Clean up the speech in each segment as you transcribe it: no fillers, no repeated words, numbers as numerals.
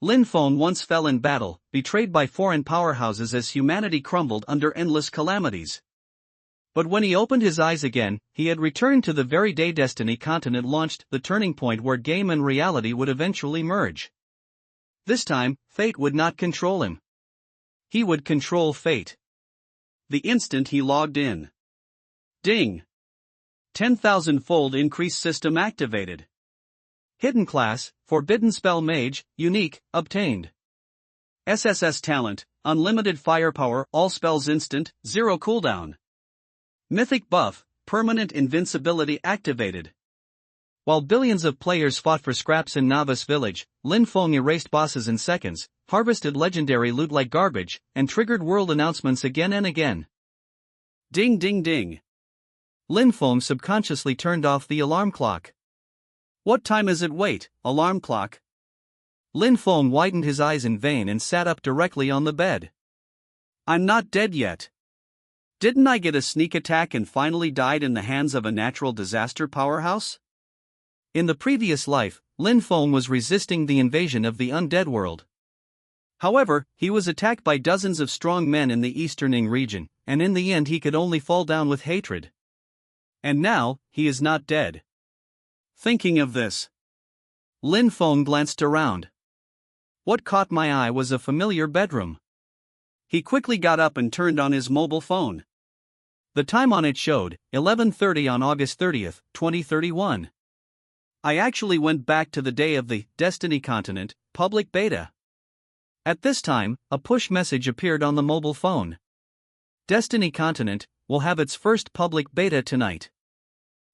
Lin Feng once fell in battle, betrayed by foreign powerhouses as humanity crumbled under endless calamities. But when he opened his eyes again, he had returned to the very day Destiny Continent launched, the turning point where game and reality would eventually merge. This time, fate would not control him. He would control fate. The instant he logged in. Ding! 10,000-fold increase system activated. Hidden class, Forbidden Spell Mage, unique, obtained. SSS talent, unlimited firepower, all spells instant, 0 cooldown. Mythic buff, permanent invincibility activated. While billions of players fought for scraps in Novice Village, Lin Feng erased bosses in seconds, harvested legendary loot like garbage, and triggered world announcements again and again. Ding ding ding. Lin Feng subconsciously turned off the alarm clock. What time is it? Wait, alarm clock. Lin Feng widened his eyes in vain and sat up directly on the bed. I'm not dead yet. Didn't I get a sneak attack and finally died in the hands of a natural disaster powerhouse? In the previous life, Lin Feng was resisting the invasion of the undead world. However, he was attacked by dozens of strong men in the Easterning region, and in the end he could only fall down with hatred. And now, he is not dead. Thinking of this, Lin Feng glanced around. What caught my eye was a familiar bedroom. He quickly got up and turned on his mobile phone. The time on it showed 11:30 on August 30th, 2031. I actually went back to the day of the Destiny Continent public beta. At this time, a push message appeared on the mobile phone. Destiny Continent will have its first public beta tonight.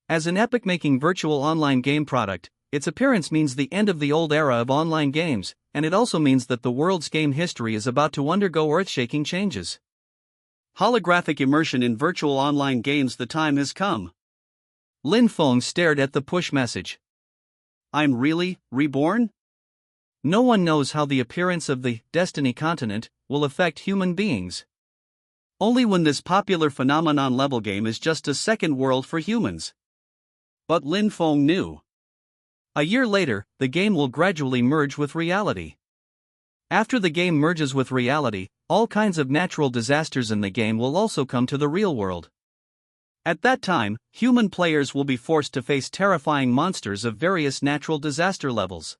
As an epoch-making virtual online game product, its appearance means the end of the old era of online games, and it also means that the world's game history is about to undergo earth-shaking changes. Holographic immersion in virtual online games. The time has come. Lin Feng stared at the push message. I'm really reborn? No one knows how the appearance of the Destiny Continent will affect human beings. Only when this popular phenomenon level game is just a second world for humans. But Lin Feng knew. A year later, the game will gradually merge with reality. After the game merges with reality, all kinds of natural disasters in the game will also come to the real world. At that time, human players will be forced to face terrifying monsters of various natural disaster levels.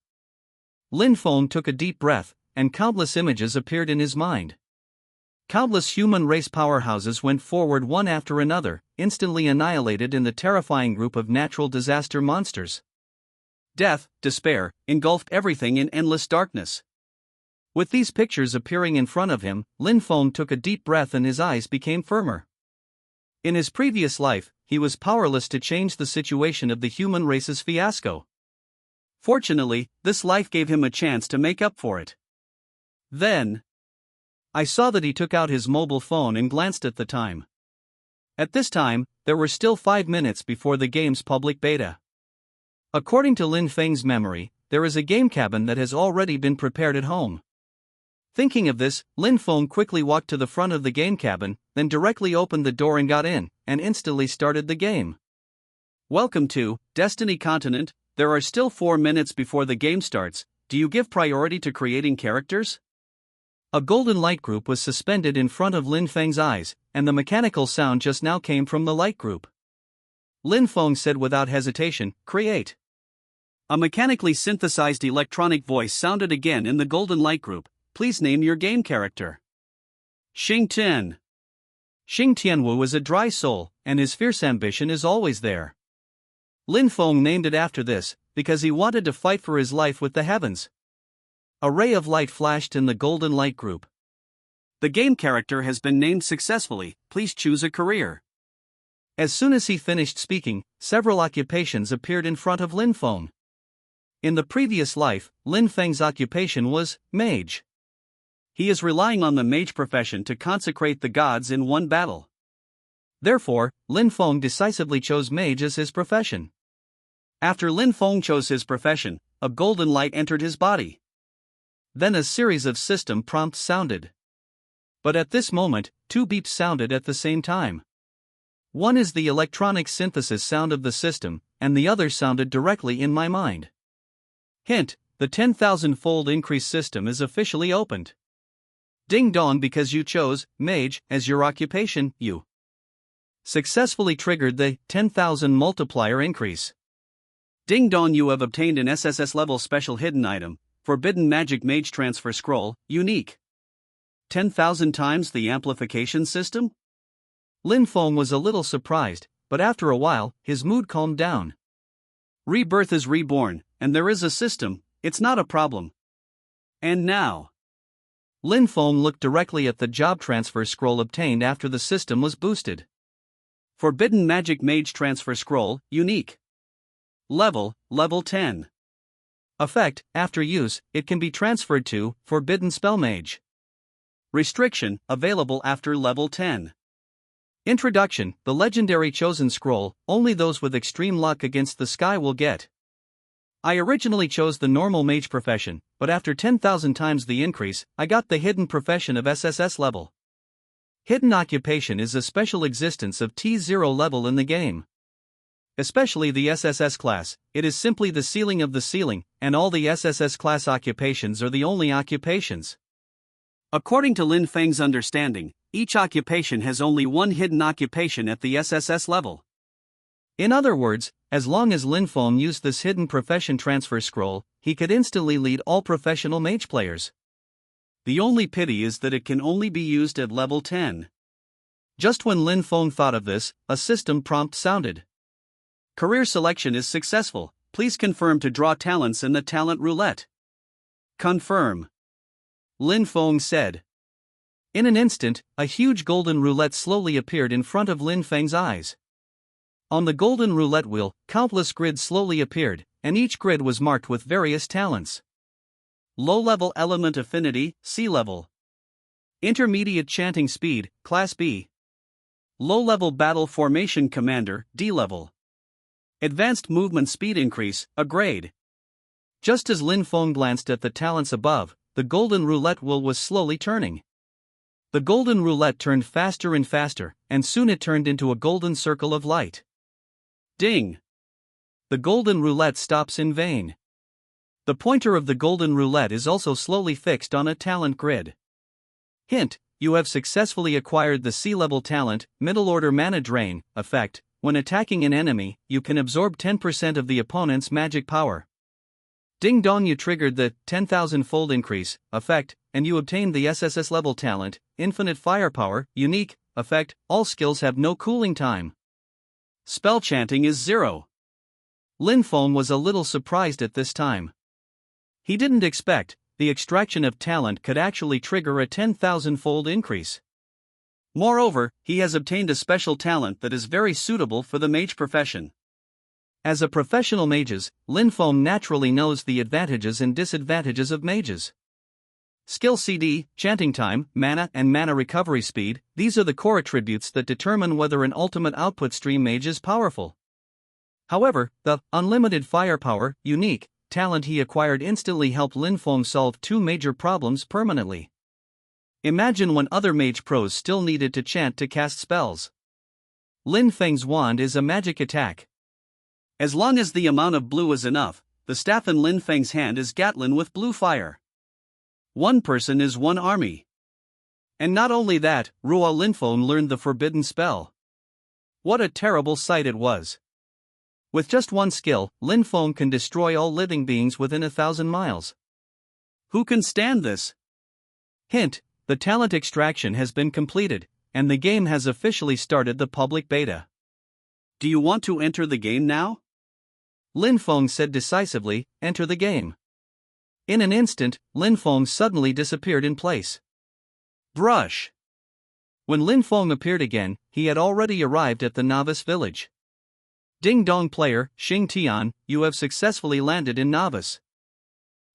Lin Feng took a deep breath, and countless images appeared in his mind. Countless human race powerhouses went forward one after another, instantly annihilated in the terrifying group of natural disaster monsters. Death, despair, engulfed everything in endless darkness. With these pictures appearing in front of him, Lin Feng took a deep breath and his eyes became firmer. In his previous life, he was powerless to change the situation of the human race's fiasco. Fortunately, this life gave him a chance to make up for it. Then, I saw that he took out his mobile phone and glanced at the time. At this time, there were still 5 minutes before the game's public beta. According to Lin Feng's memory, there is a game cabin that has already been prepared at home. Thinking of this, Lin Feng quickly walked to the front of the game cabin, then directly opened the door and got in, and instantly started the game. Welcome to Destiny Continent. There are still 4 minutes before the game starts. Do you give priority to creating characters? A golden light group was suspended in front of Lin Feng's eyes, and the mechanical sound just now came from the light group. Lin Feng said without hesitation, "Create." A mechanically synthesized electronic voice sounded again in the golden light group. Please name your game character. Xing Tian. Xing Tianwu is a dry soul, and his fierce ambition is always there. Lin Feng named it after this, because he wanted to fight for his life with the heavens. A ray of light flashed in the golden light group. The game character has been named successfully. Please choose a career. As soon as he finished speaking, several occupations appeared in front of Lin Feng. In the previous life, Lin Feng's occupation was mage. He is relying on the mage profession to consecrate the gods in one battle. Therefore, Lin Feng decisively chose mage as his profession. After Lin Feng chose his profession, a golden light entered his body. Then a series of system prompts sounded. But at this moment, 2 beeps sounded at the same time. One is the electronic synthesis sound of the system, and the other sounded directly in my mind. Hint, the 10,000-fold increase system is officially opened. Ding dong, because you chose mage as your occupation, you successfully triggered the 10,000 multiplier increase. Ding dong, you have obtained an SSS level special hidden item, Forbidden Magic Mage Transfer Scroll, unique. 10,000 times the amplification system? Lin Feng was a little surprised, but after a while, his mood calmed down. Rebirth is reborn, and there is a system, it's not a problem. And now, Lin Feng looked directly at the job transfer scroll obtained after the system was boosted. Forbidden Magic Mage Transfer Scroll, unique. Level 10. Effect, after use, it can be transferred to Forbidden Spell Mage. Restriction, available after level 10. Introduction, the legendary chosen scroll, only those with extreme luck against the sky will get. I originally chose the normal mage profession, but after 10,000 times the increase, I got the hidden profession of SSS level. Hidden occupation is a special existence of T0 level in the game. Especially the SSS class, it is simply the ceiling of the ceiling, and all the SSS class occupations are the only occupations. According to Lin Feng's understanding, each occupation has only one hidden occupation at the SSS level. In other words, as long as Lin Feng used this hidden profession transfer scroll, he could instantly lead all professional mage players. The only pity is that it can only be used at level 10. Just when Lin Feng thought of this, a system prompt sounded. Career selection is successful, please confirm to draw talents in the talent roulette. Confirm, Lin Feng said. In an instant, a huge golden roulette slowly appeared in front of Lin Feng's eyes. On the golden roulette wheel, countless grids slowly appeared, and each grid was marked with various talents. Low-level element affinity, C level. Intermediate chanting speed, Class B. Low-level battle formation commander, D level. Advanced movement speed increase, a grade. Just as Lin Feng glanced at the talents above, the golden roulette wheel was slowly turning. The golden roulette turned faster and faster, and soon it turned into a golden circle of light. Ding! The golden roulette stops in vain. The pointer of the golden roulette is also slowly fixed on a talent grid. Hint: you have successfully acquired the C-level talent, Middle Order Mana Drain, effect. When attacking an enemy, you can absorb 10% of the opponent's magic power. Ding dong, you triggered the 10,000-fold increase, effect, and you obtained the SSS level talent, Infinite Firepower, unique, effect. All skills have no cooling time. Spell chanting is 0. Lin Feng was a little surprised at this time. He didn't expect the extraction of talent could actually trigger a 10,000-fold increase. Moreover, he has obtained a special talent that is very suitable for the mage profession. As a professional mages, Lin Feng naturally knows the advantages and disadvantages of mages. Skill CD, chanting time, mana and mana recovery speed, these are the core attributes that determine whether an ultimate output stream mage is powerful. However, the unlimited firepower, unique, talent he acquired instantly helped Lin Feng solve two major problems permanently. Imagine when other mage pros still needed to chant to cast spells. Lin Feng's wand is a magic attack. As long as the amount of blue is enough, the staff in Lin Feng's hand is Gatlin with blue fire. One person is one army. And not only that, Rua Lin Feng learned the forbidden spell. What a terrible sight it was. With just one skill, Lin Feng can destroy all living beings within 1,000 miles. Who can stand this? Hint: the talent extraction has been completed, and the game has officially started the public beta. Do you want to enter the game now? Lin Feng said decisively, enter the game. In an instant, Lin Feng suddenly disappeared in place. Brush. When Lin Feng appeared again, he had already arrived at the novice village. Ding dong, player, Xing Tian, you have successfully landed in novice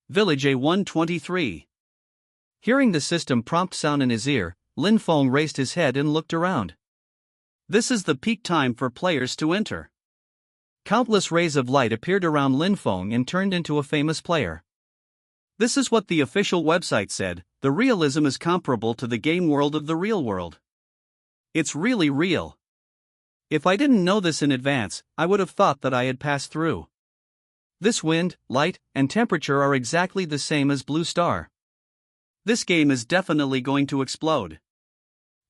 village A123. Hearing the system prompt sound in his ear, Lin Feng raised his head and looked around. This is the peak time for players to enter. Countless rays of light appeared around Lin Feng and turned into a famous player. This is what the official website said: the realism is comparable to the game world of the real world. It's really real. If I didn't know this in advance, I would have thought that I had passed through. This wind, light, and temperature are exactly the same as Blue Star. This game is definitely going to explode.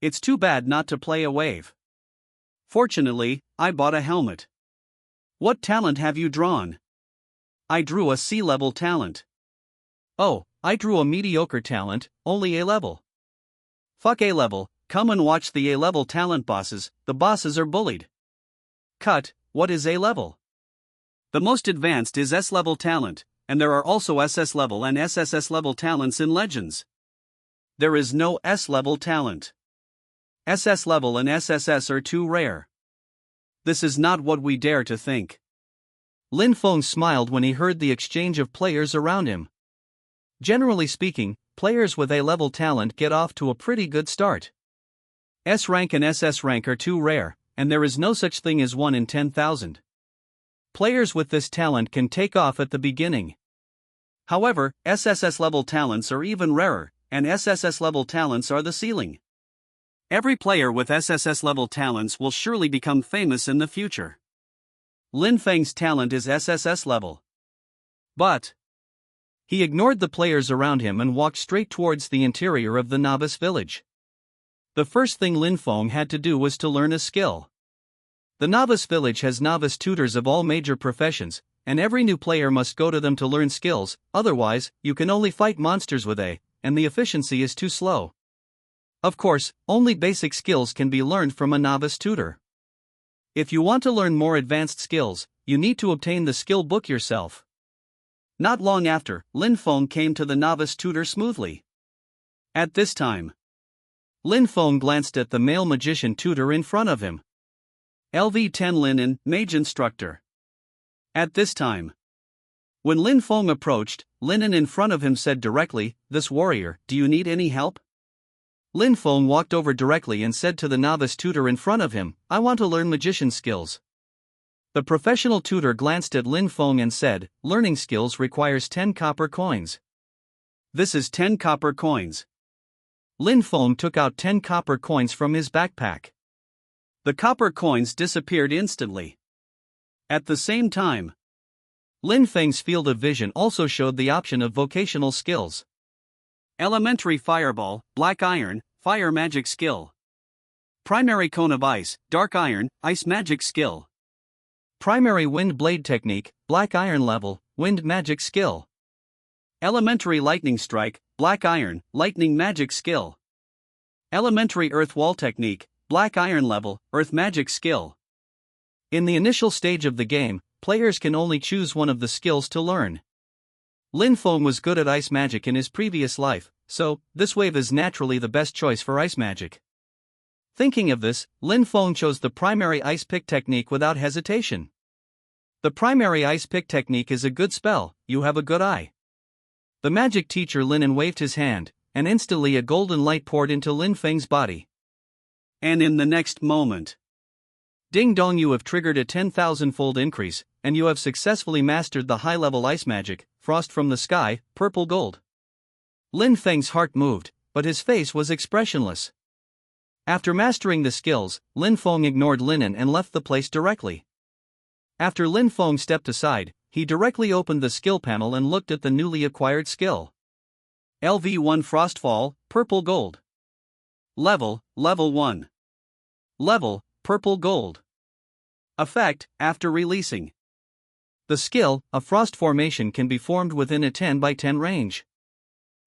It's too bad not to play a wave. Fortunately, I bought a helmet. What talent have you drawn? I drew a C-level talent. Oh, I drew a mediocre talent, only A-level. Fuck A-level, come and watch the A-level talent bosses, the bosses are bullied. Cut, what is A-level? The most advanced is S-level talent, and there are also SS-level and SSS-level talents in Legends. There is no S-level talent. SS-level and SSS are too rare. This is not what we dare to think. Lin Feng smiled when he heard the exchange of players around him. Generally speaking, players with A-level talent get off to a pretty good start. S-rank and SS rank are too rare, and there is no such thing as 1 in 10,000. Players with this talent can take off at the beginning. However, SSS level talents are even rarer, and SSS level talents are the ceiling. Every player with SSS level talents will surely become famous in the future. Lin Feng's talent is SSS level. But he ignored the players around him and walked straight towards the interior of the novice village. The first thing Lin Feng had to do was to learn a skill. The novice village has novice tutors of all major professions, and every new player must go to them to learn skills, otherwise, you can only fight monsters with A, and the efficiency is too slow. Of course, only basic skills can be learned from a novice tutor. If you want to learn more advanced skills, you need to obtain the skill book yourself. Not long after, Lin Feng came to the novice tutor smoothly. At this time, Lin Feng glanced at the male magician tutor in front of him. LV10 Linen, Mage Instructor. At this time, when Lin Feng approached, Linen in front of him said directly, "This warrior, do you need any help?" Lin Feng walked over directly and said to the novice tutor in front of him, "I want to learn magician skills." The professional tutor glanced at Lin Feng and said, "Learning skills requires 10 copper coins." "This is 10 copper coins." Lin Feng took out 10 copper coins from his backpack. The copper coins disappeared instantly. At the same time, Lin Feng's field of vision also showed the option of vocational skills. Elementary Fireball, Black Iron, Fire Magic Skill. Primary Cone of Ice, Dark Iron, Ice Magic Skill. Primary Wind Blade Technique, Black Iron Level, Wind Magic Skill. Elementary Lightning Strike, Black Iron, Lightning Magic Skill. Elementary Earth Wall Technique, Black Iron Level, Earth Magic Skill. In the initial stage of the game, players can only choose one of the skills to learn. Lin Feng was good at ice magic in his previous life, so this wave is naturally the best choice for ice magic. Thinking of this, Lin Feng chose the primary ice pick technique without hesitation. The primary ice pick technique is a good spell, you have a good eye. The magic teacher Linen waved his hand, and instantly a golden light poured into Lin Feng's body. And in the next moment, ding dong, you have triggered a 10,000-fold increase, and you have successfully mastered the high-level ice magic, Frost from the Sky, Purple Gold. Lin Feng's heart moved, but his face was expressionless. After mastering the skills, Lin Feng ignored Linen and left the place directly. After Lin Feng stepped aside, he directly opened the skill panel and looked at the newly acquired skill. LV1 Frostfall, Purple Gold. Level 1. Level, Purple Gold. Effect, after releasing. The skill, a frost formation, can be formed within a 10 by 10 range.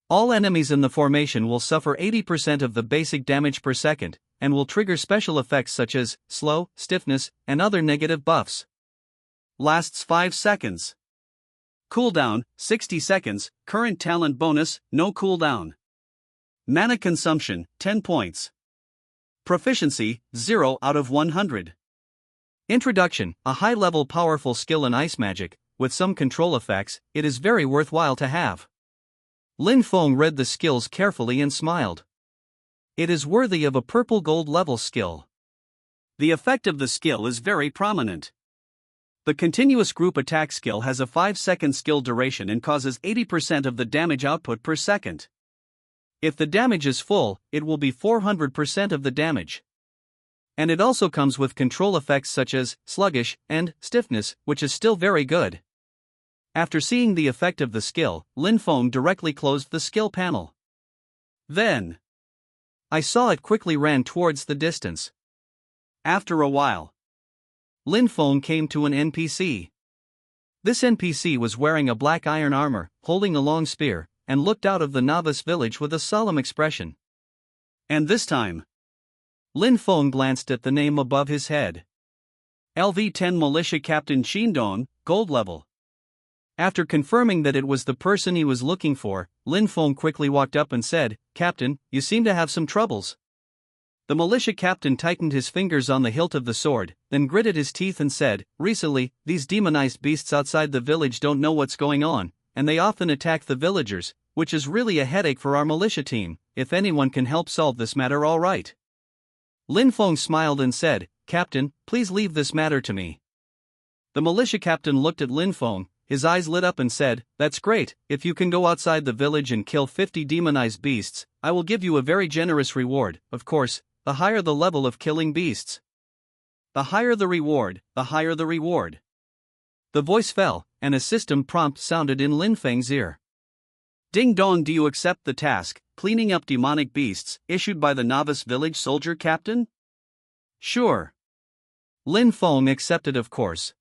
All enemies in the formation will suffer 80% of the basic damage per second, and will trigger special effects such as slow, stiffness, and other negative buffs. Lasts 5 seconds. Cooldown, 60 seconds, current talent bonus, no cooldown. Mana consumption, 10 points. Proficiency, 0 out of 100. Introduction, a high-level powerful skill in ice magic, with some control effects, it is very worthwhile to have. Lin Feng read the skills carefully and smiled. It is worthy of a purple gold level skill. The effect of the skill is very prominent. The continuous group attack skill has a 5-second skill duration and causes 80% of the damage output per second. If the damage is full, it will be 400% of the damage. And it also comes with control effects such as sluggish and stiffness, which is still very good. After seeing the effect of the skill, Lin Feng directly closed the skill panel. Then I saw it quickly ran towards the distance. After a while, Lin Feng came to an NPC. This NPC was wearing a black iron armor, holding a long spear, and looked out of the novice village with a solemn expression. And this time, Lin Feng glanced at the name above his head. LV-10 Militia Captain Qindong, gold level. After confirming that it was the person he was looking for, Lin Feng quickly walked up and said, "Captain, you seem to have some troubles." The militia captain tightened his fingers on the hilt of the sword, then gritted his teeth and said, "Recently, these demonized beasts outside the village don't know what's going on, and they often attack the villagers, which is really a headache for our militia team. If anyone can help solve this matter, all right." Lin Feng smiled and said, "Captain, please leave this matter to me." The militia captain looked at Lin Feng, his eyes lit up and said, "That's great. If you can go outside the village and kill 50 demonized beasts, I will give you a very generous reward. Of course, the higher the level of killing beasts, the higher the reward, the higher the reward." The voice fell, and a system prompt sounded in Lin Feng's ear. "Ding dong, do you accept the task, cleaning up demonic beasts, issued by the novice village soldier captain?" "Sure." Lin Feng accepted, of course.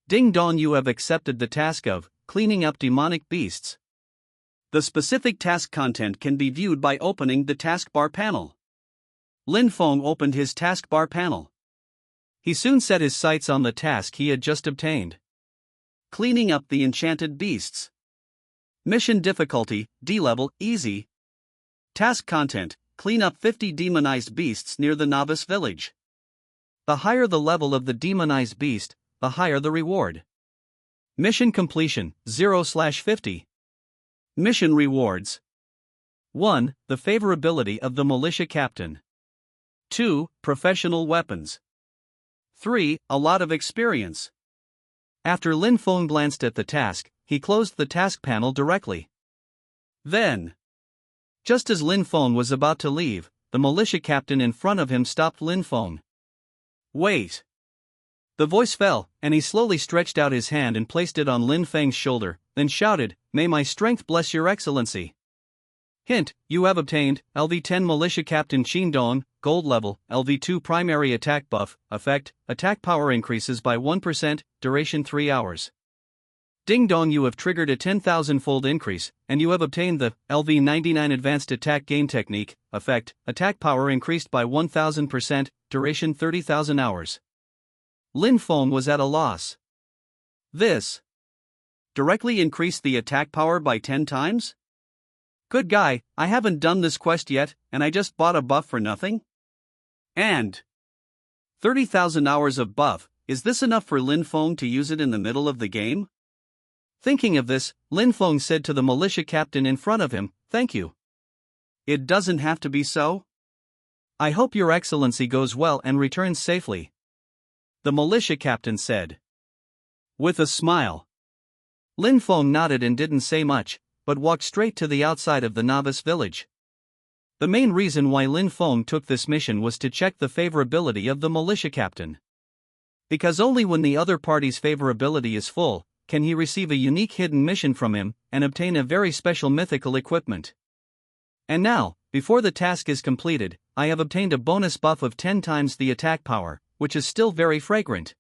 "Ding dong, you have accepted the task of cleaning up demonic beasts. The specific task content can be viewed by opening the taskbar panel." Lin Feng opened his taskbar panel. He soon set his sights on the task he had just obtained. Cleaning up the enchanted beasts. Mission difficulty, D-level, easy. Task content, clean up 50 demonized beasts near the novice village. The higher the level of the demonized beast, the higher the reward. Mission completion, 0/50. Mission rewards. 1. The favorability of the militia captain. 2. Professional weapons. 3. A lot of experience. After Lin Feng glanced at the task, he closed the task panel directly. Then, just as Lin Feng was about to leave, the militia captain in front of him stopped Lin Feng. "Wait." The voice fell, and he slowly stretched out his hand and placed it on Lin Feng's shoulder, then shouted, "May my strength bless your excellency." Hint, you have obtained LV-10 Militia Captain Qindong, gold level, LV-2 primary attack buff, effect, attack power increases by 1%, duration 3 hours. Ding dong, you have triggered a 10,000-fold increase, and you have obtained the LV-99 advanced attack game technique, effect, attack power increased by 1,000%, duration 30,000 hours. Lin Feng was at a loss. This directly increased the attack power by 10 times? Good guy, I haven't done this quest yet, and I just bought a buff for nothing? And 30,000 hours of buff, is this enough for Lin Feng to use it in the middle of the game? Thinking of this, Lin Feng said to the militia captain in front of him, "Thank you. It doesn't have to be so. I hope your excellency goes well and returns safely," the militia captain said. With a smile, Lin Feng nodded and didn't say much, but walked straight to the outside of the novice village. The main reason why Lin Feng took this mission was to check the favorability of the militia captain. Because only when the other party's favorability is full, can he receive a unique hidden mission from him, and obtain a very special mythical equipment. And now, before the task is completed, I have obtained a bonus buff of 10 times the attack power, which is still very fragrant.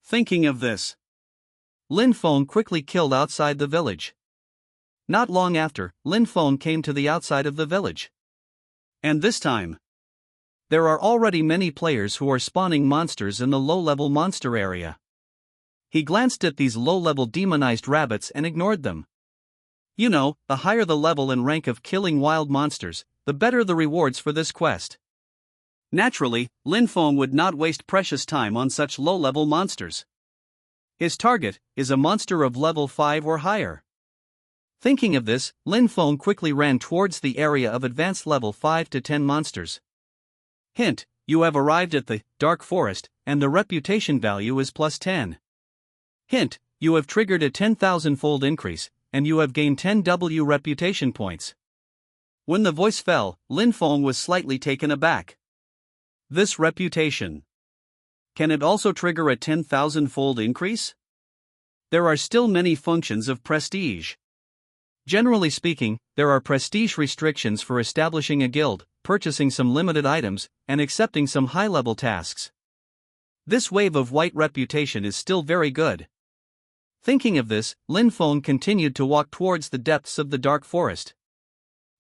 Thinking of this, Lin Feng quickly killed outside the village. Not long after, Lin Feng came to the outside of the village. And this time, there are already many players who are spawning monsters in the low-level monster area. He glanced at these low-level demonized rabbits and ignored them. You know, the higher the level and rank of killing wild monsters, the better the rewards for this quest. Naturally, Lin Feng would not waste precious time on such low-level monsters. His target is a monster of level 5 or higher. Thinking of this, Lin Feng quickly ran towards the area of advanced level 5 to 10 monsters. Hint, you have arrived at the Dark Forest, and the reputation value is +10. Hint, you have triggered a 10,000-fold increase, and you have gained 10 W reputation points. When the voice fell, Lin Feng was slightly taken aback. This reputation. Can it also trigger a 10,000-fold increase? there are still many functions of prestige. Generally speaking, there are prestige restrictions for establishing a guild, purchasing some limited items, and accepting some high-level tasks. This wave of white reputation is still very good. Thinking of this, Lin Feng continued to walk towards the depths of the dark forest.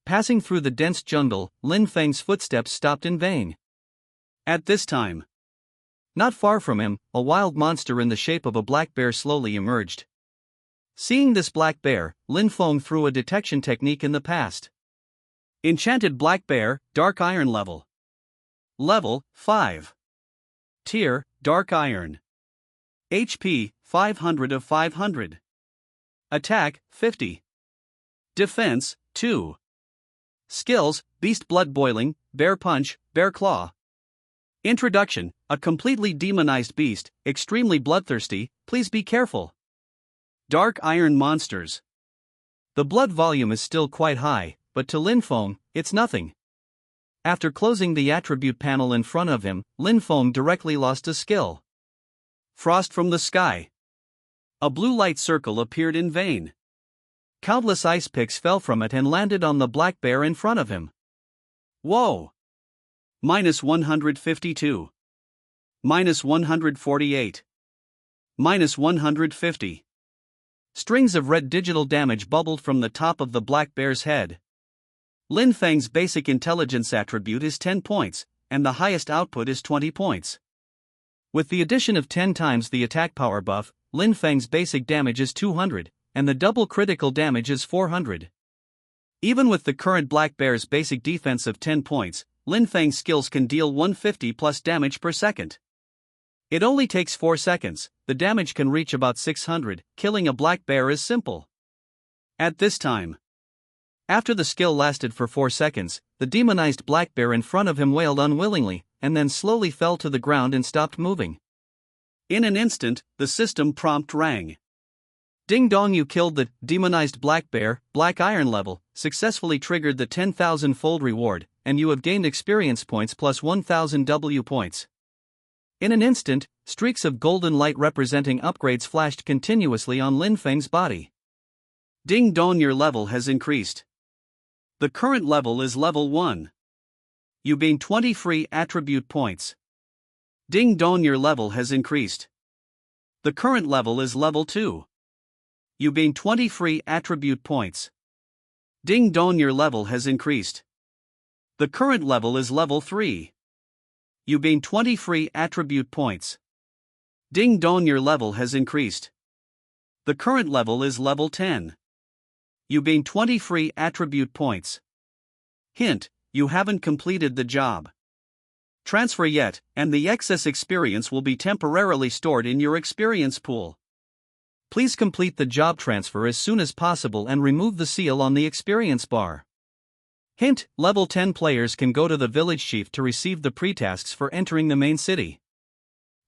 Passing through the dense jungle, Lin Feng's footsteps stopped in vain. At this time, not far from him, a wild monster in the shape of a black bear slowly emerged. Seeing this black bear, Lin Feng threw a detection technique in the past. Enchanted Black Bear, Dark Iron Level. Level 5. Tier, Dark Iron. HP, 500 of 500. Attack, 50. Defense, 2. Skills, Beast Blood Boiling, Bear Punch, Bear Claw. Introduction, a completely demonized beast, extremely bloodthirsty, please be careful. Dark Iron Monsters. The blood volume is still quite high, but to Lin Feng, it's nothing. After closing the attribute panel in front of him, Lin Feng directly lost a skill. Frost from the Sky. A blue light circle appeared in vain. Countless ice picks fell from it and landed on the black bear in front of him. Whoa! Minus 152. Minus 148. Minus 150. Strings of red digital damage bubbled from the top of the black bear's head. Lin Feng's basic intelligence attribute is 10 points, and the highest output is 20 points. With the addition of 10 times the attack power buff, Lin Feng's basic damage is 200, and the double critical damage is 400. Even with the current black bear's basic defense of 10 points, Lin Feng's skills can deal 150 plus damage per second. It only takes 4 seconds, the damage can reach about 600, killing a black bear is simple. At this time, after the skill lasted for 4 seconds, the demonized black bear in front of him wailed unwillingly, and then slowly fell to the ground and stopped moving. In an instant, the system prompt rang. Ding dong, you killed the demonized black bear, Black Iron level, successfully triggered the 10,000-fold reward, and you have gained experience points plus 1,000 W points. In an instant, streaks of golden light representing upgrades flashed continuously on Lin Feng's body. Ding dong, your level has increased. The current level is level 1. You gain 20 free attribute points. Ding dong, your level has increased. The current level is level 2. You gain 20 free attribute points. Ding dong, your level has increased. The current level is level 3. You gain 20 free attribute points. Ding dong, your level has increased. The current level is level 10. You gain 20 free attribute points. Hint, you haven't completed the job. Transfer yet, and the excess experience will be temporarily stored in your experience pool. Please complete the job transfer as soon as possible and remove the seal on the experience bar. Hint, level 10 players can go to the village chief to receive the pre-tasks for entering the main city.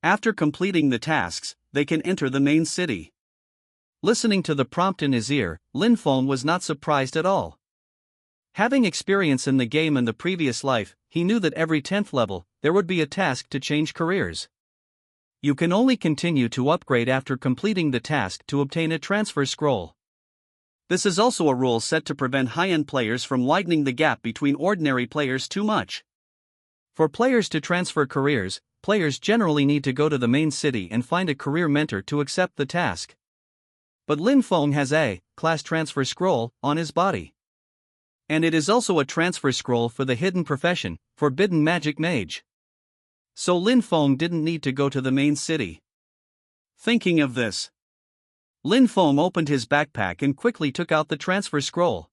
After completing the tasks, they can enter the main city. Listening to the prompt in his ear, Lin Feng was not surprised at all. Having experience in the game in the previous life, he knew that every 10th level, there would be a task to change careers. You can only continue to upgrade after completing the task to obtain a transfer scroll. This is also a rule set to prevent high-end players from widening the gap between ordinary players too much. For players to transfer careers, players generally need to go to the main city and find a career mentor to accept the task. But Lin Feng has a class transfer scroll on his body. And it is also a transfer scroll for the hidden profession, Forbidden Magic Mage. So Lin Feng didn't need to go to the main city. Thinking of this, Lin Feng opened his backpack and quickly took out the transfer scroll.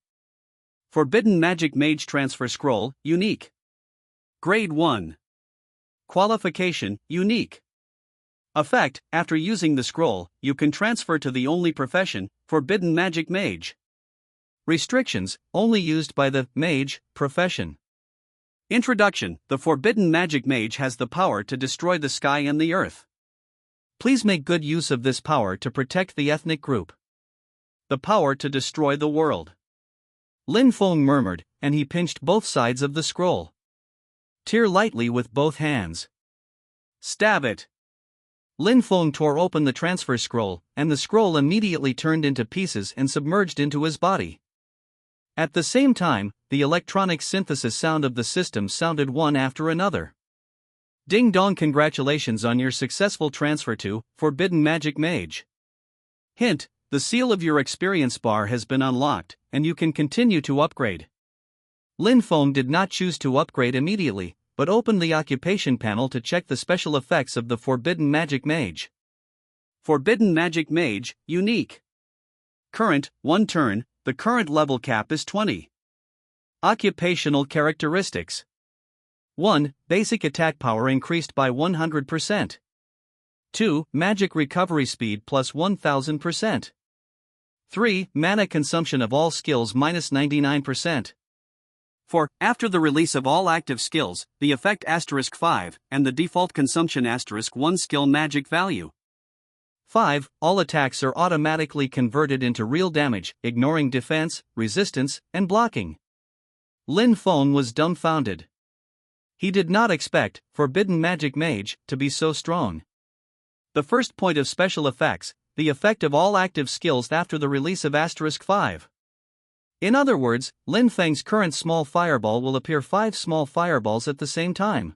Forbidden Magic Mage Transfer Scroll, Unique. Grade 1. Qualification, Unique. Effect, after using the scroll, you can transfer to the only profession, Forbidden Magic Mage. Restrictions, only used by the mage profession. Introduction, the Forbidden Magic Mage has the power to destroy the sky and the earth. Please make good use of this power to protect the ethnic group. The power to destroy the world. Lin Feng murmured, and he pinched both sides of the scroll. Tear lightly with both hands. Stab it. Lin Feng tore open the transfer scroll, and the scroll immediately turned into pieces and submerged into his body. At the same time, the electronic synthesis sound of the system sounded one after another. Ding dong, congratulations on your successful transfer to Forbidden Magic Mage. Hint, the seal of your experience bar has been unlocked, and you can continue to upgrade. Lin Feng did not choose to upgrade immediately, but opened the occupation panel to check the special effects of the Forbidden Magic Mage. Forbidden Magic Mage, unique. Current, 1 turn, the current level cap is 20. Occupational characteristics. 1. Basic attack power increased by 100%. 2. Magic recovery speed plus 1000%. 3. Mana consumption of all skills minus 99%. 4. After the release of all active skills, the effect *5, and the default consumption *1 skill magic value. 5. All attacks are automatically converted into real damage, ignoring defense, resistance, and blocking. Lin Feng was dumbfounded. He did not expect Forbidden Magic Mage to be so strong. The first point of special effects, the effect of all active skills after the release of *5. In other words, Lin Feng's current small fireball will appear 5 small fireballs at the same time.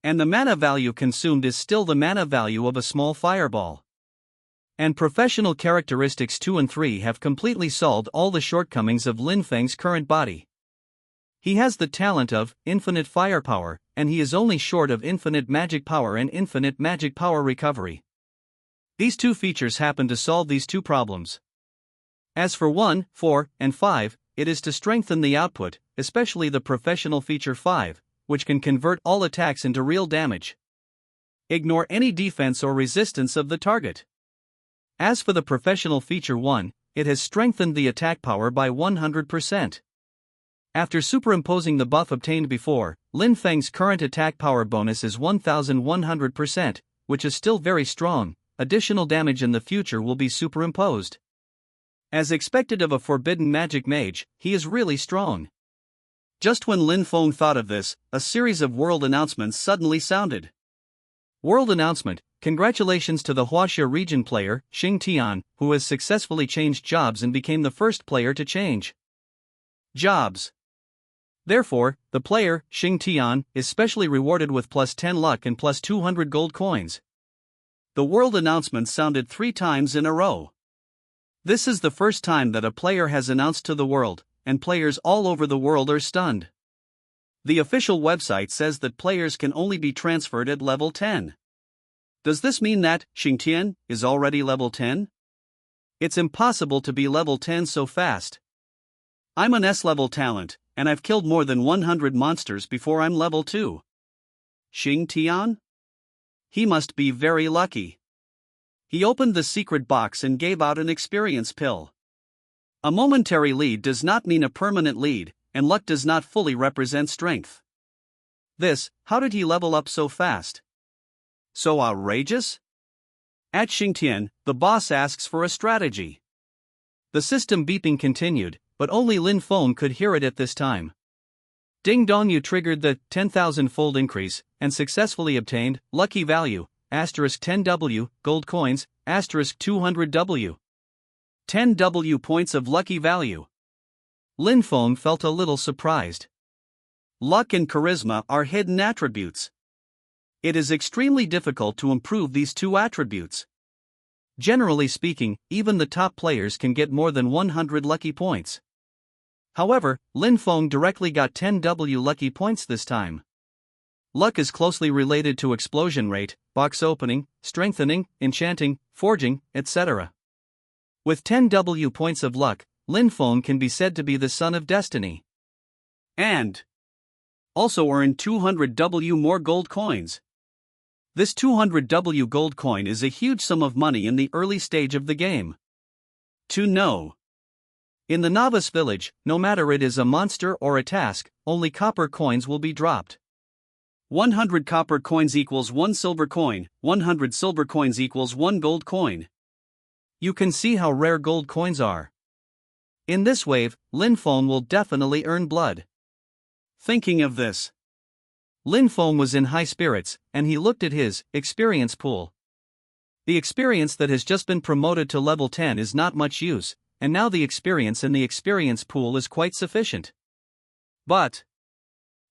And the mana value consumed is still the mana value of a small fireball. And professional characteristics 2 and 3 have completely solved all the shortcomings of Lin Feng's current body. He has the talent of infinite firepower, and he is only short of infinite magic power and infinite magic power recovery. These two features happen to solve these two problems. As for 1, 4, and 5, it is to strengthen the output, especially the professional feature 5, which can convert all attacks into real damage. Ignore any defense or resistance of the target. As for the professional feature 1, it has strengthened the attack power by 100%. After superimposing the buff obtained before, Lin Feng's current attack power bonus is 1100%, which is still very strong. Additional damage in the future will be superimposed. As expected of a Forbidden Magic Mage, he is really strong. Just when Lin Feng thought of this, a series of world announcements suddenly sounded. World announcement: congratulations to the Huaxia region player, Xing Tian, who has successfully changed jobs and became the first player to change jobs. Therefore, the player, Xing Tian, is specially rewarded with plus 10 luck and plus 200 gold coins. The world announcement sounded 3 times in a row. This is the first time that a player has announced to the world, and players all over the world are stunned. The official website says that players can only be transferred at level 10. Does this mean that Xing Tian is already level 10? It's impossible to be level 10 so fast. I'm an S-level talent, and I've killed more than 100 monsters before I'm level 2. Xing Tian? He must be very lucky. He opened the secret box and gave out an experience pill. A momentary lead does not mean a permanent lead, and luck does not fully represent strength. How did he level up so fast? So outrageous? At Xingtian, the boss asks for a strategy. The system beeping continued, but only Lin Feng could hear it at this time. Ding dong, you triggered the 10,000-fold increase, and successfully obtained lucky value. *10W, gold coins, *200W. 10W points of lucky value. Lin Feng felt a little surprised. Luck and charisma are hidden attributes. It is extremely difficult to improve these two attributes. Generally speaking, even the top players can get more than 100 lucky points. However, Lin Feng directly got 10W lucky points this time. Luck is closely related to explosion rate, box opening, strengthening, enchanting, forging, etc. With 10W points of luck, Lin Feng can be said to be the son of destiny. And also earn 200W more gold coins. This 200W gold coin is a huge sum of money in the early stage of the game. To know. In the novice village, no matter it is a monster or a task, only copper coins will be dropped. 100 copper coins equals 1 silver coin, 100 silver coins equals 1 gold coin. You can see how rare gold coins are. In this wave, Lin Feng will definitely earn blood. Thinking of this, Lin Feng was in high spirits, and he looked at his experience pool. The experience that has just been promoted to level 10 is not much use, and now the experience in the experience pool is quite sufficient. But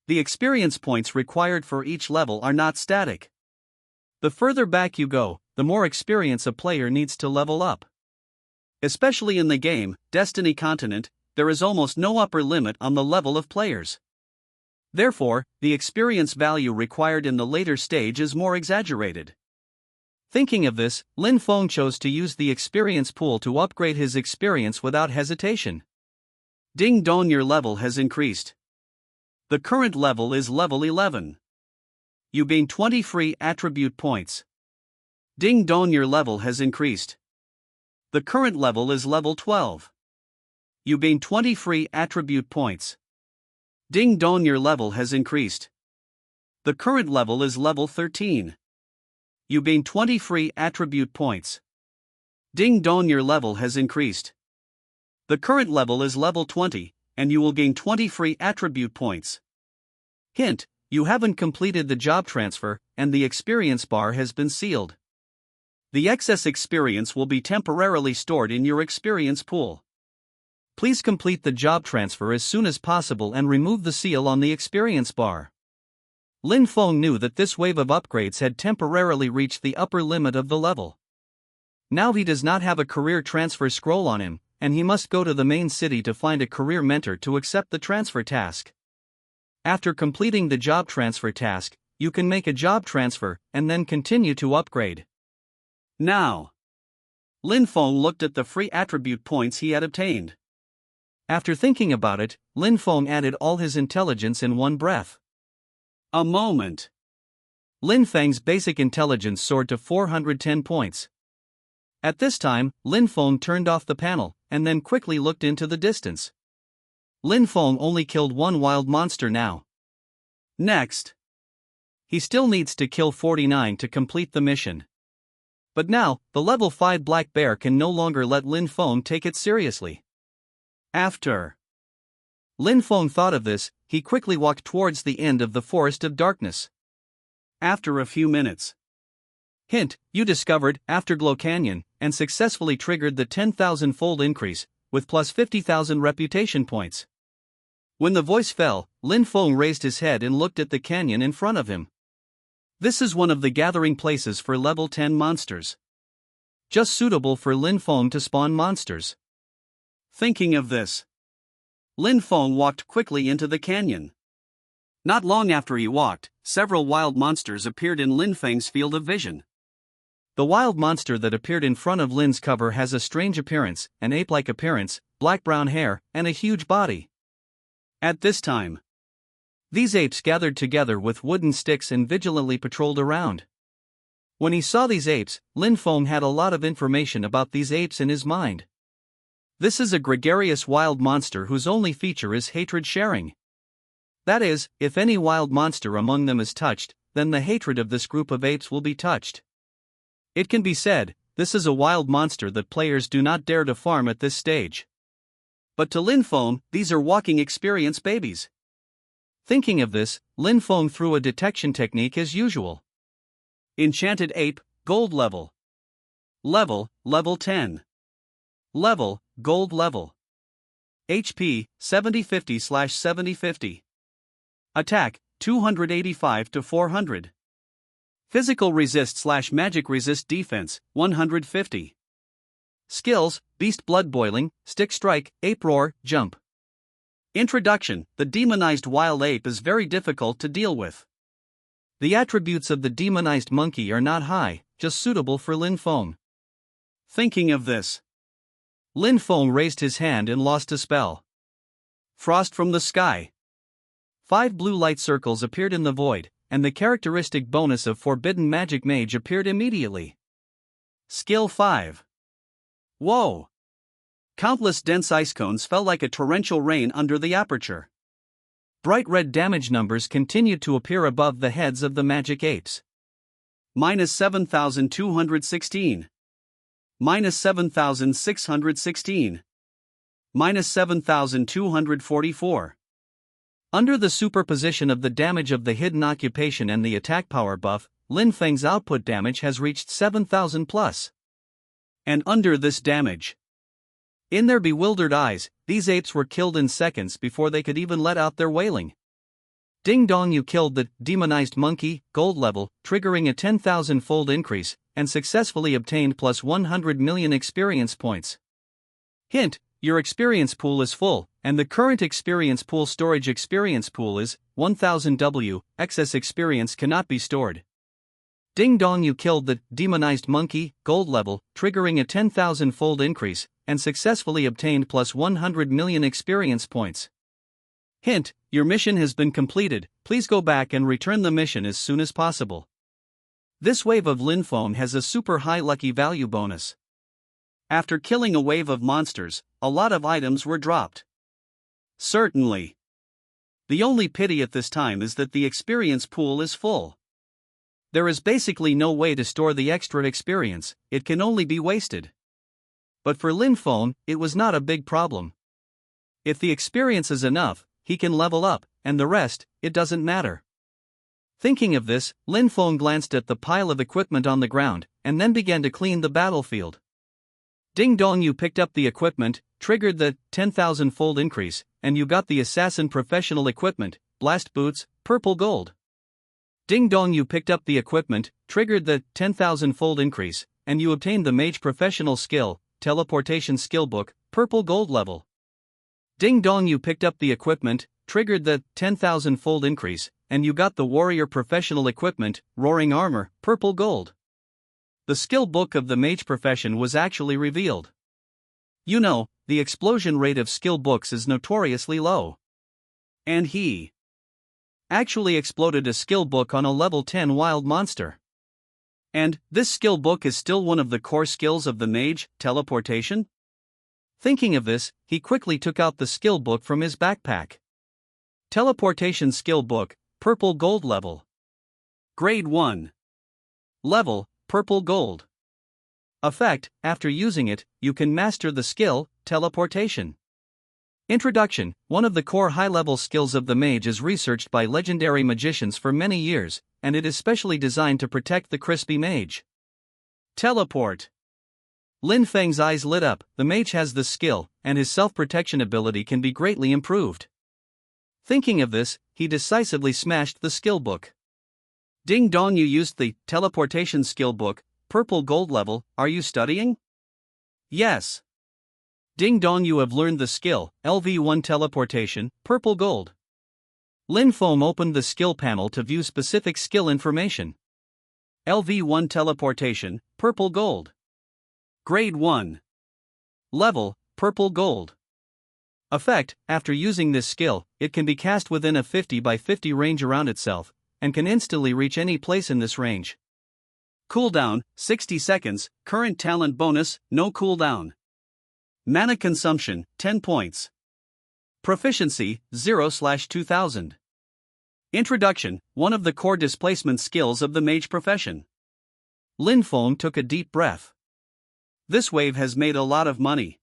the experience points required for each level are not static. The further back you go, the more experience a player needs to level up. Especially in the game, Destiny Continent, there is almost no upper limit on the level of players. Therefore, the experience value required in the later stage is more exaggerated. Thinking of this, Lin Feng chose to use the experience pool to upgrade his experience without hesitation. Ding dong, your level has increased. The current level is level 11. You gain 20 free attribute points. Ding dong, your level has increased. The current level is level 12. You gain 20 free attribute points. Ding dong, your level has increased. The current level is level 13. You gain 20 free attribute points. Ding dong, your level has increased. The current level is level 20, and you will gain 20 free attribute points. Hint: you haven't completed the job transfer, and the experience bar has been sealed. The excess experience will be temporarily stored in your experience pool. Please complete the job transfer as soon as possible and remove the seal on the experience bar. Lin Feng knew that this wave of upgrades had temporarily reached the upper limit of the level. Now he does not have a career transfer scroll on him, and he must go to the main city to find a career mentor to accept the transfer task. After completing the job transfer task, you can make a job transfer and then continue to upgrade. Now, Lin Feng looked at the free attribute points he had obtained. After thinking about it, Lin Feng added all his intelligence in one breath. A moment. Lin Feng's basic intelligence soared to 410 points. At this time, Lin Feng turned off the panel, and then quickly looked into the distance. Lin Feng only killed one wild monster now. Next, he still needs to kill 49 to complete the mission. But now, the level 5 black bear can no longer let Lin Feng take it seriously. After Lin Feng thought of this, he quickly walked towards the end of the Forest of Darkness. After a few minutes. Hint: you discovered Afterglow Canyon, and successfully triggered the 10,000-fold increase, with plus 50,000 reputation points. When the voice fell, Lin Feng raised his head and looked at the canyon in front of him. This is one of the gathering places for level 10 monsters. Just suitable for Lin Feng to spawn monsters. Thinking of this, Lin Feng walked quickly into the canyon. Not long after he walked, several wild monsters appeared in Lin Feng's field of vision. The wild monster that appeared in front of Lin's cover has a strange appearance, an ape-like appearance, black-brown hair, and a huge body. At this time, these apes gathered together with wooden sticks and vigilantly patrolled around. When he saw these apes, Lin Feng had a lot of information about these apes in his mind. This is a gregarious wild monster whose only feature is hatred sharing. That is, if any wild monster among them is touched, then the hatred of this group of apes will be touched. It can be said, this is a wild monster that players do not dare to farm at this stage. But to Lin Feng, these are walking experience babies. Thinking of this, Lin Feng threw a detection technique as usual. Enchanted Ape, Gold Level. Level 10. Level, Gold Level. HP, 7050/7050. Attack, 285 to 400. Physical resist/magic resist defense, 150. Skills: Beast Blood Boiling, Stick Strike, Ape Roar, Jump. Introduction: the demonized wild ape is very difficult to deal with. The attributes of the demonized monkey are not high, just suitable for Lin Feng. Thinking of this, Lin Feng raised his hand and lost a spell. Frost from the Sky. 5 blue light circles appeared in the void, and the characteristic bonus of Forbidden Magic Mage appeared immediately. Skill 5. Whoa! Countless dense ice cones fell like a torrential rain under the aperture. Bright red damage numbers continued to appear above the heads of the magic apes. Minus 7,216. Minus 7,616. Minus 7,244. Under the superposition of the damage of the hidden occupation and the attack power buff, Lin Feng's output damage has reached 7,000 plus. And under this damage, in their bewildered eyes, these apes were killed in seconds before they could even let out their wailing. Ding dong, you killed the demonized monkey, gold level, triggering a 10,000-fold increase, and successfully obtained plus 100 million experience points. Hint, your experience pool is full, and the current experience pool storage experience pool is 1000 W, excess experience cannot be stored. Ding dong, you killed the demonized monkey, gold level, triggering a 10,000-fold increase, and successfully obtained plus 100 million experience points. Hint, your mission has been completed, please go back and return the mission as soon as possible. This wave of Lin Feng has a super high lucky value bonus. After killing a wave of monsters, a lot of items were dropped. Certainly. The only pity at this time is that the experience pool is full. There is basically no way to store the extra experience, it can only be wasted. But for Lin Feng, it was not a big problem. If the experience is enough, he can level up, and the rest, it doesn't matter. Thinking of this, Lin Feng glanced at the pile of equipment on the ground, and then began to clean the battlefield. Ding dong, you picked up the equipment, triggered the 10,000-fold increase, and you got the assassin professional equipment, blast boots, purple gold. Ding dong, you picked up the equipment, triggered the 10,000-fold increase, and you obtained the mage professional skill, teleportation skill book, purple gold level. Ding dong, you picked up the equipment, triggered the 10,000-fold increase, and you got the warrior professional equipment, roaring armor, purple gold. The skill book of the mage profession was actually revealed. You know, the explosion rate of skill books is notoriously low. And he actually exploded a skill book on a level 10 wild monster. And this skill book is still one of the core skills of the mage, teleportation? Thinking of this, he quickly took out the skill book from his backpack. Teleportation skill book, purple gold level. Grade 1. Level, purple gold. Effect, after using it, you can master the skill, teleportation. Introduction, one of the core high-level skills of the mage is researched by legendary magicians for many years, and it is specially designed to protect the crispy mage. Teleport. Lin Feng's eyes lit up, the mage has this skill, and his self-protection ability can be greatly improved. Thinking of this, he decisively smashed the skill book. Ding dong, you used the teleportation skill book, purple gold level, are you studying? Yes. Ding dong, you have learned the skill, LV1 teleportation, purple gold. Lin Feng opened the skill panel to view specific skill information. LV1 teleportation, purple gold. Grade 1. Level, purple gold. Effect, after using this skill, it can be cast within a 50 by 50 range around itself, and can instantly reach any place in this range. Cooldown, 60 seconds, current talent bonus, no cooldown. Mana consumption, 10 points. Proficiency, 0/2000. Introduction, one of the core displacement skills of the mage profession. Lin Feng took a deep breath. This wave has made a lot of money.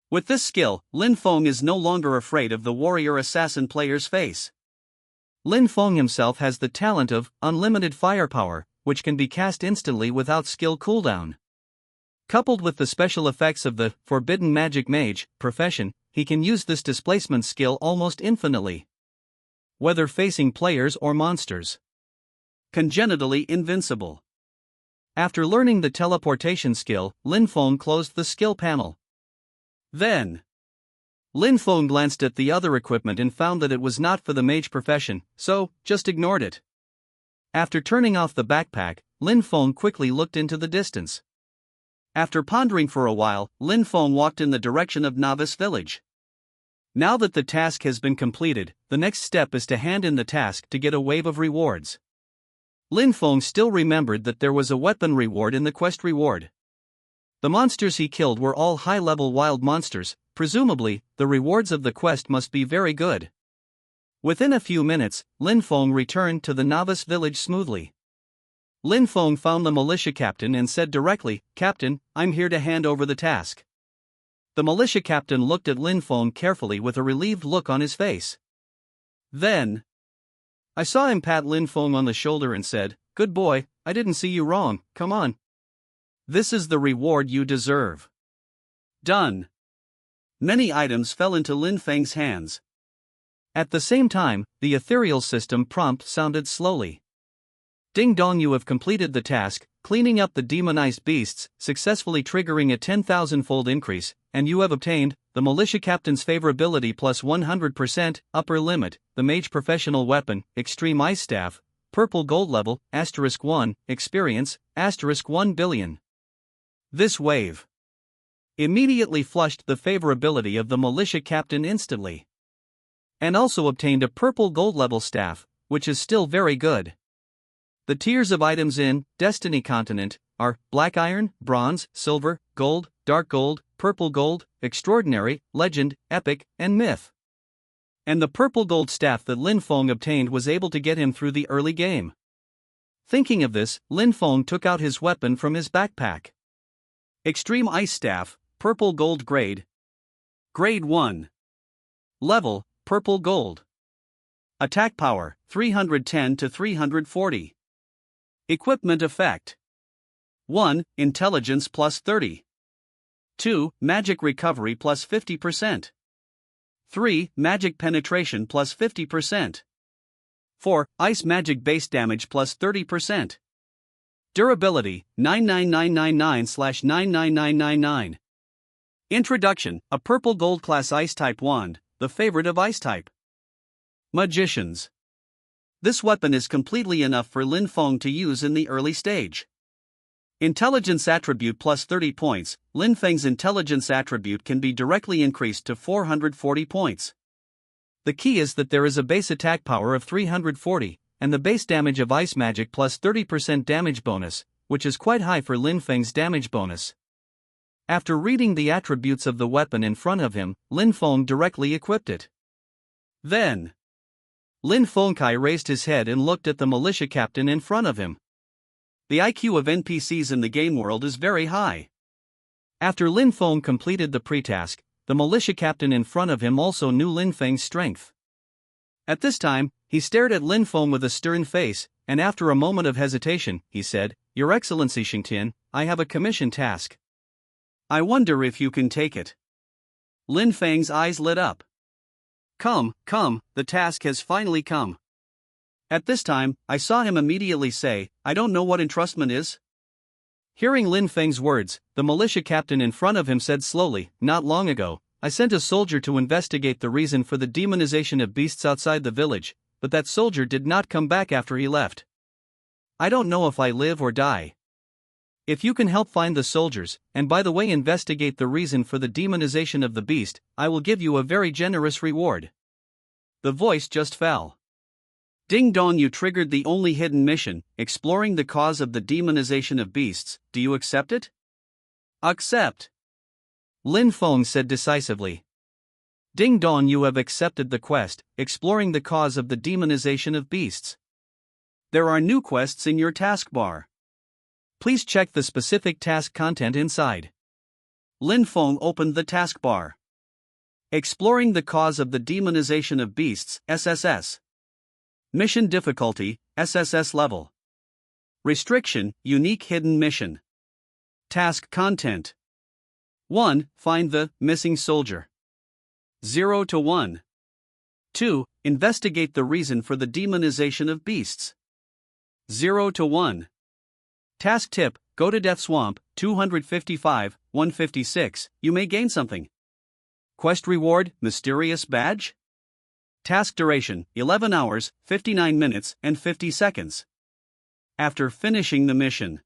With this skill, Lin Feng is no longer afraid of the warrior assassin player's face. Lin Feng himself has the talent of unlimited firepower, which can be cast instantly without skill cooldown. Coupled with the special effects of the forbidden magic mage profession, he can use this displacement skill almost infinitely, whether facing players or monsters. Congenitally invincible. After learning the teleportation skill, Lin Feng closed the skill panel. Then, Lin Feng glanced at the other equipment and found that it was not for the mage profession, so just ignored it. After turning off the backpack, Lin Feng quickly looked into the distance. After pondering for a while, Lin Feng walked in the direction of Novice Village. Now that the task has been completed, the next step is to hand in the task to get a wave of rewards. Lin Feng still remembered that there was a weapon reward in the quest reward. The monsters he killed were all high-level wild monsters, presumably, the rewards of the quest must be very good. Within a few minutes, Lin Feng returned to the Novice Village smoothly. Lin Feng found the militia captain and said directly, "Captain, I'm here to hand over the task." The militia captain looked at Lin Feng carefully with a relieved look on his face. Then, I saw him pat Lin Feng on the shoulder and said, Good boy, I didn't see you wrong, come on. This is the reward you deserve. Done. Many items fell into Lin Feng's hands. At the same time, the ethereal system prompt sounded slowly. Ding dong, you have completed the task, cleaning up the demonized beasts, successfully triggering a 10,000-fold increase, and you have obtained the militia captain's favorability plus 100%, upper limit, the mage professional weapon, extreme ice staff, purple gold level, *1, experience, *1 billion. This wave immediately flushed the favorability of the militia captain instantly. And also obtained a purple gold level staff, which is still very good. The tiers of items in Destiny Continent are Black Iron, Bronze, Silver, Gold, Dark Gold, Purple Gold, Extraordinary, Legend, Epic, and Myth. And the purple gold staff that Lin Feng obtained was able to get him through the early game. Thinking of this, Lin Feng took out his weapon from his backpack. Extreme Ice Staff, Purple Gold Grade. Grade 1. Level, Purple Gold. Attack Power, 310 to 340. Equipment Effect. 1. Intelligence plus 30. 2. Magic Recovery plus 50%. 3. Magic Penetration plus 50%. 4. Ice Magic Base Damage plus 30%. Durability, 99999/99999. Introduction, a purple gold class Ice type wand, the favorite of Ice type. Magicians. This weapon is completely enough for Lin Feng to use in the early stage. Intelligence attribute plus 30 points, Lin Feng's intelligence attribute can be directly increased to 440 points. The key is that there is a base attack power of 340, and the base damage of ice magic plus 30% damage bonus, which is quite high for Lin Feng's damage bonus. After reading the attributes of the weapon in front of him, Lin Feng directly equipped it. Then, Lin Fengkai raised his head and looked at the militia captain in front of him. The IQ of NPCs in the game world is very high. After Lin Feng completed the pre-task, the militia captain in front of him also knew Lin Feng's strength. At this time, he stared at Lin Feng with a stern face, and after a moment of hesitation, he said, "Your Excellency Xingtian, I have a commission task. I wonder if you can take it." Lin Feng's eyes lit up. Come, the task has finally come. At this time, I saw him immediately say, "I don't know what entrustment is." Hearing Lin Feng's words, the militia captain in front of him said slowly, "Not long ago, I sent a soldier to investigate the reason for the demonization of beasts outside the village, but that soldier did not come back after he left. I don't know if I live or die. If you can help find the soldiers, and by the way investigate the reason for the demonization of the beast, I will give you a very generous reward." The voice just fell. Ding dong, you triggered the only hidden mission, exploring the cause of the demonization of beasts. Do you accept it? Accept. Lin Feng said decisively. Ding dong, you have accepted the quest, exploring the cause of the demonization of beasts. There are new quests in your taskbar. Please check the specific task content inside. Lin Feng opened the taskbar. Exploring the cause of the demonization of beasts, SSS. Mission difficulty, SSS level. Restriction, unique hidden mission. Task content. 1. Find the missing soldier. 0 to 1. 2. Investigate the reason for the demonization of beasts. 0 to 1. Task tip, go to Death Swamp, 255, 156, you may gain something. Quest reward, mysterious badge? Task duration, 11 hours, 59 minutes, and 50 seconds. After finishing the mission,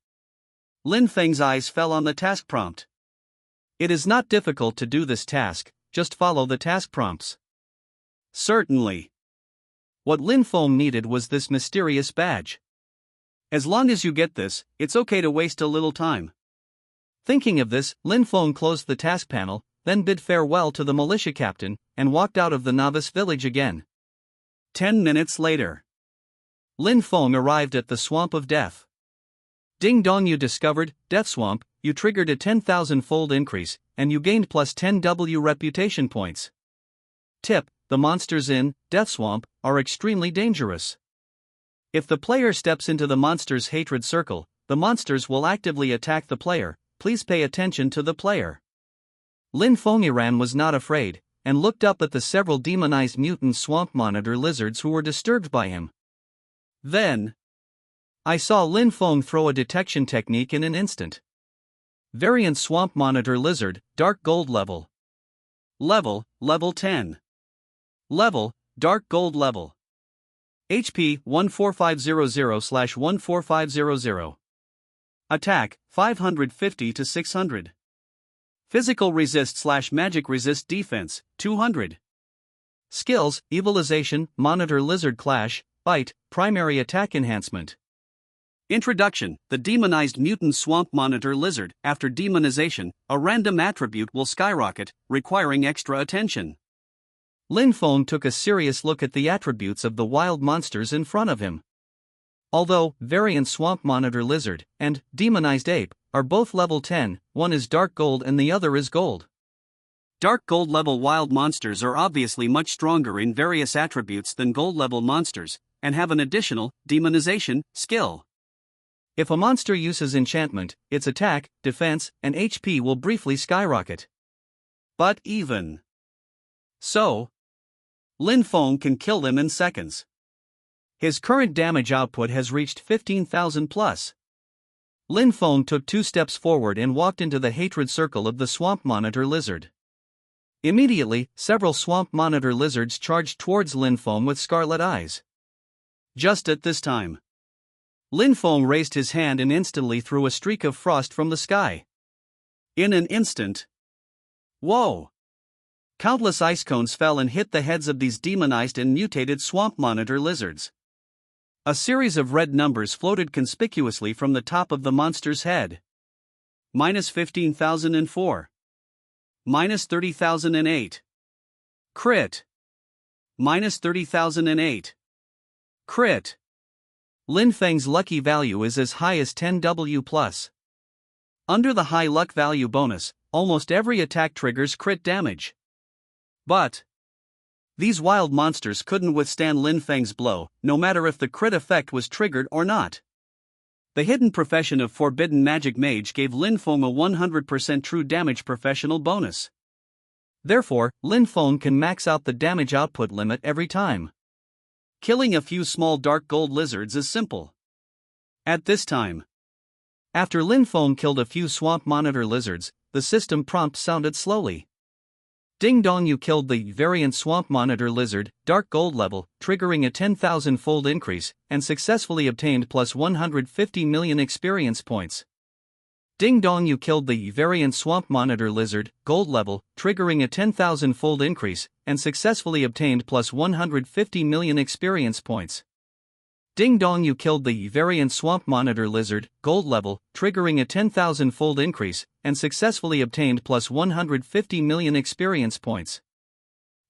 Lin Feng's eyes fell on the task prompt. It is not difficult to do this task, just follow the task prompts. Certainly. What Lin Feng needed was this mysterious badge. As long as you get this, it's okay to waste a little time. Thinking of this, Lin Feng closed the task panel, then bid farewell to the militia captain, and walked out of the novice village again. 10 minutes later, Lin Feng arrived at the Swamp of Death. Ding dong, you discovered Death Swamp, you triggered a 10,000-fold increase, and you gained plus 10 W reputation points. Tip, the monsters in Death Swamp are extremely dangerous. If the player steps into the monster's hatred circle, the monsters will actively attack the player. Please pay attention to the player. Lin Fengyiran was not afraid, and looked up at the several demonized mutant swamp monitor lizards who were disturbed by him. Then, I saw Lin Feng throw a detection technique in an instant. Variant swamp monitor lizard, dark gold level. Level 10. Level, dark gold level. HP 14500/14500. Attack 550 to 600. Physical resist/magic resist defense 200. Skills: Evilization, Monitor Lizard Clash, Bite, Primary Attack Enhancement. Introduction: The demonized mutant swamp monitor lizard. After demonization, a random attribute will skyrocket, requiring extra attention. Lin Feng took a serious look at the attributes of the wild monsters in front of him. Although variant swamp monitor lizard and demonized ape are both level 10, one is dark gold and the other is gold. Dark gold level wild monsters are obviously much stronger in various attributes than gold level monsters, and have an additional demonization skill. If a monster uses enchantment, its attack, defense, and HP will briefly skyrocket. But even so, Lin Feng can kill them in seconds. His current damage output has reached 15,000 plus. Lin Feng took 2 steps forward and walked into the hatred circle of the swamp monitor lizard. Immediately, several swamp monitor lizards charged towards Lin Feng with scarlet eyes. Just at this time, Lin Feng raised his hand and instantly threw a streak of frost from the sky. In an instant, whoa! Countless ice cones fell and hit the heads of these demonized and mutated swamp monitor lizards. A series of red numbers floated conspicuously from the top of the monster's head. -15,004. -30,008. Crit. -30,008. Crit. Lin Feng's lucky value is as high as 10W+. Under the high luck value bonus, almost every attack triggers crit damage. But these wild monsters couldn't withstand Lin Feng's blow, no matter if the crit effect was triggered or not. The hidden profession of Forbidden Magic Mage gave Lin Feng a 100% true damage professional bonus. Therefore, Lin Feng can max out the damage output limit every time. Killing a few small dark gold lizards is simple. At this time, after Lin Feng killed a few swamp monitor lizards, the system prompt sounded slowly. Ding dong, you killed the variant swamp monitor lizard, dark gold level, triggering a 10,000-fold increase, and successfully obtained plus 150 million experience points. Ding dong, you killed the variant swamp monitor lizard, gold level, triggering a 10,000-fold increase, and successfully obtained plus 150 million experience points. Ding dong, you killed the variant swamp monitor lizard, gold level, triggering a 10,000-fold increase, and successfully obtained plus 150 million experience points.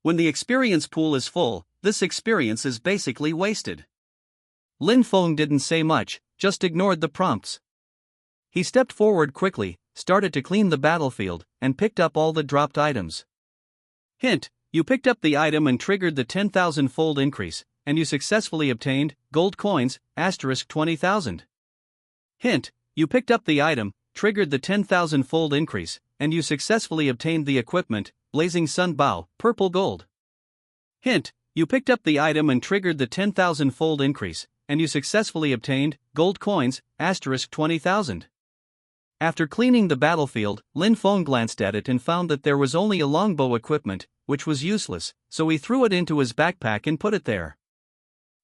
When the experience pool is full, this experience is basically wasted. Lin Feng didn't say much, just ignored the prompts. He stepped forward quickly, started to clean the battlefield, and picked up all the dropped items. Hint: you picked up the item and triggered the 10,000-fold increase, and you successfully obtained gold coins, *20,000. Hint: you picked up the item, triggered the 10,000-fold increase, and you successfully obtained the equipment, Blazing Sun Bow, purple gold. Hint: you picked up the item and triggered the 10,000-fold increase, and you successfully obtained gold coins, *20,000. After cleaning the battlefield, Lin Feng glanced at it and found that there was only a longbow equipment, which was useless, so he threw it into his backpack and put it there.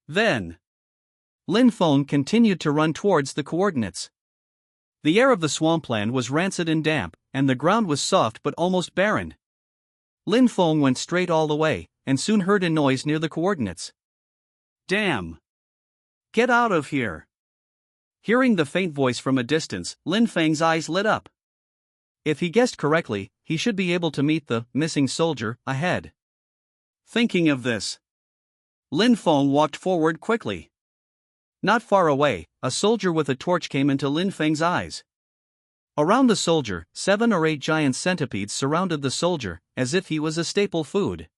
Then, Lin Feng continued to run towards the coordinates. The air of the swampland was rancid and damp, and the ground was soft but almost barren. Lin Feng went straight all the way, and soon heard a noise near the coordinates. Damn! Get out of here! Hearing the faint voice from a distance, Lin Feng's eyes lit up. If he guessed correctly, he should be able to meet the missing soldier ahead. Thinking of this, Lin Feng walked forward quickly. Not far away, a soldier with a torch came into Lin Feng's eyes. Around the soldier, 7 or 8 giant centipedes surrounded the soldier, as if he was a staple food.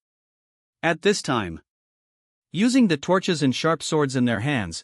At this time, using the torches and sharp swords in their hands,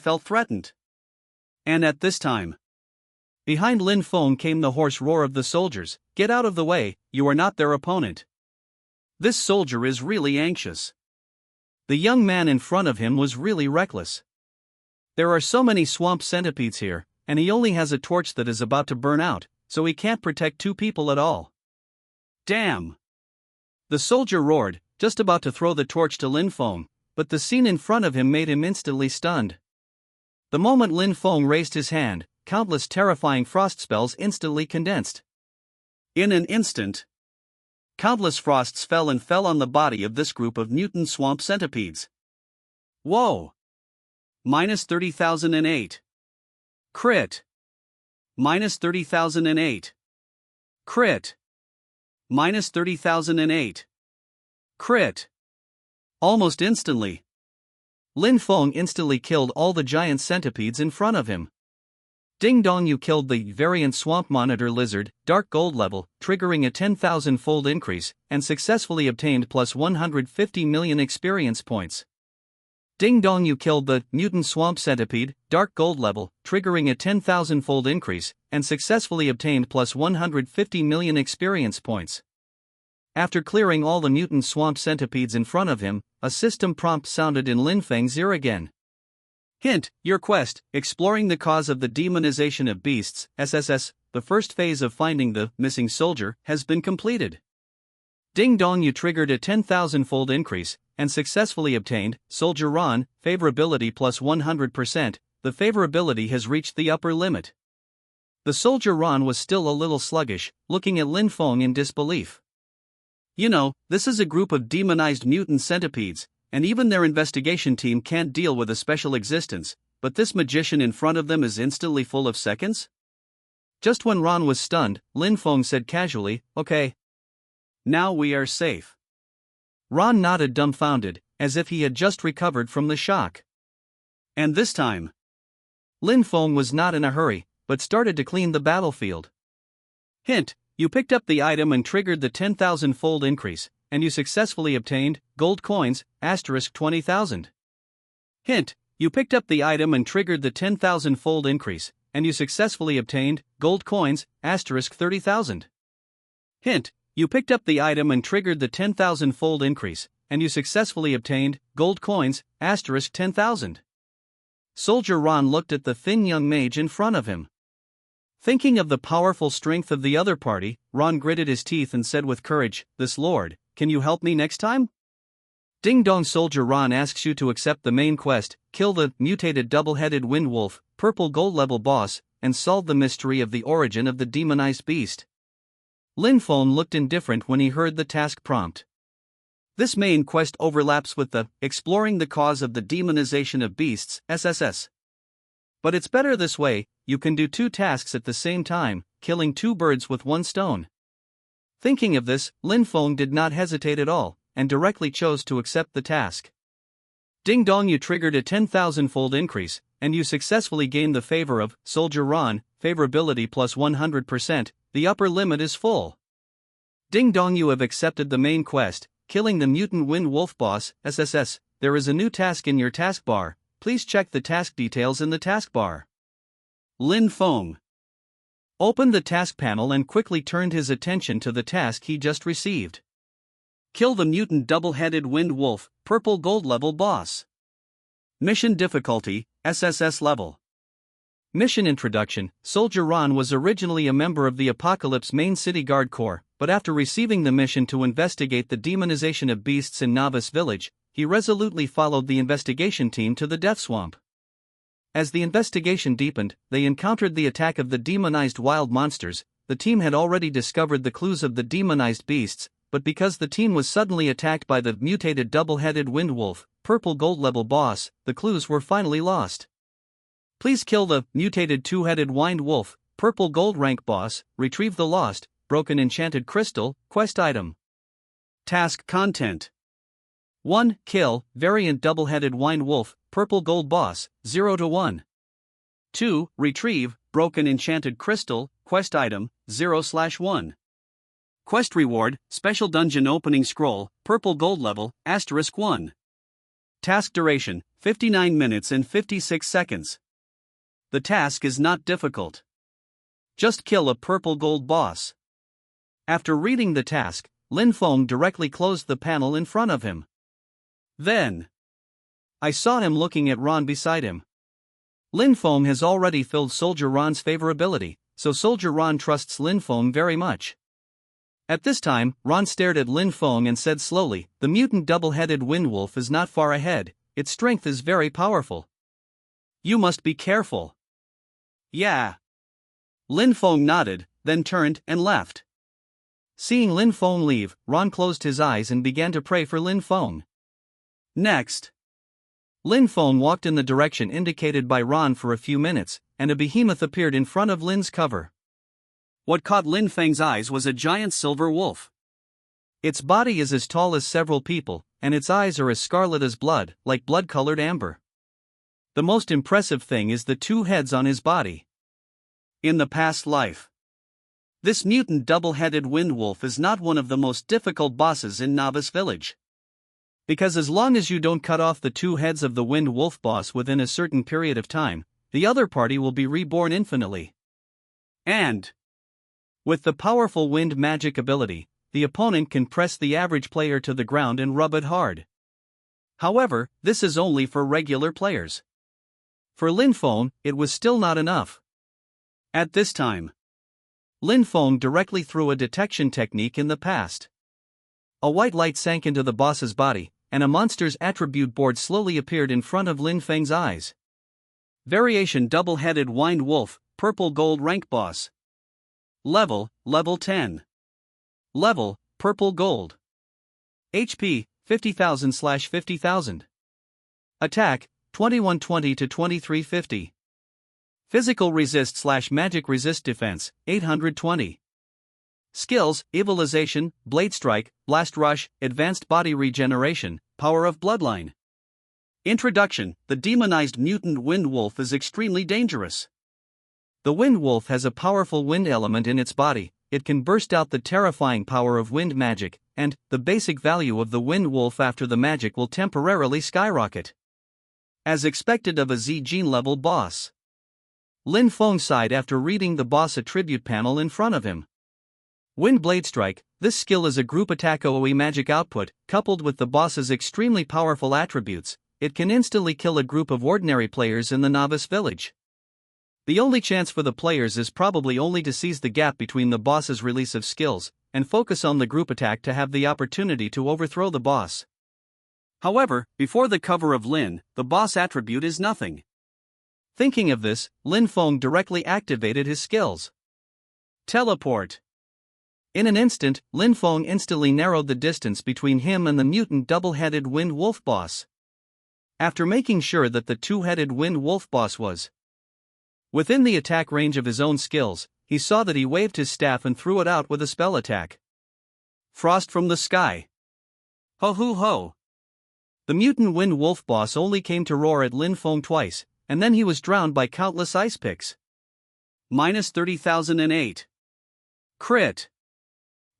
felt threatened. And at this time, behind Lin Feng came the hoarse roar of the soldiers, "Get out of the way, you are not their opponent." This soldier is really anxious. The young man in front of him was really reckless. There are so many swamp centipedes here, and he only has a torch that is about to burn out, so he can't protect two people at all. Damn! The soldier roared, just about to throw the torch to Lin Feng, but the scene in front of him made him instantly stunned. The moment Lin Feng raised his hand, countless terrifying frost spells instantly condensed. In an instant, countless frosts fell on the body of this group of mutant swamp centipedes. Whoa! Minus 30,008. Crit. Minus 30,008. Crit. Minus 30,008. Crit. Almost instantly, Lin Feng instantly killed all the giant centipedes in front of him. Ding dong, you killed the variant swamp monitor lizard, dark gold level, triggering a 10,000-fold increase, and successfully obtained plus 150 million experience points. Ding dong, you killed the mutant swamp centipede, dark gold level, triggering a 10,000-fold increase, and successfully obtained plus 150 million experience points. After clearing all the mutant swamp centipedes in front of him, a system prompt sounded in Lin Feng's ear again. Hint, your quest, Exploring the Cause of the Demonization of Beasts, SSS, the first phase of finding the missing soldier, has been completed. Ding dong, you triggered a 10,000-fold increase, and successfully obtained, Soldier Ron, favorability plus 100%, the favorability has reached the upper limit. The Soldier Ron was still a little sluggish, looking at Lin Feng in disbelief. You know, this is a group of demonized mutant centipedes, and even their investigation team can't deal with a special existence, but this magician in front of them is instantly full of seconds? Just when Ron was stunned, Lin Feng said casually, "Okay. Now we are safe." Ron nodded dumbfounded, as if he had just recovered from the shock. And this time, Lin Feng was not in a hurry, but started to clean the battlefield. Hint, you picked up the item and triggered the 10,000-fold increase, and you successfully obtained, gold coins, asterisk 20,000. Hint, you picked up the item and triggered the 10,000-fold increase, and you successfully obtained, gold coins, asterisk 30,000. Hint, you picked up the item and triggered the 10,000-fold increase, and you successfully obtained, gold coins, asterisk 10,000. Soldier Ron looked at the thin young mage in front of him. Thinking of the powerful strength of the other party, Ron gritted his teeth and said with courage, "This lord, can you help me next time?" Ding dong, Soldier Ron asks you to accept the main quest, kill the mutated double-headed wind wolf, purple gold level boss, and solve the mystery of the origin of the demonized beast. Lin Feng looked indifferent when he heard the task prompt. This main quest overlaps with the Exploring the Cause of the Demonization of Beasts, SSS. But it's better this way, you can do two tasks at the same time, killing two birds with one stone. Thinking of this, Lin Feng did not hesitate at all, and directly chose to accept the task. Ding dong, you triggered a 10,000-fold increase, and you successfully gained the favor of Soldier Ron, favorability plus 100%, the upper limit is full. Ding dong, you have accepted the main quest, killing the mutant wind wolf boss, SSS. There is a new task in your taskbar, please check the task details in the taskbar. Lin Feng opened the task panel and quickly turned his attention to the task he just received. Kill the mutant double-headed wind wolf, purple gold level boss. Mission difficulty, SSS level. Mission introduction. Soldier Ron was originally a member of the Apocalypse main city guard corps, but after receiving the mission to investigate the demonization of beasts in Novice Village, he resolutely followed the investigation team to the Death Swamp. As the investigation deepened, they encountered the attack of the demonized wild monsters. The team had already discovered the clues of the demonized beasts, but because the team was suddenly attacked by the mutated double-headed wind wolf, purple gold level boss, the clues were finally lost. Please kill the mutated two-headed wind wolf, purple gold rank boss, retrieve the lost, broken enchanted crystal, quest item. Task content. 1. Kill, variant double-headed wind wolf, purple gold boss, 0 to 1. 2. Retrieve, broken enchanted crystal, quest item, 0/1. Quest reward, special dungeon opening scroll, purple gold level, *1. Task duration, 59 minutes and 56 seconds. The task is not difficult. Just kill a purple gold boss. After reading the task, Lin Feng directly closed the panel in front of him. Then, I saw him looking at Ron beside him. Lin Feng has already filled Soldier Ron's favorability, so Soldier Ron trusts Lin Feng very much. At this time, Ron stared at Lin Feng and said slowly, the mutant double-headed wind wolf is not far ahead, its strength is very powerful. You must be careful. Yeah. Lin Feng nodded, then turned and left. Seeing Lin Feng leave, Ron closed his eyes and began to pray for Lin Feng. Next, Lin Feng walked in the direction indicated by Ron for a few minutes, and a behemoth appeared in front of Lin's cover. What caught Lin Feng's eyes was a giant silver wolf. Its body is as tall as several people, and its eyes are as scarlet as blood, like blood-colored amber. The most impressive thing is the two heads on his body. In the past life, this mutant double-headed wind wolf is not one of the most difficult bosses in Novice Village. Because as long as you don't cut off the two heads of the wind wolf boss within a certain period of time, the other party will be reborn infinitely. And with the powerful wind magic ability, the opponent can press the average player to the ground and rub it hard. However, this is only for regular players. For Lin Feng, it was still not enough. At this time, Lin Feng directly threw a detection technique in the past. A white light sank into the boss's body, and a monster's attribute board slowly appeared in front of Lin Feng's eyes. Variation double-headed wind wolf, purple gold rank boss. Level 10. Level, purple gold. HP, 50,000/50,000. Attack, 2120 to 2350. Physical resist/magic resist defense, 820. Skills, Evilization, Blade Strike, Blast Rush, Advanced Body Regeneration, Power of Bloodline. Introduction. The demonized mutant wind wolf is extremely dangerous. The wind wolf has a powerful wind element in its body, it can burst out the terrifying power of wind magic, and the basic value of the wind wolf after the magic will temporarily skyrocket. As expected of a Z-Gene level boss. Lin Feng sighed after reading the boss attribute panel in front of him. Wind Blade Strike. This skill is a group attack AoE magic output, coupled with the boss's extremely powerful attributes, it can instantly kill a group of ordinary players in the Novice Village. The only chance for the players is probably only to seize the gap between the boss's release of skills, and focus on the group attack to have the opportunity to overthrow the boss. However, before the cover of Lin, the boss attribute is nothing. Thinking of this, Lin Feng directly activated his skills. Teleport. In an instant, Lin Feng instantly narrowed the distance between him and the mutant double-headed wind wolf boss. After making sure that the two-headed wind wolf boss was within the attack range of his own skills, he saw that he waved his staff and threw it out with a spell attack. Frost from the sky. Ho hoo ho. The mutant wind wolf boss only came to roar at Lin Feng twice, and then he was drowned by countless ice picks. Minus 30,008. Crit.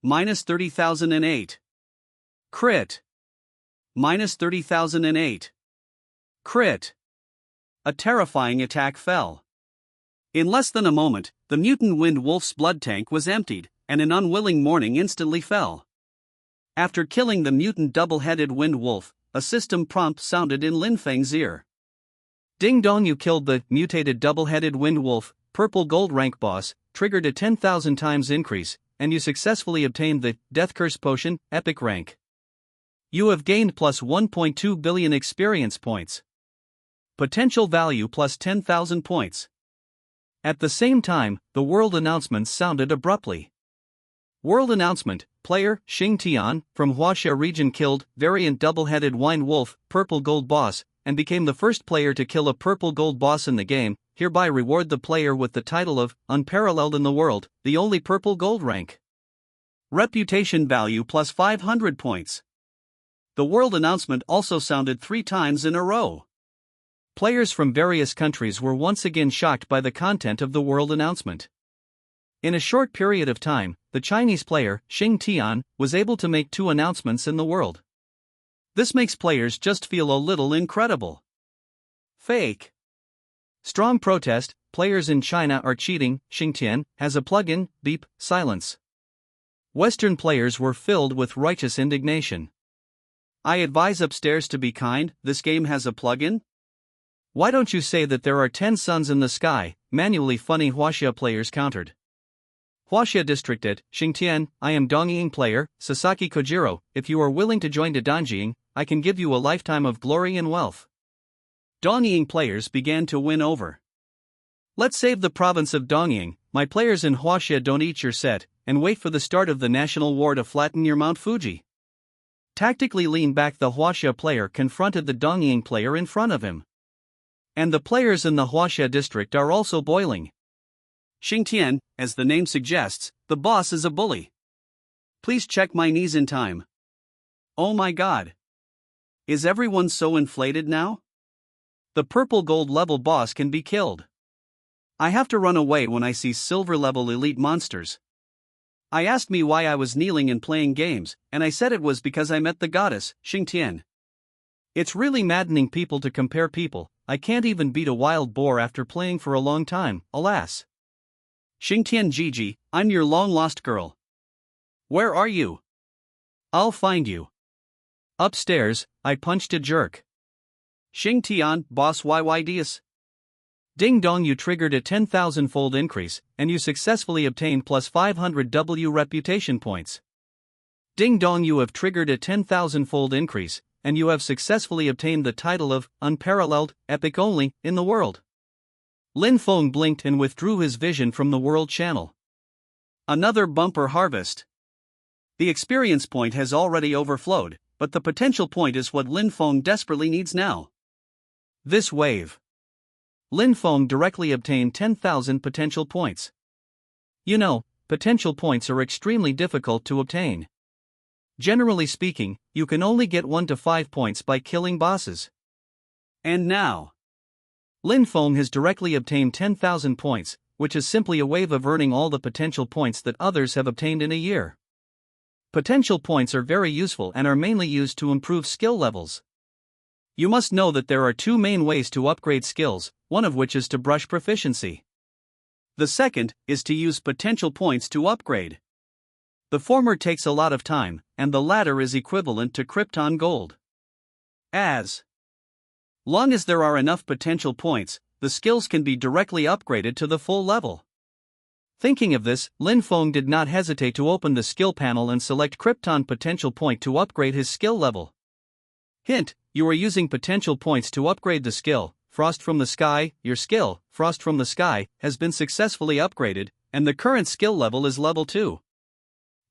Minus 30,008. Crit. Minus 30,008. Crit. A terrifying attack fell. In less than a moment, the mutant wind wolf's blood tank was emptied, and an unwilling mourning instantly fell. After killing the mutant double-headed wind wolf, a system prompt sounded in Lin Feng's ear. Ding dong, you killed the mutated double-headed wind wolf, purple gold rank boss, triggered a 10,000 times increase, and you successfully obtained the Death Curse Potion, epic rank. You have gained plus 1.2 billion experience points. Potential value plus 10,000 points. At the same time, the world announcements sounded abruptly. World announcement: player Xing Tian from Huaxia region killed variant double-headed wind wolf, purple gold boss, and became the first player to kill a purple gold boss in the game. Hereby reward the player with the title of unparalleled in the world, the only purple gold rank. Reputation value plus 500 points. The world announcement also sounded 3 times in a row. Players from various countries were once again shocked by the content of the world announcement. In a short period of time, the Chinese player, Xing Tian, was able to make 2 announcements in the world. This makes players just feel a little incredible. Fake. Strong protest: players in China are cheating. Xing Tian has a plugin, beep, silence. Western players were filled with righteous indignation. I advise upstairs to be kind, this game has a plugin? Why don't you say that there are 10 suns in the sky? Manually funny Huaxia players countered. Huaxia district at Xingtian, I am Dongying player, Sasaki Kojiro. If you are willing to join to Dongying, I can give you a lifetime of glory and wealth. Dongying players began to win over. Let's save the province of Dongying. My players in Huaxia, don't eat your set, and wait for the start of the national war to flatten your Mount Fuji. Tactically lean back, the Huaxia player confronted the Dongying player in front of him. And the players in the Huaxia district are also boiling. Xingtian, as the name suggests, the boss is a bully. Please check my knees in time. Oh my god. Is everyone so inflated now? The purple gold level boss can be killed. I have to run away when I see silver level elite monsters. I asked me why I was kneeling and playing games, and I said it was because I met the goddess, Xingtian. It's really maddening people to compare people. I can't even beat a wild boar after playing for a long time, alas. Xingtian Gigi, I'm your long-lost girl. Where are you? I'll find you. Upstairs, I punched a jerk. Xingtian, boss YYDS. Ding dong, you triggered a 10,000-fold increase, and you successfully obtained plus 500 W reputation points. Ding dong, you have triggered a 10,000-fold increase, and you have successfully obtained the title of unparalleled, epic only, in the world. Lin Feng blinked and withdrew his vision from the world channel. Another bumper harvest. The experience point has already overflowed, but the potential point is what Lin Feng desperately needs now. This wave. Lin Feng directly obtained 10,000 potential points. You know, potential points are extremely difficult to obtain. Generally speaking, you can only get 1 to 5 points by killing bosses. And now, Lin Feng has directly obtained 10,000 points, which is simply a wave of earning all the potential points that others have obtained in a year. Potential points are very useful and are mainly used to improve skill levels. You must know that there are 2 main ways to upgrade skills, one of which is to brush proficiency. The second is to use potential points to upgrade. The former takes a lot of time, and the latter is equivalent to Krypton gold. As long as there are enough potential points, the skills can be directly upgraded to the full level. Thinking of this, Lin Feng did not hesitate to open the skill panel and select Krypton potential point to upgrade his skill level. Hint: you are using potential points to upgrade the skill Frost from the Sky. Your skill, Frost from the Sky, has been successfully upgraded, and the current skill level is level 2.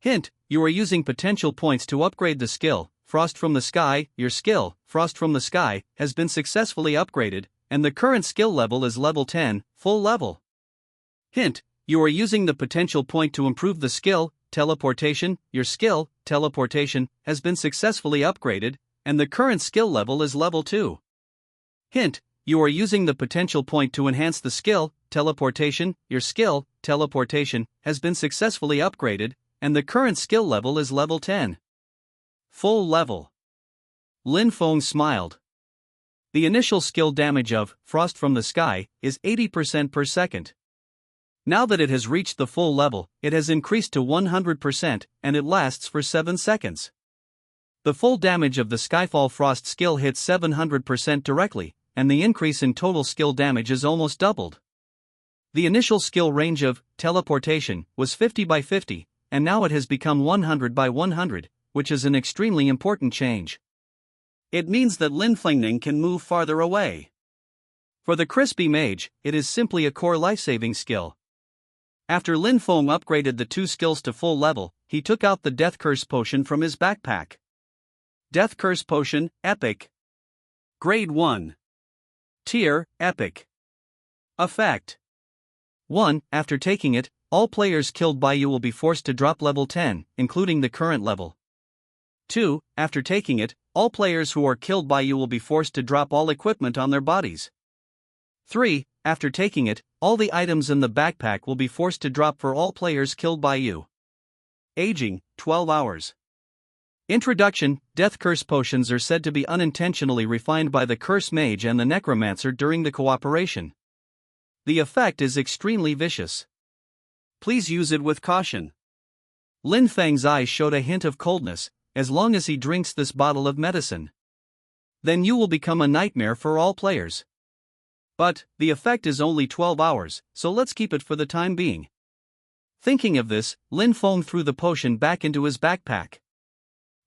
Hint: you are using potential points to upgrade the skill Frost from the Sky. Your skill, Frost from the Sky, has been successfully upgraded, and the current skill level is level 10, full level. Hint: you are using the potential point to improve the skill teleportation, your skill, teleportation, has been successfully upgraded, and the current skill level is level 2. Hint, you are using the potential point to enhance the skill, teleportation, your skill, teleportation, has been successfully upgraded, and the current skill level is level 10. Full level. Lin Feng smiled. The initial skill damage of Frost from the Sky is 80% per second. Now that it has reached the full level, it has increased to 100%, and it lasts for 7 seconds. The full damage of the Skyfall Frost skill hits 700% directly, and the increase in total skill damage is almost doubled. The initial skill range of teleportation was 50 by 50, and now it has become 100 by 100, which is an extremely important change. It means that Lin Fengning can move farther away. For the Crispy Mage, it is simply a core life-saving skill. After Lin Feng upgraded the 2 skills to full level, he took out the Death Curse Potion from his backpack. Death Curse Potion, Epic. Grade 1. Tier, Epic. Effect. 1. After taking it, all players killed by you will be forced to drop level 10, including the current level. 2. After taking it, all players who are killed by you will be forced to drop all equipment on their bodies. 3. After taking it, all the items in the backpack will be forced to drop for all players killed by you. Aging, 12 hours. Introduction. Death Curse Potions are said to be unintentionally refined by the Curse Mage and the Necromancer during the cooperation. The effect is extremely vicious. Please use it with caution. Lin Feng's eyes showed a hint of coldness. As long as he drinks this bottle of medicine, then you will become a nightmare for all players. But the effect is only 12 hours, so let's keep it for the time being. Thinking of this, Lin Feng threw the potion back into his backpack.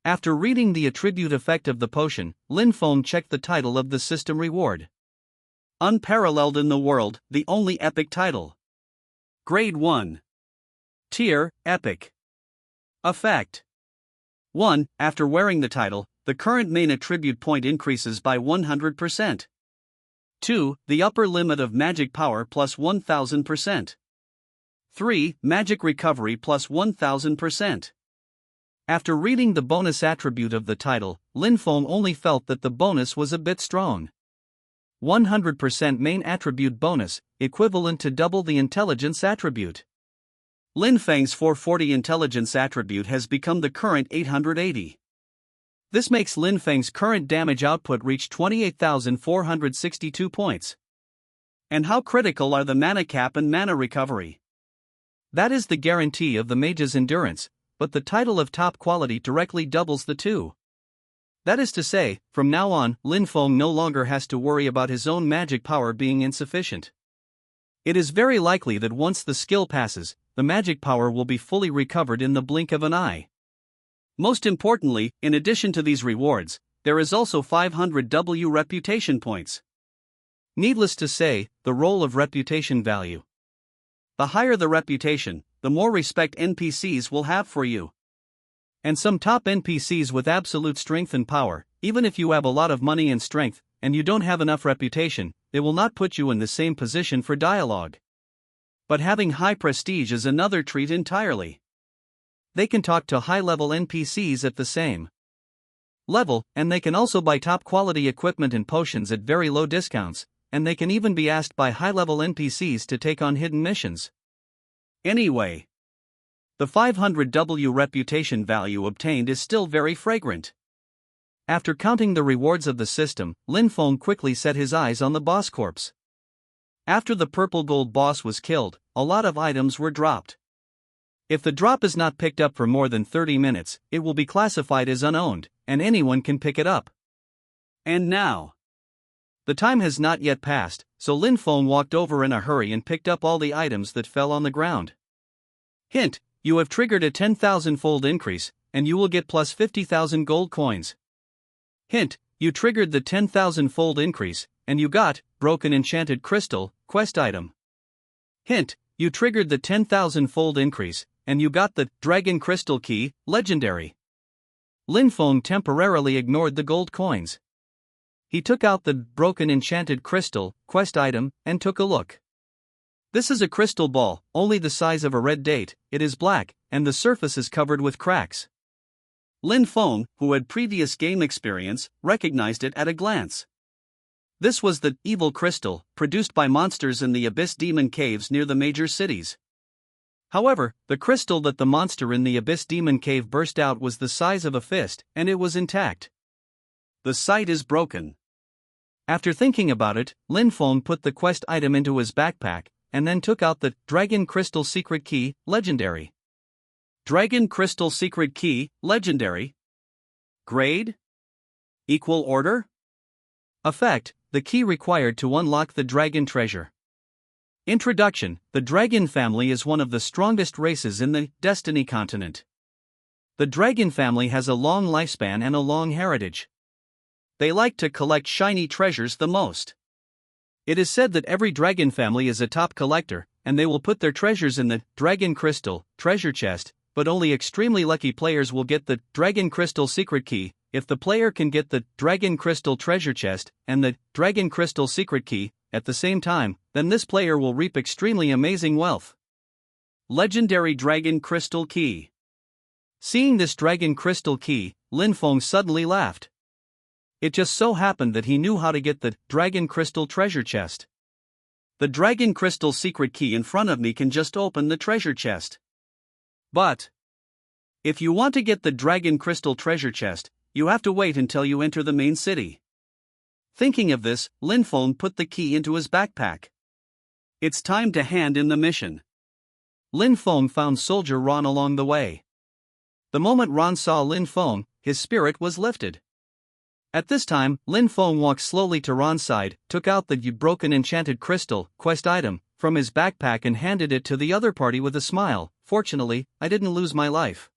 After reading the attribute effect of the potion, Lin Feng checked the title of the system reward. Unparalleled in the world, the only epic title. Grade 1. Tier, Epic. Effect. 1. After wearing the title, the current main attribute point increases by 100%. 2. The upper limit of magic power plus 1000%. 3. Magic recovery plus 1000%. After reading the bonus attribute of the title, Lin Feng only felt that the bonus was a bit strong. 100% main attribute bonus, equivalent to double the intelligence attribute. Lin Feng's 440 intelligence attribute has become the current 880. This makes Lin Feng's current damage output reach 28,462 points. And how critical are the mana cap and mana recovery? That is the guarantee of the mage's endurance, but the title of top quality directly doubles the two. That is to say, from now on, Lin Feng no longer has to worry about his own magic power being insufficient. It is very likely that once the skill passes, the magic power will be fully recovered in the blink of an eye. Most importantly, in addition to these rewards, there is also 500 W reputation points. Needless to say, the role of reputation value. The higher the reputation, the more respect NPCs will have for you. And some top NPCs with absolute strength and power, even if you have a lot of money and strength, and you don't have enough reputation, they will not put you in the same position for dialogue. But having high prestige is another treat entirely. They can talk to high-level NPCs at the same level, and they can also buy top-quality equipment and potions at very low discounts, and they can even be asked by high-level NPCs to take on hidden missions. Anyway, the 500 W reputation value obtained is still very fragrant. After counting the rewards of the system, Lin Feng quickly set his eyes on the boss corpse. After the purple gold boss was killed, a lot of items were dropped. If the drop is not picked up for more than 30 minutes, it will be classified as unowned, and anyone can pick it up. And now, the time has not yet passed, so Lin Feng walked over in a hurry and picked up all the items that fell on the ground. Hint, you have triggered a 10,000-fold increase, and you will get plus 50,000 gold coins. Hint, you triggered the 10,000-fold increase, and you got Broken Enchanted Crystal quest item. Hint, you triggered the 10,000-fold increase, and you got the Dragon Crystal Key legendary. Lin Feng temporarily ignored the gold coins. He took out the Broken Enchanted Crystal quest item and took a look. This is a crystal ball, only the size of a red date. It is black, and the surface is covered with cracks. Lin Feng, who had previous game experience, recognized it at a glance. This was the evil crystal, produced by monsters in the Abyss Demon Caves near the major cities. However, the crystal that the monster in the Abyss Demon Cave burst out was the size of a fist, and it was intact. The sight is broken. After thinking about it, Lin Feng put the quest item into his backpack, and then took out the Dragon Crystal Secret Key, Legendary. Dragon Crystal Secret Key, Legendary. Grade? Equal order? Effect: the key required to unlock the Dragon Treasure. Introduction: the Dragon family is one of the strongest races in the Destiny continent. The Dragon family has a long lifespan and a long heritage. They like to collect shiny treasures the most. It is said that every dragon family is a top collector, and they will put their treasures in the Dragon Crystal treasure chest, but only extremely lucky players will get the Dragon Crystal Secret Key. If the player can get the Dragon Crystal treasure chest and the Dragon Crystal Secret Key at the same time, then this player will reap extremely amazing wealth. Legendary Dragon Crystal Key. Seeing this Dragon Crystal Key, Lin Feng suddenly laughed. It just so happened that he knew how to get the Dragon Crystal treasure chest. The Dragon Crystal Secret Key in front of me can just open the treasure chest. But if you want to get the Dragon Crystal treasure chest, you have to wait until you enter the main city. Thinking of this, Lin Feng put the key into his backpack. It's time to hand in the mission. Lin Feng found Soldier Ron along the way. The moment Ron saw Lin Feng, his spirit was lifted. At this time, Lin Feng walked slowly to Ron's side, took out the broken enchanted crystal quest item from his backpack and handed it to the other party with a smile. Fortunately, I didn't lose my life.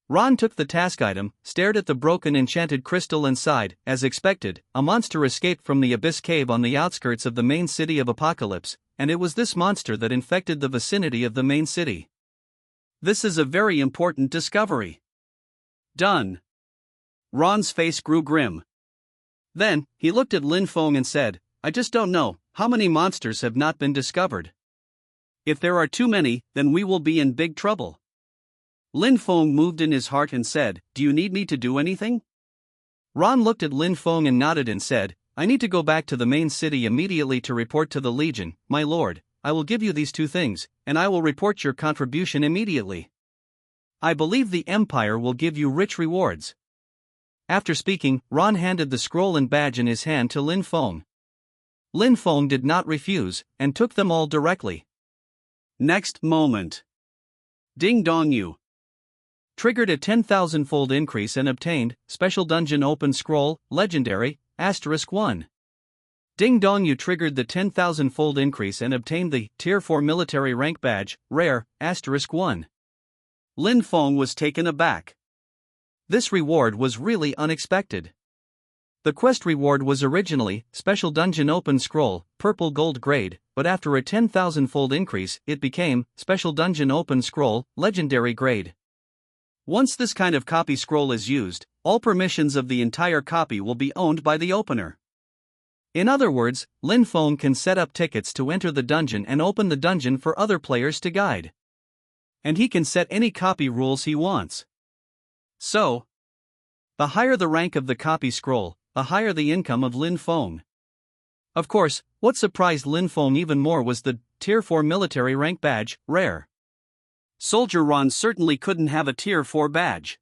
Ron took the task item, stared at the broken enchanted crystal and sighed. As expected, a monster escaped from the Abyss Cave on the outskirts of the main city of Apocalypse, and it was this monster that infected the vicinity of the main city. This is a very important discovery. Done. Ron's face grew grim. Then, he looked at Lin Feng and said, I just don't know, how many monsters have not been discovered? If there are too many, then we will be in big trouble. Lin Feng moved in his heart and said, Do you need me to do anything? Ron looked at Lin Feng and nodded and said, I need to go back to the main city immediately to report to the Legion. My lord, I will give you these two things, and I will report your contribution immediately. I believe the Empire will give you rich rewards. After speaking, Ron handed the scroll and badge in his hand to Lin Feng. Lin Feng did not refuse, and took them all directly. Next moment. Ding Dong Yu triggered a 10,000-fold increase and obtained Special Dungeon Open Scroll, Legendary, *1. Ding Dong Yu triggered the 10,000-fold increase and obtained the Tier 4 Military Rank Badge, Rare, *1. Lin Feng was taken aback. This reward was really unexpected. The quest reward was originally Special Dungeon Open Scroll, Purple Gold Grade, but after a 10,000-fold increase, it became Special Dungeon Open Scroll, Legendary Grade. Once this kind of copy scroll is used, all permissions of the entire copy will be owned by the opener. In other words, Lin Feng can set up tickets to enter the dungeon and open the dungeon for other players to guide. And he can set any copy rules he wants. So, the higher the rank of the copy scroll, the higher the income of Lin Feng. Of course, what surprised Lin Feng even more was the Tier 4 Military Rank Badge, Rare. Soldier Ron certainly couldn't have a Tier 4 badge.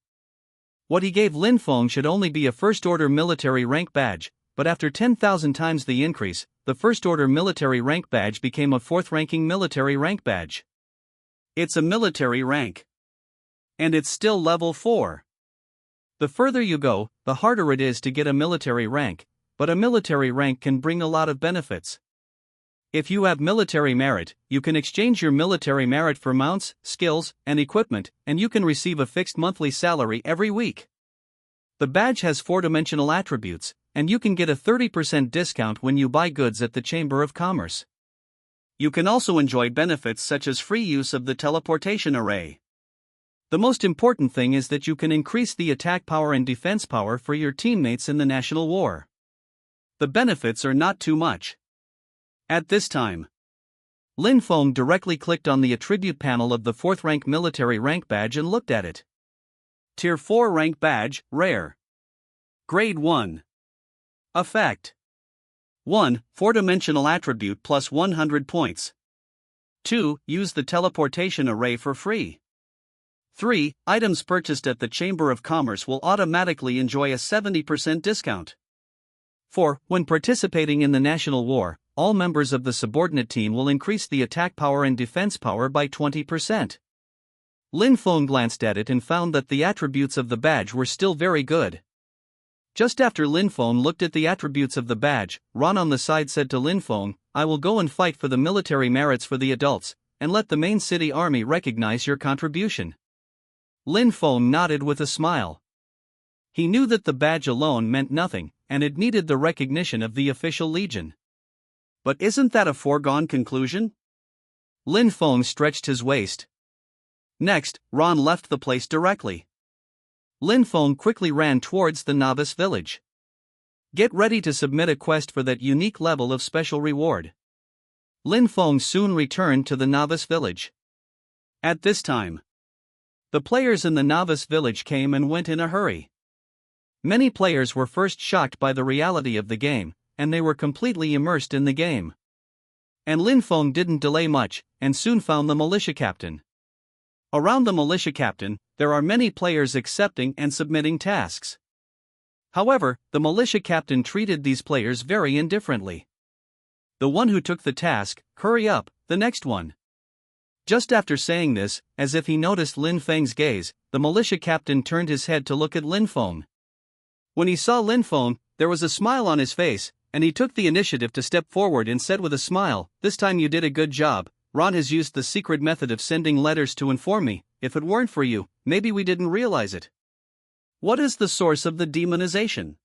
What he gave Lin Feng should only be a First-Order Military Rank Badge, but after 10,000 times the increase, the First-Order Military Rank Badge became a 4th-ranking Military Rank Badge. It's a military rank. And it's still level 4. The further you go, the harder it is to get a military rank, but a military rank can bring a lot of benefits. If you have military merit, you can exchange your military merit for mounts, skills, and equipment, and you can receive a fixed monthly salary every week. The badge has 4-dimensional attributes, and you can get a 30% discount when you buy goods at the Chamber of Commerce. You can also enjoy benefits such as free use of the teleportation array. The most important thing is that you can increase the attack power and defense power for your teammates in the national war. The benefits are not too much. At this time, Lin Feng directly clicked on the attribute panel of the 4th rank military rank badge and looked at it. Tier 4 rank badge, rare. Grade 1. Effect. 1. 4-dimensional attribute plus 100 points. 2. Use the teleportation array for free. 3. Items purchased at the Chamber of Commerce will automatically enjoy a 70% discount. 4. When participating in the national war, all members of the subordinate team will increase the attack power and defense power by 20%. Lin Feng glanced at it and found that the attributes of the badge were still very good. Just after Lin Feng looked at the attributes of the badge, Ron on the side said to Lin Feng, "I will go and fight for the military merits for the adults, and let the main city army recognize your contribution." Lin Feng nodded with a smile. He knew that the badge alone meant nothing, and it needed the recognition of the official legion. But isn't that a foregone conclusion? Lin Feng stretched his waist. Next, Ron left the place directly. Lin Feng quickly ran towards the novice village. Get ready to submit a quest for that unique level of special reward. Lin Feng soon returned to the novice village. At this time, the players in the novice village came and went in a hurry. Many players were first shocked by the reality of the game, and they were completely immersed in the game. And Lin Feng didn't delay much, and soon found the militia captain. Around the militia captain, there are many players accepting and submitting tasks. However, the militia captain treated these players very indifferently. The one who took the task, "Hurry up, the next one." Just after saying this, as if he noticed Lin Feng's gaze, the militia captain turned his head to look at Lin Feng. When he saw Lin Feng, there was a smile on his face, and he took the initiative to step forward and said with a smile, "This time you did a good job. Ron has used the secret method of sending letters to inform me. If it weren't for you, maybe we didn't realize it." What is the source of the demonization?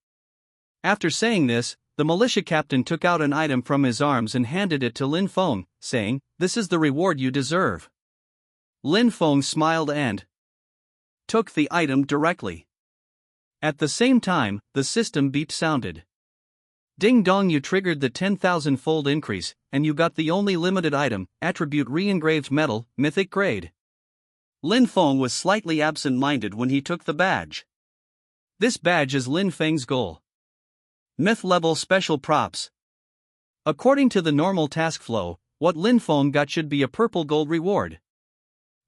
After saying this, the militia captain took out an item from his arms and handed it to Lin Feng, saying, "This is the reward you deserve." Lin Feng smiled and took the item directly. At the same time, the system beep sounded. Ding dong, you triggered the 10,000-fold increase, and you got the only limited item, attribute re-engraved metal, mythic grade. Lin Feng was slightly absent-minded when he took the badge. This badge is Lin Feng's goal. Myth-level special props. According to the normal task flow, what Lin Feng got should be a purple gold reward.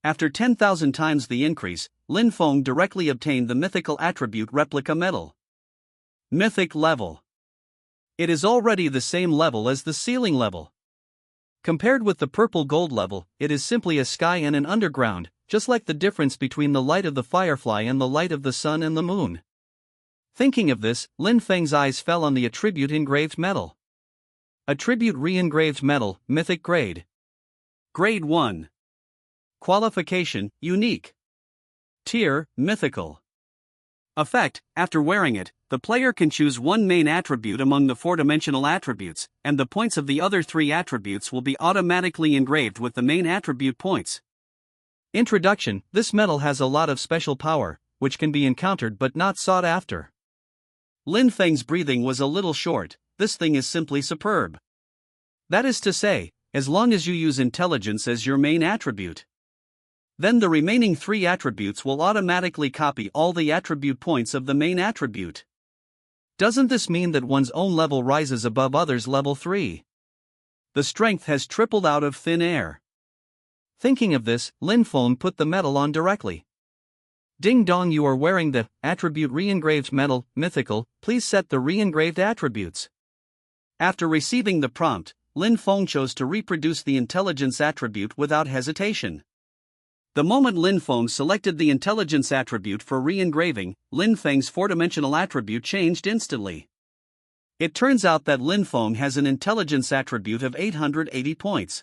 After 10,000 times the increase, Lin Feng directly obtained the mythical attribute replica metal. Mythic level. It is already the same level as the ceiling level. Compared with the purple gold level, it is simply a sky and an underground, just like the difference between the light of the firefly and the light of the sun and the moon. Thinking of this, Lin Feng's eyes fell on the attribute engraved metal. Attribute re-engraved metal, mythic grade. Grade 1. Qualification, unique. Tier, mythical. Effect, after wearing it, the player can choose one main attribute among the 4-dimensional attributes, and the points of the other 3 attributes will be automatically engraved with the main attribute points. Introduction, this metal has a lot of special power, which can be encountered but not sought after. Lin Feng's breathing was a little short. This thing is simply superb. That is to say, as long as you use intelligence as your main attribute, then the remaining 3 attributes will automatically copy all the attribute points of the main attribute. Doesn't this mean that one's own level rises above others' level 3? The strength has tripled out of thin air. Thinking of this, Lin Feng put the metal on directly. Ding dong, you are wearing the attribute re-engraved metal, mythical, please set the re-engraved attributes. After receiving the prompt, Lin Feng chose to reproduce the intelligence attribute without hesitation. The moment Lin Feng selected the intelligence attribute for re-engraving, Lin Feng's 4-dimensional attribute changed instantly. It turns out that Lin Feng has an intelligence attribute of 880 points.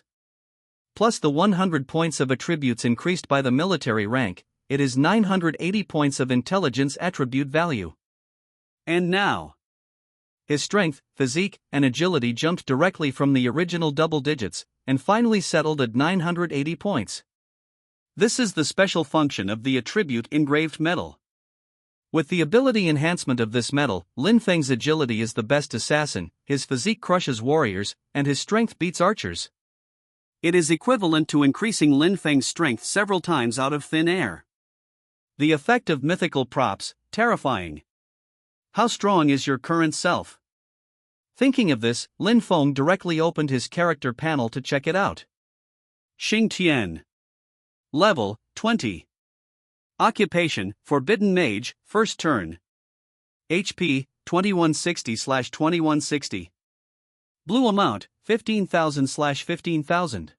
Plus the 100 points of attributes increased by the military rank, it is 980 points of intelligence attribute value. And now, his strength, physique, and agility jumped directly from the original double digits, and finally settled at 980 points. This is the special function of the attribute engraved metal. With the ability enhancement of this metal, Lin Feng's agility is the best assassin, his physique crushes warriors, and his strength beats archers. It is equivalent to increasing Lin Feng's strength several times out of thin air. The effect of mythical props, terrifying. How strong is your current self? Thinking of this, Lin Feng directly opened his character panel to check it out. Xing Tian. Level, 20. Occupation, Forbidden Mage, first turn. HP, 2160/2160. Blue amount, 15,000/15,000.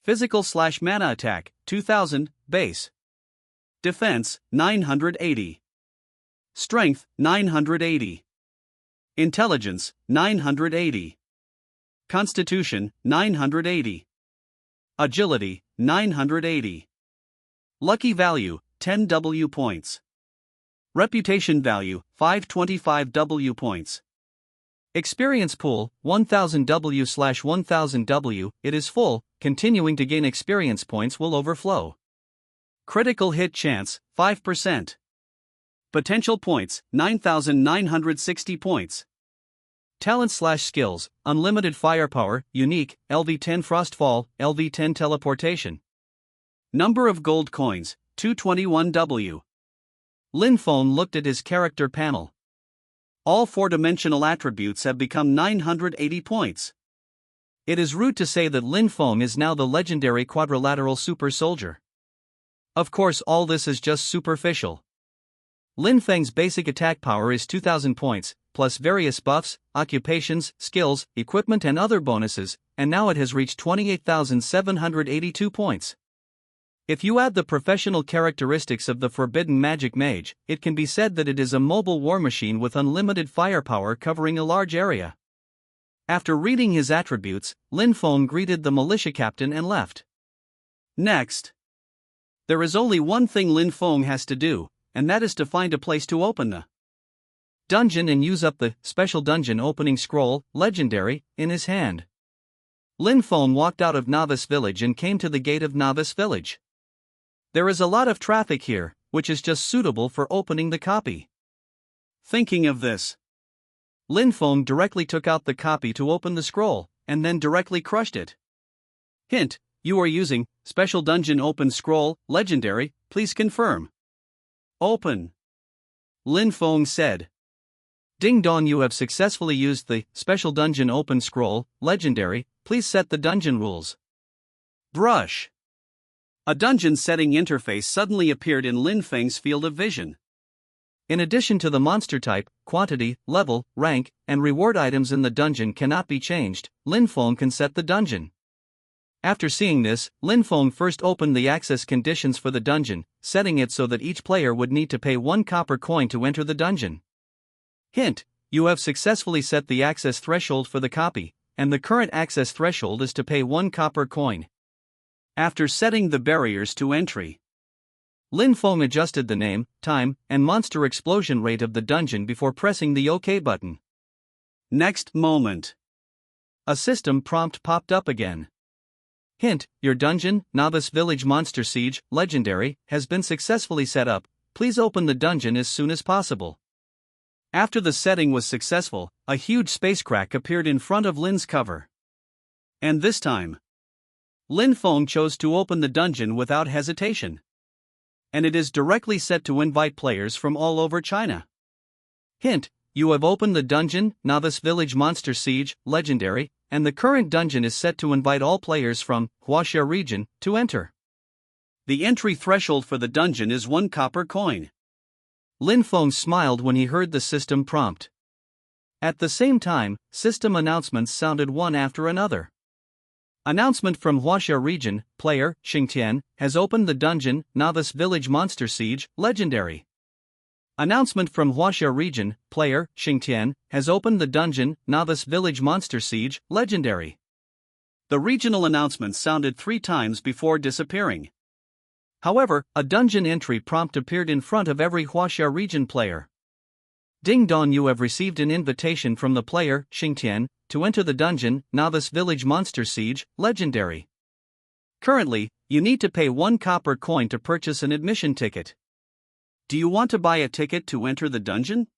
Physical/mana attack, 2000, base. Defense, 980. Strength, 980. Intelligence, 980. Constitution, 980. Agility, 980. Lucky value, 10 W points. Reputation value, 525 W points. Experience pool, 1000 W/1000 W, it is full, continuing to gain experience points will overflow. Critical hit chance, 5%. Potential points, 9,960 points. Talent/skills, unlimited firepower, unique, LV10 frostfall, LV10 teleportation. Number of gold coins, 221 W. Lin Feng looked at his character panel. All four-dimensional attributes have become 980 points. It is rude to say that Lin Feng is now the legendary quadrilateral super soldier. Of course, all this is just superficial. Lin Feng's basic attack power is 2000 points, plus various buffs, occupations, skills, equipment and other bonuses, and now it has reached 28,782 points. If you add the professional characteristics of the Forbidden Magic Mage, it can be said that it is a mobile war machine with unlimited firepower covering a large area. After reading his attributes, Lin Feng greeted the militia captain and left. Next. There is only one thing Lin Feng has to do, and that is to find a place to open the dungeon and use up the special dungeon opening scroll, legendary, in his hand. Lin Feng walked out of Novice Village and came to the gate of Novice Village. There is a lot of traffic here, which is just suitable for opening the copy. Thinking of this, Lin Feng directly took out the copy to open the scroll, and then directly crushed it. Hint, you are using Special Dungeon Open Scroll, Legendary, please confirm. Open. Lin Feng said. Ding dong, you have successfully used the Special Dungeon Open Scroll, Legendary, please set the dungeon rules. Brush. A dungeon setting interface suddenly appeared in Lin Feng's field of vision. In addition to the monster type, quantity, level, rank, and reward items in the dungeon cannot be changed, Lin Feng can set the dungeon. After seeing this, Lin Feng first opened the access conditions for the dungeon, setting it so that each player would need to pay 1 copper coin to enter the dungeon. Hint, you have successfully set the access threshold for the copy, and the current access threshold is to pay 1 copper coin. After setting the barriers to entry, Lin Feng adjusted the name, time, and monster explosion rate of the dungeon before pressing the OK button. Next moment, a system prompt popped up again. Hint, your dungeon, Novice Village Monster Siege, Legendary, has been successfully set up, please open the dungeon as soon as possible. After the setting was successful, a huge space crack appeared in front of Lin's cover. And this time, Lin Feng chose to open the dungeon without hesitation. And it is directly set to invite players from all over China. Hint, you have opened the dungeon, Novice Village Monster Siege, Legendary, and the current dungeon is set to invite all players from Huaxia region to enter. The entry threshold for the dungeon is 1 copper coin. Lin Feng smiled when he heard the system prompt. At the same time, system announcements sounded one after another. Announcement from Huaxia region, player, Xingtian, has opened the dungeon, Novice Village Monster Siege, Legendary. Announcement from Huaxia region, player, Xingtian, has opened the dungeon, Novice Village Monster Siege, Legendary. The regional announcement sounded 3 times before disappearing. However, a dungeon entry prompt appeared in front of every Huaxia region player. Ding dong, you have received an invitation from the player, Xingtian, to enter the dungeon, Novice Village Monster Siege, Legendary. Currently, you need to pay 1 copper coin to purchase an admission ticket. Do you want to buy a ticket to enter the dungeon?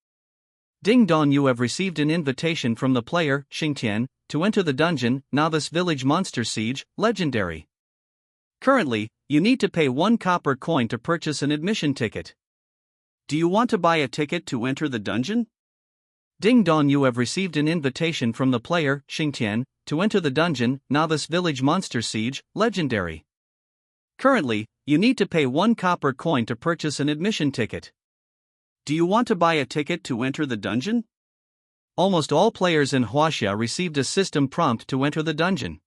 Ding dong, you have received an invitation from the player, Xingtian, to enter the dungeon, Novice Village Monster Siege, Legendary. Currently, you need to pay 1 copper coin to purchase an admission ticket. Do you want to buy a ticket to enter the dungeon? Ding dong, you have received an invitation from the player, Xingtian, to enter the dungeon, Novice Village Monster Siege, Legendary. Currently, you need to pay 1 copper coin to purchase an admission ticket. Do you want to buy a ticket to enter the dungeon? Almost all players in Huaxia received a system prompt to enter the dungeon.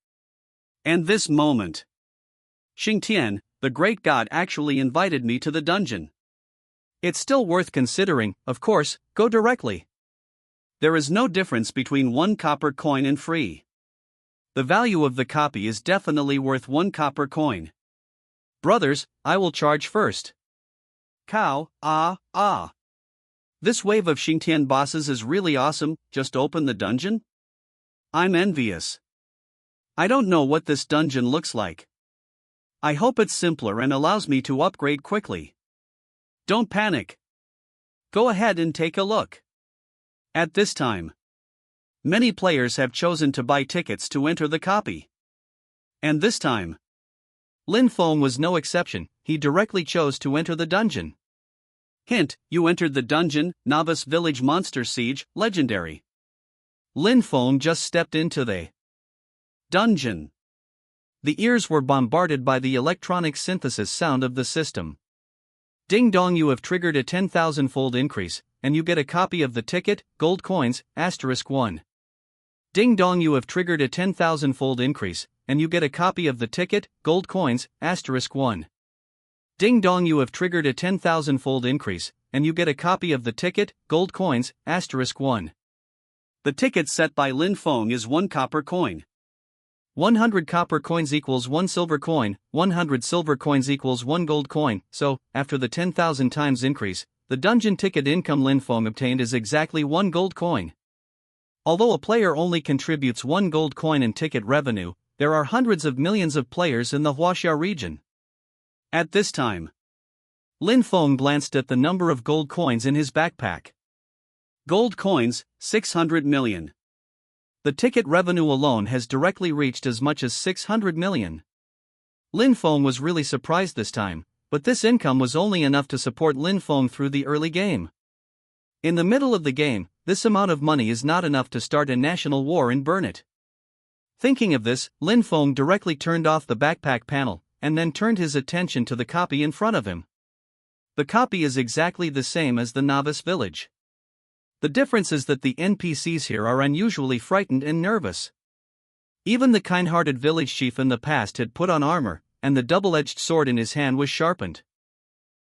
And this moment. Xingtian, the great god, actually invited me to the dungeon. It's still worth considering, of course, go directly. There is no difference between 1 copper coin and free. The value of the copy is definitely worth 1 copper coin. Brothers, I will charge first. Cow, ah. This wave of Xingtian bosses is really awesome. Just open the dungeon? I'm envious. I don't know what this dungeon looks like. I hope it's simpler and allows me to upgrade quickly. Don't panic. Go ahead and take a look. At this time, many players have chosen to buy tickets to enter the copy. And this time, Lin Feng was no exception. He directly chose to enter the dungeon. Hint, you entered the dungeon, Novice Village Monster Siege, Legendary. Lin Feng just stepped into the dungeon. The ears were bombarded by the electronic synthesis sound of the system. Ding dong, you have triggered a 10,000-fold increase, and you get a copy of the ticket, gold coins, *1. Ding dong, you have triggered a 10,000-fold increase, and you get a copy of the ticket, gold coins, *1. Ding dong, you have triggered a 10,000-fold increase, and you get a copy of the ticket, gold coins, *1. The ticket set by Lin Feng is 1 copper coin. 100 copper coins equals 1 silver coin, 100 silver coins equals 1 gold coin, so, after the 10,000 times increase, the dungeon ticket income Lin Feng obtained is exactly 1 gold coin. Although a player only contributes 1 gold coin in ticket revenue, there are hundreds of millions of players in the Huaxia region. At this time, Lin Feng glanced at the number of gold coins in his backpack. Gold coins, 600 million. The ticket revenue alone has directly reached as much as 600 million. Lin Feng was really surprised this time, but this income was only enough to support Lin Feng through the early game. In the middle of the game, this amount of money is not enough to start a national war and burn it. Thinking of this, Lin Feng directly turned off the backpack panel, and then turned his attention to the copy in front of him. The copy is exactly the same as the Novice Village. The difference is that the NPCs here are unusually frightened and nervous. Even the kind-hearted village chief in the past had put on armor, and the double-edged sword in his hand was sharpened.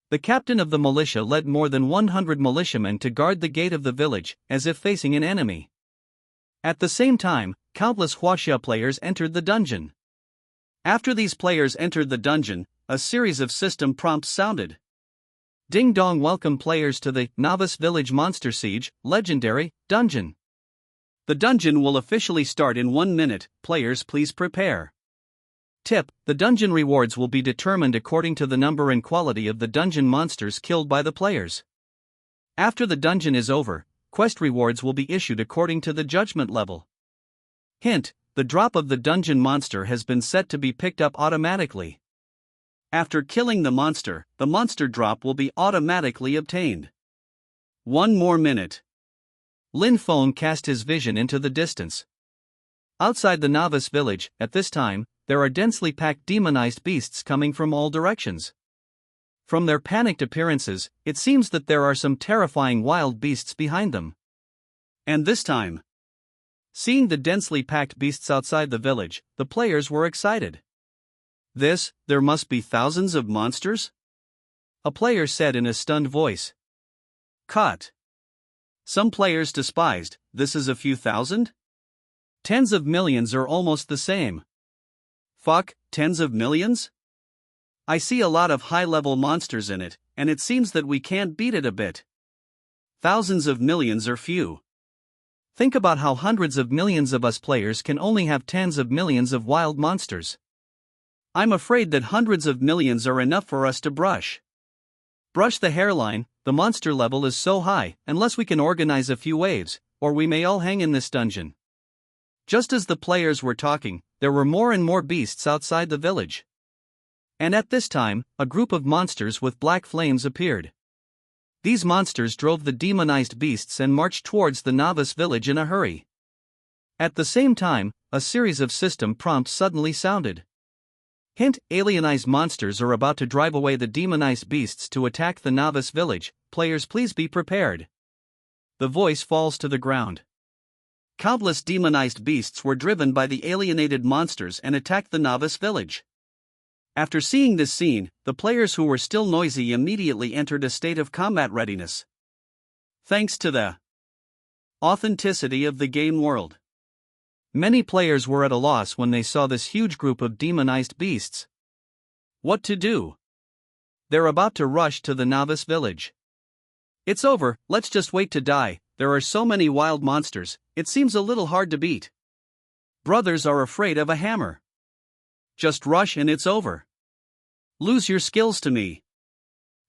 The captain of the militia led more than 100 militiamen to guard the gate of the village, as if facing an enemy. At the same time, countless Huaxia players entered the dungeon. After these players entered the dungeon, a series of system prompts sounded. Ding dong, welcome players to the Novice Village Monster Siege, Legendary, dungeon. The dungeon will officially start in 1 minute, players please prepare. Tip, the dungeon rewards will be determined according to the number and quality of the dungeon monsters killed by the players. After the dungeon is over, quest rewards will be issued according to the judgment level. Hint, the drop of the dungeon monster has been set to be picked up automatically. After killing the monster drop will be automatically obtained. 1 more minute. Lin Feng cast his vision into the distance. Outside the Novice Village, at this time, there are densely packed demonized beasts coming from all directions. From their panicked appearances, it seems that there are some terrifying wild beasts behind them. And this time, seeing the densely packed beasts outside the village, the players were excited. There must be thousands of monsters? A player said in a stunned voice. Cut. Some players despised, this is a few thousand? Tens of millions are almost the same. Fuck, tens of millions? I see a lot of high-level monsters in it, and it seems that we can't beat it a bit. Thousands of millions are few. Think about how hundreds of millions of us players can only have tens of millions of wild monsters. I'm afraid that hundreds of millions are enough for us to brush. Brush the hairline, the monster level is so high, unless we can organize a few waves, or we may all hang in this dungeon. Just as the players were talking, there were more and more beasts outside the village. And at this time, a group of monsters with black flames appeared. These monsters drove the demonized beasts and marched towards the novice village in a hurry. At the same time, a series of system prompts suddenly sounded. Hint: alienized monsters are about to drive away the demonized beasts to attack the novice village. Players, please be prepared. The voice falls to the ground. Countless demonized beasts were driven by the alienated monsters and attacked the novice village. After seeing this scene, the players who were still noisy immediately entered a state of combat readiness. Thanks to the authenticity of the game world, many players were at a loss when they saw this huge group of demonized beasts. What to do? They're about to rush to the novice village. It's over, let's just wait to die. There are so many wild monsters, it seems a little hard to beat. Brothers are afraid of a hammer. Just rush and it's over. Lose your skills to me.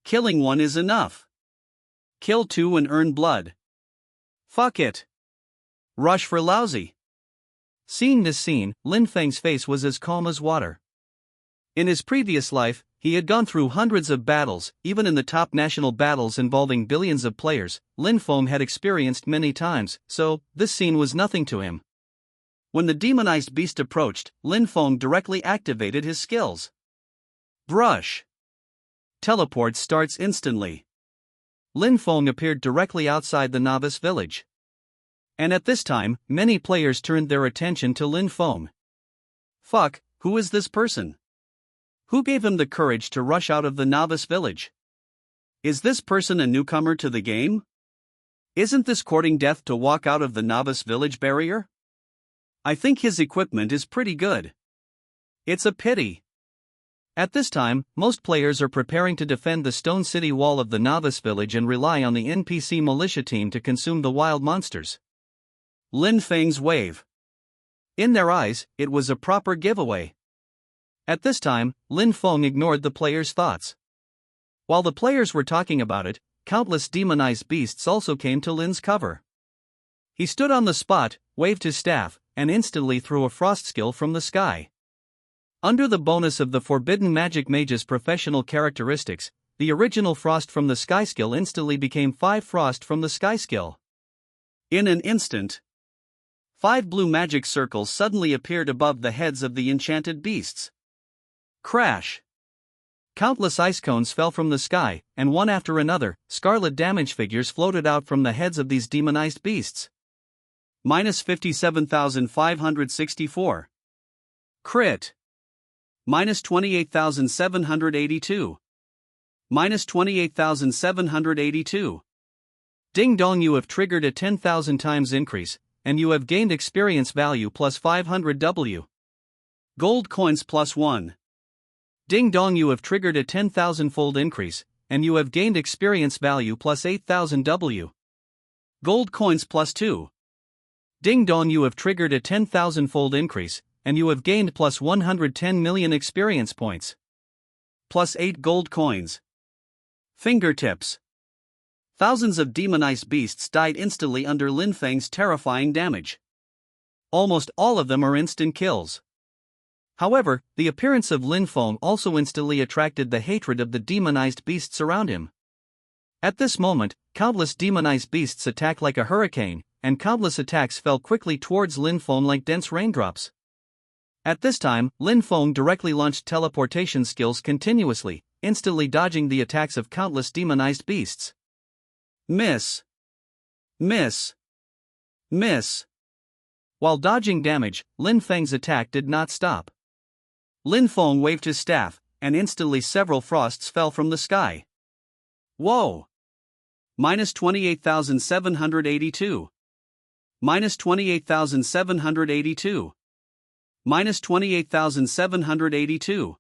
Killing one is enough. Kill two and earn blood. Fuck it. Rush for lousy. Seeing this scene, Lin Feng's face was as calm as water. In his previous life, he had gone through hundreds of battles. Even in the top national battles involving billions of players, Lin Feng had experienced many times, so this scene was nothing to him. When the demonized beast approached, Lin Feng directly activated his skills. Brush. Teleport starts instantly. Lin Feng appeared directly outside the novice village. And at this time, many players turned their attention to Lin Feng. Fuck, who is this person? Who gave him the courage to rush out of the novice village? Is this person a newcomer to the game? Isn't this courting death to walk out of the novice village barrier? I think his equipment is pretty good. It's a pity. At this time, most players are preparing to defend the stone city wall of the novice village and rely on the NPC militia team to consume the wild monsters. Lin Feng's wave. In their eyes, it was a proper giveaway. At this time, Lin Feng ignored the players' thoughts. While the players were talking about it, countless demonized beasts also came to Lin's cover. He stood on the spot, waved his staff, and instantly threw a frost skill from the sky. Under the bonus of the Forbidden Magic Mage's professional characteristics, the original Frost from the Sky skill instantly became 5 Frost from the Sky skill. In an instant, 5 blue magic circles suddenly appeared above the heads of the enchanted beasts. Crash! Countless ice cones fell from the sky, and one after another, scarlet damage figures floated out from the heads of these demonized beasts. Minus 57,564. Crit. Minus 28,782. Minus 28,782. Ding dong, you have triggered a 10,000 times increase, and you have gained experience value plus 500 W. Gold coins plus 1. Ding dong, you have triggered a 10,000-fold increase, and you have gained experience value plus 8,000 W. Gold coins plus 2. Ding dong, you have triggered a 10,000-fold increase, and you have gained plus 110 million experience points. Plus 8 gold coins. Fingertips. Thousands of demonized beasts died instantly under Lin Feng's terrifying damage. Almost all of them are instant kills. However, the appearance of Lin Feng also instantly attracted the hatred of the demonized beasts around him. At this moment, countless demonized beasts attacked like a hurricane, and countless attacks fell quickly towards Lin Feng like dense raindrops. At this time, Lin Feng directly launched teleportation skills continuously, instantly dodging the attacks of countless demonized beasts. Miss. Miss. Miss. While dodging damage, Lin Feng's attack did not stop. Lin Feng waved his staff, and instantly several frosts fell from the sky. Whoa! Minus 28,782. Minus 28,782. Minus 28,782.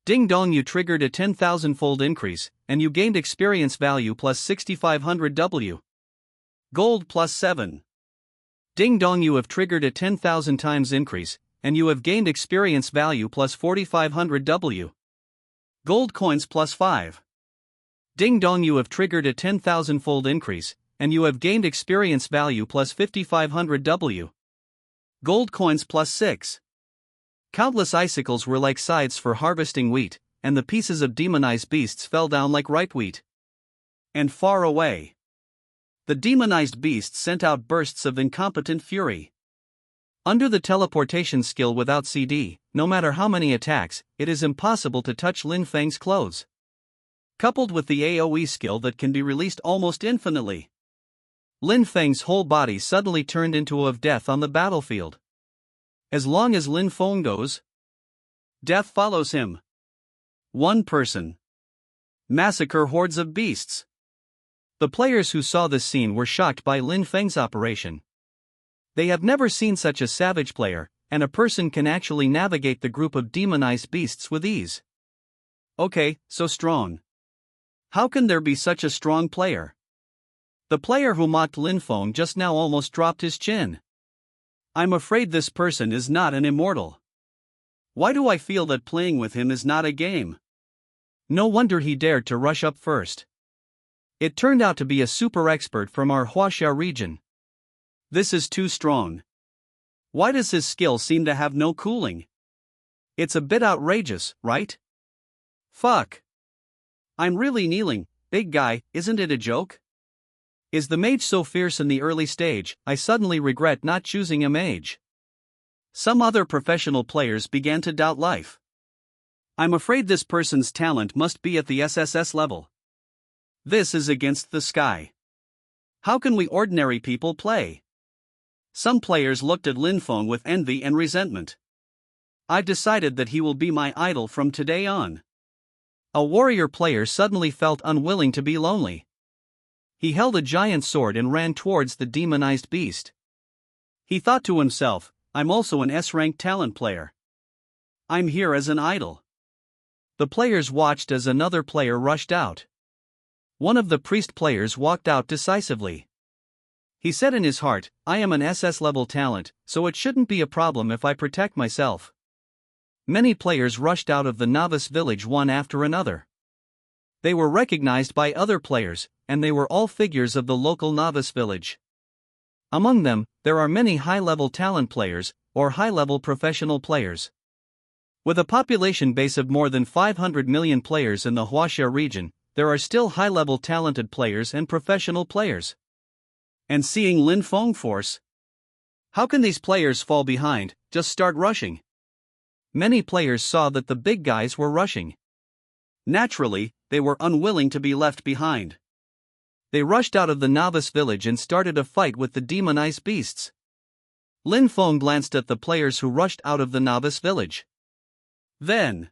Ding dong, you triggered a 10,000-fold increase, and you gained experience value plus 6,500 W. Gold plus 7. Ding dong, you have triggered a 10,000 times increase, and you have gained experience value plus 4,500 W. Gold coins plus 5. Ding dong, you have triggered a 10,000-fold increase, and you have gained experience value plus 5,500 W. Gold coins +6. Countless icicles were like scythes for harvesting wheat, and the pieces of demonized beasts fell down like ripe wheat. And far away, the demonized beasts sent out bursts of incompetent fury. Under the teleportation skill without CD, no matter how many attacks, it is impossible to touch Lin Feng's clothes. Coupled with the AoE skill that can be released almost infinitely, Lin Feng's whole body suddenly turned into of death on the battlefield. As long as Lin Feng goes, death follows him. One person. Massacre hordes of beasts. The players who saw this scene were shocked by Lin Feng's operation. They have never seen such a savage player, and a person can actually navigate the group of demonized beasts with ease. Okay, so strong. How can there be such a strong player? The player who mocked Lin Feng just now almost dropped his chin. I'm afraid this person is not an immortal. Why do I feel that playing with him is not a game? No wonder he dared to rush up first. It turned out to be a super expert from our Huaxia region. This is too strong. Why does his skill seem to have no cooling? It's a bit outrageous, right? Fuck. I'm really kneeling, big guy, isn't it a joke? Is the mage so fierce in the early stage? I suddenly regret not choosing a mage. Some other professional players began to doubt life. I'm afraid this person's talent must be at the SSS level. This is against the sky. How can we ordinary people play? Some players looked at Lin Feng with envy and resentment. I've decided that he will be my idol from today on. A warrior player suddenly felt unwilling to be lonely. He held a giant sword and ran towards the demonized beast. He thought to himself, I'm also an S-rank talent player. I'm here as an idol. The players watched as another player rushed out. One of the priest players walked out decisively. He said in his heart, I am an SS level talent, so it shouldn't be a problem if I protect myself. Many players rushed out of the novice village one after another. They were recognized by other players, and they were all figures of the local novice village. Among them, there are many high-level talent players, or high-level professional players. With a population base of more than 500 million players in the Huaxia region, there are still high-level talented players and professional players. And seeing Lin Feng force, how can these players fall behind, just start rushing? Many players saw that the big guys were rushing. Naturally, they were unwilling to be left behind. They rushed out of the novice village and started a fight with the demonized beasts. Lin Feng glanced at the players who rushed out of the novice village. Then,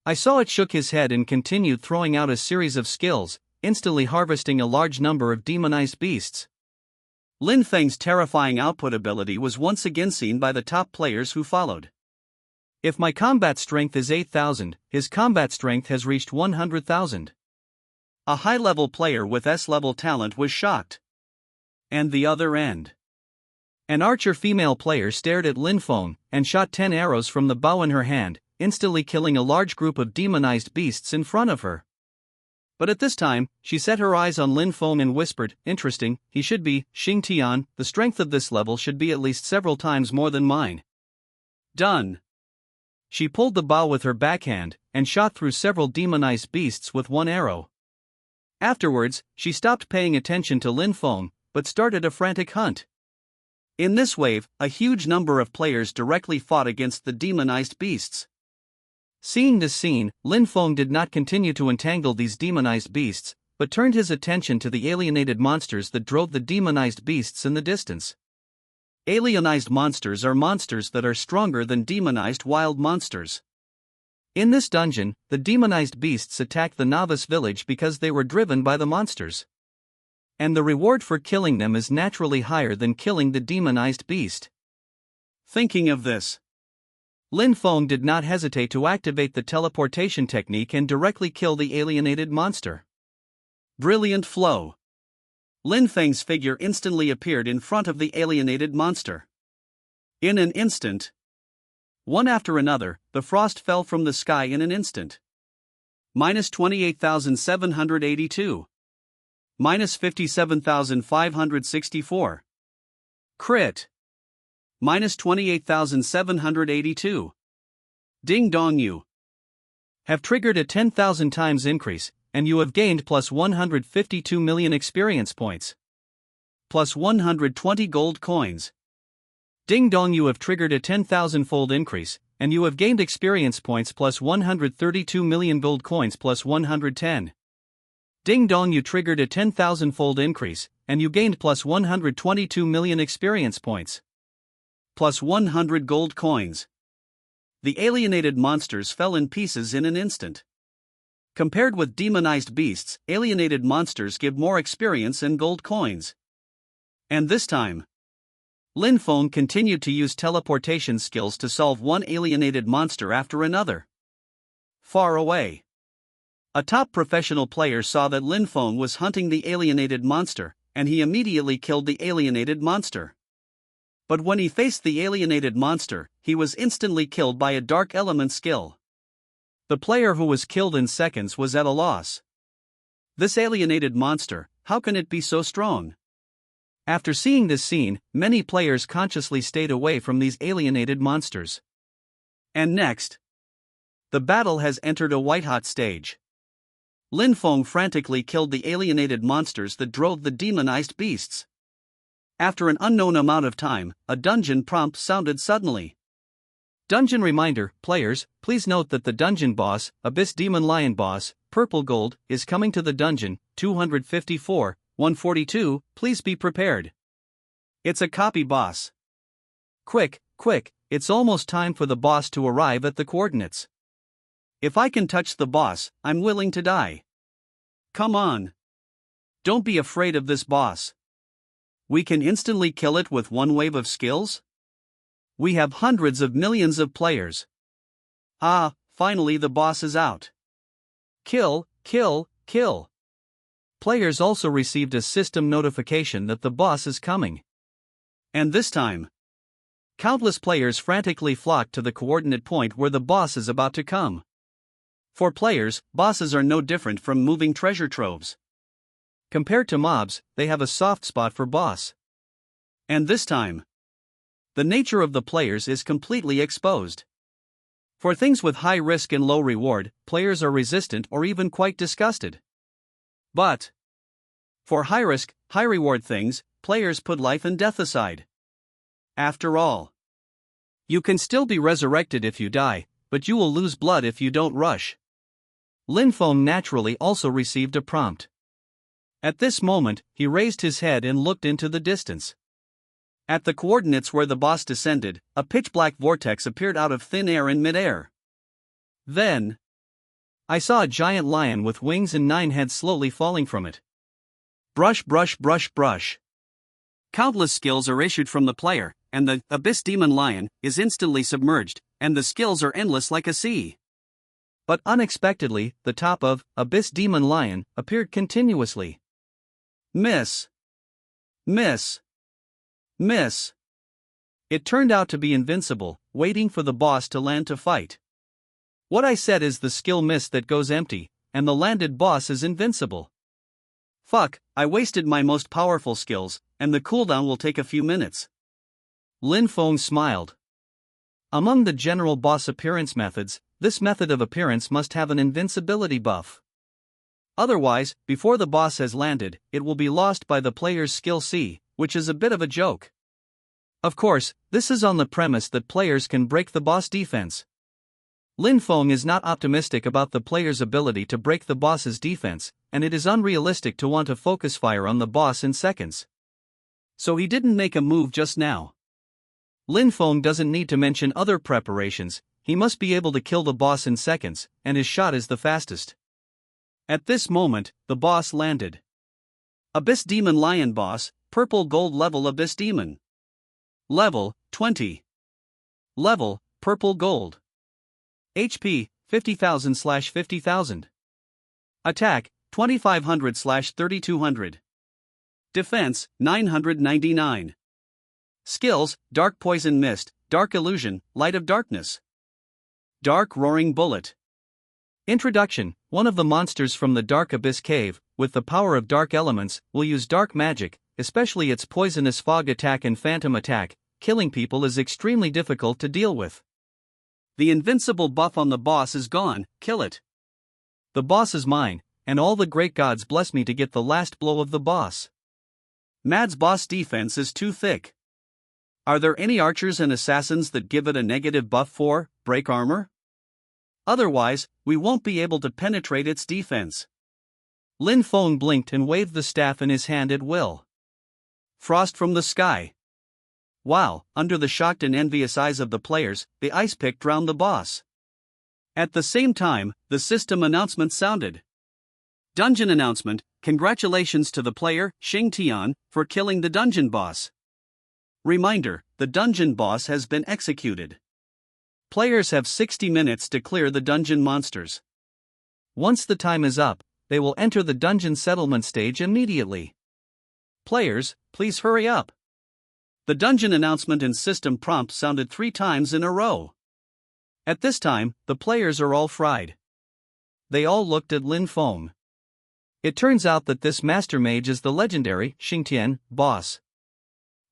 I saw it shook his head and continued throwing out a series of skills, instantly harvesting a large number of demonized beasts. Lin Feng's terrifying output ability was once again seen by the top players who followed. If my combat strength is 8,000, his combat strength has reached 100,000. A high-level player with S-level talent was shocked. And the other end. An archer female player stared at Lin Feng and shot 10 arrows from the bow in her hand, instantly killing a large group of demonized beasts in front of her. But at this time, she set her eyes on Lin Feng and whispered, interesting, he should be, Xing Tian, the strength of this level should be at least several times more than mine. Done. She pulled the bow with her backhand, and shot through several demonized beasts with one arrow. Afterwards, she stopped paying attention to Lin Feng, but started a frantic hunt. In this wave, a huge number of players directly fought against the demonized beasts. Seeing this scene, Lin Feng did not continue to entangle these demonized beasts, but turned his attention to the alienated monsters that drove the demonized beasts in the distance. Alienized monsters are monsters that are stronger than demonized wild monsters. In this dungeon, the demonized beasts attacked the novice village because they were driven by the monsters. And the reward for killing them is naturally higher than killing the demonized beast. Thinking of this, Lin Feng did not hesitate to activate the teleportation technique and directly kill the alienated monster. Brilliant flow. Lin Feng's figure instantly appeared in front of the alienated monster. In an instant, one after another, the frost fell from the sky in an instant. Minus 28,782. Minus 57,564. Crit. minus 28,782. Ding dong, you have triggered a 10,000 times increase, and you have gained plus 152 million experience points. Plus 120 gold coins. Ding dong, you have triggered a 10,000-fold increase, and you have gained experience points plus 132 million gold coins plus 110. Ding dong, you triggered a 10,000-fold increase, and you gained plus 122 million experience points. Plus 100 gold coins. The alienated monsters fell in pieces in an instant. Compared with demonized beasts, alienated monsters give more experience and gold coins. And this time, Lin Feng continued to use teleportation skills to solve one alienated monster after another. Far away, a top professional player saw that Lin Feng was hunting the alienated monster, and he immediately killed the alienated monster. But when he faced the alienated monster, he was instantly killed by a dark element skill. The player who was killed in seconds was at a loss. This alienated monster, how can it be so strong? After seeing this scene, many players consciously stayed away from these alienated monsters. And next, the battle has entered a white-hot stage. Lin Feng frantically killed the alienated monsters that drove the demonized beasts. After an unknown amount of time, a dungeon prompt sounded suddenly. Dungeon reminder, players, please note that the dungeon boss, Abyss Demon Lion boss, Purple Gold, is coming to the dungeon, 254, 142, please be prepared. It's a copy boss. Quick, it's almost time for the boss to arrive at the coordinates. If I can touch the boss, I'm willing to die. Come on. Don't be afraid of this boss. We can instantly kill it with one wave of skills? We have hundreds of millions of players. Ah, finally the boss is out. Kill. Players also received a system notification that the boss is coming. And this time, countless players frantically flocked to the coordinate point where the boss is about to come. For players, bosses are no different from moving treasure troves. Compared to mobs, they have a soft spot for boss. And this time, the nature of the players is completely exposed. For things with high risk and low reward, players are resistant or even quite disgusted. But for high risk, high reward things, players put life and death aside. After all, you can still be resurrected if you die, but you will lose blood if you don't rush. Lin Feng naturally also received a prompt. At this moment, he raised his head and looked into the distance. At the coordinates where the boss descended, a pitch-black vortex appeared out of thin air in mid-air. Then, I saw a giant lion with wings and 9 heads slowly falling from it. Brush. Countless skills are issued from the player, and the Abyss Demon Lion is instantly submerged, and the skills are endless like a sea. But unexpectedly, the top of Abyss Demon Lion appeared continuously. Miss. It turned out to be invincible, waiting for the boss to land to fight. What I said is the skill miss that goes empty, and the landed boss is invincible. Fuck, I wasted my most powerful skills, and the cooldown will take a few minutes. Lin Feng smiled. Among the general boss appearance methods, this method of appearance must have an invincibility buff. Otherwise, before the boss has landed, it will be lost by the player's skill C, which is a bit of a joke. Of course, this is on the premise that players can break the boss defense. Lin Feng is not optimistic about the player's ability to break the boss's defense, and it is unrealistic to want to focus fire on the boss in seconds. So he didn't make a move just now. Lin Feng doesn't need to mention other preparations, he must be able to kill the boss in seconds, and his shot is the fastest. At this moment, the boss landed. Abyss Demon Lion boss, Purple Gold level Abyss Demon. Level, 20. Level, Purple Gold. HP, 50,000/50,000. Attack, 2,500/3,200. Defense, 999. Skills, Dark Poison Mist, Dark Illusion, Light of Darkness. Dark Roaring Bullet. Introduction: one of the monsters from the Dark Abyss Cave, with the power of dark elements, will use dark magic, especially its poisonous fog attack and phantom attack, killing people is extremely difficult to deal with. The invincible buff on the boss is gone, kill it. The boss is mine, and all the great gods bless me to get the last blow of the boss. Mad's boss defense is too thick. Are there any archers and assassins that give it a negative buff for break armor? Otherwise, we won't be able to penetrate its defense. Lin Feng blinked and waved the staff in his hand at will. Frost from the sky. Wow, under the shocked and envious eyes of the players, the ice pick drowned the boss. At the same time, the system announcement sounded. Dungeon announcement, congratulations to the player, Xing Tian, for killing the dungeon boss. Reminder, the dungeon boss has been executed. Players have 60 minutes to clear the dungeon monsters. Once the time is up, they will enter the dungeon settlement stage immediately. Players, please hurry up. The dungeon announcement and system prompt sounded 3 times in a row. At this time, the players are all fried. They all looked at Lin Feng. It turns out that this master mage is the legendary Xingtian boss.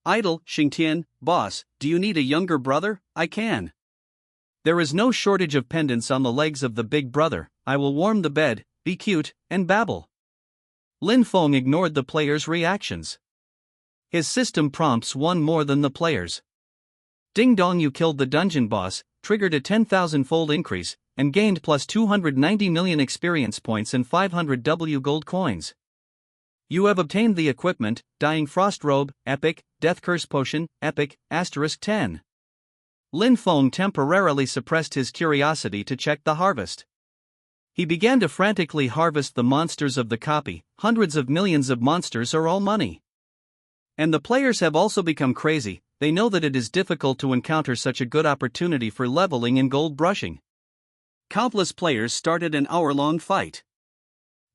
Idle Xingtian boss, do you need a younger brother? I can. There is no shortage of pendants on the legs of the big brother. I will warm the bed, be cute, and babble. Lin Feng ignored the players' reactions. His system prompts won more than the players. Ding dong, you killed the dungeon boss, triggered a 10,000-fold increase, and gained plus 290 million experience points and 500 W gold coins. You have obtained the equipment, Dying Frost Robe, Epic, Death Curse Potion, Epic, *10. Lin Feng temporarily suppressed his curiosity to check the harvest. He began to frantically harvest the monsters of the copy. Hundreds of millions of monsters are all money. And the players have also become crazy. They know that it is difficult to encounter such a good opportunity for leveling and gold brushing. Countless players started an hour-long fight.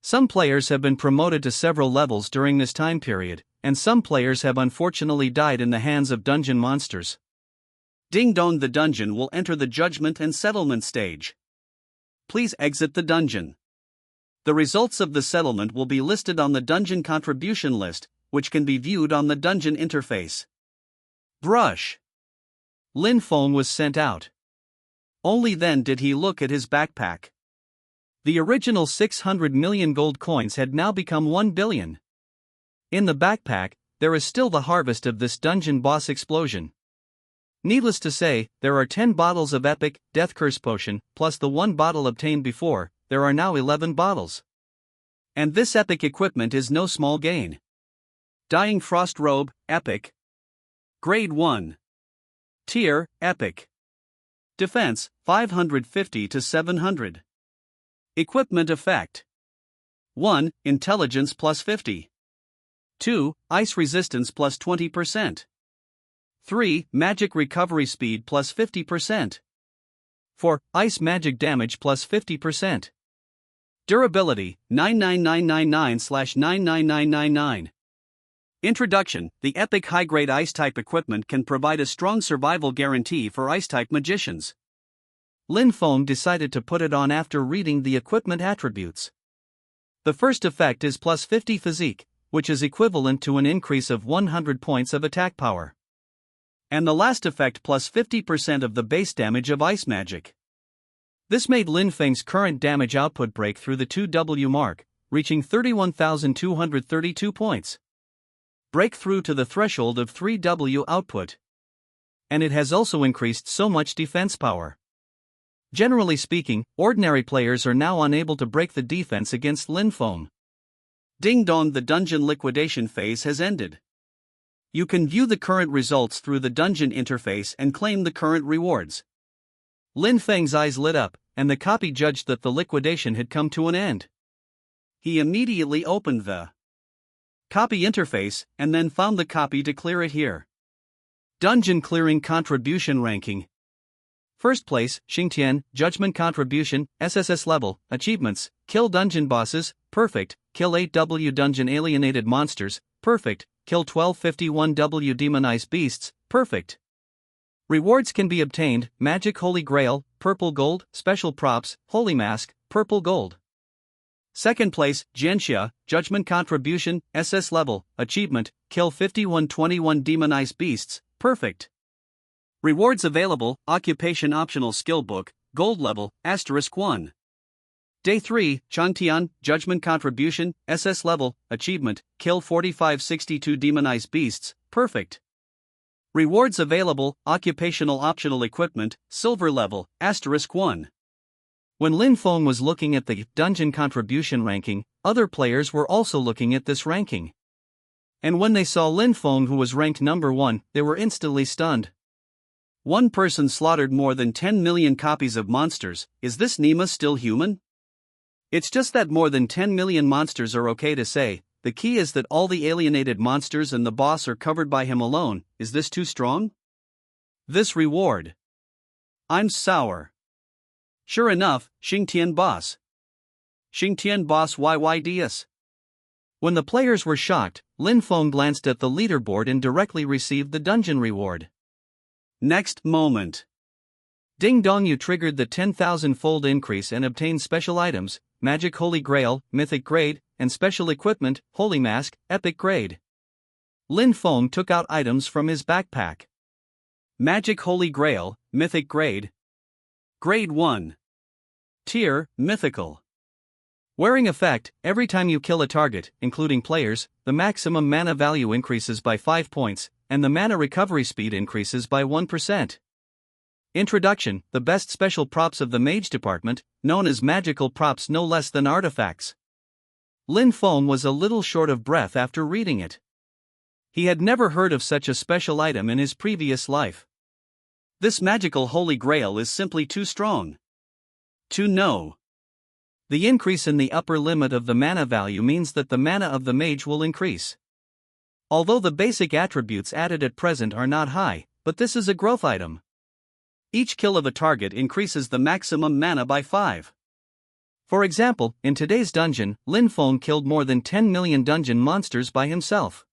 Some players have been promoted to several levels during this time period, and some players have unfortunately died in the hands of dungeon monsters. Ding dong, the dungeon will enter the judgment and settlement stage. Please exit the dungeon. The results of the settlement will be listed on the dungeon contribution list, which can be viewed on the dungeon interface. Brush. Lin Feng was sent out. Only then did he look at his backpack. The original 600 million gold coins had now become 1 billion. In the backpack, there is still the harvest of this dungeon boss explosion. Needless to say, there are 10 bottles of Epic, Death Curse Potion, plus the 1 bottle obtained before. There are now 11 bottles. And this epic equipment is no small gain. Dying Frost Robe, Epic. Grade 1. Tier, Epic. Defense, 550 to 700. Equipment effect. 1. Intelligence plus 50. 2. Ice resistance plus 20%. 3. Magic recovery speed plus 50%. 4. Ice magic damage plus 50%. Durability, 99999/99999. Introduction. The epic high-grade ice-type equipment can provide a strong survival guarantee for ice-type magicians. Lin Feng decided to put it on after reading the equipment attributes. The first effect is plus 50 physique, which is equivalent to an increase of 100 points of attack power. And the last effect plus 50% of the base damage of ice magic. This made Lin Feng's current damage output break through the 2W mark, reaching 31,232 points. Break through to the threshold of 3W output. And it has also increased so much defense power. Generally speaking, ordinary players are now unable to break the defense against Lin Feng. Ding dong, the dungeon liquidation phase has ended. You can view the current results through the dungeon interface and claim the current rewards. Lin Feng's eyes lit up, and the copy judged that the liquidation had come to an end. He immediately opened the copy interface and then found the copy to clear it here. Dungeon clearing contribution ranking. First place, Xingtian, Judgment Contribution, SSS level, achievements, kill dungeon bosses, perfect, kill 8W dungeon alienated monsters, perfect, kill 1251W demonized beasts, perfect. Rewards can be obtained, Magic Holy Grail, purple gold, special props, Holy Mask, purple gold. Second place, Jianxia, Judgment Contribution, SS level, achievement, kill 5121 demonized beasts, perfect. Rewards available: Occupation Optional Skill Book, Gold Level, *1. Day 3, Changtian, Judgment Contribution, SS Level, Achievement, Kill 4562 Demonized Beasts, Perfect. Rewards available: Occupational Optional Equipment, Silver Level, *1. When Lin Feng was looking at the dungeon contribution ranking, other players were also looking at this ranking. And when they saw Lin Feng, who was ranked number 1, they were instantly stunned. One person slaughtered more than 10 million copies of monsters. Is this Nima still human? It's just that more than 10 million monsters are okay to say. The key is that all the alienated monsters and the boss are covered by him alone. Is this too strong? This reward. I'm sour. Sure enough, Xingtian boss. Xingtian boss YYDS. When the players were shocked, Lin Feng glanced at the leaderboard and directly received the dungeon reward. Next moment. Ding dong, you triggered the 10,000-fold increase and obtained special items, Magic Holy Grail, Mythic Grade, and Special Equipment, Holy Mask, Epic Grade. Lin Feng took out items from his backpack. Magic Holy Grail, Mythic Grade. Grade 1. Tier, Mythical. Wearing effect: every time you kill a target, including players, the maximum mana value increases by 5 points, and the mana recovery speed increases by 1%. Introduction: the best special props of the mage department, known as magical props no less than artifacts. Lin Feng was a little short of breath after reading it. He had never heard of such a special item in his previous life. This magical holy grail is simply too strong. To know. The increase in the upper limit of the mana value means that the mana of the mage will increase. Although the basic attributes added at present are not high, but this is a growth item. Each kill of a target increases the maximum mana by 5. For example, in today's dungeon, Lin Feng killed more than 10 million dungeon monsters by himself.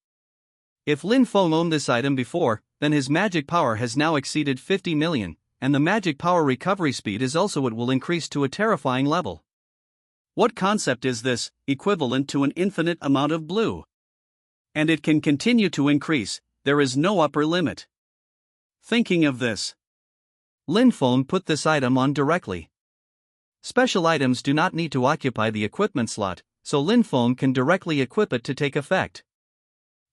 If Lin Feng owned this item before, then his magic power has now exceeded 50 million, and the magic power recovery speed is also it will increase to a terrifying level. What concept is this, equivalent to an infinite amount of blue? And it can continue to increase, there is no upper limit. Thinking of this, Lin Feng put this item on directly. Special items do not need to occupy the equipment slot, so Lin Feng can directly equip it to take effect.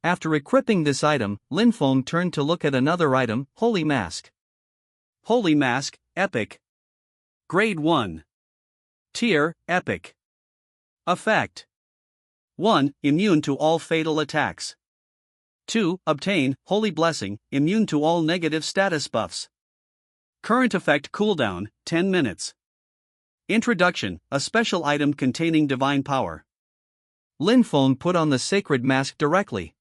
After equipping this item, Lin Feng turned to look at another item, Holy Mask. Holy Mask, Epic. Grade 1. Tier, Epic. Effect. 1. Immune to all fatal attacks. 2. Obtain, Holy Blessing, immune to all negative status buffs. Current effect cooldown, 10 minutes. Introduction: a special item containing divine power. Lin Feng put on the sacred mask directly.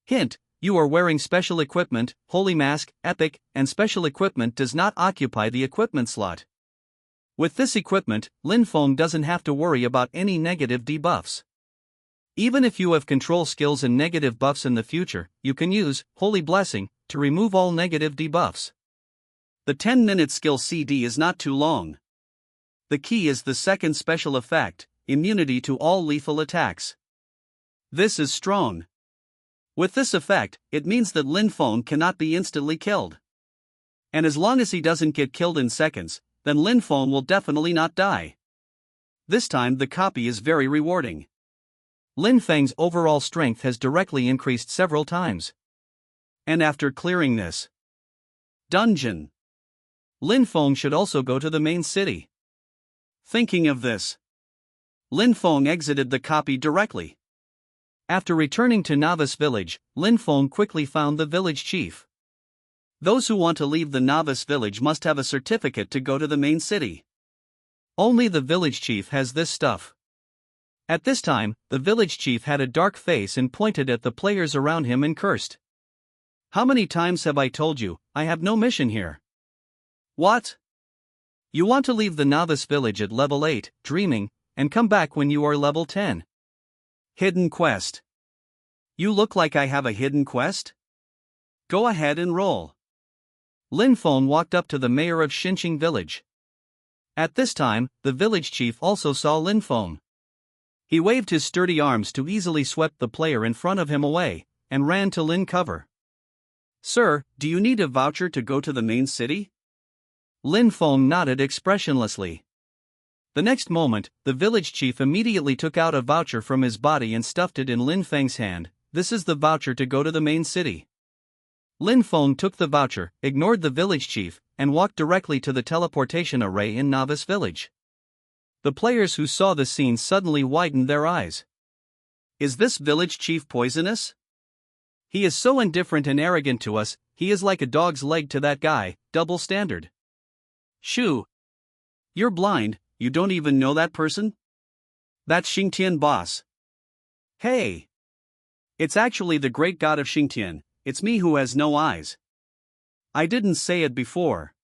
Hint: you are wearing special equipment, Holy Mask, Epic, and special equipment does not occupy the equipment slot. With this equipment, Lin Feng doesn't have to worry about any negative debuffs. Even if you have control skills and negative buffs in the future, you can use Holy Blessing to remove all negative debuffs. The 10-minute skill CD is not too long. The key is the second special effect, immunity to all lethal attacks. This is strong. With this effect, it means that Lin Feng cannot be instantly killed. And as long as he doesn't get killed in seconds, then Lin Feng will definitely not die. This time the copy is very rewarding. Lin Feng's overall strength has directly increased several times. And after clearing this dungeon, Lin Feng should also go to the main city. Thinking of this, Lin Feng exited the copy directly. After returning to Novice Village, Lin Feng quickly found the village chief. Those who want to leave the Novice Village must have a certificate to go to the main city. Only the village chief has this stuff. At this time, the village chief had a dark face and pointed at the players around him and cursed. How many times have I told you, I have no mission here? What? You want to leave the Novice Village at level 8, dreaming, and come back when you are level 10. Hidden quest. You look like I have a hidden quest? Go ahead and roll. Lin Feng walked up to the mayor of Xinqing Village. At this time, the village chief also saw Lin Feng. He waved his sturdy arms to easily sweep the player in front of him away, and ran to Lin cover. Sir, do you need a voucher to go to the main city? Lin Feng nodded expressionlessly. The next moment, the village chief immediately took out a voucher from his body and stuffed it in Lin Feng's hand. This is the voucher to go to the main city. Lin Feng took the voucher, ignored the village chief, and walked directly to the teleportation array in Novice Village. The players who saw the scene suddenly widened their eyes. Is this village chief poisonous? He is so indifferent and arrogant to us, he is like a dog's leg to that guy, double standard. Shoo! You're blind, you don't even know that person? That's Xingtian boss. Hey! It's actually the great god of Xingtian, it's me who has no eyes. I didn't say it before.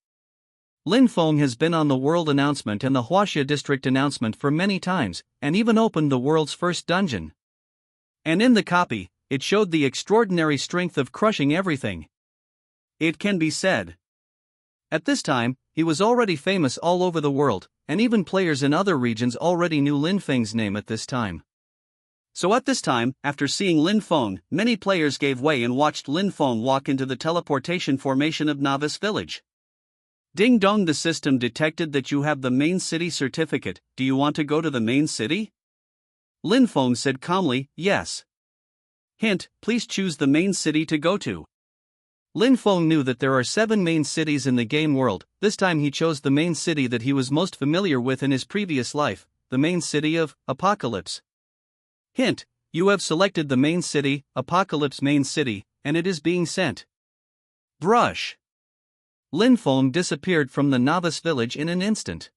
Lin Feng has been on the world announcement and the Huaxia district announcement for many times, and even opened the world's first dungeon. And in the copy, it showed the extraordinary strength of crushing everything. It can be said. At this time, he was already famous all over the world, and even players in other regions already knew Lin Feng's name at this time. So at this time, after seeing Lin Feng, many players gave way and watched Lin Feng walk into the teleportation formation of Novice Village. Ding dong, the system detected that you have the main city certificate. Do you want to go to the main city? Lin Feng said calmly, yes. Hint, please choose the main city to go to. Lin Feng knew that there are 7 main cities in the game world. This time he chose the main city that he was most familiar with in his previous life, the main city of Apocalypse. Hint, you have selected the main city, Apocalypse main city, and it is being sent. Brush. Lin Feng disappeared from the Novice Village in an instant.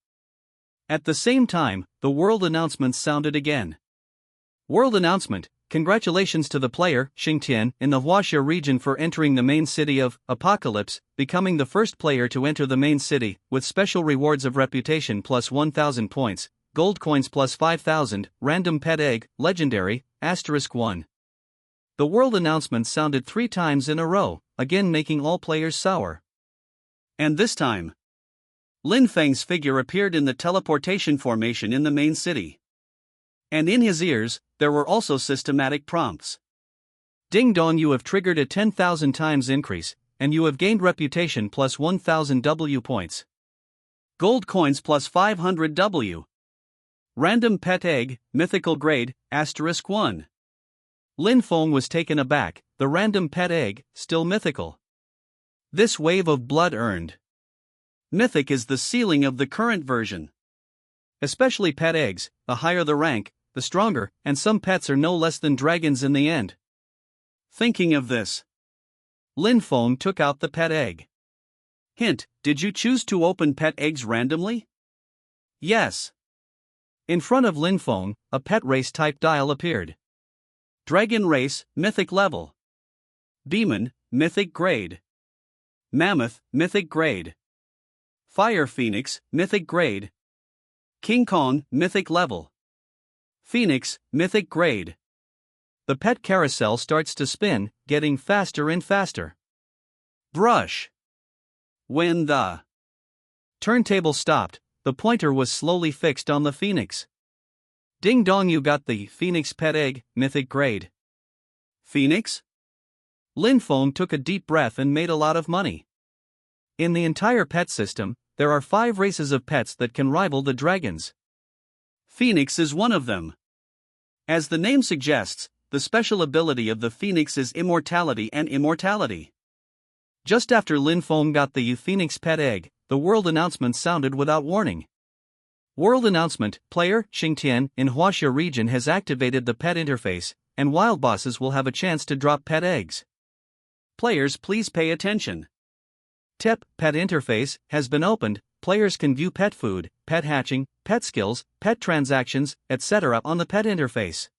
At the same time, the world announcement sounded again. World announcement, congratulations to the player, Xingtian, in the Huaxia region for entering the main city of Apocalypse, becoming the first player to enter the main city, with special rewards of reputation plus 1,000 points, gold coins plus 5,000, random pet egg, legendary, *1. The world announcement sounded 3 times in a row, again making all players sour. And this time, Lin Feng's figure appeared in the teleportation formation in the main city. And in his ears, there were also systematic prompts. Ding dong, you have triggered a 10,000 times increase, and you have gained reputation plus 1,000 W points. Gold coins plus 500 W. Random pet egg, mythical grade, *1. Lin Feng was taken aback, the random pet egg, still mythical. This wave of blood earned. Mythic is the ceiling of the current version. Especially pet eggs, the higher the rank, the stronger, and some pets are no less than dragons in the end. Thinking of this, Lin Feng took out the pet egg. Hint, did you choose to open pet eggs randomly? Yes. In front of Lin Feng, a pet race type dial appeared. Dragon race, mythic level. Demon, mythic grade. Mammoth, mythic grade. Fire Phoenix, mythic grade. King Kong, mythic level. Phoenix, mythic grade. The pet carousel starts to spin, getting faster and faster. Brush. When the turntable stopped, the pointer was slowly fixed on the Phoenix. Ding dong, you got the Phoenix pet egg, mythic grade. Phoenix? Lin Feng took a deep breath and made a lot of money. In the entire pet system, there are 5 races of pets that can rival the dragons. Phoenix is one of them. As the name suggests, the special ability of the Phoenix is immortality and immortality. Just after Lin Feng got the Phoenix pet egg, the world announcement sounded without warning. World announcement, player, Xingtian, in Huaxia region has activated the pet interface, and wild bosses will have a chance to drop pet eggs. Players, please pay attention. TEP, pet interface, has been opened. Players can view pet food, pet hatching, pet skills, pet transactions, etc. on the pet interface.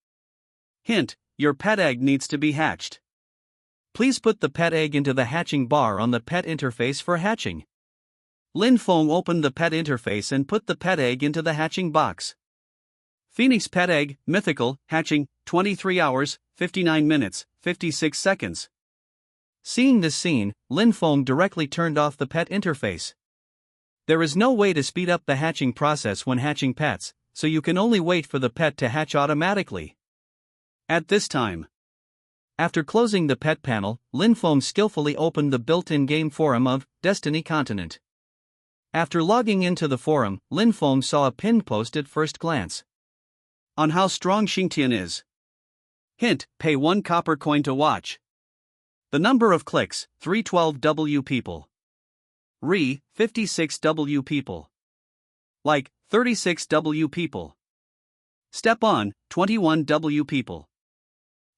Hint, your pet egg needs to be hatched. Please put the pet egg into the hatching bar on the pet interface for hatching. Lin Feng opened the pet interface and put the pet egg into the hatching box. Phoenix pet egg, mythical, hatching, 23 hours, 59 minutes, 56 seconds. Seeing this scene, Lin Feng directly turned off the pet interface. There is no way to speed up the hatching process when hatching pets, so you can only wait for the pet to hatch automatically. At this time, After closing the pet panel, Lin Feng skillfully opened the built-in game forum of Destiny Continent. After logging into the forum, Lin Feng saw a pinned post at first glance. On how strong Xingtian is. Hint, pay 1 copper coin to watch. The number of clicks, 312W people. 56W people. Like, 36W people. Step on, 21W people.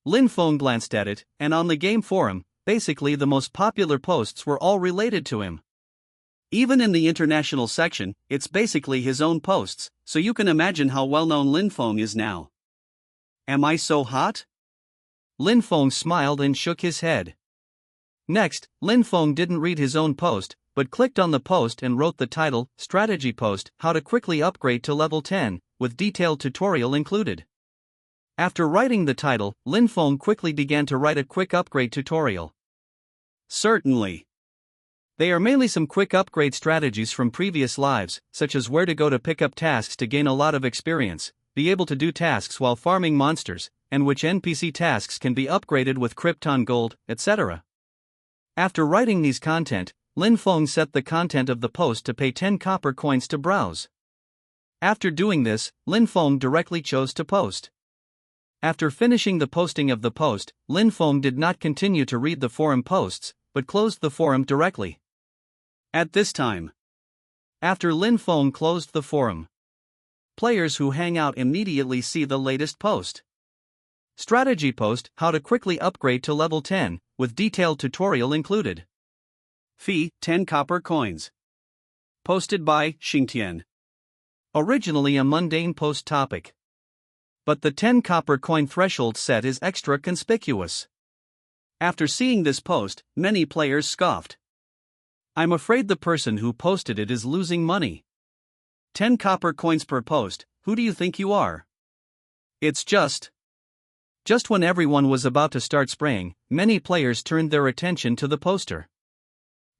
Lin Feng glanced at it, and on the game forum, basically the most popular posts were all related to him. Even in the international section, it's basically his own posts, so you can imagine how well-known Lin Feng is now. Am I so hot? Lin Feng smiled and shook his head. Next, Lin Feng didn't read his own post, but clicked on the post and wrote the title, Strategy Post, How to Quickly Upgrade to Level 10, with detailed tutorial included. After writing the title, Lin Feng quickly began to write a quick upgrade tutorial. Certainly. They are mainly some quick upgrade strategies from previous lives, such as where to go to pick up tasks to gain a lot of experience, be able to do tasks while farming monsters, and which NPC tasks can be upgraded with Krypton Gold, etc. After writing these content, Lin Feng set the content of the post to pay 10 copper coins to browse. After doing this, Lin Feng directly chose to post. After finishing the posting of the post, Lin Feng did not continue to read the forum posts, but closed the forum directly. At this time, after Lin Feng closed the forum, players who hang out immediately see the latest post. Strategy post, How to Quickly Upgrade to Level 10, with detailed tutorial included. Fee, 10 copper coins. Posted by Xingtian. Originally a mundane post topic. But the 10 copper coin threshold set is extra conspicuous. After seeing this post, many players scoffed. I'm afraid the person who posted it is losing money. 10 copper coins per post, who do you think you are? It's just when everyone was about to start spraying, many players turned their attention to the poster.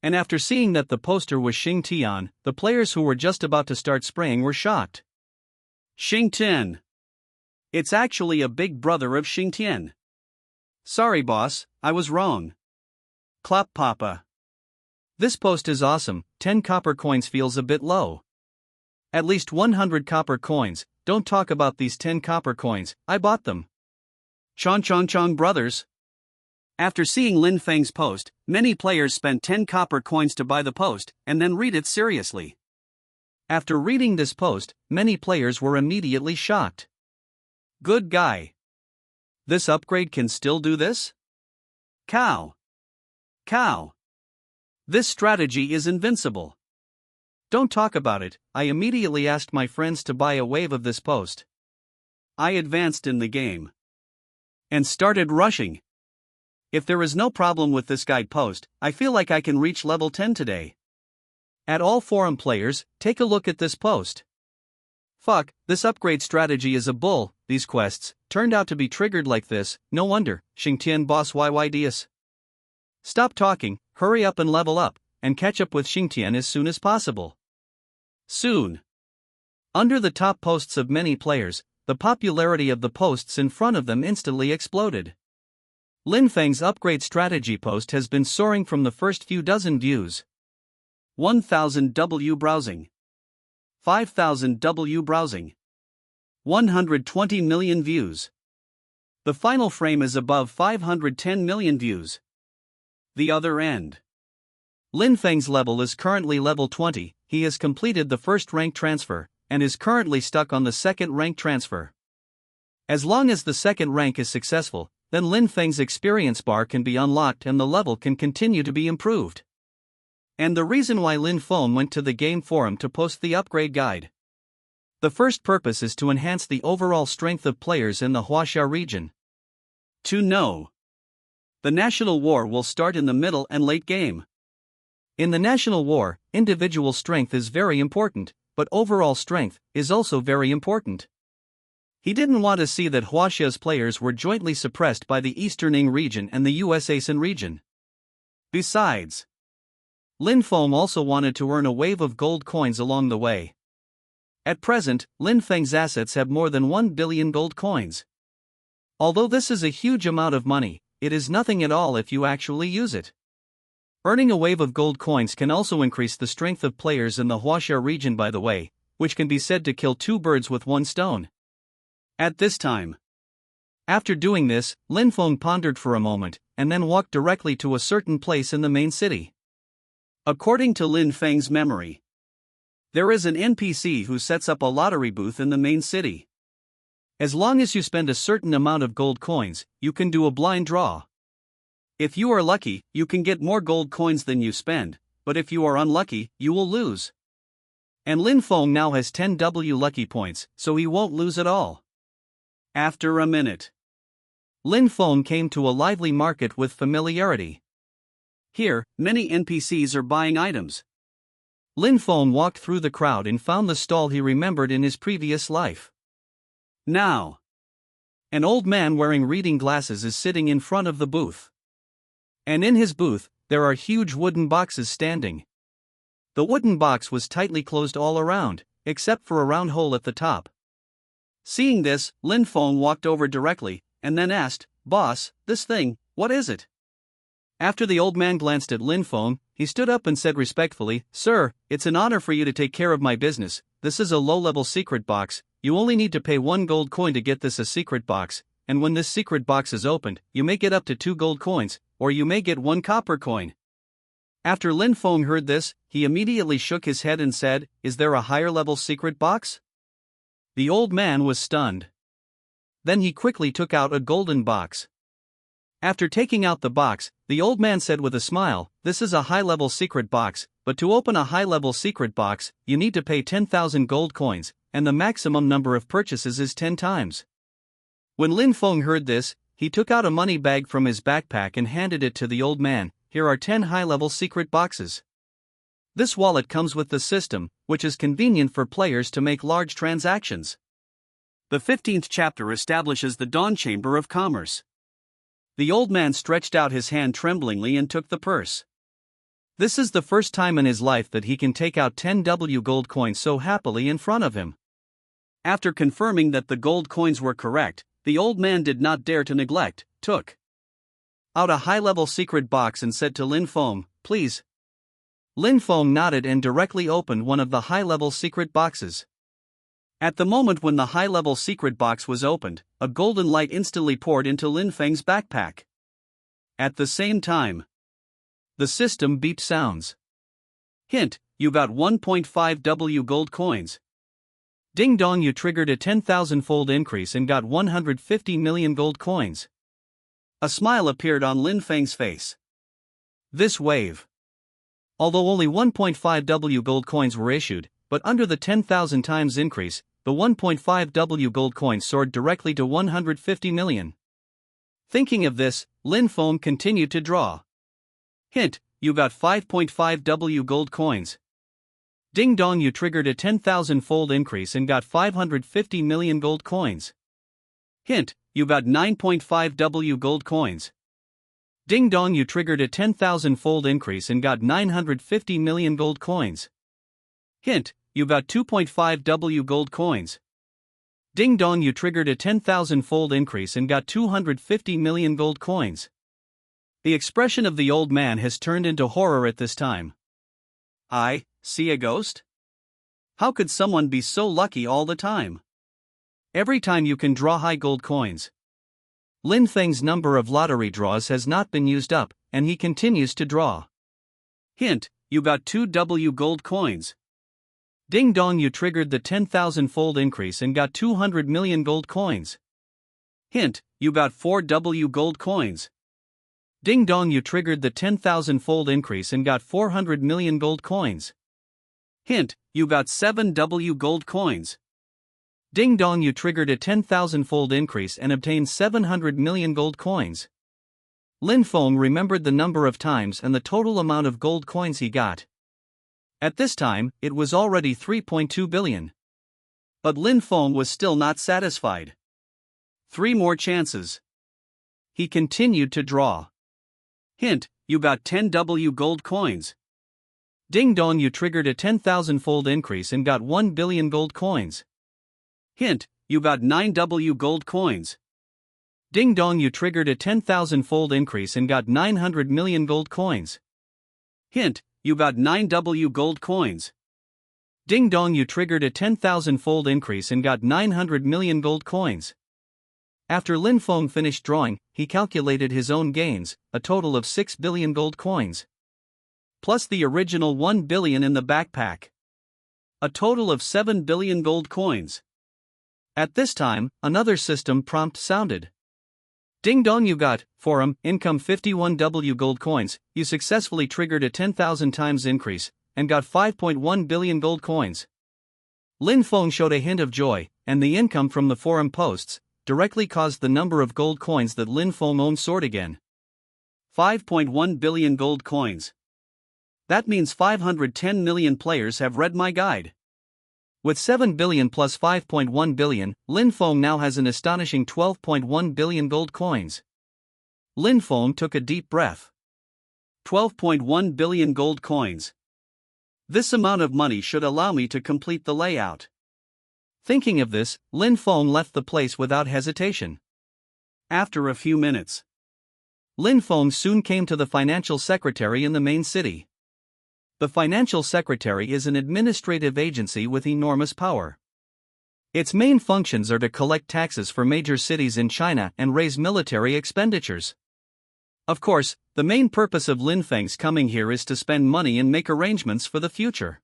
And after seeing that the poster was Xingtian, the players who were just about to start spraying were shocked. Xingtian. It's actually a big brother of Xingtian. Sorry boss, I was wrong. Clap papa. This post is awesome, 10 copper coins feels a bit low. At least 100 copper coins, don't talk about these 10 copper coins, I bought them. Chong brothers. After seeing Lin Feng's post, many players spent 10 copper coins to buy the post, and then read it seriously. After reading this post, many players were immediately shocked. Good guy. This upgrade can still do this? Cow. This strategy is invincible. Don't talk about it, I immediately asked my friends to buy a wave of this post. I advanced in the game. And started rushing. If there is no problem with this guide post, I feel like I can reach level 10 today. At all forum players, take a look at this post. Fuck, this upgrade strategy is a bull, these quests turned out to be triggered like this, no wonder, Xingtian boss YYDS. Stop talking, hurry up and level up, and catch up with Xingtian as soon as possible. Soon. Under the top posts of many players, the popularity of the posts in front of them instantly exploded. Lin Feng's upgrade strategy post has been soaring from the first few dozen views. 1000 W browsing. 5000 W browsing. 120 million views. The final frame is above 510 million views. The other end. Lin Feng's level is currently level 20, he has completed the first rank transfer, and is currently stuck on the second rank transfer. As long as the second rank is successful, then Lin Feng's experience bar can be unlocked and the level can continue to be improved. And the reason why Lin Feng went to the game forum to post the upgrade guide. The first purpose is to enhance the overall strength of players in the Huaxia region. To know. The national war will start in the middle and late game. In the national war, individual strength is very important, but overall strength is also very important. He didn't want to see that Huaxia's players were jointly suppressed by the Eastern region and the US ASEAN region. Besides, Lin Feng also wanted to earn a wave of gold coins along the way. At present, Lin Feng's assets have more than 1 billion gold coins. Although this is a huge amount of money, it is nothing at all if you actually use it. Earning a wave of gold coins can also increase the strength of players in the Huaxia region, by the way, which can be said to kill two birds with one stone. At this time. After doing this, Lin Feng pondered for a moment, and then walked directly to a certain place in the main city. According to Lin Feng's memory, there is an NPC who sets up a lottery booth in the main city. As long as you spend a certain amount of gold coins, you can do a blind draw. If you are lucky, you can get more gold coins than you spend, but if you are unlucky, you will lose. And Lin Feng now has 10W lucky points, so he won't lose at all. After a minute, Lin Feng came to a lively market with familiarity. Here, many NPCs are buying items. Lin Feng walked through the crowd and found the stall he remembered in his previous life. Now, an old man wearing reading glasses is sitting in front of the booth. And in his booth, there are huge wooden boxes standing. The wooden box was tightly closed all around, except for a round hole at the top. Seeing this, Lin Feng walked over directly, and then asked, "Boss, this thing, what is it?" After the old man glanced at Lin Feng, he stood up and said respectfully, "Sir, it's an honor for you to take care of my business. This is a low-level secret box. You only need to pay 1 gold coin to get this a secret box, and when this secret box is opened, you may get up to 2 gold coins, or you may get 1 copper coin." After Lin Feng heard this, he immediately shook his head and said, "Is there a higher-level secret box?" The old man was stunned. Then he quickly took out a golden box. After taking out the box, the old man said with a smile, "This is a high-level secret box, but to open a high-level secret box, you need to pay 10,000 gold coins, and the maximum number of purchases is 10 times. When Lin Feng heard this, he took out a money bag from his backpack and handed it to the old man. "Here are 10 high-level secret boxes. This wallet comes with the system, which is convenient for players to make large transactions." The 15th chapter establishes the Dawn Chamber of Commerce. The old man stretched out his hand tremblingly and took the purse. This is the first time in his life that he can take out 10W gold coins so happily in front of him. After confirming that the gold coins were correct, the old man did not dare to neglect, took out a high-level secret box and said to Lin Feng, "Please." Lin Feng nodded and directly opened one of the high-level secret boxes. At the moment when the high-level secret box was opened, a golden light instantly poured into Lin Feng's backpack. At the same time, the system beeped sounds. Hint, you got 1.5W gold coins. Ding dong, you triggered a 10,000-fold increase and got 150 million gold coins. A smile appeared on Lin Feng's face. This wave. Although only 1.5W gold coins were issued, but under the 10,000 times increase, the 1.5W gold coin soared directly to 150 million. Thinking of this, Lin Feng continued to draw. Hint, you got 5.5W gold coins. Ding dong, you triggered a 10,000-fold increase and got 550 million gold coins. Hint, you got 9.5W gold coins. Ding dong, you triggered a 10,000-fold increase and got 950 million gold coins. Hint, you got 2.5W gold coins. Ding dong, you triggered a 10,000-fold increase and got 250 million gold coins. The expression of the old man has turned into horror at this time. I see a ghost? How could someone be so lucky all the time? Every time you can draw high gold coins. Lin Feng's number of lottery draws has not been used up, and he continues to draw. Hint, you got 2W gold coins. Ding dong, you triggered the 10,000-fold increase and got 200 million gold coins. Hint, you got 4W gold coins. Ding dong, you triggered the 10,000-fold increase and got 400 million gold coins. Hint, you got 7W gold coins. Ding dong, you triggered a 10,000-fold increase and obtained 700 million gold coins. Lin Feng remembered the number of times and the total amount of gold coins he got. At this time, it was already 3.2 billion. But Lin Feng was still not satisfied. 3 more chances. He continued to draw. Hint, you got 10W gold coins. Ding dong, you triggered a 10,000-fold increase and got 1 billion gold coins. Hint, you got 9W gold coins. Ding dong, you triggered a 10,000-fold increase and got 900 million gold coins. Hint, you got 9W gold coins. Ding dong, you triggered a 10,000-fold increase and got 900 million gold coins. After Lin Feng finished drawing, he calculated his own gains, a total of 6 billion gold coins. Plus the original 1 billion in the backpack. A total of 7 billion gold coins. At this time, another system prompt sounded. Ding dong, you got, forum, income 51W gold coins, you successfully triggered a 10,000 times increase, and got 5.1 billion gold coins. Lin Feng showed a hint of joy, and the income from the forum posts directly caused the number of gold coins that Lin Feng owned soared again. 5.1 billion gold coins. That means 510 million players have read my guide. With 7 billion plus 5.1 billion, Lin Feng now has an astonishing 12.1 billion gold coins. Lin Feng took a deep breath. 12.1 billion gold coins. This amount of money should allow me to complete the layout. Thinking of this, Lin Feng left the place without hesitation. After a few minutes, Lin Feng soon came to the financial secretary in the main city. The financial secretary is an administrative agency with enormous power. Its main functions are to collect taxes for major cities in China and raise military expenditures. Of course, the main purpose of Lin Feng's coming here is to spend money and make arrangements for the future.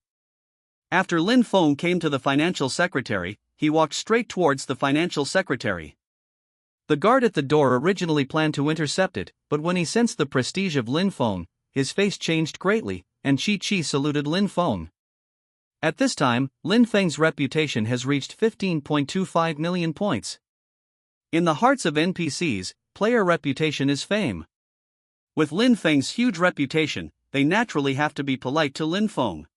After Lin Feng came to the financial secretary, he walked straight towards the financial secretary. The guard at the door originally planned to intercept it, but when he sensed the prestige of Lin Feng, his face changed greatly, and Chi saluted Lin Feng. At this time, Lin Feng's reputation has reached 15.25 million points. In the hearts of NPCs, player reputation is fame. With Lin Feng's huge reputation, they naturally have to be polite to Lin Feng.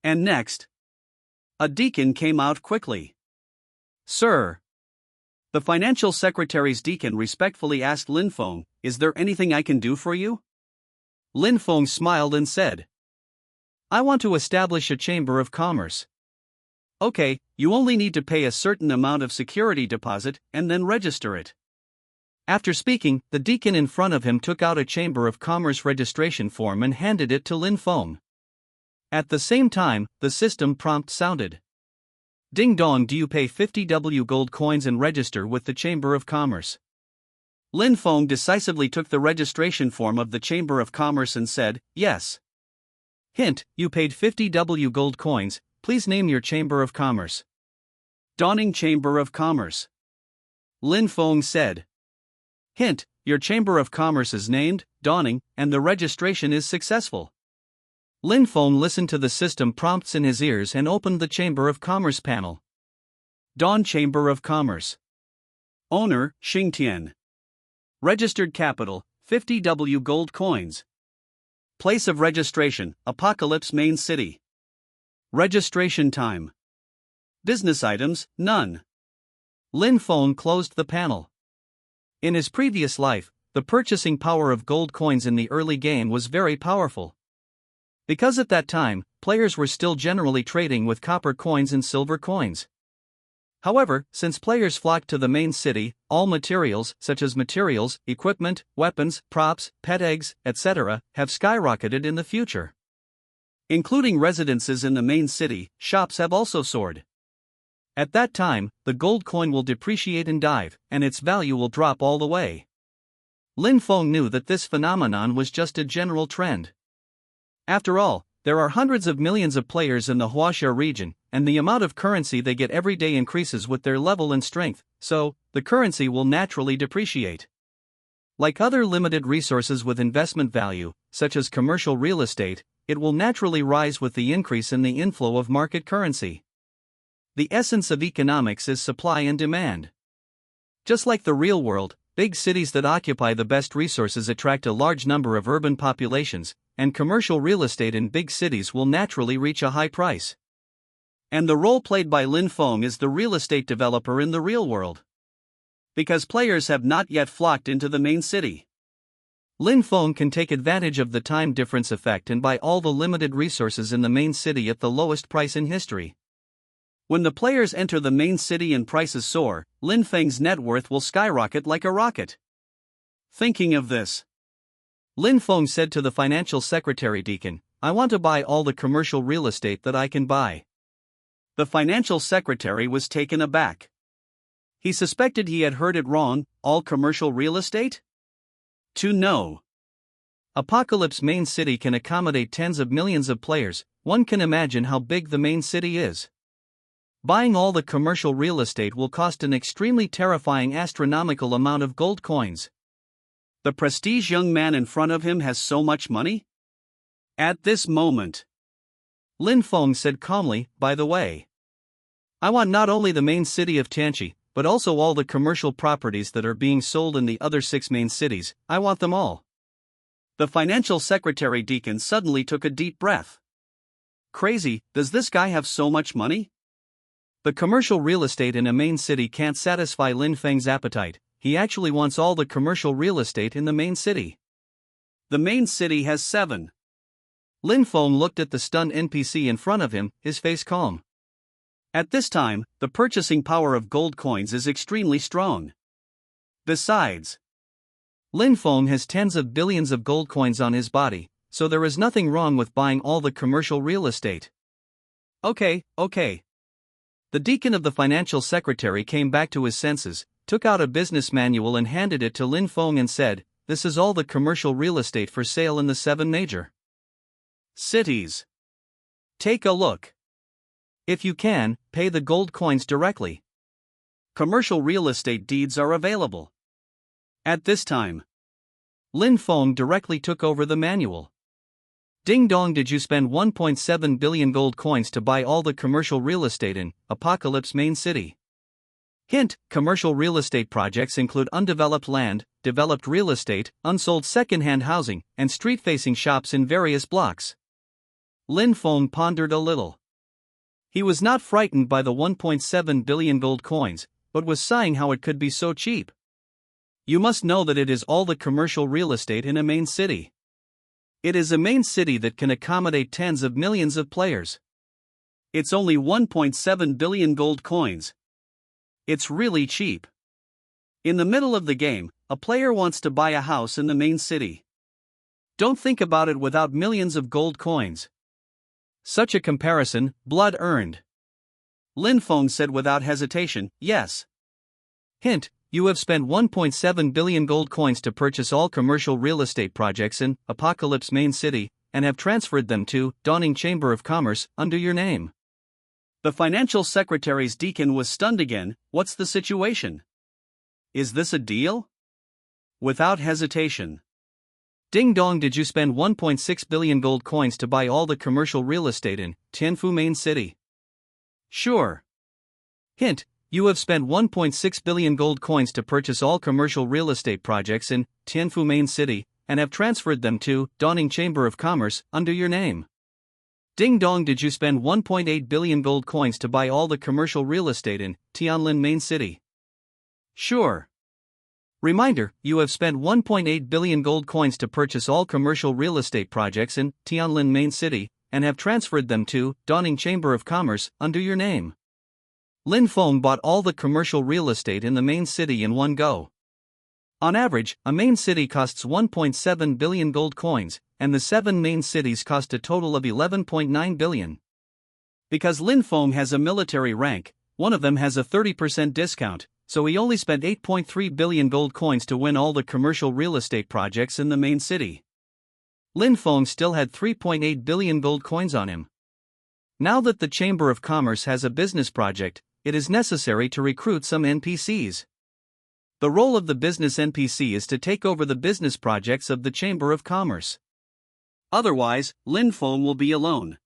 And next, a deacon came out quickly. Sir. The financial secretary's deacon respectfully asked Lin Feng, "Is there anything I can do for you?" Lin Feng smiled and said, "I want to establish a chamber of commerce." "Okay, you only need to pay a certain amount of security deposit and then register it." After speaking, the deacon in front of him took out a chamber of commerce registration form and handed it to Lin Feng. At the same time, the system prompt sounded. Ding dong, do you pay 50W gold coins and register with the Chamber of Commerce? Lin Feng decisively took the registration form of the Chamber of Commerce and said, "Yes." Hint, you paid 50W gold coins, please name your Chamber of Commerce. Dawning Chamber of Commerce. Lin Feng said. Hint, your Chamber of Commerce is named, Dawning, and the registration is successful. Lin Feng listened to the system prompts in his ears and opened the Chamber of Commerce panel. Dawn Chamber of Commerce. Owner, Xingtian. Registered capital, 50W gold coins. Place of registration, Apocalypse Main City. Registration time. Business items, none. Lin Feng closed the panel. In his previous life, the purchasing power of gold coins in the early game was very powerful. Because at that time, players were still generally trading with copper coins and silver coins. However, since players flocked to the main city, all materials, such as materials, equipment, weapons, props, pet eggs, etc., have skyrocketed in the future. Including residences in the main city, shops have also soared. At that time, the gold coin will depreciate and dive, and its value will drop all the way. Lin Feng knew that this phenomenon was just a general trend. After all, there are hundreds of millions of players in the Huaxia region, and the amount of currency they get every day increases with their level and strength, so, the currency will naturally depreciate. Like other limited resources with investment value, such as commercial real estate, it will naturally rise with the increase in the inflow of market currency. The essence of economics is supply and demand. Just like the real world, big cities that occupy the best resources attract a large number of urban populations, and commercial real estate in big cities will naturally reach a high price. And the role played by Lin Feng is the real estate developer in the real world. Because players have not yet flocked into the main city, Lin Feng can take advantage of the time difference effect and buy all the limited resources in the main city at the lowest price in history. When the players enter the main city and prices soar, Lin Feng's net worth will skyrocket like a rocket. Thinking of this, Lin Feng said to the financial secretary Deacon, "I want to buy all the commercial real estate that I can buy." The financial secretary was taken aback. He suspected he had heard it wrong. All commercial real estate? No. Apocalypse main city can accommodate tens of millions of players. One can imagine how big the main city is. Buying all the commercial real estate will cost an extremely terrifying astronomical amount of gold coins. The prestige young man in front of him has so much money? At this moment, Lin Feng said calmly, "By the way, I want not only the main city of Tianqi, but also all the commercial properties that are being sold in the other 6 main cities. I want them all." The financial secretary Deacon suddenly took a deep breath. Crazy, does this guy have so much money? The commercial real estate in a main city can't satisfy Lin Feng's appetite. He actually wants all the commercial real estate in the main city. The main city has 7. Lin Feng looked at the stunned NPC in front of him, his face calm. At this time, the purchasing power of gold coins is extremely strong. Besides, Lin Feng has tens of billions of gold coins on his body, so there is nothing wrong with buying all the commercial real estate. Okay. The deacon of the financial secretary came back to his senses, took out a business manual and handed it to Lin Feng and said, "This is all the commercial real estate for sale in the 7 major cities. Take a look. If you can, pay the gold coins directly. Commercial real estate deeds are available." At this time, Lin Feng directly took over the manual. "Ding dong, did you spend 1.7 billion gold coins to buy all the commercial real estate in Apocalypse main city?" Hint: commercial real estate projects include undeveloped land, developed real estate, unsold second-hand housing, and street-facing shops in various blocks. Lin Feng pondered a little. He was not frightened by the 1.7 billion gold coins, but was sighing how it could be so cheap. You must know that it is all the commercial real estate in a main city. It is a main city that can accommodate tens of millions of players. It's only 1.7 billion gold coins. It's really cheap. In the middle of the game, a player wants to buy a house in the main city. Don't think about it without millions of gold coins. Such a comparison, blood earned. Lin Feng said without hesitation, "Yes." Hint: you have spent 1.7 billion gold coins to purchase all commercial real estate projects in Apocalypse main city, and have transferred them to Dawning Chamber of Commerce under your name. The financial secretary's deacon was stunned again. What's the situation? Is this a deal? Without hesitation, "Ding dong, did you spend 1.6 billion gold coins to buy all the commercial real estate in Tianfu main city?" "Sure." Hint: you have spent 1.6 billion gold coins to purchase all commercial real estate projects in Tianfu main city, and have transferred them to Dawning Chamber of Commerce under your name. "Ding dong, did you spend 1.8 billion gold coins to buy all the commercial real estate in Tianlin main city?" "Sure." Reminder: you have spent 1.8 billion gold coins to purchase all commercial real estate projects in Tianlin main city, and have transferred them to Dawning Chamber of Commerce under your name. Lin Feng bought all the commercial real estate in the main city in one go. On average, a main city costs 1.7 billion gold coins, and the 7 main cities cost a total of 11.9 billion. Because Lin Feng has a military rank, one of them has a 30% discount, so he only spent 8.3 billion gold coins to win all the commercial real estate projects in the main city. Lin Feng still had 3.8 billion gold coins on him. Now that the Chamber of Commerce has a business project, it is necessary to recruit some NPCs. The role of the business NPC is to take over the business projects of the Chamber of Commerce. Otherwise, Lin Feng will be alone.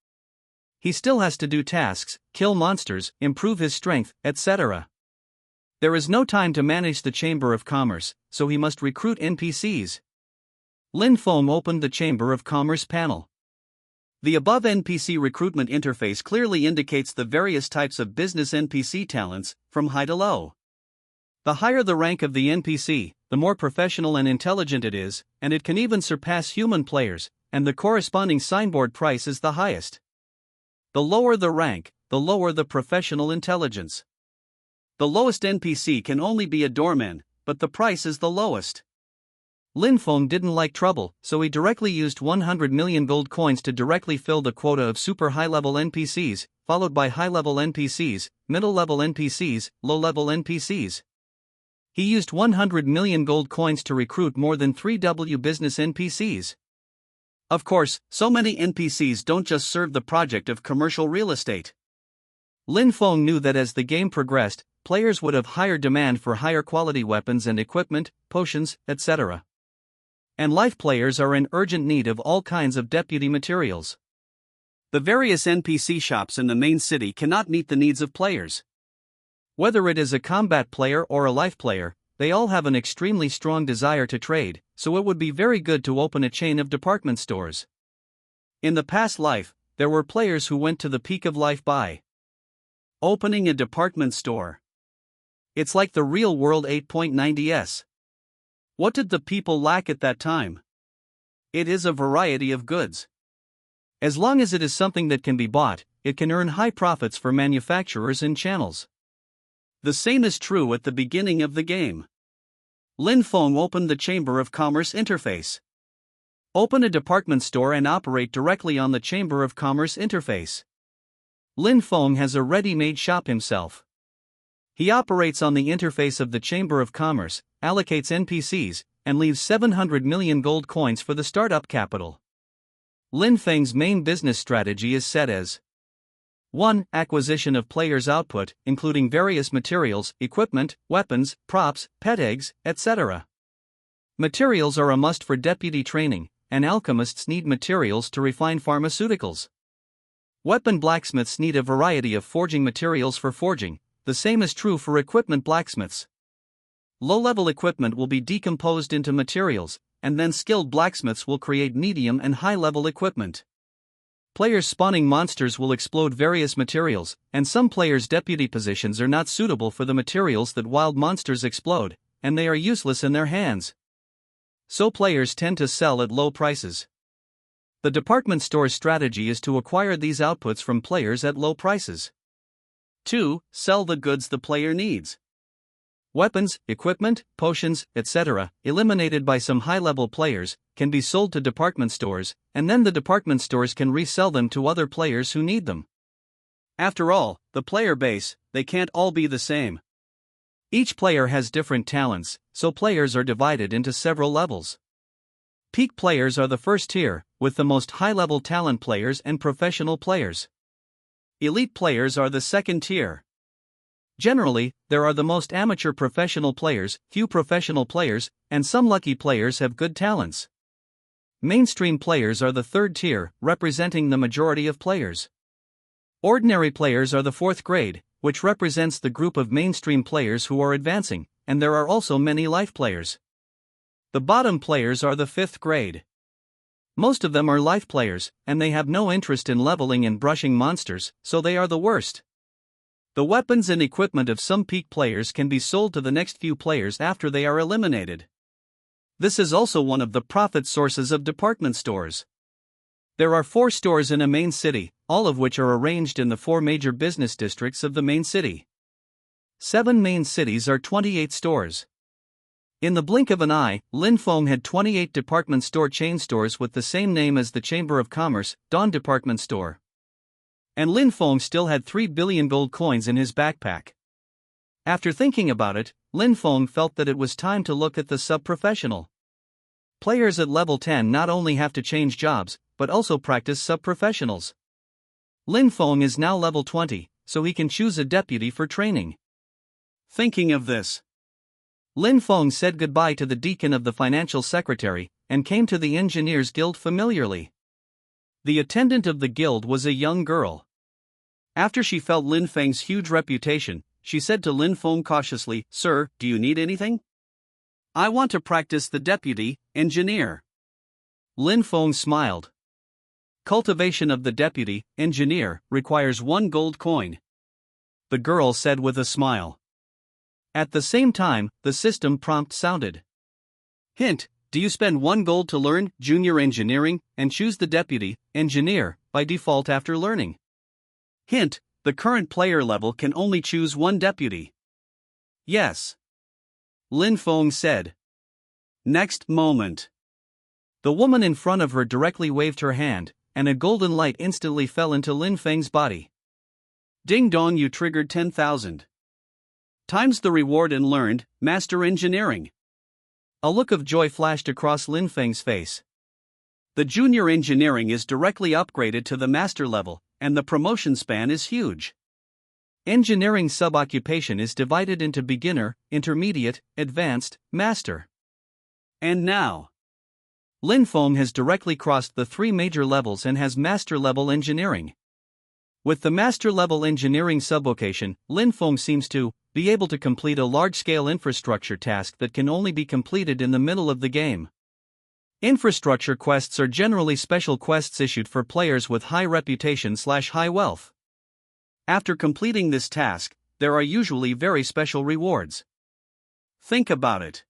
He still has to do tasks, kill monsters, improve his strength, etc. There is no time to manage the Chamber of Commerce, so he must recruit NPCs. Lin Feng opened the Chamber of Commerce panel. The above NPC recruitment interface clearly indicates the various types of business NPC talents, from high to low. The higher the rank of the NPC, the more professional and intelligent it is, and it can even surpass human players, and the corresponding signboard price is the highest. The lower the rank, the lower the professional intelligence. The lowest NPC can only be a doorman, but the price is the lowest. Lin Feng didn't like trouble, so he directly used 100 million gold coins to directly fill the quota of super high-level NPCs, followed by high-level NPCs, middle-level NPCs, low-level NPCs. He used 100 million gold coins to recruit more than 3W business NPCs. Of course, so many NPCs don't just serve the project of commercial real estate. Lin Feng knew that as the game progressed, players would have higher demand for higher quality weapons and equipment, potions, etc. And life players are in urgent need of all kinds of deputy materials. The various NPC shops in the main city cannot meet the needs of players. Whether it is a combat player or a life player, they all have an extremely strong desire to trade, so it would be very good to open a chain of department stores. In the past life, there were players who went to the peak of life by opening a department store. It's like the real world 8.90s. What did the people lack at that time? It is a variety of goods. As long as it is something that can be bought, it can earn high profits for manufacturers and channels. The same is true at the beginning of the game. Lin Feng opened the Chamber of Commerce interface. Open a department store and operate directly on the Chamber of Commerce interface. Lin Feng has a ready-made shop himself. He operates on the interface of the Chamber of Commerce, allocates NPCs, and leaves 700 million gold coins for the startup capital. Lin Feng's main business strategy is set as 1. Acquisition of players' output, including various materials, equipment, weapons, props, pet eggs, etc. Materials are a must for deputy training, and alchemists need materials to refine pharmaceuticals. Weapon blacksmiths need a variety of forging materials for forging. The same is true for equipment blacksmiths. Low-level equipment will be decomposed into materials, and then skilled blacksmiths will create medium and high-level equipment. Players spawning monsters will explode various materials, and some players' deputy positions are not suitable for the materials that wild monsters explode, and they are useless in their hands. So players tend to sell at low prices. The department store's strategy is to acquire these outputs from players at low prices. 2. Sell the goods the player needs. Weapons, equipment, potions, etc., eliminated by some high-level players, can be sold to department stores, and then the department stores can resell them to other players who need them. After all, the player base, they can't all be the same. Each player has different talents, so players are divided into several levels. Peak players are the first tier, with the most high-level talent players and professional players. Elite players are the second tier. Generally, there are the most amateur professional players, few professional players, and some lucky players have good talents. Mainstream players are the third tier, representing the majority of players. Ordinary players are the fourth grade, which represents the group of mainstream players who are advancing, and there are also many life players. The bottom players are the fifth grade. Most of them are life players, and they have no interest in leveling and brushing monsters, so they are the worst. The weapons and equipment of some peak players can be sold to the next few players after they are eliminated. This is also one of the profit sources of department stores. There are 4 stores in a main city, all of which are arranged in the 4 major business districts of the main city. 7 main cities are 28 stores. In the blink of an eye, Lin Feng had 28 department store chain stores with the same name as the Chamber of Commerce, Dawn Department Store. And Lin Feng still had 3 billion gold coins in his backpack. After thinking about it, Lin Feng felt that it was time to look at the sub-professional. Players at level 10 not only have to change jobs, but also practice sub-professionals. Lin Feng is now level 20, so he can choose a deputy for training. Thinking of this, Lin Feng said goodbye to the deacon of the financial secretary, and came to the engineers guild familiarly. The attendant of the guild was a young girl. After she felt Lin Feng's huge reputation, she said to Lin Feng cautiously, "Sir, do you need anything? I want to practice the deputy engineer." Lin Feng smiled. Cultivation of the deputy engineer requires 1 gold coin. The girl said with a smile. At the same time, the system prompt sounded. Hint, do you spend 1 gold to learn junior engineering and choose the deputy engineer by default after learning? Hint, the current player level can only choose one deputy. Yes. Lin Feng said. Next moment. The woman in front of her directly waved her hand, and a golden light instantly fell into Lin Feng's body. Ding dong, you triggered 10,000 times the reward and learned Master Engineering. A look of joy flashed across Lin Feng's face. The junior engineering is directly upgraded to the master level, and the promotion span is huge. Engineering sub-occupation is divided into beginner, intermediate, advanced, master. And now, Lin Feng has directly crossed the 3 major levels and has master-level engineering. With the master-level engineering sub-vocation, Lin Feng seems to be able to complete a large-scale infrastructure task that can only be completed in the middle of the game. Infrastructure quests are generally special quests issued for players with high reputation/high wealth. After completing this task, there are usually very special rewards. Think about it.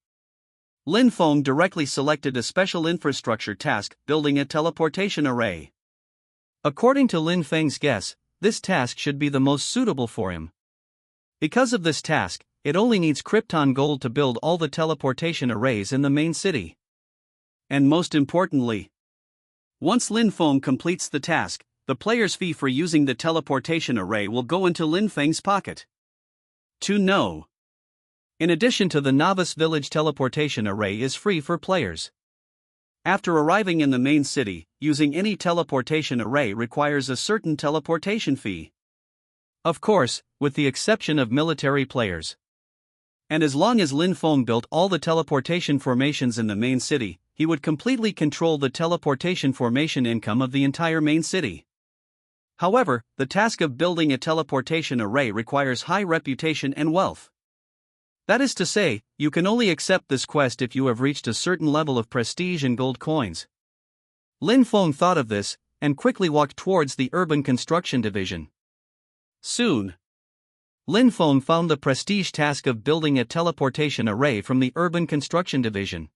Lin Feng directly selected a special infrastructure task, building a teleportation array. According to Lin Feng's guess, this task should be the most suitable for him. Because of this task, it only needs Krypton gold to build all the teleportation arrays in the main city. And most importantly, once Lin Feng completes the task, the player's fee for using the teleportation array will go into Lin Feng's pocket. To know. In addition to the novice village teleportation array is free for players. After arriving in the main city, using any teleportation array requires a certain teleportation fee. Of course, with the exception of military players. And as long as Lin Feng built all the teleportation formations in the main city, he would completely control the teleportation formation income of the entire main city. However, the task of building a teleportation array requires high reputation and wealth. That is to say, you can only accept this quest if you have reached a certain level of prestige and gold coins. Lin Feng thought of this, and quickly walked towards the urban construction division. Soon, Lin Feng found the prestige task of building a teleportation array from the urban construction division.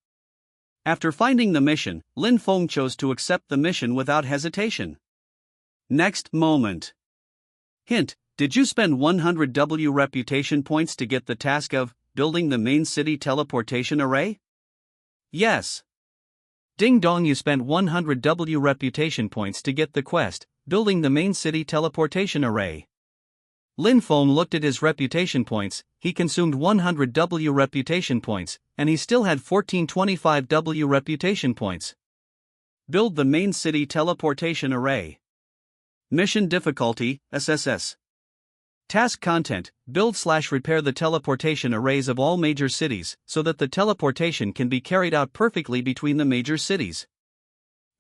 After finding the mission, Lin Feng chose to accept the mission without hesitation. Next moment. Hint, did you spend 100 W reputation points to get the task of building the main city teleportation array? Yes. Ding dong, you spent 100 W reputation points to get the quest, building the main city teleportation array. Lin Feng looked at his reputation points. He consumed 100 W reputation points, and he still had 1425 W reputation points. Build the main city teleportation array. Mission difficulty, SSS. Task content, build/repair the teleportation arrays of all major cities, so that the teleportation can be carried out perfectly between the major cities.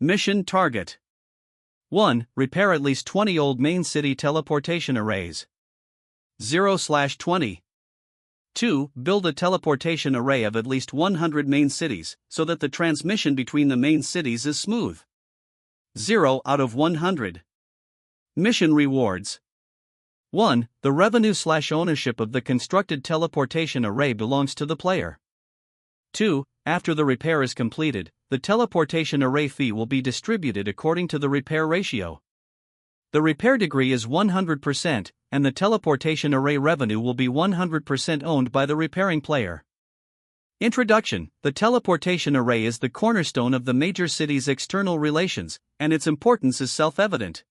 Mission target. 1. Repair at least 20 old main city teleportation arrays. 0/20. 2. Build a teleportation array of at least 100 main cities, so that the transmission between the main cities is smooth. 0 out of 100. Mission rewards. 1. The revenue/ownership of the constructed teleportation array belongs to the player. 2. After the repair is completed, the teleportation array fee will be distributed according to the repair ratio. The repair degree is 100%, and the teleportation array revenue will be 100% owned by the repairing player. Introduction. The teleportation array is the cornerstone of the major city's external relations, and its importance is self-evident.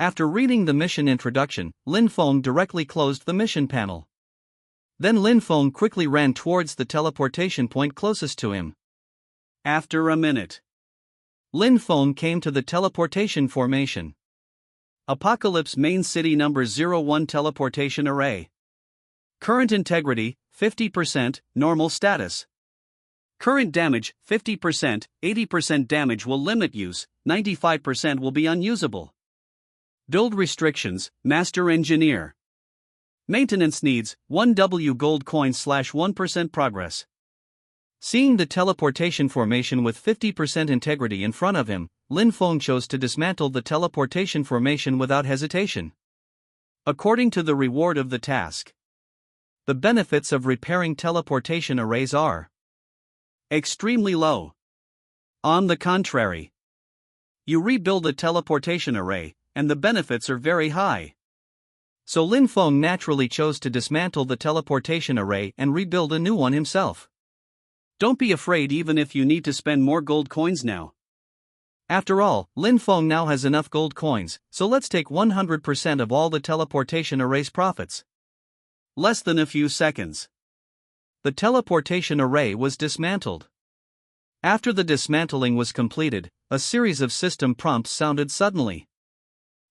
After reading the mission introduction, Lin Feng directly closed the mission panel. Then Lin Feng quickly ran towards the teleportation point closest to him. After a minute, Lin Feng came to the teleportation formation. Apocalypse Main City Number 01 Teleportation Array. Current integrity, 50%, normal status. Current damage, 50%, 80% damage will limit use, 95% will be unusable. Build restrictions, Master Engineer. Maintenance needs, 1 W gold coin/1% progress. Seeing the teleportation formation with 50% integrity in front of him, Lin Feng chose to dismantle the teleportation formation without hesitation. According to the reward of the task, the benefits of repairing teleportation arrays are extremely low. On the contrary, you rebuild a teleportation array, and the benefits are very high. So Lin Feng naturally chose to dismantle the teleportation array and rebuild a new one himself. Don't be afraid even if you need to spend more gold coins now. After all, Lin Feng now has enough gold coins, so let's take 100% of all the teleportation array's profits. Less than a few seconds. The teleportation array was dismantled. After the dismantling was completed, a series of system prompts sounded suddenly.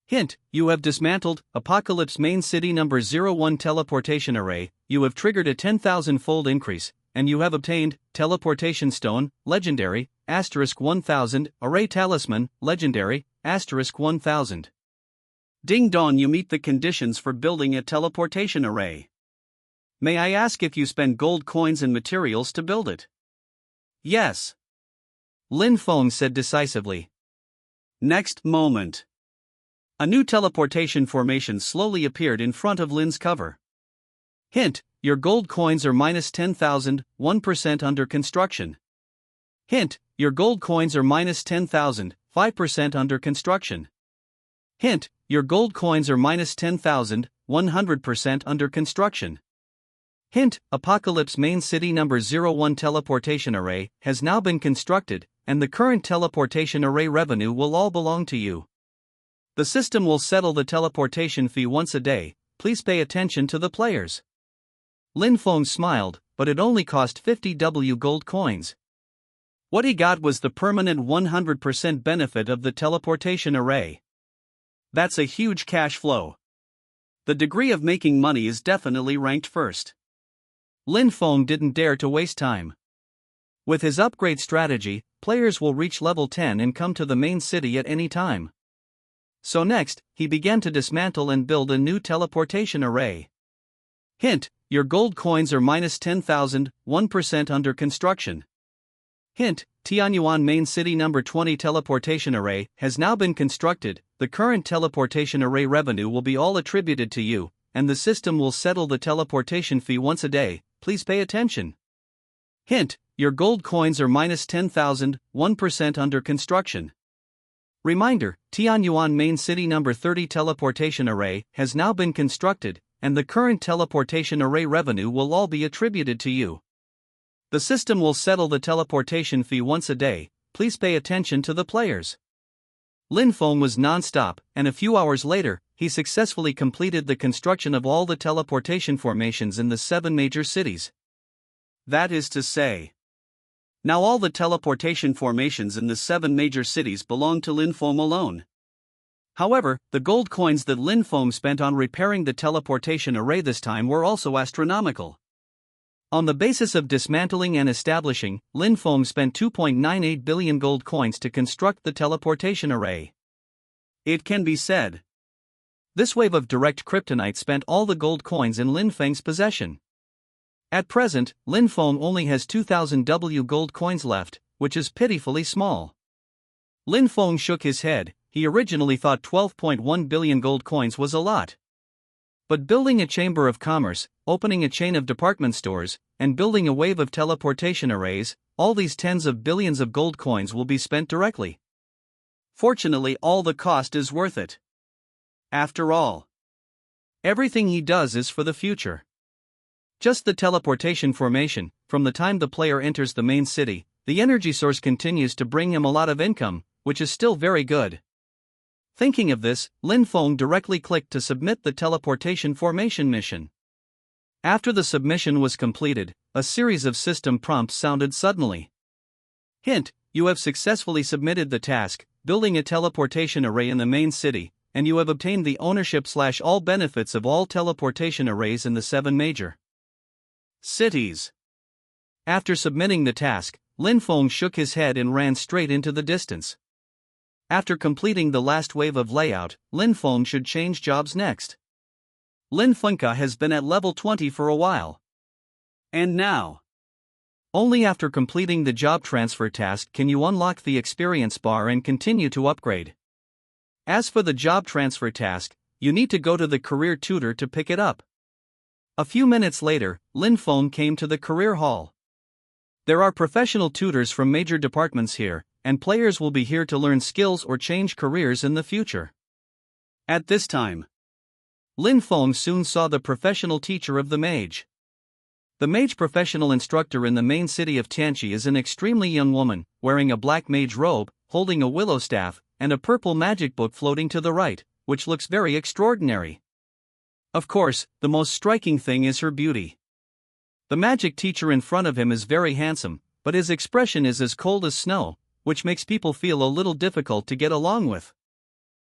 Hint: you have dismantled Apocalypse Main City number 01 teleportation array, you have triggered a 10,000-fold increase, and you have obtained Teleportation Stone, Legendary, *1000, Array Talisman, Legendary, *1000. Ding dong, you meet the conditions for building a teleportation array. May I ask if you spend gold coins and materials to build it? Yes. Lin Feng said decisively. Next moment. A new teleportation formation slowly appeared in front of Lin's cover. Hint: your gold coins are minus 10,000, 1% under construction. Hint: your gold coins are minus 10,000, 5% under construction. Hint: your gold coins are minus 10,000, 100% under construction. Hint: Apocalypse Main City number 01 teleportation array has now been constructed, and the current teleportation array revenue will all belong to you. The system will settle the teleportation fee once a day, please pay attention to the players. Lin Feng smiled, but it only cost 50 W gold coins. What he got was the permanent 100% benefit of the teleportation array. That's a huge cash flow. The degree of making money is definitely ranked first. Lin Feng didn't dare to waste time. With his upgrade strategy, players will reach level 10 and come to the main city at any time. So next, he began to dismantle and build a new teleportation array. Hint: your gold coins are minus 10,000, 1% under construction. Hint: Tianyuan Main City number 20 teleportation array has now been constructed, the current teleportation array revenue will be all attributed to you, and the system will settle the teleportation fee once a day, please pay attention. Hint: your gold coins are minus 10,000, 1% under construction. Reminder: Tianyuan Main City number 30 teleportation array has now been constructed, and the current teleportation array revenue will all be attributed to you. The system will settle the teleportation fee once a day, please pay attention to the players. Lin Feng was non-stop, and a few hours later, he successfully completed the construction of all the teleportation formations in the 7 major cities. That is to say, now all the teleportation formations in the 7 major cities belong to Lin Feng alone. However, the gold coins that Lin Feng spent on repairing the teleportation array this time were also astronomical. On the basis of dismantling and establishing, Lin Feng spent 2.98 billion gold coins to construct the teleportation array. It can be said, this wave of direct kryptonite spent all the gold coins in Lin Feng's possession. At present, Lin Feng only has 2,000 W gold coins left, which is pitifully small. Lin Feng shook his head. He originally thought 12.1 billion gold coins was a lot. But building a chamber of commerce, opening a chain of department stores, and building a wave of teleportation arrays, all these tens of billions of gold coins will be spent directly. Fortunately, all the cost is worth it. After all, everything he does is for the future. Just the teleportation formation, from the time the player enters the main city, the energy source continues to bring him a lot of income, which is still very good. Thinking of this, Lin Feng directly clicked to submit the teleportation formation mission. After the submission was completed, a series of system prompts sounded suddenly. Hint: you have successfully submitted the task, building a teleportation array in the main city, and you have obtained the ownership/all benefits of all teleportation arrays in the 7 major cities. After submitting the task, Lin Feng shook his head and ran straight into the distance. After completing the last wave of layout, Lin Feng should change jobs next. Lin Fengka has been at level 20 for a while. And now, only after completing the job transfer task can you unlock the experience bar and continue to upgrade. As for the job transfer task, you need to go to the career tutor to pick it up. A few minutes later, Lin Feng came to the career hall. There are professional tutors from major departments here, and players will be here to learn skills or change careers in the future. At this time, Lin Feng soon saw the professional teacher of the mage. The mage professional instructor in the main city of Tianqi is an extremely young woman, wearing a black mage robe, holding a willow staff, and a purple magic book floating to the right, which looks very extraordinary. Of course, the most striking thing is her beauty. The magic teacher in front of him is very handsome, but his expression is as cold as snow, which makes people feel a little difficult to get along with.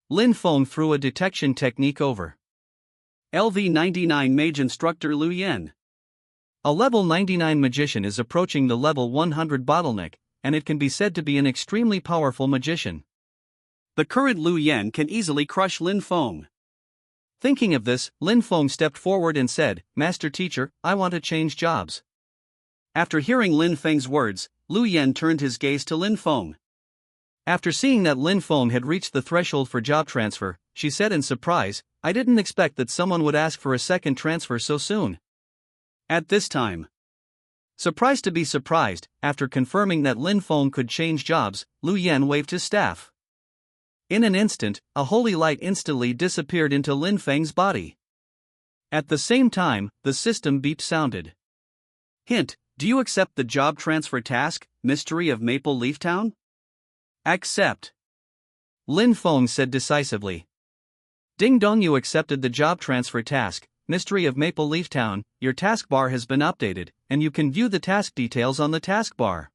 Lin Feng threw a detection technique over LV99 mage instructor Lu Yan. A level 99 magician is approaching the level 100 bottleneck, and it can be said to be an extremely powerful magician. The current Lu Yan can easily crush Lin Feng. Thinking of this, Lin Feng stepped forward and said, "Master teacher, I want to change jobs." After hearing Lin Feng's words, Lu Yan turned his gaze to Lin Feng. After seeing that Lin Feng had reached the threshold for job transfer, she said in surprise, "I didn't expect that someone would ask for a second transfer so soon." At this time, surprised to be surprised, after confirming that Lin Feng could change jobs, Lu Yan waved his staff. In an instant, a holy light instantly disappeared into Lin Feng's body. At the same time, the system beep sounded. Hint: do you accept the job transfer task, Mystery of Maple Leaf Town? Accept. Lin Feng said decisively. Ding dong, you accepted the job transfer task, Mystery of Maple Leaf Town. Your taskbar has been updated, and you can view the task details on the taskbar.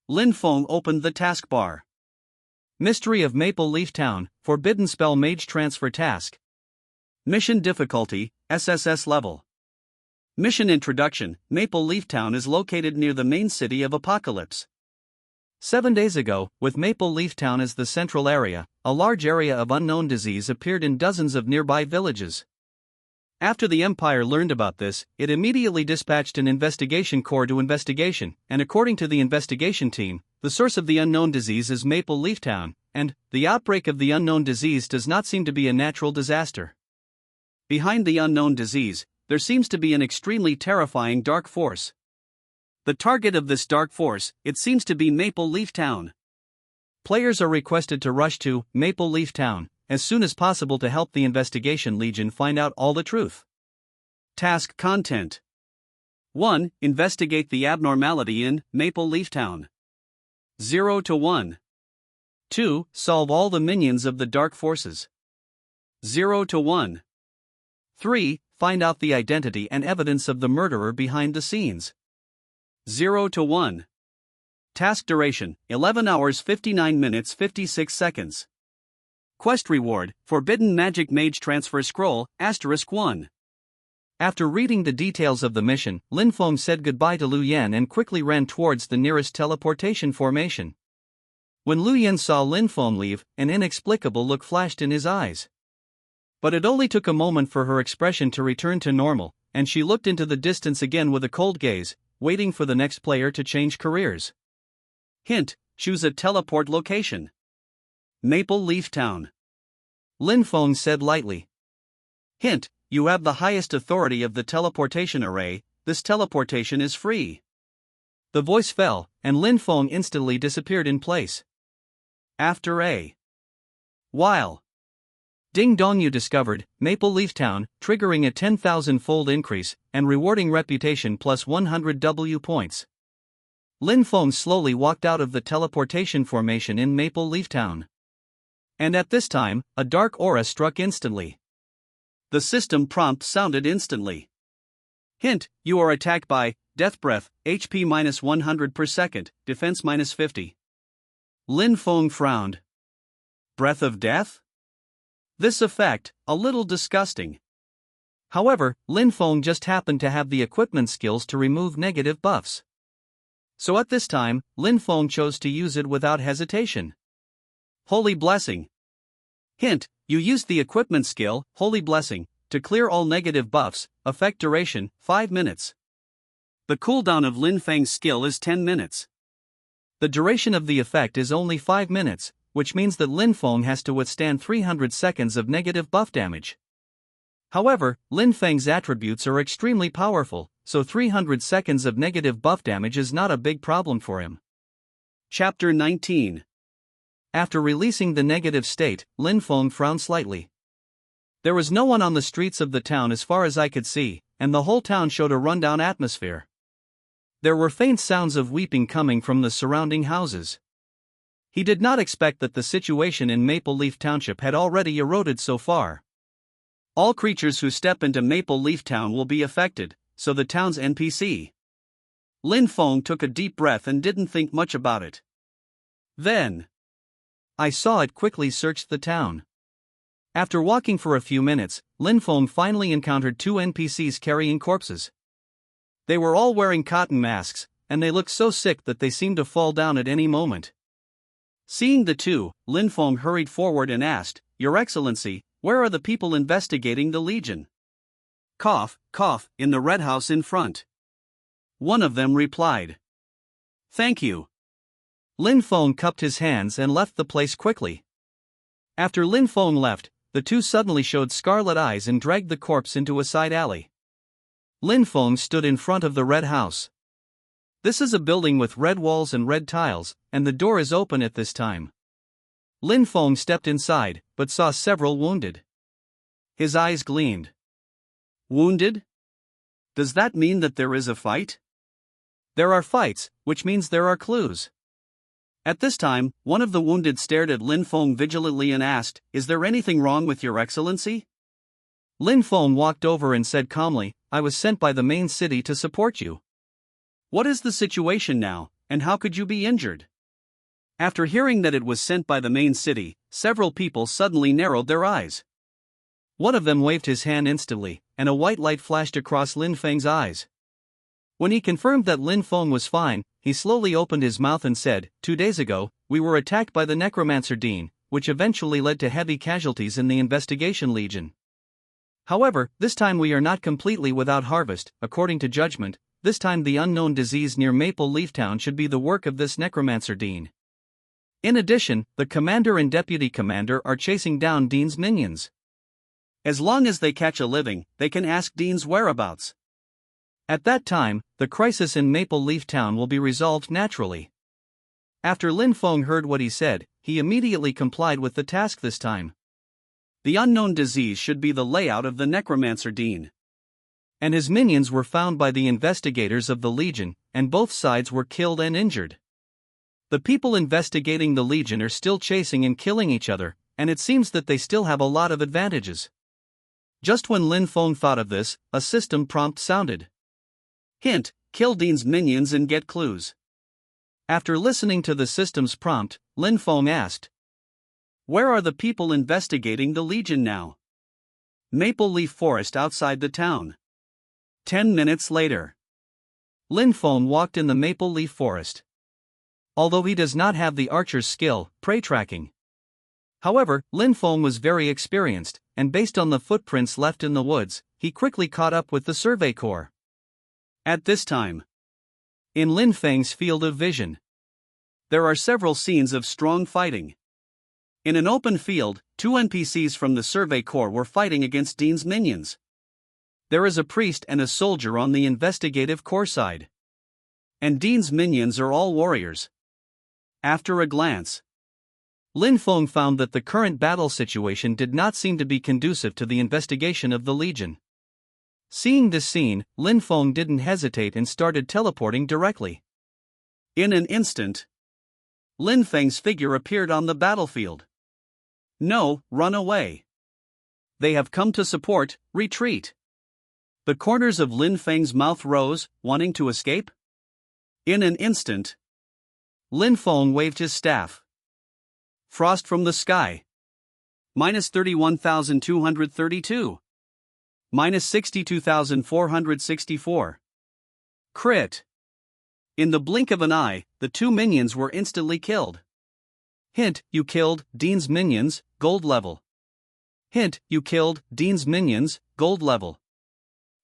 Lin Feng opened the taskbar. Mystery of Maple Leaf Town, Forbidden Spell Mage Transfer Task. Mission difficulty, SSS level. Mission introduction: Maple Leaf Town is located near the main city of Apocalypse. 7 days ago, with Maple Leaf Town as the central area, a large area of unknown disease appeared in dozens of nearby villages. After the Empire learned about this, it immediately dispatched an investigation corps to investigation, and according to the investigation team, the source of the unknown disease is Maple Leaf Town, and the outbreak of the unknown disease does not seem to be a natural disaster. Behind the unknown disease, there seems to be an extremely terrifying dark force. The target of this dark force, it seems to be Maple Leaf Town. Players are requested to rush to Maple Leaf Town as soon as possible to help the Investigation Legion find out all the truth. Task content: 1. Investigate the abnormality in Maple Leaf Town. 0 to 1. 2. Solve all the minions of the dark forces. 0 to 1. 3. Find out the identity and evidence of the murderer behind the scenes. 0 to 1. Task duration: 11 hours 59 minutes 56 seconds. Quest reward: Forbidden Magic Mage Transfer Scroll, *1. After reading the details of the mission, Lin Feng said goodbye to Lu Yan and quickly ran towards the nearest teleportation formation. When Lu Yan saw Lin Feng leave, an inexplicable look flashed in his eyes. But it only took a moment for her expression to return to normal, and she looked into the distance again with a cold gaze, waiting for the next player to change careers. Hint: choose a teleport location. Maple Leaf Town. Lin Feng said lightly. Hint: you have the highest authority of the teleportation array. This teleportation is free. The voice fell, and Lin Feng instantly disappeared in place. After a while, ding dong, you discovered Maple Leaf Town, triggering a 10,000-fold increase and rewarding reputation plus 100 W points. Lin Feng slowly walked out of the teleportation formation in Maple Leaf Town. And at this time, a dark aura struck instantly. The system prompt sounded instantly. Hint: you are attacked by Death Breath, HP minus 100 per second, defense minus 50. Lin Feng frowned. Breath of Death? This effect, a little disgusting. However, Lin Feng just happened to have the equipment skills to remove negative buffs. So at this time, Lin Feng chose to use it without hesitation. Holy Blessing. Hint: you used the equipment skill, Holy Blessing, to clear all negative buffs, effect duration, 5 minutes. The cooldown of Lin Feng's skill is 10 minutes. The duration of the effect is only 5 minutes, which means that Lin Feng has to withstand 300 seconds of negative buff damage. However, Lin Feng's attributes are extremely powerful, so 300 seconds of negative buff damage is not a big problem for him. Chapter 19. After releasing the negative state, Lin Feng frowned slightly. There was no one on the streets of the town as far as I could see, and the whole town showed a rundown atmosphere. There were faint sounds of weeping coming from the surrounding houses. He did not expect that the situation in Maple Leaf Township had already eroded so far. All creatures who step into Maple Leaf Town will be affected, so the town's NPC. Lin Feng took a deep breath and didn't think much about it. Then I saw it quickly searched the town. After walking for a few minutes, Lin Feng finally encountered two NPCs carrying corpses. They were all wearing cotton masks, and they looked so sick that they seemed to fall down at any moment. Seeing the two, Lin Feng hurried forward and asked, "Your Excellency, where are the people investigating the Legion?" "Cough, cough, in the red house in front." One of them replied. "Thank you." Lin Feng cupped his hands and left the place quickly. After Lin Feng left, the two suddenly showed scarlet eyes and dragged the corpse into a side alley. Lin Feng stood in front of the red house. This is a building with red walls and red tiles, and the door is open at this time. Lin Feng stepped inside, but saw several wounded. His eyes gleamed. Wounded? Does that mean that there is a fight? There are fights, which means there are clues. At this time, one of the wounded stared at Lin Feng vigilantly and asked, "Is there anything wrong with your Excellency?" Lin Feng walked over and said calmly, "I was sent by the main city to support you." "What is the situation now, and how could you be injured?" After hearing that it was sent by the main city, several people suddenly narrowed their eyes. One of them waved his hand instantly, and a white light flashed across Lin Feng's eyes. When he confirmed that Lin Feng was fine, he slowly opened his mouth and said, 2 days ago, we were attacked by the Necromancer Dean, which eventually led to heavy casualties in the Investigation Legion. However, this time we are not completely without harvest. According to judgment, this time the unknown disease near Maple Leaf Town should be the work of this Necromancer Dean. In addition, the commander and deputy commander are chasing down Dean's minions. As long as they catch a living, they can ask Dean's whereabouts. At that time, the crisis in Maple Leaf Town will be resolved naturally. After Lin Feng heard what he said, he immediately complied with the task this time. The unknown disease should be the layout of the Necromancer Dean. And his minions were found by the investigators of the Legion, and both sides were killed and injured. The people investigating the Legion are still chasing and killing each other, and it seems that they still have a lot of advantages. Just when Lin Feng thought of this, a system prompt sounded. Hint: kill Dean's minions and get clues. After listening to the system's prompt, Lin Feng asked, "Where are the people investigating the Legion now?" "Maple Leaf Forest outside the town." 10 minutes later. Lin Feng walked in the Maple Leaf Forest. Although he does not have the archer's skill, prey tracking. However, Lin Feng was very experienced, and based on the footprints left in the woods, he quickly caught up with the Survey Corps. At this time, in Lin Feng's field of vision, there are several scenes of strong fighting. In an open field, 2 NPCs from the Survey Corps were fighting against Dean's minions. There is a priest and a soldier on the investigative corps side. And Dean's minions are all warriors. After a glance, Lin Feng found that the current battle situation did not seem to be conducive to the investigation of the Legion. Seeing this scene, Lin Feng didn't hesitate and started teleporting directly. In an instant, Lin Feng's figure appeared on the battlefield. "No, run away. They have come to support, retreat." The corners of Lin Feng's mouth rose, wanting to escape. In an instant, Lin Feng waved his staff. Frost from the sky. Minus 31,232. Minus 62,464. Crit. In the blink of an eye, the 2 minions were instantly killed. Hint: you killed Dean's minions, gold level. Hint: you killed Dean's minions, gold level.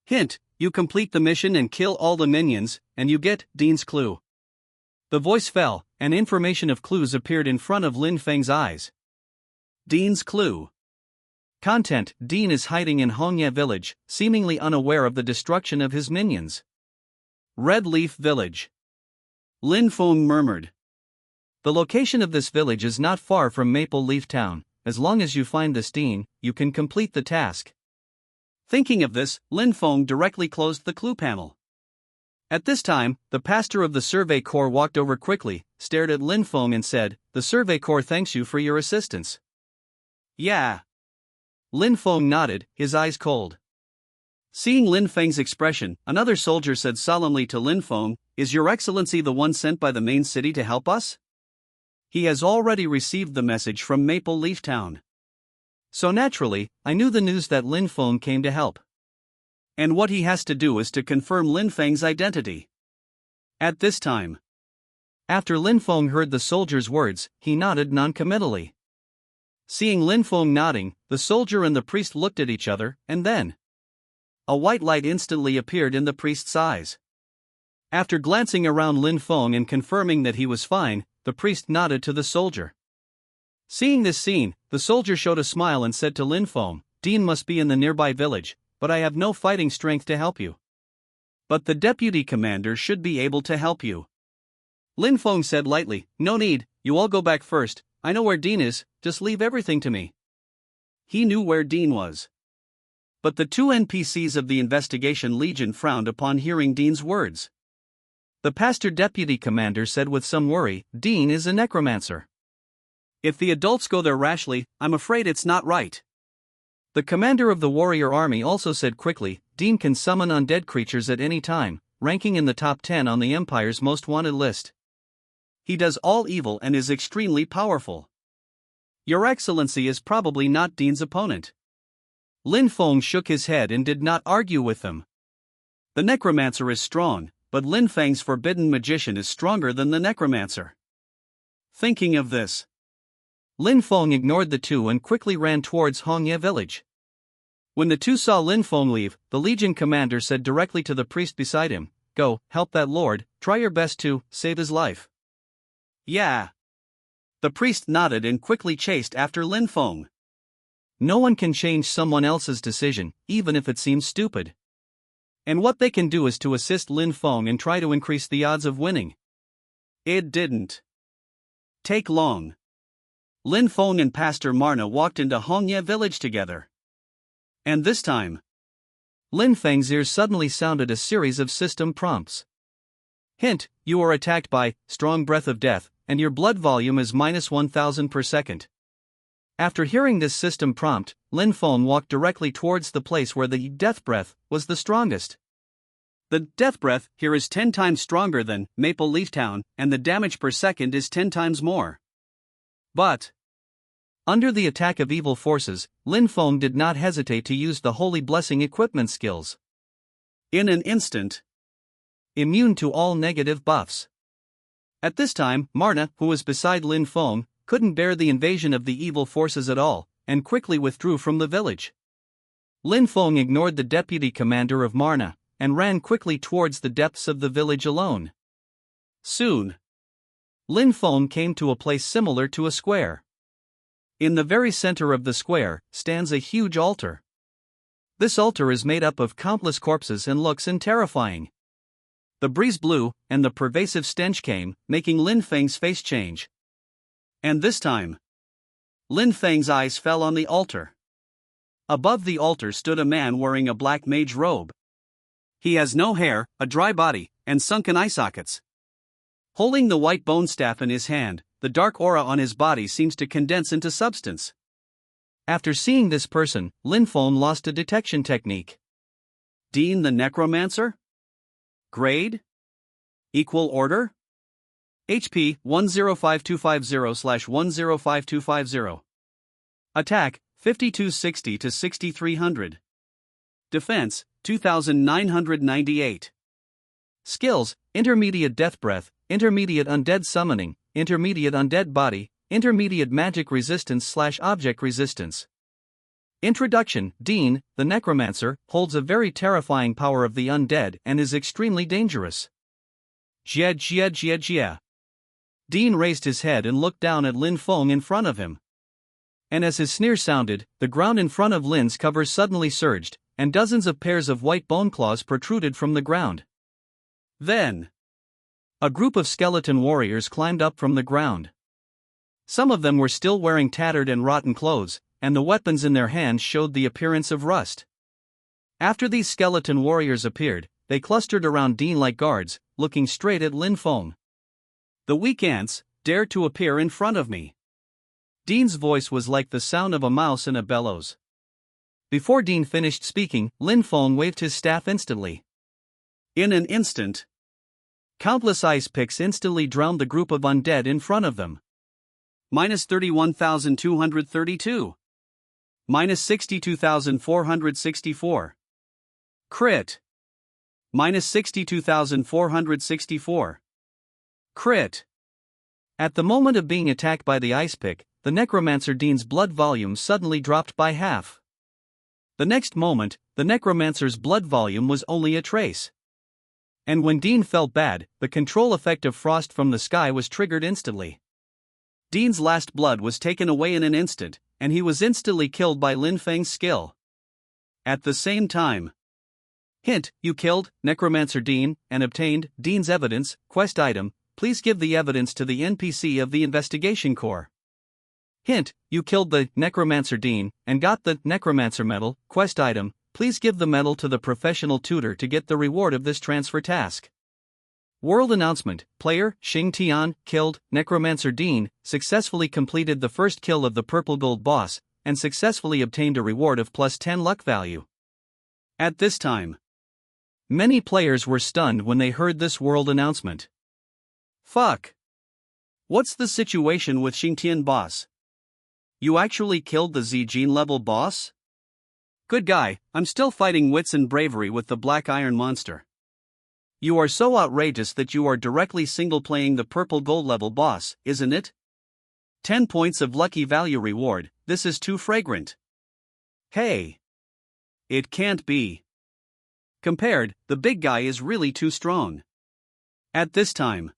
Hint: you complete the mission and kill all the minions, and you get Dean's clue. The voice fell, and information of clues appeared in front of Lin Feng's eyes. Dean's clue. Content: Dean is hiding in Hongye village, seemingly unaware of the destruction of his minions. Red Leaf Village. Lin Feng murmured. The location of this village is not far from Maple Leaf Town, as long as you find this Dean, you can complete the task. Thinking of this, Lin Feng directly closed the clue panel. At this time, the pastor of the Survey Corps walked over quickly, stared at Lin Feng and said, "The Survey Corps thanks you for your assistance." "Yeah." Lin Feng nodded, his eyes cold. Seeing Lin Feng's expression, another soldier said solemnly to Lin Feng, "Is Your Excellency the one sent by the main city to help us?" "He has already received the message from Maple Leaf Town." So naturally, I knew the news that Lin Feng came to help. And what he has to do is to confirm Lin Feng's identity. At this time, after Lin Feng heard the soldier's words, he nodded noncommittally. Seeing Lin Feng nodding, the soldier and the priest looked at each other, and then a white light instantly appeared in the priest's eyes. After glancing around Lin Feng and confirming that he was fine, the priest nodded to the soldier. Seeing this scene, the soldier showed a smile and said to Lin Feng, "Dean must be in the nearby village, but I have no fighting strength to help you. But the deputy commander should be able to help you." Lin Feng said lightly, "No need, you all go back first, I know where Dean is, just leave everything to me." He knew where Dean was. But the two NPCs of the Investigation Legion frowned upon hearing Dean's words. The pastor deputy commander said with some worry, "Dean is a necromancer. If the adults go there rashly, I'm afraid it's not right." The commander of the warrior army also said quickly, "Dean can summon undead creatures at any time, ranking in the top 10 on the Empire's most wanted list. He does all evil and is extremely powerful. Your Excellency is probably not Dean's opponent." Lin Feng shook his head and did not argue with them. The necromancer is strong, but Lin Feng's forbidden magician is stronger than the necromancer. Thinking of this, Lin Feng ignored the two and quickly ran towards Hongye village. When the two saw Lin Feng leave, the Legion commander said directly to the priest beside him, "Go, help that lord, try your best to save his life." "Yeah." The priest nodded and quickly chased after Lin Feng. No one can change someone else's decision, even if it seems stupid. And what they can do is to assist Lin Feng and try to increase the odds of winning. It didn't take long. Lin Feng and Pastor Marna walked into Hongye village together. And this time, Lin Feng's ears suddenly sounded a series of system prompts. Hint, you are attacked by strong breath of death, and your blood volume is -1000 per second. After hearing this system prompt, Lin Feng walked directly towards the place where the death breath was the strongest. The death breath here is 10 times stronger than Maple Leaf Town, and the damage per second is 10 times more. But under the attack of evil forces, Lin Feng did not hesitate to use the Holy Blessing equipment skills. In an instant, immune to all negative buffs. At this time, Marna, who was beside Lin Feng, couldn't bear the invasion of the evil forces at all, and quickly withdrew from the village. Lin Feng ignored the deputy commander of Marna, and ran quickly towards the depths of the village alone. Soon, Lin Feng came to a place similar to a square. In the very center of the square stands a huge altar. This altar is made up of countless corpses and looks terrifying. The breeze blew, and the pervasive stench came, making Lin Feng's face change. And this time, Lin Feng's eyes fell on the altar. Above the altar stood a man wearing a black mage robe. He has no hair, a dry body, and sunken eye sockets. Holding the white bone staff in his hand, the dark aura on his body seems to condense into substance. After seeing this person, Lin Feng lost a detection technique. Dean the Necromancer? Grade? Equal order? HP 105250/105250. Attack 5260 to 6300. Defense 2998. Skills: Intermediate Death Breath, Intermediate Undead Summoning, Intermediate Undead Body, Intermediate Magic Resistance/Object Resistance. Introduction: Dean, the Necromancer, holds a very terrifying power of the undead and is extremely dangerous. Jia jia jia jia. Dean raised his head and looked down at Lin Feng in front of him. And as his sneer sounded, the ground in front of Lin's cover suddenly surged, and dozens of pairs of white bone claws protruded from the ground. Then, a group of skeleton warriors climbed up from the ground. Some of them were still wearing tattered and rotten clothes, and the weapons in their hands showed the appearance of rust. After these skeleton warriors appeared, they clustered around Dean like guards, looking straight at Lin Feng. "The weak ants dare to appear in front of me." Dean's voice was like the sound of a mouse in a bellows. Before Dean finished speaking, Lin Feng waved his staff instantly. In an instant, countless ice picks instantly drowned the group of undead in front of them. Minus 31,232. Minus 62,464. Crit. Minus 62,464. Crit. At the moment of being attacked by the ice pick, the necromancer Dean's blood volume suddenly dropped by half. The next moment, the necromancer's blood volume was only a trace. And when Dean felt bad, the control effect of frost from the sky was triggered instantly. Dean's last blood was taken away in an instant, and he was instantly killed by Lin Feng's skill. At the same time. Hint: you killed Necromancer Dean and obtained Dean's evidence. Quest item: please give the evidence to the NPC of the investigation core. Hint: you killed the Necromancer Dean and got the Necromancer medal. Quest item: please give the medal to the professional tutor to get the reward of this transfer task. World announcement: player Xing Tian killed Necromancer Dean, successfully completed the first kill of the purple gold boss, and successfully obtained a reward of plus 10 luck value. At this time, many players were stunned when they heard this world announcement. Fuck. What's the situation with Xing Tian boss? You actually killed the Z-Gene level boss? Good guy, I'm still fighting wits and bravery with the Black Iron monster. You are so outrageous that you are directly single-playing the purple gold level boss, isn't it? 10 points of lucky value reward, this is too fragrant. Hey. It can't be. Compared, the big guy is really too strong. At this time,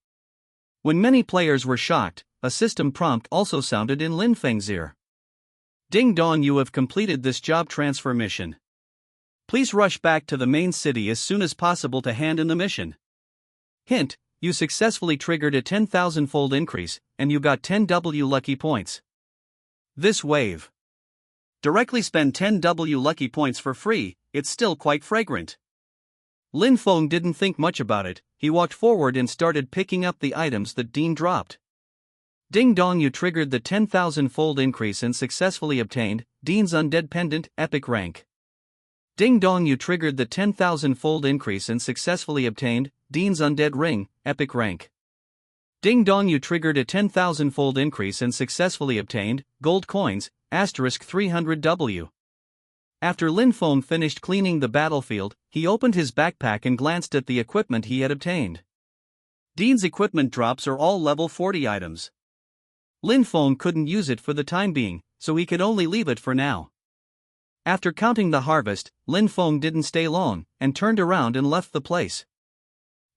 when many players were shocked, a system prompt also sounded in Lin Feng's ear. Ding dong, you have completed this job transfer mission. Please rush back to the main city as soon as possible to hand in the mission. Hint: you successfully triggered a 10,000-fold increase, and you got 10 W lucky points. This wave. Directly spend 10 W lucky points for free, it's still quite fragrant. Lin Feng didn't think much about it, he walked forward and started picking up the items that Dean dropped. Ding dong, you triggered the 10,000-fold increase and successfully obtained Dean's Undead Pendant, Epic Rank. Ding dong, you triggered the 10,000-fold increase and successfully obtained Dean's Undead Ring, Epic Rank. Ding dong, you triggered a 10,000-fold increase and successfully obtained Gold Coins, asterisk 300W. After Lin Feng finished cleaning the battlefield, he opened his backpack and glanced at the equipment he had obtained. Dean's equipment drops are all level 40 items. Lin Feng couldn't use it for the time being, so he could only leave it for now. After counting the harvest, Lin Feng didn't stay long, and turned around and left the place.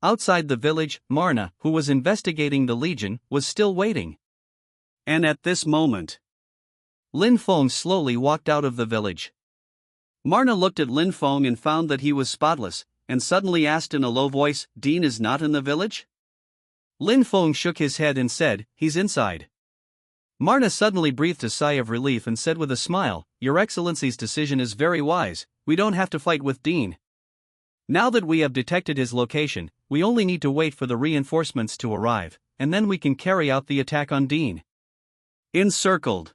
Outside the village, Marna, who was investigating the Legion, was still waiting. And at this moment, Lin Feng slowly walked out of the village. Marna looked at Lin Feng and found that he was spotless, and suddenly asked in a low voice, "Dean is not in the village?" Lin Feng shook his head and said, "He's inside." Marna suddenly breathed a sigh of relief and said with a smile, "Your Excellency's decision is very wise, we don't have to fight with Dean. Now that we have detected his location, we only need to wait for the reinforcements to arrive, and then we can carry out the attack on Dean." Encircled.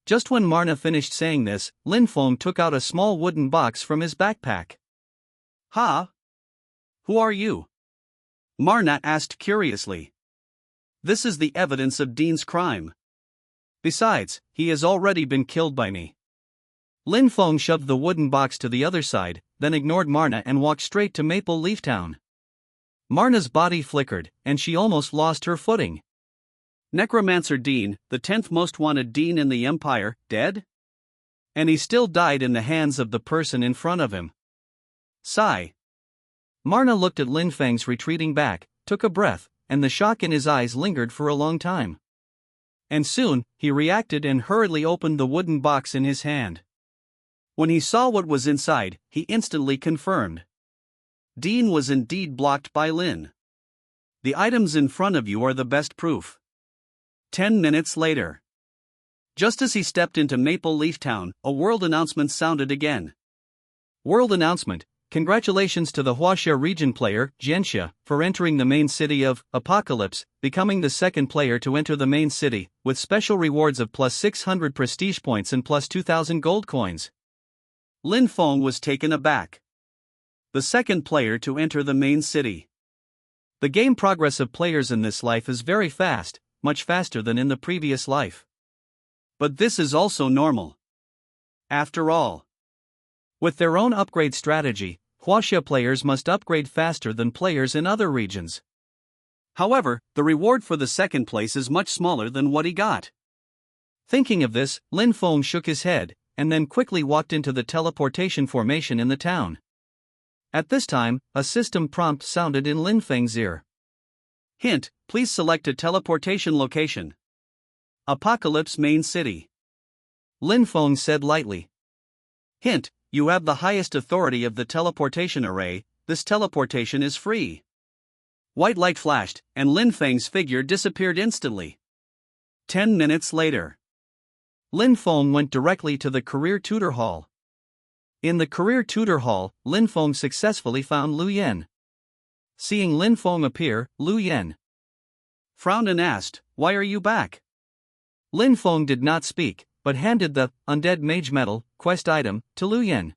Just when Marna finished saying this, Lin Feng took out a small wooden box from his backpack. "Ha? Who are you?" Marna asked curiously. "This is the evidence of Dean's crime. Besides, he has already been killed by me." Lin Feng shoved the wooden box to the other side, then ignored Marna and walked straight to Maple Leaf Town. Marna's body flickered, and she almost lost her footing. Necromancer Dean, the 10th most wanted Dean in the Empire, dead? And he still died in the hands of the person in front of him. Sigh. Marna looked at Lin Feng's retreating back, took a breath, and the shock in his eyes lingered for a long time. And soon, he reacted and hurriedly opened the wooden box in his hand. When he saw what was inside, he instantly confirmed. Dean was indeed blocked by Lin. The items in front of you are the best proof. 10 minutes later. Just as he stepped into Maple Leaf Town, a world announcement sounded again. World announcement: congratulations to the Huaxia region player, Jianxia, for entering the main city of Apocalypse, becoming the second player to enter the main city, with special rewards of plus 600 prestige points and plus 2,000 gold coins. Lin Feng was taken aback. The second player to enter the main city. The game progress of players in this life is very fast, much faster than in the previous life. But this is also normal. After all, with their own upgrade strategy, Huaxia players must upgrade faster than players in other regions. However, the reward for the second place is much smaller than what he got. Thinking of this, Lin Feng shook his head, and then quickly walked into the teleportation formation in the town. At this time, a system prompt sounded in Lin Feng's ear. Hint: please select a teleportation location. Apocalypse Main City. Lin Feng said lightly. Hint: you have the highest authority of the teleportation array, this teleportation is free. White light flashed, and Lin Feng's figure disappeared instantly. 10 minutes later. Lin Feng went directly to the career tutor hall. In the career tutor hall, Lin Feng successfully found Lu Yan. Seeing Lin Feng appear, Lu Yan frowned and asked, "Why are you back?" Lin Feng did not speak, but handed the Undead Mage Medal quest item to Lu Yan.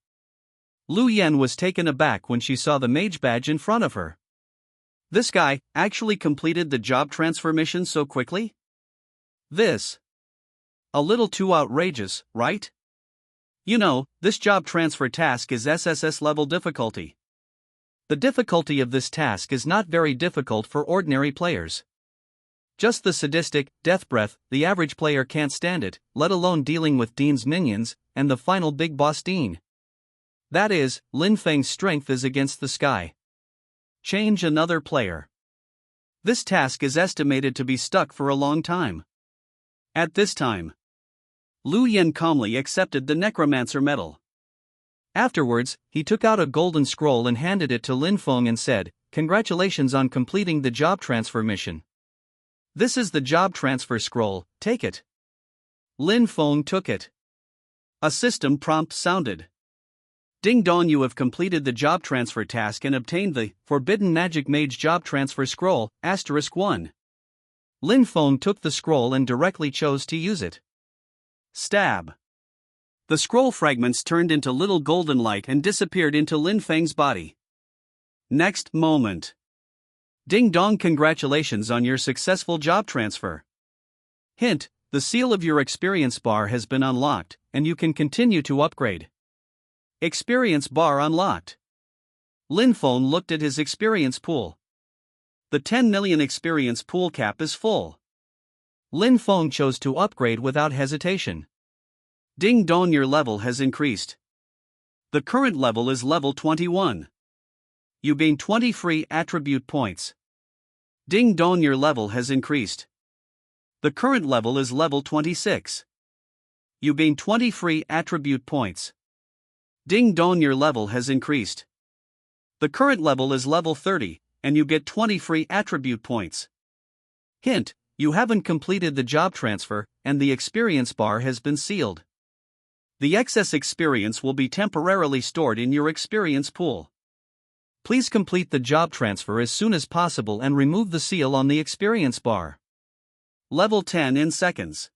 Lu Yan was taken aback when she saw the mage badge in front of her. This guy actually completed the job transfer mission so quickly? This a little too outrageous, right? You know, this job transfer task is SSS level difficulty. The difficulty of this task is not very difficult for ordinary players. Just the sadistic, death breath, the average player can't stand it, let alone dealing with Dean's minions, and the final big boss Dean. That is, Lin Feng's strength is against the sky. Change another player. This task is estimated to be stuck for a long time. At this time, Lu Yan calmly accepted the Necromancer medal. Afterwards, he took out a golden scroll and handed it to Lin Feng and said, "Congratulations on completing the job transfer mission. This is the job transfer scroll, take it." Lin Feng took it. A system prompt sounded. Ding dong, you have completed the job transfer task and obtained the Forbidden Magic Mage Job Transfer Scroll, *1. Lin Feng took the scroll and directly chose to use it. Stab. The scroll fragments turned into little golden light and disappeared into Lin Feng's body. Next moment. Ding dong, congratulations on your successful job transfer. Hint: the seal of your experience bar has been unlocked, and you can continue to upgrade. Experience bar unlocked. Lin Feng looked at his experience pool. The 10 million experience pool cap is full. Lin Feng chose to upgrade without hesitation. Ding dong, your level has increased. The current level is level 21. You gain 20 free attribute points. Ding dong, your level has increased. The current level is level 26. You gain 20 free attribute points. Ding dong, your level has increased. The current level is level 30, and you get 20 free attribute points. Hint: you haven't completed the job transfer, and the experience bar has been sealed. The excess experience will be temporarily stored in your experience pool. Please complete the job transfer as soon as possible and remove the seal on the experience bar. Level 10 in seconds.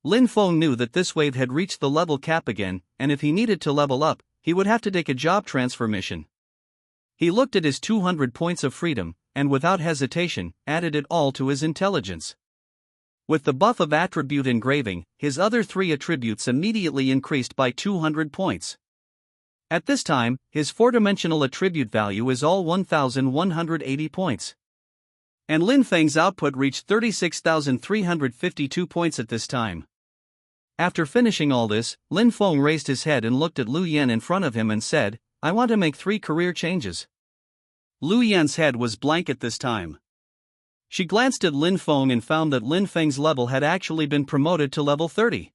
Lin Feng knew that this wave had reached the level cap again, and if he needed to level up, he would have to take a job transfer mission. He looked at his 200 points of freedom, and without hesitation, added it all to his intelligence. With the buff of attribute engraving, his other 3 attributes immediately increased by 200 points. At this time, his 4-dimensional attribute value is all 1,180 points. And Lin Feng's output reached 36,352 points at this time. After finishing all this, Lin Feng raised his head and looked at Lu Yan in front of him and said, "I want to make 3 career changes." Lu Yan's head was blank at this time. She glanced at Lin Feng and found that Lin Feng's level had actually been promoted to level 30.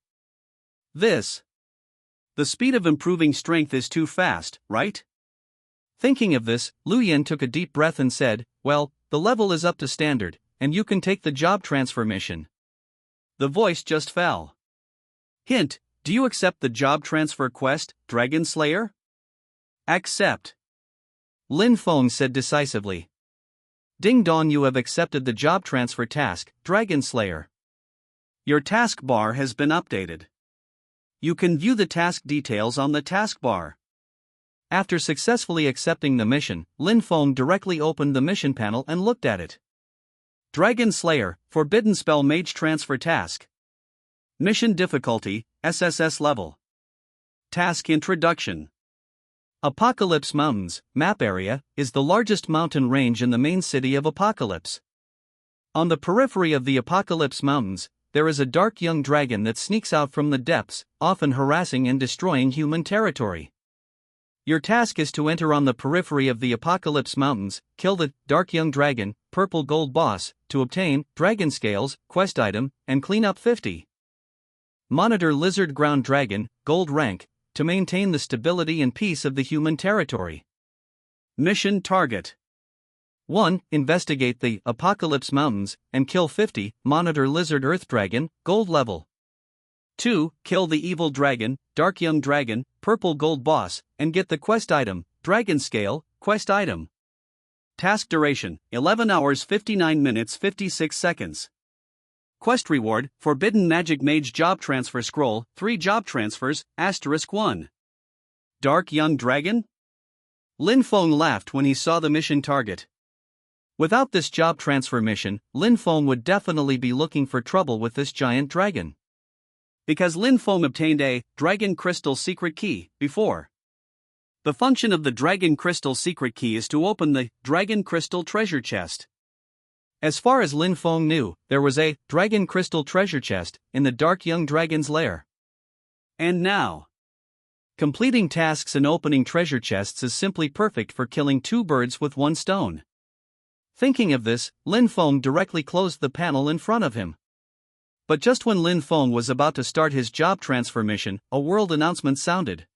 The speed of improving strength is too fast, right? Thinking of this, Lu Yan took a deep breath and said, "Well, the level is up to standard, and you can take the job transfer mission. The voice just fell. Hint, do you accept the job transfer quest, Dragon Slayer? Accept. Lin Feng said decisively. Ding dong, you have accepted the job transfer task, Dragon Slayer. Your taskbar has been updated. You can view the task details on the taskbar. After successfully accepting the mission, Lin Feng directly opened the mission panel and looked at it. Dragon Slayer, Forbidden Spell Mage Transfer Task. Mission Difficulty, SSS Level. Task Introduction. Apocalypse Mountains, map area, is the largest mountain range in the main city of Apocalypse. On the periphery of the Apocalypse Mountains, there is a dark young dragon that sneaks out from the depths, often harassing and destroying human territory. Your task is to enter on the periphery of the Apocalypse Mountains, kill the dark young dragon, purple gold boss, to obtain dragon scales, quest item, and clean up 50. Monitor lizard ground dragon, gold rank, to maintain the stability and peace of the human territory. Mission target. 1. Investigate the Apocalypse Mountains and kill 50, monitor lizard earth dragon, gold level. 2. Kill the evil dragon, dark young dragon, purple gold boss, and get the quest item, dragon scale, quest item. Task duration, 11 hours 59 minutes 56 seconds. Quest reward, Forbidden Magic Mage Job Transfer Scroll, 3 job transfers, *1. Dark Young Dragon? Lin Feng laughed when he saw the mission target. Without this job transfer mission, Lin Feng would definitely be looking for trouble with this giant dragon. Because Lin Feng obtained a Dragon Crystal Secret Key before. The function of the Dragon Crystal Secret Key is to open the Dragon Crystal Treasure Chest. As far as Lin Feng knew, there was a Dragon Crystal Treasure Chest in the Dark Young Dragon's lair. And now, completing tasks and opening treasure chests is simply perfect for killing 2 birds with 1 stone. Thinking of this, Lin Feng directly closed the panel in front of him. But just when Lin Feng was about to start his job transfer mission, a world announcement sounded.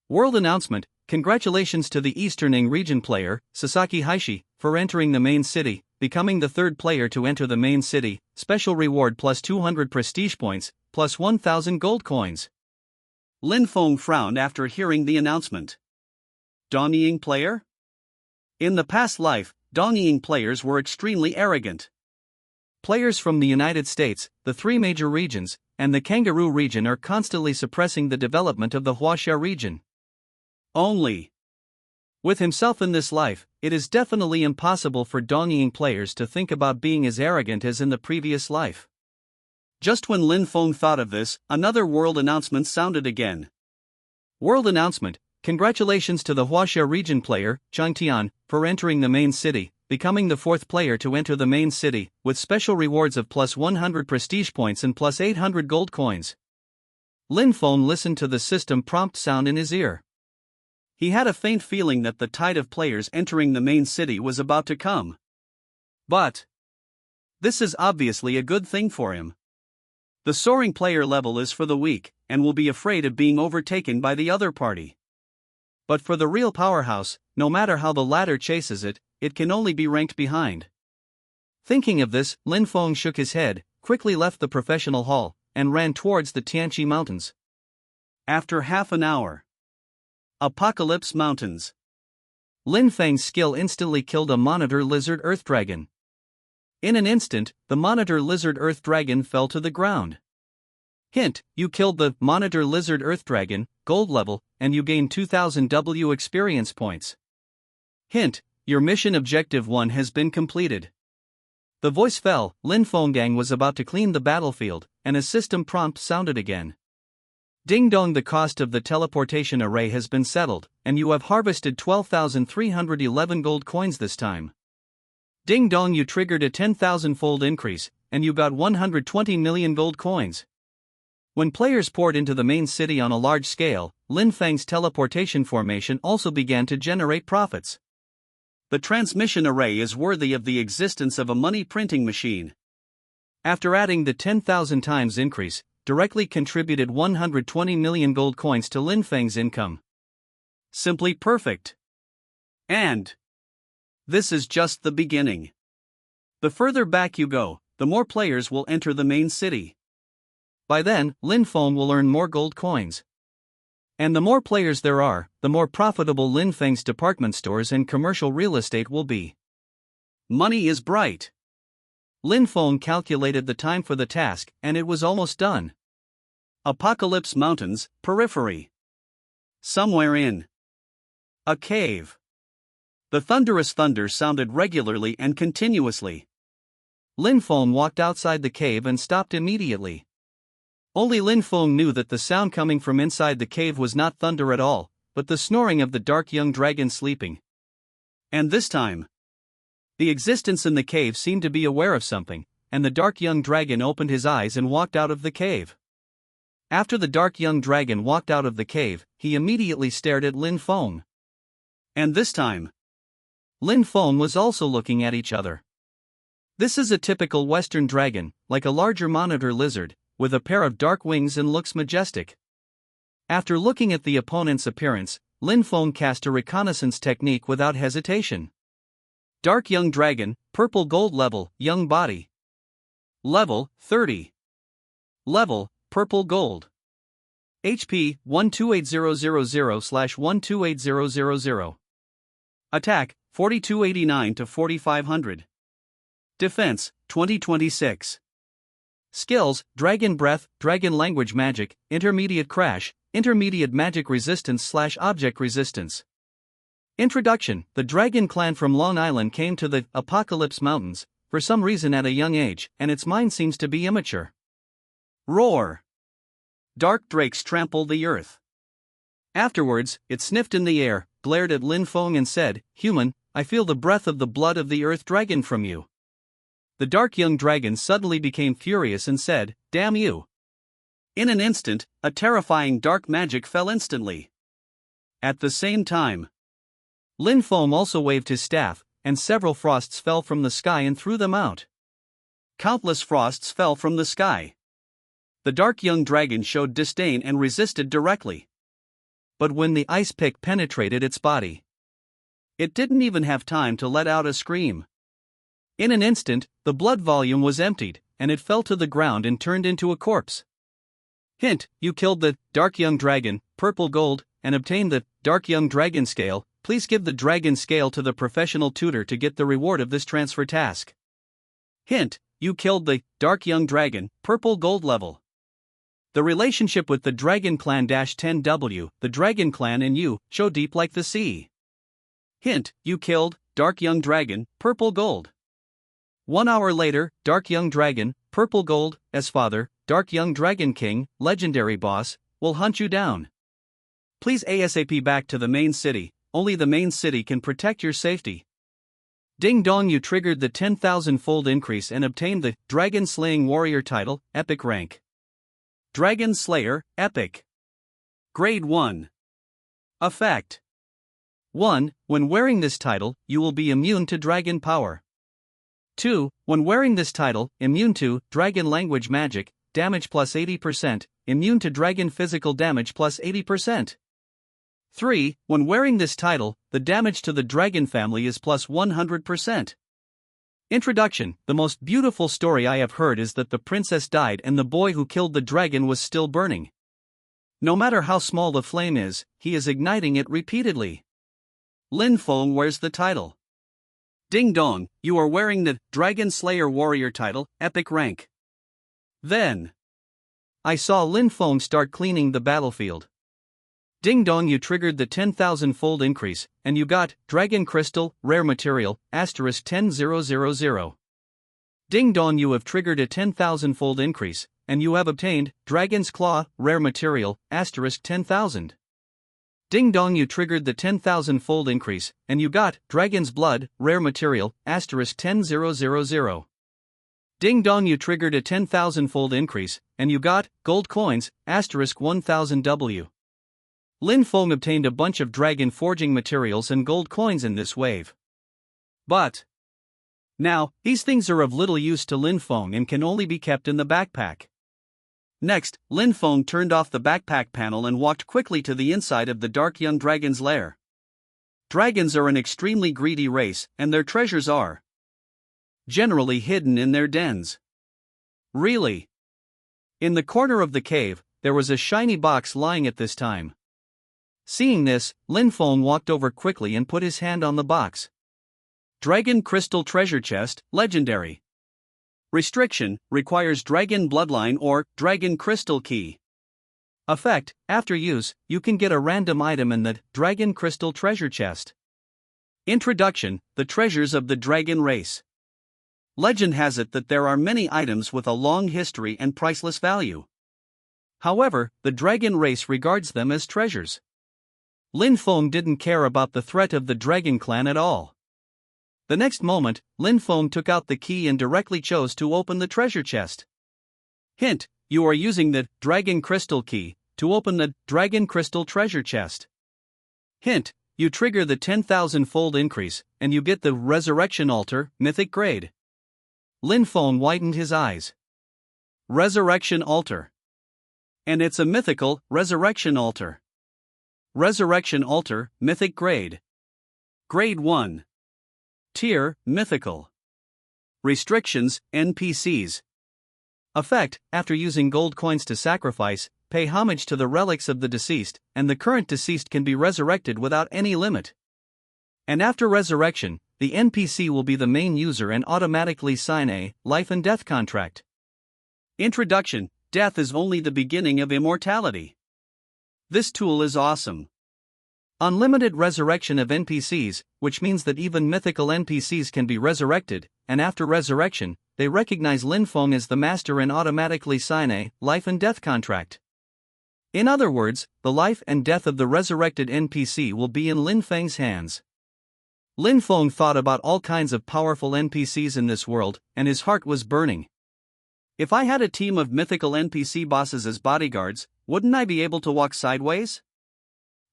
World announcement: congratulations to the Eastern region player, Sasaki Haishi, for entering the main city, becoming the 3rd player to enter the main city, special reward plus 200 prestige points, plus 1,000 gold coins. Lin Feng frowned after hearing the announcement. Dongying player? In the past life, Dongying players were extremely arrogant. Players from the United States, the 3 major regions, and the Kangaroo region are constantly suppressing the development of the Huaxia region. Only with himself in this life, it is definitely impossible for Dongying players to think about being as arrogant as in the previous life. Just when Lin Feng thought of this, another world announcement sounded again. World announcement: congratulations to the Huaxia region player, Zhang Tian, for entering the main city, becoming the 4th player to enter the main city, with special rewards of plus 100 prestige points and plus 800 gold coins. Lin Feng listened to the system prompt sound in his ear. He had a faint feeling that the tide of players entering the main city was about to come. But this is obviously a good thing for him. The soaring player level is for the weak, and will be afraid of being overtaken by the other party. But for the real powerhouse, no matter how the ladder chases it, it can only be ranked behind. Thinking of this, Lin Feng shook his head, quickly left the professional hall, and ran towards the Tianqi Mountains. After half an hour. Apocalypse Mountains. Lin Feng's skill instantly killed a monitor lizard earth dragon. In an instant, the monitor lizard earth dragon fell to the ground. Hint: you killed the monitor lizard earth dragon, gold level, and you gain 2000 W experience points. Hint: your mission objective 1 has been completed. The voice fell. Lin Fenggang was about to clean the battlefield, and a system prompt sounded again. Ding dong, the cost of the teleportation array has been settled, and you have harvested 12,311 gold coins this time. Ding dong, you triggered a 10,000-fold increase, and you got 120 million gold coins. When players poured into the main city on a large scale, Lin Feng's teleportation formation also began to generate profits. The transmission array is worthy of the existence of a money printing machine. After adding the 10,000 times increase, directly contributed 120 million gold coins to Lin Feng's income. Simply perfect. And this is just the beginning. The further back you go, the more players will enter the main city. By then, Lin Feng will earn more gold coins. And the more players there are, the more profitable Lin Feng's department stores and commercial real estate will be. Money is bright. Lin Feng calculated the time for the task, and it was almost done. Apocalypse Mountains, periphery. Somewhere in a cave. The thunderous thunder sounded regularly and continuously. Lin Feng walked outside the cave and stopped immediately. Only Lin Feng knew that the sound coming from inside the cave was not thunder at all, but the snoring of the dark young dragon sleeping. And this time, the existence in the cave seemed to be aware of something, and the dark young dragon opened his eyes and walked out of the cave. After the dark young dragon walked out of the cave, he immediately stared at Lin Feng. And this time, Lin Feng was also looking at each other. This is a typical Western dragon, like a larger monitor lizard, with a pair of dark wings and looks majestic. After looking at the opponent's appearance, Lin Feng cast a reconnaissance technique without hesitation. Dark young dragon, purple gold level, young body. Level, 30. Level, purple gold. HP, 128000/128000. Attack, 4289 to 4500. Defense, 2026. Skills, Dragon Breath, Dragon Language Magic, Intermediate Crash, Intermediate Magic Resistance/Object Resistance. Introduction: The Dragon Clan from Long Island came to the Apocalypse Mountains, for some reason at a young age, and its mind seems to be immature. Roar! Dark drakes trample the earth. Afterwards, it sniffed in the air, glared at Lin Feng and said, "Human, I feel the breath of the blood of the earth dragon from you." The dark young dragon suddenly became furious and said, "Damn you." In an instant, a terrifying dark magic fell instantly. At the same time, Lin Feng also waved his staff, and several frosts fell from the sky and threw them out. Countless frosts fell from the sky. The dark young dragon showed disdain and resisted directly. But when the ice pick penetrated its body, it didn't even have time to let out a scream. In an instant, the blood volume was emptied, and it fell to the ground and turned into a corpse. Hint: you killed the dark young dragon, purple gold, and obtained the dark young dragon scale. Please give the dragon scale to the professional tutor to get the reward of this transfer task. Hint: you killed the dark young dragon, purple gold level. The relationship with the Dragon Clan -10W, the Dragon Clan and you, show deep like the sea. Hint: you killed dark young dragon, purple gold. 1 hour later, dark young dragon, purple gold, as father, dark young dragon king, legendary boss, will hunt you down. Please ASAP back to the main city, only the main city can protect your safety. Ding dong, you triggered the 10,000-fold increase and obtained the Dragon Slaying Warrior title, Epic rank. Dragon Slayer, Epic. Grade 1. Effect. 1. When wearing this title, you will be immune to dragon power. 2. When wearing this title, immune to Dragon Language Magic, damage plus 80%, immune to Dragon Physical damage plus 80%. 3. When wearing this title, the damage to the dragon family is plus 100%. Introduction: The most beautiful story I have heard is that the princess died and the boy who killed the dragon was still burning. No matter how small the flame is, he is igniting it repeatedly. Lin Feng wears the title. Ding dong, you are wearing the Dragon Slayer Warrior title, Epic rank. Then I saw Lin Feng start cleaning the battlefield. Ding dong, you triggered the 10,000-fold increase, and you got Dragon Crystal, Rare Material, *10000. Ding dong, you have triggered a 10,000-fold increase, and you have obtained Dragon's Claw, Rare Material, *10,000. Ding dong, you triggered the 10,000-fold increase, and you got Dragon's Blood, Rare Material, *10,000. Ding dong, you triggered a 10,000-fold increase, and you got Gold Coins, *1000W. Lin Feng obtained a bunch of dragon forging materials and gold coins in this wave. But now, these things are of little use to Lin Feng and can only be kept in the backpack. Next, Lin Feng turned off the backpack panel and walked quickly to the inside of the dark young dragon's lair. Dragons are an extremely greedy race, and their treasures are generally hidden in their dens. Really? In the corner of the cave, there was a shiny box lying at this time. Seeing this, Lin Feng walked over quickly and put his hand on the box. Dragon Crystal Treasure Chest, Legendary. Restriction, requires Dragon Bloodline or Dragon Crystal Key. Effect, after use, you can get a random item in the Dragon Crystal Treasure Chest. Introduction, the treasures of the dragon race. Legend has it that there are many items with a long history and priceless value. However, the dragon race regards them as treasures. Lin Feng didn't care about the threat of the dragon clan at all. The next moment, Lin Feng took out the key and directly chose to open the treasure chest. Hint, you are using the Dragon Crystal Key to open the Dragon Crystal Treasure Chest. Hint, you trigger the 10,000-fold increase, and you get the Resurrection Altar, Mythic Grade. Lin Feng widened his eyes. Resurrection Altar. And it's a mythical Resurrection Altar. Resurrection Altar, Mythic Grade. Grade 1. Tier, Mythical. Restrictions, NPCs. Effect, after using gold coins to sacrifice, pay homage to the relics of the deceased, and the current deceased can be resurrected without any limit. And after resurrection, the NPC will be the main user and automatically sign a life and death contract. Introduction, death is only the beginning of immortality. This tool is awesome. Unlimited resurrection of NPCs, which means that even mythical NPCs can be resurrected, and after resurrection, they recognize Lin Feng as the master and automatically sign a life and death contract. In other words, the life and death of the resurrected NPC will be in Lin Feng's hands. Lin Feng thought about all kinds of powerful NPCs in this world, and his heart was burning. If I had a team of mythical NPC bosses as bodyguards, wouldn't I be able to walk sideways?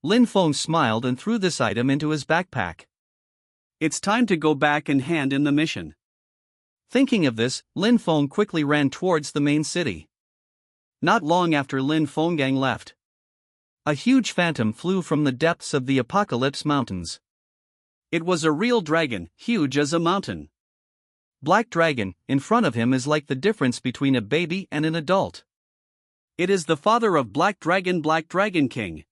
Lin Feng smiled and threw this item into his backpack. It's time to go back and hand in the mission. Thinking of this, Lin Feng quickly ran towards the main city. Not long after Lin Fenggang left, a huge phantom flew from the depths of the Apocalypse Mountains. It was a real dragon, huge as a mountain. Black Dragon, in front of him is like the difference between a baby and an adult. It is the father of Black Dragon King.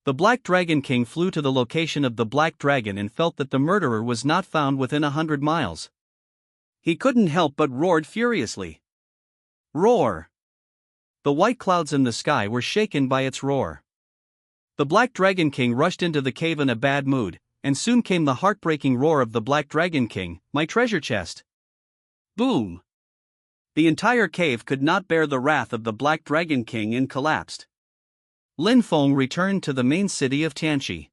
The Black Dragon King flew to the location of the Black Dragon and felt that the murderer was not found within 100 miles. He couldn't help but roared furiously. Roar! The white clouds in the sky were shaken by its roar. The Black Dragon King rushed into the cave in a bad mood, and soon came the heartbreaking roar of the Black Dragon King, my treasure chest. Boom! The entire cave could not bear the wrath of the Black Dragon King and collapsed. Lin Feng returned to the main city of Tianqi.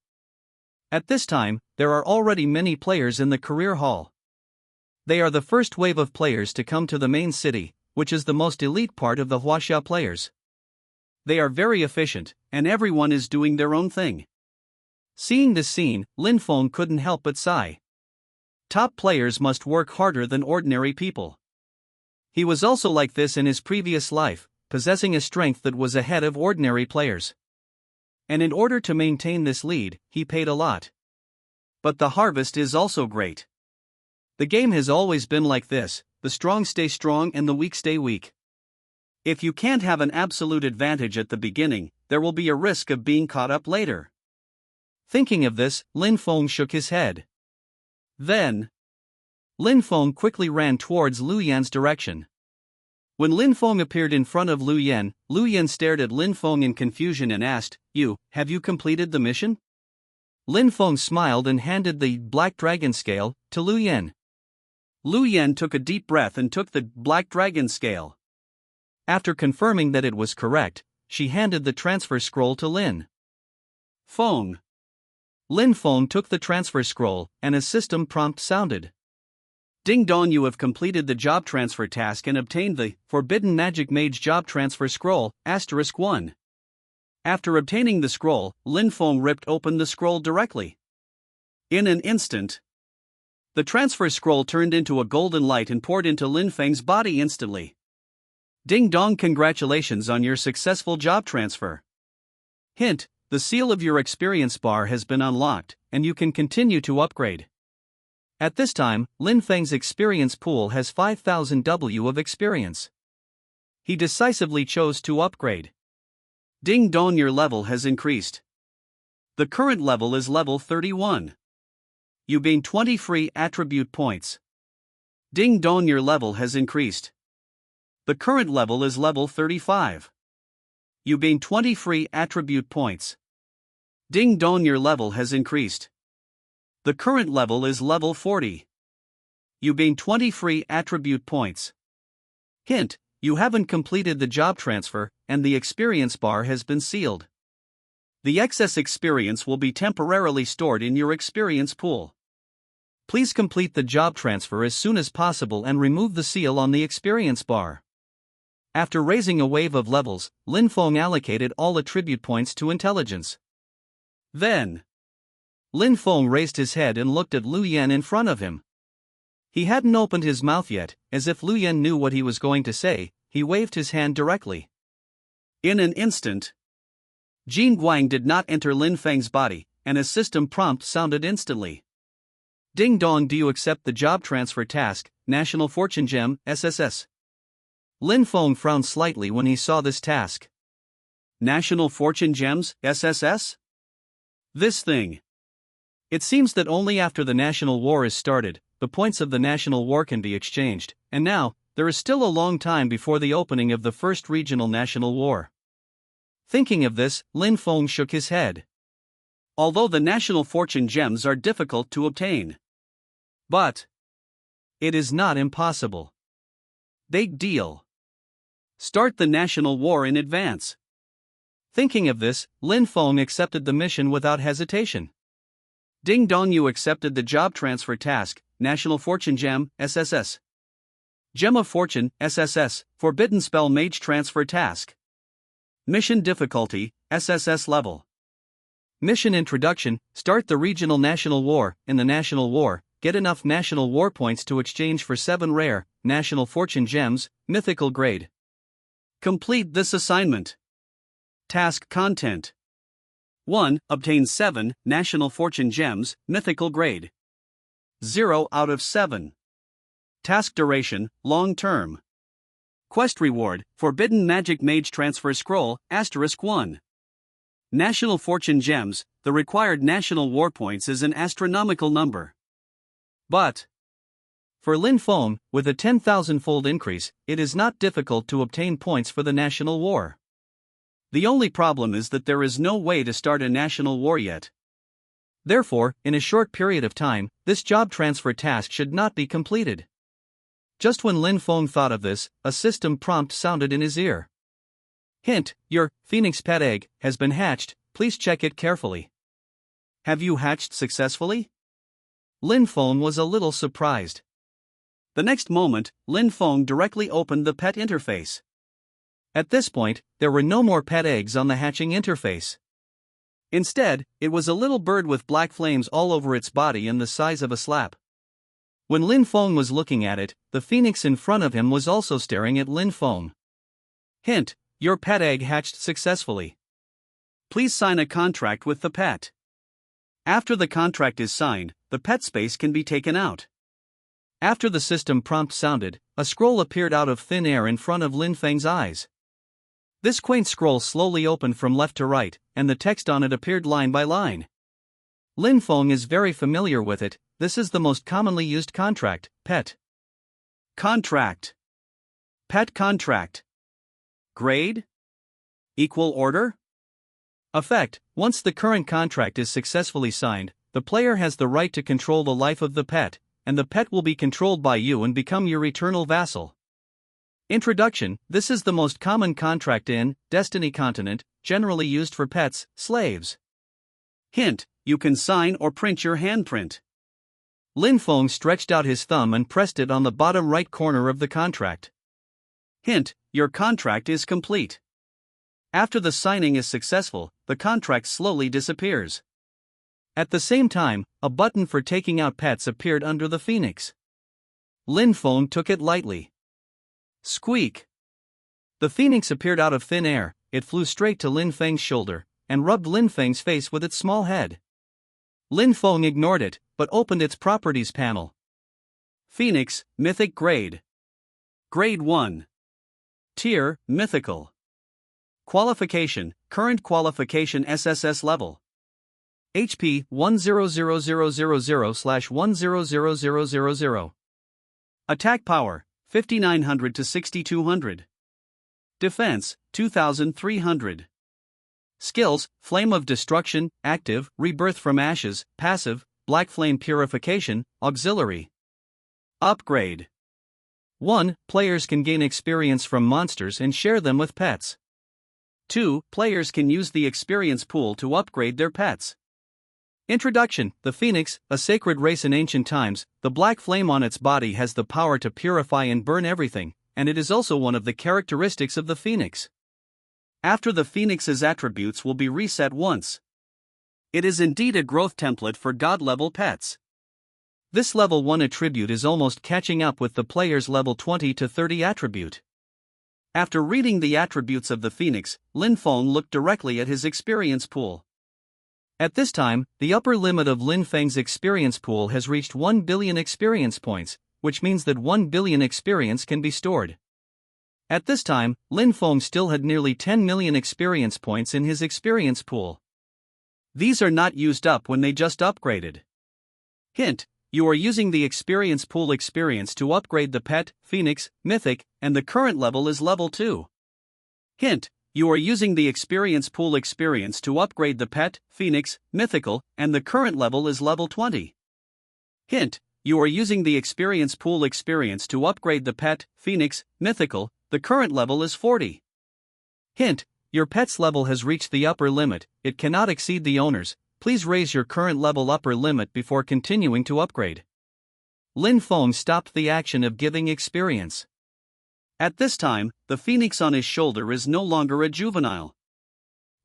At this time, there are already many players in the career hall. They are the first wave of players to come to the main city, which is the most elite part of the Huaxia players. They are very efficient, and everyone is doing their own thing. Seeing this scene, Lin Feng couldn't help but sigh. Top players must work harder than ordinary people. He was also like this in his previous life, possessing a strength that was ahead of ordinary players. And in order to maintain this lead, he paid a lot. But the harvest is also great. The game has always been like this: the strong stay strong and the weak stay weak. If you can't have an absolute advantage at the beginning, there will be a risk of being caught up later. Thinking of this, Lin Feng shook his head. Then, Lin Feng quickly ran towards Lu Yan's direction. When Lin Feng appeared in front of Lu Yan stared at Lin Feng in confusion and asked, have you completed the mission? Lin Feng smiled and handed the Black Dragon Scale to Lu Yan. Lu Yan took a deep breath and took the Black Dragon Scale. After confirming that it was correct, she handed the transfer scroll to Lin Feng. Lin Feng took the transfer scroll, and a system prompt sounded. Ding dong, you have completed the job transfer task and obtained the Forbidden Magic Mage Job Transfer Scroll, *1. After obtaining the scroll, Lin Feng ripped open the scroll directly. In an instant, the transfer scroll turned into a golden light and poured into Lin Feng's body instantly. Ding dong, congratulations on your successful job transfer. Hint, the seal of your experience bar has been unlocked, and you can continue to upgrade. At this time, Lin Feng's experience pool has 5,000 W of experience. He decisively chose to upgrade. Ding dong, your level has increased. The current level is level 31. You gain 20 free attribute points. Ding dong, your level has increased. The current level is level 35. You gain 20 free attribute points. Ding dong, your level has increased. The current level is level 40. You gain 20 free attribute points. Hint: you haven't completed the job transfer, and the experience bar has been sealed. The excess experience will be temporarily stored in your experience pool. Please complete the job transfer as soon as possible and remove the seal on the experience bar. After raising a wave of levels, Lin Feng allocated all attribute points to intelligence. Then, Lin Feng raised his head and looked at Lu Yan in front of him. He hadn't opened his mouth yet, as if Lu Yan knew what he was going to say. He waved his hand directly. In an instant, Jin Guang did not enter Lin Feng's body, and a system prompt sounded instantly. Ding dong, do you accept the job transfer task, National Fortune Gem, SSS? Lin Feng frowned slightly when he saw this task. National Fortune Gems, SSS? This thing. It seems that only after the national war is started, the points of the national war can be exchanged, and now, there is still a long time before the opening of the first regional national war. Thinking of this, Lin Feng shook his head. Although the national fortune gems are difficult to obtain, but it is not impossible. Big deal. Start the national war in advance. Thinking of this, Lin Feng accepted the mission without hesitation. Ding dong, you accepted the job transfer task, National Fortune Gem, SSS. Gem of Fortune, SSS, Forbidden Spell Mage Transfer Task. Mission Difficulty, SSS Level. Mission Introduction: start the regional national war. In the national war, get enough national war points to exchange for 7 rare, National Fortune Gems, mythical grade. Complete this assignment. Task Content: 1. Obtain 7 National Fortune Gems, mythical grade. 0 out of 7. Task Duration, Long Term. Quest Reward, Forbidden Magic Mage Transfer Scroll, *1. National Fortune Gems, the required national war points is an astronomical number. But, for Lin Feng, with a 10,000-fold increase, it is not difficult to obtain points for the national war. The only problem is that there is no way to start a national war yet. Therefore, in a short period of time, this job transfer task should not be completed. Just when Lin Feng thought of this, a system prompt sounded in his ear. Hint: your phoenix pet egg has been hatched, please check it carefully. Have you hatched successfully? Lin Feng was a little surprised. The next moment, Lin Feng directly opened the pet interface. At this point, there were no more pet eggs on the hatching interface. Instead, it was a little bird with black flames all over its body and the size of a slap. When Lin Feng was looking at it, the phoenix in front of him was also staring at Lin Feng. Hint: your pet egg hatched successfully. Please sign a contract with the pet. After the contract is signed, the pet space can be taken out. After the system prompt sounded, a scroll appeared out of thin air in front of Lin Feng's eyes. This quaint scroll slowly opened from left to right, and the text on it appeared line by line. Lin Feng is very familiar with it. This is the most commonly used contract, pet. Contract. Pet contract. Grade? Equal order? Effect: once the current contract is successfully signed, the player has the right to control the life of the pet, and the pet will be controlled by you and become your eternal vassal. Introduction: this is the most common contract in Destiny Continent, generally used for pets, slaves. Hint: you can sign or print your handprint. Lin Feng stretched out his thumb and pressed it on the bottom right corner of the contract. Hint: your contract is complete. After the signing is successful, the contract slowly disappears. At the same time, a button for taking out pets appeared under the phoenix. Lin Feng took it lightly. Squeak! The phoenix appeared out of thin air. It flew straight to Lin Feng's shoulder, and rubbed Lin Feng's face with its small head. Lin Feng ignored it, but opened its properties panel. Phoenix, Mythic Grade. Grade 1. Tier, Mythical. Qualification, Current Qualification SSS Level. HP 100000/100000. Attack Power, 5900 to 6200. Defense, 2300. Skills, Flame of Destruction, Active, Rebirth from Ashes, Passive, Black Flame Purification, Auxiliary. Upgrade. 1. Players can gain experience from monsters and share them with pets. 2. Players can use the experience pool to upgrade their pets. Introduction. The Phoenix, a sacred race in ancient times, the black flame on its body has the power to purify and burn everything, and it is also one of the characteristics of the Phoenix. After the Phoenix's attributes will be reset once. It is indeed a growth template for God-level pets. This level 1 attribute is almost catching up with the player's level 20 to 30 attribute. After reading the attributes of the Phoenix, Lin Feng looked directly at his experience pool. At this time, the upper limit of Lin Feng's experience pool has reached 1 billion experience points, which means that 1 billion experience can be stored. At this time, Lin Feng still had nearly 10 million experience points in his experience pool. These are not used up when they just upgraded. Hint: you are using the experience pool experience to upgrade the pet, Phoenix, Mythic, and the current level is level 2. Hint: you are using the experience pool experience to upgrade the pet, Phoenix, Mythical, and the current level is level 20. Hint: you are using the experience pool experience to upgrade the pet, Phoenix, Mythical, the current level is 40. Hint: your pet's level has reached the upper limit, it cannot exceed the owner's. Please raise your current level upper limit before continuing to upgrade. Lin Feng stopped the action of giving experience. At this time, the Phoenix on his shoulder is no longer a juvenile.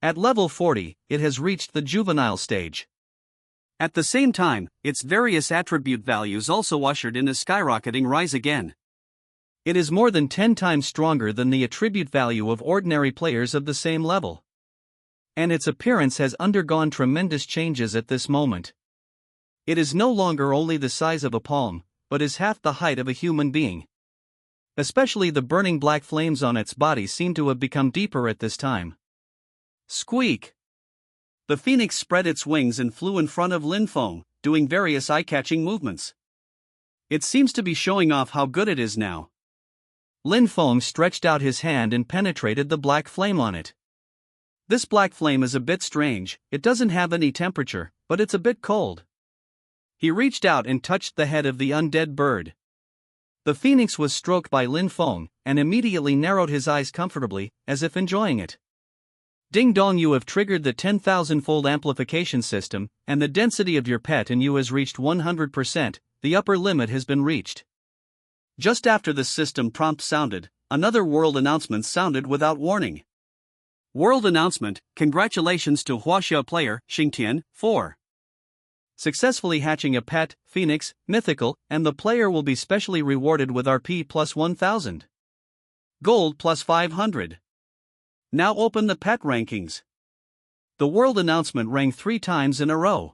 At level 40, it has reached the juvenile stage. At the same time, its various attribute values also ushered in a skyrocketing rise again. It is more than 10 times stronger than the attribute value of ordinary players of the same level. And its appearance has undergone tremendous changes at this moment. It is no longer only the size of a palm, but is half the height of a human being. Especially the burning black flames on its body seem to have become deeper at this time. Squeak! The Phoenix spread its wings and flew in front of Lin Feng, doing various eye-catching movements. It seems to be showing off how good it is now. Lin Feng stretched out his hand and penetrated the black flame on it. This black flame is a bit strange, it doesn't have any temperature, but it's a bit cold. He reached out and touched the head of the undead bird. The Phoenix was stroked by Lin Feng, and immediately narrowed his eyes comfortably, as if enjoying it. Ding dong, you have triggered the 10,000-fold amplification system, and the density of your pet in you has reached 100%, the upper limit has been reached. Just after the system prompt sounded, another world announcement sounded without warning. World announcement: congratulations to Huaxia player, Xingtian, 4. Successfully hatching a pet, Phoenix, Mythical, and the player will be specially rewarded with RP plus 1000. Gold plus 500. Now open the pet rankings. The world announcement rang 3 times in a row.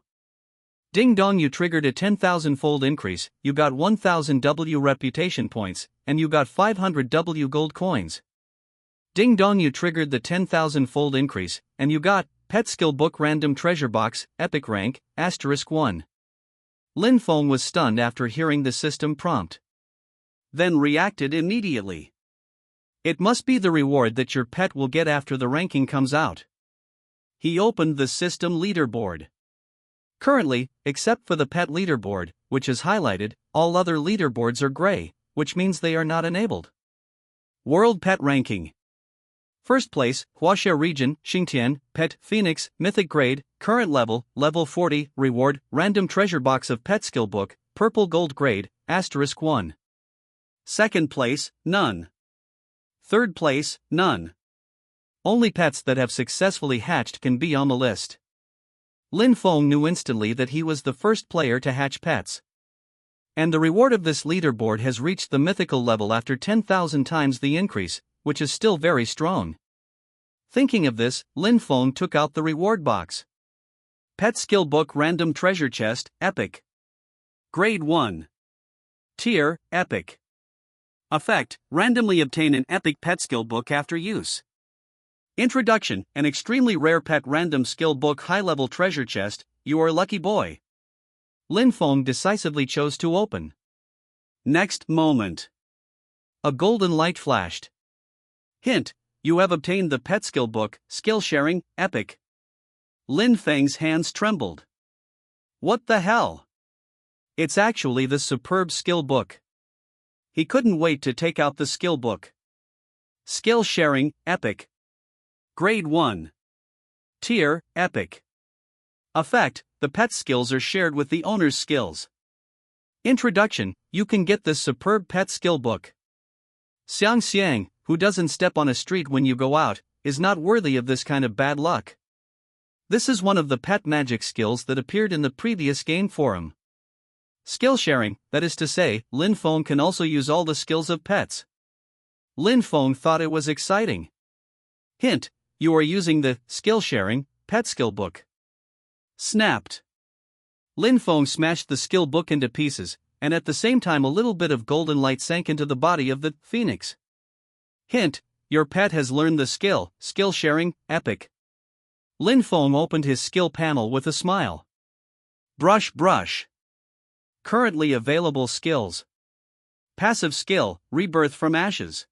Ding dong, you triggered a 10,000-fold increase, you got 1000 W reputation points, and you got 500 W gold coins. Ding dong, you triggered the 10,000-fold increase, and you got Pet Skill Book Random Treasure Box, Epic Rank, *1. Lin Feng was stunned after hearing the system prompt. Then reacted immediately. It must be the reward that your pet will get after the ranking comes out. He opened the system leaderboard. Currently, except for the pet leaderboard, which is highlighted, all other leaderboards are gray, which means they are not enabled. World Pet Ranking. First place, Huaxia Region, Xingtian, Pet, Phoenix, Mythic Grade, Current Level, Level 40, Reward, Random Treasure Box of Pet Skill Book, Purple Gold Grade, *1. Second place, none. Third place, none. Only pets that have successfully hatched can be on the list. Lin Feng knew instantly that he was the first player to hatch pets. And the reward of this leaderboard has reached the mythical level after 10,000 times the increase, which is still very strong. Thinking of this, Lin Feng took out the reward box. Pet Skill Book Random Treasure Chest, Epic. Grade 1. Tier, Epic. Effect: randomly obtain an epic pet skill book after use. Introduction: an extremely rare pet random skill book high-level treasure chest. You are a lucky boy. Lin Feng decisively chose to open. Next moment, a golden light flashed. Hint: you have obtained the pet skill book, skill sharing, epic. Lin Feng's hands trembled. What the hell? It's actually the superb skill book. He couldn't wait to take out the skill book. Skill sharing, epic. Grade 1. Tier, epic. Effect: the pet's skills are shared with the owner's skills. Introduction: you can get this superb pet skill book. Xiang Xiang, who doesn't step on a street when you go out, is not worthy of this kind of bad luck. This is one of the pet magic skills that appeared in the previous game forum. Skill sharing, that is to say, Lin Feng can also use all the skills of pets. Lin Feng thought it was exciting. Hint: you are using the skill sharing pet skill book. Snapped. Lin Feng smashed the skill book into pieces, and at the same time a little bit of golden light sank into the body of the phoenix. Hint: your pet has learned the skill sharing, epic. Lin Feng opened his skill panel with a smile. Brush brush. Currently available skills. Passive skill, rebirth from ashes.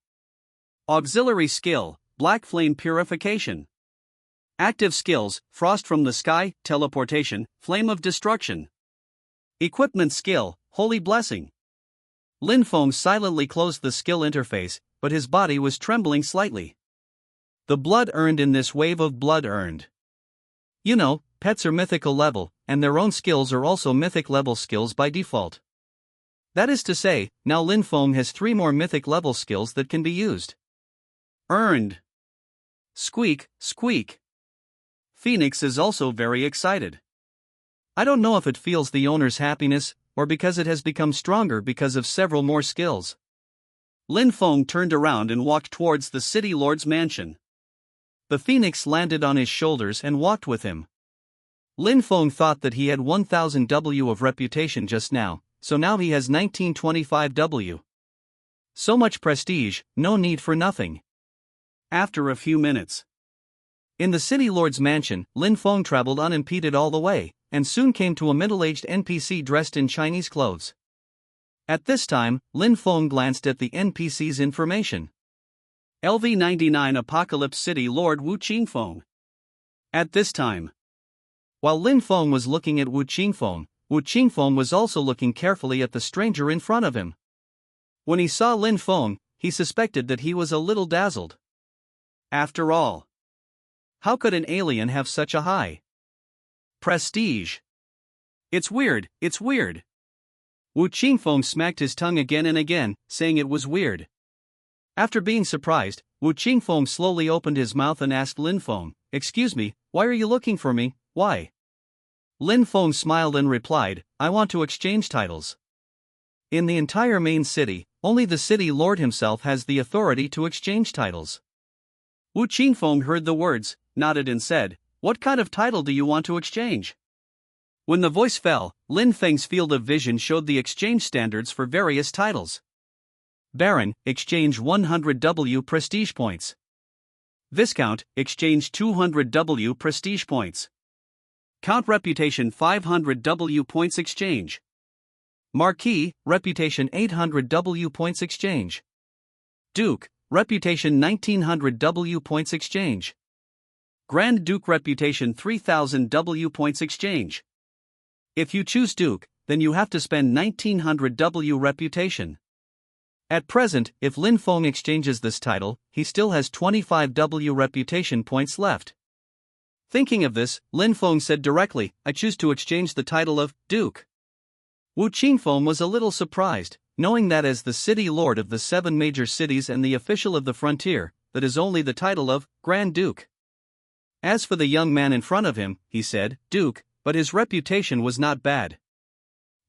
Auxiliary skill, black flame purification. Active skills, frost from the sky, teleportation, flame of destruction. Equipment skill, holy blessing. Lin Feng silently closed the skill interface, but his body was trembling slightly. The blood earned in this wave of blood earned. You know, pets are mythical level, and their own skills are also mythic level skills by default. That is to say, now Lin Feng has 3 more mythic level skills that can be used. Earned. Squeak, squeak. Phoenix is also very excited. I don't know if it feels the owner's happiness, or because it has become stronger because of several more skills. Lin Feng turned around and walked towards the city lord's mansion. The phoenix landed on his shoulders and walked with him. Lin Feng thought that he had 1000 W of reputation just now, so now he has 1925 W. So much prestige, no need for nothing. After a few minutes, in the city lord's mansion, Lin Feng traveled unimpeded all the way, and soon came to a middle-aged NPC dressed in Chinese clothes. At this time, Lin Feng glanced at the NPC's information. LV99 Apocalypse City Lord Wu Qingfeng. At this time, while Lin Feng was looking at Wu Qingfeng was also looking carefully at the stranger in front of him. When he saw Lin Feng, he suspected that he was a little dazzled. After all, how could an alien have such a high prestige? It's weird, it's weird. Wu Qingfeng smacked his tongue again and again, saying it was weird. After being surprised, Wu Qingfeng slowly opened his mouth and asked Lin Feng, "Excuse me, why are you looking for me, why?" Lin Feng smiled and replied, "I want to exchange titles." In the entire main city, only the city lord himself has the authority to exchange titles. Wu Qingfeng heard the words, nodded and said, "What kind of title do you want to exchange?" When the voice fell, Lin Feng's field of vision showed the exchange standards for various titles. Baron, exchange 100 W prestige points. Viscount, exchange 200 W prestige points. Count reputation 500 W points exchange. Marquis, reputation 800 W points exchange. Duke, reputation 1900 W points exchange. Grand Duke, reputation 3000 W points exchange. If you choose Duke, then you have to spend 1900 W reputation. At present, if Lin Feng exchanges this title, he still has 25 W reputation points left. Thinking of this, Lin Feng said directly, "I choose to exchange the title of Duke." Wu Qingfeng was a little surprised, knowing that as the city lord of the 7 major cities and the official of the frontier, that is only the title of Grand Duke. As for the young man in front of him, he said, "Duke," but his reputation was not bad.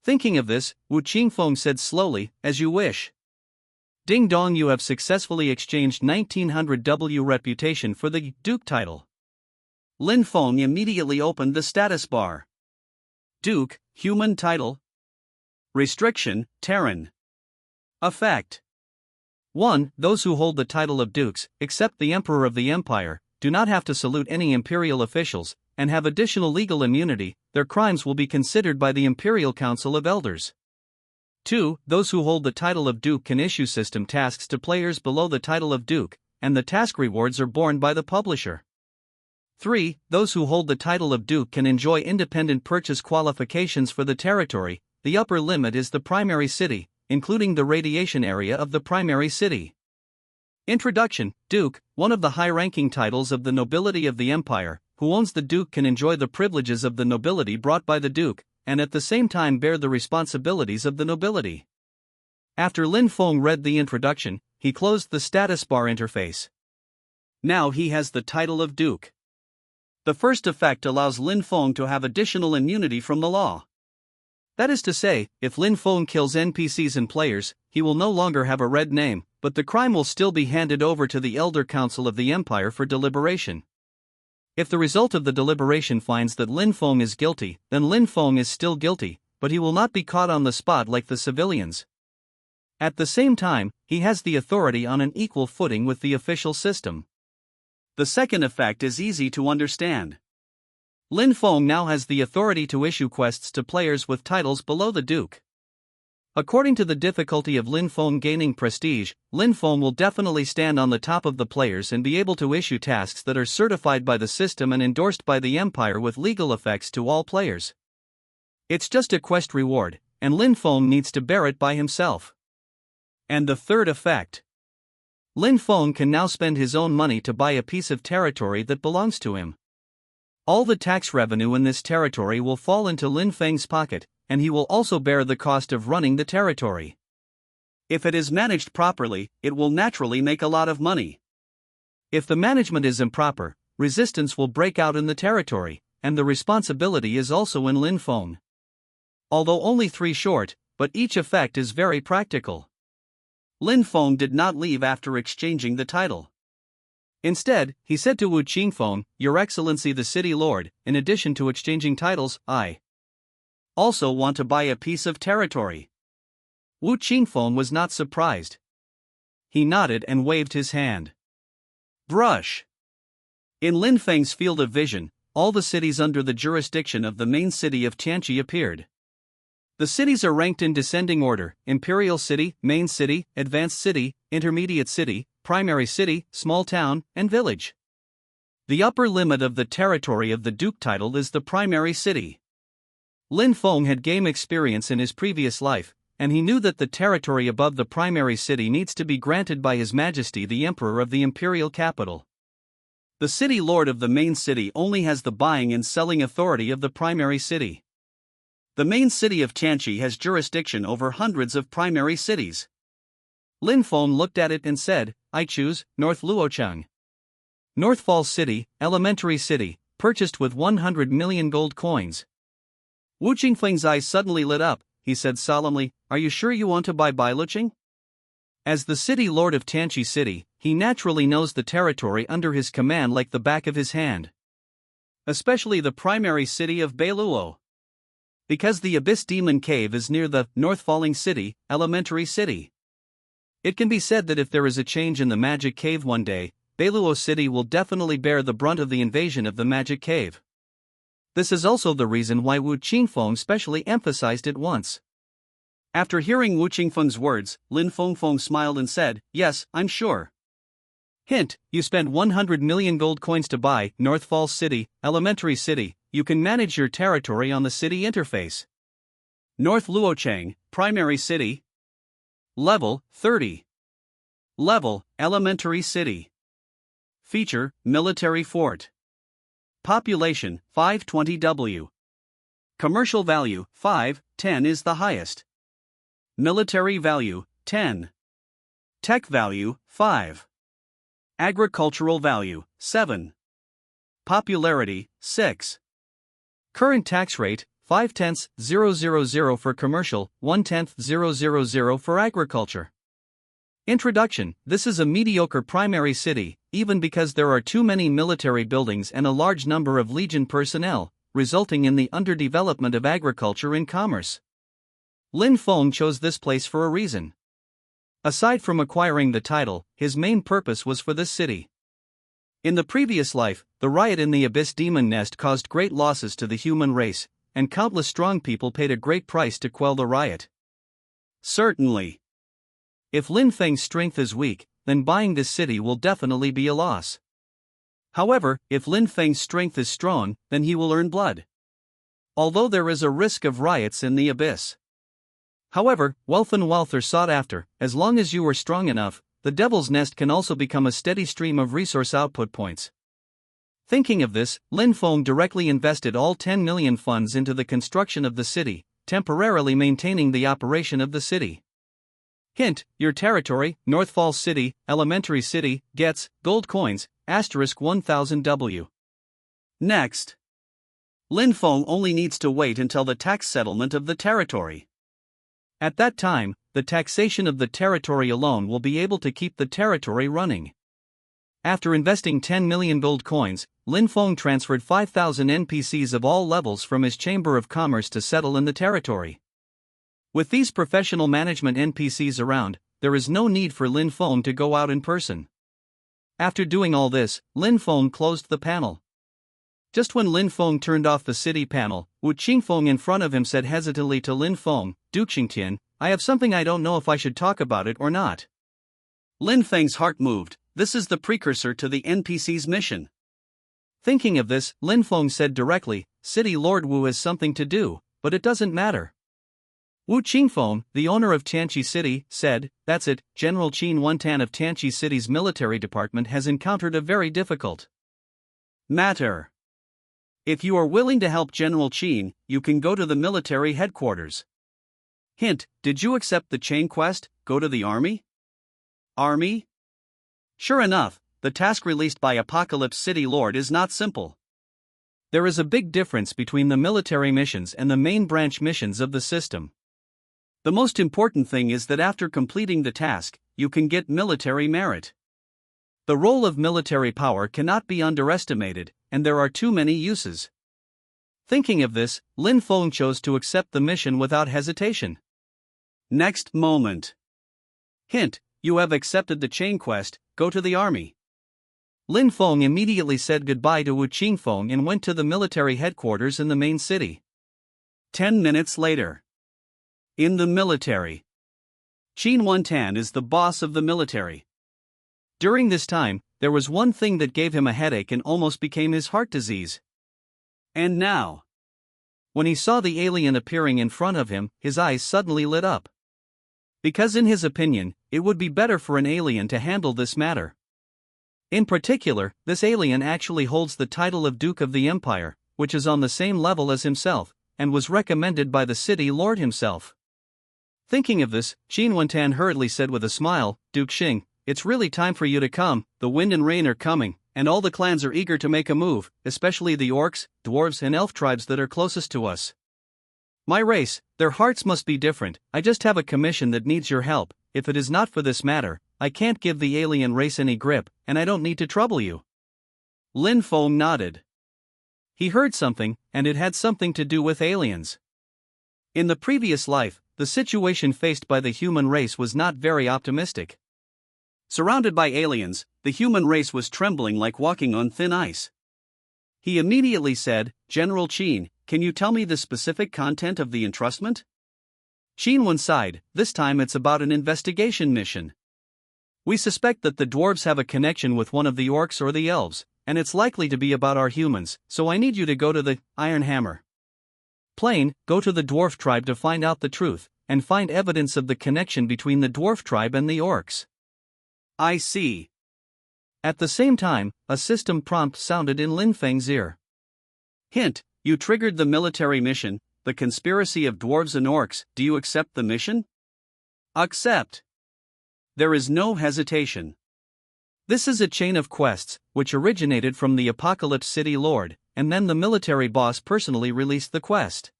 Thinking of this, Wu Qingfeng said slowly, "As you wish." Ding dong, you have successfully exchanged 1900 W reputation for the Duke title. Lin Feng immediately opened the status bar. Duke, human title. Restriction, Terran. Effect: 1. Those who hold the title of dukes, except the emperor of the empire, do not have to salute any imperial officials, and have additional legal immunity. Their crimes will be considered by the Imperial Council of Elders. 2. Those who hold the title of duke can issue system tasks to players below the title of duke, and the task rewards are borne by the publisher. 3. Those who hold the title of duke can enjoy independent purchase qualifications for the territory. The upper limit is the primary city, including the radiation area of the primary city. Introduction. Duke, one of the high-ranking titles of the nobility of the empire. Who owns the duke can enjoy the privileges of the nobility brought by the duke, and at the same time bear the responsibilities of the nobility. After Lin Feng read the introduction, he closed the status bar interface. Now he has the title of duke. The first effect allows Lin Feng to have additional immunity from the law. That is to say, if Lin Feng kills NPCs and players, he will no longer have a red name, but the crime will still be handed over to the Elder Council of the Empire for deliberation. If the result of the deliberation finds that Lin Feng is guilty, then Lin Feng is still guilty, but he will not be caught on the spot like the civilians. At the same time, he has the authority on an equal footing with the official system. The second effect is easy to understand. Lin Feng now has the authority to issue quests to players with titles below the duke. According to the difficulty of Lin Feng gaining prestige, Lin Feng will definitely stand on the top of the players and be able to issue tasks that are certified by the system and endorsed by the Empire with legal effects to all players. It's just a quest reward, and Lin Feng needs to bear it by himself. And the third effect. Lin Feng can now spend his own money to buy a piece of territory that belongs to him. All the tax revenue in this territory will fall into Lin Feng's pocket, and he will also bear the cost of running the territory. If it is managed properly, it will naturally make a lot of money. If the management is improper, resistance will break out in the territory, and the responsibility is also in Lin Feng. Although only 3 short, but each effect is very practical. Lin Feng did not leave after exchanging the title. Instead, he said to Wu Qingfeng, "Your Excellency the City Lord, in addition to exchanging titles, I also want to buy a piece of territory." Wu Qingfeng was not surprised. He nodded and waved his hand. Brush. In Lin Feng's field of vision, all the cities under the jurisdiction of the main city of Tianqi appeared. The cities are ranked in descending order: Imperial City, Main City, Advanced City, Intermediate City, Primary City, Small Town, and Village. The upper limit of the territory of the Duke title is the Primary City. Lin Feng had game experience in his previous life, and he knew that the territory above the Primary City needs to be granted by His Majesty the Emperor of the Imperial Capital. The City Lord of the Main City only has the buying and selling authority of the Primary City. The main city of Tianqi has jurisdiction over hundreds of primary cities. Lin Feng looked at it and said, "I choose North Luocheng. North Falls City, Elementary City, purchased with 100 million gold coins." Wu Qingfeng's eyes suddenly lit up. He said solemnly, "Are you sure you want to buy Bailuqing?" As the city lord of Tianqi City, he naturally knows the territory under his command like the back of his hand. Especially the primary city of Bailuo. Because the Abyss Demon Cave is near the North Falling City, Elementary City. It can be said that if there is a change in the Magic Cave one day, Bailuo City will definitely bear the brunt of the invasion of the Magic Cave. This is also the reason why Wu Qingfeng specially emphasized it once. After hearing Wu Qingfeng's words, Lin Feng smiled and said, "Yes, I'm sure." Hint, you spend 100 million gold coins to buy North Falls City, Elementary City. You can manage your territory on the city interface. North Luocheng, Primary City. Level, 30. Level, Elementary City. Feature, Military Fort. Population, 520W. Commercial value, 510 is the highest. Military value, 10. Tech value, 5. Agricultural value, 7. Popularity, 6. Current tax rate, 0.5% for commercial, 0.1% for agriculture. Introduction: This is a mediocre primary city, even because there are too many military buildings and a large number of legion personnel, resulting in the underdevelopment of agriculture and commerce. Lin Feng chose this place for a reason. Aside from acquiring the title, his main purpose was for this city. In the previous life, the riot in the Abyss Demon Nest caused great losses to the human race, and countless strong people paid a great price to quell the riot. Certainly. If Lin Feng's strength is weak, then buying this city will definitely be a loss. However, if Lin Feng's strength is strong, then he will earn blood. Although there is a risk of riots in the Abyss. However, wealth and wealth are sought after. As long as you are strong enough, the Devil's Nest can also become a steady stream of resource output points. Thinking of this, Lin Feng directly invested all 10 million funds into the construction of the city, temporarily maintaining the operation of the city. Hint, your territory, North Falls City, Elementary City, gets gold coins, *1000W. Next. Lin Feng only needs to wait until the tax settlement of the territory. At that time, the taxation of the territory alone will be able to keep the territory running. After investing 10 million gold coins, Lin Feng transferred 5,000 NPCs of all levels from his Chamber of Commerce to settle in the territory. With these professional management NPCs around, there is no need for Lin Feng to go out in person. After doing all this, Lin Feng closed the panel. Just when Lin Feng turned off the city panel, Wu Qingfeng in front of him said hesitantly to Lin Feng, "Duqingtian, I have something I don't know if I should talk about it or not." Lin Feng's heart moved. This is the precursor to the NPC's mission. Thinking of this, Lin Feng said directly, "City Lord Wu has something to do, but it doesn't matter." Wu Qingfeng, the owner of Tianqi City, said, "That's it, General Qin Wantan of Tianqi City's military department has encountered a very difficult matter. If you are willing to help General Qin, you can go to the military headquarters." Hint, did you accept the chain quest, go to the army? Army? Sure enough, the task released by Apocalypse City Lord is not simple. There is a big difference between the military missions and the main branch missions of the system. The most important thing is that after completing the task, you can get military merit. The role of military power cannot be underestimated, and there are too many uses. Thinking of this, Lin Feng chose to accept the mission without hesitation. Next moment. Hint, you have accepted the chain quest, go to the army. Lin Feng immediately said goodbye to Wu Qingfeng and went to the military headquarters in the main city. 10 minutes later. In the military. Qin Wantan is the boss of the military. During this time, there was one thing that gave him a headache and almost became his heart disease. And now. When he saw the alien appearing in front of him, his eyes suddenly lit up. Because in his opinion, it would be better for an alien to handle this matter. In particular, this alien actually holds the title of Duke of the Empire, which is on the same level as himself, and was recommended by the city lord himself. Thinking of this, Qin Wantan hurriedly said with a smile, "Duke Xing, it's really time for you to come, the wind and rain are coming, and all the clans are eager to make a move, especially the orcs, dwarves and elf tribes that are closest to us. My race, their hearts must be different, I just have a commission that needs your help, if it is not for this matter, I can't give the alien race any grip, and I don't need to trouble you." Lin Feng nodded. He heard something, and it had something to do with aliens. In the previous life, the situation faced by the human race was not very optimistic. Surrounded by aliens, the human race was trembling like walking on thin ice. He immediately said, "General Qin, can you tell me the specific content of the entrustment?" Qin Wen sighed, "This time it's about an investigation mission. We suspect that the dwarves have a connection with one of the orcs or the elves, and it's likely to be about our humans, so I need you to go to the Iron Hammer. Plain, go to the dwarf tribe to find out the truth, and find evidence of the connection between the dwarf tribe and the orcs." I see. At the same time, a system prompt sounded in Lin Feng's ear. Hint, you triggered the military mission, the conspiracy of dwarves and orcs, do you accept the mission? Accept. There is no hesitation. This is a chain of quests, which originated from the Apocalypse City Lord, and then the military boss personally released the quest.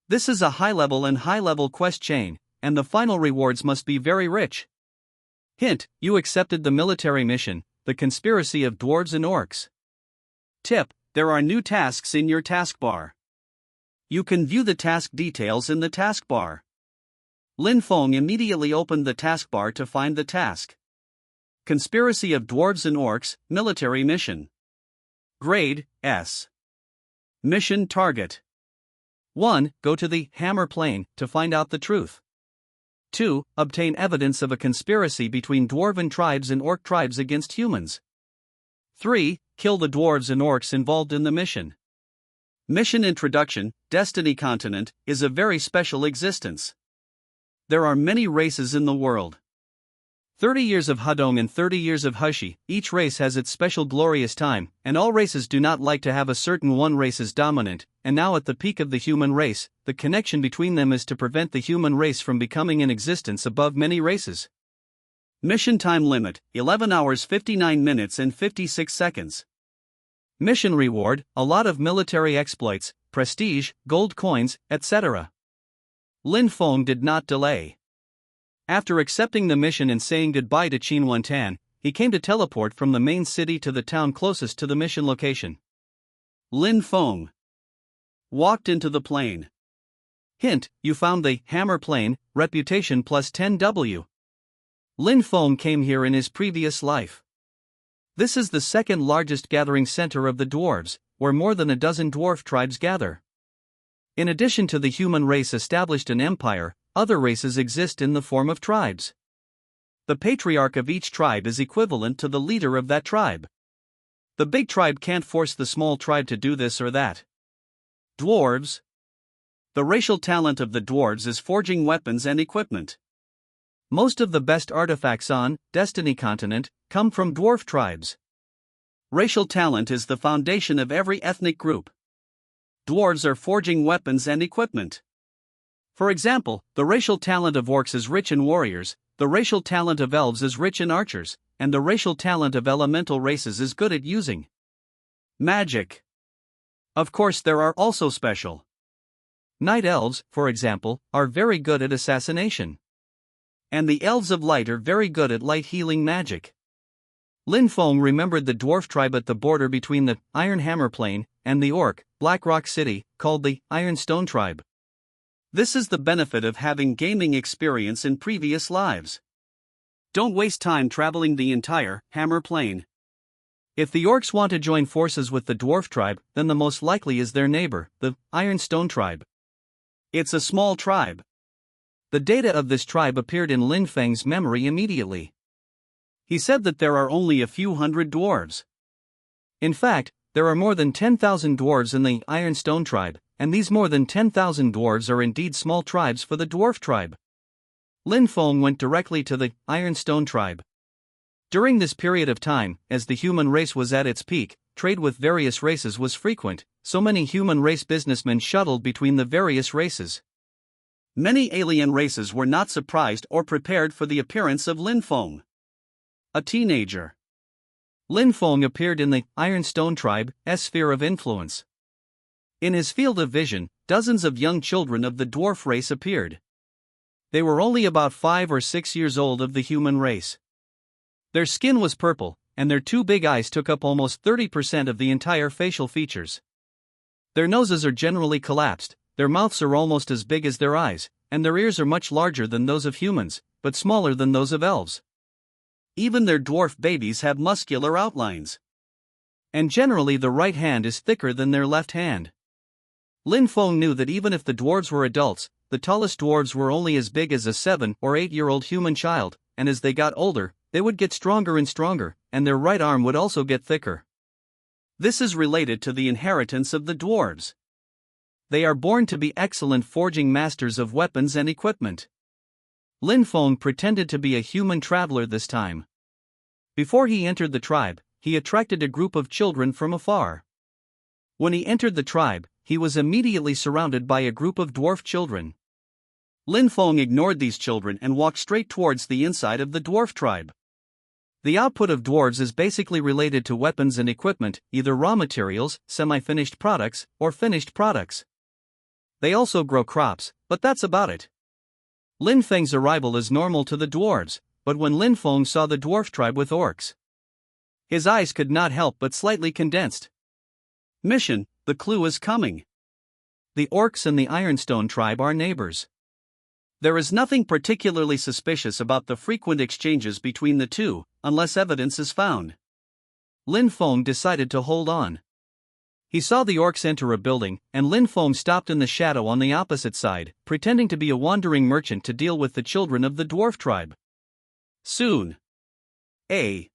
This is a high-level quest chain, and the final rewards must be very rich. Hint, you accepted the military mission, the conspiracy of dwarves and orcs. Tip, there are new tasks in your taskbar. You can view the task details in the taskbar. Lin Feng immediately opened the taskbar to find the task. Conspiracy of Dwarves and Orcs, Military Mission. Grade, S. Mission Target. 1. Go to the Hammer Plain to find out the truth. 2. Obtain evidence of a conspiracy between Dwarven tribes and Orc tribes against humans. 3. Kill the Dwarves and Orcs involved in the mission. Mission Introduction. Destiny Continent is a very special existence. There are many races in the world. 30 years of Hudong and 30 years of Hushi, each race has its special glorious time, and all races do not like to have a certain one race as dominant, and now at the peak of the human race, the connection between them is to prevent the human race from becoming in existence above many races. Mission time limit, 11 hours 59 minutes and 56 seconds. Mission reward, a lot of military exploits, prestige, gold coins, etc. Lin Feng did not delay. After accepting the mission and saying goodbye to Qin Wantan, he came to teleport from the main city to the town closest to the mission location. Lin Feng walked into the plane. Hint, you found the Hammer Plane, reputation plus 10W. Lin Feng came here in his previous life. This is the second largest gathering center of the dwarves, where more than a dozen dwarf tribes gather. In addition to the human race established an empire, other races exist in the form of tribes. The patriarch of each tribe is equivalent to the leader of that tribe. The big tribe can't force the small tribe to do this or that. Dwarves. The racial talent of the dwarves is forging weapons and equipment. Most of the best artifacts on Destiny Continent come from dwarf tribes. Racial talent is the foundation of every ethnic group. Dwarves are forging weapons and equipment. For example, the racial talent of orcs is rich in warriors, the racial talent of elves is rich in archers, and the racial talent of elemental races is good at using magic. Of course, there are also special. Night elves, for example, are very good at assassination. And the elves of light are very good at light healing magic. Lin Feng remembered the dwarf tribe at the border between the Iron Hammer Plain and the Orc, Black Rock City, called the Iron Stone Tribe. This is the benefit of having gaming experience in previous lives. Don't waste time traveling the entire Hammer Plain. If the Orcs want to join forces with the Dwarf Tribe, then the most likely is their neighbor, the Iron Stone Tribe. It's a small tribe. The data of this tribe appeared in Lin Feng's memory immediately. He said that there are only a few hundred dwarves. In fact, there are more than 10,000 dwarves in the Iron Stone Tribe, and these more than 10,000 dwarves are indeed small tribes for the Dwarf Tribe. Lin Feng went directly to the Iron Stone Tribe. During this period of time, as the human race was at its peak, trade with various races was frequent, so many human race businessmen shuttled between the various races. Many alien races were not surprised or prepared for the appearance of Lin Feng. A teenager. Lin Feng appeared in the Iron Stone Tribe's sphere of influence. In his field of vision, dozens of young children of the dwarf race appeared. They were only about 5 or 6 years old of the human race. Their skin was purple, and their two big eyes took up almost 30% of the entire facial features. Their noses are generally collapsed, their mouths are almost as big as their eyes, and their ears are much larger than those of humans, but smaller than those of elves. Even their dwarf babies have muscular outlines. And generally the right hand is thicker than their left hand. Lin Feng knew that even if the dwarves were adults, the tallest dwarves were only as big as a 7 or 8-year-old human child, and as they got older, they would get stronger and stronger, and their right arm would also get thicker. This is related to the inheritance of the dwarves. They are born to be excellent forging masters of weapons and equipment. Lin Feng pretended to be a human traveler this time. Before he entered the tribe, he attracted a group of children from afar. When he entered the tribe, he was immediately surrounded by a group of dwarf children. Lin Feng ignored these children and walked straight towards the inside of the dwarf tribe. The output of dwarves is basically related to weapons and equipment, either raw materials, semi-finished products, or finished products. They also grow crops, but that's about it. Lin Feng's arrival is normal to the dwarves, but when Lin Feng saw the dwarf tribe with orcs, his eyes could not help but slightly condensed. Mission, the clue is coming. The orcs and the Ironstone tribe are neighbors. There is nothing particularly suspicious about the frequent exchanges between the two, unless evidence is found. Lin Feng decided to hold on. He saw the orcs enter a building, and Lin Feng stopped in the shadow on the opposite side, pretending to be a wandering merchant to deal with the children of the dwarf tribe. Soon, a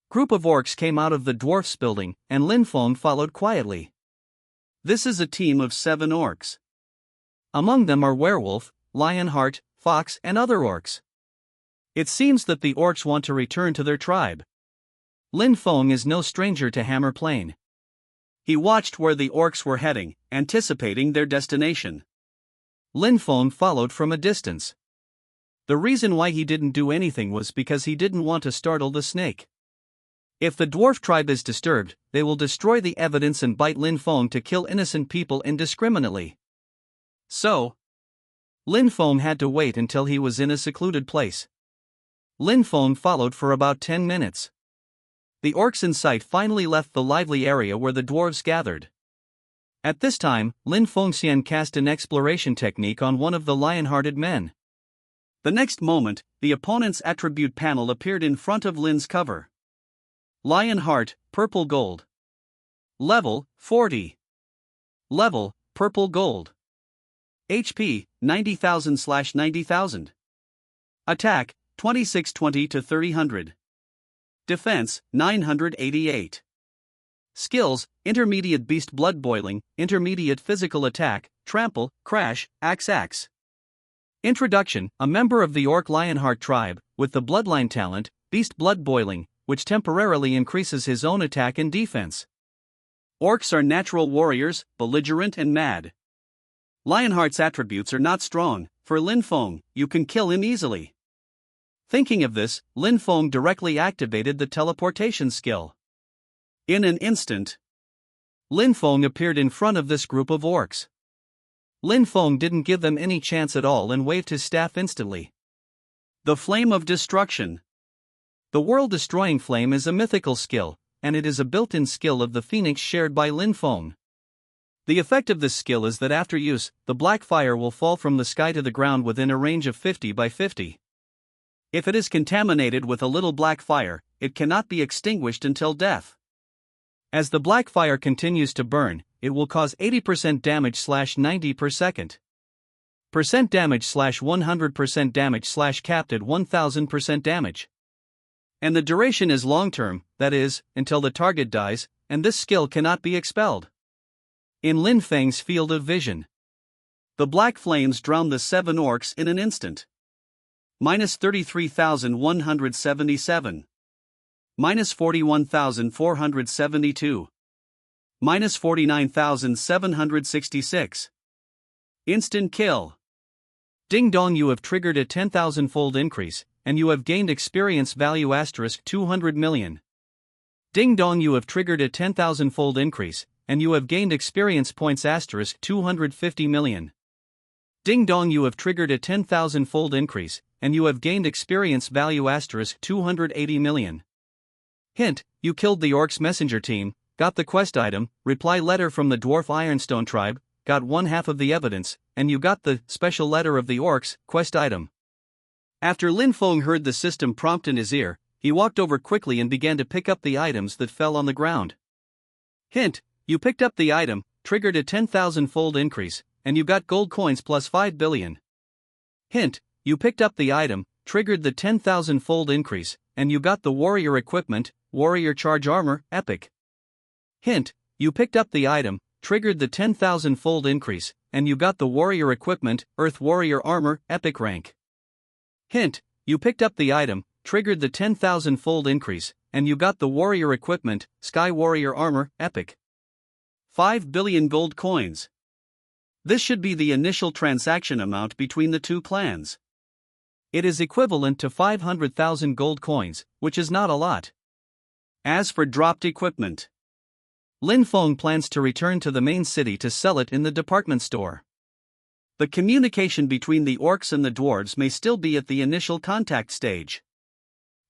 group of orcs came out of the dwarf's building, and Lin Feng followed quietly. This is a team of 7 orcs. Among them are werewolf, lionheart, fox, and other orcs. It seems that the orcs want to return to their tribe. Lin Feng is no stranger to Hammer Plain. He watched where the orcs were heading, anticipating their destination. Lin Feng followed from a distance. The reason why he didn't do anything was because he didn't want to startle the snake. If the dwarf tribe is disturbed, they will destroy the evidence and bite Lin Feng to kill innocent people indiscriminately. So, Lin Feng had to wait until he was in a secluded place. Lin Feng followed for about 10 minutes. The orcs in sight finally left the lively area where the dwarves gathered. At this time, Lin Fengxian cast an exploration technique on one of the lion-hearted men. The next moment, the opponent's attribute panel appeared in front of Lin's cover. Lion Heart, Purple Gold. Level, 40. Level, Purple Gold. HP, 90,000/90,000. Attack, 2620 to 3000. Defense, 988. Skills, Intermediate Beast Blood Boiling, Intermediate Physical Attack, Trample, Crash, Axe. Introduction, a member of the Orc Lionheart tribe, with the Bloodline talent, Beast Blood Boiling, which temporarily increases his own attack and defense. Orcs are natural warriors, belligerent and mad. Lionheart's attributes are not strong. For Lin Feng, you can kill him easily. Thinking of this, Lin Feng directly activated the teleportation skill. In an instant, Lin Feng appeared in front of this group of orcs. Lin Feng didn't give them any chance at all and waved his staff instantly. The Flame of Destruction. The world-destroying flame is a mythical skill, and it is a built-in skill of the Phoenix shared by Lin Feng. The effect of this skill is that after use, the black fire will fall from the sky to the ground within a range of 50 by 50. If it is contaminated with a little black fire, it cannot be extinguished until death. As the black fire continues to burn, it will cause 80% damage/90 per second. Percent damage/100% damage/capped at 1000% damage. And the duration is long-term, that is, until the target dies, and this skill cannot be expelled. In Lin Feng's field of vision, the black flames drowned the 7 orcs in an instant. -33,177. -41,472. -49,766. Instant kill. Ding dong, you have triggered a 10,000-fold increase, and you have gained experience value *200 million. Ding dong, you have triggered a 10,000-fold increase, and you have gained experience points *250 million. Ding dong, you have triggered a 10,000-fold increase, and you have gained experience value *280 million. Hint, you killed the orcs messenger team, got the quest item, reply letter from the dwarf Ironstone tribe, got 1/2 of the evidence, and you got the special letter of the orcs quest item. After Lin Feng heard the system prompt in his ear, he walked over quickly and began to pick up the items that fell on the ground. Hint, you picked up the item, triggered a 10,000-fold increase, and you got gold coins plus 5 billion. Hint, you picked up the item, triggered the 10,000-fold increase, and you got the warrior equipment, warrior charge armor, epic. Hint, you picked up the item, triggered the 10,000-fold increase, and you got the warrior equipment, earth warrior armor, epic rank. Hint, you picked up the item, triggered the 10,000-fold increase, and you got the warrior equipment, sky warrior armor, epic. 5 billion gold coins. This should be the initial transaction amount between the two clans. It is equivalent to 500,000 gold coins, which is not a lot. As for dropped equipment, Lin Feng plans to return to the main city to sell it in the department store. The communication between the orcs and the dwarves may still be at the initial contact stage.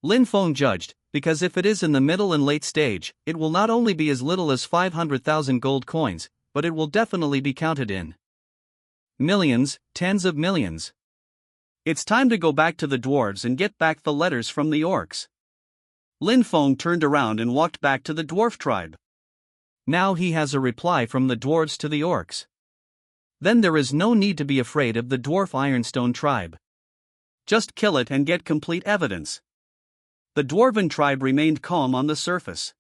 Lin Feng judged, because if it is in the middle and late stage, it will not only be as little as 500,000 gold coins, but it will definitely be counted in millions, tens of millions. It's time to go back to the dwarves and get back the letters from the orcs. Lin Feng turned around and walked back to the dwarf tribe. Now he has a reply from the dwarves to the orcs. Then there is no need to be afraid of the dwarf Ironstone tribe. Just kill it and get complete evidence. The dwarven tribe remained calm on the surface.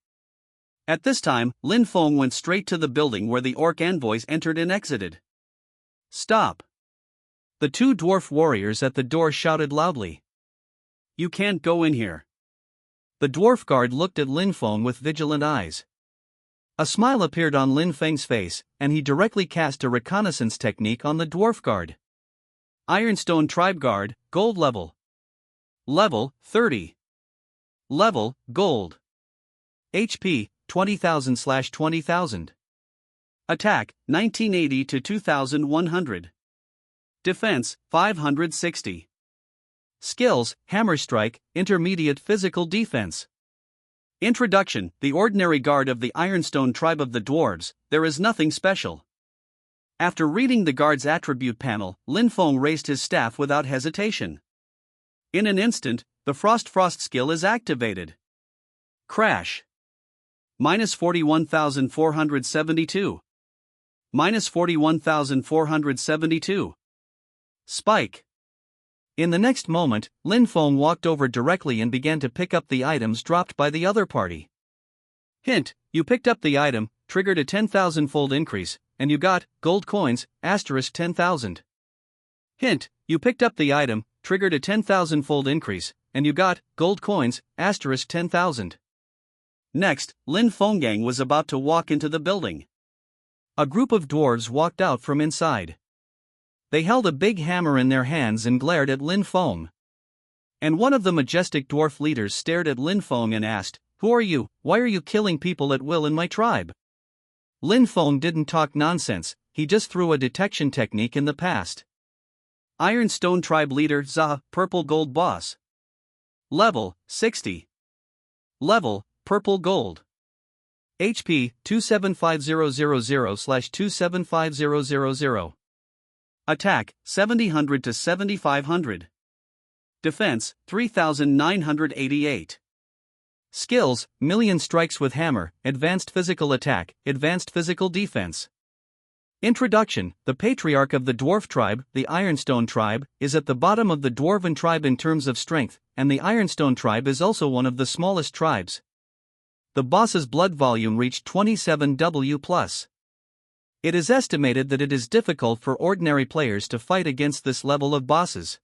At this time, Lin Feng went straight to the building where the orc envoys entered and exited. Stop! The two dwarf warriors at the door shouted loudly. You can't go in here. The dwarf guard looked at Lin Feng with vigilant eyes. A smile appeared on Lin Feng's face, and he directly cast a reconnaissance technique on the dwarf guard. Ironstone Tribe Guard, Gold Level. Level, 30. Level, Gold. HP, 20,000/20,000. Attack, 1980 to 2100. Defense, 560. Skills, Hammer Strike, Intermediate Physical Defense. Introduction: The ordinary guard of the Ironstone tribe of the dwarves, there is nothing special. After reading the guard's attribute panel, Lin Feng raised his staff without hesitation. In an instant, the Frost skill is activated. Crash. Minus 41,472. Minus 41,472. Spike. In the next moment, Lin Feng walked over directly and began to pick up the items dropped by the other party. Hint: you picked up the item, triggered a 10,000-fold increase, and you got gold coins, asterisk 10,000. Hint: you picked up the item, triggered a 10,000-fold increase, and you got gold coins, asterisk 10,000. Next, Lin Fenggang was about to walk into the building. A group of dwarves walked out from inside. They held a big hammer in their hands and glared at Lin Feng. And one of the majestic dwarf leaders stared at Lin Feng and asked, "Who are you? Why are you killing people at will in my tribe?" Lin Feng didn't talk nonsense, he just threw a detection technique in the past. Ironstone Tribe Leader Zaha, Purple Gold Boss. Level, 60. Level, Purple Gold. HP, 275000/275000. Attack, 7000 to 7500. Defense, 3988. Skills: Million Strikes with Hammer, Advanced Physical Attack, Advanced Physical Defense. Introduction: The patriarch of the dwarf tribe, the Ironstone tribe, is at the bottom of the dwarven tribe in terms of strength, and the Ironstone tribe is also one of the smallest tribes. The boss's blood volume reached 27W+. It is estimated that it is difficult for ordinary players to fight against this level of bosses.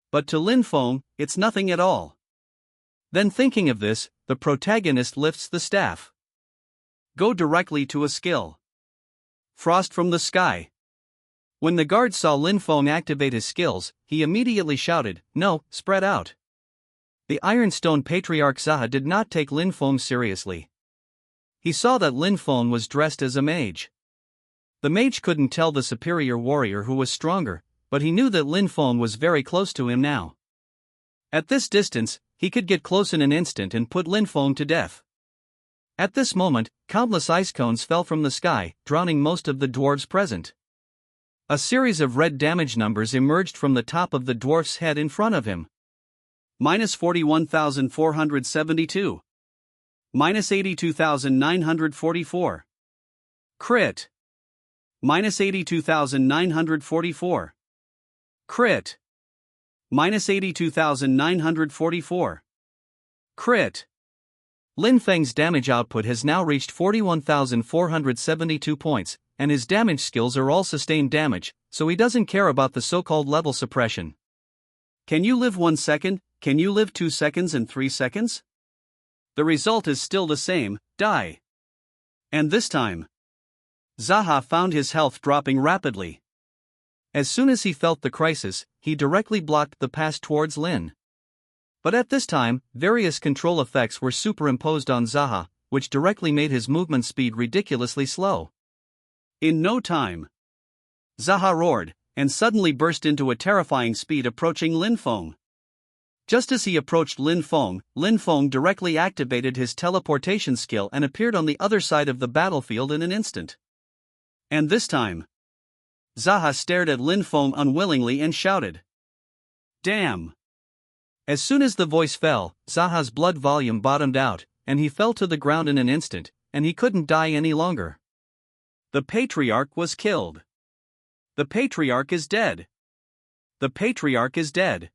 But to Lin Feng, it's nothing at all. Then, thinking of this, the protagonist lifts the staff. Go directly to a skill. Frost from the Sky. When the guard saw Lin Feng activate his skills, he immediately shouted, "No, spread out." The Ironstone Patriarch Zaha did not take Lin Feng seriously. He saw that Lin Feng was dressed as a mage. The mage couldn't tell the superior warrior who was stronger, but he knew that Lin Feng was very close to him now. At this distance, he could get close in an instant and put Lin Feng to death. At this moment, countless ice cones fell from the sky, drowning most of the dwarves present. A series of red damage numbers emerged from the top of the dwarf's head in front of him. Minus 41,472. Minus 82,944. Crit. Minus 82,944. Crit. Minus 82,944. Crit. Lin Feng's damage output has now reached 41,472 points, and his damage skills are all sustained damage, so he doesn't care about the so-called level suppression. Can you live 1 second? Can you live 2 seconds and 3 seconds? The result is still the same: die. And this time, Zaha found his health dropping rapidly. As soon as he felt the crisis, he directly blocked the pass towards Lin. But at this time, various control effects were superimposed on Zaha, which directly made his movement speed ridiculously slow. In no time, Zaha roared, and suddenly burst into a terrifying speed approaching Lin Feng. Just as he approached Lin Feng directly activated his teleportation skill and appeared on the other side of the battlefield in an instant. And this time, Zaha stared at Lin Feng unwillingly and shouted, Damn! As soon as the voice fell, Zaha's blood volume bottomed out, and he fell to the ground in an instant, and he couldn't die any longer. The patriarch was killed. The patriarch is dead. The patriarch is dead.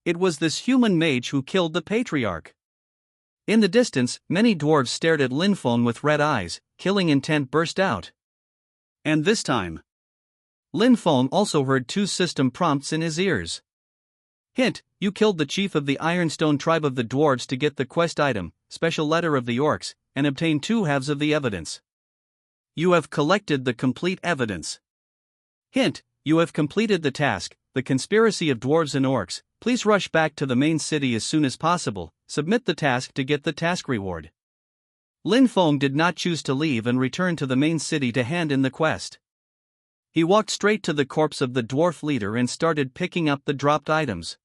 It was this human mage who killed the patriarch. In the distance, many dwarves stared at Lin Feng with red eyes. Killing intent burst out. And this time, Lin Feng also heard 2 system prompts in his ears. Hint: you killed the chief of the Ironstone tribe of the dwarves to get the quest item, special letter of the orcs, and obtain 2/2 of the evidence. You have collected the complete evidence. Hint: you have completed the task, the conspiracy of dwarves and orcs. Please rush back to the main city as soon as possible. Submit the task to get the task reward. Lin Feng did not choose to leave and return to the main city to hand in the quest. He walked straight to the corpse of the dwarf leader and started picking up the dropped items.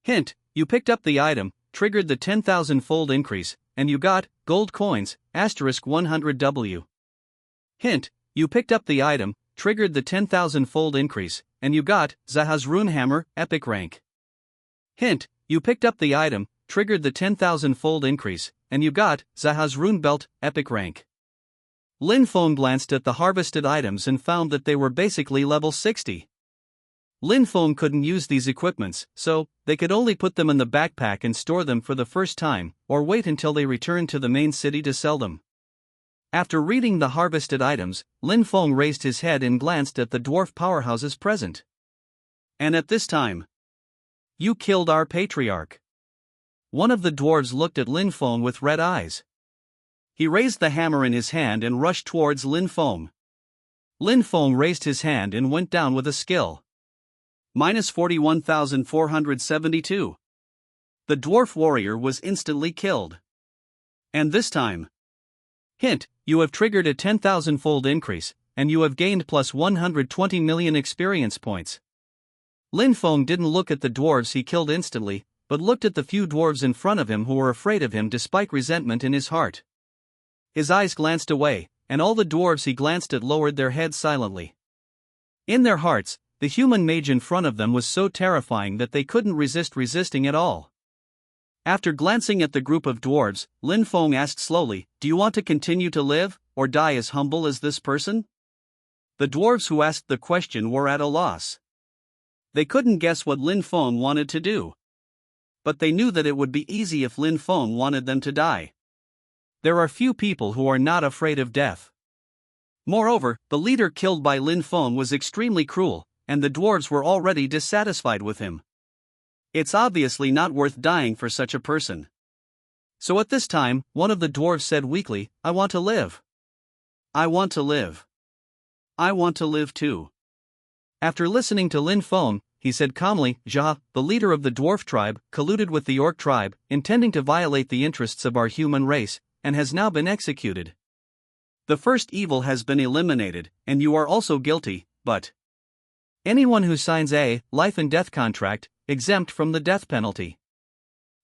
Hint: you picked up the item, triggered the 10,000-fold increase, and you got gold coins, *100W. Hint: you picked up the item, triggered the 10,000-fold increase, and you got Zaha's Runehammer, epic rank. Hint: you picked up the item, triggered the 10,000-fold increase, and you got Zaha's Rune Belt, epic rank. Lin Feng glanced at the harvested items and found that they were basically level 60. Lin Feng couldn't use these equipments, so they could only put them in the backpack and store them for the first time, or wait until they returned to the main city to sell them. After reading the harvested items, Lin Feng raised his head and glanced at the dwarf powerhouses present. And at this time, you killed our patriarch. One of the dwarves looked at Lin Feng with red eyes. He raised the hammer in his hand and rushed towards Lin Feng. Lin Feng raised his hand and went down with a skill. -41,472. The dwarf warrior was instantly killed. And this time. Hint: you have triggered a 10,000-fold increase, and you have gained plus 120 million experience points. Lin Feng didn't look at the dwarves he killed instantly, but looked at the few dwarves in front of him who were afraid of him despite resentment in his heart. His eyes glanced away, and all the dwarves he glanced at lowered their heads silently. In their hearts, the human mage in front of them was so terrifying that they couldn't resisting at all. After glancing at the group of dwarves, Lin Feng asked slowly, "Do you want to continue to live, or die as humble as this person?" The dwarves who asked the question were at a loss. They couldn't guess what Lin Feng wanted to do. But they knew that it would be easy if Lin Feng wanted them to die. There are few people who are not afraid of death. Moreover, the leader killed by Lin Feng was extremely cruel, and the dwarves were already dissatisfied with him. It's obviously not worth dying for such a person. So at this time, one of the dwarves said weakly, "I want to live. I want to live. I want to live too." After listening to Lin Feng, he said calmly, "Jia, the leader of the dwarf tribe, colluded with the orc tribe, intending to violate the interests of our human race, and has now been executed. The first evil has been eliminated, and you are also guilty, but anyone who signs a life and death contract, exempt from the death penalty.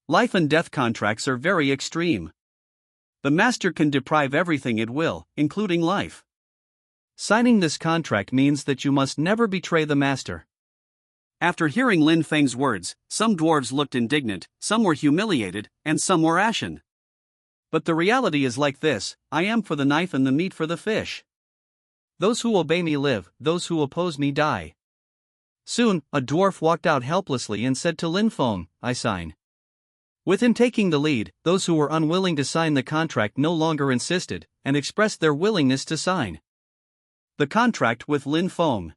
Life and death contracts are very extreme. The master can deprive everything it will, including life. Signing this contract means that you must never betray the master." After hearing Lin Feng's words, some dwarves looked indignant, some were humiliated, and some were ashen. But the reality is like this: I am for the knife and the meat for the fish. Those who obey me live, those who oppose me die. Soon, a dwarf walked out helplessly and said to Lin Feng, "I sign." With him taking the lead, those who were unwilling to sign the contract no longer insisted, and expressed their willingness to sign the contract with Lin Feng.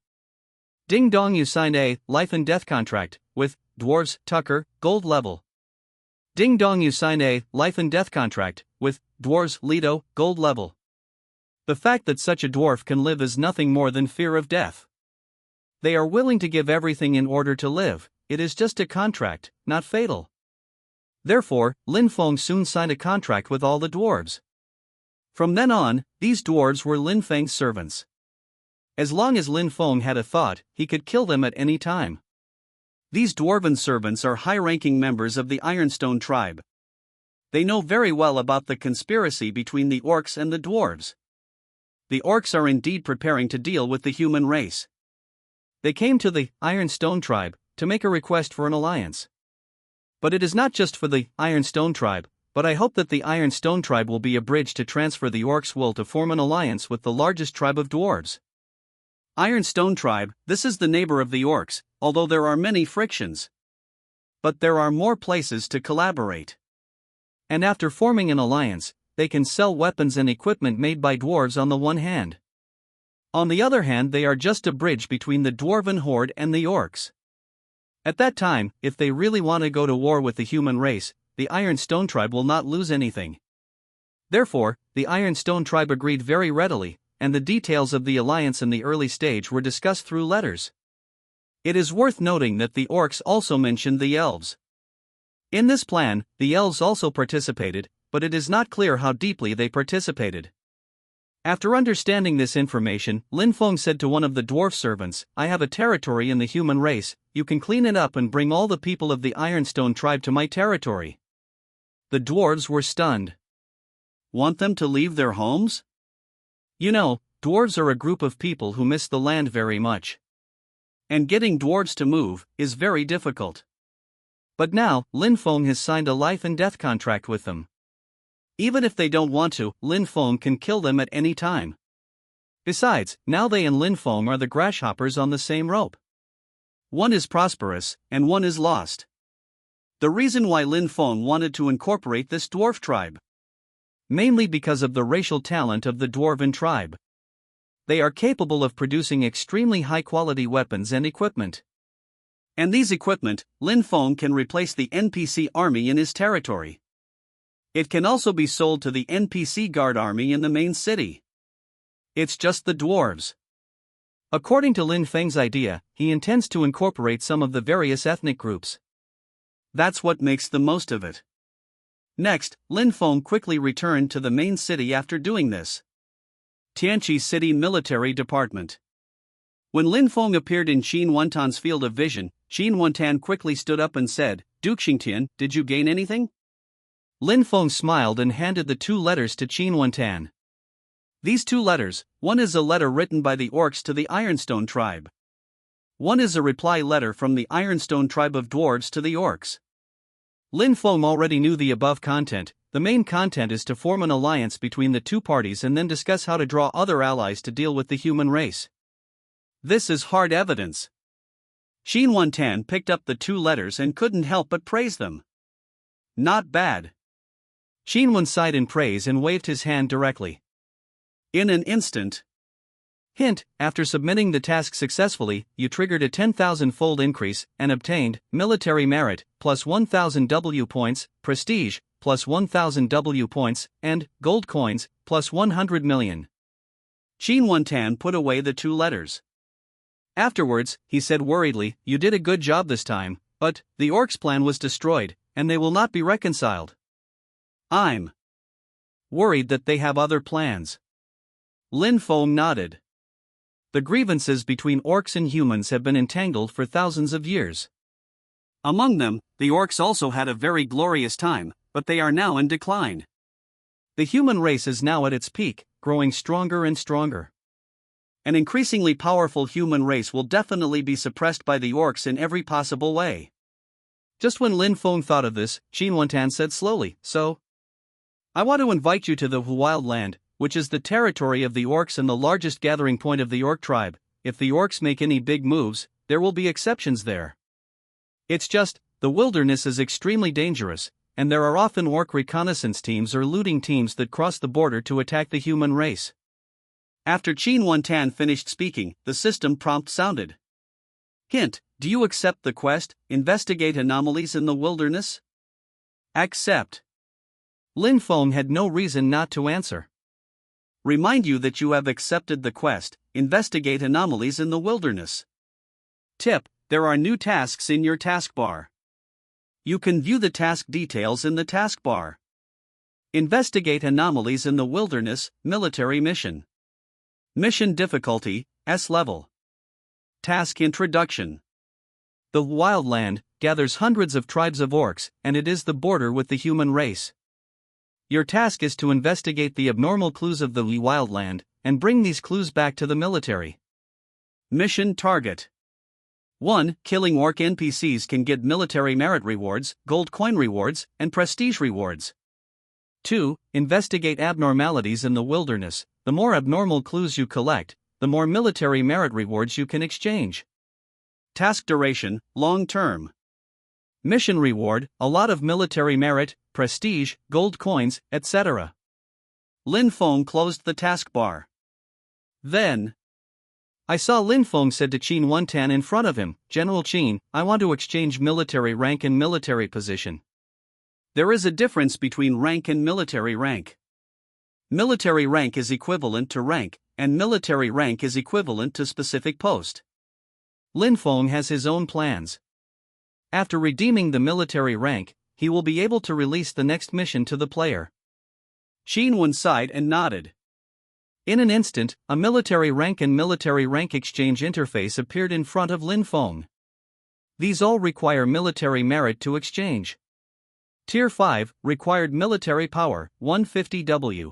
Ding dong, you signed a life and death contract with dwarves, Tucker, gold level. Ding dong, you signed a life and death contract with dwarves, Leto, gold level. The fact that such a dwarf can live is nothing more than fear of death. They are willing to give everything in order to live. It is just a contract, not fatal. Therefore, Lin Feng soon signed a contract with all the dwarves. From then on, these dwarves were Lin Feng's servants. As long as Lin Feng had a thought, he could kill them at any time. These dwarven servants are high-ranking members of the Ironstone tribe. They know very well about the conspiracy between the orcs and the dwarves. The orcs are indeed preparing to deal with the human race. They came to the Ironstone tribe, to make a request for an alliance. But it is not just for the Ironstone tribe, but I hope that the Ironstone tribe will be a bridge to transfer the orcs' will to form an alliance with the largest tribe of dwarves. Ironstone tribe, this is the neighbor of the orcs, although there are many frictions. But there are more places to collaborate. And after forming an alliance, they can sell weapons and equipment made by dwarves on the one hand. On the other hand, they are just a bridge between the dwarven horde and the orcs. At that time, if they really want to go to war with the human race, the Ironstone tribe will not lose anything. Therefore, the Ironstone tribe agreed very readily, and the details of the alliance in the early stage were discussed through letters. It is worth noting that the orcs also mentioned the elves. In this plan, the elves also participated, but it is not clear how deeply they participated. After understanding this information, Lin Feng said to one of the dwarf servants, "I have a territory in the human race, you can clean it up and bring all the people of the Ironstone tribe to my territory." The dwarves were stunned. Want them to leave their homes? You know, dwarves are a group of people who miss the land very much. And getting dwarves to move is very difficult. But now, Lin Feng has signed a life and death contract with them. Even if they don't want to, Lin Feng can kill them at any time. Besides, now they and Lin Feng are the grasshoppers on the same rope. One is prosperous, and one is lost. The reason why Lin Feng wanted to incorporate this dwarf tribe. Mainly because of the racial talent of the dwarven tribe. They are capable of producing extremely high-quality weapons and equipment. And these equipment, Lin Feng can replace the NPC army in his territory. It can also be sold to the NPC guard army in the main city. It's just the dwarves. According to Lin Feng's idea, he intends to incorporate some of the various ethnic groups. That's what makes the most of it. Next, Lin Feng quickly returned to the main city after doing this. Tianqi City Military Department. When Lin Feng appeared in Qin Wantan's field of vision, Qin Wantan quickly stood up and said, "Duke Xingtian, did you gain anything?" Lin Feng smiled and handed the 2 letters to Qin Wantan. These 2 letters, one is a letter written by the orcs to the Ironstone tribe. One is a reply letter from the Ironstone tribe of dwarves to the orcs. Lin Feng already knew the above content. The main content is to form an alliance between the 2 parties and then discuss how to draw other allies to deal with the human race. This is hard evidence. Qin Wantan picked up the 2 letters and couldn't help but praise them. Not bad. Qin Wan sighed in praise and waved his hand directly. In an instant. Hint, after submitting the task successfully, you triggered a 10,000-fold increase and obtained military merit, plus 1,000 W points, prestige, plus 1,000 W points, and gold coins, plus 100 million. Qin Wantan put away the 2 letters. Afterwards, he said worriedly, "You did a good job this time, but the orcs' plan was destroyed, and they will not be reconciled. I'm worried that they have other plans." Lin Feng nodded. The grievances between orcs and humans have been entangled for thousands of years. Among them, the orcs also had a very glorious time, but they are now in decline. The human race is now at its peak, growing stronger and stronger. An increasingly powerful human race will definitely be suppressed by the orcs in every possible way. Just when Lin Feng thought of this, Qin Wantan said slowly, "So, I want to invite you to the Wildland, which is the territory of the orcs and the largest gathering point of the orc tribe. If the orcs make any big moves, there will be exceptions there. It's just, the wilderness is extremely dangerous, and there are often orc reconnaissance teams or looting teams that cross the border to attack the human race." After Qin Wantan finished speaking, the system prompt sounded. Hint, do you accept the quest, investigate anomalies in the wilderness? Accept. Lin Feng had no reason not to answer. Remind you that you have accepted the quest, investigate anomalies in the wilderness. Tip, there are new tasks in your taskbar. You can view the task details in the taskbar. Investigate anomalies in the wilderness, military mission. Mission difficulty, S level. Task introduction. The Wildland gathers hundreds of tribes of orcs, and it is the border with the human race. Your task is to investigate the abnormal clues of the Wildland, and bring these clues back to the military. Mission target. 1. Killing orc NPCs can get military merit rewards, gold coin rewards, and prestige rewards. 2. Investigate abnormalities in the wilderness. The more abnormal clues you collect, the more military merit rewards you can exchange. Task duration, long term. Mission reward, a lot of military merit, prestige, gold coins, etc. Lin Feng closed the taskbar. Then, I saw Lin Feng said to Qin Wuntan in front of him, General Qin, I want to exchange military rank and military position. There is a difference between rank and military rank. Military rank is equivalent to rank, and military rank is equivalent to specific post. Lin Feng has his own plans. After redeeming the military rank, he will be able to release the next mission to the player. Qin Wen sighed and nodded. In an instant, a military rank and military rank exchange interface appeared in front of Lin Feng. These all require military merit to exchange. Tier 5, required military power, 150W.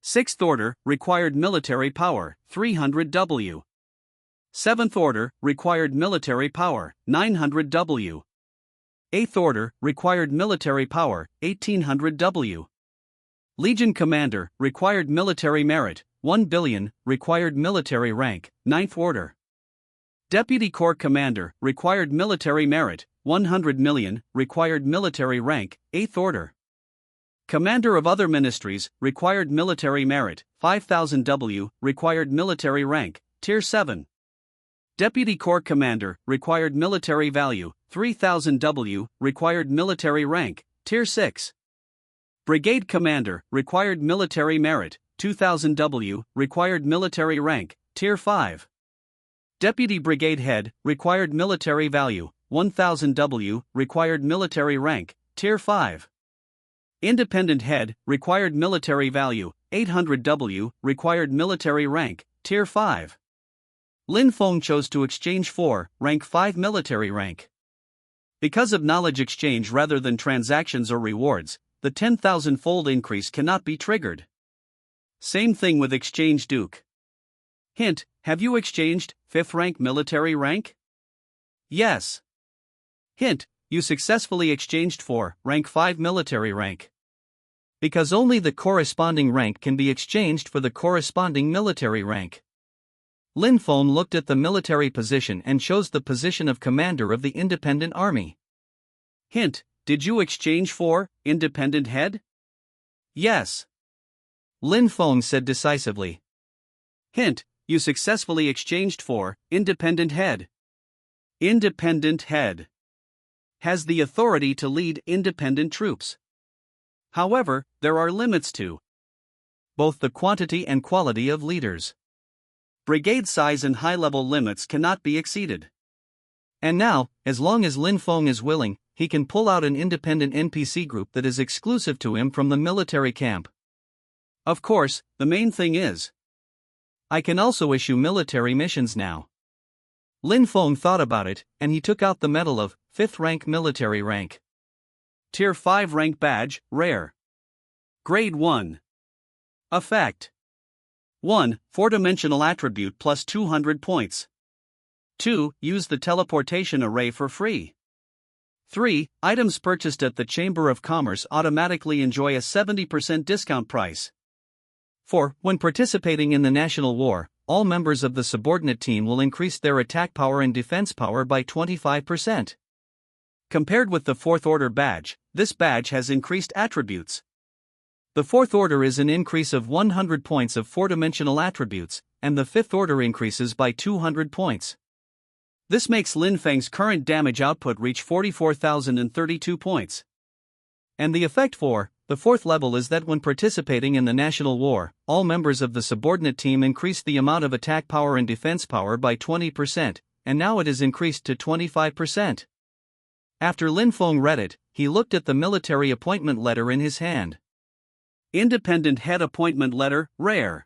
6th order, required military power, 300W. 7th order, required military power, 900W. 8th order, required military power, 1800W. Legion Commander, required military merit, 1 billion, required military rank, 9th order. Deputy Corps Commander, required military merit, 100 million, required military rank, 8th order. Commander of other ministries, required military merit, 5000W, required military rank, Tier 7. Deputy Corps Commander, required military value, 3000W, required military rank, Tier 6. Brigade Commander, required military merit, 2000W, required military rank, Tier 5. Deputy Brigade Head, required military value, 1000W, required military rank, Tier 5. Independent Head, required military value, 800W, required military rank, Tier 5. Lin Feng chose to exchange for rank 5 military rank. Because of knowledge exchange rather than transactions or rewards, the 10,000-fold increase cannot be triggered. Same thing with Exchange Duke. Hint, have you exchanged 5th rank military rank? Yes. Hint, you successfully exchanged for rank 5 military rank. Because only the corresponding rank can be exchanged for the corresponding military rank. Lin Feng looked at the military position and chose the position of Commander of the Independent Army. Hint, did you exchange for Independent Head? Yes. Lin Feng said decisively. Hint, you successfully exchanged for Independent Head. Independent Head has the authority to lead independent troops. However, there are limits to both the quantity and quality of leaders. Brigade size and high-level limits cannot be exceeded. And now, as long as Lin Feng is willing, he can pull out an independent NPC group that is exclusive to him from the military camp. Of course, the main thing is, I can also issue military missions now. Lin Feng thought about it, and he took out the medal of 5th rank military rank. Tier 5 rank badge, rare. Grade 1. Effect. 1. 4-dimensional attribute plus 200 points. 2. Use the teleportation array for free. 3. Items purchased at the Chamber of Commerce automatically enjoy a 70% discount price. 4. When participating in the national war, all members of the subordinate team will increase their attack power and defense power by 25%. Compared with the 4th order badge, this badge has increased attributes. The 4th order is an increase of 100 points of 4-dimensional attributes, and the 5th order increases by 200 points. This makes Lin Feng's current damage output reach 44,032 points. And the effect for the 4th level is that when participating in the national war, all members of the subordinate team increase the amount of attack power and defense power by 20%, and now it is increased to 25%. After Lin Feng read it, he looked at the military appointment letter in his hand. Independent Head Appointment Letter, rare.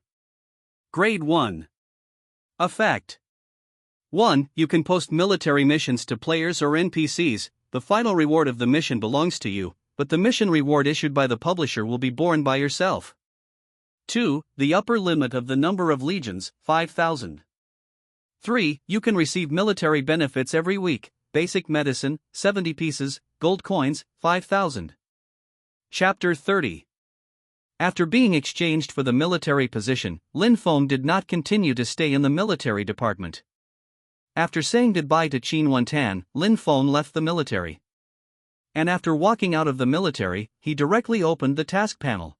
Grade 1. Effect. 1. You can post military missions to players or NPCs. The final reward of the mission belongs to you, but the mission reward issued by the publisher will be borne by yourself. 2. The upper limit of the number of legions, 5,000. 3. You can receive military benefits every week. Basic medicine, 70 pieces, gold coins, 5,000. Chapter 30. After being exchanged for the military position, Lin Feng did not continue to stay in the military department. After saying goodbye to Qin Wantan, Lin Feng left the military. And after walking out of the military, he directly opened the task panel.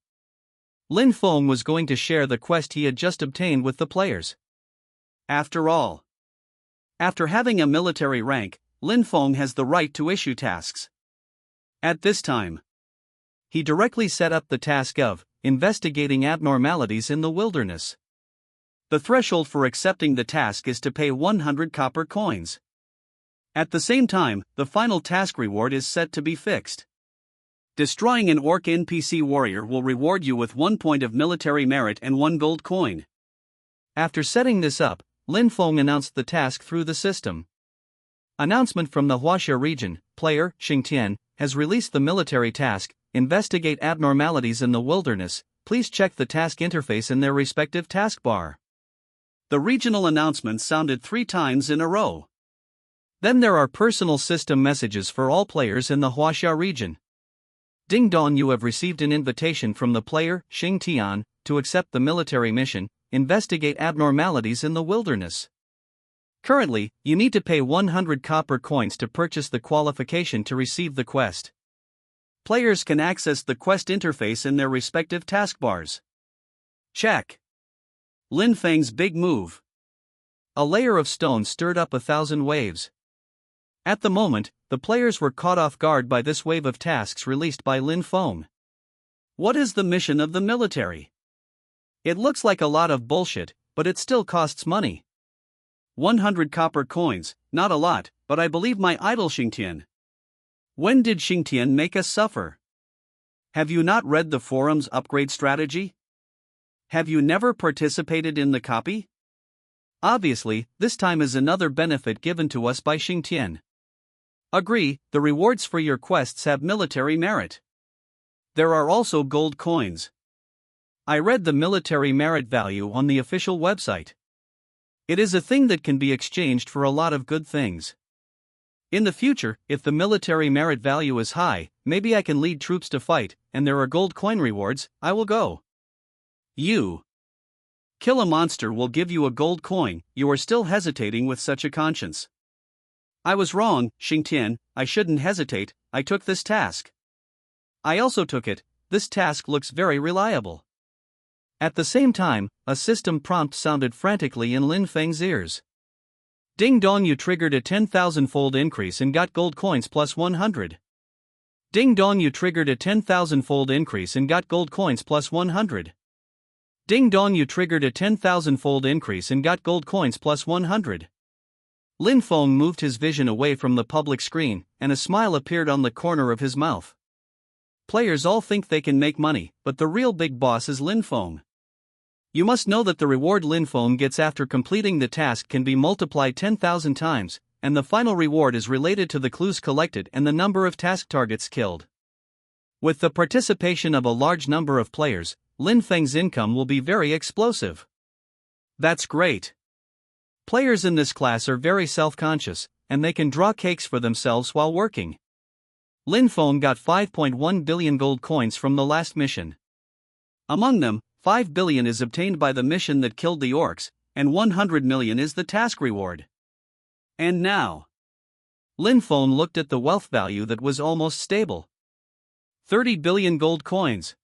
Lin Feng was going to share the quest he had just obtained with the players. After all, after having a military rank, Lin Feng has the right to issue tasks. At this time, he directly set up the task of investigating abnormalities in the wilderness. The threshold for accepting the task is to pay 100 copper coins. At the same time, the final task reward is set to be fixed. Destroying an orc NPC warrior will reward you with 1 point of military merit and 1 gold coin. After setting this up, Lin Feng announced the task through the system. Announcement from the Huaxia region, player, Xingtian, has released the military task, investigate abnormalities in the wilderness, please check the task interface in their respective taskbar. The regional announcement sounded 3 times in a row. Then there are personal system messages for all players in the Huaxia region. Ding dong, you have received an invitation from the player, Xingtian, to accept the military mission, investigate abnormalities in the wilderness. Currently, you need to pay 100 copper coins to purchase the qualification to receive the quest. Players can access the quest interface in their respective taskbars. Check. Lin Feng's big move. A layer of stone stirred up 1,000 waves. At the moment, the players were caught off guard by this wave of tasks released by Lin Feng. What is the mission of the military? It looks like a lot of bullshit, but it still costs money. 100 copper coins, not a lot, but I believe my idol Xingtian. When did Xingtian make us suffer? Have you not read the forum's upgrade strategy? Have you never participated in the copy? Obviously, this time is another benefit given to us by Xingtian. Agree, the rewards for your quests have military merit. There are also gold coins. I read the military merit value on the official website. It is a thing that can be exchanged for a lot of good things. In the future, if the military merit value is high, maybe I can lead troops to fight, and there are gold coin rewards, I will go. You kill a monster will give you a gold coin, you are still hesitating with such a conscience. I was wrong, Xingtian, I shouldn't hesitate, I took this task. I also took it, this task looks very reliable. At the same time, a system prompt sounded frantically in Lin Feng's ears. Ding dong, you triggered a 10,000-fold increase and got gold coins plus 100. Ding dong, you triggered a 10,000-fold increase and got gold coins plus 100. Ding dong, you triggered a 10,000-fold increase and got gold coins plus 100. Lin Feng moved his vision away from the public screen, and a smile appeared on the corner of his mouth. Players all think they can make money, but the real big boss is Lin Feng. You must know that the reward Lin Feng gets after completing the task can be multiplied 10,000 times, and the final reward is related to the clues collected and the number of task targets killed. With the participation of a large number of players, Lin Feng's income will be very explosive. That's great. Players in this class are very self-conscious, and they can draw cakes for themselves while working. Lin Feng got 5.1 billion gold coins from the last mission. Among them, 5 billion is obtained by the mission that killed the orcs, and 100 million is the task reward. And now, Lin Feng looked at the wealth value that was almost stable. 30 billion gold coins.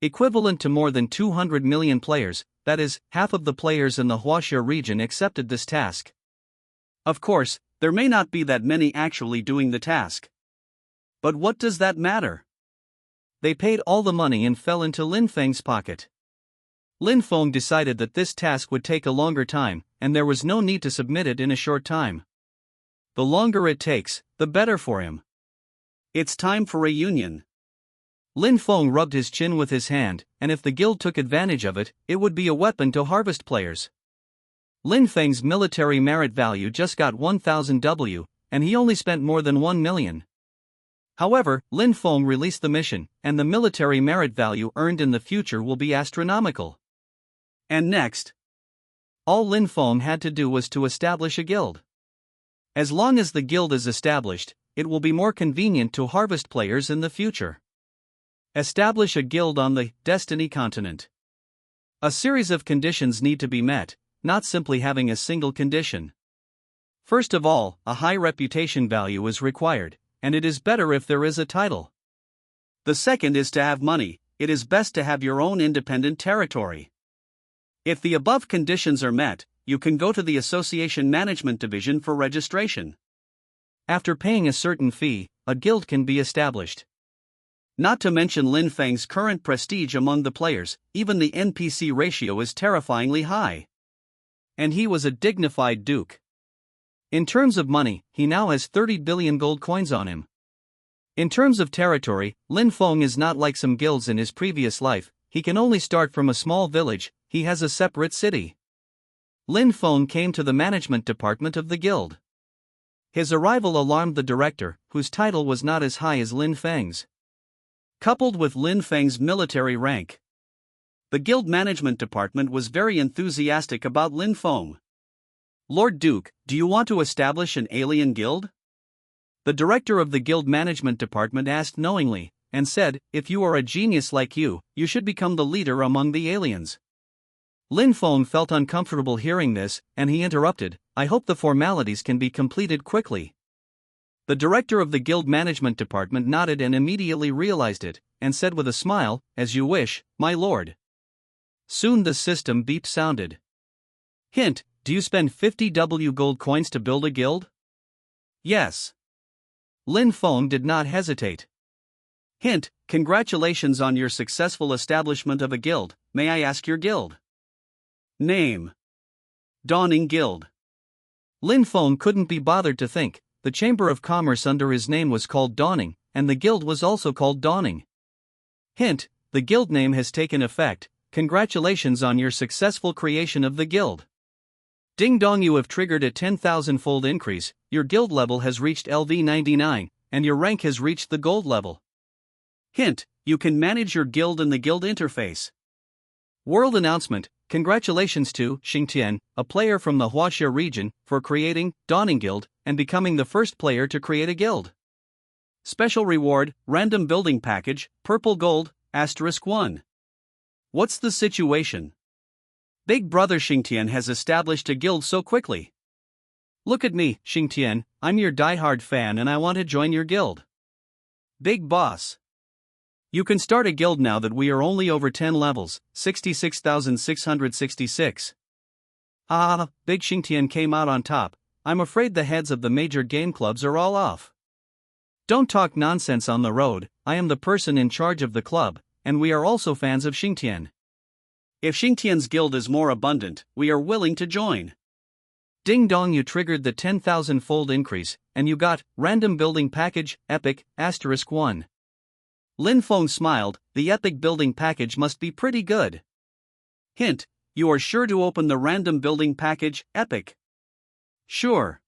Equivalent to more than 200 million players, that is, half of the players in the Huaxia region accepted this task. Of course, there may not be that many actually doing the task. But what does that matter? They paid all the money and fell into Lin Feng's pocket. Lin Feng decided that this task would take a longer time, and there was no need to submit it in a short time. The longer it takes, the better for him. It's time for a union. Lin Feng rubbed his chin with his hand, and if the guild took advantage of it, it would be a weapon to harvest players. Lin Feng's military merit value just got 1,000 W, and he only spent more than 1 million. However, Lin Feng released the mission, and the military merit value earned in the future will be astronomical. And next, All Lin Feng had to do was to establish a guild. As long as the guild is established, it will be more convenient to harvest players in the future. Establish a guild on the Destiny continent. A series of conditions need to be met, not simply having a single condition. First of all, a high reputation value is required, and it is better if there is a title. The second is to have money. It is best to have your own independent territory. If the above conditions are met, you can go to the Association Management Division for registration. After paying a certain fee, a guild can be established. Not to mention Lin Feng's current prestige among the players, even the NPC ratio is terrifyingly high. And he was a dignified duke. In terms of money, he now has 30 billion gold coins on him. In terms of territory, Lin Feng is not like some guilds in his previous life. He can only start from a small village. He has a separate city. Lin Feng came to the management department of the guild. His arrival alarmed the director, whose title was not as high as Lin Feng's. Coupled with Lin Feng's military rank, the guild management department was very enthusiastic about Lin Feng. Lord Duke, do you want to establish an alien guild? The director of the guild management department asked knowingly, and said, if you are a genius like you should become the leader among the aliens. Lin Feng felt uncomfortable hearing this, and he interrupted, I hope the formalities can be completed quickly. The director of the guild management department nodded and immediately realized it, and said with a smile, as you wish, my lord. Soon the system beep sounded. Hint, do you spend 50 gold coins to build a guild? Yes. Lin Feng did not hesitate. Hint, congratulations on your successful establishment of a guild. May I ask your guild name? Dawning Guild. Lin Feng couldn't be bothered to think. The Chamber of Commerce under his name was called Dawning, and the guild was also called Dawning. Hint, the guild name has taken effect. Congratulations on your successful creation of the guild. Ding dong, you have triggered a 10,000-fold increase. Your guild level has reached LV 99, and your rank has reached the gold level. Hint, you can manage your guild in the guild interface. World announcement, congratulations to Xingtian, a player from the Huaxia region, for creating Dawning Guild and becoming the first player to create a guild. Special reward, random building package, purple gold, *1. What's the situation? Big brother Xingtian has established a guild so quickly. Look at me, Xingtian, I'm your diehard fan and I want to join your guild. Big boss. You can start a guild now that we are only over 10 levels, 66,666. Big Xingtian came out on top. I'm afraid the heads of the major game clubs are all off. Don't talk nonsense on the road, I am the person in charge of the club, and we are also fans of Xingtian. If Xingtian's guild is more abundant, we are willing to join. Ding dong, you triggered the 10,000-fold increase, and you got random building package, epic, *1. Lin Feng smiled, the epic building package must be pretty good. Hint, you are sure to open the random building package, epic? Sure.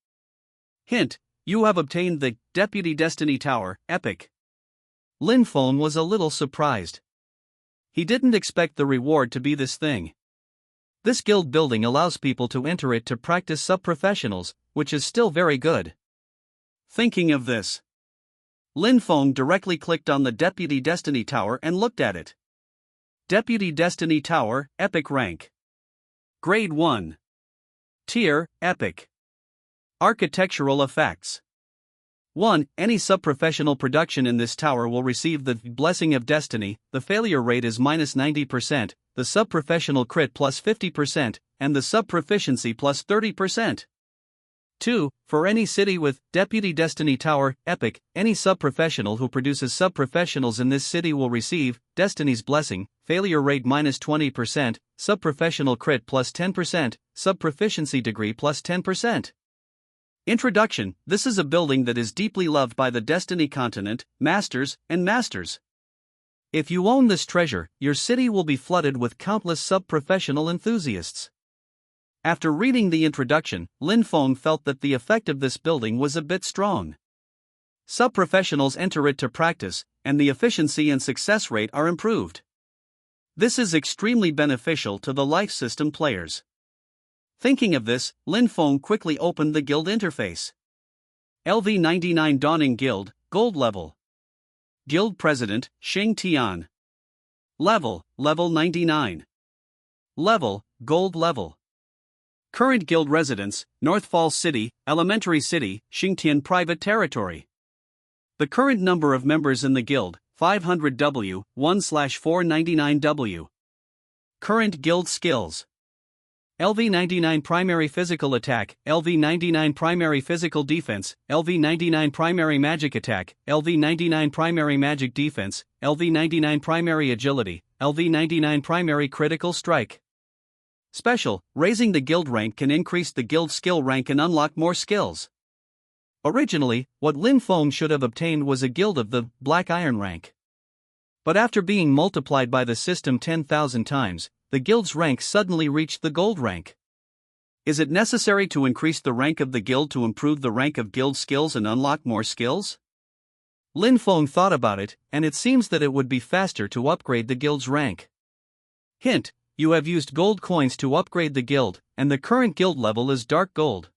Hint, you have obtained the Deputy Destiny Tower, epic. Lin Feng was a little surprised. He didn't expect the reward to be this thing. This guild building allows people to enter it to practice sub-professionals, which is still very good. Thinking of this, Lin Feng directly clicked on the Deputy Destiny Tower and looked at it. Deputy Destiny Tower, epic rank. Grade 1. Tier, epic. Architectural effects. 1. Any sub-professional production in this tower will receive the Blessing of Destiny. The failure rate is -90%, the sub-professional crit plus 50%, and the sub-proficiency plus 30%. 2. For any city with Deputy Destiny Tower, epic, any sub-professional who produces sub-professionals in this city will receive Destiny's Blessing, failure rate -20%, sub-professional crit plus 10%, sub-proficiency degree plus 10%. Introduction. This is a building that is deeply loved by the Destiny continent, masters, and masters. If you own this treasure, your city will be flooded with countless sub-professional enthusiasts. After reading the introduction, Lin Feng felt that the effect of this building was a bit strong. Sub-professionals enter it to practice, and the efficiency and success rate are improved. This is extremely beneficial to the life system players. Thinking of this, Lin Feng quickly opened the guild interface. LV99 Dawning Guild, Gold Level. Guild President, Xing Tian. Level 99. Level, Gold Level. Current guild residence, North Falls City, Elementary City, Xingtian Private Territory. The current number of members in the guild, 500W, 1/499W. Current guild skills. LV99 Primary Physical Attack, LV99 Primary Physical Defense, LV99 Primary Magic Attack, LV99 Primary Magic Defense, LV99 Primary Agility, LV99 Primary Critical Strike. Special, raising the guild rank can increase the guild skill rank and unlock more skills. Originally, what Lin Feng should have obtained was a guild of the Black Iron rank. But after being multiplied by the system 10,000 times, the guild's rank suddenly reached the gold rank. Is it necessary to increase the rank of the guild to improve the rank of guild skills and unlock more skills? Lin Feng thought about it, and it seems that it would be faster to upgrade the guild's rank. Hint: you have used gold coins to upgrade the guild, and the current guild level is dark gold.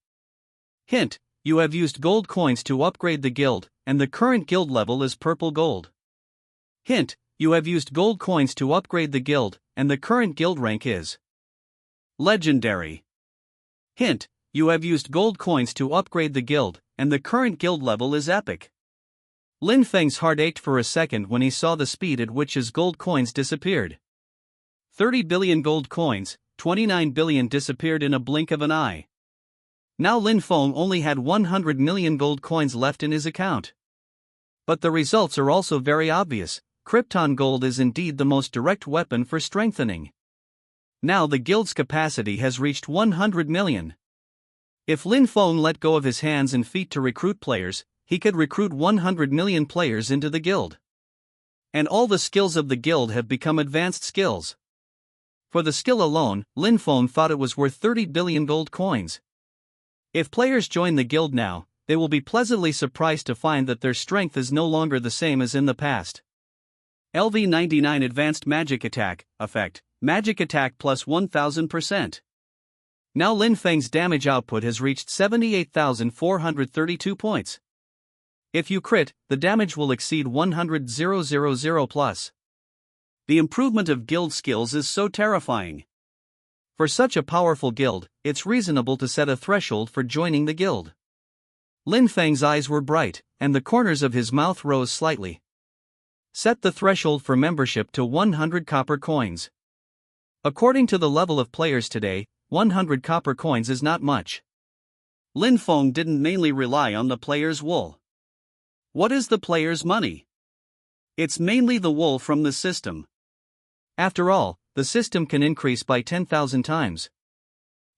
Hint: you have used gold coins to upgrade the guild, and the current guild level is purple gold. Hint: you have used gold coins to upgrade the guild, and the current guild rank is legendary. Hint: you have used gold coins to upgrade the guild, and the current guild level is epic. Lin Feng's heart ached for a second when he saw the speed at which his gold coins disappeared. 30 billion gold coins, 29 billion disappeared in a blink of an eye. Now Lin Feng only had 100 million gold coins left in his account. But the results are also very obvious. Krypton gold is indeed the most direct weapon for strengthening. Now the guild's capacity has reached 100 million. If Lin Feng let go of his hands and feet to recruit players, he could recruit 100 million players into the guild. And all the skills of the guild have become advanced skills. For the skill alone, Lin Feng thought it was worth 30 billion gold coins. If players join the guild now, they will be pleasantly surprised to find that their strength is no longer the same as in the past. LV99 Advanced Magic Attack, Effect, Magic Attack plus 1000%. Now Lin Feng's damage output has reached 78,432 points. If you crit, the damage will exceed 100,000 plus. The improvement of guild skills is so terrifying. For such a powerful guild, it's reasonable to set a threshold for joining the guild. Lin Feng's eyes were bright, and the corners of his mouth rose slightly. Set the threshold for membership to 100 copper coins. According to the level of players today, 100 copper coins is not much. Lin Feng didn't mainly rely on the players' wool. What is the players' money? It's mainly the wool from the system. After all, the system can increase by 10,000 times.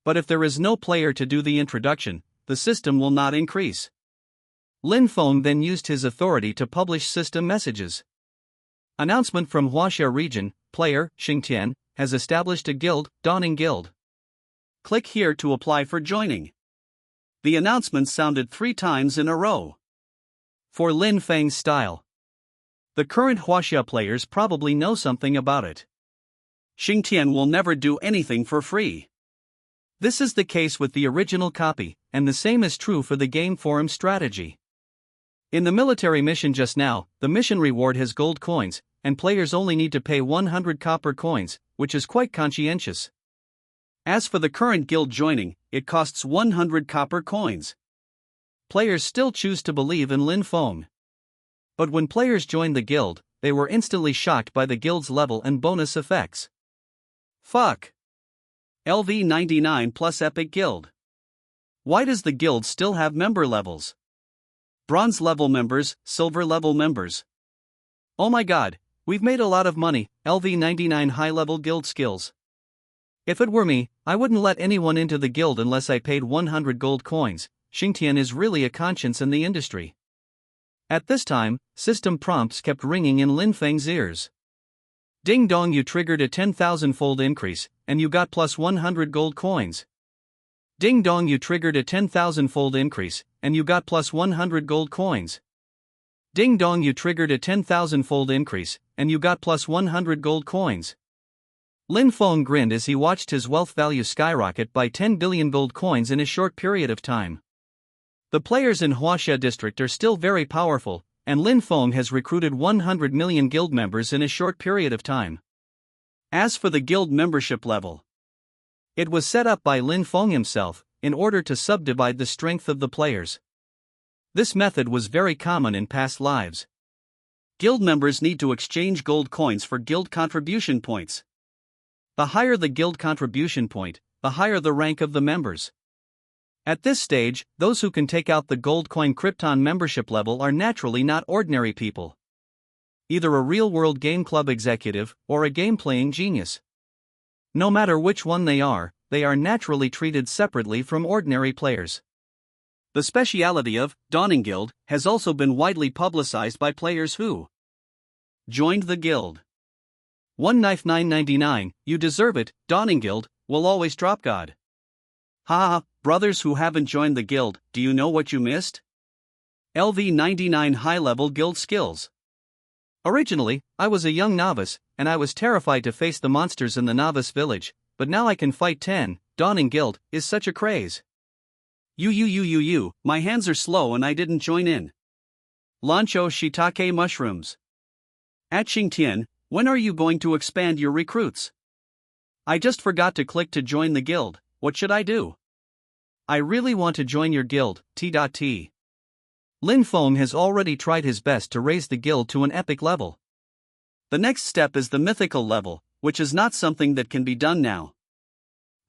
But if there is no player to do the introduction, the system will not increase. Lin Feng then used his authority to publish system messages. Announcement from Huaxia region, player, Xingtian, has established a guild, Dawning Guild. Click here to apply for joining. The announcement sounded 3 times in a row. For Lin Feng's style. The current Huaxia players probably know something about it. Xingtian will never do anything for free. This is the case with the original copy, and the same is true for the game forum strategy. In the military mission just now, the mission reward has gold coins, and players only need to pay 100 copper coins, which is quite conscientious. As for the current guild joining, it costs 100 copper coins. Players still choose to believe in Lin Feng. But when players joined the guild, they were instantly shocked by the guild's level and bonus effects. Fuck! LV99 plus Epic Guild. Why does the guild still have member levels? Bronze level members, silver level members. Oh my god, we've made a lot of money, LV99 high level guild skills. If it were me, I wouldn't let anyone into the guild unless I paid 100 gold coins. Xingtian is really a conscience in the industry. At this time, system prompts kept ringing in Lin Feng's ears. Ding dong, you triggered a 10,000-fold increase, and you got plus 100 gold coins. Ding dong, you triggered a 10,000-fold increase, and you got plus 100 gold coins. Ding dong, you triggered a 10,000-fold increase, and you got plus 100 gold coins. Lin Feng grinned as he watched his wealth value skyrocket by 10 billion gold coins in a short period of time. The players in Huaxia district are still very powerful, and Lin Feng has recruited 100 million guild members in a short period of time. As for the guild membership level, it was set up by Lin Feng himself, in order to subdivide the strength of the players. This method was very common in past lives. Guild members need to exchange gold coins for guild contribution points. The higher the guild contribution point, the higher the rank of the members. At this stage, those who can take out the gold coin Krypton membership level are naturally not ordinary people. Either a real-world game club executive or a game-playing genius. No matter which one they are naturally treated separately from ordinary players. The speciality of Dawning Guild has also been widely publicized by players who joined the guild. One knife 9.99, you deserve it, Dawning Guild will always drop God. Haha, brothers who haven't joined the guild, do you know what you missed? LV 99 high-level guild skills. Originally, I was a young novice, and I was terrified to face the monsters in the novice village, but now I can fight 10, Dawning Guild is such a craze. My hands are slow and I didn't join in. Lancho shiitake mushrooms. At Xingtian, when are you going to expand your recruits? I just forgot to click to join the guild, what should I do? I really want to join your guild, T.T. Lin Feng has already tried his best to raise the guild to an epic level. The next step is the mythical level, which is not something that can be done now.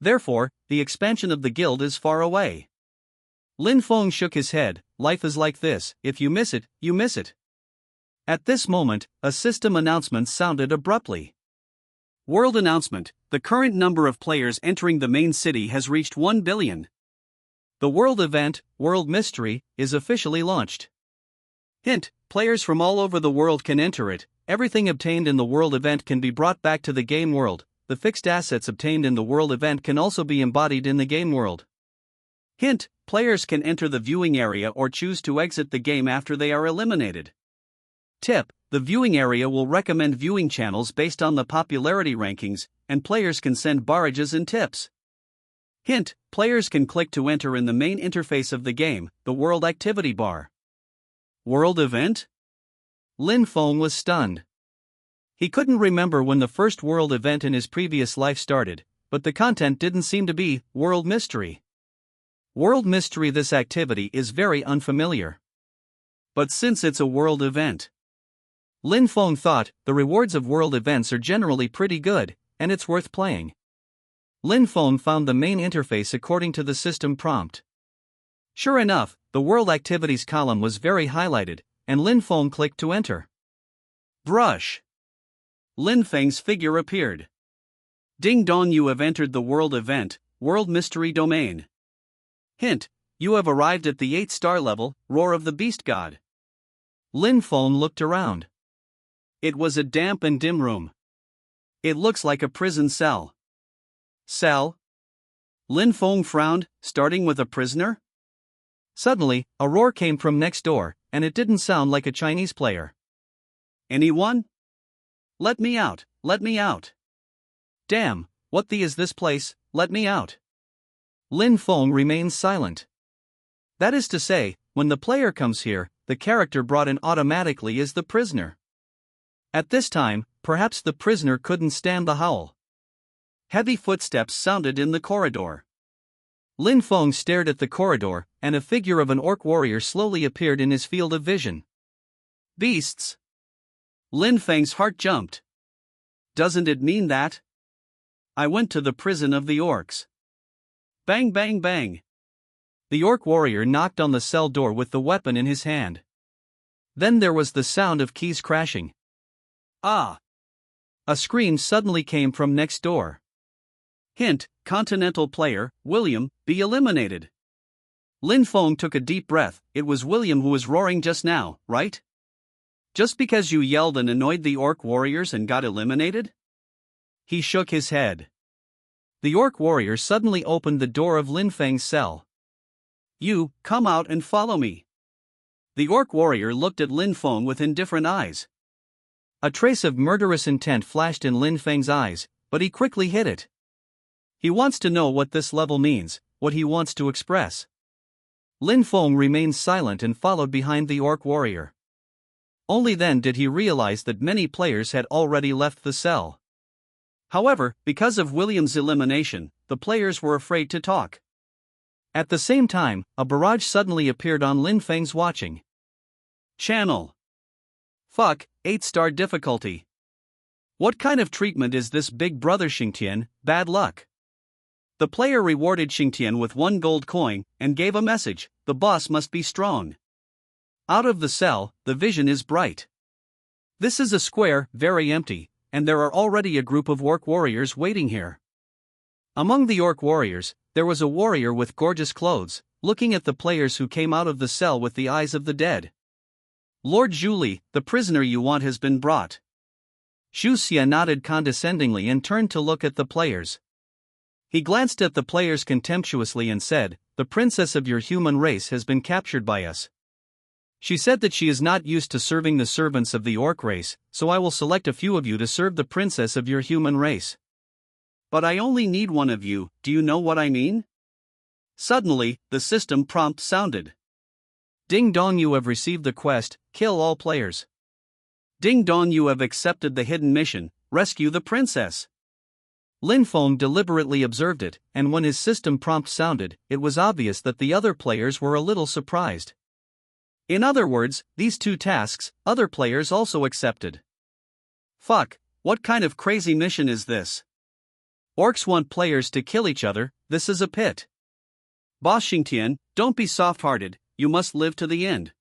Therefore, the expansion of the guild is far away. Lin Feng shook his head, life is like this, if you miss it, you miss it. At this moment, a system announcement sounded abruptly. World announcement, the current number of players entering the main city has reached 1 billion. The world event, World Mystery, is officially launched. Hint, players from all over the world can enter it, everything obtained in the world event can be brought back to the game world, the fixed assets obtained in the world event can also be embodied in the game world. Hint, players can enter the viewing area or choose to exit the game after they are eliminated. Tip, the viewing area will recommend viewing channels based on the popularity rankings, and players can send barrages and tips. Hint, players can click to enter in the main interface of the game, the World Activity Bar. World Event? Lin Feng was stunned. He couldn't remember when the first world event in his previous life started, but the content didn't seem to be World Mystery. World Mystery, this activity is very unfamiliar. But since it's a world event, Lin Feng thought the rewards of world events are generally pretty good, and it's worth playing. Lin Feng found the main interface according to the system prompt. Sure enough, the World Activities column was very highlighted, and Lin Feng clicked to enter. Brush. Lin Feng's figure appeared. Ding dong, you have entered the world event, World Mystery Domain. Hint, you have arrived at the 8-star level, Roar of the Beast God. Lin Feng looked around. It was a damp and dim room. It looks like a prison cell. Cell? Lin Feng frowned, starting with a prisoner? Suddenly, a roar came from next door, and it didn't sound like a Chinese player. Anyone? Let me out, let me out. Damn, what the is this place, let me out. Lin Feng remains silent. That is to say, when the player comes here, the character brought in automatically is the prisoner. At this time, perhaps the prisoner couldn't stand the howl. Heavy footsteps sounded in the corridor. Lin Feng stared at the corridor, and a figure of an orc warrior slowly appeared in his field of vision. Beasts! Lin Feng's heart jumped. Doesn't it mean that? I went to the prison of the orcs. Bang bang bang! The orc warrior knocked on the cell door with the weapon in his hand. Then there was the sound of keys crashing. Ah! A scream suddenly came from next door. Hint, Continental player, William, be eliminated. Lin Feng took a deep breath, it was William who was roaring just now, right? Just because you yelled and annoyed the orc warriors and got eliminated? He shook his head. The orc warrior suddenly opened the door of Lin Feng's cell. You, come out and follow me. The orc warrior looked at Lin Feng with indifferent eyes. A trace of murderous intent flashed in Lin Feng's eyes, but he quickly hid it. He wants to know what this level means, what he wants to express. Lin Feng remained silent and followed behind the orc warrior. Only then did he realize that many players had already left the cell. However, because of William's elimination, the players were afraid to talk. At the same time, a barrage suddenly appeared on Lin Feng's watching channel. Fuck, 8-star difficulty. What kind of treatment is this, big brother Xingtian? Bad luck. The player rewarded Xingtian with 1 gold coin and gave a message: the boss must be strong. Out of the cell, the vision is bright. This is a square, very empty, and there are already a group of orc warriors waiting here. Among the orc warriors, there was a warrior with gorgeous clothes, looking at the players who came out of the cell with the eyes of the dead. Lord Zhuli, the prisoner you want has been brought. Xu Xia nodded condescendingly and turned to look at the players. He glanced at the players contemptuously and said, "The princess of your human race has been captured by us. She said that she is not used to serving the servants of the orc race, so I will select a few of you to serve the princess of your human race. But I only need one of you, do you know what I mean?" Suddenly, the system prompt sounded. Ding dong, you have received the quest, kill all players. Ding dong, you have accepted the hidden mission, rescue the princess. Lin Feng deliberately observed it, and when his system prompt sounded, it was obvious that the other players were a little surprised. In other words, these 2 tasks, other players also accepted. Fuck, what kind of crazy mission is this? Orcs want players to kill each other, this is a pit. Boss Xingtian, don't be soft-hearted, you must live to the end.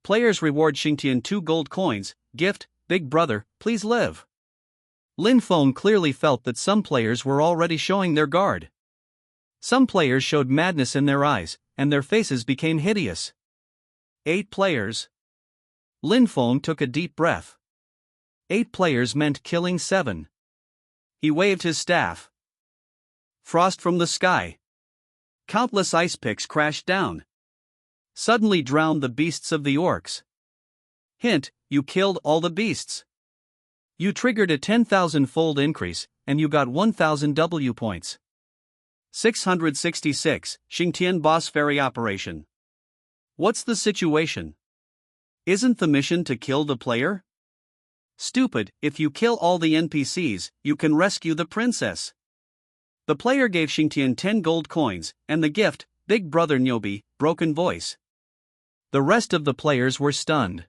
Players reward Xingtian 2 gold coins, gift, big brother, please live. Lin Feng clearly felt that some players were already showing their guard. Some players showed madness in their eyes, and their faces became hideous. 8 players. Lin Feng took a deep breath. 8 players meant killing 7. He waved his staff. Frost from the sky. Countless ice picks crashed down. Suddenly drowned the beasts of the orcs. Hint, you killed all the beasts. You triggered a 10,000-fold increase, and you got 1,000 W points. 666, Xingtian Boss Fairy Operation. What's the situation? Isn't the mission to kill the player? Stupid, if you kill all the NPCs, you can rescue the princess. The player gave Xingtian 10 gold coins, and the gift, Big Brother Nyobi, broken voice. The rest of the players were stunned.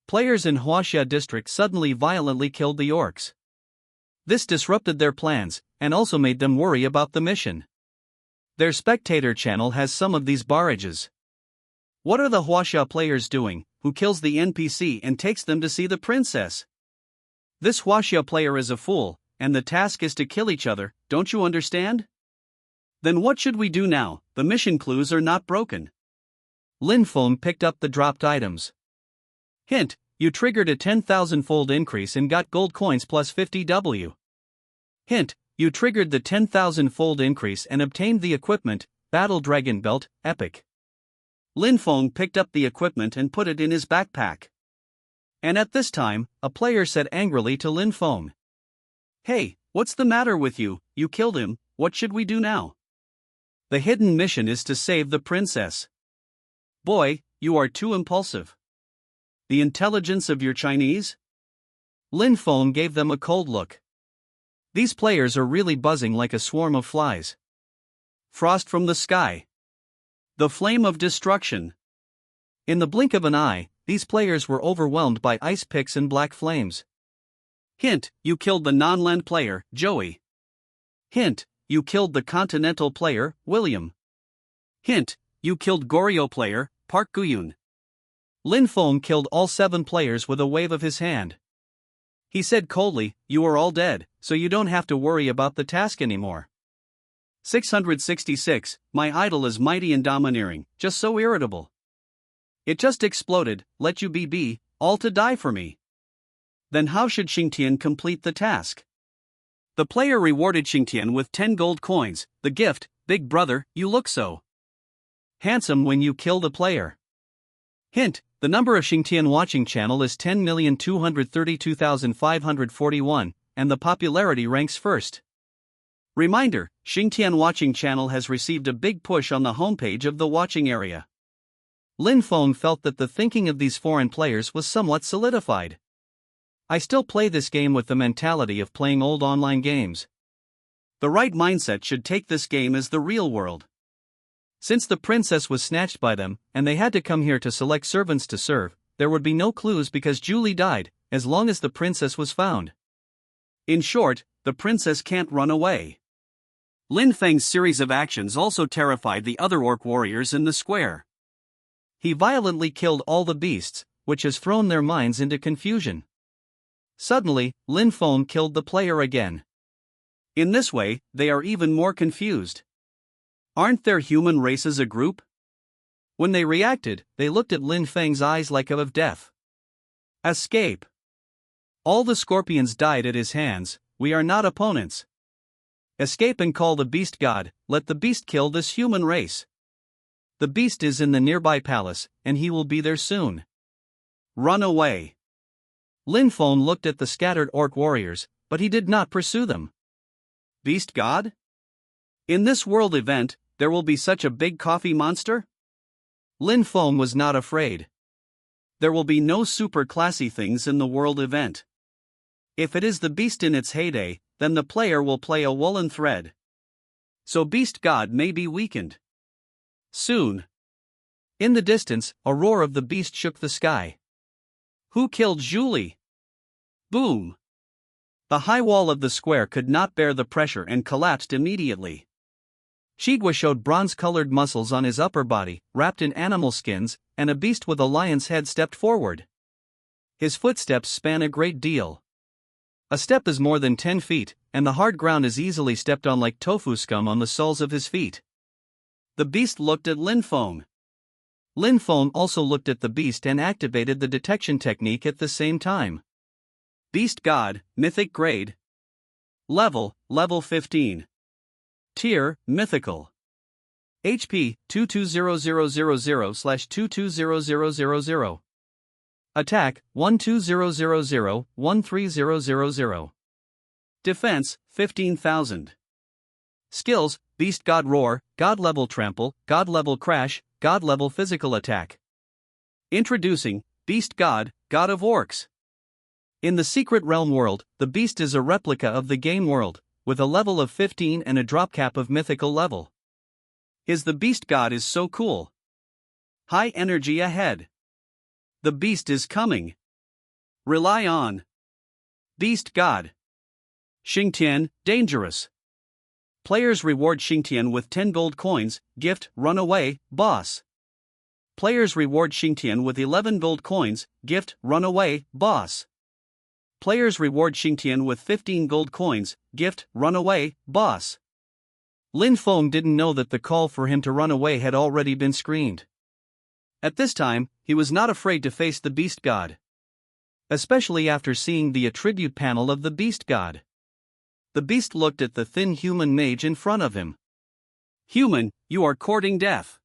Players in Huaxia district suddenly violently killed the orcs. This disrupted their plans, and also made them worry about the mission. Their spectator channel has some of these barrages. What are the Huaxia players doing, who kills the NPC and takes them to see the princess? This Huaxia player is a fool, and the task is to kill each other, don't you understand? Then what should we do now? The mission clues are not broken. Lin Feng picked up the dropped items. Hint, you triggered a 10,000-fold increase and got gold coins plus 50 W. Hint, you triggered the 10,000-fold increase and obtained the equipment, Battle Dragon Belt, Epic. Lin Feng picked up the equipment and put it in his backpack. And at this time, a player said angrily to Lin Feng, "Hey, what's the matter with you? You killed him, what should we do now?" "The hidden mission is to save the princess." "Boy, you are too impulsive. The intelligence of your Chinese?" Lin Feng gave them a cold look. These players are really buzzing like a swarm of flies. Frost from the sky. The flame of destruction. In the blink of an eye, these players were overwhelmed by ice picks and black flames. Hint, you killed the non-land player, Joey. Hint, you killed the continental player, William. Hint, you killed Goryeo player, Park Guyun. Lin Feng killed all 7 players with a wave of his hand. He said coldly, "You are all dead, so you don't have to worry about the task anymore." 666, my idol is mighty and domineering, just so irritable. It just exploded, let you be, all to die for me. Then how should Xingtian complete the task? The player rewarded Xingtian with 10 gold coins, the gift, Big Brother, you look so handsome when you kill the player. Hint, the number of Xingtian watching channel is 10,232,541, and the popularity ranks first. Reminder, Xingtian Watching Channel has received a big push on the homepage of the watching area. Lin Feng felt that the thinking of these foreign players was somewhat solidified. I still play this game with the mentality of playing old online games. The right mindset should take this game as the real world. Since the princess was snatched by them, and they had to come here to select servants to serve, there would be no clues because Julie died, as long as the princess was found. In short, the princess can't run away. Lin Feng's series of actions also terrified the other orc warriors in the square. He violently killed all the beasts, which has thrown their minds into confusion. Suddenly, Lin Feng killed the player again. In this way, they are even more confused. Aren't their human races a group? When they reacted, they looked at Lin Feng's eyes like of death. Escape. All the scorpions died at his hands. We are not opponents. Escape and call the beast god. Let the beast kill this human race. The beast is in the nearby palace, and he will be there soon. Run away. Lin Feng looked at the scattered orc warriors, but he did not pursue them. Beast god? In this world event, there will be such a big coffee monster? Lin Feng was not afraid. There will be no super classy things in the world event. If it is the beast in its heyday, then the player will play a woolen thread. So beast god may be weakened. Soon. In the distance, a roar of the beast shook the sky. Who killed Julie? Boom! The high wall of the square could not bear the pressure and collapsed immediately. Shigua showed bronze-colored muscles on his upper body, wrapped in animal skins, and a beast with a lion's head stepped forward. His footsteps span a great deal. A step is more than 10 feet, and the hard ground is easily stepped on like tofu scum on the soles of his feet. The beast looked at Lin Feng. Lin Feng also looked at the beast and activated the detection technique at the same time. Beast God, Mythic Grade. Level 15. Tier, Mythical. HP, 220000/220000. Attack, 12000-13000. Defense, 15,000. Skills, Beast God Roar, God Level Trample, God Level Crash, God Level Physical Attack. Introducing, Beast God, God of Orcs. In the Secret Realm world, the beast is a replica of the game world, with a level of 15 and a drop cap of mythical level. The beast god is so cool. High energy ahead. The beast is coming. Rely on. Beast god. Xingtian, dangerous. Players reward Xingtian with 10 gold coins, gift, run away, boss. Players reward Xingtian with 11 gold coins, gift, run away, boss. Players reward Xingtian with 15 gold coins, gift, run away, boss. Lin Feng didn't know that the call for him to run away had already been screened. At this time, he was not afraid to face the beast god. Especially after seeing the attribute panel of the beast god. The beast looked at the thin human mage in front of him. Human, you are courting death.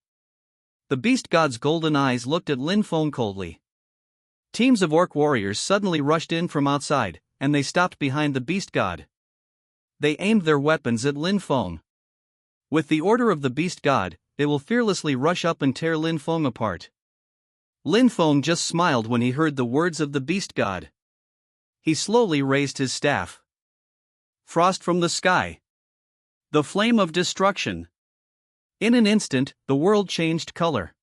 The beast god's golden eyes looked at Lin Feng coldly. Teams of orc warriors suddenly rushed in from outside, and they stopped behind the beast god. They aimed their weapons at Lin Feng. With the order of the beast god, they will fearlessly rush up and tear Lin Feng apart. Lin Feng just smiled when he heard the words of the beast god. He slowly raised his staff. Frost from the sky. The flame of destruction. In an instant, the world changed color.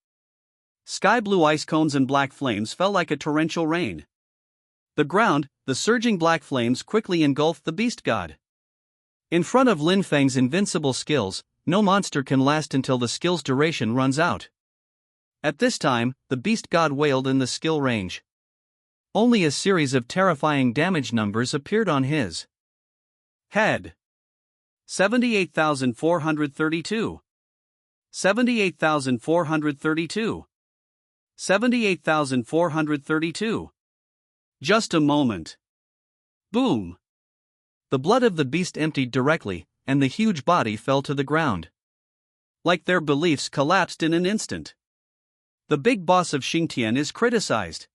Sky blue ice cones and black flames fell like a torrential rain. The ground, the surging black flames quickly engulfed the beast god. In front of Lin Feng's invincible skills, no monster can last until the skill's duration runs out. At this time, the beast god wailed in the skill range. Only a series of terrifying damage numbers appeared on his head. 78,432. 78,432. 78,432. Just a moment. Boom. The blood of the beast emptied directly, and the huge body fell to the ground. Like their beliefs collapsed in an instant. The big boss of Xingtian is criticized.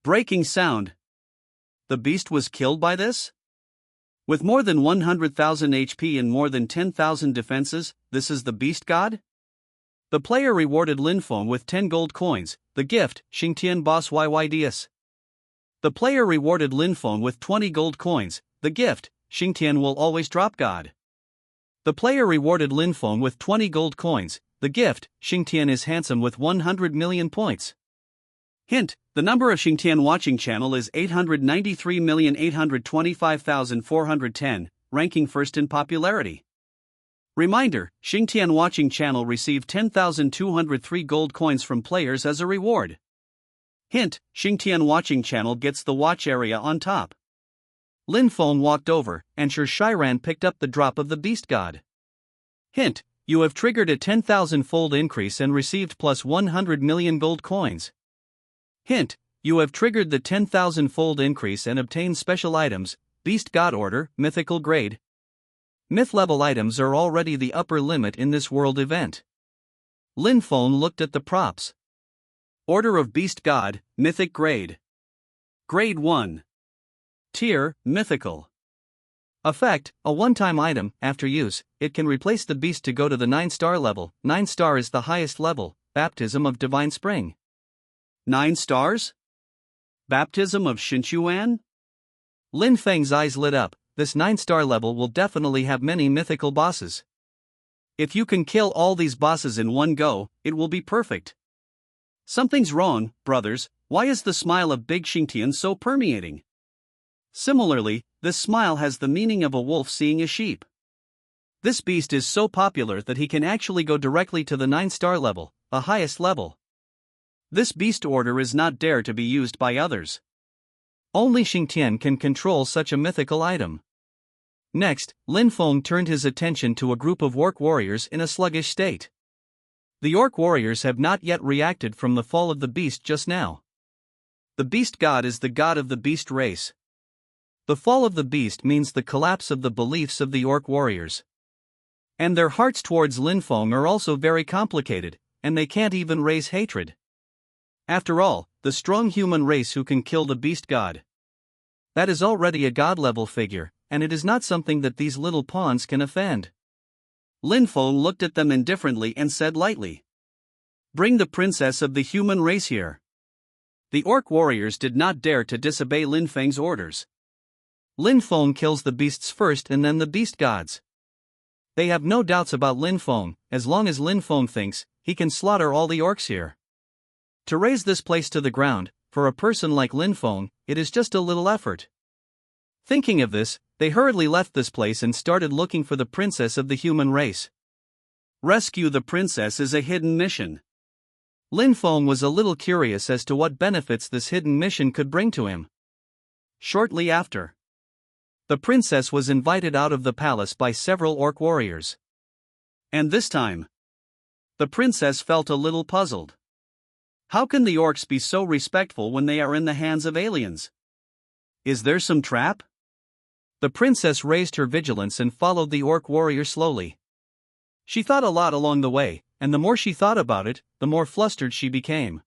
Breaking sound. The beast was killed by this? With more than 100,000 HP and more than 10,000 defenses, this is the Beast God? The player rewarded Linfeng with 10 gold coins, the gift, Xingtian Boss YYDS. The player rewarded Linfeng with 20 gold coins, the gift, Xingtian will always drop God. The player rewarded Linfeng with 20 gold coins, the gift, Xingtian is handsome with 100 million points. Hint, the number of Xingtian watching channel is 893,825,410, ranking first in popularity. Reminder, Xingtian watching channel received 10,203 gold coins from players as a reward. Hint, Xingtian watching channel gets the watch area on top. Linfeng walked over, and Sher Shiran picked up the drop of the Beast God. Hint, you have triggered a 10,000-fold increase and received plus 100 million gold coins. Hint, you have triggered the 10,000-fold increase and obtained special items, Beast God Order, Mythical Grade. Myth level items are already the upper limit in this world event. Linfeng looked at the props. Order of Beast God, Mythic Grade. Grade 1. Tier, Mythical. Effect, a one-time item. After use, it can replace the beast to go to the 9-star level. 9-star is the highest level. Baptism of Divine Spring. 9 stars? Baptism of Xinchuan? Linfeng's eyes lit up. This 9-star level will definitely have many mythical bosses. If you can kill all these bosses in one go, it will be perfect. Something's wrong, brothers. Why is the smile of Big Xingtian so permeating? Similarly, this smile has the meaning of a wolf seeing a sheep. This beast is so popular that he can actually go directly to the 9-star level, the highest level. This beast order is not dare to be used by others. Only Xingtian can control such a mythical item. Next, Linfeng turned his attention to a group of orc warriors in a sluggish state. The orc warriors have not yet reacted from the fall of the beast just now. The beast god is the god of the beast race. The fall of the beast means the collapse of the beliefs of the orc warriors. And their hearts towards Linfeng are also very complicated, and they can't even raise hatred. After all, the strong human race who can kill the beast god. That is already a god-level figure, and it is not something that these little pawns can offend. Linfeng looked at them indifferently and said lightly, "Bring the princess of the human race here." The orc warriors did not dare to disobey Linfeng's orders. Linfeng kills the beasts first and then the beast gods. They have no doubts about Linfeng. As long as Linfeng thinks, he can slaughter all the orcs here. To raise this place to the ground, for a person like Linfeng, it is just a little effort. Thinking of this, they hurriedly left this place and started looking for the princess of the human race. Rescue the princess is a hidden mission. Linfeng was a little curious as to what benefits this hidden mission could bring to him. Shortly after, the princess was invited out of the palace by several orc warriors. And this time, the princess felt a little puzzled. How can the orcs be so respectful when they are in the hands of aliens? Is there some trap? The princess raised her vigilance and followed the orc warrior slowly. She thought a lot along the way, and the more she thought about it, the more flustered she became.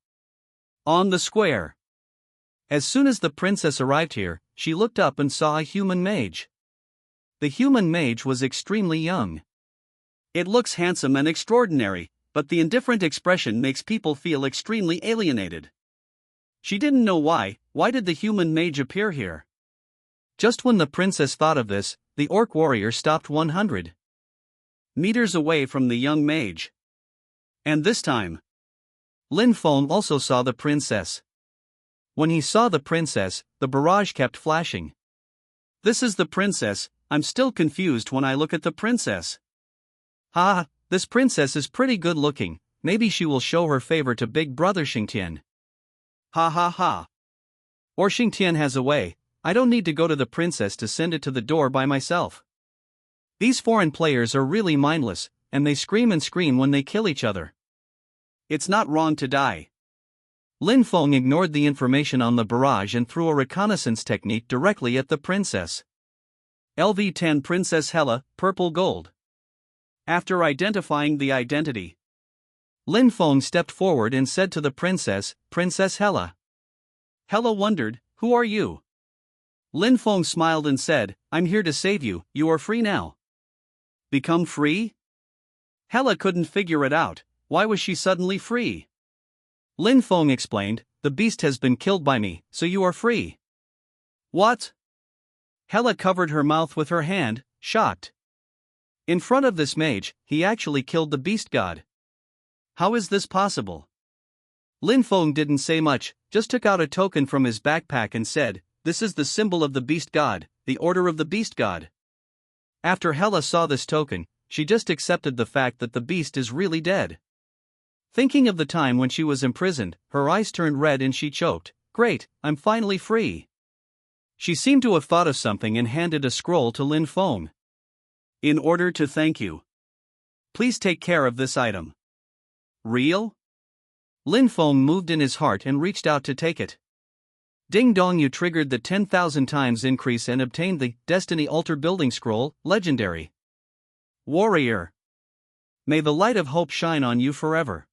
On the square. As soon as the princess arrived here, she looked up and saw a human mage. The human mage was extremely young. It looks handsome and extraordinary, but the indifferent expression makes people feel extremely alienated. She didn't know why did the human mage appear here? Just when the princess thought of this, the orc warrior stopped 100 meters away from the young mage. And this time, Linfeng also saw the princess. When he saw the princess, the barrage kept flashing. This is the princess. I'm still confused when I look at the princess. Ha, this princess is pretty good looking. Maybe she will show her favor to big brother Xingtian. Ha ha ha. Or Xingtian has a way. I don't need to go to the princess to send it to the door by myself. These foreign players are really mindless, and they scream and scream when they kill each other. It's not wrong to die. Linfeng ignored the information on the barrage and threw a reconnaissance technique directly at the princess. LV-10 Princess Hela, purple gold. After identifying the identity, Linfeng stepped forward and said to the princess, "Princess Hela." Hela wondered, "Who are you?" Lin Feng smiled and said, I'm here to save you, you are free now. Become free? Hela couldn't figure it out, why was she suddenly free? Lin Feng explained, the beast has been killed by me, so you are free. What? Hela covered her mouth with her hand, shocked. In front of this mage, he actually killed the beast god. How is this possible? Lin Feng didn't say much, just took out a token from his backpack and said, this is the symbol of the beast god, the order of the beast god. After Hela saw this token, she just accepted the fact that the beast is really dead. Thinking of the time when she was imprisoned, her eyes turned red and she choked, great, I'm finally free. She seemed to have thought of something and handed a scroll to Lin Feng. In order to thank you. Please take care of this item. Real? Lin Feng moved in his heart and reached out to take it. Ding dong, you triggered the 10,000 times increase and obtained the Destiny Altar Building Scroll, Legendary. Warrior. May the light of hope shine on you forever.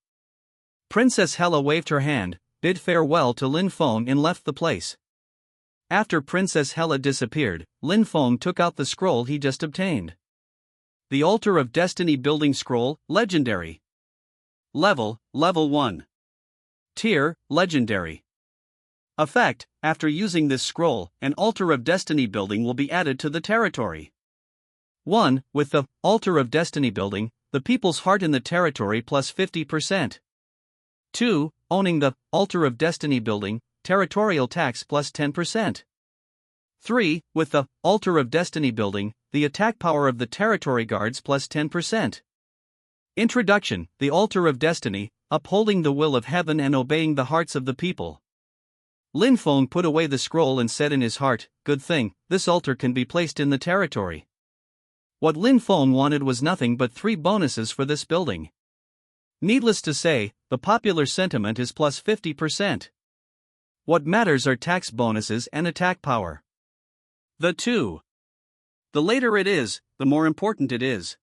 Princess Hela waved her hand, bid farewell to Lin Feng and left the place. After Princess Hela disappeared, Lin Feng took out the scroll he just obtained. The Altar of Destiny Building Scroll, Legendary. Level 1. Tier, Legendary. Effect, after using this scroll, an Altar of Destiny building will be added to the territory. 1. With the Altar of Destiny building, the people's heart in the territory plus 50%. 2. Owning the Altar of Destiny building, territorial tax plus 10%. 3. With the Altar of Destiny building, the attack power of the territory guards plus 10%. Introduction, the Altar of Destiny, upholding the will of heaven and obeying the hearts of the people. Lin Feng put away the scroll and said in his heart, good thing, this altar can be placed in the territory. What Lin Feng wanted was nothing but 3 bonuses for this building. Needless to say, the popular sentiment is plus 50%. What matters are tax bonuses and attack power. The later it is, the more important it is.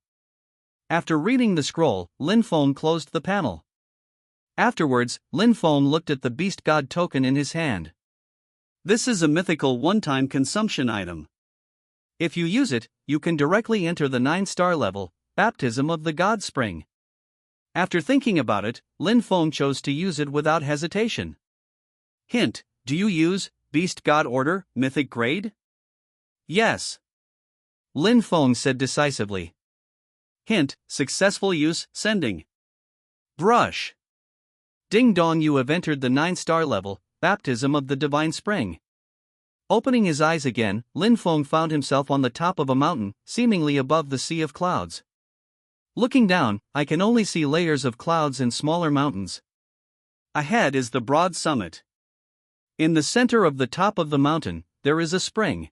After reading the scroll, Lin Feng closed the panel. Afterwards, Lin Feng looked at the beast god token in his hand. This is a mythical one-time consumption item. If you use it, you can directly enter the 9-star level, Baptism of the God Spring. After thinking about it, Lin Feng chose to use it without hesitation. Hint, do you use Beast God Order, Mythic Grade? Yes. Lin Feng said decisively. Hint, successful use, sending. Brush. Ding dong, you have entered the 9-star level, Baptism of the Divine Spring. Opening his eyes again, Lin Feng found himself on the top of a mountain, seemingly above the sea of clouds. Looking down, I can only see layers of clouds and smaller mountains. Ahead is the broad summit. In the center of the top of the mountain, there is a spring.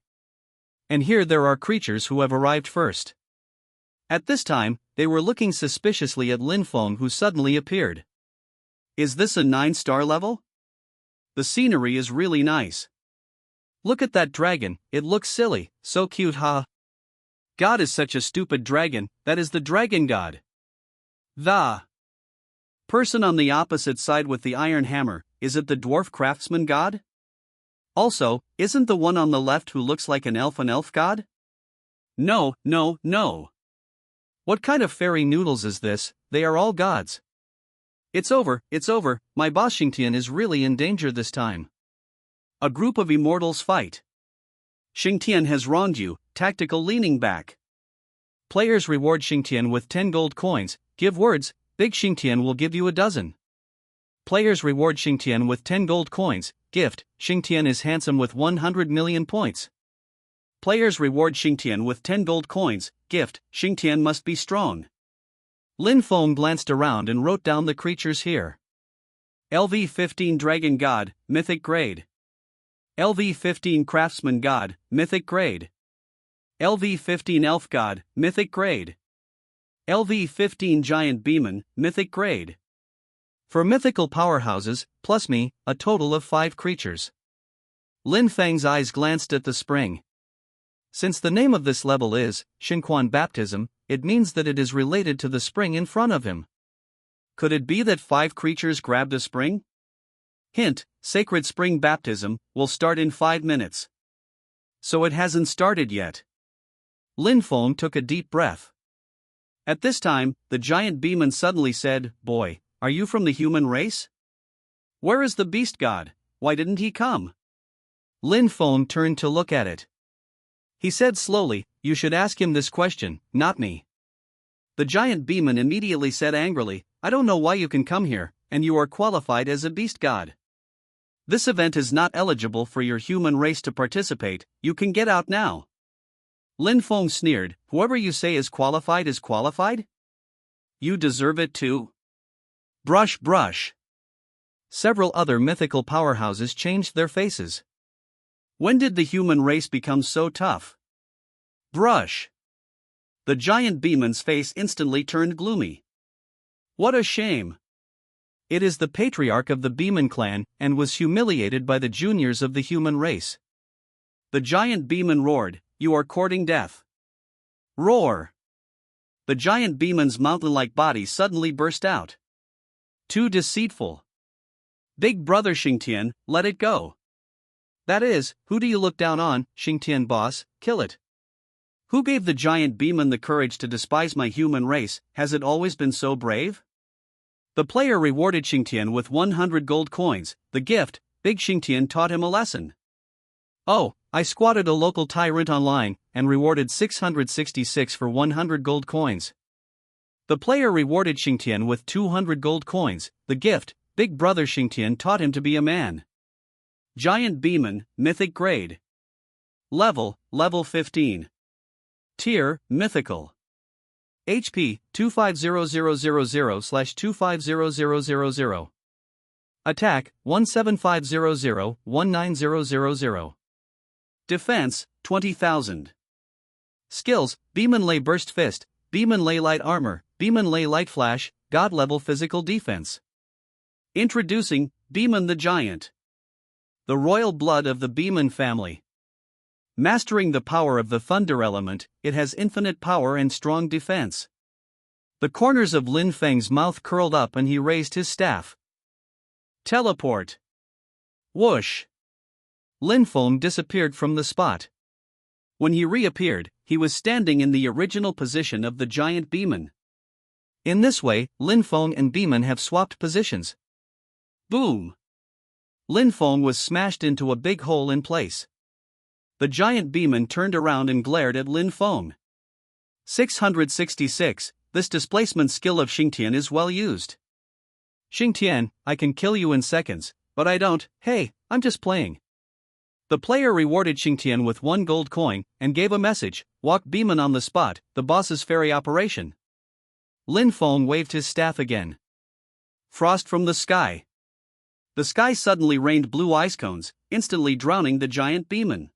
And here there are creatures who have arrived first. At this time, they were looking suspiciously at Lin Feng, who suddenly appeared. Is this a 9-star level? The scenery is really nice. Look at that dragon, it looks silly, so cute, huh? God is such a stupid dragon, that is the dragon god. The person on the opposite side with the iron hammer, is it the dwarf craftsman god? Also, isn't the one on the left who looks like an elf god? No. What kind of fairy noodles is this? They are all gods. It's over, my boss Xingtian is really in danger this time. A group of immortals fight. Xingtian has wronged you, tactical leaning back. Players reward Xingtian with 10 gold coins, give words, big Xingtian will give you a dozen. Players reward Xingtian with 10 gold coins, gift, Xingtian is handsome with 100 million points. Players reward Xingtian with 10 gold coins, gift, Xingtian must be strong. Lin Feng glanced around and wrote down the creatures here. LV-15 Dragon God, Mythic Grade. LV-15 Craftsman God, Mythic Grade. LV-15 Elf God, Mythic Grade. LV-15 Giant Beeman, Mythic Grade. For mythical powerhouses, plus me, a total of 5 creatures. Lin Feng's eyes glanced at the spring. Since the name of this level is Xinquan Baptism, it means that it is related to the spring in front of him. Could it be that 5 creatures grabbed a spring? Hint, Sacred Spring Baptism will start in 5 minutes. So it hasn't started yet. Lin Feng took a deep breath. At this time, the giant Beeman suddenly said, "Boy, are you from the human race? Where is the beast god? Why didn't he come?" Lin Feng turned to look at it. He said slowly, "You should ask him this question, not me." The giant Beeman immediately said angrily, "I don't know why you can come here, and you are qualified as a beast god. This event is not eligible for your human race to participate, you can get out now." Lin Feng sneered, "Whoever you say is qualified is qualified? You deserve it too." Brush brush. Several other mythical powerhouses changed their faces. When did the human race become so tough? Brush. The giant Beeman's face instantly turned gloomy. What a shame. It is the patriarch of the Beeman clan and was humiliated by the juniors of the human race. The giant Beeman roared, "You are courting death." Roar. The giant Beeman's mountain-like body suddenly burst out. Too deceitful. Big brother Xingtian, let it go. That is, who do you look down on, Xingtian boss? Kill it. Who gave the giant Beeman the courage to despise my human race? Has it always been so brave? The player rewarded Xingtian with 100 gold coins. The gift, Big Xingtian, taught him a lesson. Oh, I squatted a local tyrant online and rewarded 666 for 100 gold coins. The player rewarded Xingtian with 200 gold coins. The gift, Big brother Xingtian, taught him to be a man. Giant Beeman, mythic grade. Level 15. Tier, mythical. HP, 250000/250000. Attack, 17500-19000. Defense, 20,000. Skills, Beeman Lay Burst Fist, Beeman Lay Light Armor, Beeman Lay Light Flash, God Level Physical Defense. Introducing, Beeman the Giant. The royal blood of the Beeman family. Mastering the power of the thunder element, it has infinite power and strong defense. The corners of Lin Feng's mouth curled up and he raised his staff. Teleport. Whoosh. Lin Feng disappeared from the spot. When he reappeared, he was standing in the original position of the giant Beeman. In this way, Lin Feng and Beeman have swapped positions. Boom. Lin Feng was smashed into a big hole in place. The giant Beeman turned around and glared at Lin Feng. 666, this displacement skill of Xingtian is well used. Xingtian, I can kill you in seconds, but I don't, hey, I'm just playing. The player rewarded Xingtian with 1 gold coin and gave a message, walk Beeman on the spot, the boss's fairy operation. Lin Feng waved his staff again. Frost from the sky. The sky suddenly rained blue ice cones, instantly drowning the giant Beeman.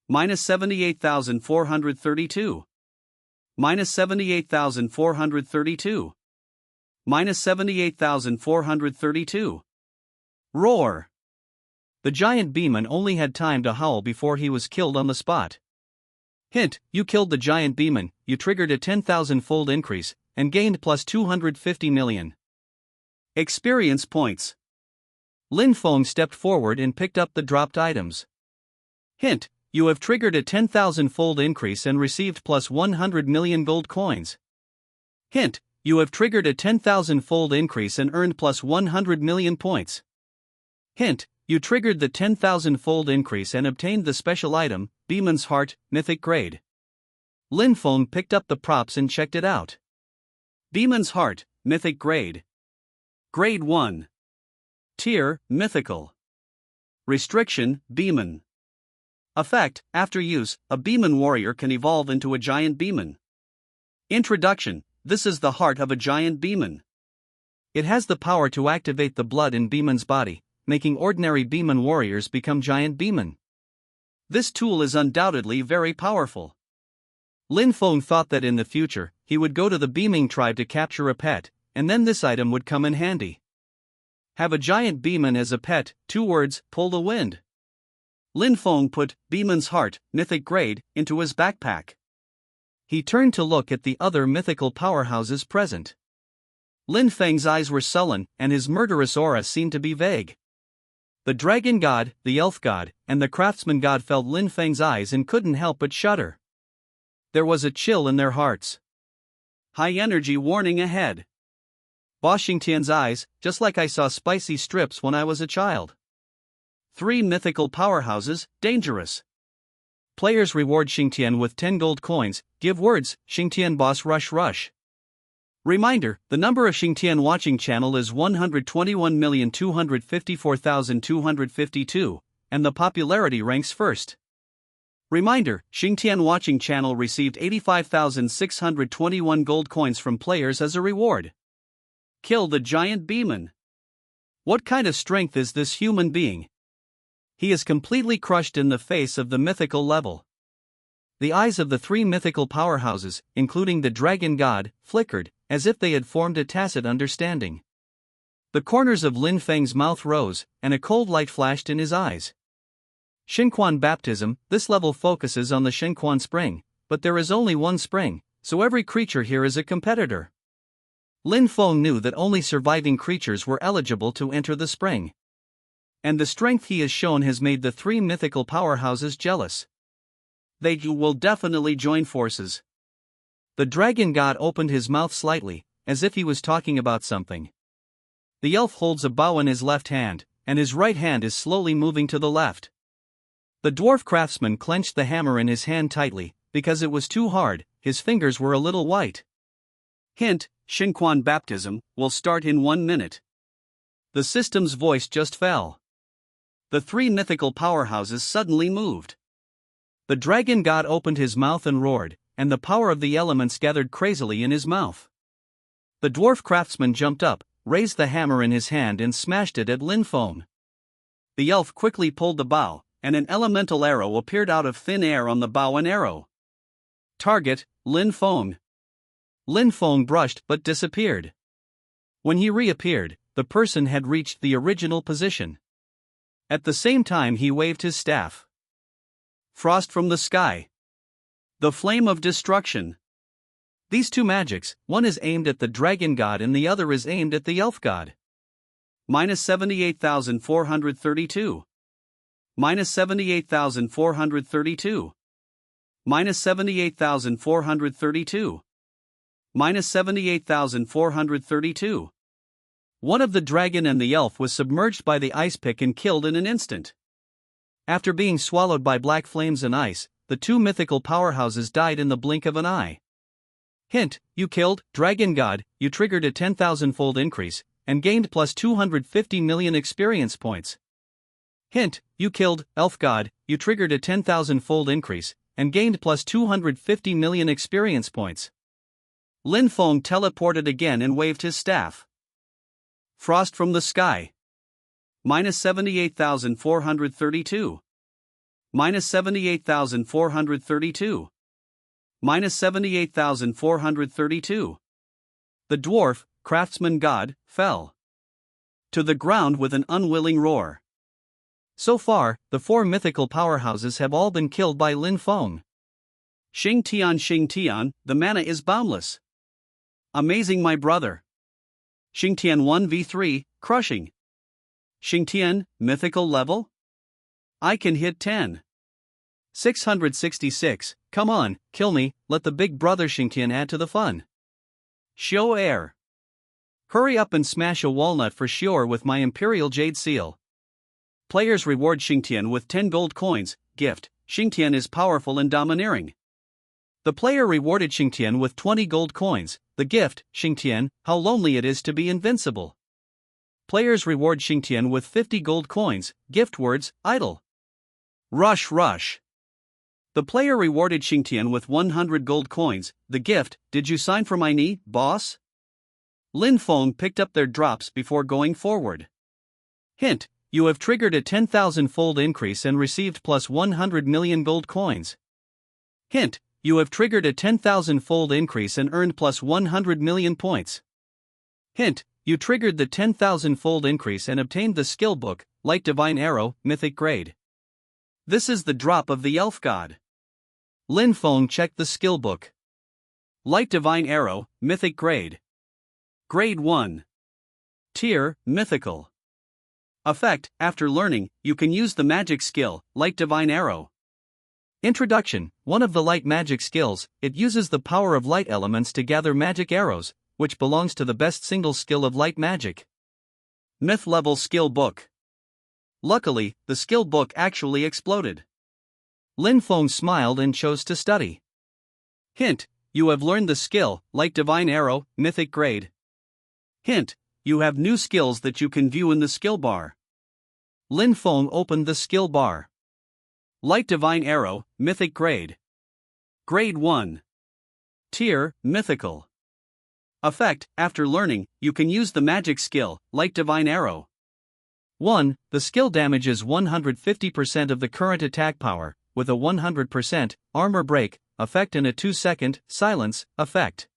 Minus 78,432. Minus 78,432. Minus 78,432. Roar. The giant Beeman only had time to howl before he was killed on the spot. Hint, you killed the giant Beeman, you triggered a 10,000-fold increase, and gained plus 250 million. Experience points. Lin Feng stepped forward and picked up the dropped items. Hint, you have triggered a 10,000-fold increase and received plus 100 million gold coins. Hint, you have triggered a 10,000-fold increase and earned plus 100 million points. Hint, you triggered the 10,000-fold increase and obtained the special item, Beeman's Heart, mythic grade. Lin Feng picked up the props and checked it out. Beeman's Heart, mythic grade. Grade 1. Tier, mythical. Restriction, Beeman. Effect, after use, a Beeman warrior can evolve into a giant Beeman. Introduction, this is the heart of a giant Beeman. It has the power to activate the blood in Beeman's body, making ordinary Beeman warriors become giant Beeman. This tool is undoubtedly very powerful. Lin Feng thought that in the future, he would go to the Beaming tribe to capture a pet, and then this item would come in handy. Have a giant Beeman as a pet, 2 words, pull the wind. Lin Feng put Beeman's Heart, mythic grade, into his backpack. He turned to look at the other mythical powerhouses present. Lin Feng's eyes were sullen and his murderous aura seemed to be vague. The dragon god, the elf god, and the craftsman god felt Lin Feng's eyes and couldn't help but shudder. There was a chill in their hearts. High energy warning ahead. Boss Xingtian's eyes, just like I saw spicy strips when I was a child. 3 mythical powerhouses, dangerous. Players reward Xingtian with 10 gold coins, give words, Xingtian boss rush rush. Reminder, the number of Xingtian watching channel is 121,254,252, and the popularity ranks first. Reminder, Xingtian watching channel received 85,621 gold coins from players as a reward. Kill the giant Beginnin. What kind of strength is this human being? He is completely crushed in the face of the mythical level. The eyes of the 3 mythical powerhouses, including the dragon god, flickered, as if they had formed a tacit understanding. The corners of Lin Feng's mouth rose, and a cold light flashed in his eyes. Xinquan Baptism, this level focuses on the Xinquan spring, but there is only one spring, so every creature here is a competitor. Lin Feng knew that only surviving creatures were eligible to enter the spring. And the strength he has shown has made the 3 mythical powerhouses jealous. They will definitely join forces. The dragon god opened his mouth slightly, as if he was talking about something. The elf holds a bow in his left hand, and his right hand is slowly moving to the left. The dwarf craftsman clenched the hammer in his hand tightly, because it was too hard, his fingers were a little white. Hint, Xinquan Baptism will start in 1 minute. The system's voice just fell. The 3 mythical powerhouses suddenly moved. The dragon god opened his mouth and roared, and the power of the elements gathered crazily in his mouth. The dwarf craftsman jumped up, raised the hammer in his hand and smashed it at Lin Feng. The elf quickly pulled the bow, and an elemental arrow appeared out of thin air on the bow and arrow. Target, Lin Feng. Lin Feng brushed but disappeared. When he reappeared, the person had reached the original position. At the same time he waved his staff. Frost from the sky. The flame of destruction. These 2 magics, one is aimed at the dragon god and the other is aimed at the elf god. Minus 78,432. Minus 78,432. Minus 78,432. Minus 78,432. One of the dragon and the elf was submerged by the ice pick and killed in an instant. After being swallowed by black flames and ice, the 2 mythical powerhouses died in the blink of an eye. Hint, you killed dragon god, you triggered a 10,000-fold increase, and gained plus 250 million experience points. Hint, you killed elf god, you triggered a 10,000-fold increase, and gained plus 250 million experience points. Lin Feng teleported again and waved his staff. Frost from the sky. Minus 78,432. Minus 78,432. Minus 78,432. The dwarf, craftsman god, fell to the ground with an unwilling roar. So far, the 4 mythical powerhouses have all been killed by Lin Feng. Xingtian, the mana is boundless. Amazing, my brother. Xingtian 1v3, crushing. Xingtian, mythical level? I can hit 10. 666, come on, kill me, let the big brother Xingtian add to the fun. Show air. Hurry up and smash a walnut for sure with my Imperial Jade Seal. Players reward Xingtian with 10 gold coins, gift, Xingtian is powerful and domineering. The player rewarded Xingtian with 20 gold coins, the gift, Xingtian, how lonely it is to be invincible. Players reward Xingtian with 50 gold coins, gift words, idle. Rush rush. The player rewarded Xingtian with 100 gold coins, the gift, did you sign for my knee, boss? Lin Feng picked up their drops before going forward. Hint, you have triggered a 10,000-fold increase and received plus 100 million gold coins. Hint, you have triggered a 10,000-fold increase and earned plus 100 million points. Hint, you triggered the 10,000-fold increase and obtained the skill book, Light Divine Arrow, Mythic Grade. This is the drop of the Elf God. Lin Feng checked the skill book. Light Divine Arrow, Mythic Grade. Grade 1. Tier, Mythical. Effect: after learning, you can use the magic skill, Light Divine Arrow. Introduction: one of the light magic skills, it uses the power of light elements to gather magic arrows, which belongs to the best single skill of light magic. Myth level skill book. Luckily, the skill book actually exploded. Lin Feng smiled and chose to study. Hint: you have learned the skill, Light Divine Arrow, Mythic Grade. Hint: you have new skills that you can view in the skill bar. Lin Feng opened the skill bar. Light Divine Arrow, Mythic Grade. Grade 1. Tier, Mythical. Effect: after learning, you can use the magic skill, Light Divine Arrow. 1. The skill damages 150% of the current attack power, with a 100% armor break effect and a 2-second silence effect.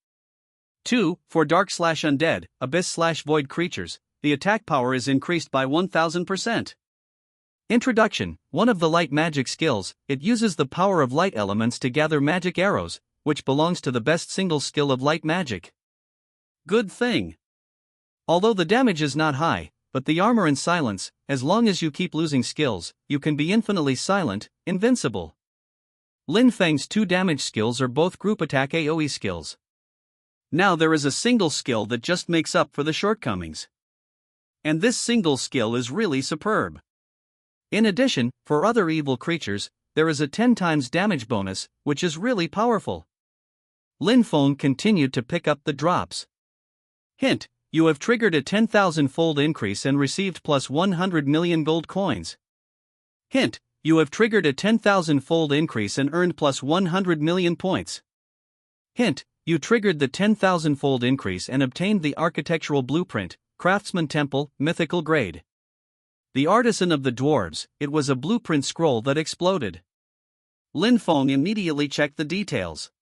2. For dark/undead, abyss/void creatures, the attack power is increased by 1000%. Introduction: one of the light magic skills, it uses the power of light elements to gather magic arrows, which belongs to the best single skill of light magic. Good thing. Although the damage is not high, but the armor and silence, as long as you keep losing skills, you can be infinitely silent, invincible. Lin Feng's 2 damage skills are both group attack AoE skills. Now there is a single skill that just makes up for the shortcomings. And this single skill is really superb. In addition, for other evil creatures, there is a 10 times damage bonus, which is really powerful. Lin Feng continued to pick up the drops. Hint: you have triggered a 10,000-fold increase and received plus 100 million gold coins. Hint: you have triggered a 10,000-fold increase and earned plus 100 million points. Hint: you triggered the 10,000-fold increase and obtained the architectural blueprint, Craftsman Temple, Mythical Grade. The artisan of the dwarves, it was a blueprint scroll that exploded. Lin Feng immediately checked the details.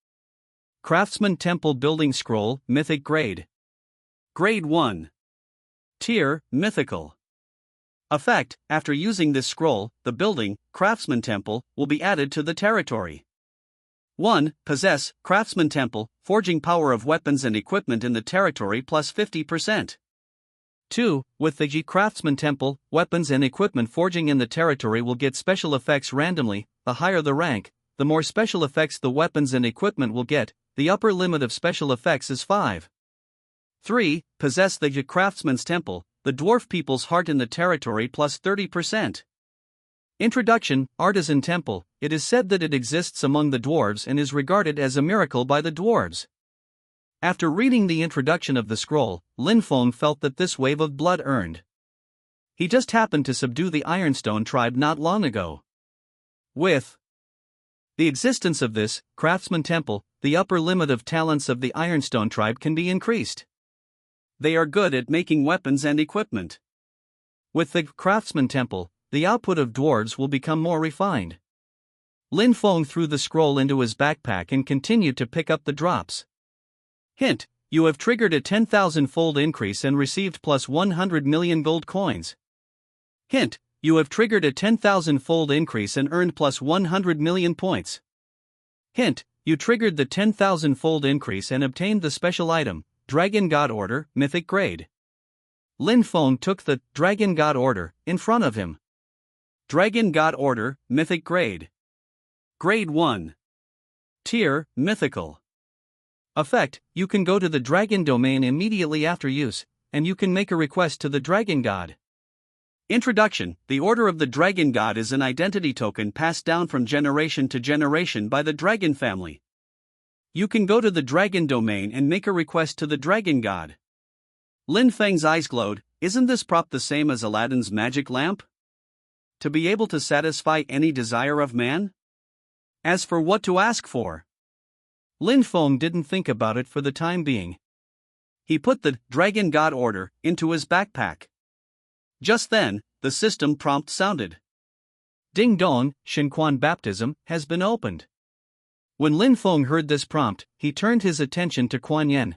Craftsman Temple Building Scroll, Mythic Grade. Grade 1. Tier, Mythical. Effect: after using this scroll, the building, Craftsman Temple, will be added to the territory. 1. Possess, Craftsman Temple, forging power of weapons and equipment in the territory plus 50%. 2. With the Craftsman Temple, weapons and equipment forging in the territory will get special effects randomly. The higher the rank, the more special effects the weapons and equipment will get. The upper limit of special effects is 5. 3. Possess the Craftsman's Temple, the dwarf people's heart in the territory plus 30%. Introduction: Artisan Temple. It is said that it exists among the dwarves and is regarded as a miracle by the dwarves. After reading the introduction of the scroll, Lin Feng felt that this wave of blood earned. He just happened to subdue the Ironstone tribe not long ago. With the existence of this Craftsman Temple, the upper limit of talents of the Ironstone tribe can be increased. They are good at making weapons and equipment. With the Craftsman Temple, the output of dwarves will become more refined. Lin Feng threw the scroll into his backpack and continued to pick up the drops. Hint: you have triggered a 10,000-fold increase and received plus 100 million gold coins. Hint: you have triggered a 10,000-fold increase and earned plus 100 million points. Hint: you triggered the 10,000-fold increase and obtained the special item, Dragon God Order, Mythic Grade. Lin Feng took the Dragon God Order in front of him. Dragon God Order, Mythic Grade. Grade 1. Tier, Mythical. Effect: you can go to the Dragon Domain immediately after use, and you can make a request to the Dragon God. Introduction: the Order of the Dragon God is an identity token passed down from generation to generation by the Dragon family. You can go to the Dragon Domain and make a request to the Dragon God. Lin Feng's eyes glowed. Isn't this prop the same as Aladdin's magic lamp? To be able to satisfy any desire of man? As for what to ask for, Lin Feng didn't think about it for the time being. He put the Dragon God Order into his backpack. Just then, the system prompt sounded. Ding dong, Shenquan Baptism has been opened. When Lin Feng heard this prompt, he turned his attention to Kuan Yin.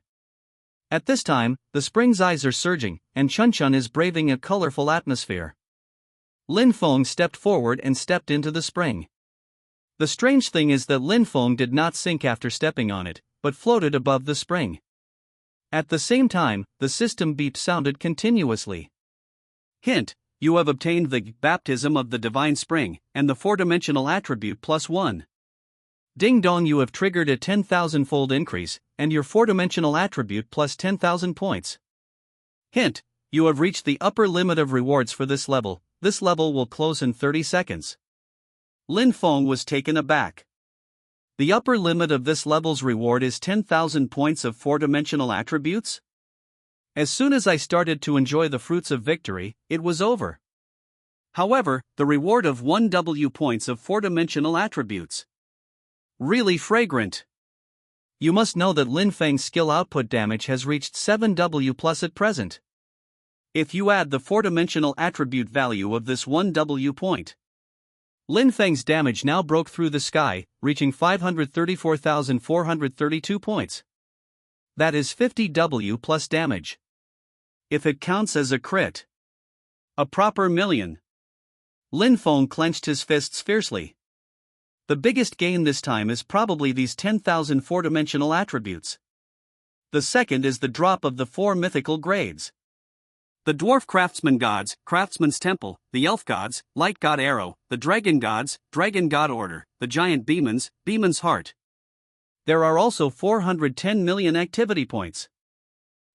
At this time, the spring's eyes are surging, and Chun Chun is braving a colorful atmosphere. Lin Feng stepped forward and stepped into the spring. The strange thing is that Lin Feng did not sink after stepping on it, but floated above the spring. At the same time, the system beep sounded continuously. Hint: You have obtained the Baptism of the Divine Spring, and the 4-dimensional attribute +1. Ding dong, you have triggered a 10,000-fold increase, and your 4-dimensional attribute plus 10,000 points. Hint: you have reached the upper limit of rewards for this level. This level will close in 30 seconds. Lin Feng was taken aback. The upper limit of this level's reward is 10,000 points of 4-dimensional attributes? As soon as I started to enjoy the fruits of victory, it was over. However, the reward of 1W points of 4-dimensional attributes. Really fragrant. You must know that Lin Feng's skill output damage has reached 7W plus at present. If you add the 4-dimensional attribute value of this 1W point, Lin Feng's damage now broke through the sky, reaching 534,432 points. That is 50W plus damage. If it counts as a crit. A proper million. Lin Feng clenched his fists fiercely. The biggest gain this time is probably these 10,000 4-dimensional attributes. The second is the drop of the 4 mythical grades. The dwarf craftsman gods, craftsman's temple, the elf gods, light god arrow, the dragon gods, dragon god order, the giant beeman's, beeman's heart. There are also 410 million activity points.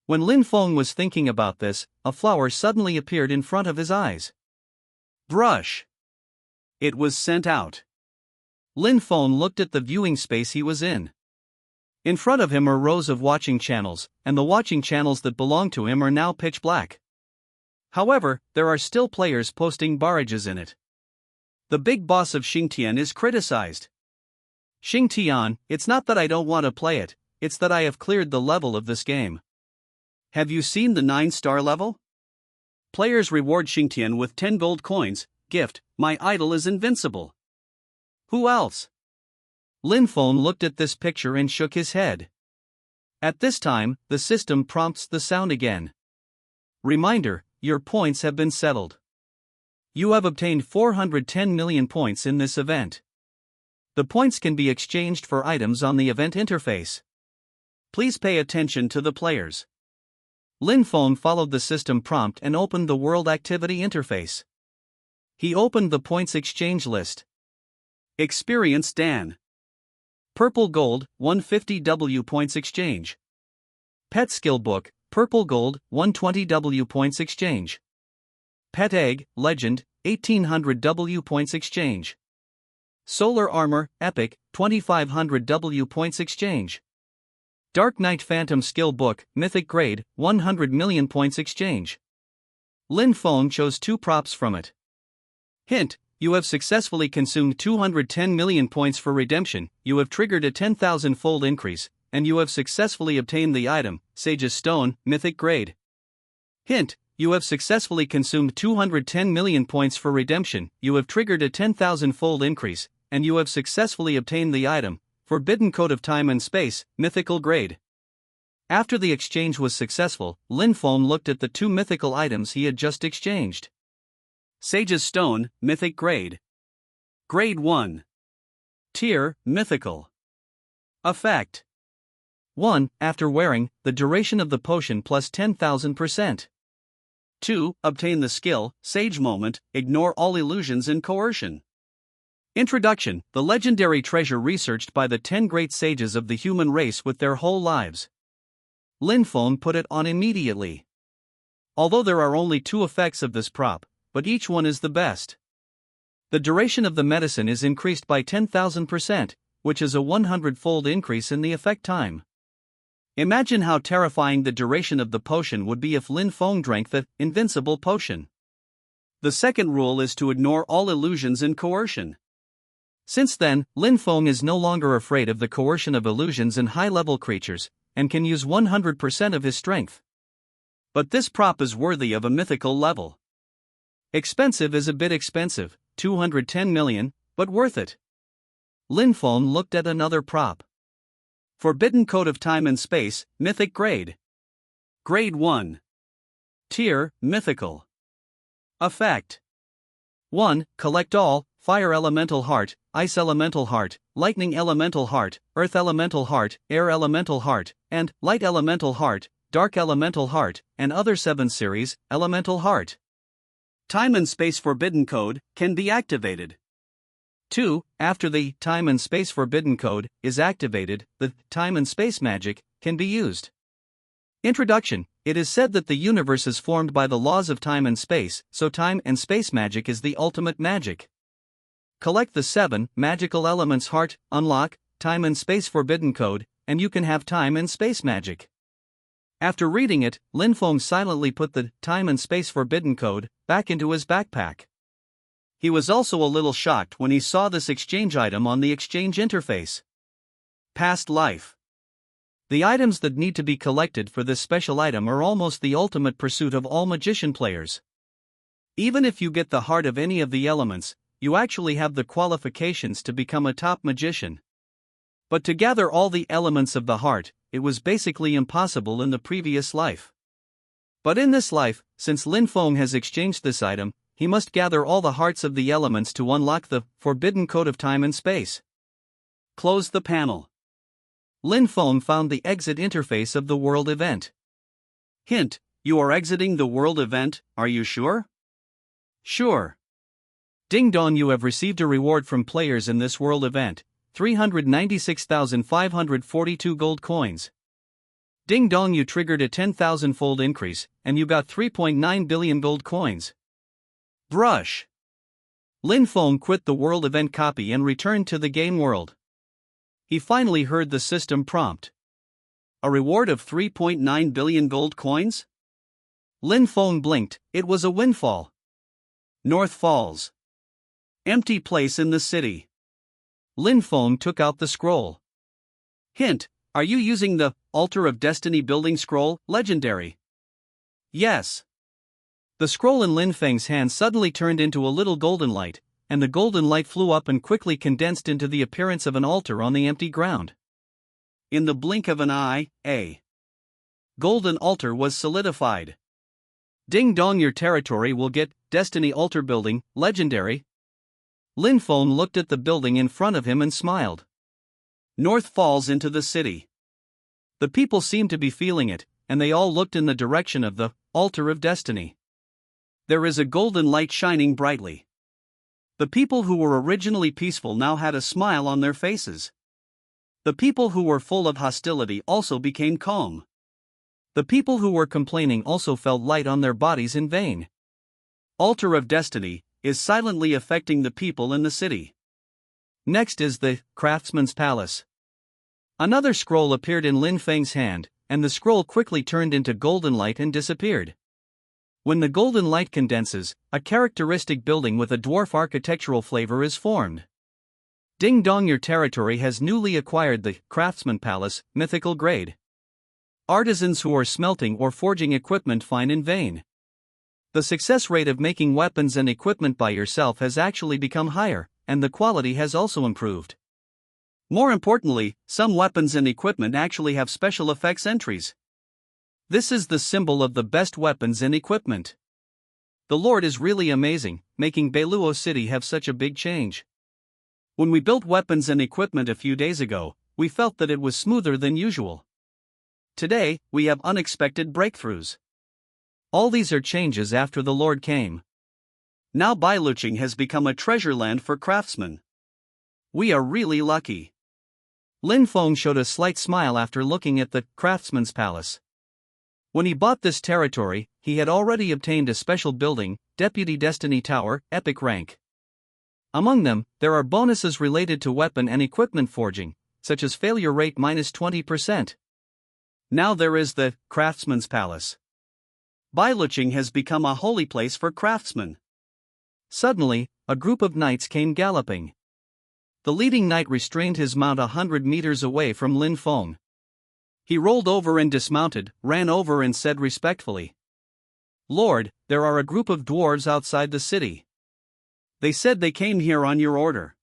When Lin Feng was thinking about this, a flower suddenly appeared in front of his eyes. Brush. It was sent out. Lin Feng looked at the viewing space he was in. In front of him are rows of watching channels, and the watching channels that belong to him are now pitch black. However, there are still players posting barrages in it. The big boss of Xingtian is criticized. Xingtian, it's not that I don't want to play it, it's that I have cleared the level of this game. Have you seen the 9-star level? Players reward Xingtian with 10 gold coins, gift, my idol is invincible. Who else? Lin Feng looked at this picture and shook his head. At this time, the system prompts the sound again. Reminder: your points have been settled. You have obtained 410 million points in this event. The points can be exchanged for items on the event interface. Please pay attention to the players. Lin Feng followed the system prompt and opened the World Activity interface. He opened the points exchange list. Experience Dan. Purple Gold, 150W points exchange. Pet Skill Book, Purple Gold, 120W points exchange. Pet Egg, Legend, 1800W points exchange. Solar Armor, Epic, 2500W points exchange. Dark Knight Phantom Skill Book, Mythic Grade, 100 million points exchange. Lin Feng chose 2 props from it. Hint: you have successfully consumed 210 million points for redemption, you have triggered a 10,000-fold increase, and you have successfully obtained the item, Sage's Stone, Mythic Grade. Hint: you have successfully consumed 210 million points for redemption, you have triggered a 10,000-fold increase, and you have successfully obtained the item, Forbidden Code of Time and Space, Mythical Grade. After the exchange was successful, Lin Feng looked at the 2 mythical items he had just exchanged. Sage's Stone, Mythic Grade. Grade 1. Tier, Mythical. Effect. 1. After wearing, the duration of the potion plus 10,000%. 2. Obtain the skill, Sage Moment, ignore all illusions and coercion. Introduction: the legendary treasure researched by the 10 great sages of the human race with their whole lives. Lin Feng put it on immediately. Although there are only 2 effects of this prop, but each one is the best. The duration of the medicine is increased by 10,000%, which is a 100-fold increase in the effect time. Imagine how terrifying the duration of the potion would be if Lin Feng drank the invincible potion. The second rule is to ignore all illusions and coercion. Since then, Lin Feng is no longer afraid of the coercion of illusions and high-level creatures, and can use 100% of his strength. But this prop is worthy of a mythical level. Expensive is a bit expensive, 210 million, but worth it. Lin Feng looked at another prop. Forbidden Code of Time and Space, Mythic Grade. Grade 1. Tier, Mythical. Effect. 1. Collect all, Fire Elemental Heart, Ice Elemental Heart, Lightning Elemental Heart, Earth Elemental Heart, Air Elemental Heart, and Light Elemental Heart, Dark Elemental Heart, and other 7 series, Elemental Heart. Time and space forbidden code can be activated. 2. After the time and space forbidden code is activated, the time and space magic can be used. Introduction. It is said that the universe is formed by the laws of time and space, so time and space magic is the ultimate magic. Collect the 7 magical elements heart, unlock, time and space forbidden code, and you can have time and space magic. After reading it, Lin Feng silently put the time and space forbidden code back into his backpack. He was also a little shocked when he saw this exchange item on the exchange interface. Past life. The items that need to be collected for this special item are almost the ultimate pursuit of all magician players. Even if you get the heart of any of the elements, you actually have the qualifications to become a top magician. But to gather all the elements of the heart, it was basically impossible in the previous life. But in this life, since Lin Feng has exchanged this item, he must gather all the hearts of the elements to unlock the forbidden code of time and space. Close the panel. Lin Feng found the exit interface of the world event. Hint: you are exiting the world event, are you sure? Sure. Ding dong, you have received a reward from players in this world event, 396,542 gold coins. Ding dong, you triggered a 10,000-fold increase, and you got 3.9 billion gold coins. Brush. Lin Feng quit the world event copy and returned to the game world. He finally heard the system prompt. A reward of 3.9 billion gold coins? Lin Feng blinked, it was a windfall. North Falls. Empty place in the city. Lin Feng took out the scroll. Hint: are you using the Altar of Destiny building scroll, legendary? Yes. The scroll in Lin Feng's hand suddenly turned into a little golden light, and the golden light flew up and quickly condensed into the appearance of an altar on the empty ground. In the blink of an eye, a golden altar was solidified. Ding dong, your territory will get Destiny Altar Building, legendary. Lin Feng looked at the building in front of him and smiled. North Falls into the city. The people seemed to be feeling it, and they all looked in the direction of the Altar of Destiny. There is a golden light shining brightly. The people who were originally peaceful now had a smile on their faces. The people who were full of hostility also became calm. The people who were complaining also felt light on their bodies in vain. Altar of Destiny is silently affecting the people in the city. Next is the Craftsman's Palace. Another scroll appeared in Lin Feng's hand, and the scroll quickly turned into golden light and disappeared. When the golden light condenses, a characteristic building with a dwarf architectural flavor is formed. Ding dong, your territory has newly acquired the Craftsman Palace, mythical grade. Artisans who are smelting or forging equipment find in vain. The success rate of making weapons and equipment by yourself has actually become higher, and the quality has also improved. More importantly, some weapons and equipment actually have special effects entries. This is the symbol of the best weapons and equipment. The Lord is really amazing, making Beiluo City have such a big change. When we built weapons and equipment a few days ago, we felt that it was smoother than usual. Today, we have unexpected breakthroughs. All these are changes after the Lord came. Now Bailucheng has become a treasure land for craftsmen. We are really lucky. Lin Feng showed a slight smile after looking at the Craftsman's Palace. When he bought this territory, he had already obtained a special building, Deputy Destiny Tower, epic rank. Among them, there are bonuses related to weapon and equipment forging, such as failure rate -20%. Now there is the Craftsman's Palace. Bailucheng has become a holy place for craftsmen. Suddenly, a group of knights came galloping. The leading knight restrained his mount 100 meters away from Lin Feng. He rolled over and dismounted, ran over and said respectfully, "Lord, there are a group of dwarves outside the city. They said they came here on your order."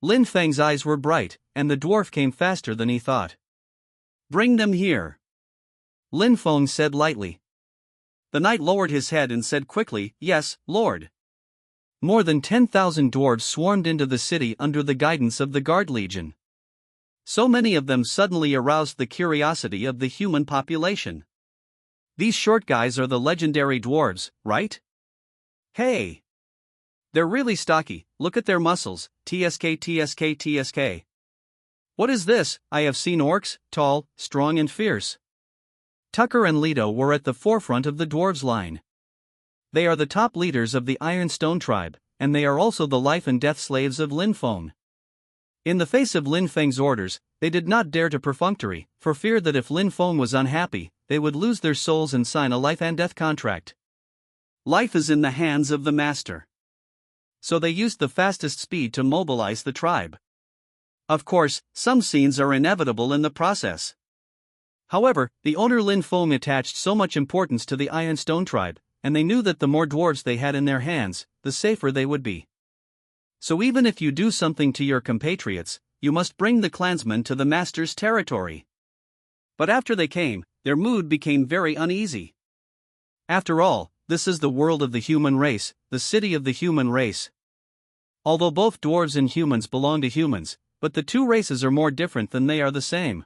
Lin Feng's eyes were bright, and the dwarf came faster than he thought. "Bring them here," Lin Feng said lightly. The knight lowered his head and said quickly, "Yes, Lord." More than 10,000 dwarves swarmed into the city under the guidance of the Guard Legion. So many of them suddenly aroused the curiosity of the human population. These short guys are the legendary dwarves, right? Hey! They're really stocky, look at their muscles, tsk tsk tsk. What is this? I have seen orcs, tall, strong and fierce. Tucker and Leto were at the forefront of the dwarves line. They are the top leaders of the Ironstone tribe, and they are also the life and death slaves of Lin Feng. In the face of Lin Feng's orders, they did not dare to perfunctory, for fear that if Lin Feng was unhappy, they would lose their souls and sign a life and death contract. Life is in the hands of the master. So they used the fastest speed to mobilize the tribe. Of course, some scenes are inevitable in the process. However, the owner Lin Feng attached so much importance to the Ironstone tribe, and they knew that the more dwarves they had in their hands, the safer they would be. So even if you do something to your compatriots, you must bring the clansmen to the master's territory. But after they came, their mood became very uneasy. After all, this is the world of the human race, the city of the human race. Although both dwarves and humans belong to humans, but the two races are more different than they are the same.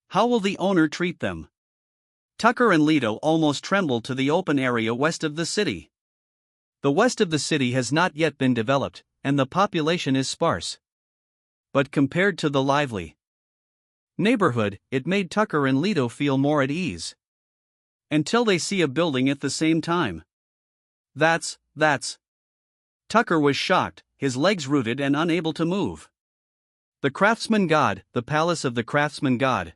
How will the owner treat them? Tucker and Leto almost trembled to the open area west of the city. The west of the city has not yet been developed, and the population is sparse. But compared to the lively neighborhood, it made Tucker and Leto feel more at ease. Until they see a building at the same time. That's. Tucker was shocked, his legs rooted and unable to move. The craftsman god, the palace of the craftsman god.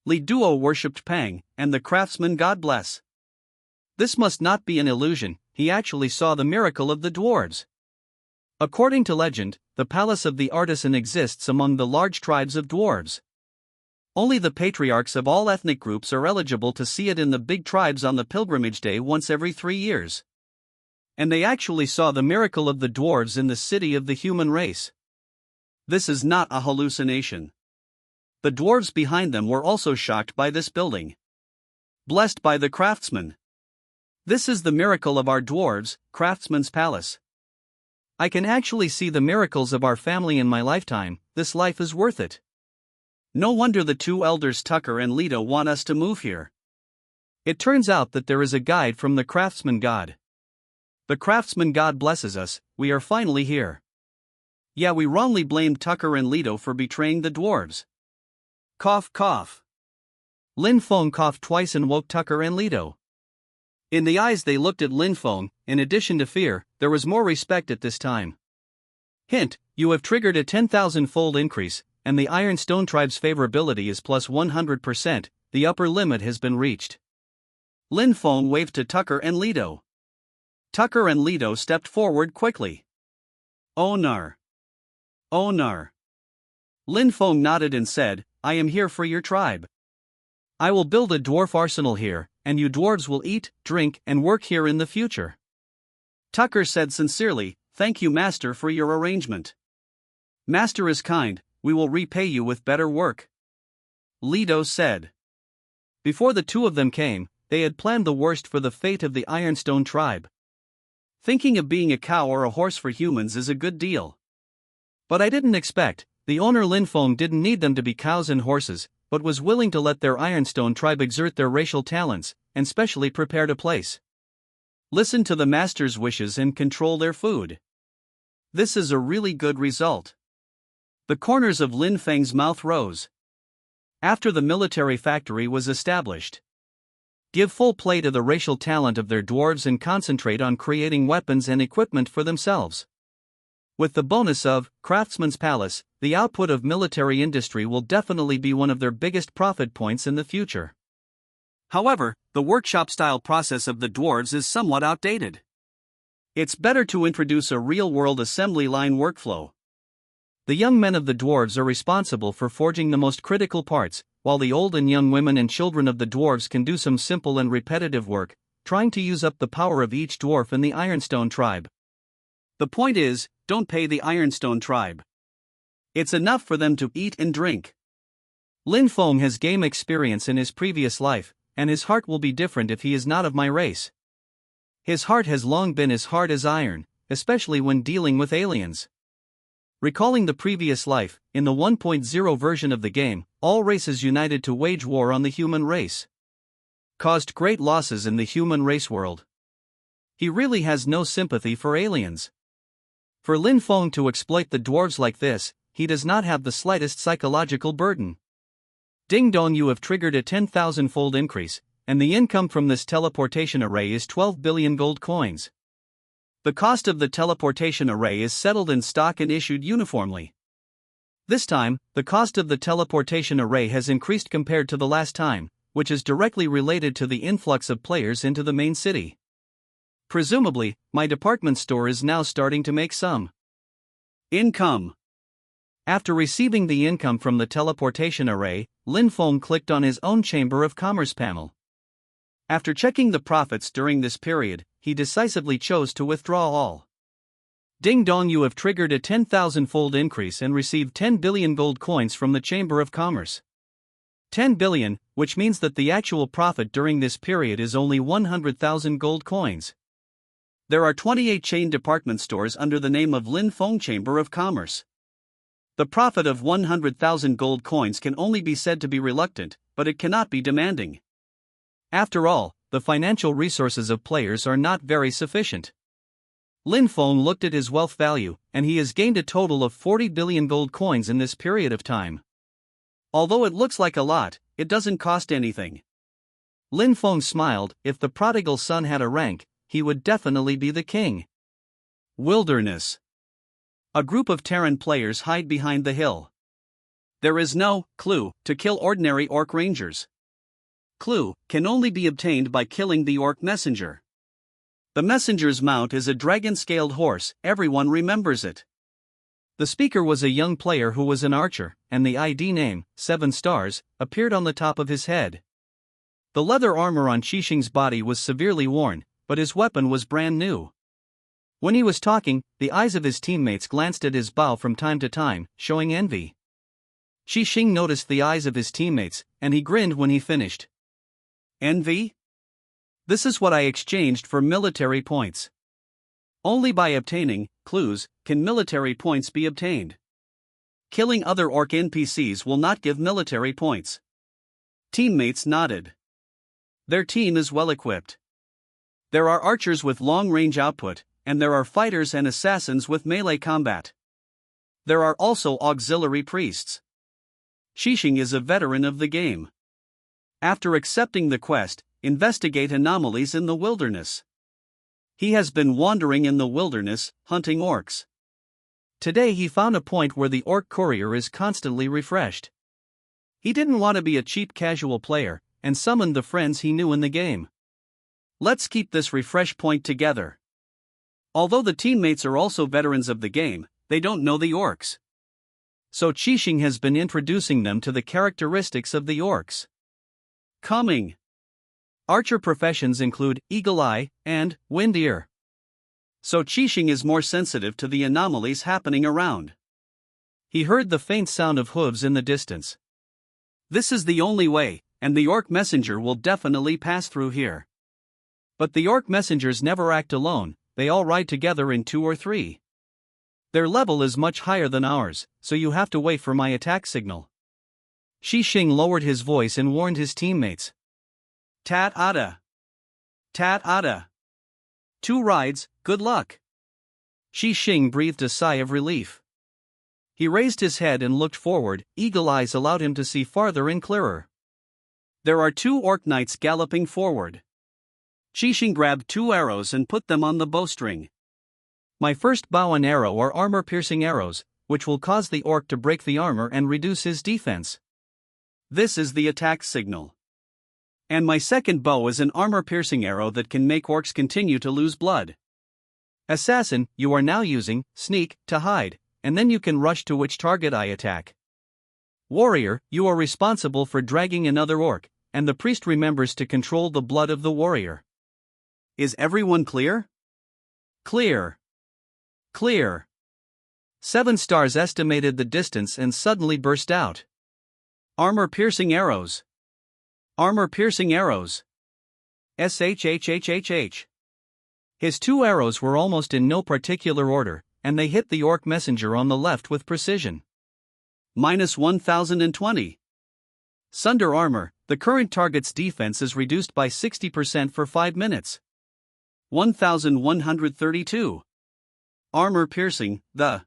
Li Duo worshipped Pang, and the craftsman god bless. This must not be an illusion, he actually saw the miracle of the dwarves. According to legend, the palace of the artisan exists among the large tribes of dwarves. Only the patriarchs of all ethnic groups are eligible to see it in the big tribes on the pilgrimage day once every 3 years. And they actually saw the miracle of the dwarves in the city of the human race. This is not a hallucination. The dwarves behind them were also shocked by this building. Blessed by the craftsman. This is the miracle of our dwarves, craftsman's palace. I can actually see the miracles of our family in my lifetime, this life is worth it. No wonder the two elders Tucker and Leto want us to move here. It turns out that there is a guide from the craftsman god. The craftsman god blesses us, we are finally here. Yeah, we wrongly blamed Tucker and Leto for betraying the dwarves. Cough cough. Lin Feng coughed twice and woke Tucker and Leto. In the eyes they looked at Lin Feng, in addition to fear, there was more respect at this time. Hint, you have triggered a 10,000-fold increase, and the Ironstone tribe's favorability is plus 100%, the upper limit has been reached. Lin Feng waved to Tucker and Leto. Tucker and Leto stepped forward quickly. Oh nar. Oh nar. Lin Feng nodded and said, I am here for your tribe. I will build a dwarf arsenal here, and you dwarves will eat, drink, and work here in the future. Tucker said sincerely, thank you master for your arrangement. Master is kind, we will repay you with better work. Leto said. Before the two of them came, they had planned the worst for the fate of the Ironstone tribe. Thinking of being a cow or a horse for humans is a good deal. But I didn't expect, the owner Lin Feng didn't need them to be cows and horses, but was willing to let their Ironstone tribe exert their racial talents, and specially prepared a place. Listen to the master's wishes and control their food. This is a really good result. The corners of Lin Feng's mouth rose. After the military factory was established. Give full play to the racial talent of their dwarves and concentrate on creating weapons and equipment for themselves. With the bonus of Craftsman's Palace, the output of military industry will definitely be one of their biggest profit points in the future. However, the workshop-style process of the dwarves is somewhat outdated. It's better to introduce a real-world assembly line workflow. The young men of the dwarves are responsible for forging the most critical parts, while the old and young women and children of the dwarves can do some simple and repetitive work, trying to use up the power of each dwarf in the Ironstone tribe. The point is, don't pay the Ironstone tribe. It's enough for them to eat and drink. Lin Feng has game experience in his previous life, and his heart will be different if he is not of my race. His heart has long been as hard as iron, especially when dealing with aliens. Recalling the previous life, in the 1.0 version of the game, all races united to wage war on the human race. Caused great losses in the human race world. He really has no sympathy for aliens. For Lin Feng to exploit the dwarves like this, he does not have the slightest psychological burden. Ding dong, you have triggered a 10,000-fold increase, and the income from this teleportation array is 12 billion gold coins. The cost of the teleportation array is settled in stock and issued uniformly. This time, the cost of the teleportation array has increased compared to the last time, which is directly related to the influx of players into the main city. Presumably, my department store is now starting to make some income. After receiving the income from the teleportation array, Lin Feng clicked on his own Chamber of Commerce panel. After checking the profits during this period, he decisively chose to withdraw all. Ding dong, you have triggered a 10,000-fold increase and received 10 billion gold coins from the Chamber of Commerce. 10 billion, which means that the actual profit during this period is only 100,000 gold coins. There are 28 chain department stores under the name of Lin Feng Chamber of Commerce. The profit of 100,000 gold coins can only be said to be reluctant, but it cannot be demanding. After all, the financial resources of players are not very sufficient. Lin Feng looked at his wealth value, and he has gained a total of 40 billion gold coins in this period of time. Although it looks like a lot, it doesn't cost anything. Lin Feng smiled. If the prodigal son had a rank, he would definitely be the king. Wilderness. A group of Terran players hide behind the hill. There is no clue to kill ordinary orc rangers. Clue can only be obtained by killing the orc messenger. The messenger's mount is a dragon-scaled horse, everyone remembers it. The speaker was a young player who was an archer, and the ID name, 7 stars, appeared on the top of his head. The leather armor on Qixing's body was severely worn, but his weapon was brand new. When he was talking, the eyes of his teammates glanced at his bow from time to time, showing envy. Qixing noticed the eyes of his teammates, and he grinned when he finished. Envy? This is what I exchanged for military points. Only by obtaining clues can military points be obtained. Killing other orc NPCs will not give military points. Teammates nodded. Their team is well equipped. There are archers with long-range output, and there are fighters and assassins with melee combat. There are also auxiliary priests. Qixing is a veteran of the game. After accepting the quest, investigate anomalies in the wilderness. He has been wandering in the wilderness, hunting orcs. Today he found a point where the orc courier is constantly refreshed. He didn't want to be a cheap casual player, and summoned the friends he knew in the game. Let's keep this refresh point together. Although the teammates are also veterans of the game, they don't know the orcs. So Qixing has been introducing them to the characteristics of the orcs. Coming. Archer professions include Eagle Eye and Wind Ear. So Qixing is more sensitive to the anomalies happening around. He heard the faint sound of hooves in the distance. This is the only way, and the orc messenger will definitely pass through here. But the orc messengers never act alone, they all ride together in 2 or 3. Their level is much higher than ours, so you have to wait for my attack signal. Qixing lowered his voice and warned his teammates. Tat Ada. Tat Ada. 2 rides, good luck. Qixing breathed a sigh of relief. He raised his head and looked forward. Eagle eyes allowed him to see farther and clearer. There are 2 orc knights galloping forward. Qixing grabbed 2 arrows and put them on the bowstring. My first bow and arrow are armor-piercing arrows, which will cause the orc to break the armor and reduce his defense. This is the attack signal. And my second bow is an armor-piercing arrow that can make orcs continue to lose blood. Assassin, you are now using sneak to hide, and then you can rush to which target I attack. Warrior, you are responsible for dragging another orc, and the priest remembers to control the blood of the warrior. Is everyone clear? Clear. Clear. 7 stars estimated the distance and suddenly burst out. Armor-piercing arrows. Armor-piercing arrows. SHHHHH. His 2 arrows were almost in no particular order, and they hit the orc messenger on the left with precision. Minus 1020. Sunder armor, the current target's defense is reduced by 60% for 5 minutes. 1132. Armor piercing. The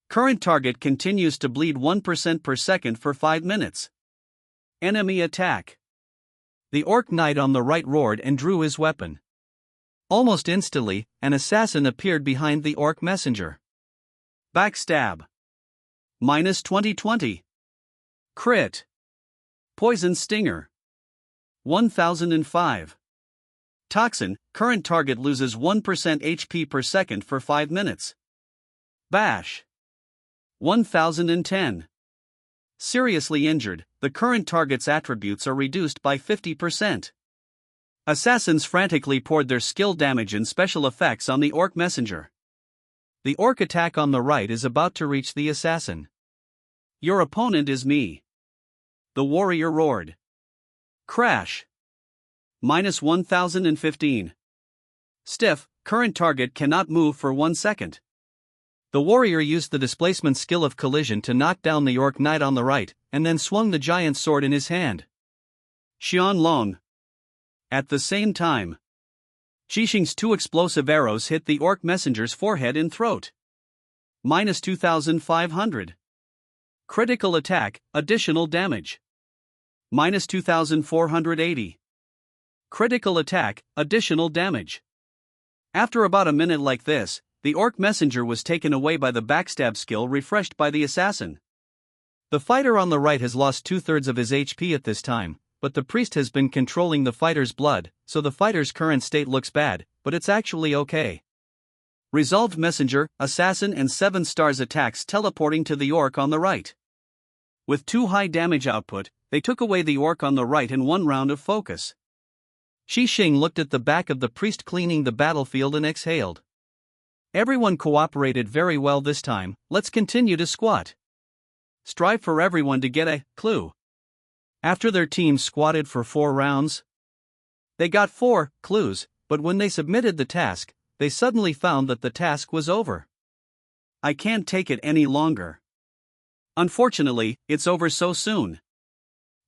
current target continues to bleed 1% per second for 5 minutes. Enemy attack. The orc knight on the right roared and drew his weapon. Almost instantly, an assassin appeared behind the orc messenger. Backstab. Minus 2020. Crit. Poison stinger. 1005. Toxin, current target loses 1% HP per second for 5 minutes. Bash. 1010. Seriously injured, the current target's attributes are reduced by 50%. Assassins frantically poured their skill damage and special effects on the orc messenger. The orc attack on the right is about to reach the assassin. Your opponent is me. The warrior roared. Crash. Minus 1015. Stiff, current target cannot move for 1 second. The warrior used the displacement skill of collision to knock down the orc knight on the right, and then swung the giant sword in his hand. Xian Long. At the same time, Xixing's 2 explosive arrows hit the orc messenger's forehead and throat. Minus 2500. Critical attack, additional damage. Minus 2480. Critical attack, additional damage. After about a minute like this, the orc messenger was taken away by the backstab skill refreshed by the assassin. The fighter on the right has lost 2/3 of his HP at this time, but the priest has been controlling the fighter's blood, so the fighter's current state looks bad, but it's actually okay. Resolved messenger, assassin and 7 stars attacks teleporting to the orc on the right. With 2 high damage output, they took away the orc on the right in 1 round of focus. Xixing looked at the back of the priest cleaning the battlefield and exhaled. Everyone cooperated very well this time, let's continue to squat. Strive for everyone to get a clue. After their team squatted for 4 rounds, they got 4 clues, but when they submitted the task, they suddenly found that the task was over. I can't take it any longer. Unfortunately, it's over so soon.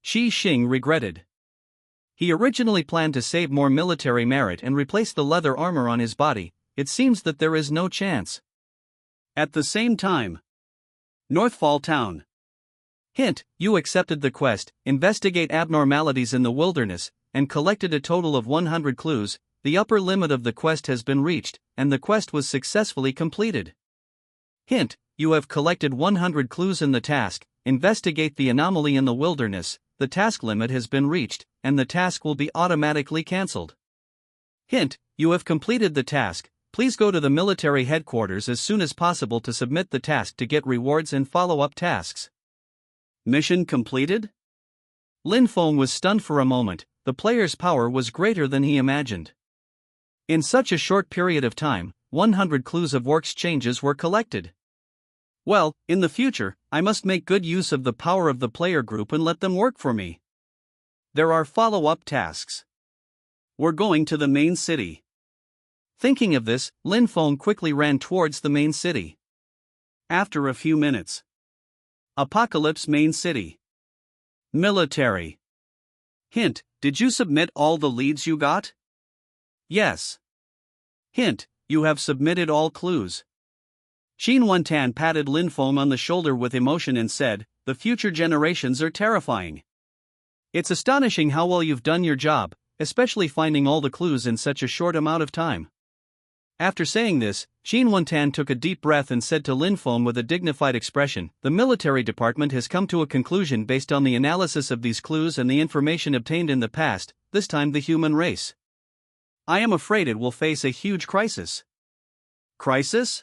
Xixing regretted. He originally planned to save more military merit and replace the leather armor on his body. It seems that there is no chance. At the same time, Northfall Town. Hint, you accepted the quest, investigate abnormalities in the wilderness, and collected a total of 100 clues. The upper limit of the quest has been reached, and the quest was successfully completed. Hint, you have collected 100 clues in the task, investigate the anomaly in the wilderness. The task limit has been reached, and the task will be automatically cancelled. Hint, you have completed the task. Please go to the military headquarters as soon as possible to submit the task to get rewards and follow-up tasks. Mission completed? Lin Feng was stunned for a moment. The player's power was greater than he imagined. In such a short period of time, 100 clues of orcs changes were collected. Well, in the future, I must make good use of the power of the player group and let them work for me. There are follow-up tasks. We're going to the main city. Thinking of this, Lin Feng quickly ran towards the main city. After a few minutes. Apocalypse Main City. Military. Hint, did you submit all the leads you got? Yes. Hint, you have submitted all clues. Xin Wantan patted Lin Feng on the shoulder with emotion and said, the future generations are terrifying. It's astonishing how well you've done your job, especially finding all the clues in such a short amount of time. After saying this, Xin Wantan took a deep breath and said to Lin Feng with a dignified expression, the military department has come to a conclusion based on the analysis of these clues and the information obtained in the past, this time the human race. I am afraid it will face a huge crisis. Crisis?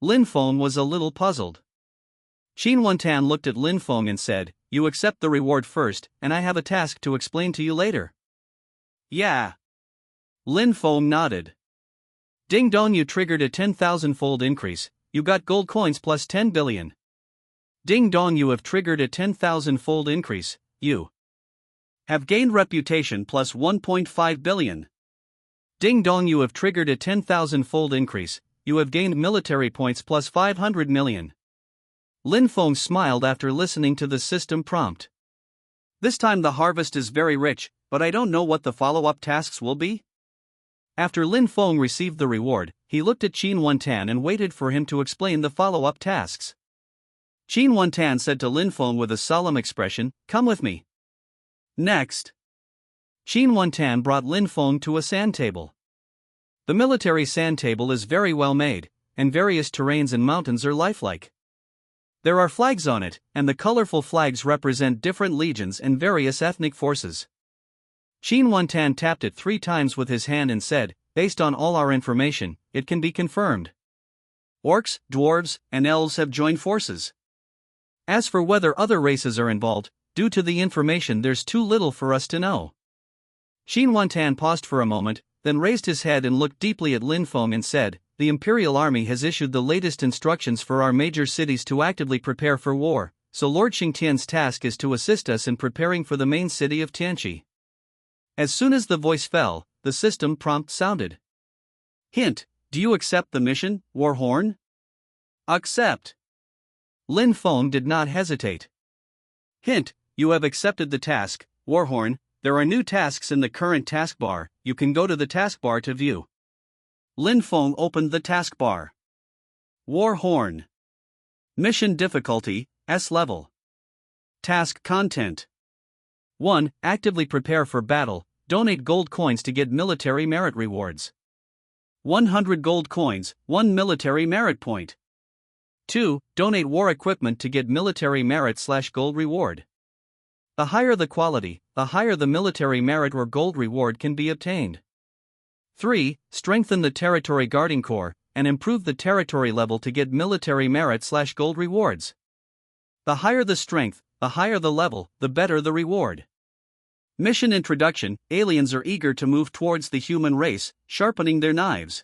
Lin Feng was a little puzzled. Xin Wantan looked at Lin Feng and said, you accept the reward first, and I have a task to explain to you later. Yeah. Lin Feng nodded. Ding dong, you triggered a 10,000-fold increase, you got gold coins plus 10 billion. Ding dong, you have triggered a 10,000-fold increase, you have gained reputation plus 1.5 billion. Ding dong, you have triggered a 10,000-fold increase, you have gained military points plus 500 million. Lin Feng smiled after listening to the system prompt. This time the harvest is very rich, but I don't know what the follow-up tasks will be. After Lin Feng received the reward, he looked at Qin Wantan and waited for him to explain the follow-up tasks. Qin Wantan said to Lin Feng with a solemn expression, "Come with me." Next, Qin Wantan brought Lin Feng to a sand table. The military sand table is very well made, and various terrains and mountains are lifelike. There are flags on it, and the colorful flags represent different legions and various ethnic forces. Qin Wantan tapped it 3 times with his hand and said, "Based on all our information, it can be confirmed. Orcs, dwarves, and elves have joined forces. As for whether other races are involved, due to the information there's too little for us to know." Qin Wantan paused for a moment, then raised his head and looked deeply at Lin Feng and said, "The Imperial Army has issued the latest instructions for our major cities to actively prepare for war, so Lord Xingtian's task is to assist us in preparing for the main city of Tianqi." As soon as the voice fell, the system prompt sounded. Hint: do you accept the mission, Warhorn? Accept. Lin Feng did not hesitate. Hint: you have accepted the task, Warhorn. There are new tasks in the current taskbar, you can go to the taskbar to view. Lin Feng opened the taskbar. Warhorn. Mission difficulty, S level. Task content. 1. Actively prepare for battle, donate gold coins to get military merit rewards. 100 gold coins, 1 military merit point. 2. Donate war equipment to get military merit/gold reward. The higher the quality, the higher the military merit or gold reward can be obtained. 3. Strengthen the territory guarding corps, and improve the territory level to get military merit/gold rewards. The higher the strength, the higher the level, the better the reward. Mission introduction: aliens are eager to move towards the human race, sharpening their knives.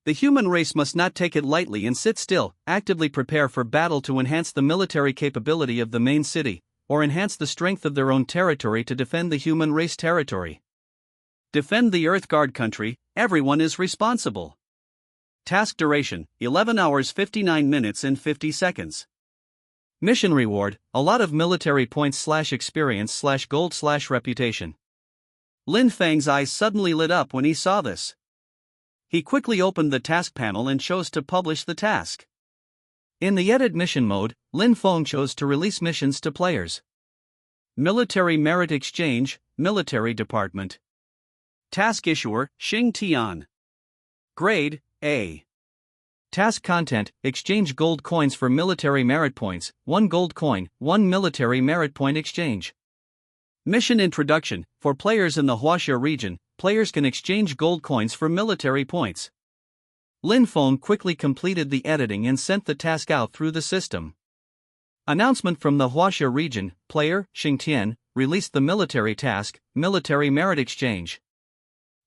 The human race must not take it lightly and sit still, actively prepare for battle to enhance the military capability of the main city, or enhance the strength of their own territory to defend the human race territory. Defend the Earth Guard country, everyone is responsible. Task duration: 11 hours 59 minutes and 50 seconds. Mission reward: a lot of military points/experience/gold/reputation. Lin Feng's eyes suddenly lit up when he saw this. He quickly opened the task panel and chose to publish the task. In the edit mission mode, Lin Feng chose to release missions to players. Military Merit Exchange, Military Department. Task Issuer, Xing Tian. Grade, A. Task Content: exchange gold coins for military merit points, 1 gold coin, 1 military merit point exchange. Mission Introduction: for players in the Huaxia region, players can exchange gold coins for military points. Lin Feng quickly completed the editing and sent the task out through the system. Announcement from the Huaxia region: player, Xingtian, released the military task, Military Merit Exchange.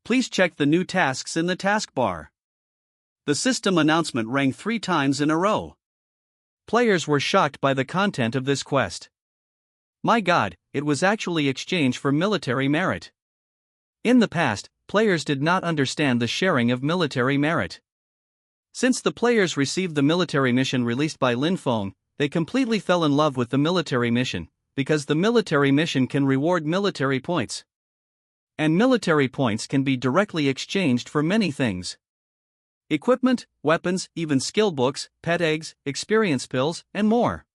Please check the new tasks in the taskbar. The system announcement rang 3 times in a row. Players were shocked by the content of this quest. My god, it was actually exchange for military merit. In the past, players did not understand the sharing of military merit. Since the players received the military mission released by Lin Feng, they completely fell in love with the military mission, because the military mission can reward military points. And military points can be directly exchanged for many things. Equipment, weapons, even skill books, pet eggs, experience pills, and more.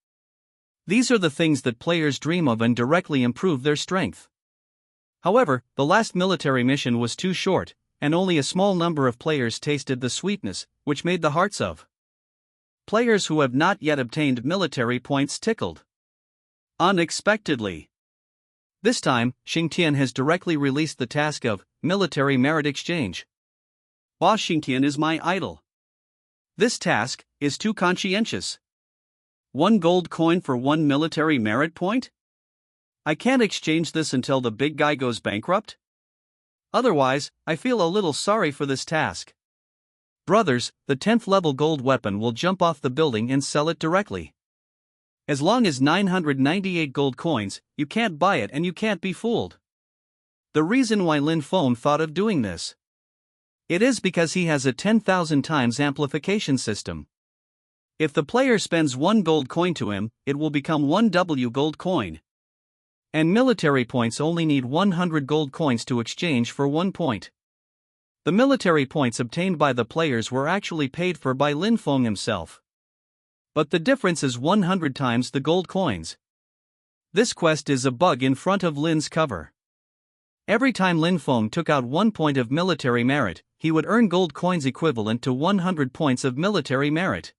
These are the things that players dream of and directly improve their strength. However, the last military mission was too short, and only a small number of players tasted the sweetness, which made the hearts of players who have not yet obtained military points tickled. Unexpectedly. This time, Xingtian has directly released the task of military merit exchange. Boss Xingtian is my idol. This task is too conscientious. 1 gold coin for 1 military merit point? I can't exchange this until the big guy goes bankrupt? Otherwise, I feel a little sorry for this task. Brothers, the 10th level gold weapon will jump off the building and sell it directly. As long as 998 gold coins, you can't buy it and you can't be fooled. The reason why Lin Feng thought of doing this. It is because he has a 10,000 times amplification system. If the player spends 1 gold coin to him, it will become 1 W gold coin. And military points only need 100 gold coins to exchange for 1 point. The military points obtained by the players were actually paid for by Lin Feng himself. But the difference is 100 times the gold coins. This quest is a bug in front of Lin's cover. Every time Lin Feng took out 1 point of military merit, he would earn gold coins equivalent to 100 points of military merit.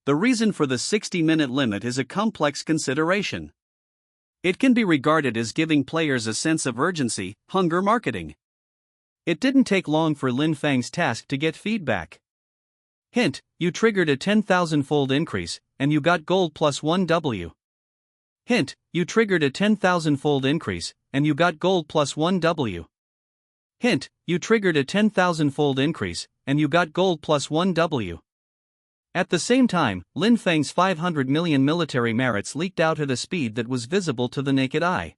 The reason for the 60-minute limit is a complex consideration. It can be regarded as giving players a sense of urgency, hunger marketing. It didn't take long for Lin Feng's task to get feedback. Hint, you triggered a 10,000-fold increase, and you got gold plus 1 W. Hint, you triggered a 10,000-fold increase, and you got gold plus 1 W. Hint, you triggered a 10,000-fold increase, and you got gold plus 1 W. At the same time, Lin Feng's 500 million military merits leaked out at a speed that was visible to the naked eye.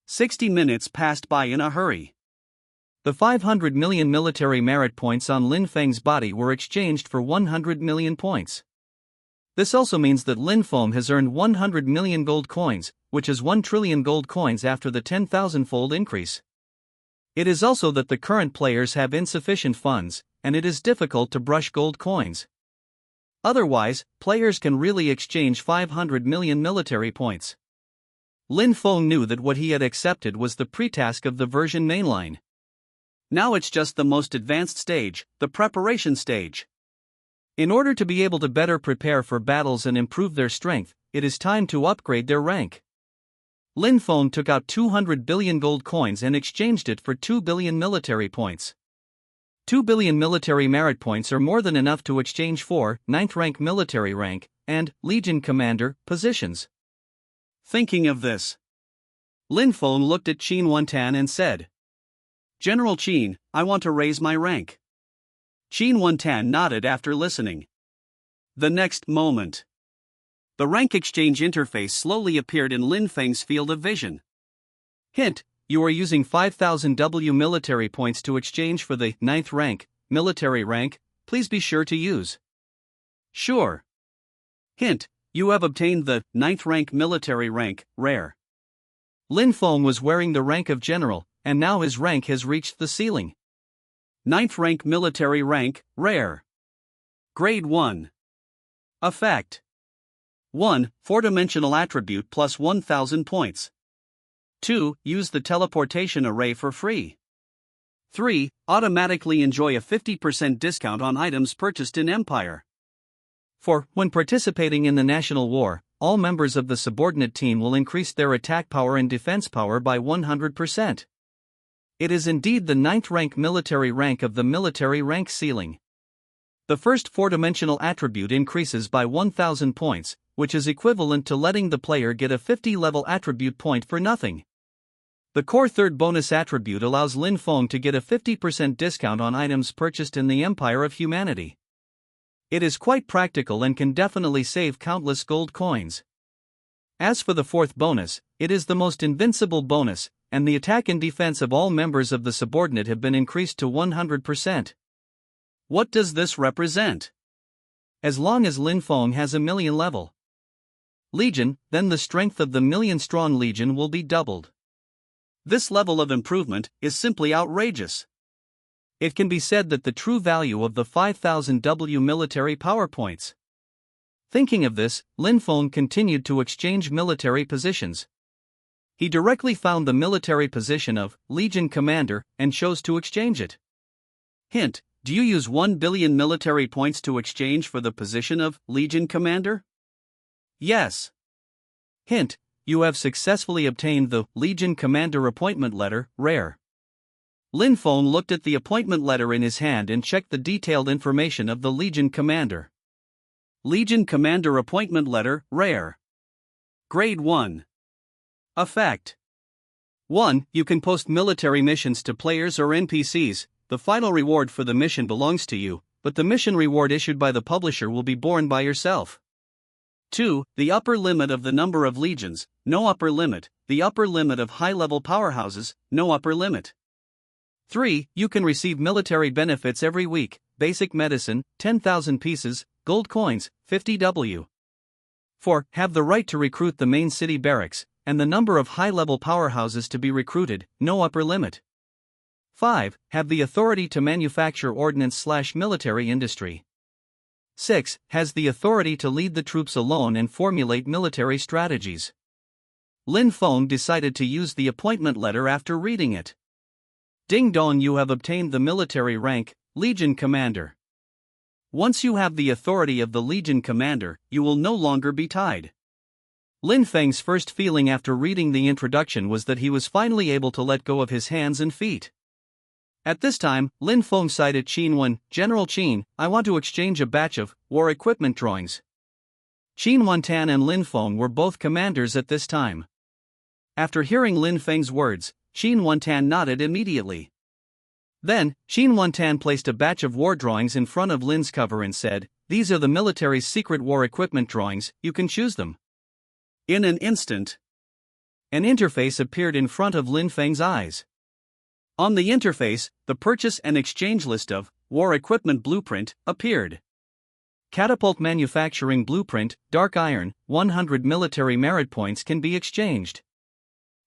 60 minutes passed by in a hurry. The 500 million military merit points on Lin Feng's body were exchanged for 100 million points. This also means that Lin Feng has earned 100 million gold coins, which is 1 trillion gold coins after the 10,000-fold increase. It is also that the current players have insufficient funds, and it is difficult to brush gold coins. Otherwise, players can really exchange 500 million military points. Lin Feng knew that what he had accepted was the pre-task of the version mainline. Now it's just the most advanced stage, the preparation stage. In order to be able to better prepare for battles and improve their strength, it is time to upgrade their rank. Lin Feng took out 200 billion gold coins and exchanged it for 2 billion military points. 2 billion military merit points are more than enough to exchange 4 9th rank military rank and Legion Commander positions. Thinking of this, Lin Feng looked at Qin Wantan and said, "General Qin, I want to raise my rank." Qin Wantan nodded after listening. The next moment, the rank exchange interface slowly appeared in Lin Feng's field of vision. Hint, you are using 5,000 W military points to exchange for the 9th rank, military rank, please be sure to use. Sure. Hint, you have obtained the 9th rank military rank, rare. Lin Feng was wearing the rank of general, and now his rank has reached the ceiling. 9th rank military rank, rare. Grade 1. Effect. 1. 4-dimensional attribute plus 1,000 points. 2. Use the teleportation array for free. 3. Automatically enjoy a 50% discount on items purchased in Empire. 4. When participating in the national war, all members of the subordinate team will increase their attack power and defense power by 100%. It is indeed the 9th rank military rank of the military rank ceiling. The first 4-dimensional attribute increases by 1,000 points, which is equivalent to letting the player get a 50-level attribute point for nothing. The core third bonus attribute allows Lin Feng to get a 50% discount on items purchased in the Empire of Humanity. It is quite practical and can definitely save countless gold coins. As for the fourth bonus, it is the most invincible bonus, and the attack and defense of all members of the subordinate have been increased to 100%. What does this represent? As long as Lin Feng has a million level Legion, then the strength of the million-strong Legion will be doubled. This level of improvement is simply outrageous. It can be said that the true value of the 5,000 W military power points. Thinking of this, Lin Feng continued to exchange military positions. He directly found the military position of Legion Commander and chose to exchange it. Hint, do you use 1 billion military points to exchange for the position of Legion Commander? Yes. Hint, you have successfully obtained the Legion Commander appointment letter, rare. Lin Feng looked at the appointment letter in his hand and checked the detailed information of the Legion Commander. Legion Commander appointment letter, rare. Grade 1. Effect. 1. You can post military missions to players or NPCs. The final reward for the mission belongs to you, but the mission reward issued by the publisher will be borne by yourself. 2. The upper limit of the number of legions, no upper limit. The upper limit of high-level powerhouses, no upper limit. 3. You can receive military benefits every week, basic medicine, 10,000 pieces, gold coins, 50 W. 4. Have the right to recruit the main city barracks, and the number of high-level powerhouses to be recruited, no upper limit. 5. Have the authority to manufacture ordnance/military industry. 6. Has the authority to lead the troops alone and formulate military strategies. Lin Feng decided to use the appointment letter after reading it. Ding dong, you have obtained the military rank, Legion Commander. Once you have the authority of the Legion Commander, you will no longer be tied. Lin Feng's first feeling after reading the introduction was that he was finally able to let go of his hands and feet. At this time, Lin Feng cited Qin Wen, General Qin, I want to exchange a batch of war equipment drawings. Qin Wantan and Lin Feng were both commanders at this time. After hearing Lin Feng's words, Qin Wantan nodded immediately. Then, Qin Wantan placed a batch of war drawings in front of Lin's cover and said, these are the military's secret war equipment drawings, you can choose them. In an instant, an interface appeared in front of Lin Feng's eyes. On the interface, the purchase and exchange list of war equipment blueprint appeared. Catapult manufacturing blueprint, dark iron, 100 military merit points can be exchanged.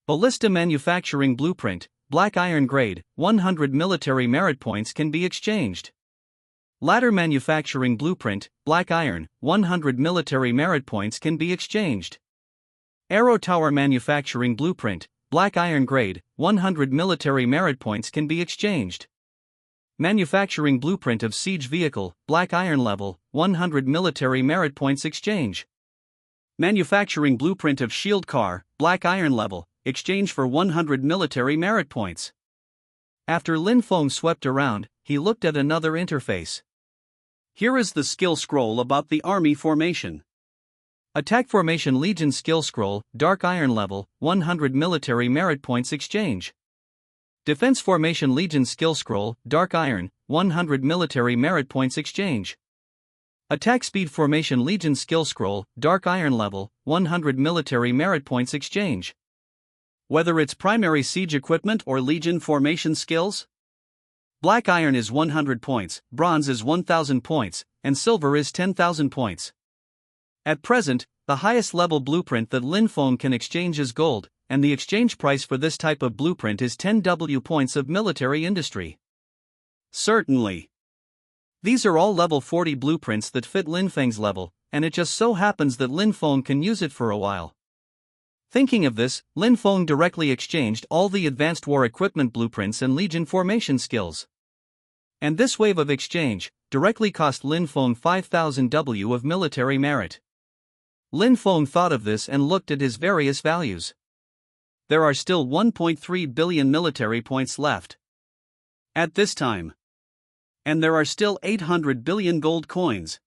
Ballista manufacturing blueprint, black iron grade, 100 military merit points can be exchanged. Ladder manufacturing blueprint, black iron, 100 military merit points can be exchanged. Arrow tower manufacturing blueprint, black iron grade, 100 military merit points can be exchanged. Manufacturing blueprint of siege vehicle, black iron level, 100 military merit points exchange. Manufacturing blueprint of shield car, black iron level, exchange for 100 military merit points. After Lin Feng swept around, he looked at another interface. Here is the skill scroll about the army formation. Attack formation Legion skill scroll, dark iron level, 100 military merit points exchange. Defense formation Legion skill scroll, dark iron, 100 military merit points exchange. Attack speed formation Legion skill scroll, dark iron level, 100 military merit points exchange. Whether it's primary siege equipment or Legion formation skills? Black iron is 100 points, bronze is 1000 points, and silver is 10,000 points. At present, the highest level blueprint that Lin Feng can exchange is gold, and the exchange price for this type of blueprint is 10 W points of military industry. Certainly. These are all level 40 blueprints that fit Lin Feng's level, and it just so happens that Lin Feng can use it for a while. Thinking of this, Lin Feng directly exchanged all the advanced war equipment blueprints and Legion formation skills. And this wave of exchange directly cost Lin Feng 5,000 W of military merit. Lin Feng thought of this and looked at his various values. There are still 1.3 billion military points left at this time. And there are still 800 billion gold coins.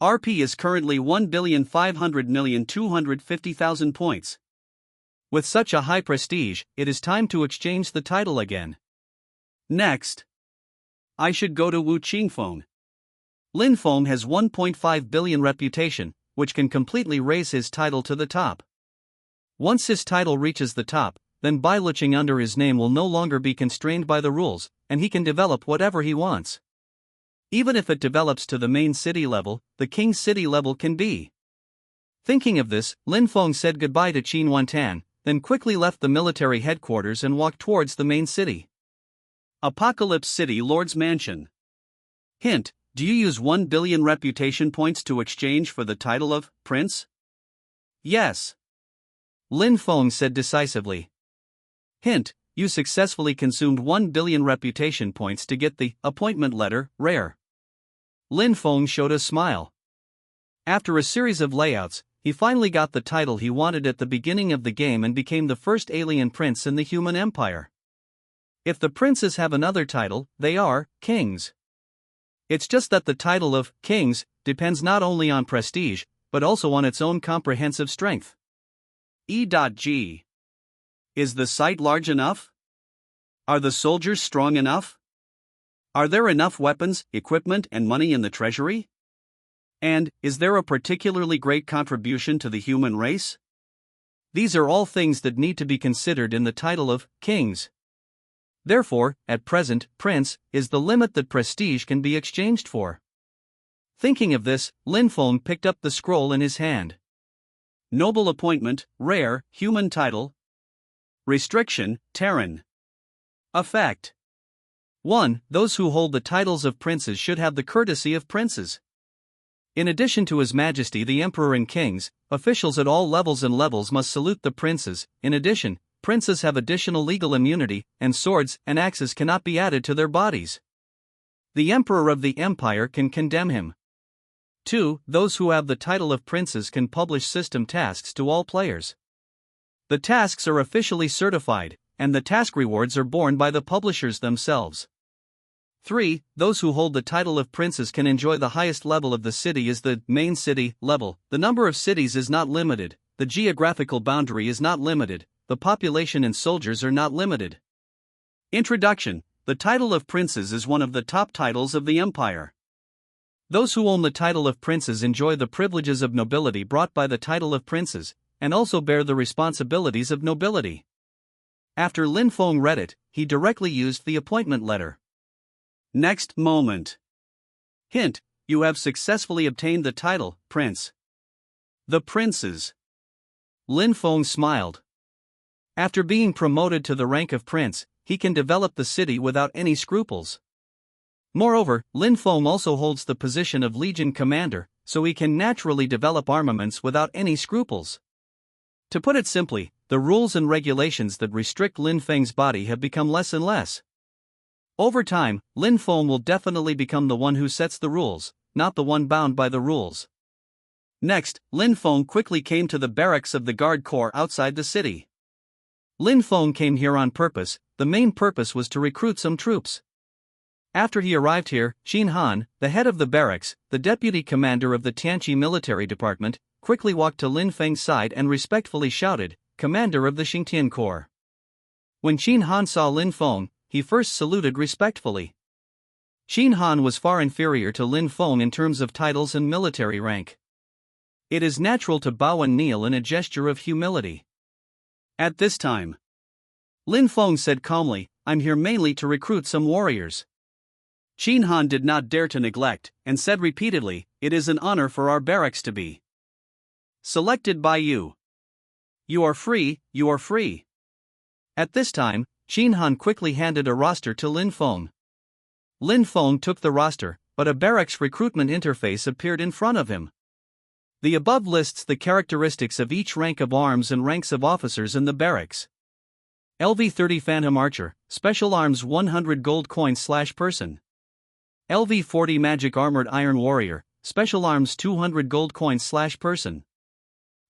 RP is currently 1,500,250,000 points. With such a high prestige, it is time to exchange the title again. Next, I should go to Wu Qingfeng. Lin Feng has 1.5 billion reputation, which can completely raise his title to the top. Once his title reaches the top, then Bailuqing under his name will no longer be constrained by the rules, and he can develop whatever he wants. Even if it develops to the main city level, the king city level can be. Thinking of this, Lin Feng said goodbye to Qin Wantan, then quickly left the military headquarters and walked towards the main city. Apocalypse City Lord's Mansion. Hint, do you use 1 billion reputation points to exchange for the title of Prince? Yes. Lin Feng said decisively. Hint, you successfully consumed 1 billion reputation points to get the appointment letter, rare. Lin Feng showed a smile. After a series of layouts, he finally got the title he wanted at the beginning of the game and became the first alien prince in the human empire. If the princes have another title, they are kings. It's just that the title of kings depends not only on prestige, but also on its own comprehensive strength. E.G. Is the site large enough? Are the soldiers strong enough? Are there enough weapons, equipment, and money in the treasury? And, is there a particularly great contribution to the human race? These are all things that need to be considered in the title of kings. Therefore, at present, prince is the limit that prestige can be exchanged for. Thinking of this, Lin Feng picked up the scroll in his hand. Noble appointment, rare, human title. Restriction, Terran. Effect. 1. Those who hold the titles of princes should have the courtesy of princes. In addition to His Majesty the Emperor and kings, officials at all levels and levels must salute the princes. In addition, princes have additional legal immunity, and swords and axes cannot be added to their bodies. The Emperor of the Empire can condemn him. 2. Those who have the title of princes can publish system tasks to all players. The tasks are officially certified, and the task rewards are borne by the publishers themselves. 3. Those who hold the title of princes can enjoy the highest level of the city is the main city level. The number of cities is not limited, the geographical boundary is not limited, the population and soldiers are not limited. Introduction. The title of princes is one of the top titles of the empire. Those who own the title of princes enjoy the privileges of nobility brought by the title of princes, and also bear the responsibilities of nobility. After Lin Feng read it, he directly used the appointment letter. Next moment. Hint: you have successfully obtained the title, Prince. The princes. Lin Feng smiled. After being promoted to the rank of prince, he can develop the city without any scruples. Moreover, Lin Feng also holds the position of Legion Commander, so he can naturally develop armaments without any scruples. To put it simply, the rules and regulations that restrict Lin Feng's body have become less and less. Over time, Lin Feng will definitely become the one who sets the rules, not the one bound by the rules. Next, Lin Feng quickly came to the barracks of the Guard Corps outside the city. Lin Feng came here on purpose. The main purpose was to recruit some troops. After he arrived here, Qin Han, the head of the barracks, the deputy commander of the Tianqi military department, quickly walked to Lin Feng's side and respectfully shouted, "Commander of the Xingtian Corps." When Qin Han saw Lin Feng, he first saluted respectfully. Qin Han was far inferior to Lin Feng in terms of titles and military rank. It is natural to bow and kneel in a gesture of humility. At this time, Lin Feng said calmly, "I'm here mainly to recruit some warriors." Qin Han did not dare to neglect, and said repeatedly, "It is an honor for our barracks to be selected by you. You are free, you are free." At this time, Qin Han quickly handed a roster to Lin Feng. Lin Feng took the roster, but a barracks recruitment interface appeared in front of him. The above lists the characteristics of each rank of arms and ranks of officers in the barracks. LV-30 Phantom Archer, Special Arms 100 Gold Coins/Person. LV-40 Magic Armored Iron Warrior, Special Arms 200 Gold Coins/Person.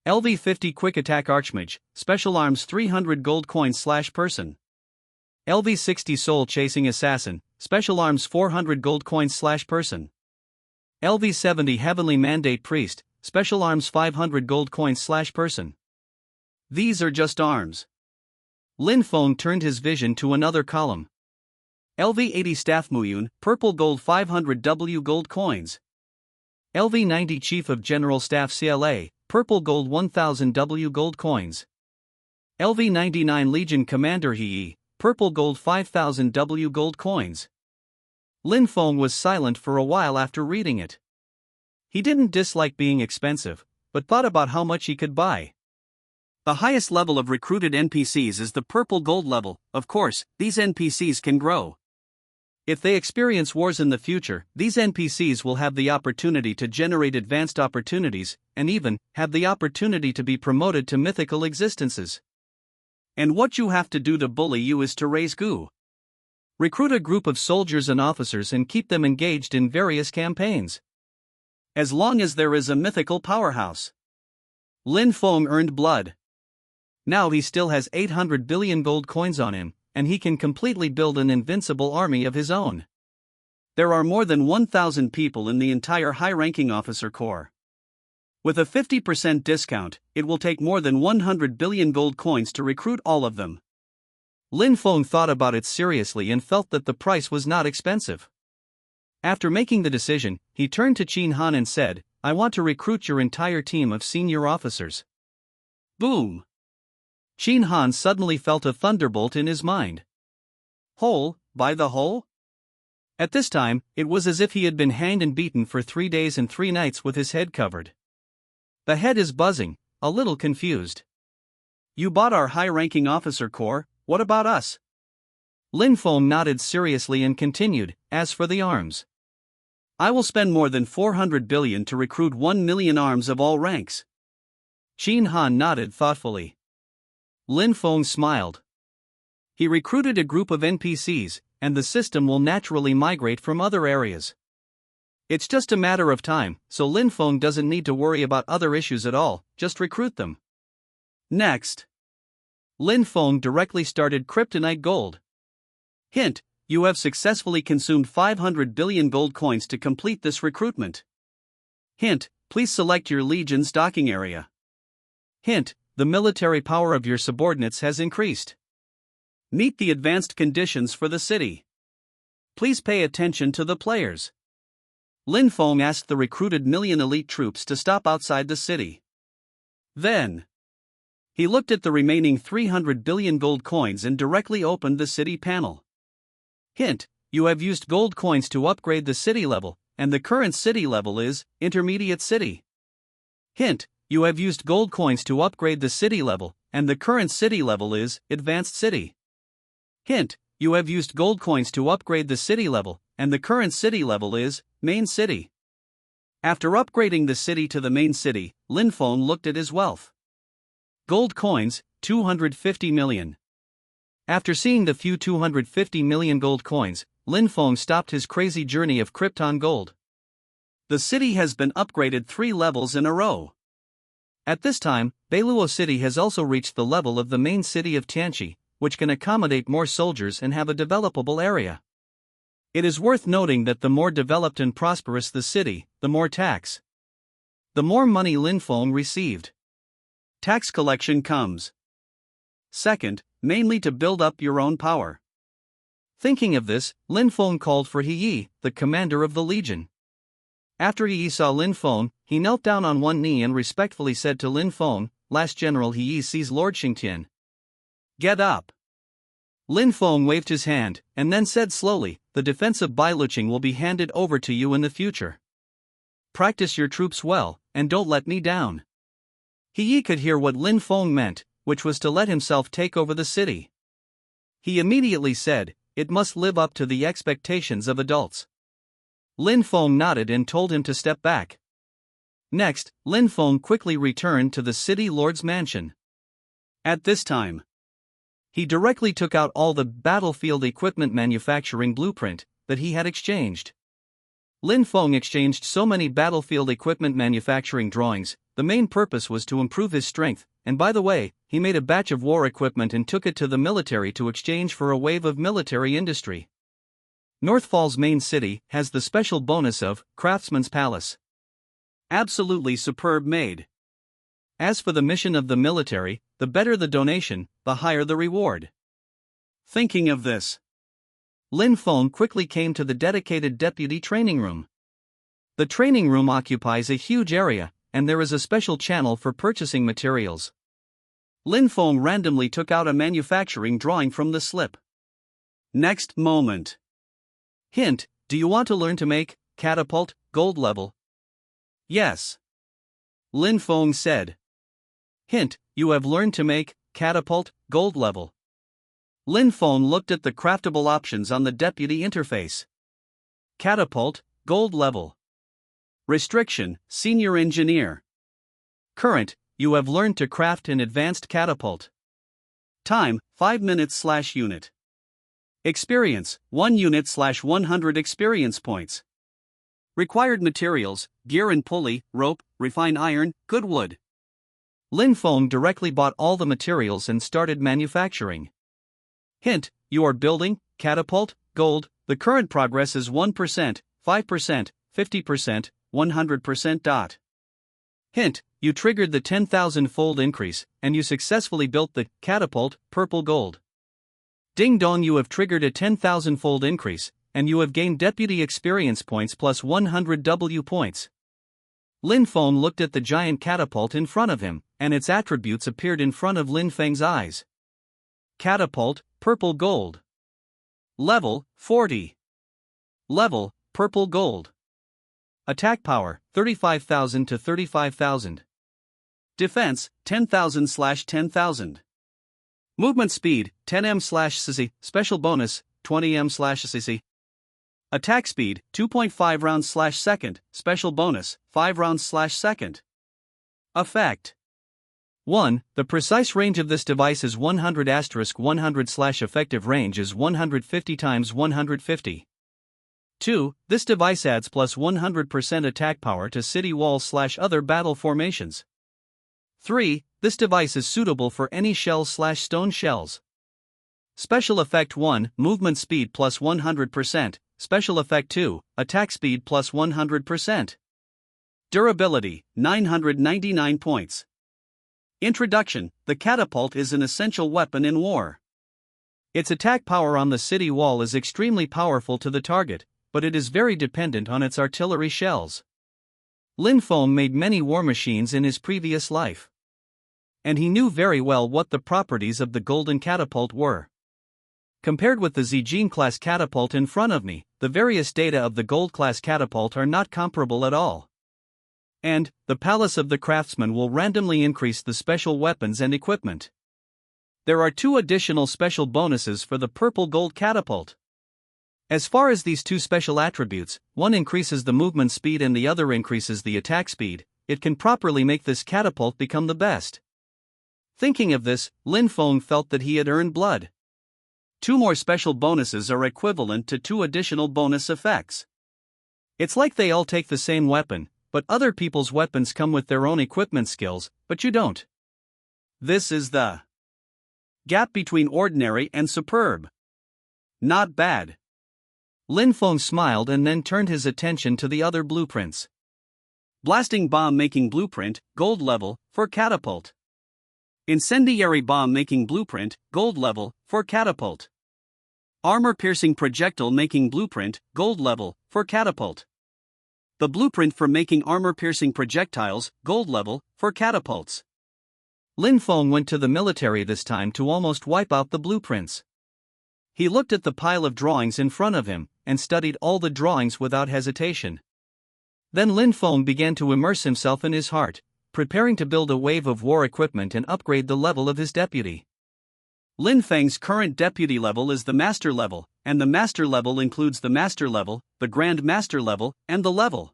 LV-50 Quick Attack Archmage, Special Arms 300 Gold Coins/Person. LV-60 Soul Chasing Assassin, Special Arms 400 Gold Coins/Person. LV-70 Heavenly Mandate Priest, Special Arms 500 Gold Coins/Person. These are just arms. Lin Feng turned his vision to another column. LV-80 Staff Muyun, Purple Gold 500 W Gold Coins. LV-90 Chief of General Staff CLA, Purple Gold 1000 W Gold Coins. LV-99 Legion Commander He, Purple Gold 5000 W Gold Coins. Lin Feng was silent for a while after reading it. He didn't dislike being expensive, but thought about how much he could buy. The highest level of recruited NPCs is the Purple Gold level. Of course, these NPCs can grow. If they experience wars in the future, these NPCs will have the opportunity to generate advanced opportunities, and even have the opportunity to be promoted to mythical existences. And what you have to do to bully you is to raise goo. Recruit a group of soldiers and officers and keep them engaged in various campaigns. As long as there is a mythical powerhouse. Lin Feng earned blood. Now he still has 800 billion gold coins on him, and he can completely build an invincible army of his own. There are more than 1,000 people in the entire high-ranking officer corps. With a 50% discount, it will take more than 100 billion gold coins to recruit all of them. Lin Feng thought about it seriously and felt that the price was not expensive. After making the decision, he turned to Qin Han and said, "I want to recruit your entire team of senior officers." Boom! Qin Han suddenly felt a thunderbolt in his mind. Whole, by the whole? At this time, it was as if he had been hanged and beaten for 3 days and 3 nights with his head covered. The head is buzzing, a little confused. "You bought our high-ranking officer corps, what about us?" Lin Feng nodded seriously and continued, as for the arms, I will spend more than 400 billion to recruit 1 million arms of all ranks. Qin Han nodded thoughtfully. Lin Feng smiled. He recruited a group of NPCs, and the system will naturally migrate from other areas. It's just a matter of time, so Lin Feng doesn't need to worry about other issues at all, just recruit them. Next, Lin Feng directly started Kryptonite Gold. Hint: you have successfully consumed 500 billion gold coins to complete this recruitment. Hint: please select your legion's docking area. Hint: the military power of your subordinates has increased. Meet the advanced conditions for the city. Please pay attention to the players. Lin Feng asked the recruited million elite troops to stop outside the city. Then, he looked at the remaining 300 billion gold coins and directly opened the city panel. Hint: you have used gold coins to upgrade the city level, and the current city level is Intermediate City. Hint: you have used gold coins to upgrade the city level, and the current city level is Advanced City. Hint: you have used gold coins to upgrade the city level, and the current city level is Main City. After upgrading the city to the main city, Lin Feng looked at his wealth. Gold coins, 250 million. After seeing the few 250 million gold coins, Lin Feng stopped his crazy journey of Krypton Gold. The city has been upgraded 3 levels in a row. At this time, Beiluo City has also reached the level of the main city of Tianqi, which can accommodate more soldiers and have a developable area. It is worth noting that the more developed and prosperous the city, the more tax. The more money Lin Feng received. Tax collection comes second, mainly to build up your own power. Thinking of this, Lin Feng called for He Yi, the commander of the legion. After He Yi saw Lin Feng, he knelt down on one knee and respectfully said to Lin Feng, "Last General He Yi sees Lord Xingtian. Get up." Lin Feng waved his hand, and then said slowly, "The defense of Bailuqing will be handed over to you in the future. Practice your troops well, and don't let me down." He Yi could hear what Lin Feng meant, which was to let himself take over the city. He immediately said, "It must live up to the expectations of adults." Lin Feng nodded and told him to step back. Next, Lin Feng quickly returned to the city lord's mansion. At this time, he directly took out all the battlefield equipment manufacturing blueprint that he had exchanged. Lin Feng exchanged so many battlefield equipment manufacturing drawings. The main purpose was to improve his strength, and by the way, he made a batch of war equipment and took it to the military to exchange for a wave of military industry. Northfall's main city has the special bonus of Craftsman's Palace. Absolutely superb made. As for the mission of the military, the better the donation, the higher the reward. Thinking of this, Lin Feng quickly came to the dedicated deputy training room. The training room occupies a huge area, and there is a special channel for purchasing materials. Lin Feng randomly took out a manufacturing drawing from the slip. Next moment. Hint: do you want to learn to make catapult gold level? Yes. Lin Feng said. Hint: you have learned to make catapult gold level. Lin Feng looked at the craftable options on the deputy interface. Catapult gold level. Restriction: senior engineer. Current: you have learned to craft an advanced catapult. Time: 5 minutes/unit. Experience: 1 unit/100 experience points. Required materials: gear and pulley, rope, refined iron, good wood. Lin Feng directly bought all the materials and started manufacturing. Hint: you are building catapult gold. The current progress is 1%, 5%, 50%, 100%. Hint: you triggered the 10,000-fold increase, and you successfully built the catapult purple gold. Ding dong, you have triggered a 10,000-fold increase, and you have gained deputy experience points plus 100 W points. Lin Feng looked at the giant catapult in front of him, and its attributes appeared in front of Lin Feng's eyes. Catapult, purple gold. Level, 40. Level, purple gold. Attack power, 35,000 to 35,000. Defense, 10,000/10,000. Movement speed, 10m/cc, special bonus, 20m/cc. Attack speed, 2.5 rounds/second, special bonus, 5 rounds/second. Effect. 1. The precise range of this device is 100*100/ effective range is 150 times 150. 2. This device adds plus 100% attack power to city walls/other battle formations. 3. This device is suitable for any shells/stone shells. Special effect 1, movement speed plus 100%, special effect 2, attack speed plus 100%. Durability, 999 points. Introduction. The catapult is an essential weapon in war. Its attack power on the city wall is extremely powerful to the target, but it is very dependent on its artillery shells. Lin Feng made many war machines in his previous life, and he knew very well what the properties of the golden catapult were. Compared with the Zijin class catapult in front of me, the various data of the gold class catapult are not comparable at all. And, the Palace of the Craftsman will randomly increase the special weapons and equipment. There are 2 additional special bonuses for the purple gold catapult. As far as these 2 special attributes, one increases the movement speed and the other increases the attack speed, it can properly make this catapult become the best. Thinking of this, Lin Feng felt that he had earned blood. 2 more special bonuses are equivalent to 2 additional bonus effects. It's like they all take the same weapon, but other people's weapons come with their own equipment skills, but you don't. This is the gap between ordinary and superb. Not bad. Lin Feng smiled and then turned his attention to the other blueprints. Blasting bomb making blueprint, gold level, for catapult. Incendiary bomb making blueprint, gold level, for catapult. Armor piercing projectile making blueprint, gold level, for catapult. The blueprint for making armor piercing projectiles, gold level, for catapults. Lin Feng went to the military this time to almost wipe out the blueprints. He looked at the pile of drawings in front of him, and studied all the drawings without hesitation. Then Lin Feng began to immerse himself in his heart, preparing to build a wave of war equipment and upgrade the level of his deputy. Lin Feng's current deputy level is the master level, and the master level includes the master level, the grand master level, and the level.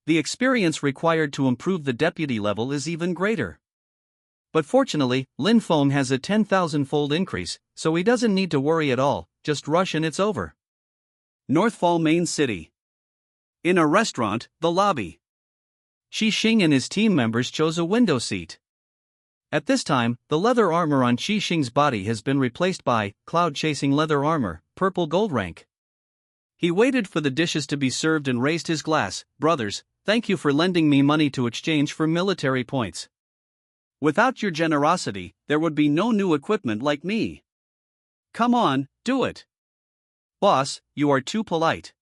The experience required to improve the deputy level is even greater. But fortunately, Lin Feng has a 10,000-fold increase, so he doesn't need to worry at all, just rush and it's over. Northfall Main City. In a restaurant, the lobby. Qi Xing and his team members chose a window seat. At this time, the leather armor on Qi Xing's body has been replaced by cloud-chasing leather armor, purple gold rank. He waited for the dishes to be served and raised his glass. Brothers, thank you for lending me money to exchange for military points. Without your generosity, there would be no new equipment like me. Come on, do it. Boss, you are too polite.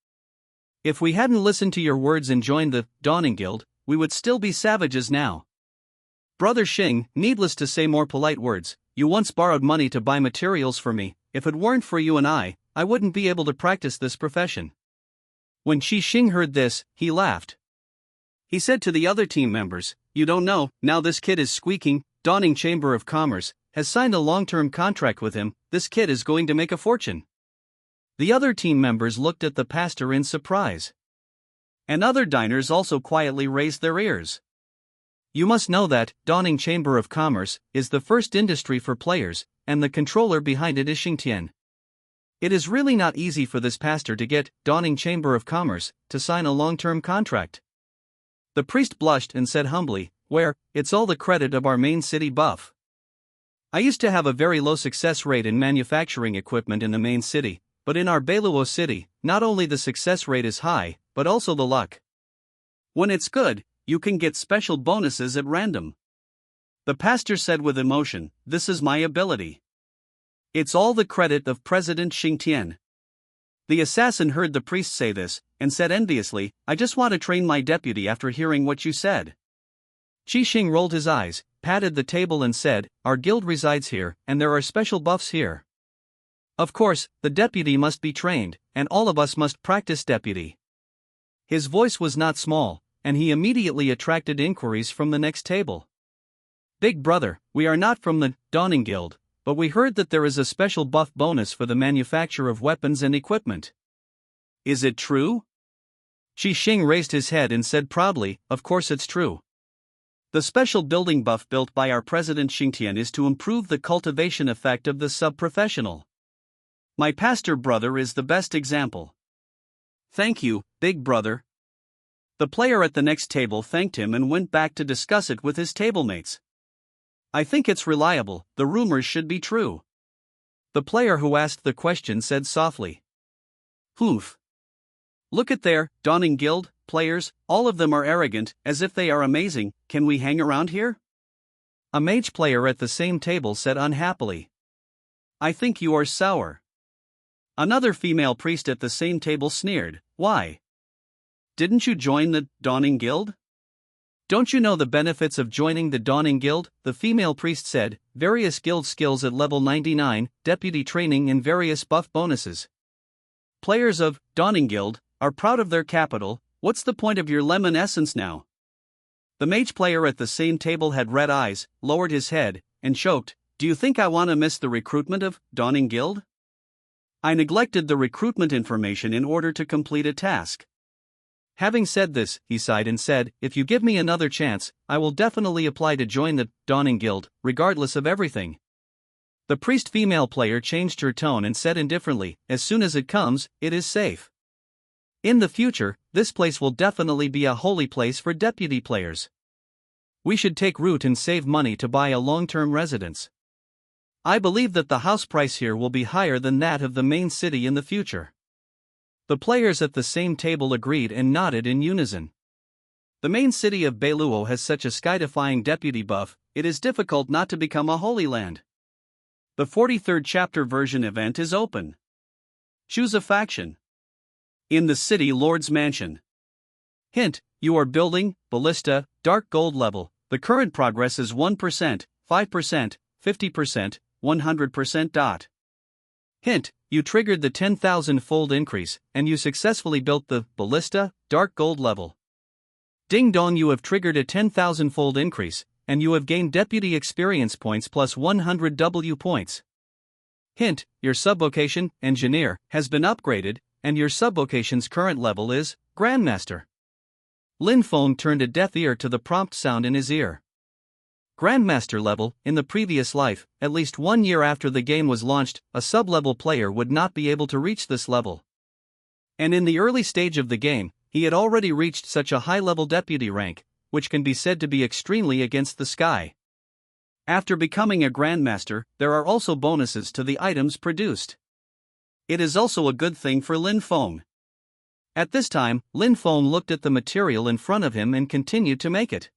If we hadn't listened to your words and joined the Dawning Guild, we would still be savages now. Brother Xing, needless to say more polite words, you once borrowed money to buy materials for me. If it weren't for you and I wouldn't be able to practice this profession. When Qi Xing heard this, he laughed. He said to the other team members, you don't know, now this kid is squeaking. Dawning Chamber of Commerce has signed a long-term contract with him. This kid is going to make a fortune. The other team members looked at the pastor in surprise. And other diners also quietly raised their ears. You must know that Dawning Chamber of Commerce is the first industry for players, and the controller behind it is Xingtian. It is really not easy for this pastor to get Dawning Chamber of Commerce to sign a long-term contract. The priest blushed and said humbly, it's all the credit of our main city buff. I used to have a very low success rate in manufacturing equipment in the main city, but in our Beiluo city, not only the success rate is high, but also the luck. When it's good, you can get special bonuses at random. The pastor said with emotion, this is my ability. It's all the credit of President Xingtian. The assassin heard the priest say this, and said enviously, I just want to train my deputy after hearing what you said. Qi Xing rolled his eyes, patted the table and said, our guild resides here, and there are special buffs here. Of course, the deputy must be trained, and all of us must practice deputy. His voice was not small, and he immediately attracted inquiries from the next table. Big brother, we are not from the Dawning Guild, but we heard that there is a special buff bonus for the manufacture of weapons and equipment. Is it true? Shi Xing raised his head and said proudly, of course it's true. The special building buff built by our president Xingtian is to improve the cultivation effect of the sub-professional. My pastor brother is the best example. Thank you, big brother. The player at the next table thanked him and went back to discuss it with his tablemates. I think it's reliable, the rumors should be true. The player who asked the question said softly. Hoof. Look at their Dawning Guild players, all of them are arrogant, as if they are amazing. Can we hang around here? A mage player at the same table said unhappily. I think you are sour. Another female priest at the same table sneered. Why? Didn't you join the Dawning Guild? Don't you know the benefits of joining the Dawning Guild? The female priest said. Various guild skills at level 99, deputy training and various buff bonuses. Players of Dawning Guild are proud of their capital. What's the point of your lemon essence now? The mage player at the same table had red eyes, lowered his head, and choked. Do you think I want to miss the recruitment of Dawning Guild? I neglected the recruitment information in order to complete a task. Having said this, he sighed and said, if you give me another chance, I will definitely apply to join the Dawning Guild, regardless of everything. The priest female player changed her tone and said indifferently, as soon as it comes, it is safe. In the future, this place will definitely be a holy place for deputy players. We should take root and save money to buy a long-term residence. I believe that the house price here will be higher than that of the main city in the future. The players at the same table agreed and nodded in unison. The main city of Beiluo has such a sky-defying deputy buff, it is difficult not to become a holy land. The 43rd chapter version event is open. Choose a faction. In the City Lord's Mansion. Hint, you are building, Ballista, Dark Gold level. The current progress is 1%, 5%, 50%, 100%. Hint, you triggered the 10,000-fold increase, and you successfully built the Ballista, Dark Gold level. Ding dong, you have triggered a 10,000-fold increase, and you have gained deputy experience points plus 100 W points. Hint, your subvocation, Engineer, has been upgraded, and your subvocation's current level is Grandmaster. Lin Feng turned a deaf ear to the prompt sound in his ear. Grandmaster level. In the previous life, at least 1 year after the game was launched, a sub-level player would not be able to reach this level. And in the early stage of the game, he had already reached such a high-level deputy rank, which can be said to be extremely against the sky. After becoming a Grandmaster, there are also bonuses to the items produced. It is also a good thing for Lin Feng. At this time, Lin Feng looked at the material in front of him and continued to make it.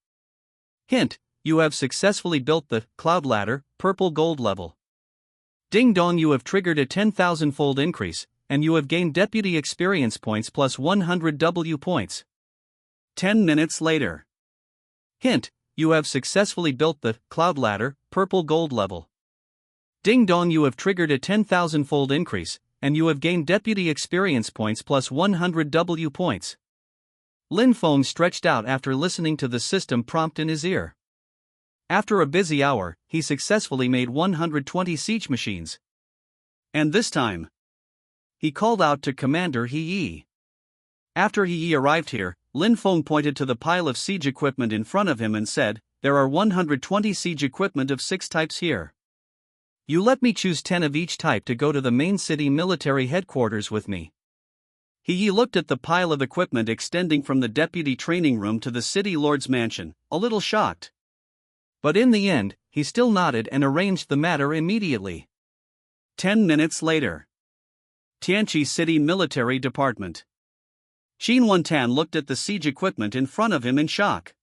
Hint, you have successfully built the Cloud Ladder, Purple Gold level. Ding dong, you have triggered a 10,000-fold increase, and you have gained deputy experience points plus 100 W points. 10 minutes later. Hint, you have successfully built the Cloud Ladder, Purple Gold level. Ding dong, you have triggered a 10,000-fold increase, and you have gained deputy experience points plus 100 W points. Lin Feng stretched out after listening to the system prompt in his ear. After a busy hour, he successfully made 120 siege machines. And this time, he called out to Commander He Yi. After He Yi arrived here, Lin Feng pointed to the pile of siege equipment in front of him and said, there are 120 siege equipment of 6 types here. You let me choose 10 of each type to go to the main city military headquarters with me. He Yi looked at the pile of equipment extending from the deputy training room to the city lord's mansion, a little shocked. But in the end, he still nodded and arranged the matter immediately. 10 minutes later. Tianqi City Military Department. Xin Wantan looked at the siege equipment in front of him in shock.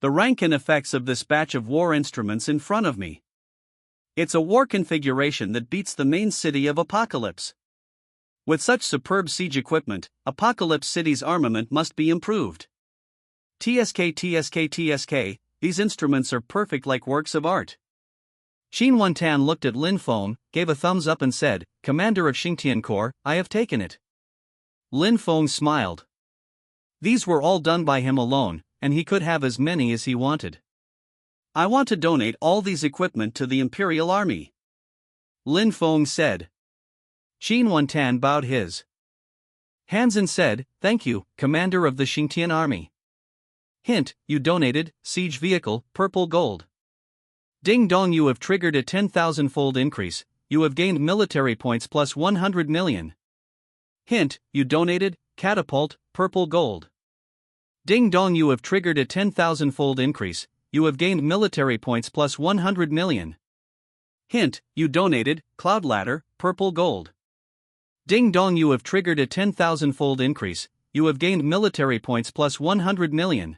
The rank and effects of this batch of war instruments in front of me. It's a war configuration that beats the main city of Apocalypse. With such superb siege equipment, Apocalypse City's armament must be improved. TSK, these instruments are perfect like works of art. Xin Wantan looked at Lin Feng, gave a thumbs up and said, Commander of Xingtian Corps, I have taken it. Lin Feng smiled. These were all done by him alone, and he could have as many as he wanted. I want to donate all these equipment to the Imperial Army. Lin Feng said. Qin Wantan bowed his hands and said, "Thank you, commander of the Xingtian army." Hint, you donated, siege vehicle, purple gold. Ding dong, you have triggered a 10,000-fold increase, you have gained military points plus 100 million. Hint, you donated, catapult, purple gold. Ding dong, you have triggered a 10,000-fold increase, you have gained military points plus 100 million. Hint, you donated, cloud ladder, purple gold. Ding dong, you have triggered a 10,000-fold increase, you have gained military points plus 100 million.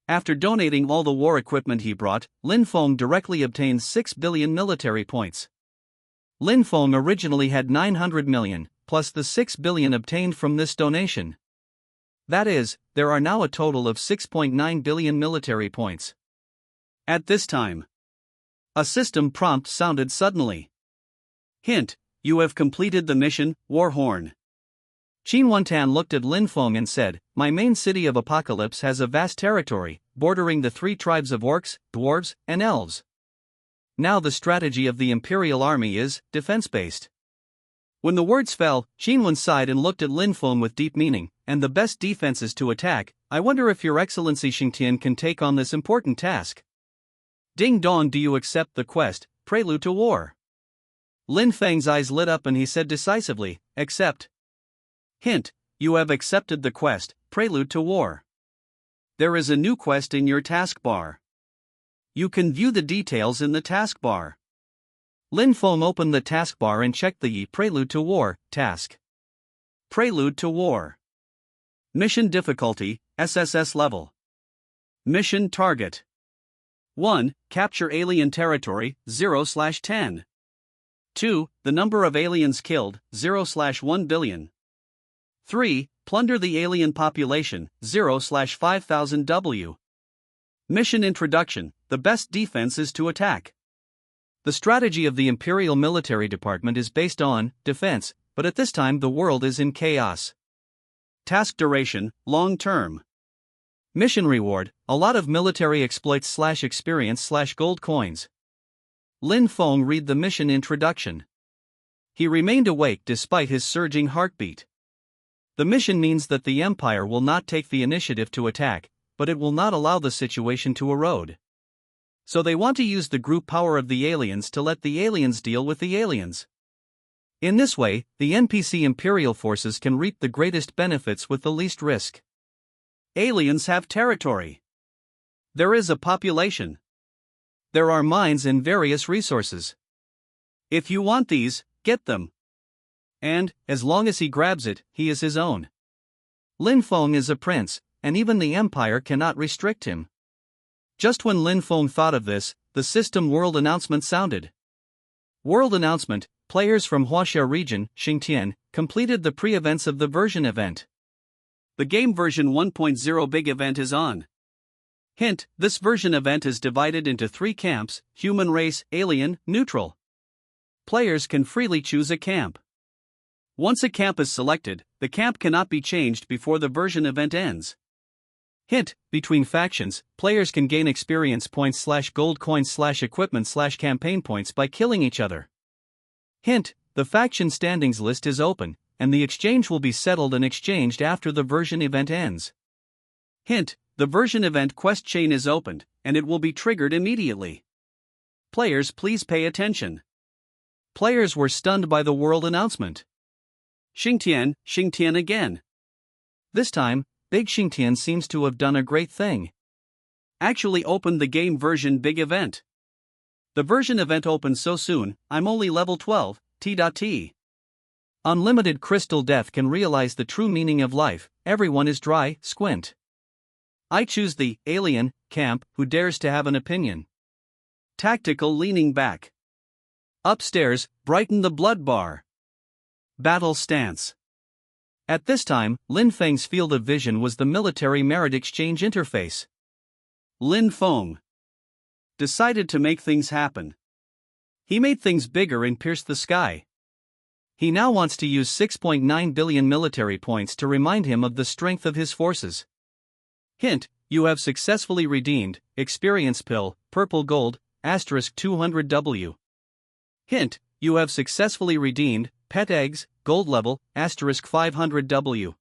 After donating all the war equipment he brought, Lin Feng directly obtained 6 billion military points. Lin Feng originally had 900 million, plus the 6 billion obtained from this donation. That is, there are now a total of 6.9 billion military points. At this time, a system prompt sounded suddenly. Hint, you have completed the mission, War Horn. Qin Wantan looked at Lin Feng and said, "My main city of Apocalypse has a vast territory, bordering the 3 tribes of orcs, dwarves, and elves. Now the strategy of the Imperial Army is defense-based." When the words fell, Qin Wan sighed and looked at Lin Feng with deep meaning, "And the best defense is to attack. I wonder if Your Excellency Xingtian can take on this important task. Ding dong, do you accept the quest, Prelude to War?" Lin Feng's eyes lit up and he said decisively, "Accept." Hint, you have accepted the quest, Prelude to War. There is a new quest in your taskbar. You can view the details in the taskbar. Lin Feng opened the taskbar and checked the Prelude to War task. Prelude to War. Mission difficulty, SSS level. Mission target. 1. Capture alien territory, 0/10. 2. The number of aliens killed, 0/1 billion. 3. Plunder the alien population, 0/5000 W. Mission introduction, the best defense is to attack. The strategy of the Imperial Military Department is based on defense, but at this time the world is in chaos. Task duration, long term. Mission reward, a lot of military exploits/experience/gold coins. Lin Feng read the mission introduction. He remained awake despite his surging heartbeat. The mission means that the Empire will not take the initiative to attack, but it will not allow the situation to erode. So they want to use the group power of the aliens to let the aliens deal with the aliens. In this way, the NPC Imperial forces can reap the greatest benefits with the least risk. Aliens have territory. There is a population. There are mines and various resources. If you want these, get them. And, as long as he grabs it, he is his own. Lin Feng is a prince, and even the Empire cannot restrict him. Just when Lin Feng thought of this, the system world announcement sounded. World announcement, players from Huaxia region, Xingtian, completed the pre-events of the version event. The game version 1.0 big event is on. Hint, this version event is divided into 3 camps, human race, alien, neutral. Players can freely choose a camp. Once a camp is selected, the camp cannot be changed before the version event ends. Hint, between factions, players can gain experience points/gold coins/equipment/campaign points by killing each other. Hint, the faction standings list is open, and the exchange will be settled and exchanged after the version event ends. Hint, the version event quest chain is opened, and it will be triggered immediately. Players, please pay attention. Players were stunned by the world announcement. Xingtian again. This time, Big Xingtian seems to have done a great thing. Actually opened the game version big event. The version event opened so soon, I'm only level 12, t.t. Unlimited crystal death can realize the true meaning of life, everyone is dry, squint. I choose the alien camp who dares to have an opinion. Tactical leaning back. Upstairs, brighten the blood bar. Battle stance. At this time, Lin Feng's field of vision was the military merit exchange interface. Lin Feng decided to make things happen. He made things bigger and pierced the sky. He now wants to use 6.9 billion military points to remind him of the strength of his forces. Hint, you have successfully redeemed, experience pill, purple gold, *200 W. Hint, you have successfully redeemed Pet Eggs, Gold Level, *500W.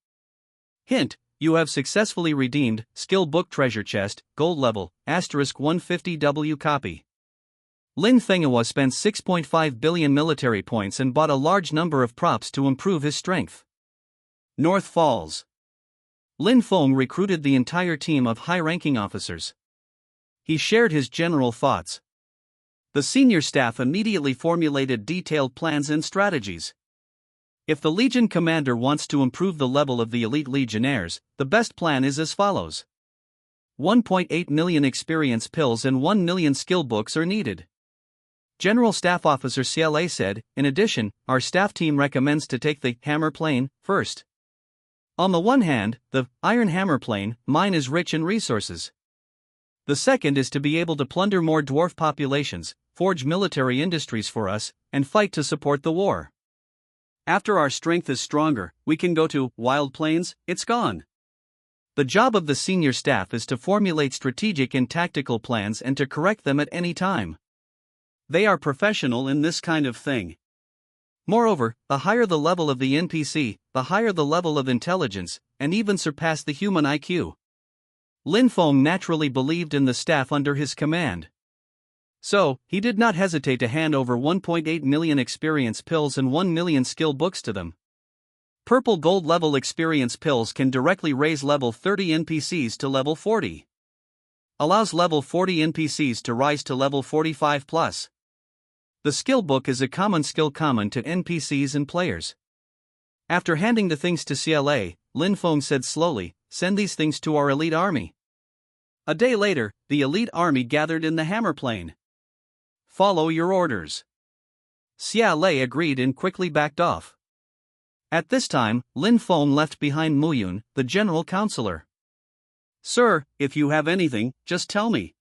Hint, you have successfully redeemed Skill Book Treasure Chest, Gold Level, *150W copy. Lin Fenghua spent 6.5 billion military points and bought a large number of props to improve his strength. North Falls. Lin Feng recruited the entire team of high-ranking officers. He shared his general thoughts. The senior staff immediately formulated detailed plans and strategies. If the Legion commander wants to improve the level of the elite legionnaires, the best plan is as follows. 1.8 million experience pills and 1 million skill books are needed. General Staff Officer CLA said, in addition, our staff team recommends to take the hammer plane first. On the one hand, the Iron Hammer plane mine is rich in resources. The second is to be able to plunder more dwarf populations, forge military industries for us, and fight to support the war. After our strength is stronger, we can go to Wild Plains, it's gone. The job of the senior staff is to formulate strategic and tactical plans and to correct them at any time. They are professional in this kind of thing. Moreover, the higher the level of the NPC, the higher the level of intelligence, and even surpass the human IQ. Lin Feng naturally believed in the staff under his command. So, he did not hesitate to hand over 1.8 million experience pills and 1 million skill books to them. Purple Gold level experience pills can directly raise level 30 NPCs to level 40. Allows level 40 NPCs to rise to level 45+. The skill book is a common skill common to NPCs and players. After handing the things to CLA, Lin Feng said slowly, send these things to our elite army. A day later, the elite army gathered in the Hammer Plane. Follow your orders. CLA agreed and quickly backed off. At this time, Lin Feng left behind Muyun, the general counselor. Sir, if you have anything, just tell me.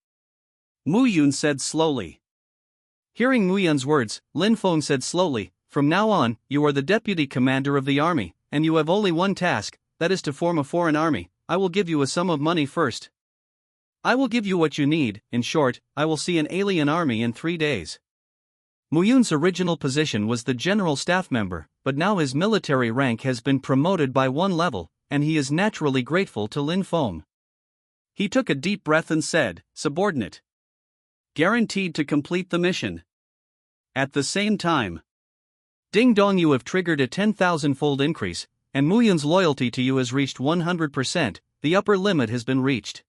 Muyun said slowly. Hearing Muyun's words, Lin Feng said slowly, from now on, you are the deputy commander of the army, and you have only one task, that is to form a foreign army. I will give you a sum of money first. I will give you what you need, in short, I will see an alien army in 3 days. Muyun's original position was the general staff member, but now his military rank has been promoted by 1 level, and he is naturally grateful to Lin Feng. He took a deep breath and said, subordinate. Guaranteed to complete the mission. At the same time, Ding Dong, you have triggered a 10,000-fold increase, and Muyun's loyalty to you has reached 100%, the upper limit has been reached.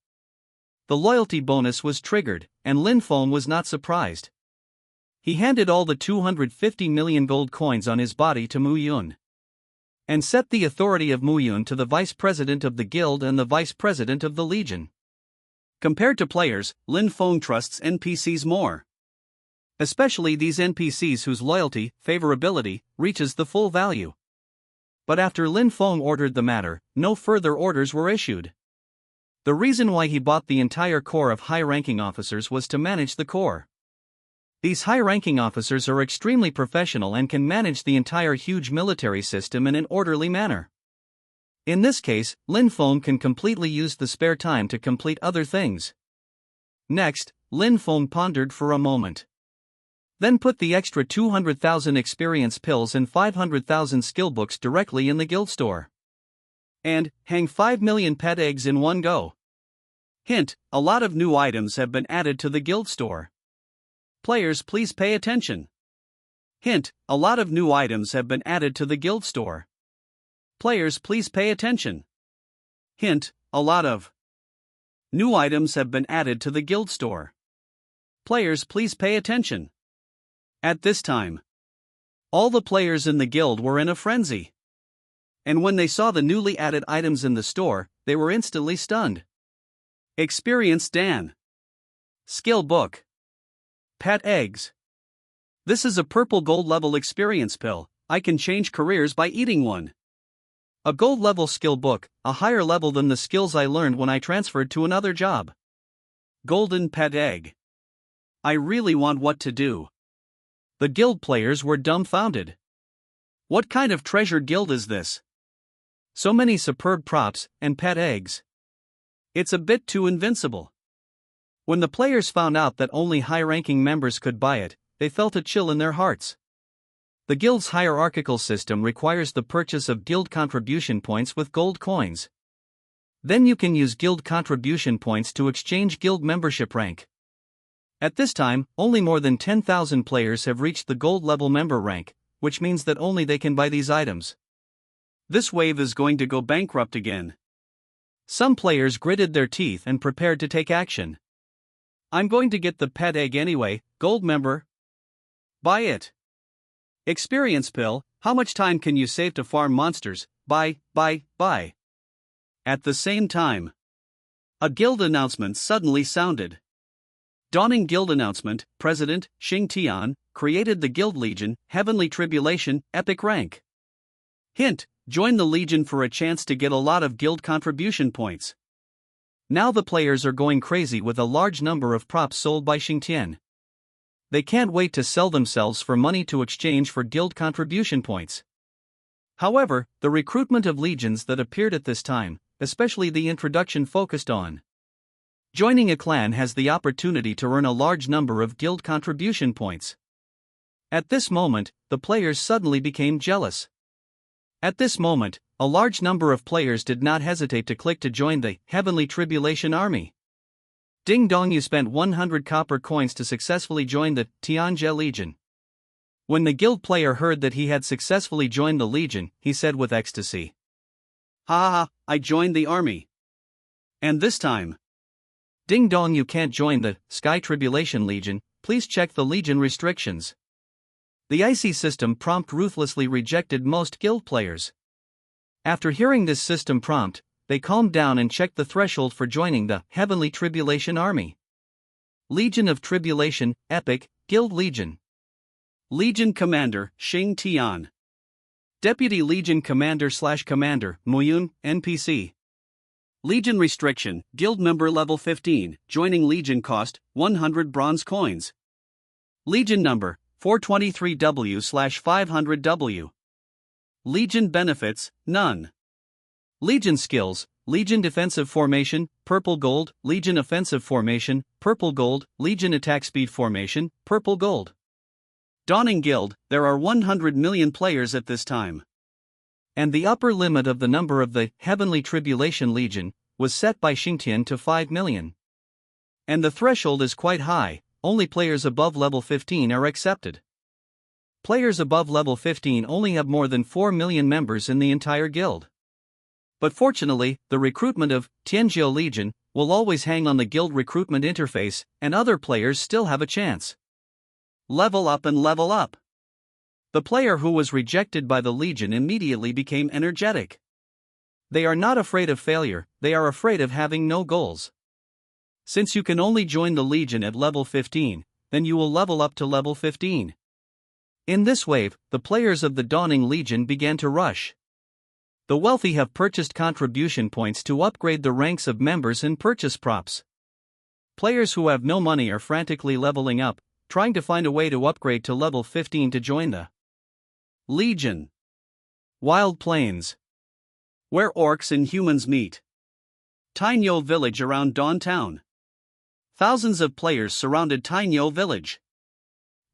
The loyalty bonus was triggered, and Lin Feng was not surprised. He handed all the 250 million gold coins on his body to Muyun. And set the authority of Muyun to the vice president of the guild and the vice president of the legion. Compared to players, Lin Feng trusts NPCs more. Especially these NPCs whose loyalty, favorability, reaches the full value. But after Lin Feng ordered the matter, no further orders were issued. The reason why he bought the entire corps of high-ranking officers was to manage the corps. These high-ranking officers are extremely professional and can manage the entire huge military system in an orderly manner. In this case, Lin Feng can completely use the spare time to complete other things. Next, Lin Feng pondered for a moment. Then put the extra 200,000 experience pills and 500,000 skill books directly in the guild store. And hang 5 million pet eggs in one go. Hint, a lot of new items have been added to the guild store. Players, please pay attention. Hint, a lot of new items have been added to the guild store. Players, please pay attention. Hint, a lot of new items have been added to the guild store. Players, please pay attention. At this time, all the players in the guild were in a frenzy. And when they saw the newly added items in the store, they were instantly stunned. Experience Dan. Skill book. Pet eggs. This is a purple gold level experience pill. I can change careers by eating one. A gold level skill book, a higher level than the skills I learned when I transferred to another job. Golden pet egg. I really want what to do. The guild players were dumbfounded. What kind of treasured guild is this? So many superb props and pet eggs. It's a bit too invincible. When the players found out that only high-ranking members could buy it, they felt a chill in their hearts. The guild's hierarchical system requires the purchase of guild contribution points with gold coins. Then you can use guild contribution points to exchange guild membership rank. At this time, only more than 10,000 players have reached the gold level member rank, which means that only they can buy these items. This wave is going to go bankrupt again. Some players gritted their teeth and prepared to take action. I'm going to get the pet egg anyway, gold member. Buy it. Experience pill, how much time can you save to farm monsters? Buy. At the same time, a guild announcement suddenly sounded. Dawning guild announcement, President, Xing Tian, created the Guild Legion, Heavenly Tribulation, Epic Rank. Hint, join the Legion for a chance to get a lot of guild contribution points. Now the players are going crazy with a large number of props sold by Xing Tian. They can't wait to sell themselves for money to exchange for guild contribution points. However, the recruitment of legions that appeared at this time, especially the introduction focused on joining a clan, has the opportunity to earn a large number of guild contribution points. At this moment, the players suddenly became jealous. At this moment, a large number of players did not hesitate to click to join the Heavenly Tribulation Army. Ding dong, you spent 100 copper coins to successfully join the Tianjie Legion. When the guild player heard that he had successfully joined the Legion, he said with ecstasy, "Ha ha, I joined the army. And this time, ding dong, you can't join the Sky Tribulation Legion, please check the Legion restrictions." The IC system prompt ruthlessly rejected most guild players. After hearing this system prompt, they calmed down and checked the threshold for joining the Heavenly Tribulation Army. Legion of Tribulation, Epic, Guild Legion. Legion Commander, Xing Tian. Deputy Legion Commander/Commander, Muyun, NPC. Legion Restriction, Guild Member Level 15, joining Legion cost, 100 bronze coins. Legion Number, 423W/500W. Legion Benefits, none. Legion Skills, Legion Defensive Formation, Purple Gold, Legion Offensive Formation, Purple Gold, Legion Attack Speed Formation, Purple Gold. Dawning Guild, there are 100 million players at this time. And the upper limit of the number of the Heavenly Tribulation Legion was set by Xing Tian to 5 million. And the threshold is quite high, only players above level 15 are accepted. Players above level 15 only have more than 4 million members in the entire guild. But fortunately, the recruitment of Tianjie Legion will always hang on the guild recruitment interface, and other players still have a chance. Level up and level up. The player who was rejected by the Legion immediately became energetic. They are not afraid of failure, they are afraid of having no goals. Since you can only join the Legion at level 15, then you will level up to level 15. In this wave, the players of the Dawning Legion began to rush. The wealthy have purchased contribution points to upgrade the ranks of members and purchase props. Players who have no money are frantically leveling up, trying to find a way to upgrade to level 15 to join the Legion. Wild Plains, where orcs and humans meet. Tainyo Village around Dawn Town. Thousands of players surrounded Tainyo Village.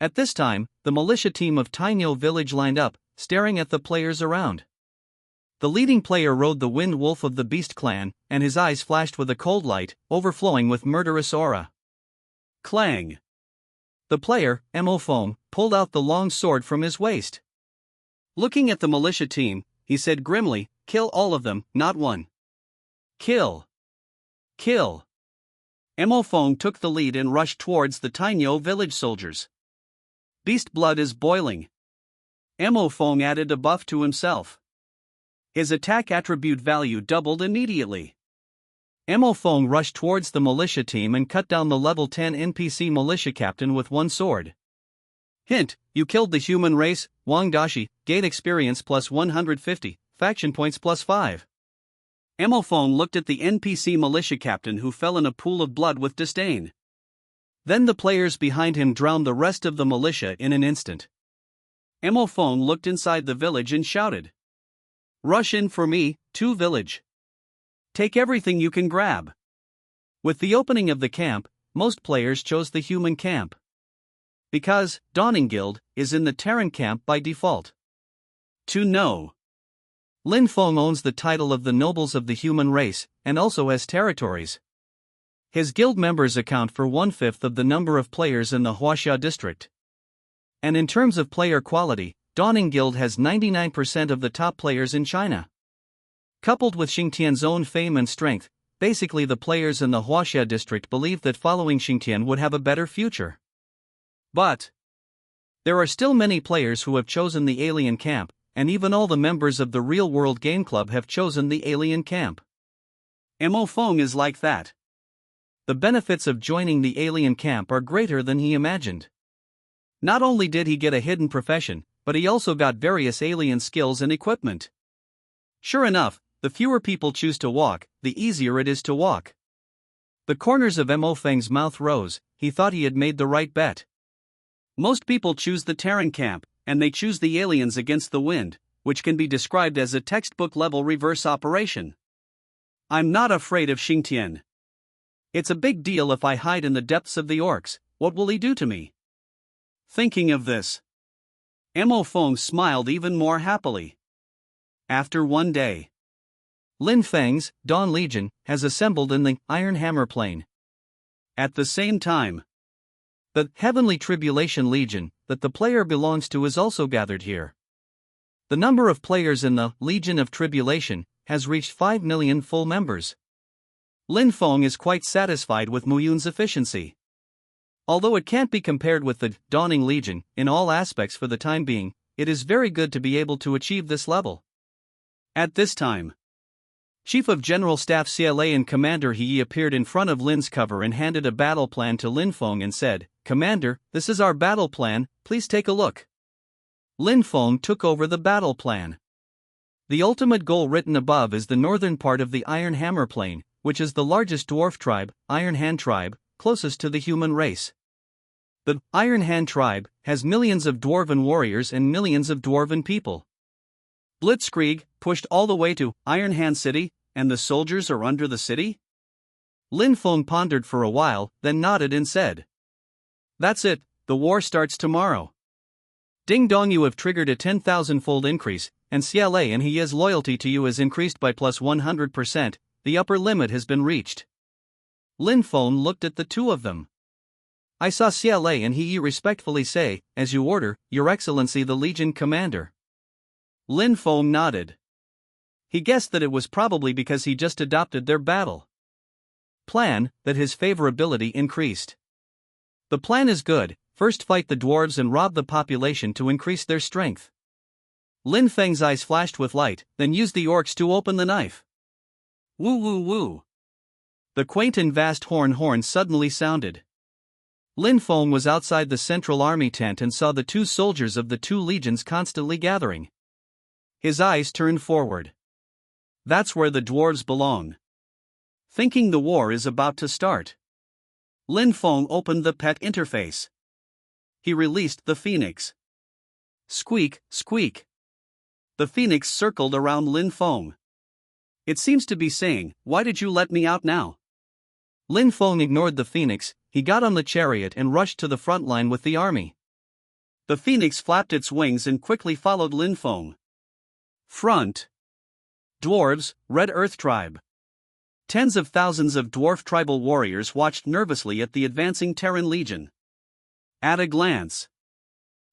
At this time, the militia team of Tainyo Village lined up, staring at the players around. The leading player rode the Wind Wolf of the Beast Clan, and his eyes flashed with a cold light, overflowing with murderous aura. Clang! The player, Mo Foam, pulled out the long sword from his waist. Looking at the militia team, he said grimly, "Kill all of them, not one. Kill! Kill!" Mo Foam took the lead and rushed towards the Tainyo village soldiers. Beast blood is boiling. Mo Foam added a buff to himself. His attack attribute value doubled immediately. Mo Foam rushed towards the militia team and cut down the level 10 NPC militia captain with one sword. Hint, you killed the human race, Wang Dashi, gain experience plus 150, faction points plus 5. Mo Foam looked at the NPC militia captain who fell in a pool of blood with disdain. Then the players behind him drowned the rest of the militia in an instant. Mo Foam looked inside the village and shouted, "Rush in for me, 2 village. Take everything you can grab." With the opening of the camp, most players chose the human camp. Because Dawning Guild is in the Terran camp by default. To know. Lin Feng owns the title of the nobles of the human race, and also has territories. His guild members account for 1/5 of the number of players in the Huaxia district. And in terms of player quality, Dawning Guild has 99% of the top players in China. Coupled with Xingtian's own fame and strength, basically the players in the Huaxia district believe that following Xingtian would have a better future. But there are still many players who have chosen the alien camp, and even all the members of the Real World Game Club have chosen the alien camp. Mo Feng is like that. The benefits of joining the alien camp are greater than he imagined. Not only did he get a hidden profession, but he also got various alien skills and equipment. Sure enough, the fewer people choose to walk, the easier it is to walk. The corners of Mo Feng's mouth rose. He thought he had made the right bet. Most people choose the Terran camp, and they choose the aliens against the wind, which can be described as a textbook-level reverse operation. I'm not afraid of Xingtian. It's a big deal if I hide in the depths of the orcs. What will he do to me? Thinking of this, Mo Feng smiled even more happily. After one day, Lin Feng's Dawn Legion has assembled in the Iron Hammer Plain. At the same time, the Heavenly Tribulation Legion that the player belongs to is also gathered here. The number of players in the Legion of Tribulation has reached 5 million full members. Lin Feng is quite satisfied with Muyun's efficiency. Although it can't be compared with the Dawning Legion in all aspects for the time being, it is very good to be able to achieve this level. At this time, Chief of General Staff CLA and Commander He appeared in front of Lin's cover and handed a battle plan to Lin Feng and said, "Commander, this is our battle plan, please take a look." Lin Feng took over the battle plan. The ultimate goal written above is the northern part of the Iron Hammer Plain, which is the largest dwarf tribe, Iron Hand tribe, closest to the human race. The Iron Hand tribe has millions of dwarven warriors and millions of dwarven people. Blitzkrieg pushed all the way to Iron Hand City, and the soldiers are under the city? Lin Feng pondered for a while, then nodded and said, "That's it, the war starts tomorrow. Ding dong, you have triggered a 10,000-fold increase, and CLA and He's loyalty to you has increased by plus 100%, the upper limit has been reached." Lin Feng looked at the two of them. "I saw CLA and He respectfully say, 'As you order, Your Excellency the Legion Commander.'" Lin Feng nodded. He guessed that it was probably because he just adopted their battle plan that his favorability increased. The plan is good. First fight the dwarves and rob the population to increase their strength. Lin Feng's eyes flashed with light, then use the orcs to open the knife. Woo woo woo. The quaint and vast horn suddenly sounded. Lin Feng was outside the central army tent and saw the two soldiers of the two legions constantly gathering. His eyes turned forward. That's where the dwarves belong. Thinking the war is about to start, Lin Feng opened the pet interface. He released the phoenix. Squeak, squeak. The phoenix circled around Lin Feng. It seems to be saying, "Why did you let me out now?" Lin Feng ignored the phoenix. He got on the chariot and rushed to the front line with the army. The phoenix flapped its wings and quickly followed Lin Feng. Front. Dwarves, Red Earth Tribe. Tens of thousands of dwarf tribal warriors watched nervously at the advancing Terran Legion. At a glance,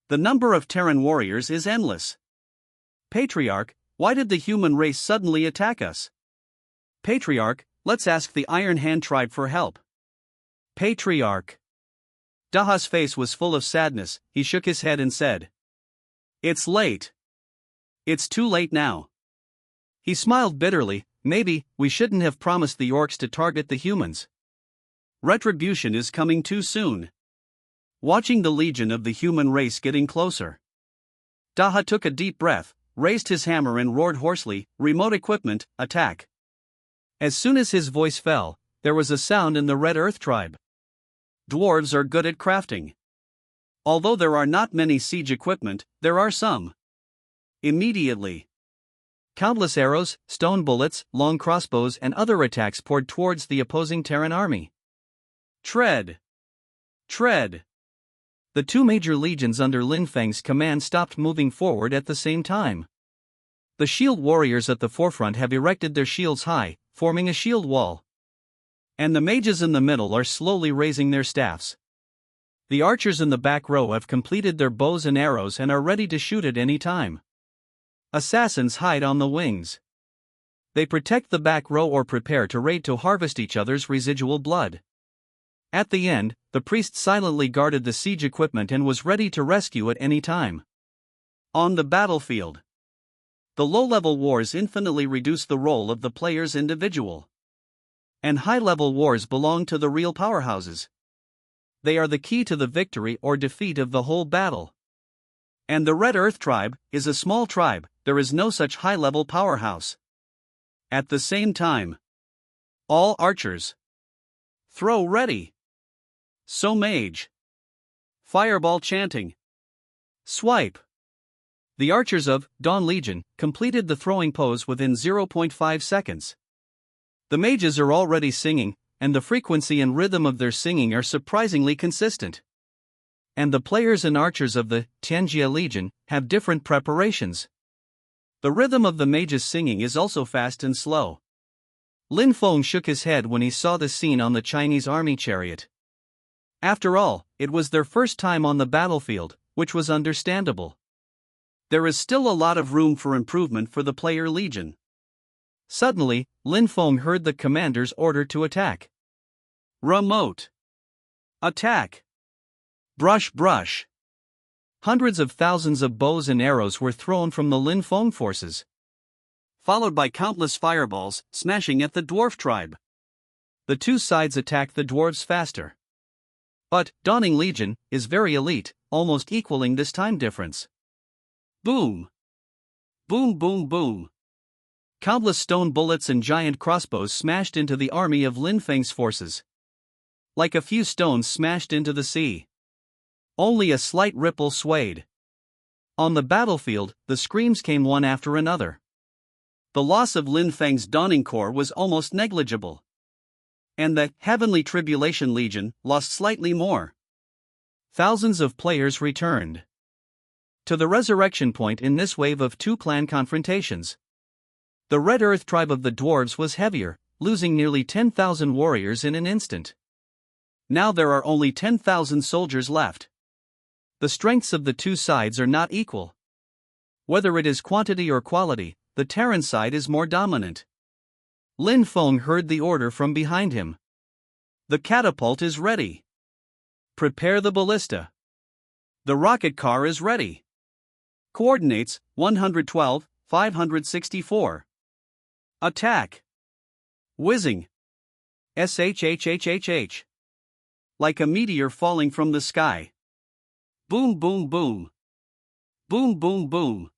the number of Terran warriors is endless. Patriarch, why did the human race suddenly attack us? Patriarch, let's ask the Iron Hand tribe for help. Patriarch. Daha's face was full of sadness. He shook his head and said, "It's late. It's too late now." He smiled bitterly. "Maybe we shouldn't have promised the orcs to target the humans. Retribution is coming too soon." Watching the legion of the human race getting closer, Daha took a deep breath, raised his hammer and roared hoarsely, "Remote equipment, attack." As soon as his voice fell, there was a sound in the Red Earth tribe. Dwarves are good at crafting. Although there are not many siege equipment, there are some. Immediately, countless arrows, stone bullets, long crossbows and other attacks poured towards the opposing Terran army. Tread! Tread! The two major legions under Lin Feng's command stopped moving forward at the same time. The shield warriors at the forefront have erected their shields high, forming a shield wall. And the mages in the middle are slowly raising their staffs. The archers in the back row have completed their bows and arrows and are ready to shoot at any time. Assassins hide on the wings. They protect the back row or prepare to raid to harvest each other's residual blood. At the end, the priest silently guarded the siege equipment and was ready to rescue at any time. On the battlefield, the low-level wars infinitely reduce the role of the player's individual. And high-level wars belong to the real powerhouses. They are the key to the victory or defeat of the whole battle. And the Red Earth tribe is a small tribe, there is no such high-level powerhouse. At the same time, all archers throw ready. So mage. Fireball chanting. Swipe. The archers of Dawn Legion completed the throwing pose within 0.5 seconds. The mages are already singing, and the frequency and rhythm of their singing are surprisingly consistent. And the players and archers of the Tianjia Legion have different preparations. The rhythm of the mages' singing is also fast and slow. Lin Feng shook his head when he saw the scene on the Chinese army chariot. After all, it was their first time on the battlefield, which was understandable. There is still a lot of room for improvement for the player legion. Suddenly, Lin Feng heard the commander's order to attack. Remote. Attack. Brush brush. Hundreds of thousands of bows and arrows were thrown from the Lin Feng forces, followed by countless fireballs, smashing at the dwarf tribe. The two sides attacked the dwarves faster. But Dawning Legion is very elite, almost equaling this time difference. Boom! Boom boom boom! Countless stone bullets and giant crossbows smashed into the army of Lin Feng's forces. Like a few stones smashed into the sea. Only a slight ripple swayed. On the battlefield, the screams came one after another. The loss of Lin Feng's Dawning Corps was almost negligible. And the Heavenly Tribulation Legion lost slightly more. Thousands of players returned to the resurrection point in this wave of two clan confrontations. The Red Earth tribe of the dwarves was heavier, losing nearly 10,000 warriors in an instant. Now there are only 10,000 soldiers left. The strengths of the two sides are not equal. Whether it is quantity or quality, the Terran side is more dominant. Lin Feng heard the order from behind him. The catapult is ready. Prepare the ballista. The rocket car is ready. Coordinates 112, 564. Attack. Whizzing. SHHHHH. Like a meteor falling from the sky. Boom boom boom. Boom boom boom.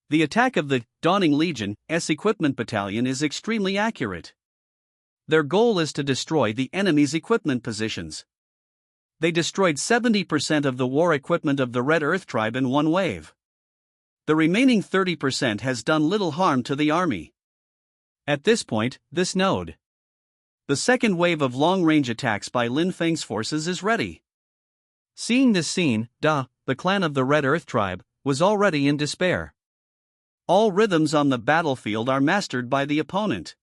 The attack of the Dawning Legion S Equipment Battalion is extremely accurate. Their goal is to destroy the enemy's equipment positions. They destroyed 70% of the war equipment of the Red Earth tribe in one wave. The remaining 30% has done little harm to the army. At this point, this node. The second wave of long-range attacks by Lin Feng's forces is ready. Seeing this scene, the clan of the Red Earth tribe, was already in despair. All rhythms on the battlefield are mastered by the opponent.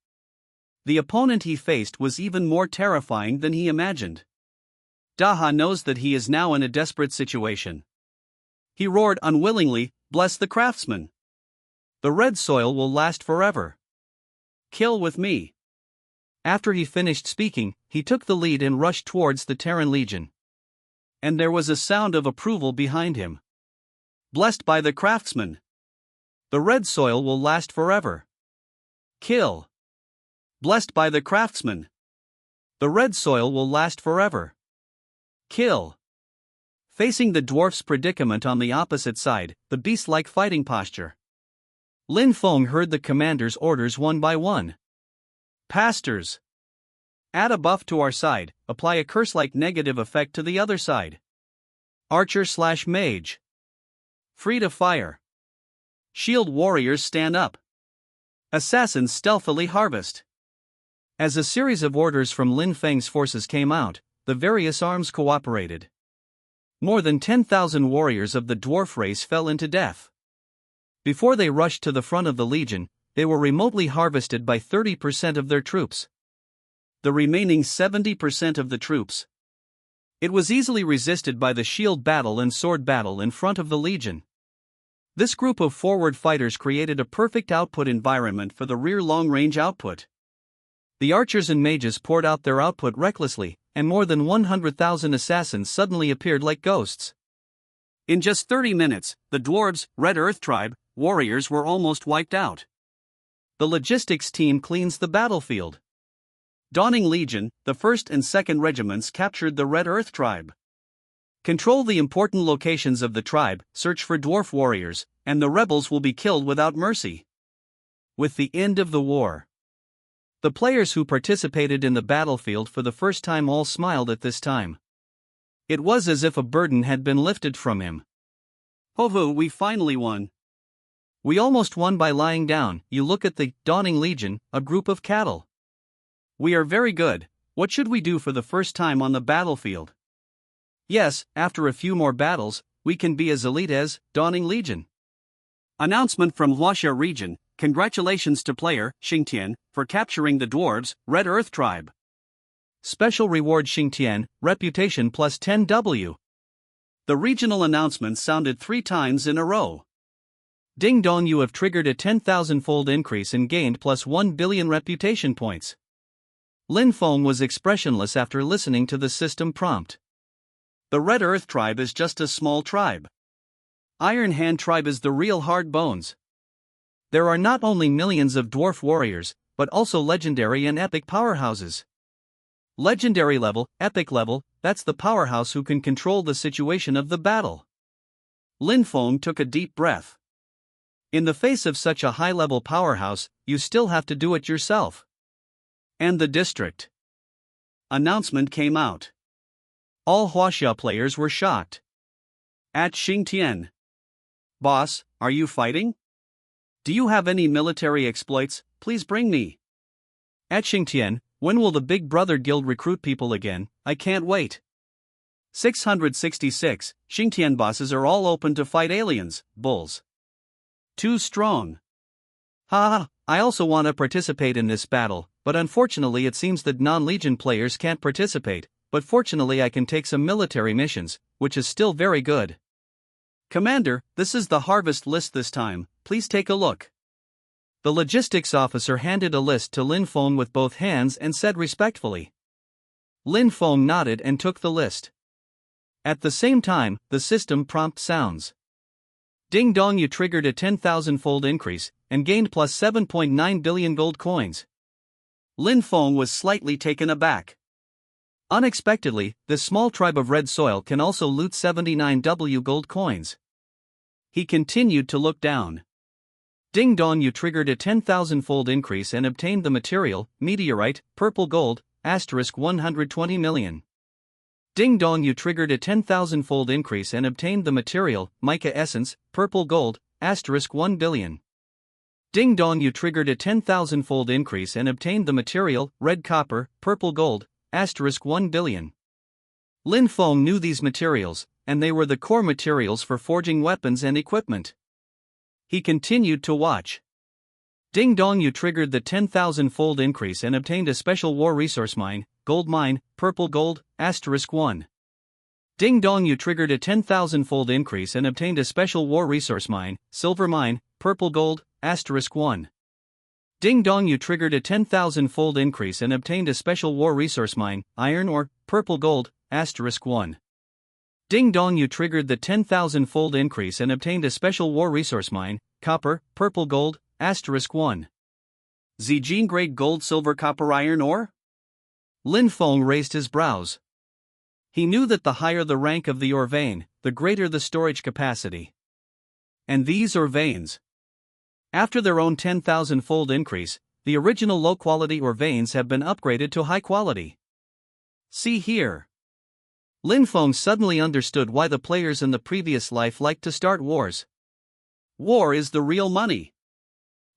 The opponent he faced was even more terrifying than he imagined. Daha knows that he is now in a desperate situation. He roared unwillingly, "Bless the craftsman! The red soil will last forever. Kill with me." After he finished speaking, he took the lead and rushed towards the Terran Legion. And there was a sound of approval behind him. "Blessed by the craftsman! The red soil will last forever. Kill! Blessed by the craftsman! The red soil will last forever. Kill!" Facing the dwarf's predicament on the opposite side, the beast-like fighting posture, Lin Feng heard the commander's orders one by one. Pastors! Add a buff to our side, apply a curse-like negative effect to the other side. Archer/mage. Free to fire. Shield warriors stand up. Assassins stealthily harvest. As a series of orders from Lin Feng's forces came out, the various arms cooperated. More than 10,000 warriors of the dwarf race fell into death. Before they rushed to the front of the legion, they were remotely harvested by 30% of their troops. The remaining 70% of the troops. It was easily resisted by the shield battle and sword battle in front of the legion. This group of forward fighters created a perfect output environment for the rear long-range output. The archers and mages poured out their output recklessly, and more than 100,000 assassins suddenly appeared like ghosts. In just 30 minutes, the dwarves, Red Earth Tribe, warriors were almost wiped out. The logistics team cleans the battlefield. Dawning Legion, the 1st and 2nd regiments captured the Red Earth Tribe. Control the important locations of the tribe, search for dwarf warriors, and the rebels will be killed without mercy. With the end of the war, the players who participated in the battlefield for the first time all smiled at this time. It was as if a burden had been lifted from him. Hovu, we finally won. We almost won by lying down. You look at the Dawning Legion, a group of cattle. We are very good. What should we do for the first time on the battlefield? Yes, after a few more battles, we can be as elite as Dawning Legion. Announcement from Huaxia region. Congratulations to player Xingtian for capturing the dwarves, Red Earth Tribe. Special reward Xingtian, reputation plus 10W. The regional announcement sounded 3 times in a row. Ding dong, you have triggered a 10,000-fold increase and gained plus 1 billion reputation points. Lin Feng was expressionless after listening to the system prompt. The Red Earth Tribe is just a small tribe. Iron Hand Tribe is the real hard bones. There are not only millions of dwarf warriors, but also legendary and epic powerhouses. Legendary level, epic level, that's the powerhouse who can control the situation of the battle. Lin Feng took a deep breath. In the face of such a high-level powerhouse, you still have to do it yourself. And the district announcement came out. All Huaxia players were shocked. At Xingtian. Boss, are you fighting? Do you have any military exploits? Please bring me. At Xingtian, when will the Big Brother Guild recruit people again? I can't wait. 666, Xingtian bosses are all open to fight aliens, bulls. Too strong. Ha, I also want to participate in this battle, but unfortunately it seems that non-Legion players can't participate. But fortunately I can take some military missions, which is still very good. Commander, this is the harvest list this time, please take a look. The logistics officer handed a list to Lin Feng with both hands and said respectfully. Lin Feng nodded and took the list. At the same time, the system prompt sounds. Ding dong, you triggered a 10,000-fold increase, and gained plus 7.9 billion gold coins. Lin Feng was slightly taken aback. Unexpectedly, this small tribe of red soil can also loot 79W gold coins. He continued to look down. Ding dong, you triggered a 10,000-fold increase and obtained the material, meteorite, purple gold, asterisk 120 million. Ding dong, you triggered a 10,000-fold increase and obtained the material, mica essence, purple gold, asterisk 1 billion. Ding dong, you triggered a 10,000-fold increase and obtained the material, red copper, purple gold, asterisk 1 billion. Lin Feng knew these materials, and they were the core materials for forging weapons and equipment. He continued to watch. Ding dong, you triggered the 10,000-fold increase and obtained a special war resource mine, gold mine, purple gold, asterisk 1. Ding dong, you triggered a 10,000-fold increase and obtained a special war resource mine, silver mine, purple gold, asterisk 1. Ding dong, you triggered a 10,000-fold increase and obtained a special war resource mine, iron ore, purple gold, asterisk 1. Ding dong, you triggered the 10,000-fold increase and obtained a special war resource mine, copper, purple gold, asterisk 1. Zijin grade gold, silver, copper, iron ore? Lin Feng raised his brows. He knew that the higher the rank of the ore vein, the greater the storage capacity. And these ore veins, after their own 10,000-fold increase, the original low-quality ore veins have been upgraded to high quality. See here. Lin Feng suddenly understood why the players in the previous life liked to start wars. War is the real money.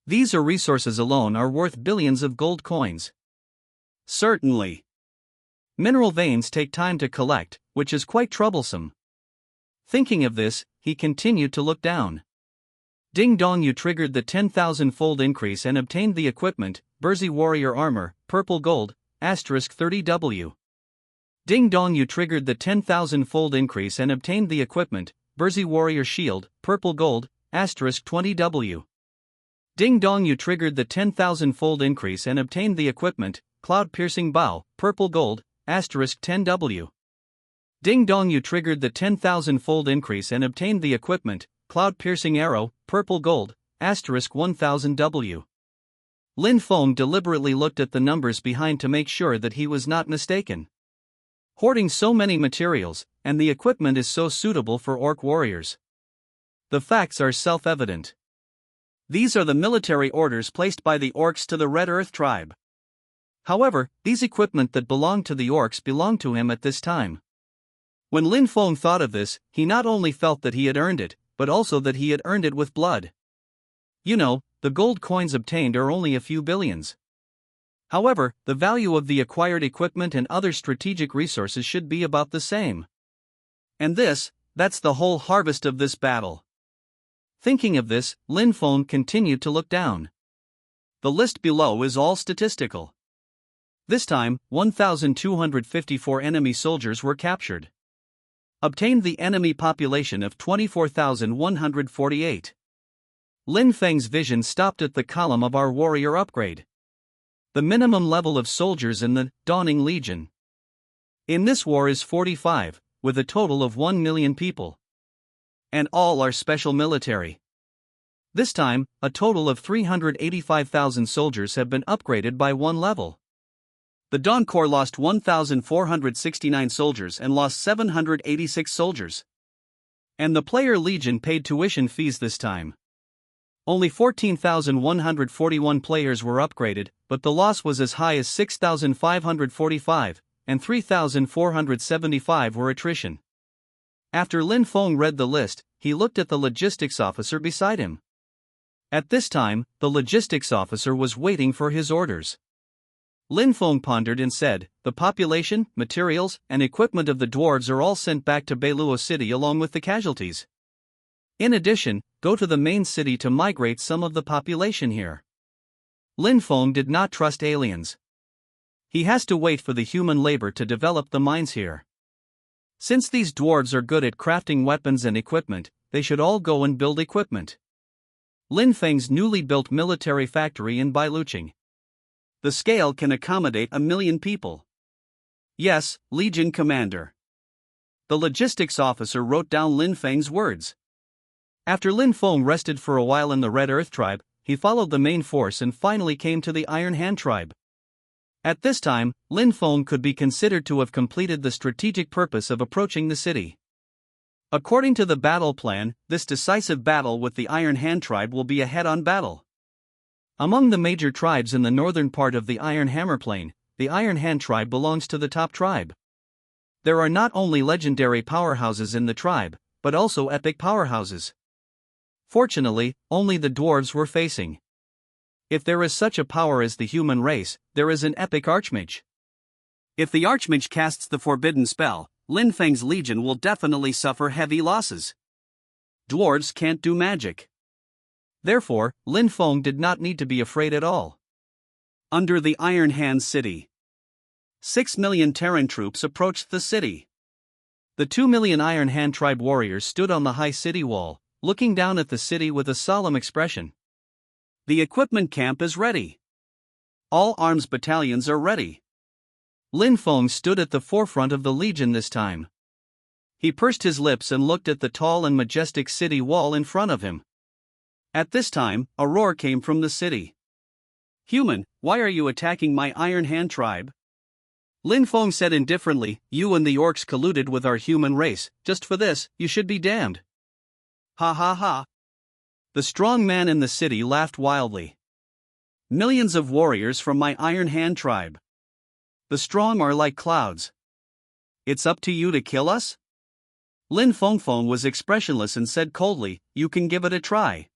These ore resources alone are worth billions of gold coins. Certainly. Mineral veins take time to collect, which is quite troublesome. Thinking of this, he continued to look down. Ding dong, you triggered the 10,000-fold increase and obtained the equipment, Burzy Warrior Armor, Purple Gold, *30W. Ding dong, you triggered the 10,000-fold increase and obtained the equipment, Burzy Warrior Shield, Purple Gold, *20W. Ding dong, you triggered the 10,000-fold increase and obtained the equipment, Cloud Piercing Bow, Purple Gold, *10W. Ding dong, you triggered the 10,000-fold increase and obtained the equipment, Cloud Piercing Arrow, Purple Gold, *1000W. Lin Feng deliberately looked at the numbers behind to make sure that he was not mistaken. Hoarding so many materials, and the equipment is so suitable for orc warriors. The facts are self-evident. These are the military orders placed by the orcs to the Red Earth tribe. However, these equipment that belonged to the orcs belonged to him at this time. When Lin Feng thought of this, he not only felt that he had earned it, but also that he had earned it with blood. You know, the gold coins obtained are only a few billions. However, the value of the acquired equipment and other strategic resources should be about the same. And that's the whole harvest of this battle. Thinking of this, Lin Feng continued to look down. The list below is all statistical. This time, 1,254 enemy soldiers were captured. Obtained the enemy population of 24,148. Lin Feng's vision stopped at the column of our warrior upgrade. The minimum level of soldiers in the Dawning Legion in this war is 45, with a total of 1 million people. And all are special military. This time, a total of 385,000 soldiers have been upgraded by one level. The Dawn Corps lost 1,469 soldiers and lost 786 soldiers. And the Player Legion paid tuition fees this time. Only 14,141 players were upgraded, but the loss was as high as 6,545, and 3,475 were attrition. After Lin Feng read the list, he looked at the logistics officer beside him. At this time, the logistics officer was waiting for his orders. Lin Feng pondered and said, "The population, materials, and equipment of the dwarves are all sent back to Beiluo City along with the casualties. In addition, go to the main city to migrate some of the population here." Lin Feng did not trust aliens. He has to wait for the human labor to develop the mines here. Since these dwarves are good at crafting weapons and equipment, they should all go and build equipment. Lin Feng's newly built military factory in Bailucheng. The scale can accommodate 1 million people. Yes, Legion Commander. The logistics officer wrote down Lin Feng's words. After Lin Feng rested for a while in the Red Earth tribe, he followed the main force and finally came to the Iron Hand tribe. At this time, Lin Feng could be considered to have completed the strategic purpose of approaching the city. According to the battle plan, this decisive battle with the Iron Hand tribe will be a head-on battle. Among the major tribes in the northern part of the Iron Hammer Plain, the Iron Hand tribe belongs to the top tribe. There are not only legendary powerhouses in the tribe, but also epic powerhouses. Fortunately, only the dwarves were facing. If there is such a power as the human race, there is an epic archmage. If the archmage casts the forbidden spell, Lin Feng's legion will definitely suffer heavy losses. Dwarves can't do magic. Therefore, Lin Feng did not need to be afraid at all. Under the Iron Hand city, 6 million Terran troops approached the city. The 2 million Iron Hand tribe warriors stood on the high city wall, looking down at the city with a solemn expression. The equipment camp is ready. All arms battalions are ready. Lin Feng stood at the forefront of the legion this time. He pursed his lips and looked at the tall and majestic city wall in front of him. At this time, a roar came from the city. "Human, why are you attacking my Iron Hand tribe?" Lin Feng said indifferently, "You and the orcs colluded with our human race, just for this, you should be damned." Ha ha ha. The strong man in the city laughed wildly. "Millions of warriors from my Iron Hand tribe. The strong are like clouds. It's up to you to kill us?" Lin Feng was expressionless and said coldly, "You can give it a try."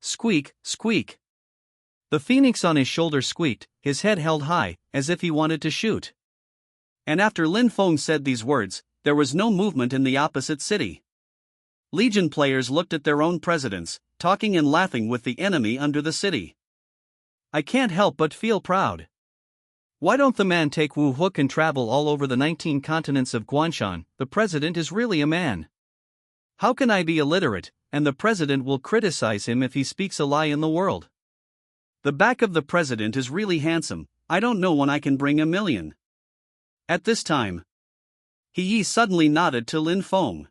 Squeak, squeak. The phoenix on his shoulder squeaked, his head held high, as if he wanted to shoot. And after Lin Feng said these words, there was no movement in the opposite city. Legion players looked at their own presidents, talking and laughing with the enemy under the city. I can't help but feel proud. Why don't the man take Wu Hook and travel all over the 19 continents of Guanshan? The president is really a man. How can I be illiterate, and the president will criticize him if he speaks a lie in the world? The back of the president is really handsome. I don't know when I can bring 1,000,000. At this time, He suddenly nodded to Lin Feng.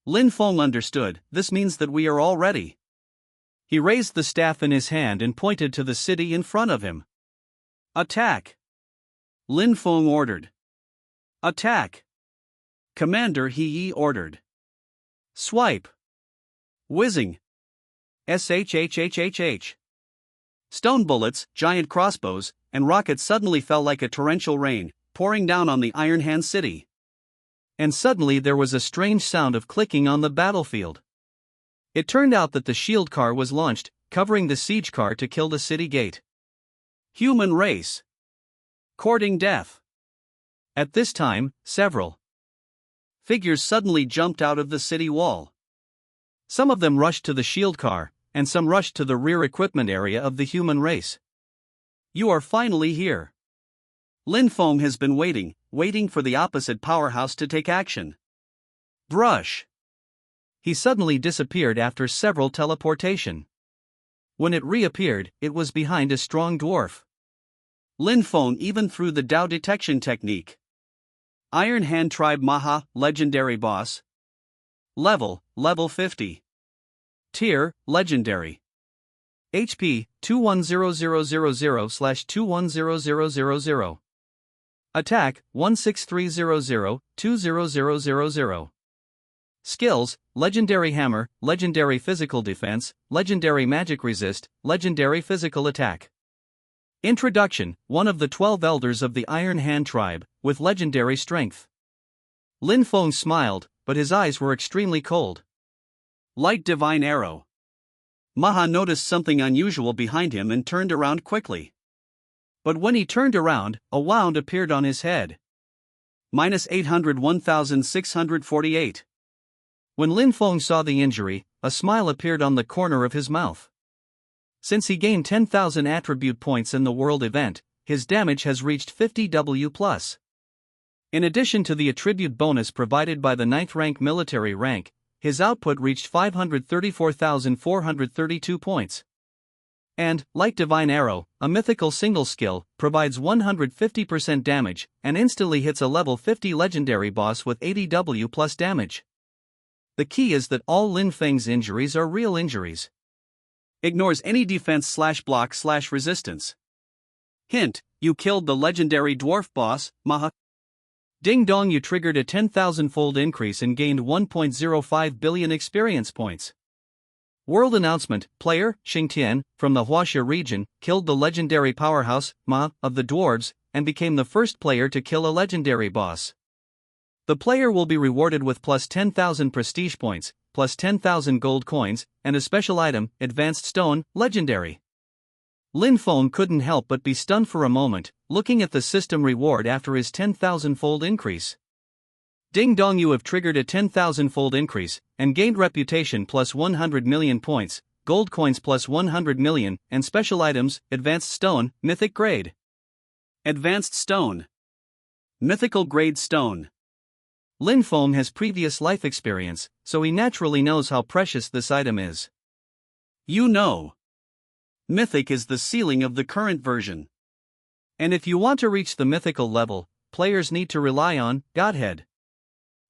Lin Feng understood, this means that we are all ready. He raised the staff in his hand and pointed to the city in front of him. Attack! Lin Feng ordered. Attack! Commander He ordered. Swipe! Whizzing! Shhhhhh! Stone bullets, giant crossbows, and rockets suddenly fell like a torrential rain, pouring down on the Iron Hand city. And suddenly there was a strange sound of clicking on the battlefield. It turned out that the shield car was launched, covering the siege car to kill the city gate. Human race. Courting death. At this time, several figures suddenly jumped out of the city wall. Some of them rushed to the shield car, and some rushed to the rear equipment area of the human race. You are finally here. Lin Feng has been waiting for the opposite powerhouse to take action. Brush. He suddenly disappeared after several teleportation. When it reappeared, it was behind a strong dwarf. Lin Feng even threw the Dao detection technique. Iron Hand Tribe Maha, Legendary Boss. Level 50. Tier, Legendary. HP, 210000/210000. Attack, 16300-20000. Skills, Legendary Hammer, Legendary Physical Defense, Legendary Magic Resist, Legendary Physical Attack. Introduction, one of the 12 elders of the Iron Hand tribe, with legendary strength. Lin Feng smiled, but his eyes were extremely cold. Light Divine Arrow. Maha noticed something unusual behind him and turned around quickly. But when he turned around, a wound appeared on his head. -801,648. When Lin Feng saw the injury, a smile appeared on the corner of his mouth. Since he gained 10,000 attribute points in the world event, his damage has reached 50W+. In addition to the attribute bonus provided by the 9th rank military rank, his output reached 534,432 points. And, like Divine Arrow, a mythical single skill, provides 150% damage, and instantly hits a level 50 legendary boss with 80W+ damage. The key is that all Lin Feng's injuries are real injuries. Ignores any defense/block/resistance. Hint, you killed the legendary dwarf boss, Maha. Ding dong, you triggered a 10,000-fold increase and gained 1.05 billion experience points. World announcement, player, Xingtian, from the Huaxia region, killed the legendary powerhouse, Ma, of the dwarves, and became the first player to kill a legendary boss. The player will be rewarded with plus 10,000 prestige points, plus 10,000 gold coins, and a special item, Advanced Stone, Legendary. Lin Feng couldn't help but be stunned for a moment, looking at the system reward after his 10,000-fold increase. Ding dong, you have triggered a 10,000-fold increase, and gained reputation plus 100 million points, gold coins plus 100 million, and special items, Advanced Stone, Mythic Grade. Advanced Stone. Mythical Grade Stone. Lin Feng has previous life experience, so he naturally knows how precious this item is. You know. Mythic is the ceiling of the current version. And if you want to reach the mythical level, players need to rely on Godhead.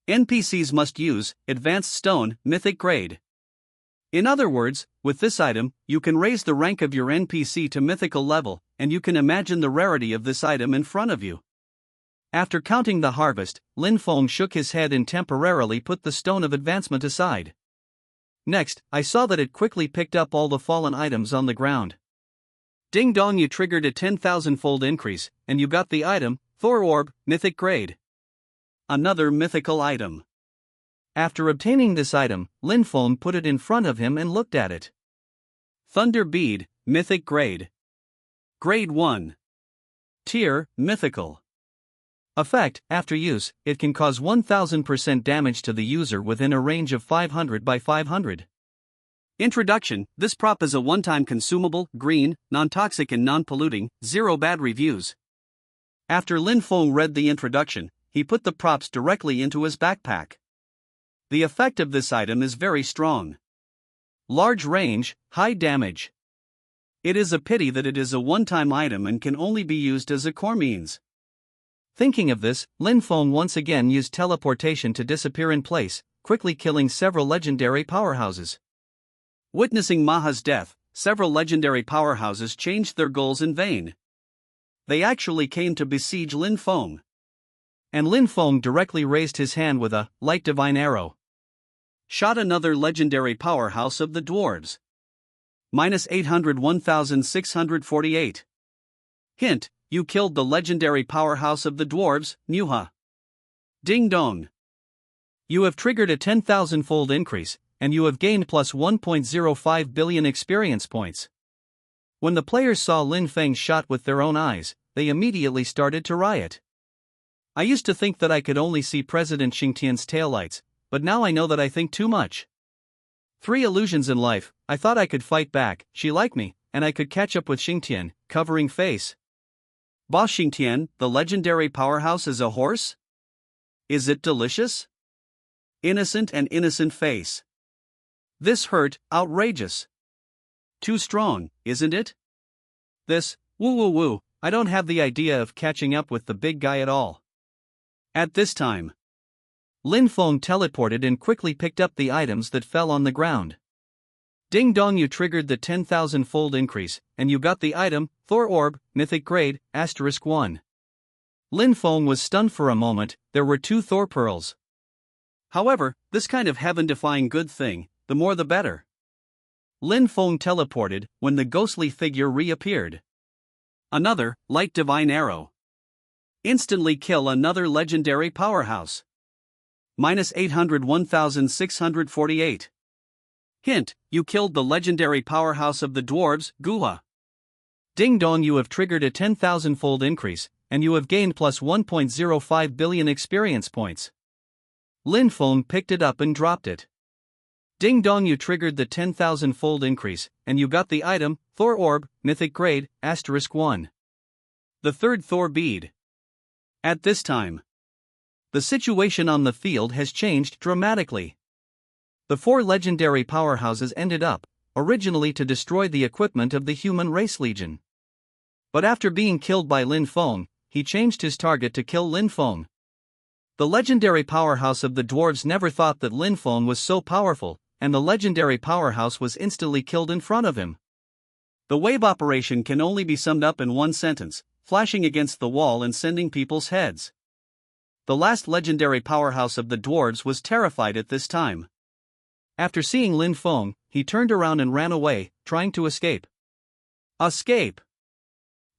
NPCs must use Advanced Stone, Mythic Grade. In other words, with this item, you can raise the rank of your NPC to mythical level, and you can imagine the rarity of this item in front of you. After counting the harvest, Lin Feng shook his head and temporarily put the Stone of Advancement aside. Next, I saw that it quickly picked up all the fallen items on the ground. Ding dong, you triggered a 10,000-fold increase, and you got the item, Thor Orb, Mythic Grade. Another mythical item. After obtaining this item, Lin Feng put it in front of him and looked at it. Thunder Bead, Mythic Grade. Grade 1. Tier, Mythical. Effect: after use, it can cause 1000% damage to the user within a range of 500 by 500. Introduction: this prop is a one-time consumable, green, non-toxic and non-polluting, 0 bad reviews. After Lin Feng read the introduction, he put the props directly into his backpack. The effect of this item is very strong. Large range, high damage. It is a pity that it is a one-time item and can only be used as a core means. Thinking of this, Lin Feng once again used teleportation to disappear in place, quickly killing several legendary powerhouses. Witnessing Maha's death, several legendary powerhouses changed their goals in vain. They actually came to besiege Lin Feng. And Lin Feng directly raised his hand with a light divine arrow. Shot another legendary powerhouse of the dwarves. Minus 801,648. Hint: you killed the legendary powerhouse of the dwarves, Nuha. Ding dong. You have triggered a 10,000-fold increase, and you have gained plus 1.05 billion experience points. When the players saw Lin Feng's shot with their own eyes, they immediately started to riot. I used to think that I could only see President Xingtian's taillights, but now I know that I think too much. 3 illusions in life: I thought I could fight back, she liked me, and I could catch up with Xingtian, covering face. Boss Xingtian, the legendary powerhouse, is a horse? Is it delicious? Innocent and innocent face. This hurt, outrageous. Too strong, isn't it? This, woo, I don't have the idea of catching up with the big guy at all. At this time, Lin Feng teleported and quickly picked up the items that fell on the ground. Ding dong, you triggered the 10,000-fold increase, and you got the item, Thor Orb, Mythic Grade, *1. Lin Feng was stunned for a moment. There were 2 Thor Pearls. However, this kind of heaven-defying good thing, the more the better. Lin Feng teleported when the ghostly figure reappeared. Another, light divine arrow. Instantly kill another legendary powerhouse. Minus 801,648. Hint: you killed the legendary powerhouse of the dwarves, Guha. Ding dong, you have triggered a 10,000-fold increase, and you have gained plus 1.05 billion experience points. Lin Feng picked it up and dropped it. Ding dong, you triggered the 10,000-fold increase, and you got the item, Thor Orb, Mythic Grade, *1. The third Thor bead. At this time, the situation on the field has changed dramatically. The 4 legendary powerhouses ended up, originally to destroy the equipment of the human race legion. But after being killed by Lin Feng, he changed his target to kill Lin Feng. The legendary powerhouse of the dwarves never thought that Lin Feng was so powerful, and the legendary powerhouse was instantly killed in front of him. The wave operation can only be summed up in one sentence: flashing against the wall and sending people's heads. The last legendary powerhouse of the dwarves was terrified at this time. After seeing Lin Feng, he turned around and ran away, trying to escape. Escape!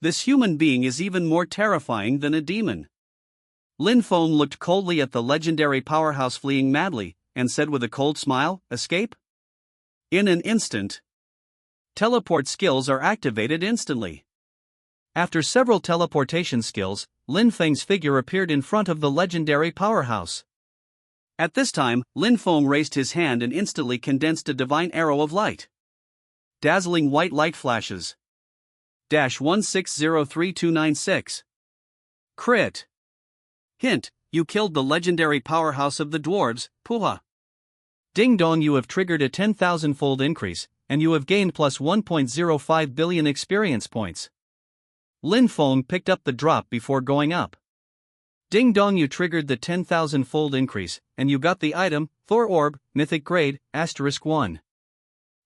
This human being is even more terrifying than a demon. Lin Feng looked coldly at the legendary powerhouse fleeing madly, and said with a cold smile, "Escape?" In an instant, teleport skills are activated instantly. After several teleportation skills, Lin Feng's figure appeared in front of the legendary powerhouse. At this time, Lin Feng raised his hand and instantly condensed a divine arrow of light. Dazzling white light flashes. -1603296. Crit. Hint: you killed the legendary powerhouse of the dwarves, Puha. Ding dong, you have triggered a 10,000-fold increase, and you have gained plus 1.05 billion experience points. Lin Feng picked up the drop before going up. Ding dong, you triggered the 10,000-fold increase, and you got the item, Thor Orb, Mythic Grade, *1.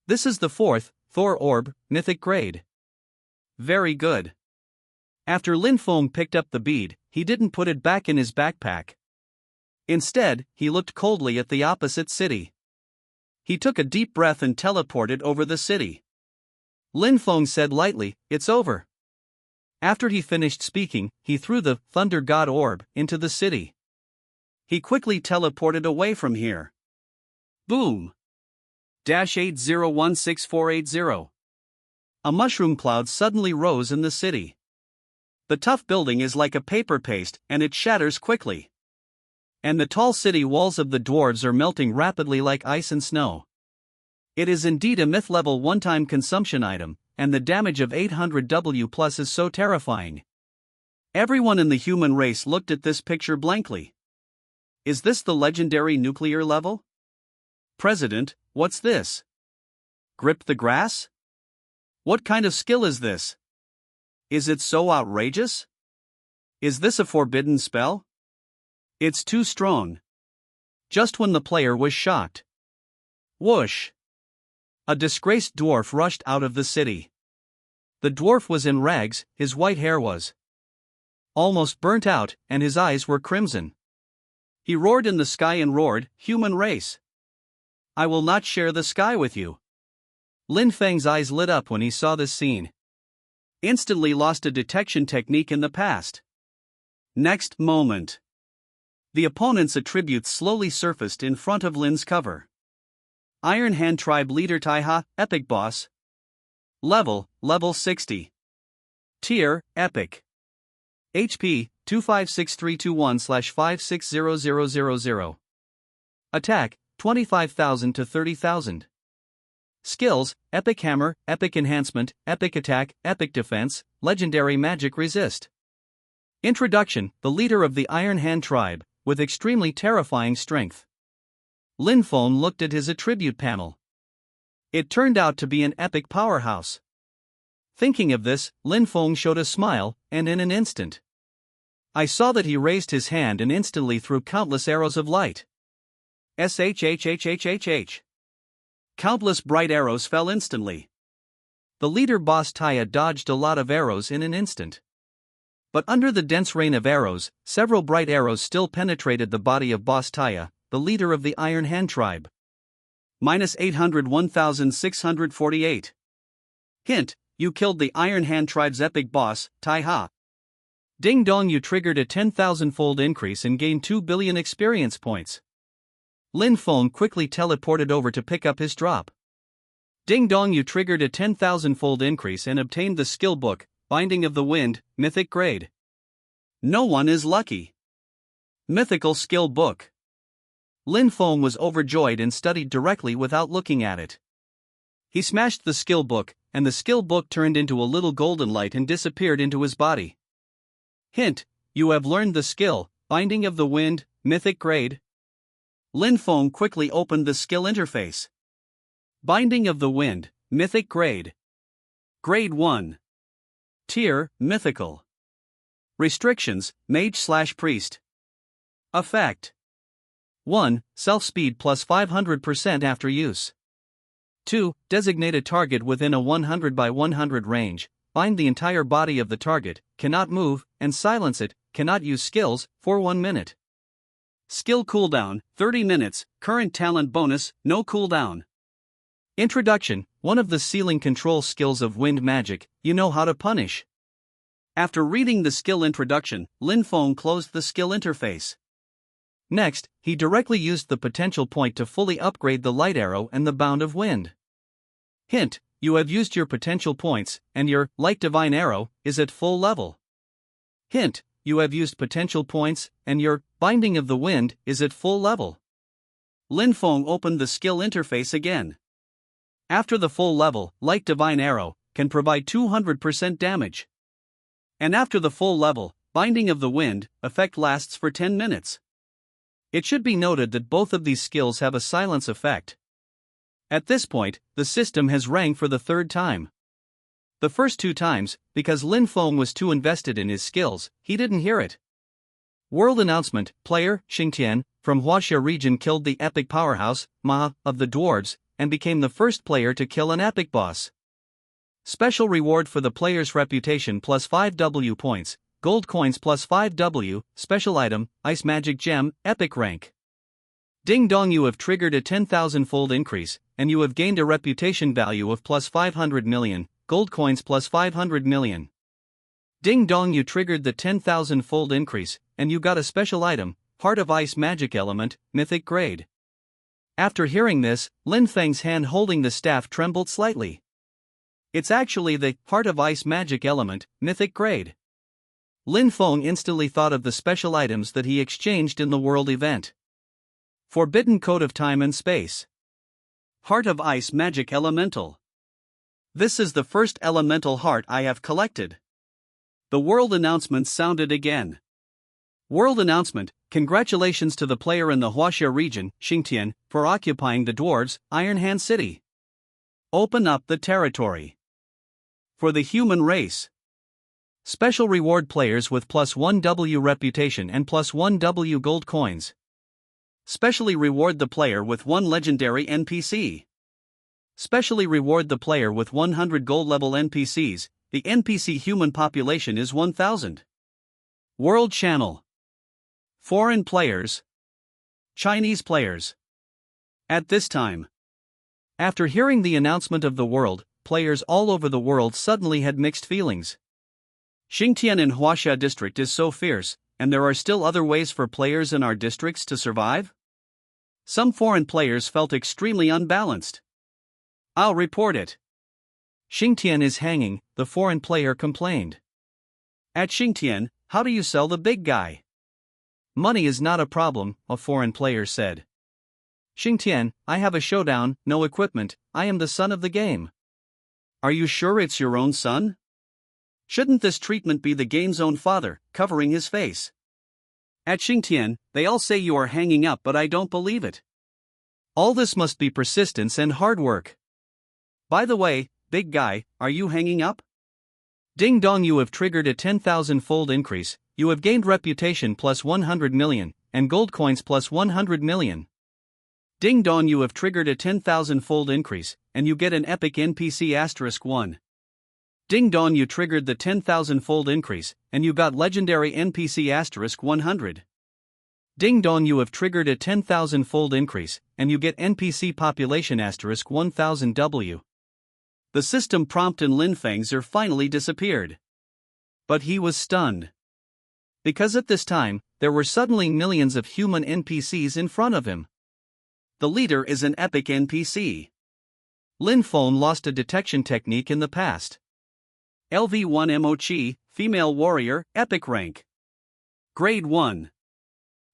This is the 4th, Thor Orb, Mythic Grade. Very good. After Lin Feng picked up the bead, he didn't put it back in his backpack. Instead, he looked coldly at the opposite city. He took a deep breath and teleported over the city. Lin Feng said lightly, "It's over." After he finished speaking, he threw the Thunder God Orb into the city. He quickly teleported away from here. Boom! -80164880. A mushroom cloud suddenly rose in the city. The tough building is like a paper paste and it shatters quickly. And the tall city walls of the dwarves are melting rapidly like ice and snow. It is indeed a myth-level one-time consumption item, and the damage of 800W+ is so terrifying. Everyone in the human race looked at this picture blankly. Is this the legendary nuclear level? President, what's this? Grip the grass? What kind of skill is this? Is it so outrageous? Is this a forbidden spell? It's too strong. Just when the player was shocked. Whoosh! A disgraced dwarf rushed out of the city. The dwarf was in rags, his white hair was almost burnt out, and his eyes were crimson. He roared in the sky and roared, "Human race! I will not share the sky with you." Lin Feng's eyes lit up when he saw this scene. Instantly lost a detection technique in the past. Next moment, the opponent's attributes slowly surfaced in front of Lin's cover. Iron Hand Tribe Leader Taiha, Epic Boss. Level 60. Tier, Epic. HP, 256321/560000. Attack, 25,000 to 30,000. Skills, Epic Hammer, Epic Enhancement, Epic Attack, Epic Defense, Legendary Magic Resist. Introduction, the leader of the Iron Hand Tribe, with extremely terrifying strength. Lin Feng looked at his attribute panel. It turned out to be an epic powerhouse. Thinking of this, Lin Feng showed a smile, and in an instant, I saw that he raised his hand and instantly threw countless arrows of light. SHHHHHH. Countless bright arrows fell instantly. The leader boss Taya dodged a lot of arrows in an instant. But under the dense rain of arrows, several bright arrows still penetrated the body of boss Taya, the leader of the Iron Hand Tribe. -801,648. Hint, you killed the Iron Hand Tribe's epic boss, Taiha. Ding dong, you triggered a 10,000-fold increase and gained 2 billion experience points. Lin Feng quickly teleported over to pick up his drop. Ding dong, you triggered a 10,000-fold increase and obtained the skill book, Binding of the Wind, Mythic Grade. No one is lucky. Mythical Skill Book. Lin Feng was overjoyed and studied directly without looking at it. He smashed the skill book, and the skill book turned into a little golden light and disappeared into his body. Hint, you have learned the skill, Binding of the Wind, Mythic Grade. Lin Feng quickly opened the skill interface. Binding of the Wind, Mythic Grade. Grade 1. Tier, Mythical. Restrictions, Mage/Priest. Effect. 1. Self-speed plus 500% after use. 2. Designate a target within a 100 by 100 range, bind the entire body of the target, cannot move, and silence it, cannot use skills, for 1 minute. Skill cooldown, 30 minutes, current talent bonus, no cooldown. Introduction, one of the ceiling control skills of wind magic, you know how to punish. After reading the skill introduction, Lin Feng closed the skill interface. Next, he directly used the potential point to fully upgrade the light arrow and the bound of wind. Hint, you have used your potential points, and your light divine arrow is at full level. Hint, you have used potential points, and your binding of the wind is at full level. Lin Feng opened the skill interface again. After the full level, light divine arrow can provide 200% damage. And after the full level, binding of the wind effect lasts for 10 minutes. It should be noted that both of these skills have a silence effect. At this point, the system has rang for the third time. The first 2 times, because Lin Feng was too invested in his skills, he didn't hear it. World announcement, player, Xingtian, from Huaxia region killed the epic powerhouse, Ma, of the dwarves, and became the first player to kill an epic boss. Special reward for the player's reputation plus 5W points. Gold coins plus 5W, special item, Ice Magic Gem, epic rank. Ding dong, you have triggered a 10,000-fold increase, and you have gained a reputation value of plus 500 million, gold coins plus 500 million. Ding dong, you triggered the 10,000-fold increase, and you got a special item, Heart of Ice Magic Element, Mythic Grade. After hearing this, Lin Feng's hand holding the staff trembled slightly. It's actually the Heart of Ice Magic Element, Mythic Grade. Lin Feng instantly thought of the special items that he exchanged in the world event. Forbidden Code of Time and Space. Heart of Ice Magic Elemental. This is the first elemental heart I have collected. The world announcement sounded again. World announcement: congratulations to the player in the Huaxia region, Xingtian, for occupying the dwarves' Iron Hand City. Open up the territory. For the human race. Special reward: players with +1 W reputation and +1 W gold coins. Specially reward the player with 1 legendary NPC. Specially reward the player with 100 gold level NPCs. The NPC human population is 1000. World Channel. Foreign players. Chinese players. At this time, after hearing the announcement of the world, players all over the world suddenly had mixed feelings. Xingtian in Huaxia district is so fierce, and there are still other ways for players in our districts to survive? Some foreign players felt extremely unbalanced. I'll report it. Xingtian is hanging, the foreign player complained. At Xingtian, how do you sell the big guy? Money is not a problem, a foreign player said. Xingtian, I have a showdown, no equipment, I am the son of the game. Are you sure it's your own son? Shouldn't this treatment be the game's own father, covering his face? At Xingtian, they all say you are hanging up, but I don't believe it. All this must be persistence and hard work. By the way, big guy, are you hanging up? Ding dong, you have triggered a 10,000-fold increase, you have gained reputation +100 million, and gold coins +100 million. Ding dong, you have triggered a 10,000-fold increase, and you get an epic NPC *1. Ding dong, you triggered the 10,000-fold increase, and you got legendary NPC *100. Ding dong, you have triggered a 10,000-fold increase, and you get NPC population *1000 W. The system prompt and Lin Feng's ear finally disappeared. But he was stunned. Because at this time, there were suddenly millions of human NPCs in front of him. The leader is an epic NPC. Lin Feng lost a detection technique in the past. LV1 Mochi, Female Warrior, Epic Rank. Grade 1.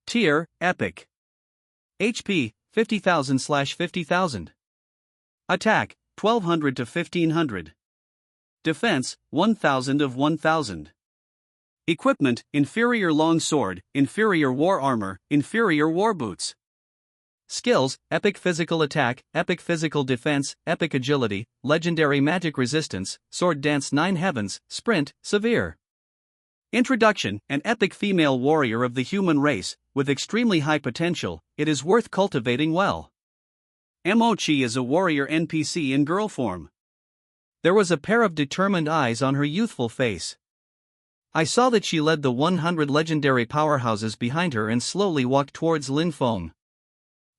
Tier, Epic. HP, 50,000/50,000. Attack, 1200 to 1500. Defense, 1000 of 1000. Equipment: inferior long sword, inferior war armor, inferior war boots. Skills: epic physical attack, epic physical defense, epic agility, legendary magic resistance, sword dance 9 heavens, sprint, severe. Introduction: an epic female warrior of the human race, with extremely high potential, it is worth cultivating well. Mochi is a warrior NPC in girl form. There was a pair of determined eyes on her youthful face. I saw that she led the 100 legendary powerhouses behind her and slowly walked towards Lin Feng.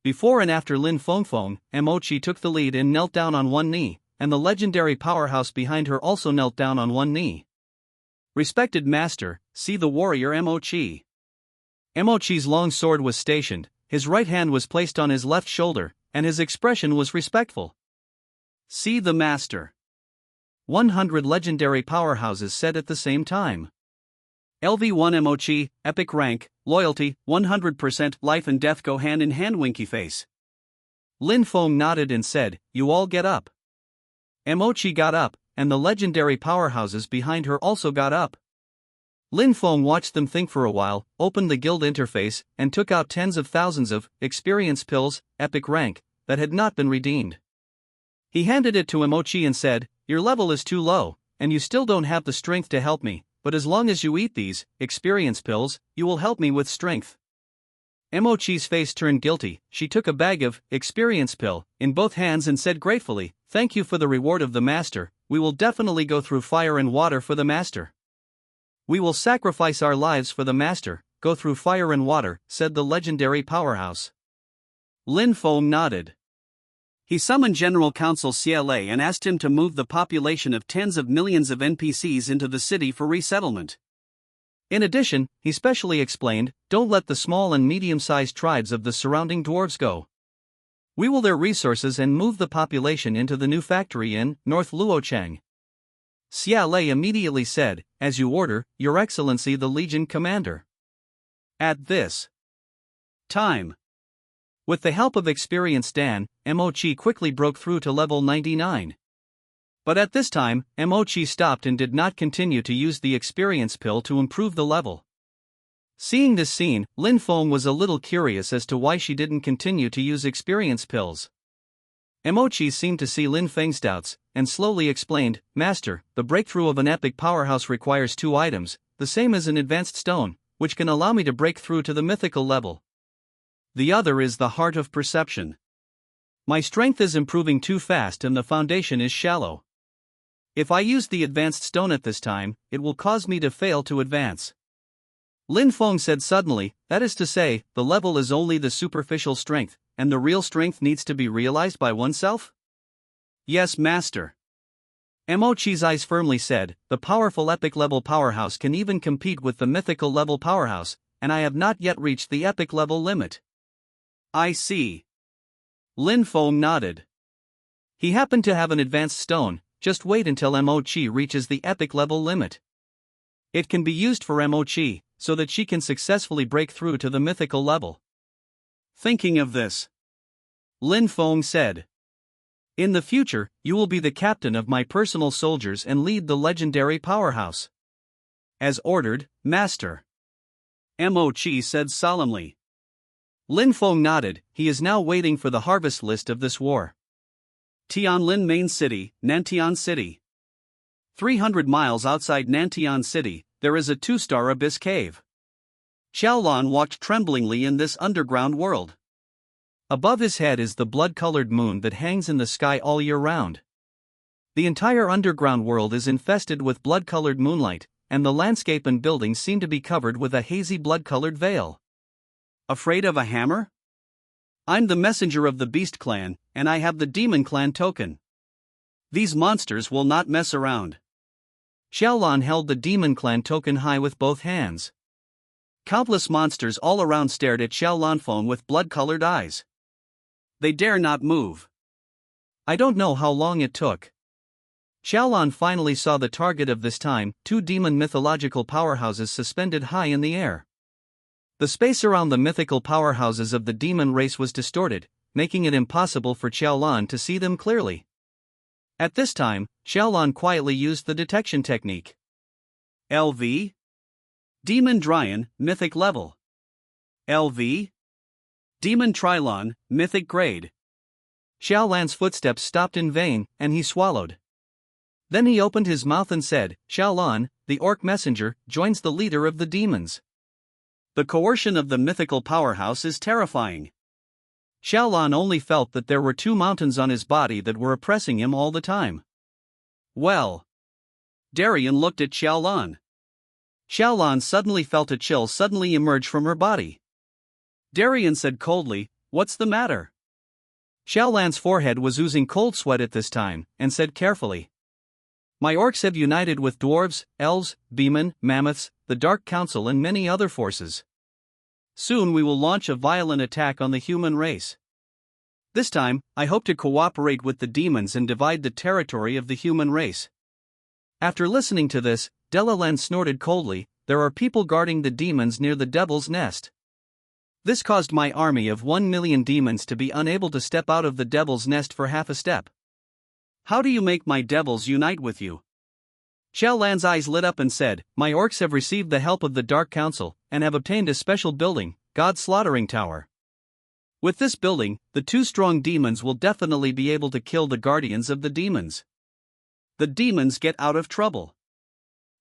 Before and after Lin Feng, Mochi took the lead and knelt down on one knee, and the legendary powerhouse behind her also knelt down on one knee. Respected master, see the warrior Mochi. Mochi's long sword was stationed, his right hand was placed on his left shoulder, and his expression was respectful. See the master. 100 legendary powerhouses said at the same time. LV1 Mochi, epic rank, loyalty, 100%, life and death go hand in hand. Winky face. Lin Feng nodded and said, you all get up. Mochi got up, and the legendary powerhouses behind her also got up. Lin Feng watched them think for a while, opened the guild interface, and took out tens of thousands of experience pills, epic rank, that had not been redeemed. He handed it to Mochi and said, your level is too low, and you still don't have the strength to help me, but as long as you eat these experience pills, you will help me with strength. Mochi's face turned guilty. She took a bag of experience pill in both hands and said gratefully, thank you for the reward of the master, we will definitely go through fire and water for the master. We will sacrifice our lives for the master, go through fire and water, said the legendary powerhouse. Lin Feng nodded. He summoned General Council CLA and asked him to move the population of tens of millions of NPCs into the city for resettlement. In addition, he specially explained, don't let the small and medium-sized tribes of the surrounding dwarves go. We will their resources and move the population into the new factory in North Luochang. Xia Lei immediately said, "As you order, Your Excellency the Legion Commander." At this time, with the help of experienced Dan, Mochi quickly broke through to level 99. But at this time, Mochi stopped and did not continue to use the experience pill to improve the level. Seeing this scene, Lin Feng was a little curious as to why she didn't continue to use experience pills. Mochi seemed to see Lin Feng's doubts, and slowly explained, "Master, the breakthrough of an epic powerhouse requires 2 items, the same as an advanced stone, which can allow me to break through to the mythical level. The other is the heart of perception. My strength is improving too fast and the foundation is shallow. If I use the advanced stone at this time, it will cause me to fail to advance." Lin Feng said suddenly, "That is to say, the level is only the superficial strength, and the real strength needs to be realized by oneself?" "Yes, Master." Mochi's eyes firmly said, "The powerful epic level powerhouse can even compete with the mythical level powerhouse, and I have not yet reached the epic level limit." "I see." Lin Feng nodded. He happened to have an advanced stone. Just wait until Mochi reaches the epic level limit. It can be used for Mochi, so that she can successfully break through to the mythical level. Thinking of this, Lin Feng said, "In the future, you will be the captain of my personal soldiers and lead the legendary powerhouse." "As ordered, Master," Mochi said solemnly. Lin Feng nodded. He is now waiting for the harvest list of this war. Tianlin Main City, Nantian City. 300 miles outside Nantian City, there is a 2-star abyss cave. Xiaolan walked tremblingly in this underground world. Above his head is the blood-colored moon that hangs in the sky all year round. The entire underground world is infested with blood-colored moonlight, and the landscape and buildings seem to be covered with a hazy blood-colored veil. Afraid of a hammer? I'm the messenger of the Beast Clan, and I have the Demon Clan token. These monsters will not mess around. Xiaolan held the Demon Clan token high with both hands. Countless monsters all around stared at Xiaolan Feng with blood-colored eyes. They dare not move. I don't know how long it took. Xiaolan finally saw the target of this time, 2 demon mythological powerhouses suspended high in the air. The space around the mythical powerhouses of the demon race was distorted, making it impossible for Xiaolan to see them clearly. At this time, Xiaolan quietly used the detection technique. LV? Demon Dryan, Mythic Level. LV? Demon Trilon, Mythic Grade. Xiaolan's footsteps stopped in vain, and he swallowed. Then he opened his mouth and said, "Xiaolan, the orc messenger, joins the leader of the demons." The coercion of the mythical powerhouse is terrifying. Xiaolan only felt that there were 2 mountains on his body that were oppressing him all the time. Well. Darien looked at Xiaolan. Xiaolan suddenly felt a chill suddenly emerge from her body. Darien said coldly, "What's the matter?" Xiaolan's forehead was oozing cold sweat at this time, and said carefully, "My orcs have united with dwarves, elves, beemen, mammoths, the Dark Council and many other forces. Soon we will launch a violent attack on the human race. This time, I hope to cooperate with the demons and divide the territory of the human race." After listening to this, Delalan snorted coldly, "There are people guarding the demons near the Devil's Nest. This caused my army of 1 million demons to be unable to step out of the Devil's Nest for half a step. How do you make my devils unite with you?" Xiaolan's eyes lit up and said, "My orcs have received the help of the Dark Council, and have obtained a special building, God's Slaughtering Tower. With this building, the 2 strong demons will definitely be able to kill the guardians of the demons. The demons get out of trouble.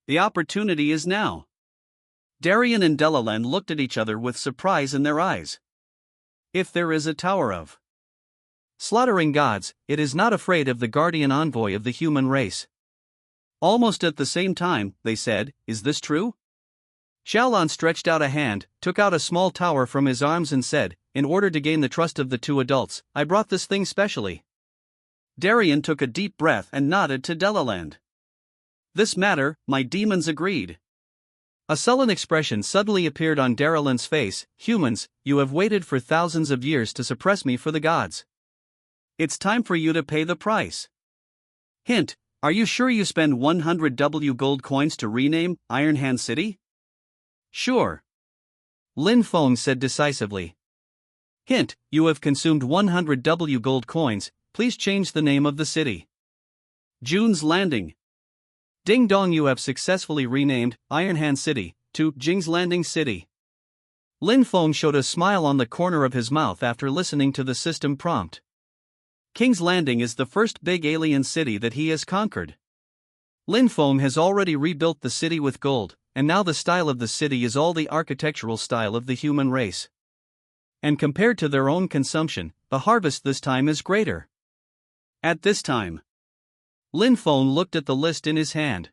The opportunity is now." Darien and Delalan looked at each other with surprise in their eyes. If there is a tower of slaughtering gods, it is not afraid of the guardian envoy of the human race. Almost at the same time, they said, "Is this true?" Xiaolan stretched out a hand, took out a small tower from his arms and said, "In order to gain the trust of the 2 adults, I brought this thing specially." Darien took a deep breath and nodded to Delaland. "This matter, my demons agreed." A sullen expression suddenly appeared on Delaland's face. "Humans, you have waited for thousands of years to suppress me for the gods. It's time for you to pay the price. Hint, Are you sure you spend 100 W gold coins to rename Iron Hand City? Sure. Lin Feng said decisively. Hint, you have consumed 100 W gold coins, please change the name of the city. June's Landing. Ding dong, you have successfully renamed Iron Hand City to Jing's Landing City. Lin Feng showed a smile on the corner of his mouth after listening to the system prompt. King's Landing is the first big alien city that he has conquered. Lin Feng has already rebuilt the city with gold, and now the style of the city is all the architectural style of the human race. And compared to their own consumption, the harvest this time is greater. At this time, Lin Feng looked at the list in his hand.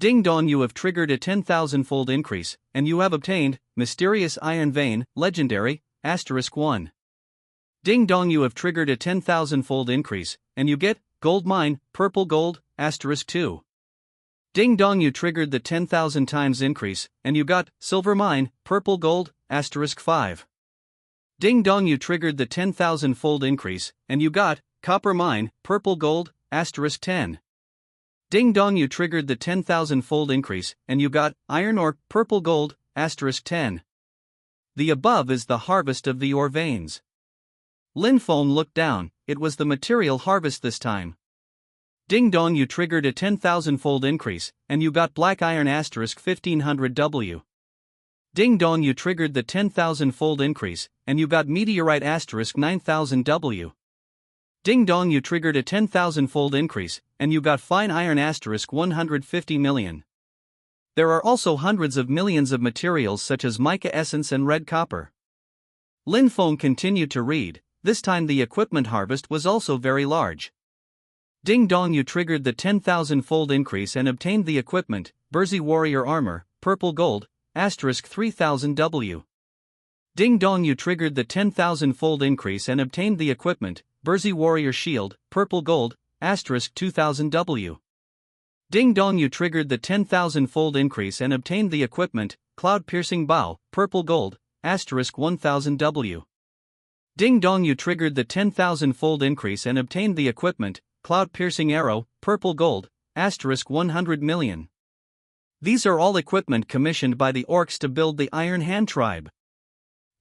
Ding dong, you have triggered a 10,000-fold increase, and you have obtained Mysterious Iron Vein, Legendary, *1. Ding dong, you have triggered a 10,000-fold increase, and you get Gold Mine, Purple Gold, *2. Ding dong, you triggered the 10,000 times increase, and you got Silver Mine, Purple Gold, *5. Ding dong, you triggered the 10,000-fold increase, and you got Copper Mine, Purple Gold, *10. Ding dong, you triggered the 10,000-fold increase, and you got Iron Ore, Purple Gold, *10. The above is the harvest of the ore veins. Lin Feng looked down, it was the material harvest this time. Ding dong, you triggered a 10,000-fold increase, and you got Black Iron *1500 W. Ding dong, you triggered the 10,000-fold increase, and you got Meteorite *9000 W. Ding dong, you triggered a 10,000-fold increase, and you got Fine Iron *150 million. There are also hundreds of millions of materials such as mica essence and red copper. Lin Feng continued to read, this time the equipment harvest was also very large. Ding dong, you triggered the 10,000-fold increase and obtained the equipment, Burzy Warrior Armor, Purple Gold, *3000 W. Ding dong, you triggered the 10,000-fold increase and obtained the equipment, Burzy Warrior Shield, Purple Gold, *2000 W. Ding dong, you triggered the 10,000-fold increase and obtained the equipment, Cloud Piercing Bow, Purple Gold, *1000 W. Ding dong, you triggered the 10,000-fold increase and obtained the equipment, Cloud Piercing Arrow, Purple Gold, *100 million. These are all equipment commissioned by the orcs to build the Iron Hand tribe.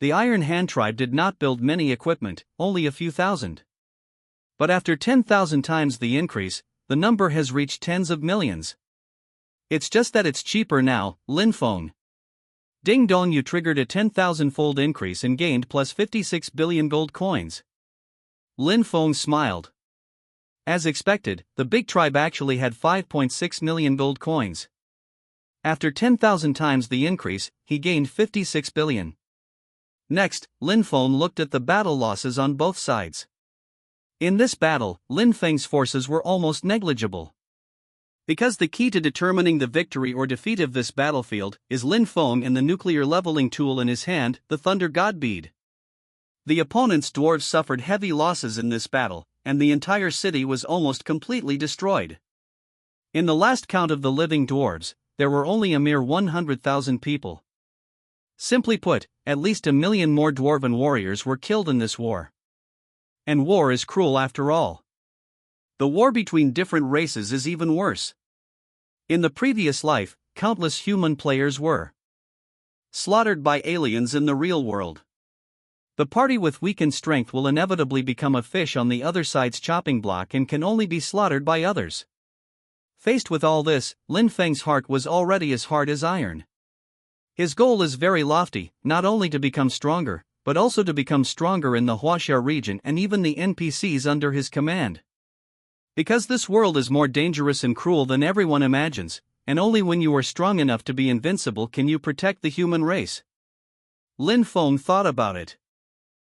The Iron Hand tribe did not build many equipment, only a few thousand. But after 10,000 times the increase, the number has reached tens of millions. It's just that it's cheaper now, Lin Feng. Ding dong, you triggered a 10,000-fold increase and gained plus 56 billion gold coins. Lin Feng smiled. As expected, the big tribe actually had 5.6 million gold coins. After 10,000 times the increase, he gained 56 billion. Next, Lin Feng looked at the battle losses on both sides. In this battle, Lin Feng's forces were almost negligible. Because the key to determining the victory or defeat of this battlefield is Lin Feng and the nuclear leveling tool in his hand, the Thunder God Bead. The opponent's dwarves suffered heavy losses in this battle, and the entire city was almost completely destroyed. In the last count of the living dwarves, there were only a mere 100,000 people. Simply put, at least 1 million more dwarven warriors were killed in this war. And war is cruel after all. The war between different races is even worse. In the previous life, countless human players were slaughtered by aliens in the real world. The party with weakened strength will inevitably become a fish on the other side's chopping block and can only be slaughtered by others. Faced with all this, Lin Feng's heart was already as hard as iron. His goal is very lofty, not only to become stronger, but also to become stronger in the Huaxia region and even the NPCs under his command. Because this world is more dangerous and cruel than everyone imagines, and only when you are strong enough to be invincible can you protect the human race. Lin Feng thought about it.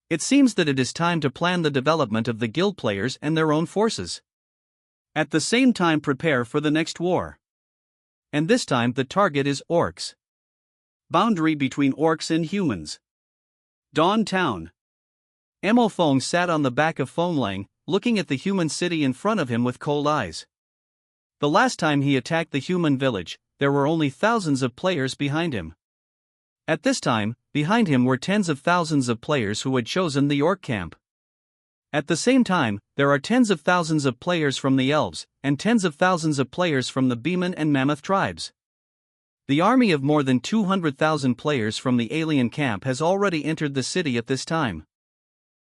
It seems that it is time to plan the development of the guild players and their own forces. At the same time, prepare for the next war. And this time the target is orcs. Boundary between orcs and humans. Dawn Town. Mo Feng sat on the back of Feng Lang, looking at the human city in front of him with cold eyes. The last time he attacked the human village, there were only thousands of players behind him. At this time, behind him were tens of thousands of players who had chosen the orc camp. At the same time, there are tens of thousands of players from the elves, and tens of thousands of players from the Beginnin and Mammoth tribes. The army of more than 200,000 players from the alien camp has already entered the city at this time.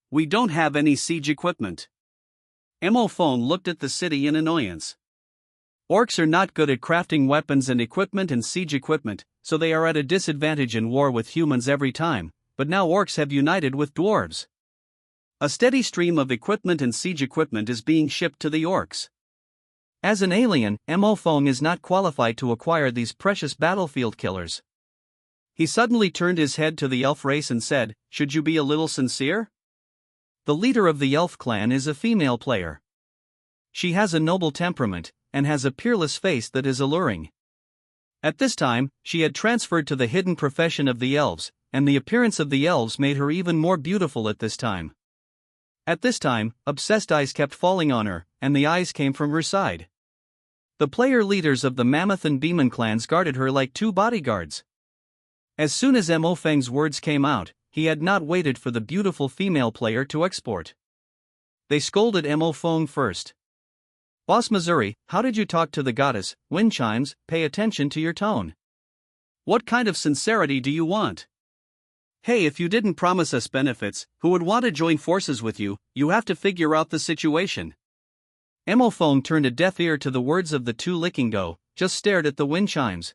We don't have any siege equipment. Mo Phone looked at the city in annoyance. Orcs are not good at crafting weapons and equipment and siege equipment, so they are at a disadvantage in war with humans every time, but now orcs have united with dwarves. A steady stream of equipment and siege equipment is being shipped to the orcs. As an alien, Mo Phone is not qualified to acquire these precious battlefield killers. He suddenly turned his head to the elf race and said, "Should you be a little sincere?" The leader of the elf clan is a female player. She has a noble temperament, and has a peerless face that is alluring. At this time, she had transferred to the hidden profession of the elves, and the appearance of the elves made her even more beautiful at this time. At this time, obsessed eyes kept falling on her, and the eyes came from her side. The player leaders of the Mammoth and Beginnin clans guarded her like two bodyguards. As soon as Mo Feng's words came out, he had not waited for the beautiful female player to export. They scolded Mo Feng first. "Boss Missouri, how did you talk to the goddess? Wind chimes, pay attention to your tone. What kind of sincerity do you want? Hey, if you didn't promise us benefits, who would want to join forces with you, you have to figure out the situation." Mo Feng turned a deaf ear to the words of the two licking dough, just stared at the wind chimes.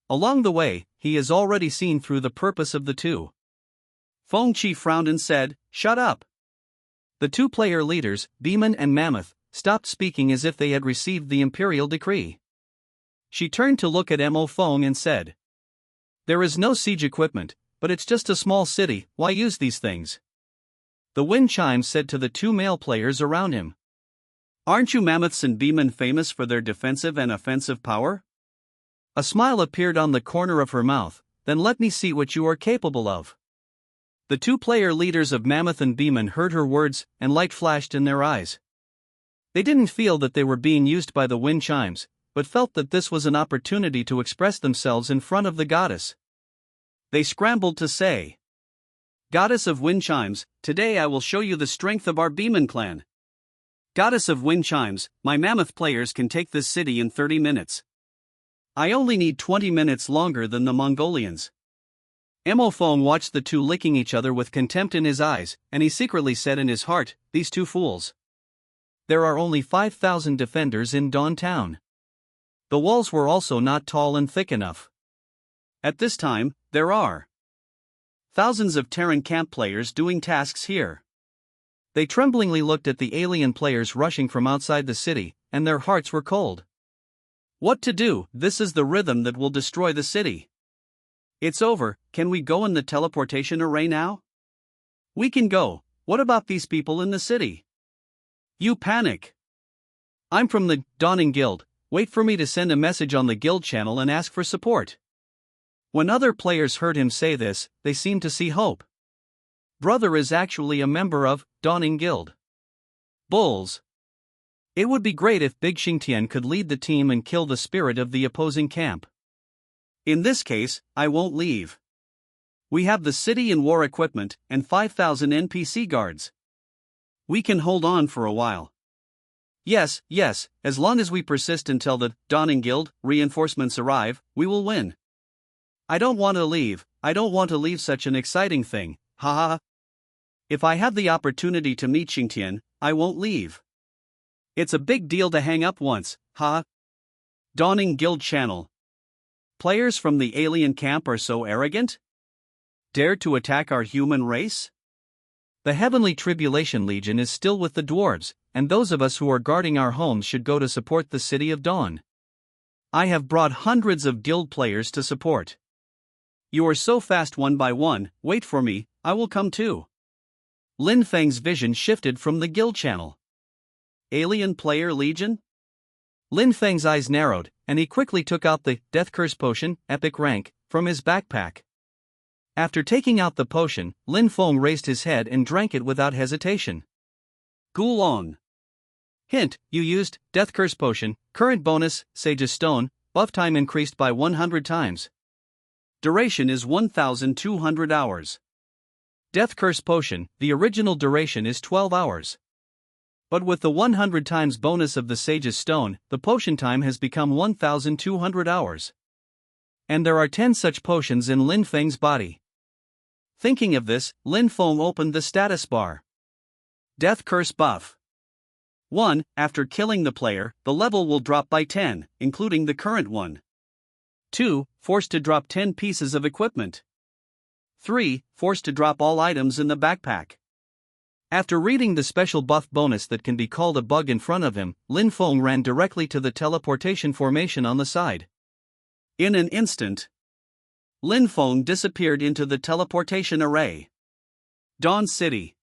Along the way, he has already seen through the purpose of the two. Feng Chi frowned and said, "Shut up." The two player leaders, Beginnin and Mammoth, stopped speaking as if they had received the imperial decree. She turned to look at Mo Feng and said, "There is no siege equipment, but it's just a small city, why use these things?" The wind chimes said to the two male players around him, "Aren't you Mammoths and Beginnin famous for their defensive and offensive power?" A smile appeared on the corner of her mouth. "Then let me see what you are capable of." The two player leaders of Mammoth and Beginnin heard her words, and light flashed in their eyes. They didn't feel that they were being used by the wind chimes, but felt that this was an opportunity to express themselves in front of the goddess. They scrambled to say, "Goddess of wind chimes, today I will show you the strength of our Beginnin clan. Goddess of wind chimes, my Mammoth players can take this city in 30 minutes. I only need 20 minutes longer than the Mongolians." Mo Feng watched the two licking each other with contempt in his eyes, and he secretly said in his heart, "These two fools. There are only 5,000 defenders in Dawn Town. The walls were also not tall and thick enough. At this time, there are thousands of Terran camp players doing tasks here." They tremblingly looked at the alien players rushing from outside the city, and their hearts were cold. What to do? This is the rhythm that will destroy the city. It's over. Can we go in the teleportation array now? We can go. What about these people in the city? You panic. I'm from the Dawning Guild. Wait for me to send a message on the guild channel and ask for support. When other players heard him say this, they seemed to see hope. Brother is actually a member of Dawning Guild. Bulls. It would be great if Big Xingtian could lead the team and kill the spirit of the opposing camp. In this case, I won't leave. We have the city and war equipment, and 5,000 NPC guards. We can hold on for a while. Yes, as long as we persist until the Dawning Guild reinforcements arrive, we will win. I don't want to leave. I don't want to leave such an exciting thing, haha. If I have the opportunity to meet Xingtian, I won't leave. It's a big deal to hang up once, ha. Dawning Guild channel. Players from the alien camp are so arrogant? Dare to attack our human race? The Heavenly Tribulation Legion is still with the dwarves, and those of us who are guarding our homes should go to support the City of Dawn. I have brought hundreds of guild players to support. You are so fast one by one, wait for me, I will come too. Lin Feng's vision shifted from the guild channel. Alien Player Legion? Lin Feng's eyes narrowed, and he quickly took out the Death Curse Potion, Epic Rank, from his backpack. After taking out the potion, Lin Feng raised his head and drank it without hesitation. Gulong. Hint, you used Death Curse Potion, current bonus, Sage's Stone, buff time increased by 100 times. Duration is 1,200 hours. Death Curse Potion, the original duration is 12 hours. But with the 100 times bonus of the Sage's Stone, the potion time has become 1,200 hours. And there are 10 such potions in Lin Feng's body. Thinking of this, Lin Feng opened the status bar. Death Curse Buff. 1. After killing the player, the level will drop by 10, including the current one. 2. Forced to drop 10 pieces of equipment. 3. Forced to drop all items in the backpack. After reading the special buff bonus that can be called a bug in front of him, Lin Feng ran directly to the teleportation formation on the side. In an instant, Lin Feng disappeared into the teleportation array. Dawn City.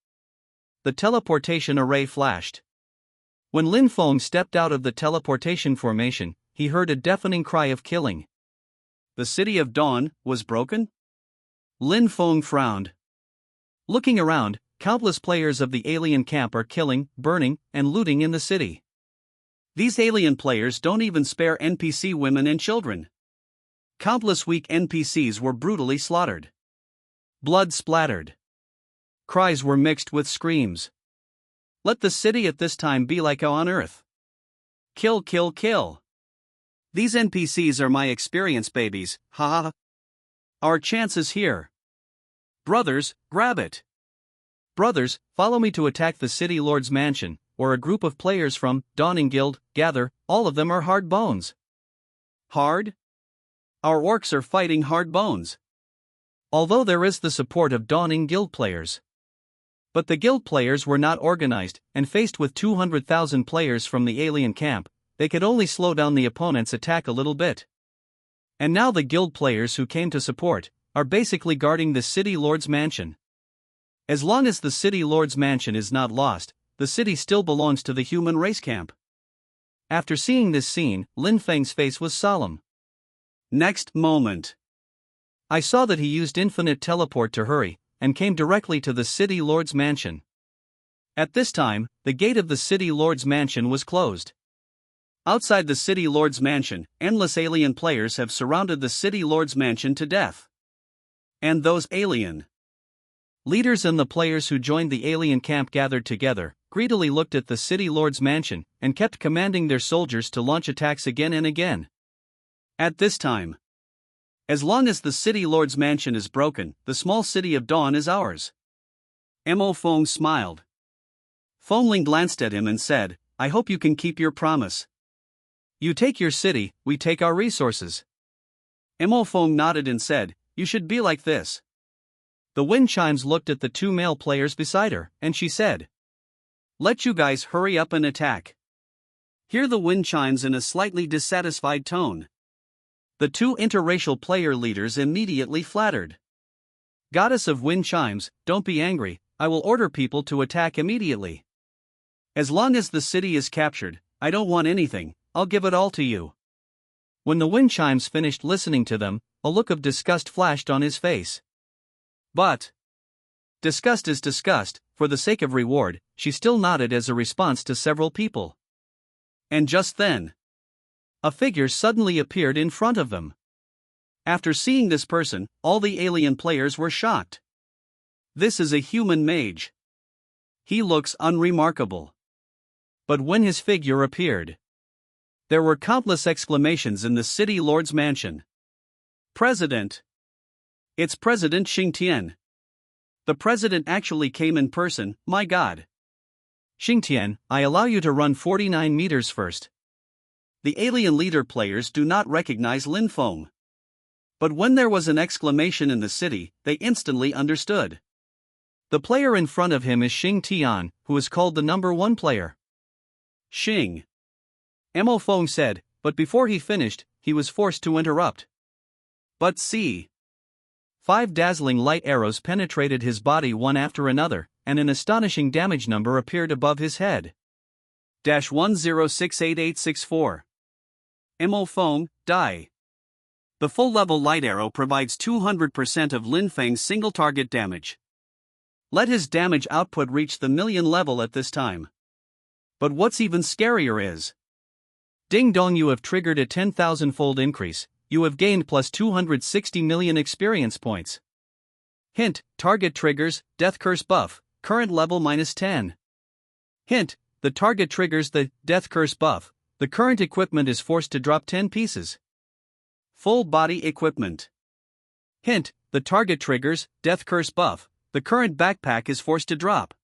The teleportation array flashed. When Lin Feng stepped out of the teleportation formation, he heard a deafening cry of killing. The city of Dawn was broken? Lin Feng frowned. Looking around, countless players of the alien camp are killing, burning, and looting in the city. These alien players don't even spare NPC women and children. Countless weak NPCs were brutally slaughtered. Blood splattered. Cries were mixed with screams. Let the city at this time be like on Earth. Kill, kill, kill. These NPCs are my experience babies, haha. Our chance is here. Brothers, grab it. Brothers, follow me to attack the City Lord's mansion, where a group of players from Dawning Guild gather. All of them are hard bones. Hard? Our orcs are fighting hard bones. Although there is the support of Dawning Guild players. But the guild players were not organized, and faced with 200,000 players from the alien camp, they could only slow down the opponent's attack a little bit. And now the guild players who came to support are basically guarding the City Lord's mansion. As long as the City Lord's mansion is not lost, the city still belongs to the human race camp. After seeing this scene, Lin Feng's face was solemn. Next moment, I saw that he used infinite teleport to hurry, and came directly to the City Lord's mansion. At this time, the gate of the City Lord's mansion was closed. Outside the City Lord's mansion, endless alien players have surrounded the City Lord's mansion to death. And those alien leaders and the players who joined the alien camp gathered together, greedily looked at the City Lord's mansion, and kept commanding their soldiers to launch attacks again and again. At this time, as long as the City Lord's mansion is broken, the small city of Dawn is ours. Mo Feng smiled. Fengling glanced at him and said, I hope you can keep your promise. You take your city, we take our resources. Mo Feng nodded and said, you should be like this. The wind chimes looked at the two male players beside her, and she said, let you guys hurry up and attack. Hear the wind chimes in a slightly dissatisfied tone. The two interracial player leaders immediately flattered. Goddess of wind chimes, don't be angry, I will order people to attack immediately. As long as the city is captured, I don't want anything, I'll give it all to you. When the wind chimes finished listening to them, a look of disgust flashed on his face. But disgust is disgust, for the sake of reward, she still nodded as a response to several people. And just then, a figure suddenly appeared in front of them. After seeing this person, all the alien players were shocked. This is a human mage. He looks unremarkable. But when his figure appeared, there were countless exclamations in the City Lord's mansion. President! It's President Xingtian. The president actually came in person, my god. Xingtian, I allow you to run 49 meters first. The alien leader players do not recognize Lin Feng. But when there was an exclamation in the city, they instantly understood. The player in front of him is Xing Tian, who is called the number 1 player. Xing. Mo Feng said, but before he finished, he was forced to interrupt. But see. 5 dazzling light arrows penetrated his body one after another, and an astonishing damage number appeared above his head. -10688864. Mo Feng, die. The full-level light arrow provides 200% of Lin Feng's single target damage. Let his damage output reach the million level at this time. But what's even scarier is, ding dong, you have triggered a 10,000-fold increase, you have gained plus 260 million experience points. Hint, target triggers, Death Curse buff, current level -10. Hint, the target triggers the Death Curse buff, the current equipment is forced to drop 10 pieces. Full body equipment. Hint, the target triggers Death Curse buff, the current backpack is forced to drop.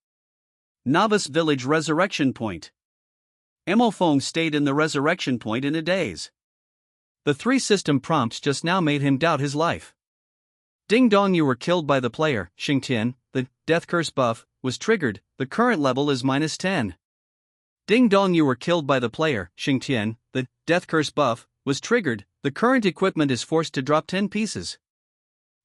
Novice Village Resurrection Point. Emofong stayed in the Resurrection Point in a daze. The 3 system prompts just now made him doubt his life. Ding dong, you were killed by the player, Xingtian, the Death Curse buff was triggered, the current level is -10. Ding dong, you were killed by the player, Xingtian, the Death Curse buff was triggered, the current equipment is forced to drop 10 pieces.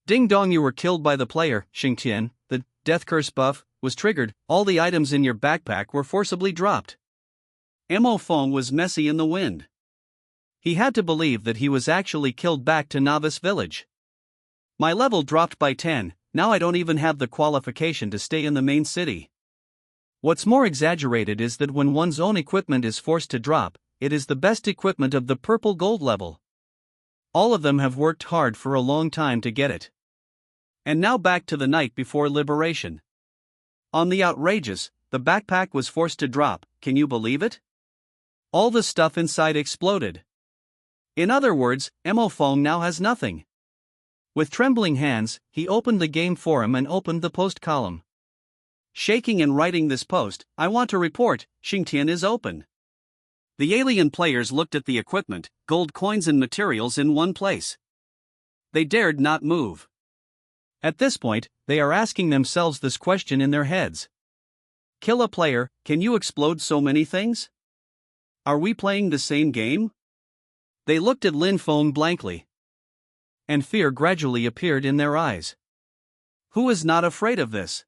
Ding dong, you were killed by the player, Xingtian, the Death Curse buff was triggered, all the items in your backpack were forcibly dropped. Emofong was messy in the wind. He had to believe that he was actually killed back to Novice Village. My level dropped by 10, now I don't even have the qualification to stay in the main city. What's more exaggerated is that when one's own equipment is forced to drop, it is the best equipment of the purple gold level. All of them have worked hard for a long time to get it. And now back to the night before liberation. On the outrageous, the backpack was forced to drop, can you believe it? All the stuff inside exploded. In other words, Emofong now has nothing. With trembling hands, he opened the game forum and opened the post column. Shaking and writing this post, I want to report, Xingtian is open. The alien players looked at the equipment, gold coins and materials in one place. They dared not move. At this point, they are asking themselves this question in their heads. Kill a player, can you explode so many things? Are we playing the same game? They looked at Lin Feng blankly. And fear gradually appeared in their eyes. Who is not afraid of this?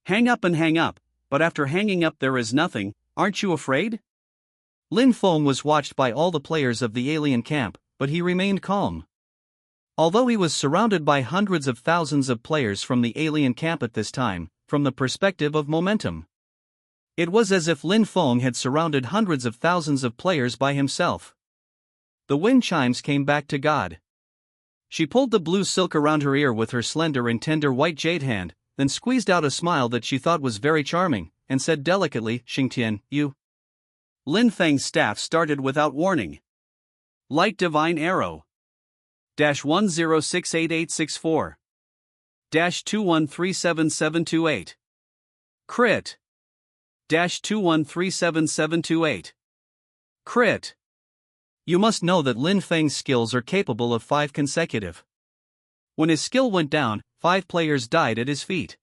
Hang up and hang up, but after hanging up there is nothing, aren't you afraid? Lin Feng was watched by all the players of the alien camp, but he remained calm. Although he was surrounded by hundreds of thousands of players from the alien camp at this time, from the perspective of momentum, it was as if Lin Feng had surrounded hundreds of thousands of players by himself. The wind chimes came back to God. She pulled the blue silk around her ear with her slender and tender white jade hand, then squeezed out a smile that she thought was very charming, and said delicately, Xingtian, you. Lin Feng's staff started without warning. Light Divine Arrow. -10688864. -21377728. Crit. -21377728. Crit. You must know that Lin Feng's skills are capable of 5 consecutive. When his skill went down, 5 players died at his feet.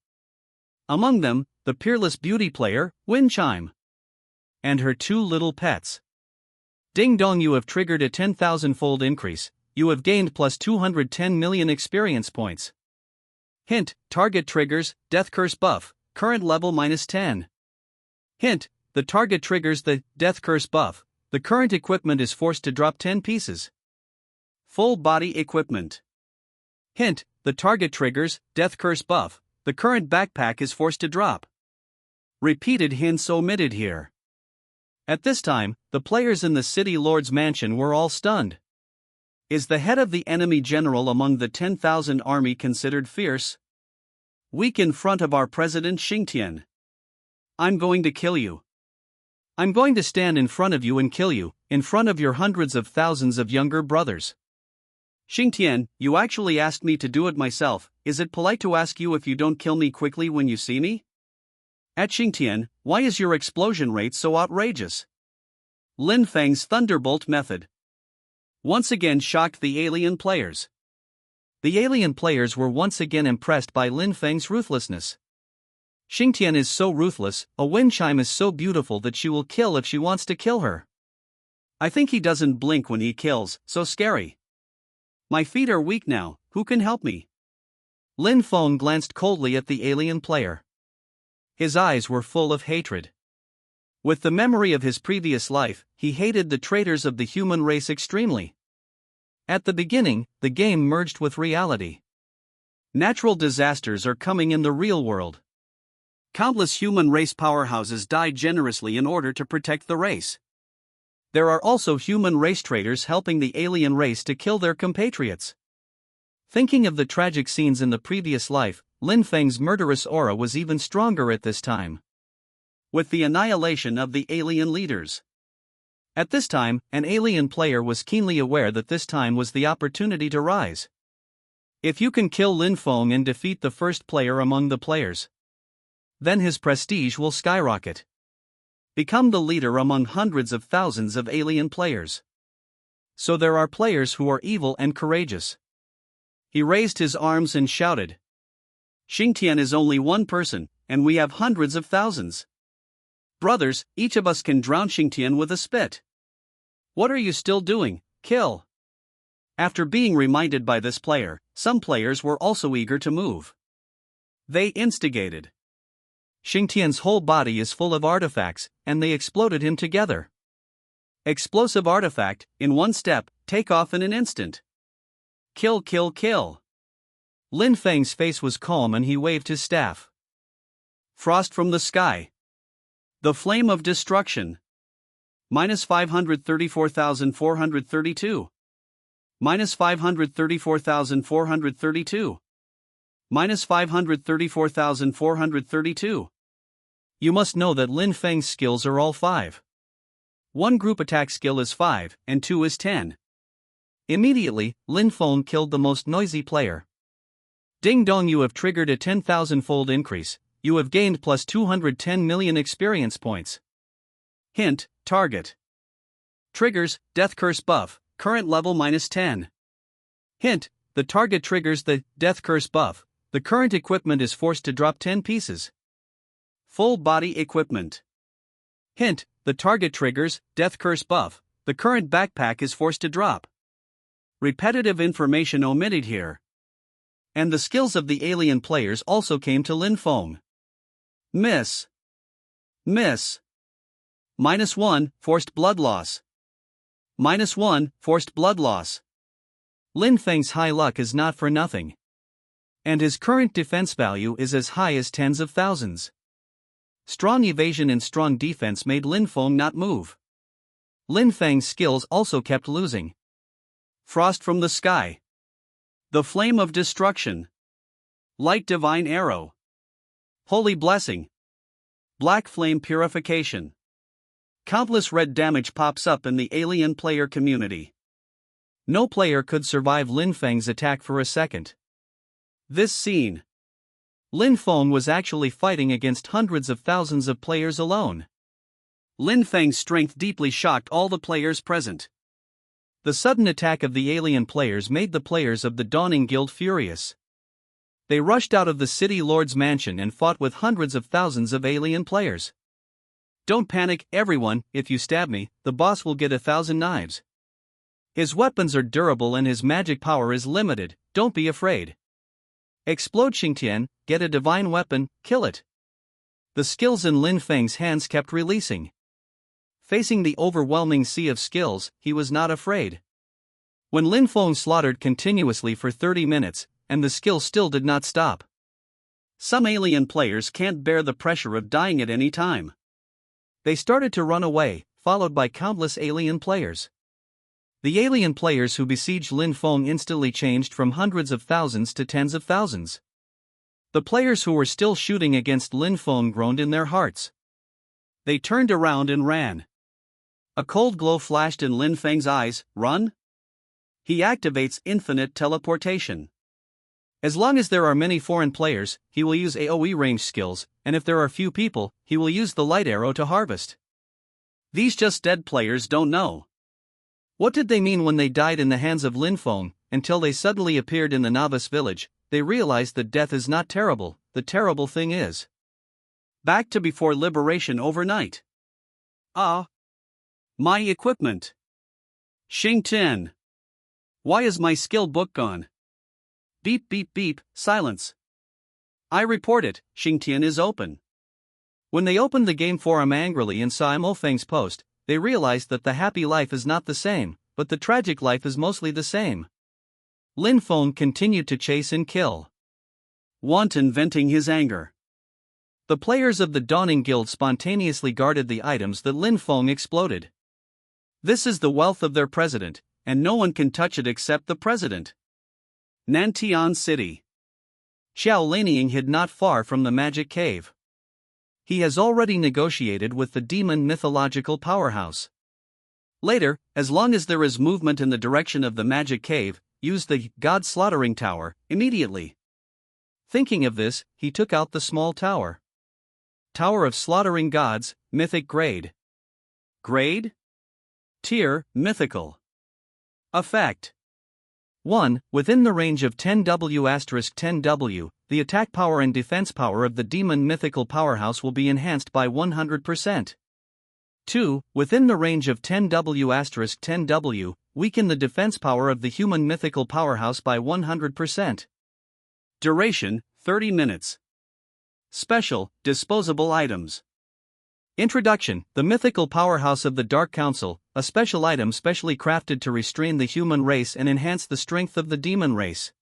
Among them, the peerless beauty player, Wind Chime. And her 2 little pets. Ding dong, you have triggered a 10,000-fold increase, you have gained plus 210 million experience points. Hint, target triggers, Death Curse buff, current level -10. Hint, the target triggers the Death Curse buff, the current equipment is forced to drop 10 pieces. Full body equipment. Hint, the target triggers Death Curse buff, the current backpack is forced to drop. Repeated hints omitted here. At this time, the players in the City Lord's mansion were all stunned. Is the head of the enemy general among the 10,000 army considered fierce? Weak in front of our president Xingtian. I'm going to kill you. I'm going to stand in front of you and kill you, in front of your hundreds of thousands of younger brothers. Xingtian, you actually asked me to do it myself, is it polite to ask you if you don't kill me quickly when you see me? At Xingtian, why is your explosion rate so outrageous? Lin Feng's Thunderbolt method once again shocked the alien players. The alien players were once again impressed by Lin Feng's ruthlessness. Xingtian is so ruthless, a wind chime is so beautiful that she will kill if she wants to kill her. I think he doesn't blink when he kills, so scary. My feet are weak now, who can help me? Lin Feng glanced coldly at the alien player. His eyes were full of hatred. With the memory of his previous life, he hated the traitors of the human race extremely. At the beginning, the game merged with reality. Natural disasters are coming in the real world. Countless human race powerhouses died generously in order to protect the race. There are also human race traitors helping the alien race to kill their compatriots. Thinking of the tragic scenes in the previous life, Lin Feng's murderous aura was even stronger at this time. With the annihilation of the alien leaders. At this time, an alien player was keenly aware that this time was the opportunity to rise. If you can kill Lin Feng and defeat the first player among the players, then his prestige will skyrocket. Become the leader among hundreds of thousands of alien players. So there are players who are evil and courageous. He raised his arms and shouted. Xingtian is only one person, and we have hundreds of thousands. Brothers, each of us can drown Xingtian with a spit. What are you still doing? Kill! After being reminded by this player, some players were also eager to move. They instigated. Xingtian's whole body is full of artifacts, and they exploded him together. Explosive artifact, in one step, take off in an instant. Kill, kill, kill. Lin Feng's face was calm and he waved his staff. Frost from the sky. The flame of destruction. Minus 534,432. Minus 534,432. Minus 534,432. You must know that Lin Feng's skills are all 5. One group attack skill is 5, and 2 is 10. Immediately, Lin Feng killed the most noisy player. Ding dong, you have triggered a 10,000-fold increase. You have gained plus 210 million experience points. Hint, target. Triggers, Death Curse buff, current level minus 10. Hint, the target triggers the Death Curse buff. The current equipment is forced to drop 10 pieces. Full body equipment. Hint, the target triggers Death Curse buff. The current backpack is forced to drop. Repetitive information omitted here. And the skills of the alien players also came to Lin Feng. Miss. Miss. Minus 1, forced blood loss. Minus 1, forced blood loss. Lin Feng's high luck is not for nothing. And his current defense value is as high as tens of thousands. Strong evasion and strong defense made Lin Feng not move. Lin Feng's skills also kept losing. Frost from the sky. The flame of destruction. Light divine arrow. Holy blessing. Black flame purification. Countless red damage pops up in the alien player community. No player could survive Lin Feng's attack for a second. This scene. Lin Feng was actually fighting against hundreds of thousands of players alone. Lin Feng's strength deeply shocked all the players present. The sudden attack of the alien players made the players of the Dawning Guild furious. They rushed out of the city lord's mansion and fought with hundreds of thousands of alien players. Don't panic, everyone, if you stab me, the boss will get 1,000 knives. His weapons are durable and his magic power is limited, don't be afraid. Explode Xingtian, get a divine weapon, kill it. The skills in Lin Feng's hands kept releasing. Facing the overwhelming sea of skills, he was not afraid. When Lin Feng slaughtered continuously for 30 minutes, and the skill still did not stop. Some alien players can't bear the pressure of dying at any time. They started to run away, followed by countless alien players. The alien players who besieged Lin Feng instantly changed from hundreds of thousands to tens of thousands. The players who were still shooting against Lin Feng groaned in their hearts. They turned around and ran. A cold glow flashed in Lin Feng's eyes. Run? He activates infinite teleportation. As long as there are many foreign players, he will use AoE range skills, and if there are few people, he will use the light arrow to harvest. These just dead players don't know. What did they mean when they died in the hands of Lin Feng? Until they suddenly appeared in the novice village, they realized that death is not terrible, the terrible thing is. Back to before liberation overnight. My equipment. Xingtian. Why is my skill book gone? Beep beep beep, silence. I report it, Xingtian is open. When they opened the game forum angrily and saw Mo Feng's post, they realized that the happy life is not the same, but the tragic life is mostly the same. Lin Feng continued to chase and kill. Wanton venting his anger. The players of the Dawning Guild spontaneously guarded the items that Lin Feng exploded. This is the wealth of their president, and no one can touch it except the president. Nantian City. Xiao Lianying hid not far from the magic cave. He has already negotiated with the demon mythological powerhouse. Later, as long as there is movement in the direction of the magic cave, use the God Slaughtering Tower immediately. Thinking of this, he took out the small tower. Tower of Slaughtering Gods, Mythic Grade. Grade? Tier, Mythical. Effect. 1. Within the range of 10W*10W, the attack power and defense power of the demon mythical powerhouse will be enhanced by 100%. 2. Within the range of 10W*10W, weaken the defense power of the human mythical powerhouse by 100%. Duration, 30 minutes. Special, disposable items. Introduction: the mythical powerhouse of the Dark Council, a special item specially crafted to restrain the human race and enhance the strength of the demon race.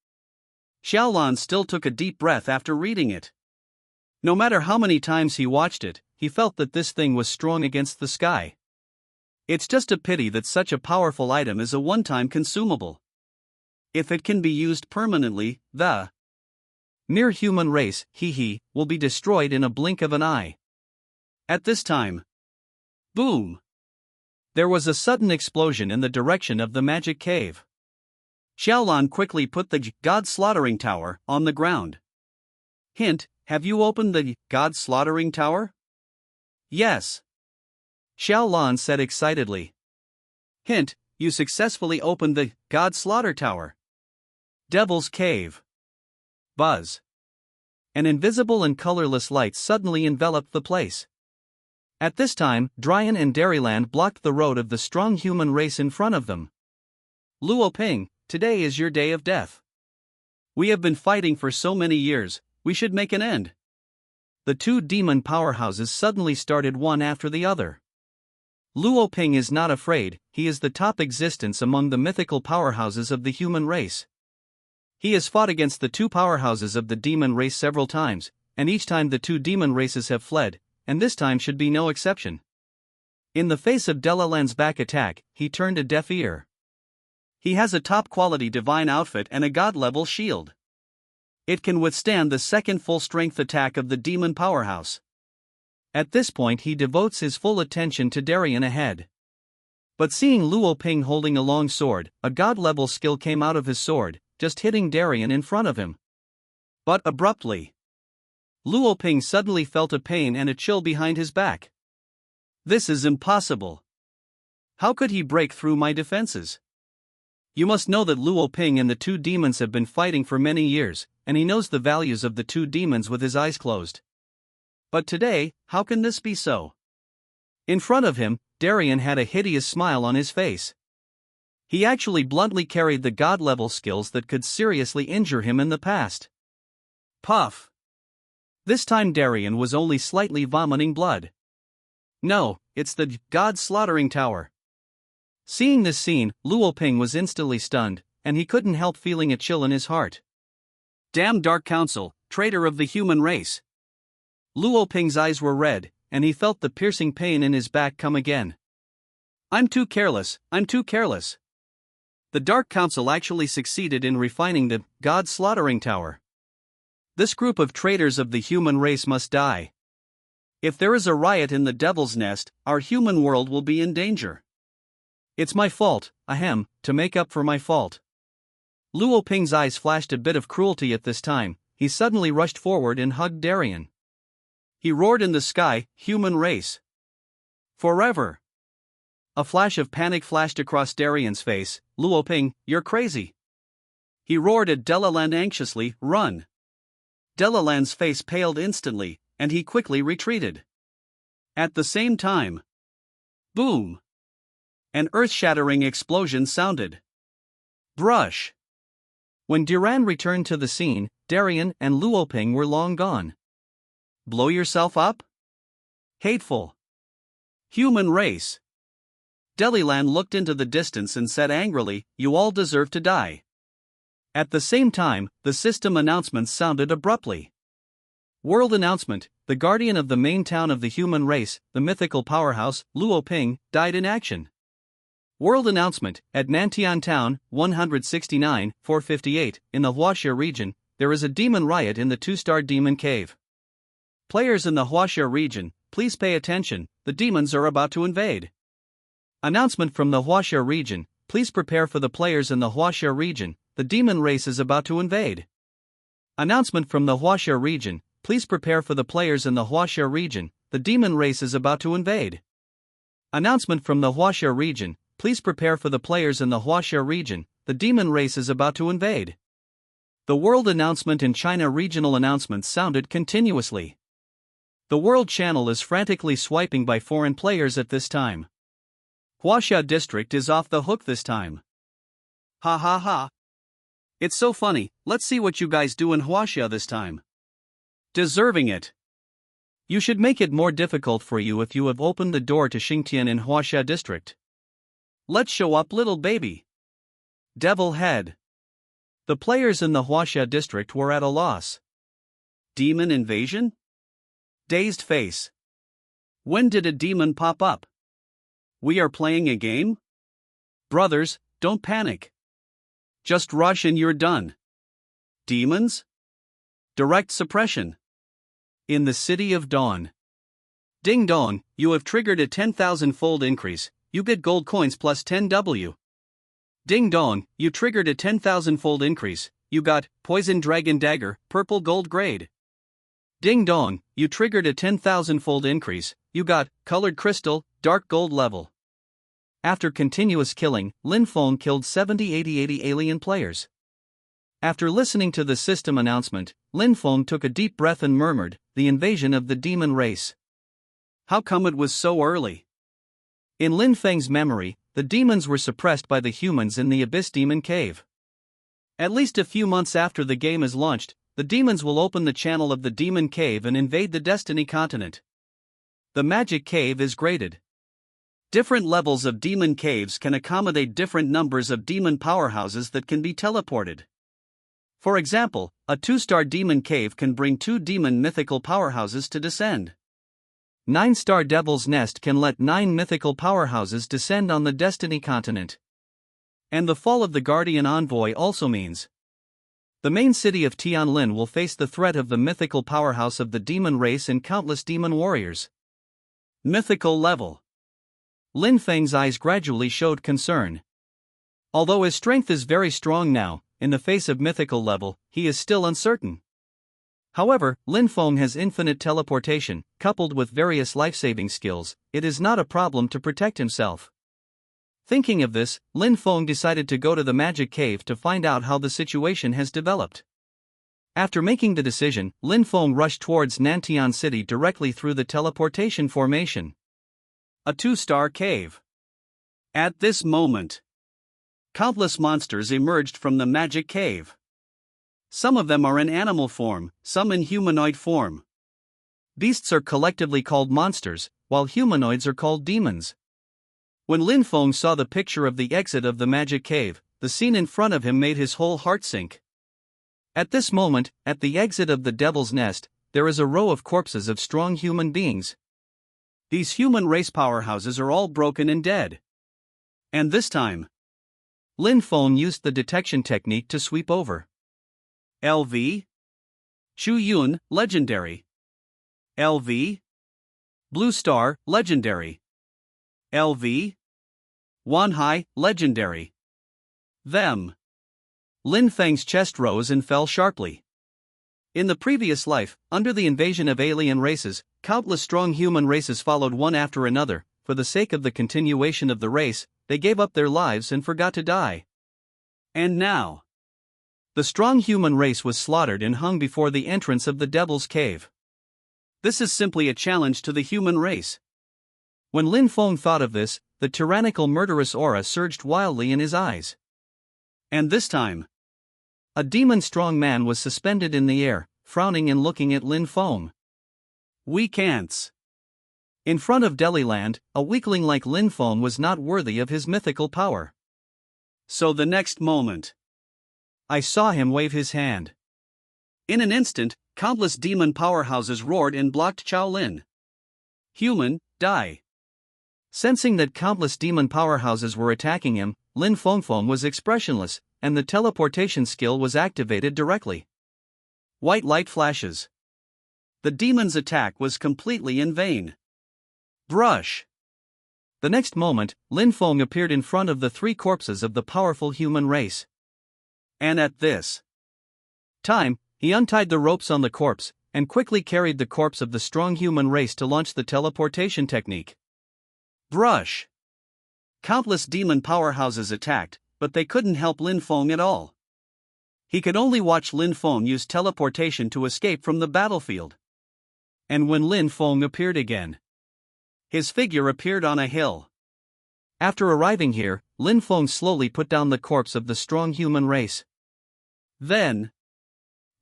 Xiaolan still took a deep breath after reading it. No matter how many times he watched it, he felt that this thing was strong against the sky. It's just a pity that such a powerful item is a one-time consumable. If it can be used permanently, the mere human race, will be destroyed in a blink of an eye. At this time, boom! There was a sudden explosion in the direction of the magic cave. Xiaolan quickly put the God Slaughtering Tower on the ground. Hint: have you opened the God Slaughtering Tower? Yes. Xiaolan said excitedly. Hint: you successfully opened the God Slaughter Tower. Devil's Cave. Buzz. An invisible and colorless light suddenly enveloped the place. At this time, Dryan and Dairyland blocked the road of the strong human race in front of them. Luo Ping, today is your day of death. We have been fighting for so many years, we should make an end. The two demon powerhouses suddenly started one after the other. Luo Ping is not afraid, he is the top existence among the mythical powerhouses of the human race. He has fought against the two powerhouses of the demon race several times, and each time the two demon races have fled, and this time should be no exception. In the face of Delalan's back attack, he turned a deaf ear. He has a top-quality divine outfit and a god-level shield. It can withstand the second full-strength attack of the demon powerhouse. At this point he devotes his full attention to Darien ahead. But seeing Luo Ping holding a long sword, a god-level skill came out of his sword, just hitting Darien in front of him. But abruptly, Luo Ping suddenly felt a pain and a chill behind his back. This is impossible. How could he break through my defenses? You must know that Luo Ping and the two demons have been fighting for many years, and he knows the values of the two demons with his eyes closed. But today, how can this be so? In front of him, Darien had a hideous smile on his face. He actually bluntly carried the god-level skills that could seriously injure him in the past. Puff! This time Darien was only slightly vomiting blood. No, it's the God Slaughtering Tower. Seeing this scene, Luo Ping was instantly stunned, and he couldn't help feeling a chill in his heart. Damn Dark Council, traitor of the human race! Luo Ping's eyes were red, and he felt the piercing pain in his back come again. I'm too careless. The Dark Council actually succeeded in refining the God Slaughtering Tower. This group of traitors of the human race must die. If there is a riot in the Devil's Nest, our human world will be in danger. It's my fault, to make up for my fault. Luo Ping's eyes flashed a bit of cruelty at this time. He suddenly rushed forward and hugged Darien. He roared in the sky, human race. Forever! A flash of panic flashed across Darien's face. Luo Ping, you're crazy! He roared at Delaland anxiously, run! Delaland's face paled instantly, and he quickly retreated. At the same time, boom! An earth-shattering explosion sounded. Brush! When Duran returned to the scene, Darien and Luo Ping were long gone. Blow yourself up? Hateful! Human race! Deliland looked into the distance and said angrily, you all deserve to die. At the same time, the system announcements sounded abruptly. World announcement: the guardian of the main town of the human race, the mythical powerhouse, Luo Ping, died in action. World announcement, at Nantian Town, 169, 458, in the Huaxia region, there is a demon riot in the 2-star demon cave. Players in the Huaxia region, please pay attention, the demons are about to invade. Announcement from the Huaxia region, please prepare for the players in the Huaxia region, the demon race is about to invade. Announcement from the Huaxia region, please prepare for the players in the Huaxia region, the demon race is about to invade. Announcement from the Huaxia region, please prepare for the players in the Huaxia region, the demon race is about to invade. The world announcement in China regional announcements sounded continuously. The world channel is frantically swiping by foreign players at this time. Huaxia district is off the hook this time. Ha ha ha. It's so funny, let's see what you guys do in Huaxia this time. Deserving it. You should make it more difficult for you if you have opened the door to Xingtian in Huaxia district. Let's show up little baby. Devil head. The players in the Huaxia district were at a loss. Demon invasion? Dazed face. When did a demon pop up? We are playing a game? Brothers, don't panic. Just rush and you're done. Demons? Direct suppression. In the City of Dawn. Ding dong, you have triggered a 10,000-fold increase, you get gold coins plus 10W. Ding dong, you triggered a 10,000-fold increase, you got Poison Dragon Dagger, purple gold grade. Ding dong, you triggered a 10,000-fold increase, you got Colored Crystal, dark gold level. After continuous killing, Lin Feng killed 70-80 alien players. After listening to the system announcement, Lin Feng took a deep breath and murmured, the invasion of the demon race. How come it was so early? In Lin Feng's memory, the demons were suppressed by the humans in the Abyss Demon Cave. At least a few months after the game is launched, the demons will open the channel of the Demon Cave and invade the Destiny continent. The Magic Cave is graded. Different levels of demon caves can accommodate different numbers of demon powerhouses that can be teleported. For example, a 2-star demon cave can bring 2 demon mythical powerhouses to descend. 9-star Devil's Nest can let 9 mythical powerhouses descend on the Destiny continent. And the fall of the Guardian Envoy also means the main city of Tianlin will face the threat of the mythical powerhouse of the demon race and countless demon warriors. Mythical level. Lin Feng's eyes gradually showed concern. Although his strength is very strong now, in the face of mythical level, he is still uncertain. However, Lin Feng has infinite teleportation, coupled with various life-saving skills, it is not a problem to protect himself. Thinking of this, Lin Feng decided to go to the Magic Cave to find out how the situation has developed. After making the decision, Lin Feng rushed towards Nantian City directly through the teleportation formation. A 2-star cave. At this moment, countless monsters emerged from the Magic Cave. Some of them are in animal form, some in humanoid form. Beasts are collectively called monsters, while humanoids are called demons. When Lin Feng saw the picture of the exit of the Magic Cave, the scene in front of him made his whole heart sink. At this moment, at the exit of the Devil's Nest, there is a row of corpses of strong human beings. These human race powerhouses are all broken and dead. And this time, Lin Feng used the detection technique to sweep over. LV? Chu Yun, legendary. LV? Blue Star, legendary. LV? Wanhai, legendary. Them. Lin Feng's chest rose and fell sharply. In the previous life, under the invasion of alien races, countless strong human races followed one after another. For the sake of the continuation of the race, they gave up their lives and forgot to die. And now, the strong human race was slaughtered and hung before the entrance of the Devil's Cave. This is simply a challenge to the human race. When Lin Feng thought of this, the tyrannical murderous aura surged wildly in his eyes. And this time, a demon-strong man was suspended in the air, frowning and looking at Lin Feng. We can't. In front of Deliland, a weakling like Lin Feng was not worthy of his mythical power. So the next moment, I saw him wave his hand. In an instant, countless demon powerhouses roared and blocked Chao Lin. Human, die. Sensing that countless demon powerhouses were attacking him, Lin Fengfeng was expressionless, and the teleportation skill was activated directly. White light flashes. The demon's attack was completely in vain. Brush! The next moment, Lin Feng appeared in front of the three corpses of the powerful human race. And at this time, he untied the ropes on the corpse, and quickly carried the corpse of the strong human race to launch the teleportation technique. Brush! Countless demon powerhouses attacked, but they couldn't help Lin Feng at all. He could only watch Lin Feng use teleportation to escape from the battlefield. And when Lin Feng appeared again, his figure appeared on a hill. After arriving here, Lin Feng slowly put down the corpse of the strong human race. Then,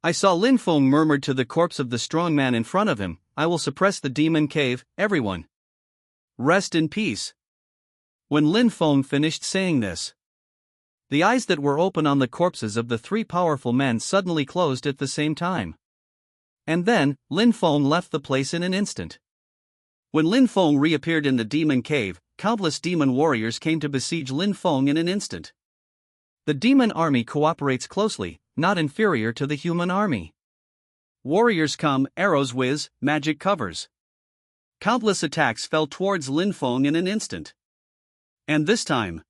I saw Lin Feng murmured to the corpse of the strong man in front of him, "I will suppress the demon cave, everyone. Rest in peace." When Lin Feng finished saying this, the eyes that were open on the corpses of the three powerful men suddenly closed at the same time. And then, Lin Feng left the place in an instant. When Lin Feng reappeared in the demon cave, countless demon warriors came to besiege Lin Feng in an instant. The demon army cooperates closely, not inferior to the human army. Warriors come, arrows whiz, magic covers. Countless attacks fell towards Lin Feng in an instant. And this time,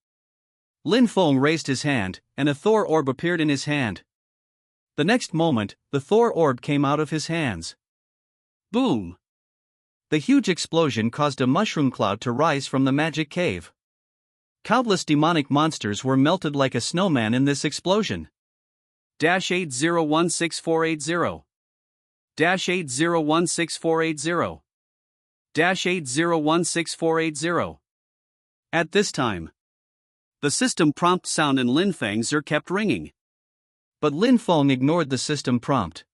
Lin Feng raised his hand, and a Thor orb appeared in his hand. The next moment, the Thor orb came out of his hands. Boom! The huge explosion caused a mushroom cloud to rise from the magic cave. Countless demonic monsters were melted like a snowman in this explosion. 80164880 80164880 80164880. At this time, the system prompt sound in Lin Feng's ear kept ringing. But Lin Feng ignored the system prompt.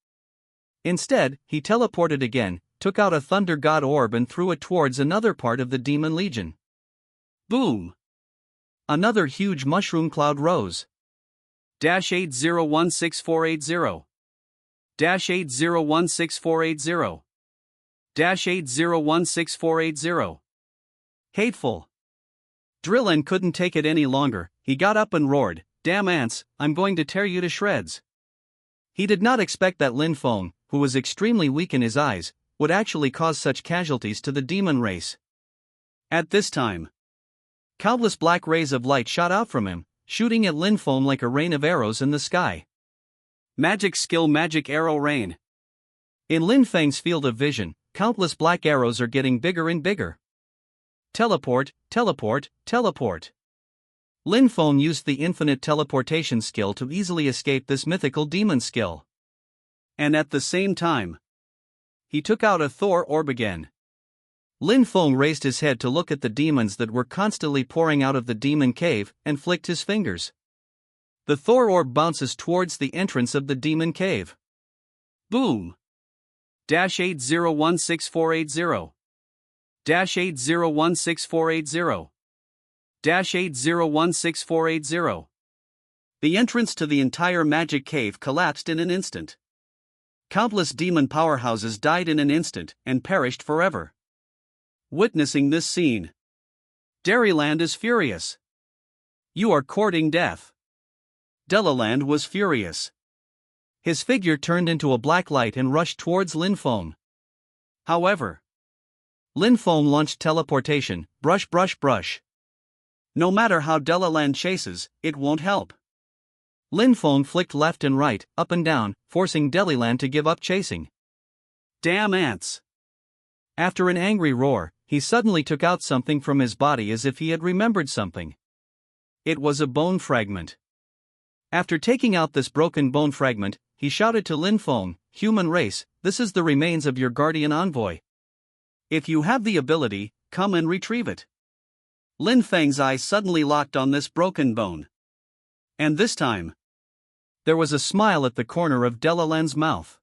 Instead, he teleported again, took out a Thunder God orb and threw it towards another part of the Demon Legion. Boom! Another huge mushroom cloud rose. 80164880 80164880 80164880. Hateful! Drillin couldn't take it any longer. He got up and roared, "Damn ants, I'm going to tear you to shreds." He did not expect that Lin Feng, who was extremely weak in his eyes, would actually cause such casualties to the demon race. At this time, countless black rays of light shot out from him, shooting at Lin Feng like a rain of arrows in the sky. Magic skill, magic arrow rain. In Lin Feng's field of vision, countless black arrows are getting bigger and bigger. Teleport, teleport, teleport. Lin Feng used the infinite teleportation skill to easily escape this mythical demon skill. And at the same time, he took out a Thor orb again. Lin Feng raised his head to look at the demons that were constantly pouring out of the demon cave, and flicked his fingers. The Thor orb bounces towards the entrance of the demon cave. Boom! 80164880 80164880 80164880. The entrance to the entire magic cave collapsed in an instant. Countless demon powerhouses died in an instant and perished forever. Witnessing this scene, Dairyland is furious. "You are courting death." Delaland was furious. His figure turned into a black light and rushed towards Lin Feng. However, Lin Feng launched teleportation, brush brush brush. No matter how Delaland chases, it won't help. Lin Feng flicked left and right, up and down, forcing Deliland to give up chasing. Damn ants! After an angry roar, he suddenly took out something from his body as if he had remembered something. It was a bone fragment. After taking out this broken bone fragment, he shouted to Lin Feng, "Human race, this is the remains of your guardian envoy. If you have the ability, come and retrieve it." Lin Feng's eyes suddenly locked on this broken bone. And this time, there was a smile at the corner of Delaland's mouth.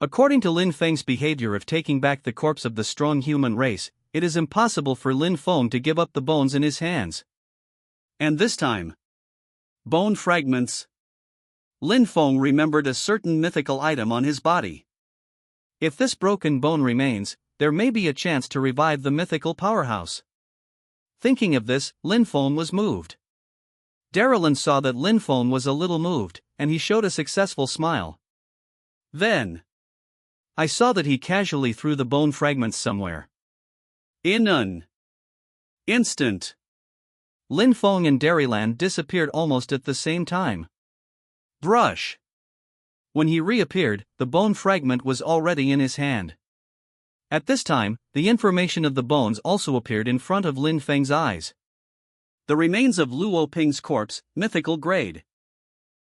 According to Lin Feng's behavior of taking back the corpse of the strong human race, it is impossible for Lin Feng to give up the bones in his hands. And this time, bone fragments. Lin Feng remembered a certain mythical item on his body. If this broken bone remains, there may be a chance to revive the mythical powerhouse. Thinking of this, Lin Feng was moved. Darylin saw that Lin Feng was a little moved, and he showed a successful smile. Then, I saw that he casually threw the bone fragments somewhere. In an instant, Lin Feng and Dairyland disappeared almost at the same time. Brush! When he reappeared, the bone fragment was already in his hand. At this time, the information of the bones also appeared in front of Lin Feng's eyes. The remains of Luo Ping's corpse, mythical grade.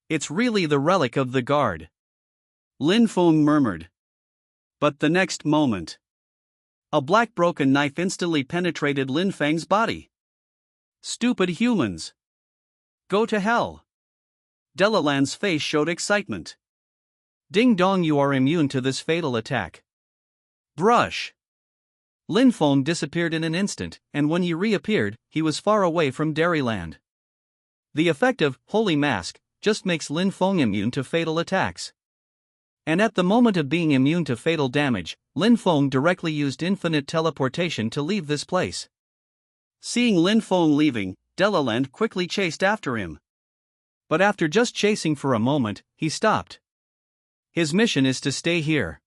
It's really the relic of the guard. Lin Feng murmured. But the next moment, a black broken knife instantly penetrated Lin Feng's body. Stupid humans! Go to hell! Delaland's face showed excitement. Ding dong, you are immune to this fatal attack. Brush! Lin Feng disappeared in an instant, and when he reappeared, he was far away from Dairyland. The effect of Holy Mask just makes Lin Feng immune to fatal attacks. And at the moment of being immune to fatal damage, Lin Feng directly used infinite teleportation to leave this place. Seeing Lin Feng leaving, Delaland quickly chased after him. But after just chasing for a moment, he stopped. His mission is to stay here.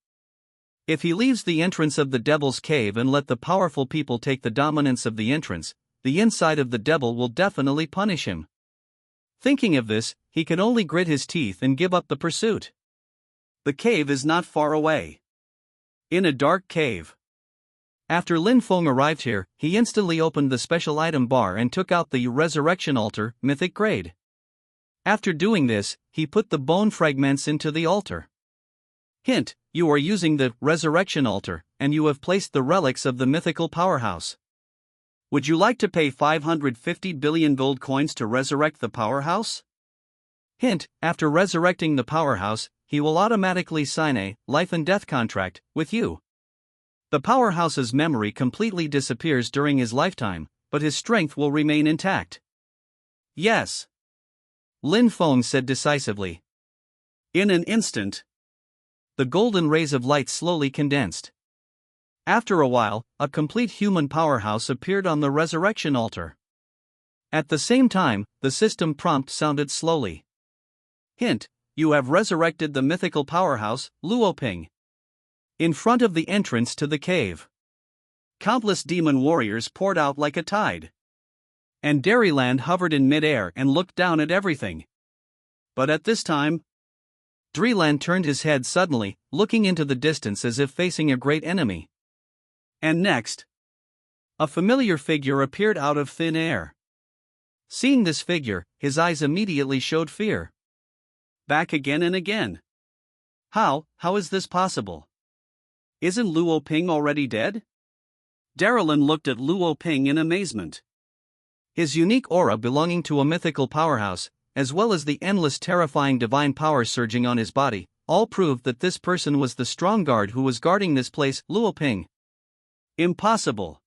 If he leaves the entrance of the Devil's Cave and let the powerful people take the dominance of the entrance, the inside of the Devil will definitely punish him. Thinking of this, he can only grit his teeth and give up the pursuit. The cave is not far away. In a dark cave. After Lin Feng arrived here, he instantly opened the special item bar and took out the Resurrection Altar, mythic grade. After doing this, he put the bone fragments into the altar. Hint, you are using the Resurrection Altar, and you have placed the relics of the mythical powerhouse. Would you like to pay 550 billion gold coins to resurrect the powerhouse? Hint, after resurrecting the powerhouse, he will automatically sign a life and death contract with you. The powerhouse's memory completely disappears during his lifetime, but his strength will remain intact. Yes. Lin Feng said decisively. In an instant, the golden rays of light slowly condensed. After a while, a complete human powerhouse appeared on the resurrection altar. At the same time, the system prompt sounded slowly. Hint, you have resurrected the mythical powerhouse, Luoping. In front of the entrance to the cave, countless demon warriors poured out like a tide. And Dairyland hovered in midair and looked down at everything. But at this time, Dreeland turned his head suddenly, looking into the distance as if facing a great enemy. And next, a familiar figure appeared out of thin air. Seeing this figure, his eyes immediately showed fear. Back again and again. How is this possible? Isn't Luo Ping already dead? Darylin looked at Luo Ping in amazement. His unique aura belonging to a mythical powerhouse, as well as the endless terrifying divine power surging on his body, all proved that this person was the strong guard who was guarding this place, Luo Ping. Impossible!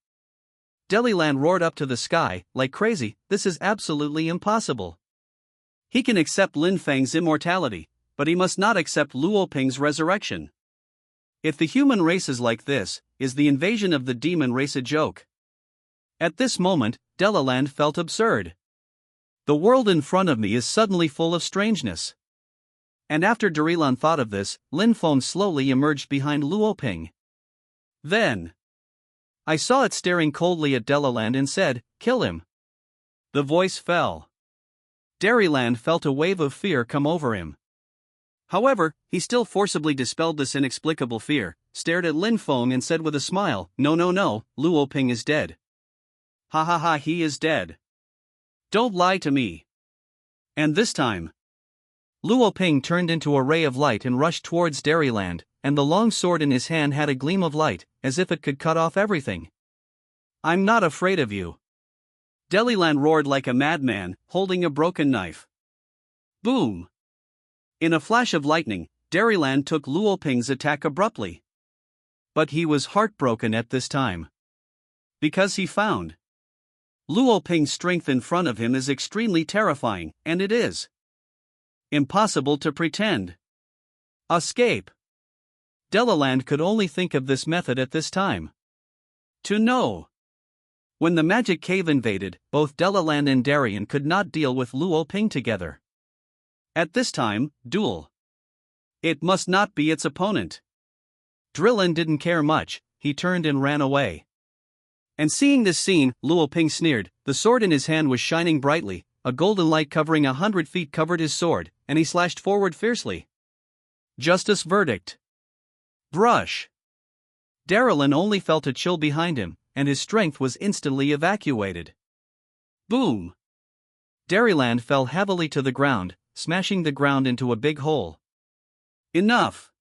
Deliland roared up to the sky, like crazy, this is absolutely impossible. He can accept Lin Feng's immortality, but he must not accept Luo Ping's resurrection. If the human race is like this, is the invasion of the demon race a joke? At this moment, Delaland felt absurd. The world in front of me is suddenly full of strangeness. And after Darilan thought of this, Lin Feng slowly emerged behind Luo Ping. Then, I saw it staring coldly at Delaland and said, "Kill him." The voice fell. Dairyland felt a wave of fear come over him. However, he still forcibly dispelled this inexplicable fear, stared at Lin Feng and said with a smile, No, Luo Ping is dead. Ha, he is dead. Don't lie to me. And this time, Luo Ping turned into a ray of light and rushed towards Dairyland, and the long sword in his hand had a gleam of light, as if it could cut off everything. I'm not afraid of you. Dairyland roared like a madman, holding a broken knife. Boom! In a flash of lightning, Dairyland took Luo Ping's attack abruptly. But he was heartbroken at this time. Because he found Luo Ping's strength in front of him is extremely terrifying, and it is impossible to pretend. Escape. Delaland could only think of this method at this time. To know When the magic cave invaded, both Delaland and Darien could not deal with Luo Ping together. At this time, duel. It must not be its opponent. Drillin didn't care much, he turned and ran away. And seeing this scene, Luo Ping sneered. The sword in his hand was shining brightly, a golden light covering 100 feet covered his sword, and he slashed forward fiercely. Justice verdict. Brush. Darylin only felt a chill behind him, and his strength was instantly evacuated. Boom! Dairyland fell heavily to the ground, smashing the ground into a big hole. Enough!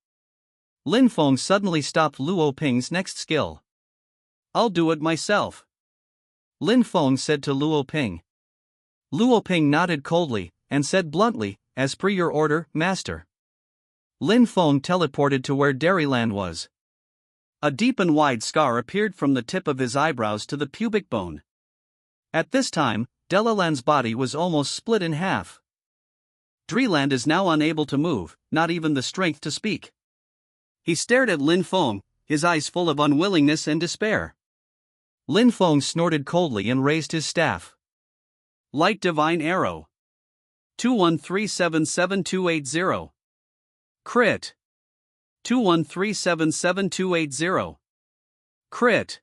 Lin Feng suddenly stopped Luo Ping's next skill. I'll do it myself. Lin Feng said to Luo Ping. Luo Ping nodded coldly, and said bluntly, as per your order, master. Lin Feng teleported to where Dairyland was. A deep and wide scar appeared from the tip of his eyebrows to the pubic bone. At this time, Delaland's body was almost split in half. Dreeland is now unable to move, not even the strength to speak. He stared at Lin Feng, his eyes full of unwillingness and despair. Lin Feng snorted coldly and raised his staff. Light Divine Arrow. 21377280. Crit. 21377280. Crit.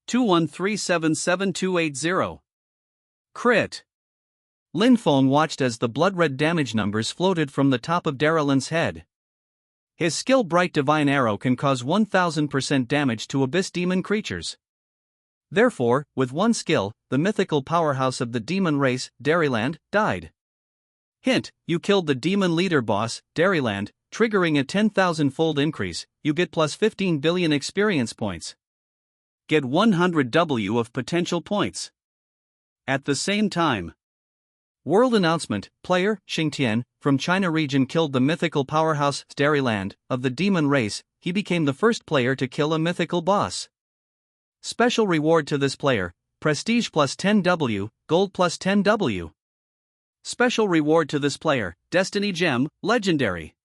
21377280. Crit. Lin Feng watched as the blood-red damage numbers floated from the top of Darylyn's head. His skill Bright Divine Arrow can cause 1000% damage to abyss demon creatures. Therefore, with one skill, the mythical powerhouse of the demon race, Dairyland, died. Hint, you killed the demon leader boss, Dairyland, triggering a 10,000-fold increase, you get plus 15 billion experience points. Get 100 W of potential points. At the same time. World announcement, player, Xingtian, from China region killed the mythical powerhouse, Dairyland, of the demon race. He became the first player to kill a mythical boss. Special reward to this player, prestige plus 10 W, gold plus 10 W. Special reward to this player, Destiny Gem, legendary.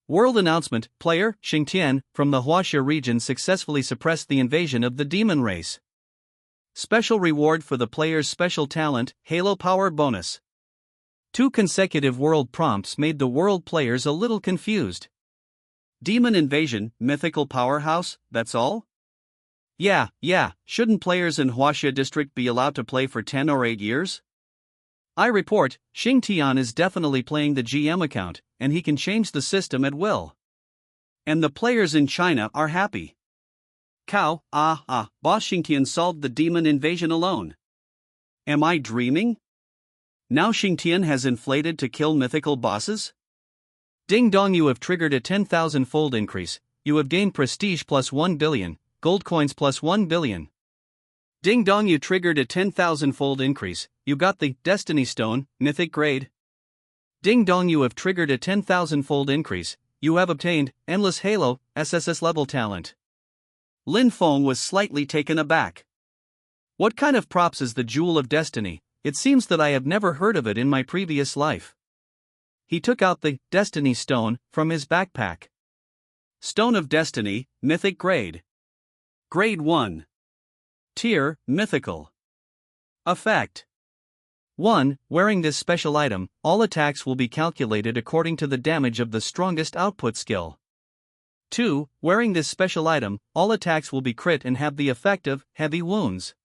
World announcement, player, Xingtian, from the Huaxia region successfully suppressed the invasion of the demon race. Special reward for the player's special talent, Halo Power Bonus. 2 consecutive world prompts made the world players a little confused. Demon invasion, mythical powerhouse, that's all? Yeah, shouldn't players in Huaxia district be allowed to play for 10 or 8 years? I report, Xingtian is definitely playing the GM account, and he can change the system at will. And the players in China are happy. Boss Xingtian solved the demon invasion alone. Am I dreaming? Now Xingtian has inflated to kill mythical bosses? Ding dong, you have triggered a 10,000-fold increase, you have gained prestige plus 1 billion, gold coins plus 1 billion. Ding dong, you triggered a 10,000-fold increase, you got the Destiny Stone, mythic grade. Ding dong, you have triggered a 10,000-fold increase, you have obtained Endless Halo, SSS level talent. Lin Feng was slightly taken aback. What kind of props is the Jewel of Destiny? It seems that I have never heard of it in my previous life. He took out the Destiny Stone from his backpack. Stone of Destiny, mythic grade. Grade 1. Tier, mythical. Effect. 1. Wearing this special item, all attacks will be calculated according to the damage of the strongest output skill. 2. Wearing this special item, all attacks will be crit and have the effect of heavy wounds.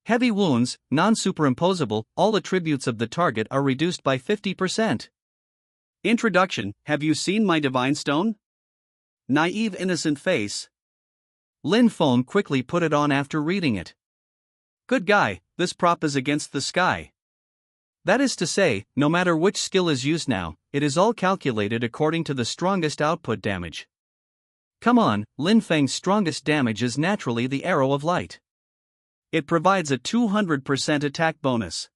Heavy wounds, non-superimposable, all attributes of the target are reduced by 50%. Introduction, have you seen my divine stone? Naive innocent face. Lin Feng quickly put it on after reading it. Good guy, this prop is against the sky. That is to say, no matter which skill is used now, it is all calculated according to the strongest output damage. Come on, Lin Feng's strongest damage is naturally the Arrow of Light. It provides a 200% attack bonus.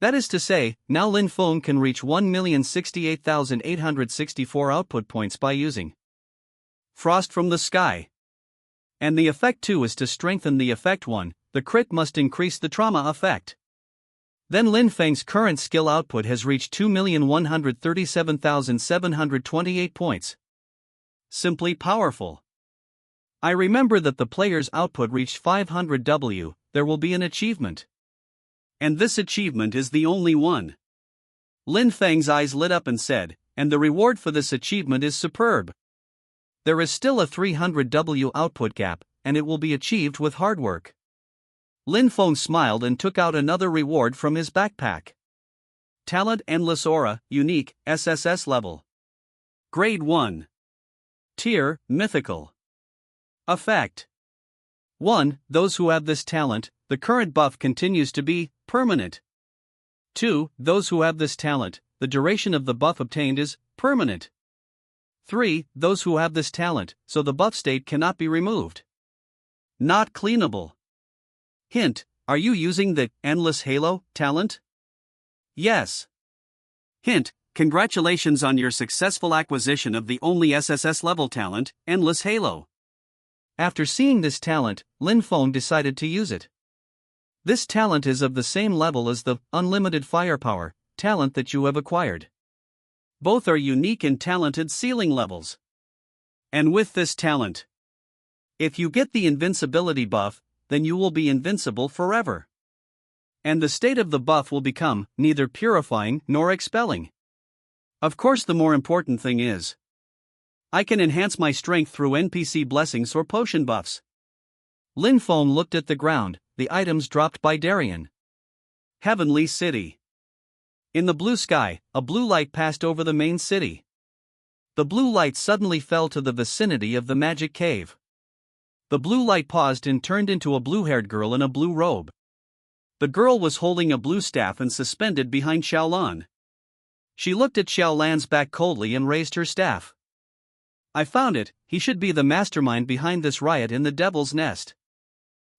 That is to say, now Lin Feng can reach 1,068,864 output points by using Frost from the Sky. And the effect 2 is to strengthen the effect 1, the crit must increase the trauma effect. Then Lin Feng's current skill output has reached 2,137,728 points. Simply powerful. I remember that the player's output reached 500W, there will be an achievement. And this achievement is the only one. Lin Feng's eyes lit up and said, and the reward for this achievement is superb. There is still a 300W output gap, and it will be achieved with hard work. Lin Feng smiled and took out another reward from his backpack. Talent Endless Aura, Unique, SSS Level. Grade 1. Tier, Mythical. Effect. 1. Those who have this talent, the current buff continues to be permanent. 2. Those who have this talent, the duration of the buff obtained is permanent. 3. Those who have this talent, so the buff state cannot be removed. Not cleanable. Hint, are you using the Endless Halo talent? Yes. Hint, congratulations on your successful acquisition of the only SSS level talent, Endless Halo. After seeing this talent, Lin Feng decided to use it. This talent is of the same level as the Unlimited Firepower talent that you have acquired. Both are unique and talented ceiling levels. And with this talent, if you get the invincibility buff, then you will be invincible forever. And the state of the buff will become neither purifying nor expelling. Of course, the more important thing is, I can enhance my strength through NPC blessings or potion buffs. Lin Feng looked at the ground, the items dropped by Darien. Heavenly City. In the blue sky, a blue light passed over the main city. The blue light suddenly fell to the vicinity of the magic cave. The blue light paused and turned into a blue-haired girl in a blue robe. The girl was holding a blue staff and suspended behind Xiaolan. She looked at Xiaolan's back coldly and raised her staff. I found it, he should be the mastermind behind this riot in the Devil's Nest.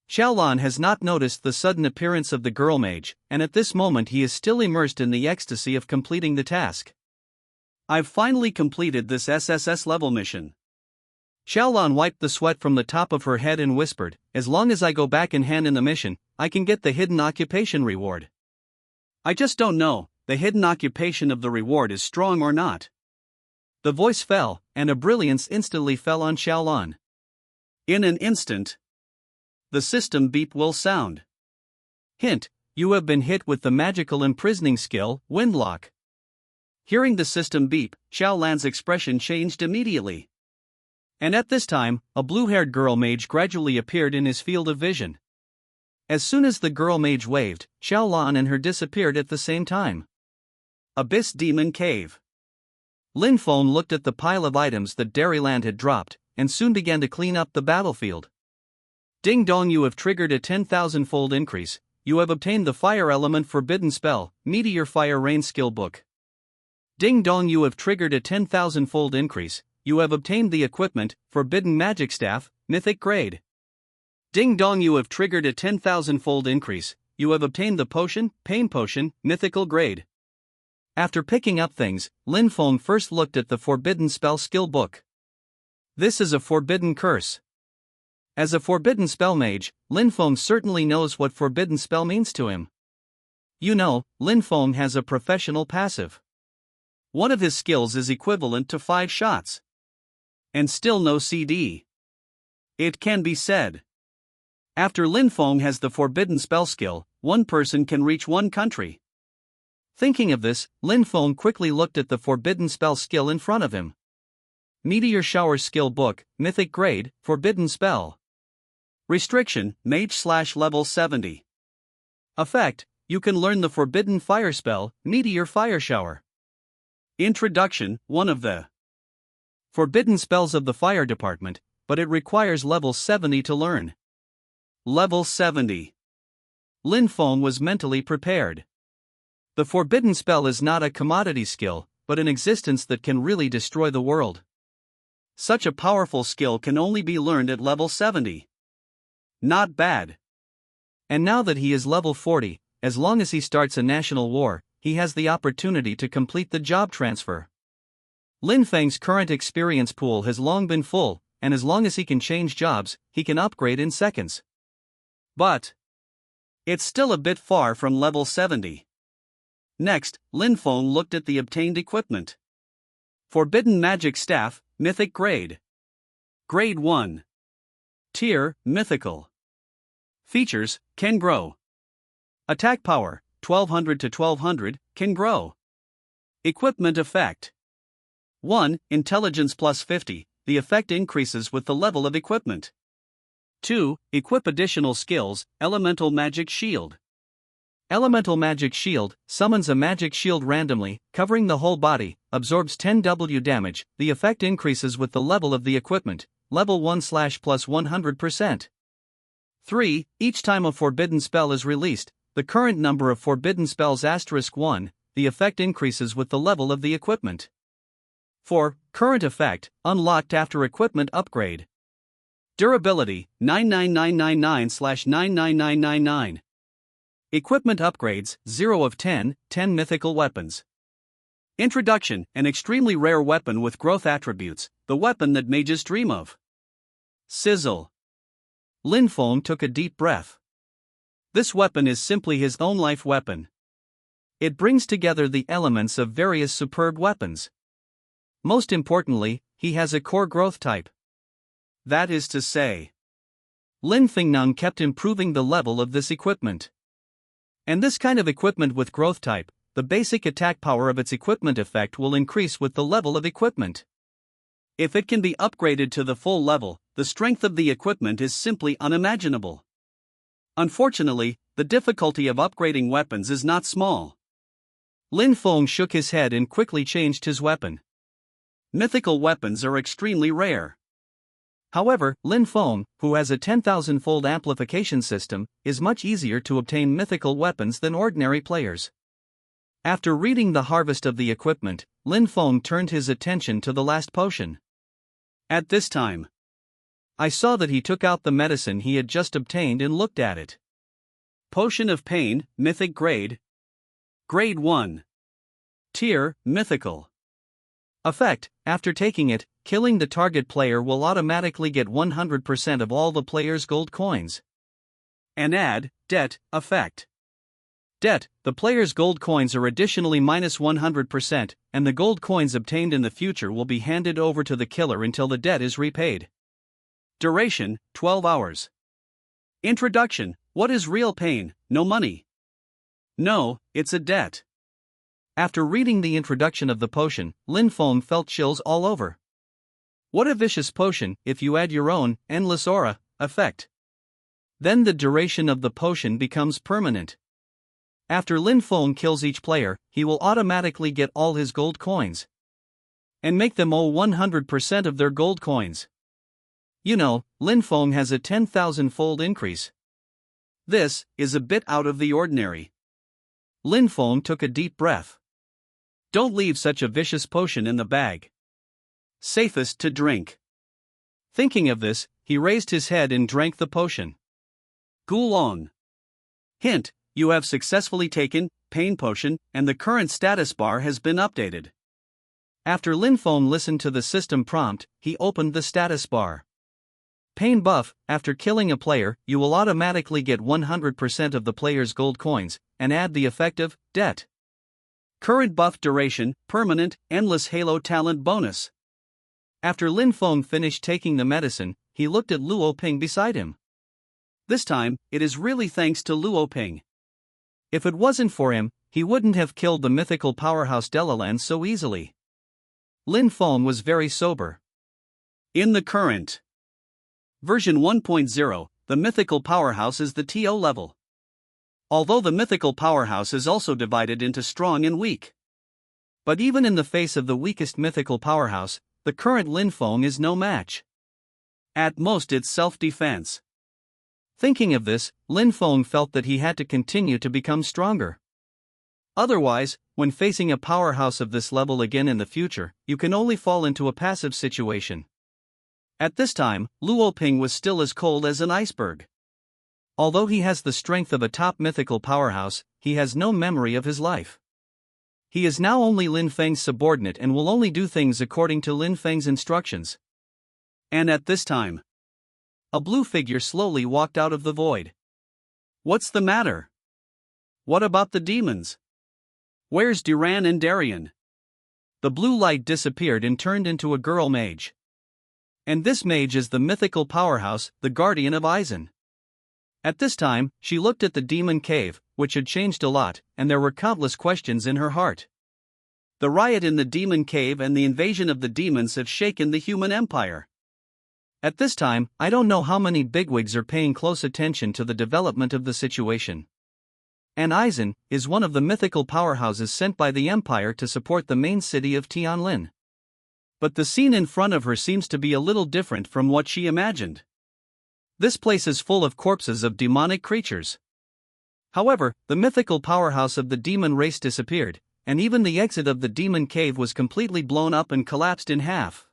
Xiaolan has not noticed the sudden appearance of the girl mage, and at this moment he is still immersed in the ecstasy of completing the task. I've finally completed this SSS level mission. Xiaolan wiped the sweat from the top of her head and whispered, as long as I go back in hand in the mission, I can get the hidden occupation reward. I just don't know, the hidden occupation of the reward is strong or not. The voice fell, and a brilliance instantly fell on Xiaolan. In an instant, the system beep will sound. Hint, you have been hit with the magical imprisoning skill, Windlock. Hearing the system beep, Xiaolan's expression changed immediately. And at this time, a blue-haired girl mage gradually appeared in his field of vision. As soon as the girl mage waved, Xiaolan and her disappeared at the same time. Abyss Demon Cave. Lin Feng looked at the pile of items that Dairyland had dropped, and soon began to clean up the battlefield. Ding dong, you have triggered a 10,000-fold increase, you have obtained the Fire Element Forbidden Spell, Meteor Fire Rain Skill Book. Ding dong, you have triggered a 10,000-fold increase, you have obtained the equipment, Forbidden Magic Staff, Mythic Grade. Ding dong, you have triggered a 10,000-fold increase, you have obtained the potion, Pain Potion, Mythical Grade. After picking up things, Lin Feng first looked at the Forbidden Spell Skill Book. This is a forbidden curse. As a forbidden spell mage, Lin Feng certainly knows what forbidden spell means to him. You know, Lin Feng has a professional passive. One of his skills is equivalent to 5 shots. And still no CD. It can be said. After Lin Feng has the forbidden spell skill, one person can reach one country. Thinking of this, Lin Feng quickly looked at the forbidden spell skill in front of him. Meteor Shower Skill Book, Mythic Grade, Forbidden Spell. Restriction, Mage/level 70. Effect, you can learn the Forbidden Fire Spell, Meteor Fire Shower. Introduction, one of the forbidden spells of the fire department, but it requires level 70 to learn. Level 70. Lin Feng was mentally prepared. The forbidden spell is not a commodity skill, but an existence that can really destroy the world. Such a powerful skill can only be learned at level 70. Not bad. And now that he is level 40, as long as he starts a national war, he has the opportunity to complete the job transfer. Lin Feng's current experience pool has long been full, and as long as he can change jobs, he can upgrade in seconds. But it's still a bit far from level 70. Next, Lin Feng looked at the obtained equipment. Forbidden Magic Staff, Mythic Grade. Grade 1. Tier, Mythical. Features, can grow. Attack power, 1200 to 1200, can grow. Equipment effect. 1. Intelligence plus 50, the effect increases with the level of equipment. 2. Equip additional skills, Elemental Magic Shield. Elemental Magic Shield summons a magic shield randomly, covering the whole body, absorbs 10W damage, the effect increases with the level of the equipment, level 1 / plus 100%. 3. Each time a forbidden spell is released, the current number of forbidden spells *1, the effect increases with the level of the equipment. 4. Current effect, unlocked after equipment upgrade. Durability, 99999/99999. Equipment upgrades, 0 of 10, 10 mythical weapons. Introduction, an extremely rare weapon with growth attributes, the weapon that mages dream of. Sizzle. Lin Feng took a deep breath. This weapon is simply his own life weapon. It brings together the elements of various superb weapons. Most importantly, he has a core growth type. That is to say, Lin Fengnung kept improving the level of this equipment. And this kind of equipment with growth type, the basic attack power of its equipment effect will increase with the level of equipment. If it can be upgraded to the full level, the strength of the equipment is simply unimaginable. Unfortunately, the difficulty of upgrading weapons is not small. Lin Feng shook his head and quickly changed his weapon. Mythical weapons are extremely rare. However, Lin Feng, who has a 10,000-fold amplification system, is much easier to obtain mythical weapons than ordinary players. After reading the harvest of the equipment, Lin Feng turned his attention to the last potion. At this time, I saw that he took out the medicine he had just obtained and looked at it. Potion of Pain, Mythic Grade. Grade 1. Tier, Mythical. Effect, after taking it, killing the target player will automatically get 100% of all the player's gold coins. And add, debt, effect. Debt, the player's gold coins are additionally minus 100%, and the gold coins obtained in the future will be handed over to the killer until the debt is repaid. Duration, 12 hours. Introduction, what is real pain? No money. No, it's a debt. After reading the introduction of the potion, Lin Feng felt chills all over. What a vicious potion if you add your own endless aura effect. Then the duration of the potion becomes permanent. After Lin Feng kills each player, he will automatically get all his gold coins and make them owe 100% of their gold coins. You know, Lin Feng has a 10,000-fold increase. This is a bit out of the ordinary. Lin Feng took a deep breath. Don't leave such a vicious potion in the bag. Safest to drink. Thinking of this, he raised his head and drank the potion. Gulong. Hint, you have successfully taken Pain Potion, and the current status bar has been updated. After Lin Feng listened to the system prompt, he opened the status bar. Pain buff, after killing a player, you will automatically get 100% of the player's gold coins, and add the effective debt. Current buff duration, permanent, endless halo talent bonus. After Lin Feng finished taking the medicine, he looked at Luo Ping beside him. This time, it is really thanks to Luo Ping. If it wasn't for him, he wouldn't have killed the mythical powerhouse Delalan so easily. Lin Feng was very sober. In the current version 1.0, the mythical powerhouse is the TO level. Although the mythical powerhouse is also divided into strong and weak. But even in the face of the weakest mythical powerhouse, the current Lin Feng is no match. At most it's self-defense. Thinking of this, Lin Feng felt that he had to continue to become stronger. Otherwise, when facing a powerhouse of this level again in the future, you can only fall into a passive situation. At this time, Luo Ping was still as cold as an iceberg. Although he has the strength of a top mythical powerhouse, he has no memory of his life. He is now only Lin Feng's subordinate and will only do things according to Lin Feng's instructions. And at this time, a blue figure slowly walked out of the void. What's the matter? What about the demons? Where's Duran and Darien? The blue light disappeared and turned into a girl mage. And this mage is the mythical powerhouse, the guardian of Aizen. At this time, she looked at the demon cave, which had changed a lot, and there were countless questions in her heart. The riot in the demon cave and the invasion of the demons have shaken the human empire. At this time, I don't know how many bigwigs are paying close attention to the development of the situation. And Aizen is one of the mythical powerhouses sent by the empire to support the main city of Tianlin. But the scene in front of her seems to be a little different from what she imagined. This place is full of corpses of demonic creatures. However, the mythical powerhouse of the demon race disappeared, and even the exit of the demon cave was completely blown up and collapsed in half.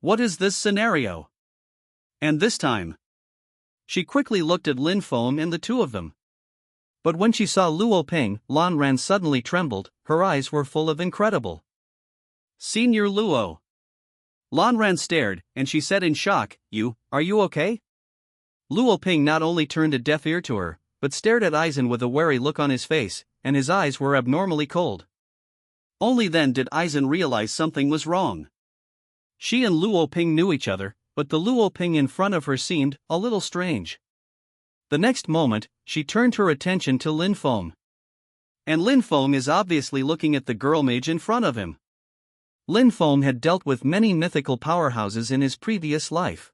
What is this scenario? And this time? She quickly looked at Lin Feng and the two of them. But when she saw Luo Ping, Lan Ran suddenly trembled, her eyes were full of incredible. Senior Luo. Lan Ran stared, and she said in shock, are you okay? Luo Ping not only turned a deaf ear to her, but stared at Aizen with a wary look on his face, and his eyes were abnormally cold. Only then did Aizen realize something was wrong. She and Luo Ping knew each other, but the Luo Ping in front of her seemed a little strange. The next moment, she turned her attention to Lin Feng. And Lin Feng is obviously looking at the girl mage in front of him. Lin Feng had dealt with many mythical powerhouses in his previous life.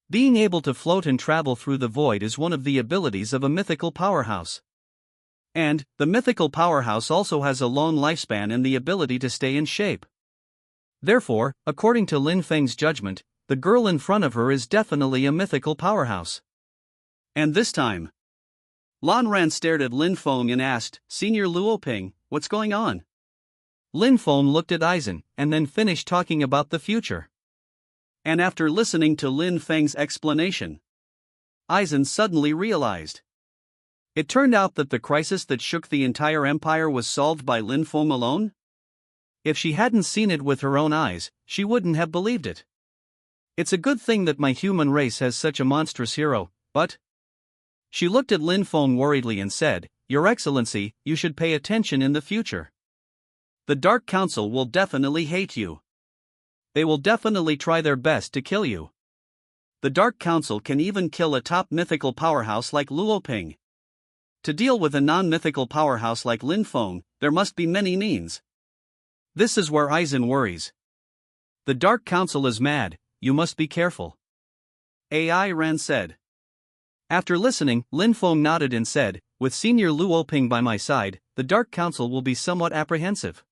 Being able to float and travel through the void is one of the abilities of a mythical powerhouse. And the mythical powerhouse also has a long lifespan and the ability to stay in shape. Therefore, according to Lin Feng's judgment, the girl in front of her is definitely a mythical powerhouse. And this time, Lan Ran stared at Lin Feng and asked, Senior Luo Ping, what's going on? Lin Feng looked at Aizen, and then finished talking about the future. And after listening to Lin Feng's explanation, Aizen suddenly realized. It turned out that the crisis that shook the entire empire was solved by Lin Feng alone? If she hadn't seen it with her own eyes, she wouldn't have believed it. It's a good thing that my human race has such a monstrous hero, but... She looked at Lin Feng worriedly and said, Your Excellency, you should pay attention in the future. The Dark Council will definitely hate you. They will definitely try their best to kill you. The Dark Council can even kill a top mythical powerhouse like Luo Ping. To deal with a non-mythical powerhouse like Lin Feng, there must be many means. This is where Aizen worries. The Dark Council is mad, you must be careful. AI Ran said. After listening, Lin Feng nodded and said, With Senior Luo Ping by my side, the Dark Council will be somewhat apprehensive.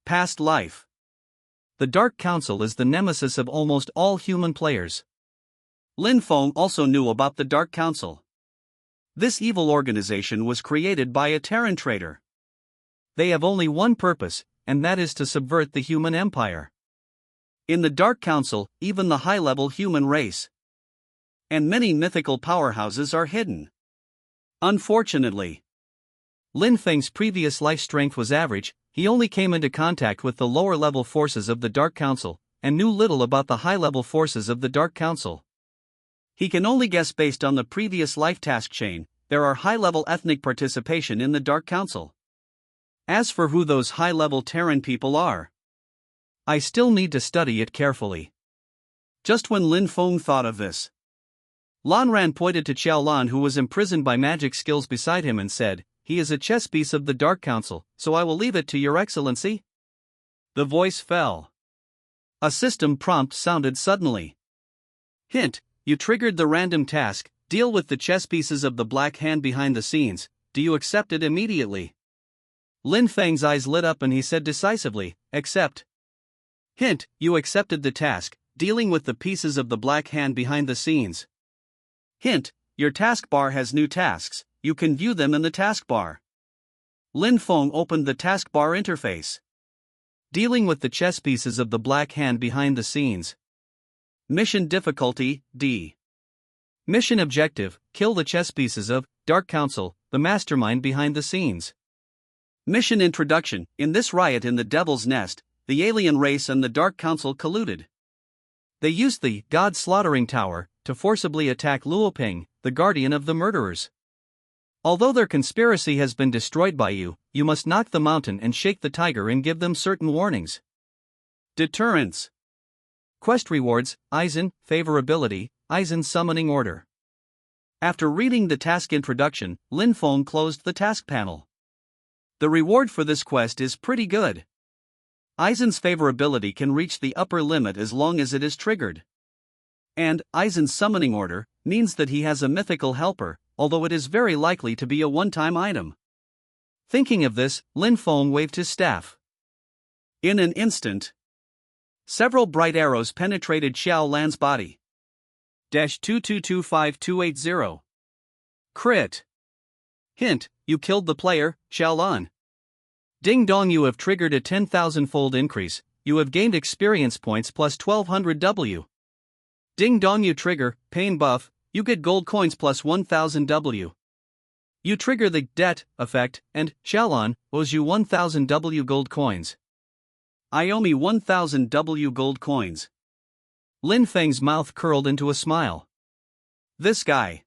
Past life. The Dark Council is the nemesis of almost all human players. Lin Feng also knew about the Dark Council. This evil organization was created by a Terran traitor. They have only one purpose, and that is to subvert the human empire. In the Dark Council, even the high-level human race and many mythical powerhouses are hidden. Unfortunately, Lin Feng's previous life strength was average, he only came into contact with the lower-level forces of the Dark Council, and knew little about the high-level forces of the Dark Council. He can only guess based on the previous life task chain, there are high-level ethnic participation in the Dark Council. As for who those high-level Terran people are, I still need to study it carefully. Just when Lin Feng thought of this, Lan Ran pointed to Qiao Lan, who was imprisoned by magic skills beside him, and said, He is a chess piece of the Dark Council, so I will leave it to your excellency. The voice fell. A system prompt sounded suddenly. Hint, you triggered the random task, deal with the chess pieces of the black hand behind the scenes, do you accept it immediately? Lin Feng's eyes lit up and he said decisively, Accept. Hint, you accepted the task, dealing with the pieces of the black hand behind the scenes. Hint, your taskbar has new tasks, you can view them in the taskbar. Lin Feng opened the taskbar interface. Dealing with the chess pieces of the black hand behind the scenes. Mission difficulty, D. Mission objective, kill the chess pieces of Dark Council, the mastermind behind the scenes. Mission introduction, in this riot in the Devil's Nest, the alien race and the Dark Council colluded. They used the God Slaughtering Tower to forcibly attack Luo Ping, the guardian of the murderers. Although their conspiracy has been destroyed by you, you must knock the mountain and shake the tiger and give them certain warnings. Deterrence. Quest rewards, Aizen, favorability, Aizen summoning order. After reading the task introduction, Lin Feng closed the task panel. The reward for this quest is pretty good. Aizen's favorability can reach the upper limit as long as it is triggered. And Aizen's summoning order means that he has a mythical helper, although it is very likely to be a one-time item. Thinking of this, Lin Feng waved his staff. In an instant, several bright arrows penetrated Xiao Lan's body. -2225280. Crit. Hint, you killed the player, Xiao Lan. Ding dong, you have triggered a 10,000-fold increase, you have gained experience points plus 1200 W. Ding dong, you trigger, pain buff, you get gold coins plus 1000 W. You trigger the debt effect, and Xiao Lan owes you 1000 W gold coins. I owe me 1000 W gold coins. Lin Feng's mouth curled into a smile. This guy.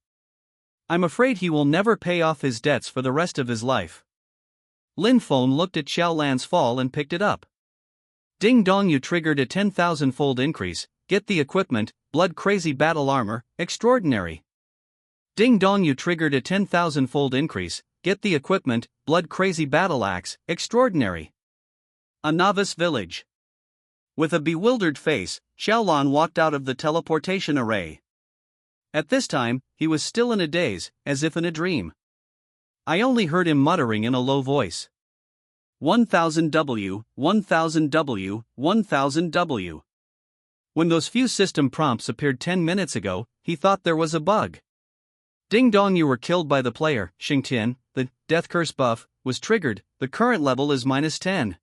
I'm afraid he will never pay off his debts for the rest of his life. Lin Feng looked at Xiao Lan's fall and picked it up. Ding dong, you triggered a 10,000-fold increase, get the equipment, Blood Crazy Battle Armor, Extraordinary. Ding dong, you triggered a 10,000-fold increase, get the equipment, Blood Crazy Battle Axe, Extraordinary. A novice village. With a bewildered face, Xiao Lan walked out of the teleportation array. At this time, he was still in a daze, as if in a dream. I only heard him muttering in a low voice. 1000 W, 1000 W, 1000 W. When those few system prompts appeared 10 minutes ago, he thought there was a bug. Ding dong, you were killed by the player, Xingtian, the death curse buff was triggered, the current level is -10.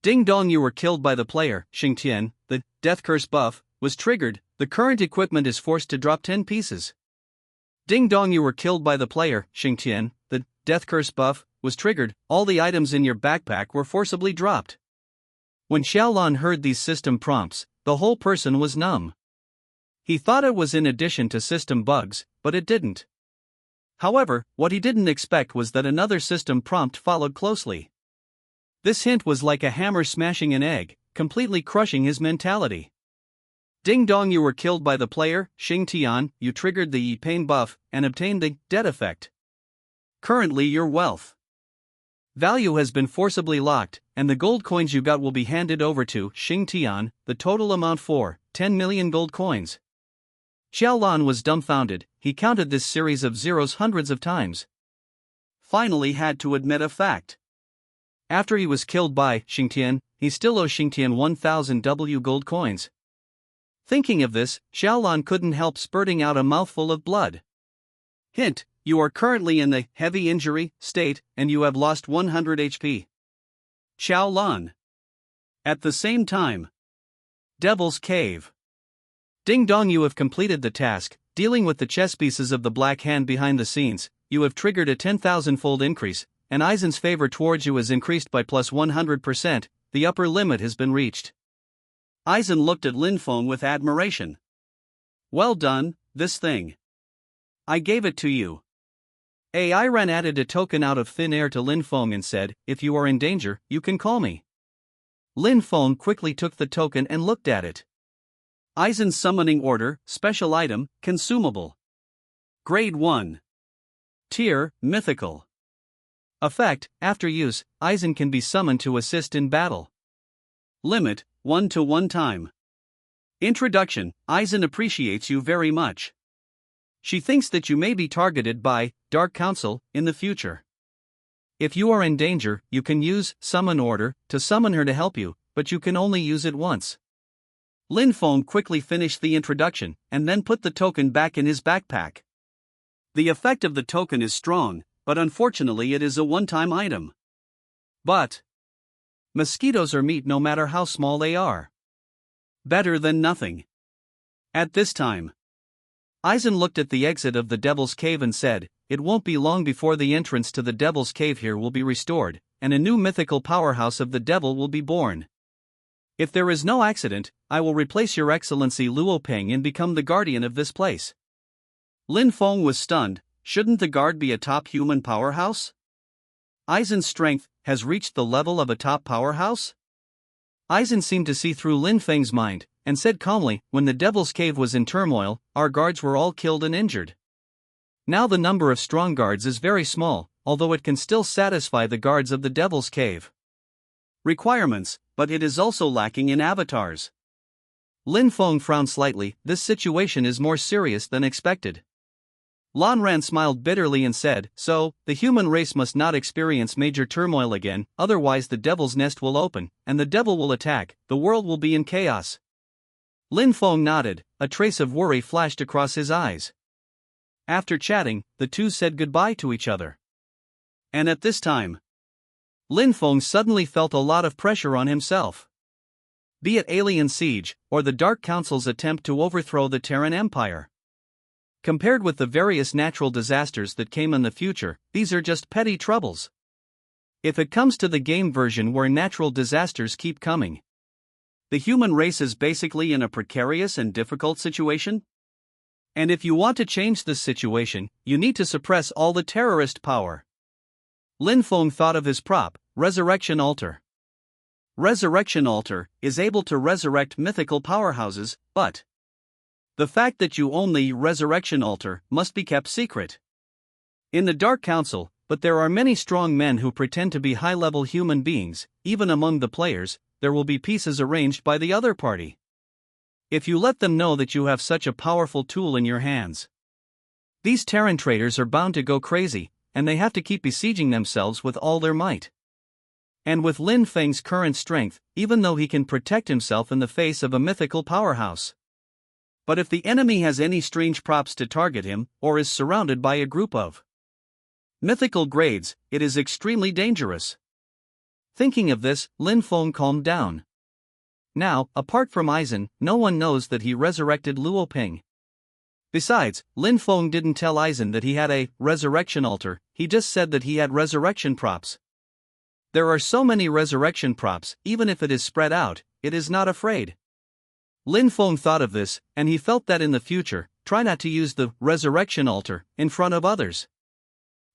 Ding dong, you were killed by the player, Xingtian, the death curse buff was triggered, the current equipment is forced to drop 10 pieces. Ding dong, you were killed by the player, Xingtian, the death curse buff was triggered, all the items in your backpack were forcibly dropped. When Xiao Lan heard these system prompts, the whole person was numb. He thought it was in addition to system bugs, but it didn't. However, what he didn't expect was that another system prompt followed closely. This hint was like a hammer smashing an egg, completely crushing his mentality. Ding dong, you were killed by the player, Xingtian, you triggered the pain buff, and obtained the debt effect. Currently your wealth value has been forcibly locked, and the gold coins you got will be handed over to Xingtian, the total amount for 10 million gold coins. Xiao Lan was dumbfounded, he counted this series of zeros hundreds of times. Finally had to admit a fact. After he was killed by Xingtian, he still owes Xingtian 1000 W gold coins. Thinking of this, Xiao Lan couldn't help spurting out a mouthful of blood. Hint, you are currently in the heavy injury state, and you have lost 100 HP. Xiao Lan. At the same time. Devil's Cave. Ding dong, you have completed the task, dealing with the chess pieces of the Black Hand behind the scenes, you have triggered a 10,000-fold increase, and Aizen's favor towards you has increased by plus 100%, the upper limit has been reached. Aizen looked at Lin Feng with admiration. Well done, this thing. I gave it to you. Aizen added a token out of thin air to Lin Feng and said, if you are in danger, you can call me. Lin Feng quickly took the token and looked at it. Aizen's summoning order, special item, consumable. Grade 1. Tier, mythical. Effect, after use, Aizen can be summoned to assist in battle. Limit, 1 to 1 time. Introduction, Aizen appreciates you very much. She thinks that you may be targeted by Dark Council in the future. If you are in danger, you can use Summon Order to summon her to help you, but you can only use it once. Lin Feng quickly finished the introduction, and then put the token back in his backpack. The effect of the token is strong, but unfortunately it is a one-time item. But mosquitoes are meat no matter how small they are. Better than nothing. At this time, Aizen looked at the exit of the Devil's Cave and said, it won't be long before the entrance to the Devil's Cave here will be restored, and a new mythical powerhouse of the Devil will be born. If there is no accident, I will replace Your Excellency Luo Peng and become the guardian of this place. Lin Feng was stunned. Shouldn't the guard be a top human powerhouse? Aizen's strength has reached the level of a top powerhouse? Aizen seemed to see through Lin Feng's mind, and said calmly, when the Devil's Cave was in turmoil, our guards were all killed and injured. Now the number of strong guards is very small, although it can still satisfy the guards of the Devil's Cave requirements, but it is also lacking in avatars. Lin Feng frowned slightly. This situation is more serious than expected. Lan Ran smiled bitterly and said, so, the human race must not experience major turmoil again, otherwise the Devil's Nest will open, and the Devil will attack, the world will be in chaos. Lin Feng nodded, a trace of worry flashed across his eyes. After chatting, the two said goodbye to each other. And at this time, Lin Feng suddenly felt a lot of pressure on himself. Be it Alien Siege, or the Dark Council's attempt to overthrow the Terran Empire. Compared with the various natural disasters that came in the future, these are just petty troubles. If it comes to the game version where natural disasters keep coming, the human race is basically in a precarious and difficult situation. And if you want to change this situation, you need to suppress all the terrorist power. Lin Feng thought of his prop, Resurrection Altar. Resurrection Altar is able to resurrect mythical powerhouses, but the fact that you own the Resurrection Altar must be kept secret. In the Dark Council, but there are many strong men who pretend to be high-level human beings. Even among the players, there will be pieces arranged by the other party. If you let them know that you have such a powerful tool in your hands, these Terran traitors are bound to go crazy, and they have to keep besieging themselves with all their might. And with Lin Feng's current strength, even though he can protect himself in the face of a mythical powerhouse. But if the enemy has any strange props to target him, or is surrounded by a group of mythical grades, it is extremely dangerous. Thinking of this, Lin Feng calmed down. Now, apart from Aizen, no one knows that he resurrected Luo Ping. Besides, Lin Feng didn't tell Aizen that he had a resurrection altar, he just said that he had resurrection props. There are so many resurrection props, even if it is spread out, it is not afraid. Lin Feng thought of this, and he felt that in the future, try not to use the resurrection altar in front of others.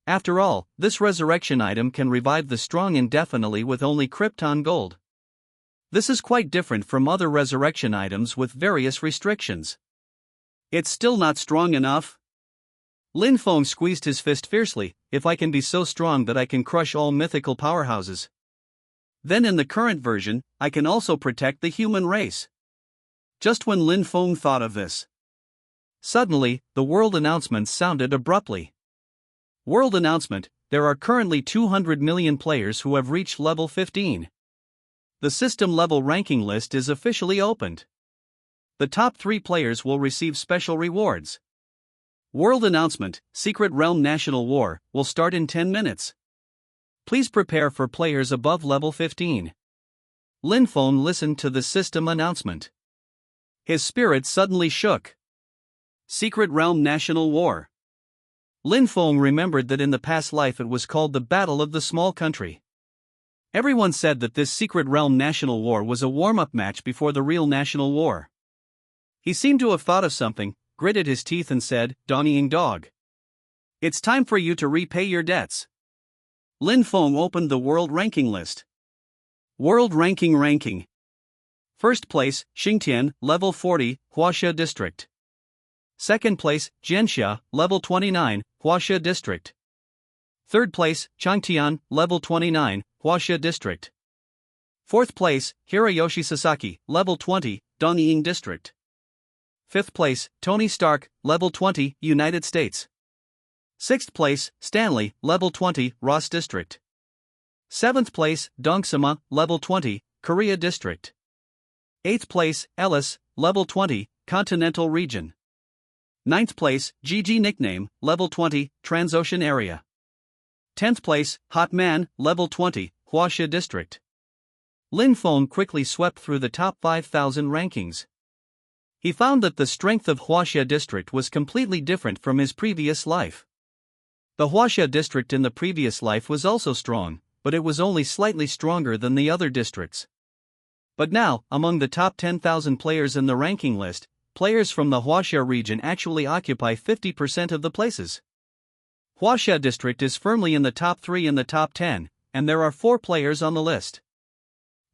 After all, this resurrection item can revive the strong indefinitely with only Krypton gold. This is quite different from other resurrection items with various restrictions. It's still not strong enough? Lin Feng squeezed his fist fiercely. If I can be so strong that I can crush all mythical powerhouses, then in the current version, I can also protect the human race. Just when Lin Feng thought of this, suddenly, the world announcement sounded abruptly. World announcement: there are currently 200 million players who have reached level 15. The system level ranking list is officially opened. The top 3 players will receive special rewards. World announcement: Secret Realm National War will start in 10 minutes. Please prepare for players above level 15. Lin Feng listened to the system announcement. His spirit suddenly shook. Secret Realm National War. Lin Feng remembered that in the past life it was called the Battle of the Small Country. Everyone said that this Secret Realm National War was a warm-up match before the real National War. He seemed to have thought of something, gritted his teeth and said, "Donnying dog. It's time for you to repay your debts." Lin Feng opened the world ranking list. World ranking. First place, Xingtian, level 40, Huaxia District. Second place, Jianxia, level 29, Huaxia District. Third place, Changtian, level 29, Huaxia District. Fourth place, Hiroyoshi Sasaki, level 20, Dongying District. Fifth place, Tony Stark, level 20, United States. Sixth place, Stanley, level 20, Ross District. Seventh place, Dongsama, level 20, Korea District. Eighth place, Ellis, level 20, Continental Region. Ninth place, GG Nickname, level 20, Transocean Area. 10th place, Hot Man, level 20, Huaxia District. Lin Feng quickly swept through the top 5,000 rankings. He found that the strength of Huaxia District was completely different from his previous life. The Huaxia District in the previous life was also strong, but it was only slightly stronger than the other districts. But now, among the top 10,000 players in the ranking list, players from the Huaxia region actually occupy 50% of the places. Huaxia District is firmly in the top 3 and the top 10, and there are 4 players on the list.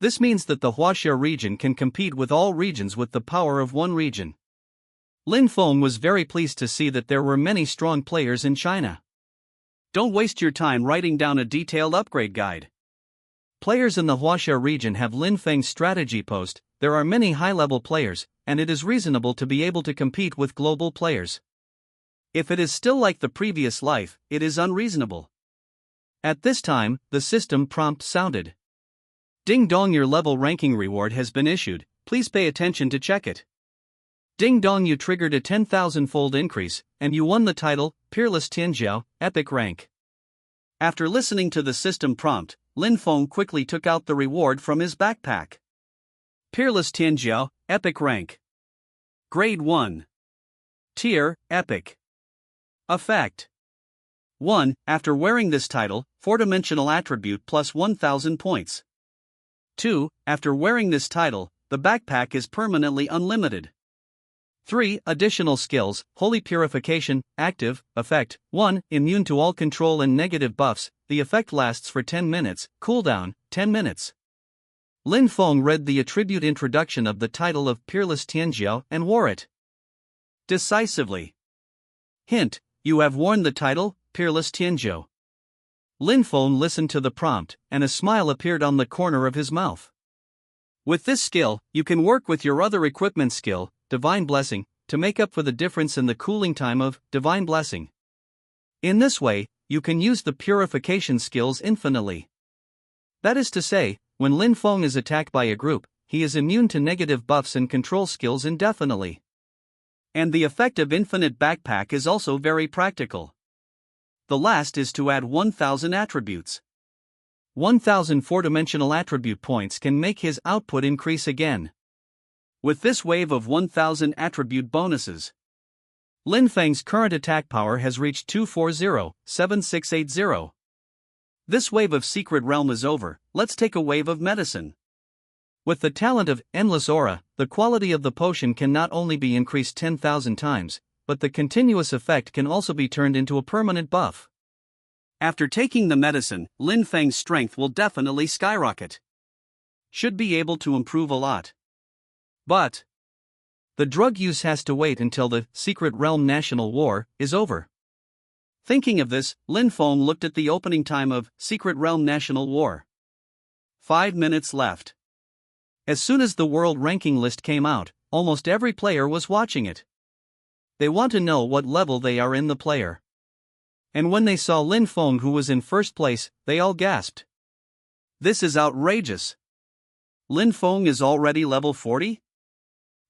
This means that the Huaxia region can compete with all regions with the power of one region. Lin Feng was very pleased to see that there were many strong players in China. Don't waste your time writing down a detailed upgrade guide. Players in the Huaxia region have Lin Feng's strategy post. There are many high-level players, and it is reasonable to be able to compete with global players. If it is still like the previous life, it is unreasonable. At this time, the system prompt sounded. Ding dong, your level ranking reward has been issued, please pay attention to check it. Ding dong, you triggered a 10,000-fold increase, and you won the title, Peerless Tianjiao, Epic Rank. After listening to the system prompt, Lin Feng quickly took out the reward from his backpack. Peerless Tianjiao, Epic Rank. Grade 1. Tier, Epic. Effect. 1. After wearing this title, 4-dimensional attribute plus 1,000 points. 2. After wearing this title, the backpack is permanently unlimited. 3. Additional skills, Holy Purification, active, effect, 1. Immune to all control and negative buffs, the effect lasts for 10 minutes, cooldown, 10 minutes. Lin Feng read the attribute introduction of the title of Peerless Tianjiao and wore it decisively. Hint, you have worn the title, Peerless Tianjiao. Lin Feng listened to the prompt, and a smile appeared on the corner of his mouth. With this skill, you can work with your other equipment skill, Divine Blessing, to make up for the difference in the cooling time of Divine Blessing. In this way, you can use the purification skills infinitely. That is to say, when Lin Feng is attacked by a group, he is immune to negative buffs and control skills indefinitely. And the effect of infinite backpack is also very practical. The last is to add 1,000 attributes. 1,000 four-dimensional attribute points can make his output increase again. With this wave of 1,000 attribute bonuses, Lin Feng's current attack power has reached 240-7680. This wave of Secret Realm is over, let's take a wave of Medicine. With the talent of Endless Aura, the quality of the potion can not only be increased 10,000 times, but the continuous effect can also be turned into a permanent buff. After taking the medicine, Lin Feng's strength will definitely skyrocket. Should be able to improve a lot. But the drug use has to wait until the Secret Realm National War is over. Thinking of this, Lin Feng looked at the opening time of Secret Realm National War. 5 minutes left. As soon as the world ranking list came out, almost every player was watching it. They want to know what level they are in the player. And when they saw Lin Feng, who was in first place, they all gasped. This is outrageous. Lin Feng is already level 40?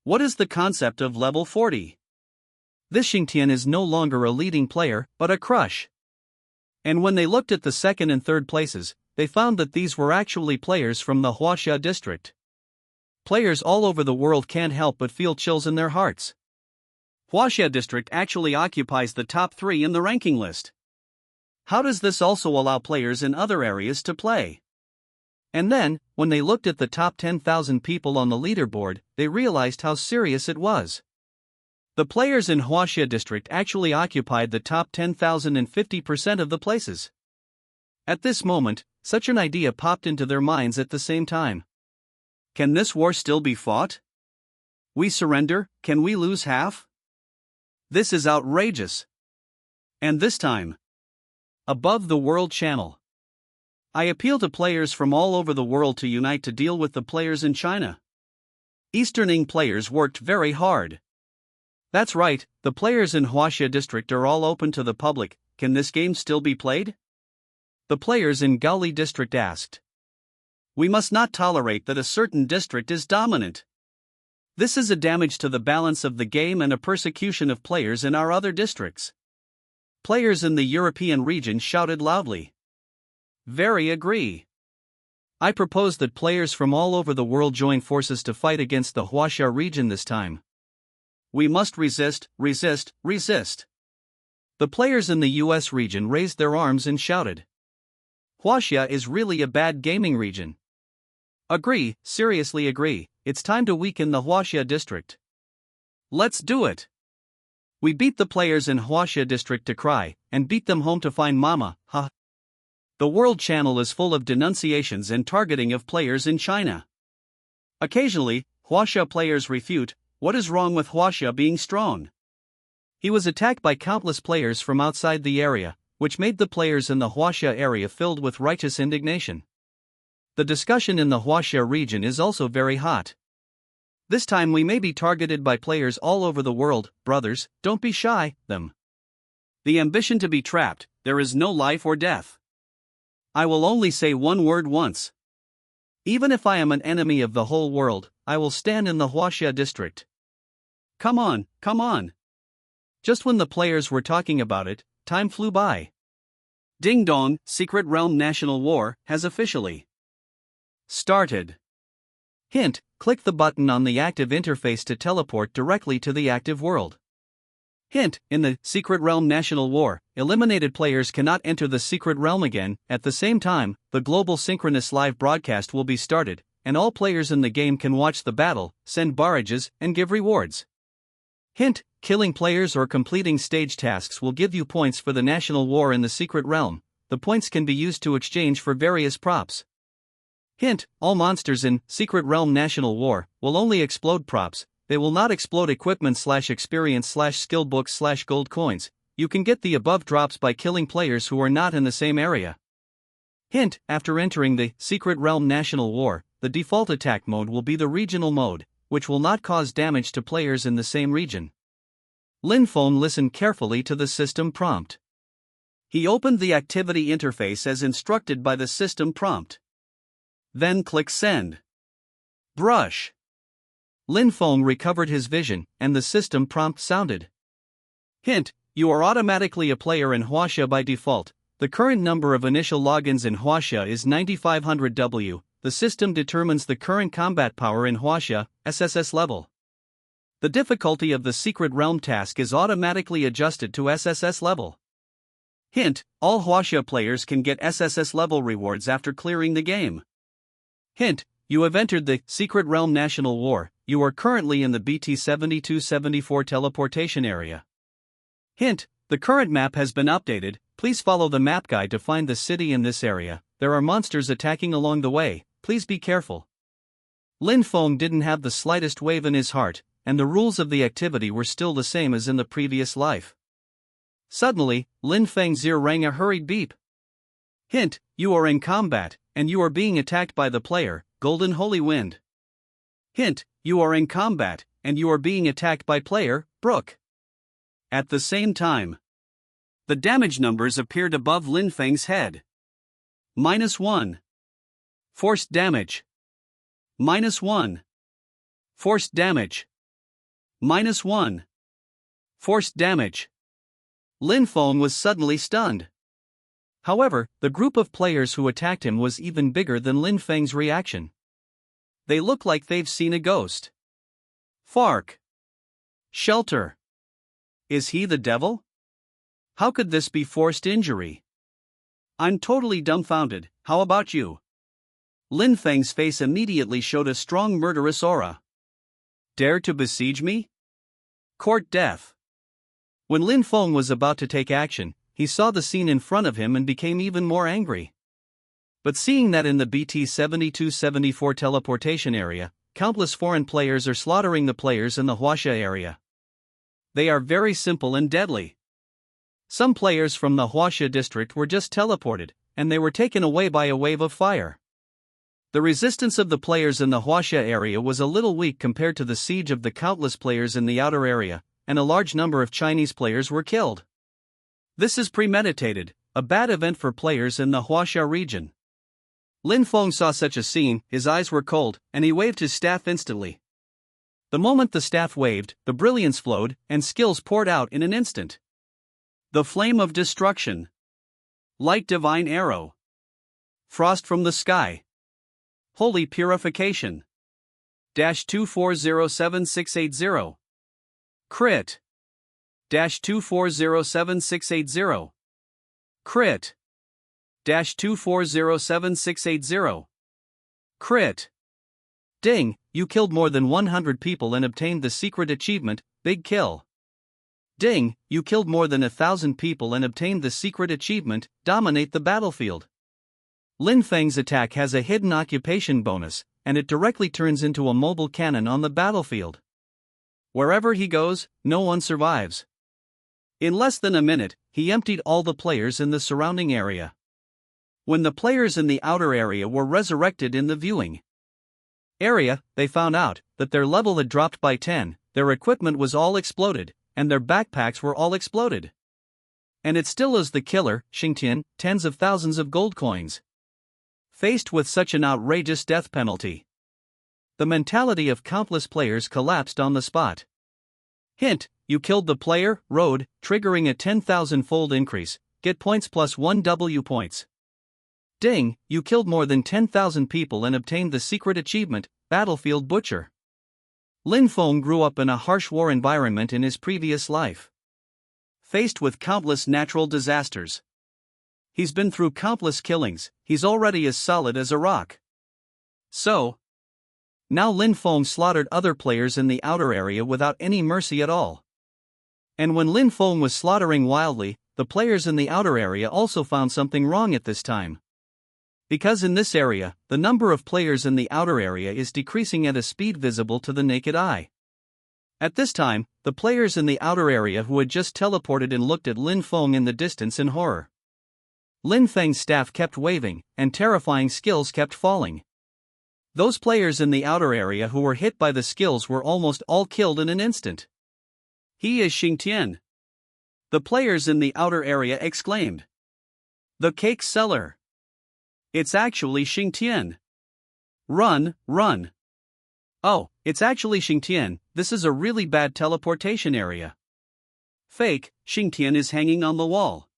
What is the concept of level 40? This Xingtian is no longer a leading player, but a crush. And when they looked at the second and third places, they found that these were actually players from the Huaxia district. Players all over the world can't help but feel chills in their hearts. Huaxia district actually occupies the top 3 in the ranking list. How does this also allow players in other areas to play? And then, when they looked at the top 10,000 people on the leaderboard, they realized how serious it was. The players in Huaxia district actually occupied the top 10,000 and 50% of the places. At this moment, such an idea popped into their minds at the same time. Can this war still be fought? We surrender, can we lose half? This is outrageous. And this time, above the world channel, I appeal to players from all over the world to unite to deal with the players in China. Easterning players worked very hard. That's right, the players in Huaxia district are all open to the public. Can this game still be played? The players in Gaoli district asked. We must not tolerate that a certain district is dominant. This is a damage to the balance of the game and a persecution of players in our other districts. Players in the European region shouted loudly. Very agree. I propose that players from all over the world join forces to fight against the Huaxia region this time. We must resist, resist, resist. The players in the US region raised their arms and shouted. Huaxia is really a bad gaming region. Agree, seriously agree, it's time to weaken the Huaxia district. Let's do it. We beat the players in Huaxia district to cry, and beat them home to find mama, ha. The World Channel is full of denunciations and targeting of players in China. Occasionally, Huaxia players refute, what is wrong with Huaxia being strong? He was attacked by countless players from outside the area, which made the players in the Huaxia area filled with righteous indignation. The discussion in the Huaxia region is also very hot. This time we may be targeted by players all over the world. Brothers, don't be shy, them. The ambition to be trapped, there is no life or death. I will only say one word once. Even if I am an enemy of the whole world, I will stand in the Huaxia district. Come on, come on. Just when the players were talking about it, time flew by. Ding dong, Secret Realm National War has officially started. Hint, click the button on the active interface to teleport directly to the active world. Hint, in the Secret Realm National War, eliminated players cannot enter the Secret Realm again. At the same time, the global synchronous live broadcast will be started, and all players in the game can watch the battle, send barrages, and give rewards. Hint, killing players or completing stage tasks will give you points for the National War in the Secret Realm. The points can be used to exchange for various props. Hint, all monsters in Secret Realm National War will only explode props. They will not explode equipment/experience/skill books/gold coins. You can get the above drops by killing players who are not in the same area. Hint, after entering the Secret Realm National War, the default attack mode will be the regional mode, which will not cause damage to players in the same region. Lin Feng listened carefully to the system prompt. He opened the activity interface as instructed by the system prompt. Then click Send. Brush. Lin Feng recovered his vision, and the system prompt sounded. Hint, you are automatically a player in Huaxia by default. The current number of initial logins in Huaxia is 9500 W. The system determines the current combat power in Huaxia, SSS level. The difficulty of the Secret Realm task is automatically adjusted to SSS level. Hint, all Huaxia players can get SSS level rewards after clearing the game. Hint, you have entered the Secret Realm National War. You are currently in the BT 7274 teleportation area. Hint, the current map has been updated. Please follow the map guide to find the city in this area. There are monsters attacking along the way. Please be careful. Lin Feng didn't have the slightest wave in his heart, and the rules of the activity were still the same as in the previous life. Suddenly, Lin Feng's ear rang a hurried beep. Hint, you are in combat, and you are being attacked by the player, Golden Holy Wind. Hint, you are in combat, and you are being attacked by player, Brook. At the same time, the damage numbers appeared above Lin Feng's head. -1. Forced damage. -1. Forced damage. -1. Forced damage. Lin Feng was suddenly stunned. However, the group of players who attacked him was even bigger than Lin Feng's reaction. They look like they've seen a ghost. Fark. Shelter. Is he the devil? How could this be forced injury? I'm totally dumbfounded. How about you? Lin Feng's face immediately showed a strong murderous aura. Dare to besiege me? Court death. When Lin Feng was about to take action, he saw the scene in front of him and became even more angry. But seeing that in the BT 7274 teleportation area, countless foreign players are slaughtering the players in the Huaxia area. They are very simple and deadly. Some players from the Huaxia district were just teleported, and they were taken away by a wave of fire. The resistance of the players in the Huaxia area was a little weak compared to the siege of the countless players in the outer area, and a large number of Chinese players were killed. This is premeditated, a bad event for players in the Huaxia region. Lin Feng saw such a scene, his eyes were cold, and he waved his staff instantly. The moment the staff waved, the brilliance flowed, and skills poured out in an instant. The flame of destruction. Light divine arrow. Frost from the sky. Holy purification. -2407-680. Crit. -2407-680. Crit. -2407-680. Crit. Ding, you killed more than 100 people and obtained the secret achievement, Big Kill. Ding, you killed more than 1,000 people and obtained the secret achievement, Dominate the Battlefield. Lin Feng's attack has a hidden occupation bonus, and it directly turns into a mobile cannon on the battlefield. Wherever he goes, no one survives. In less than a minute, he emptied all the players in the surrounding area. When the players in the outer area were resurrected in the viewing area, they found out that their level had dropped by 10, their equipment was all exploded, and their backpacks were all exploded. And it still owes the killer, Xingtian, tens of thousands of gold coins. Faced with such an outrageous death penalty, the mentality of countless players collapsed on the spot. Hint: you killed the player, road, triggering a 10,000-fold increase, get points plus 1 W points. Ding, you killed more than 10,000 people and obtained the secret achievement, Battlefield Butcher. Lin Feng grew up in a harsh war environment in his previous life. Faced with countless natural disasters, he's been through countless killings, he's already as solid as a rock. So, now Lin Feng slaughtered other players in the outer area without any mercy at all. And when Lin Feng was slaughtering wildly, the players in the outer area also found something wrong at this time. Because in this area, the number of players in the outer area is decreasing at a speed visible to the naked eye. At this time, the players in the outer area who had just teleported and looked at Lin Feng in the distance in horror. Lin Feng's staff kept waving, and terrifying skills kept falling. Those players in the outer area who were hit by the skills were almost all killed in an instant. He is Xingtian. The players in the outer area exclaimed. The cake seller. It's actually Xingtian. Run, run. Oh, it's actually Xingtian, this is a really bad teleportation area. Fake, Xingtian is hanging on the wall.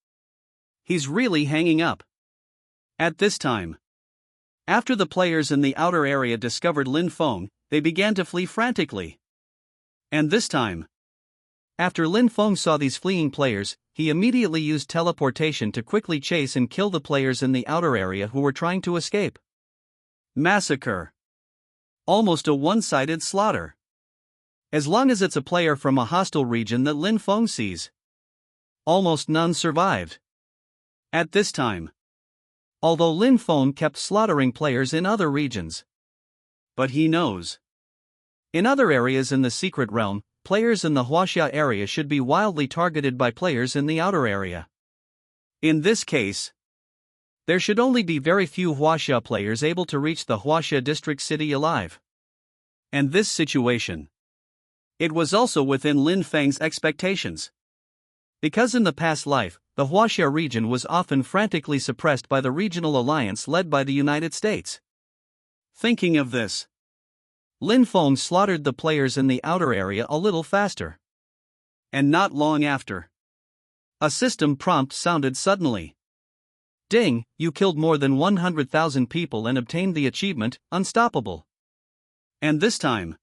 He's really hanging up. At this time, after the players in the outer area discovered Lin Feng, they began to flee frantically. And this time, after Lin Feng saw these fleeing players, he immediately used teleportation to quickly chase and kill the players in the outer area who were trying to escape. Massacre. Almost a one-sided slaughter. As long as it's a player from a hostile region that Lin Feng sees, almost none survived. At this time, although Lin Feng kept slaughtering players in other regions, but he knows, in other areas in the secret realm, players in the Huaxia area should be wildly targeted by players in the outer area. In this case, there should only be very few Huaxia players able to reach the Huaxia district city alive. And this situation, it was also within Lin Feng's expectations. Because in the past life, the Huaxia region was often frantically suppressed by the regional alliance led by the United States. Thinking of this, Lin Feng slaughtered the players in the outer area a little faster. And not long after, a system prompt sounded suddenly. Ding, you killed more than 100,000 people and obtained the achievement, Unstoppable. And this time,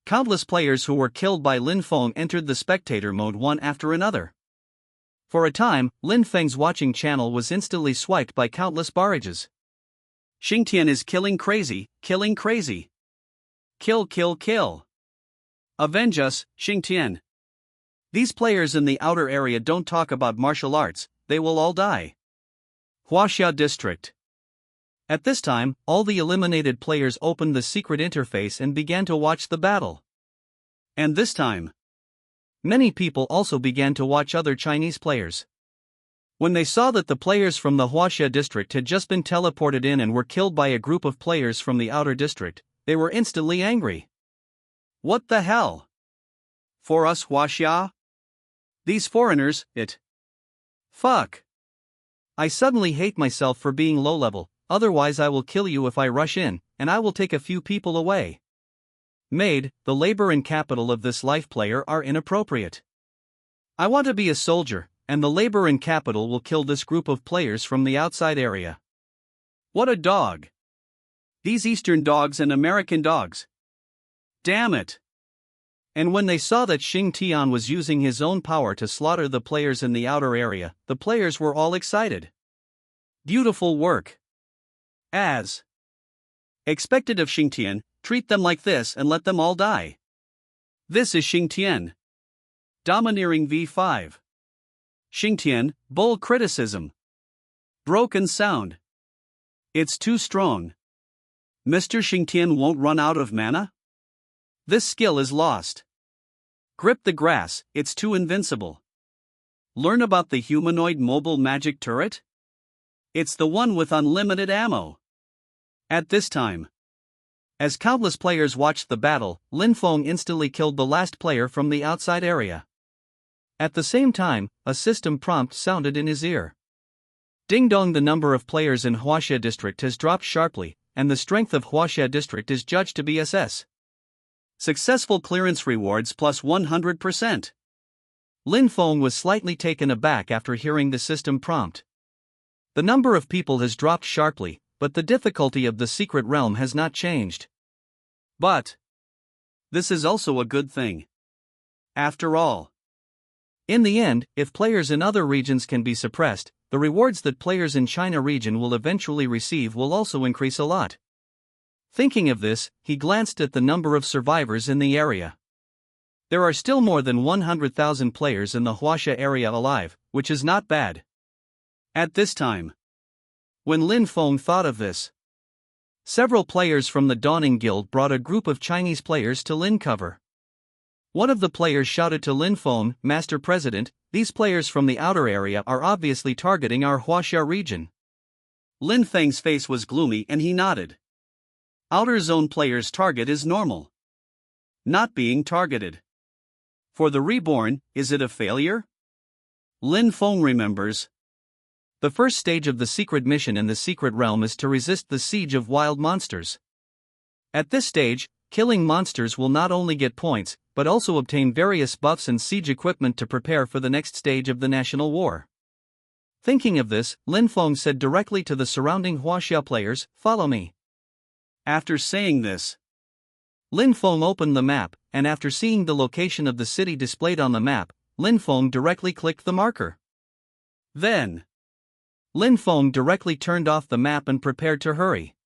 countless players who were killed by Lin Feng entered the spectator mode one after another. For a time, Lin Feng's watching channel was instantly swiped by countless barrages. Xingtian is killing crazy, killing crazy. Kill, kill, kill. Avenge us, Xingtian. These players in the outer area don't talk about martial arts, they will all die. Huaxia District. At this time, all the eliminated players opened the secret interface and began to watch the battle. And this time, many people also began to watch other Chinese players. When they saw that the players from the Huaxia district had just been teleported in and were killed by a group of players from the outer district, they were instantly angry. What the hell? For us Huaxia? These foreigners, it. Fuck. I suddenly hate myself for being low level, otherwise I will kill you if I rush in, and I will take a few people away. Made, the labor and capital of this life player are inappropriate. I want to be a soldier, and the labor and capital will kill this group of players from the outside area. What a dog! These Eastern dogs and American dogs. Damn it! And when they saw that Xingtian was using his own power to slaughter the players in the outer area, the players were all excited. Beautiful work. As expected of Xingtian, treat them like this and let them all die. This is Xingtian. Domineering V5. Xingtian, bold criticism. Broken sound. It's too strong. Mr. Xingtian won't run out of mana? This skill is lost. Grip the grass, it's too invincible. Learn about the humanoid mobile magic turret? It's the one with unlimited ammo. At this time, as countless players watched the battle, Lin Feng instantly killed the last player from the outside area. At the same time, a system prompt sounded in his ear. Ding dong, the number of players in Huaxia district has dropped sharply, and the strength of Huaxia district is judged to be SS. Successful clearance rewards plus 100%. Lin Feng was slightly taken aback after hearing the system prompt. The number of people has dropped sharply, but the difficulty of the secret realm has not changed. But this is also a good thing. After all, in the end, if players in other regions can be suppressed, the rewards that players in China region will eventually receive will also increase a lot. Thinking of this, he glanced at the number of survivors in the area. There are still more than 100,000 players in the Huaxia area alive, which is not bad. At this time, when Lin Feng thought of this, several players from the Dawning Guild brought a group of Chinese players to Lin cover. One of the players shouted to Lin Feng, "Master President, these players from the outer area are obviously targeting our Huaxia region." Lin Feng's face was gloomy and he nodded. Outer zone players' target is normal. Not being targeted. For the reborn, is it a failure? Lin Feng remembers. The first stage of the secret mission in the secret realm is to resist the siege of wild monsters. At this stage, killing monsters will not only get points, but also obtain various buffs and siege equipment to prepare for the next stage of the national war. Thinking of this, Lin Feng said directly to the surrounding Huaxia players, "Follow me." After saying this, Lin Feng opened the map, and after seeing the location of the city displayed on the map, Lin Feng directly clicked the marker. Then, Lin Feng directly turned off the map and prepared to hurry.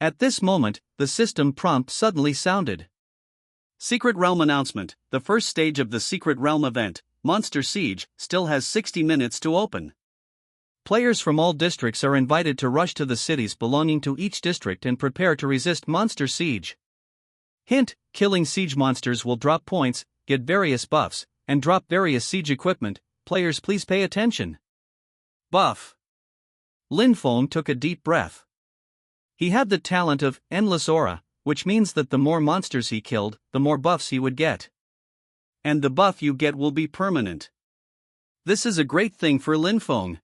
At this moment, the system prompt suddenly sounded. Secret Realm announcement: the first stage of the Secret Realm event, Monster Siege, still has 60 minutes to open. Players from all districts are invited to rush to the cities belonging to each district and prepare to resist Monster Siege. Hint: killing siege monsters will drop points, get various buffs, and drop various siege equipment. Players, please pay attention. Buff. Lin Feng took a deep breath. He had the talent of endless aura, which means that the more monsters he killed, the more buffs he would get. And the buff you get will be permanent. This is a great thing for Lin Feng.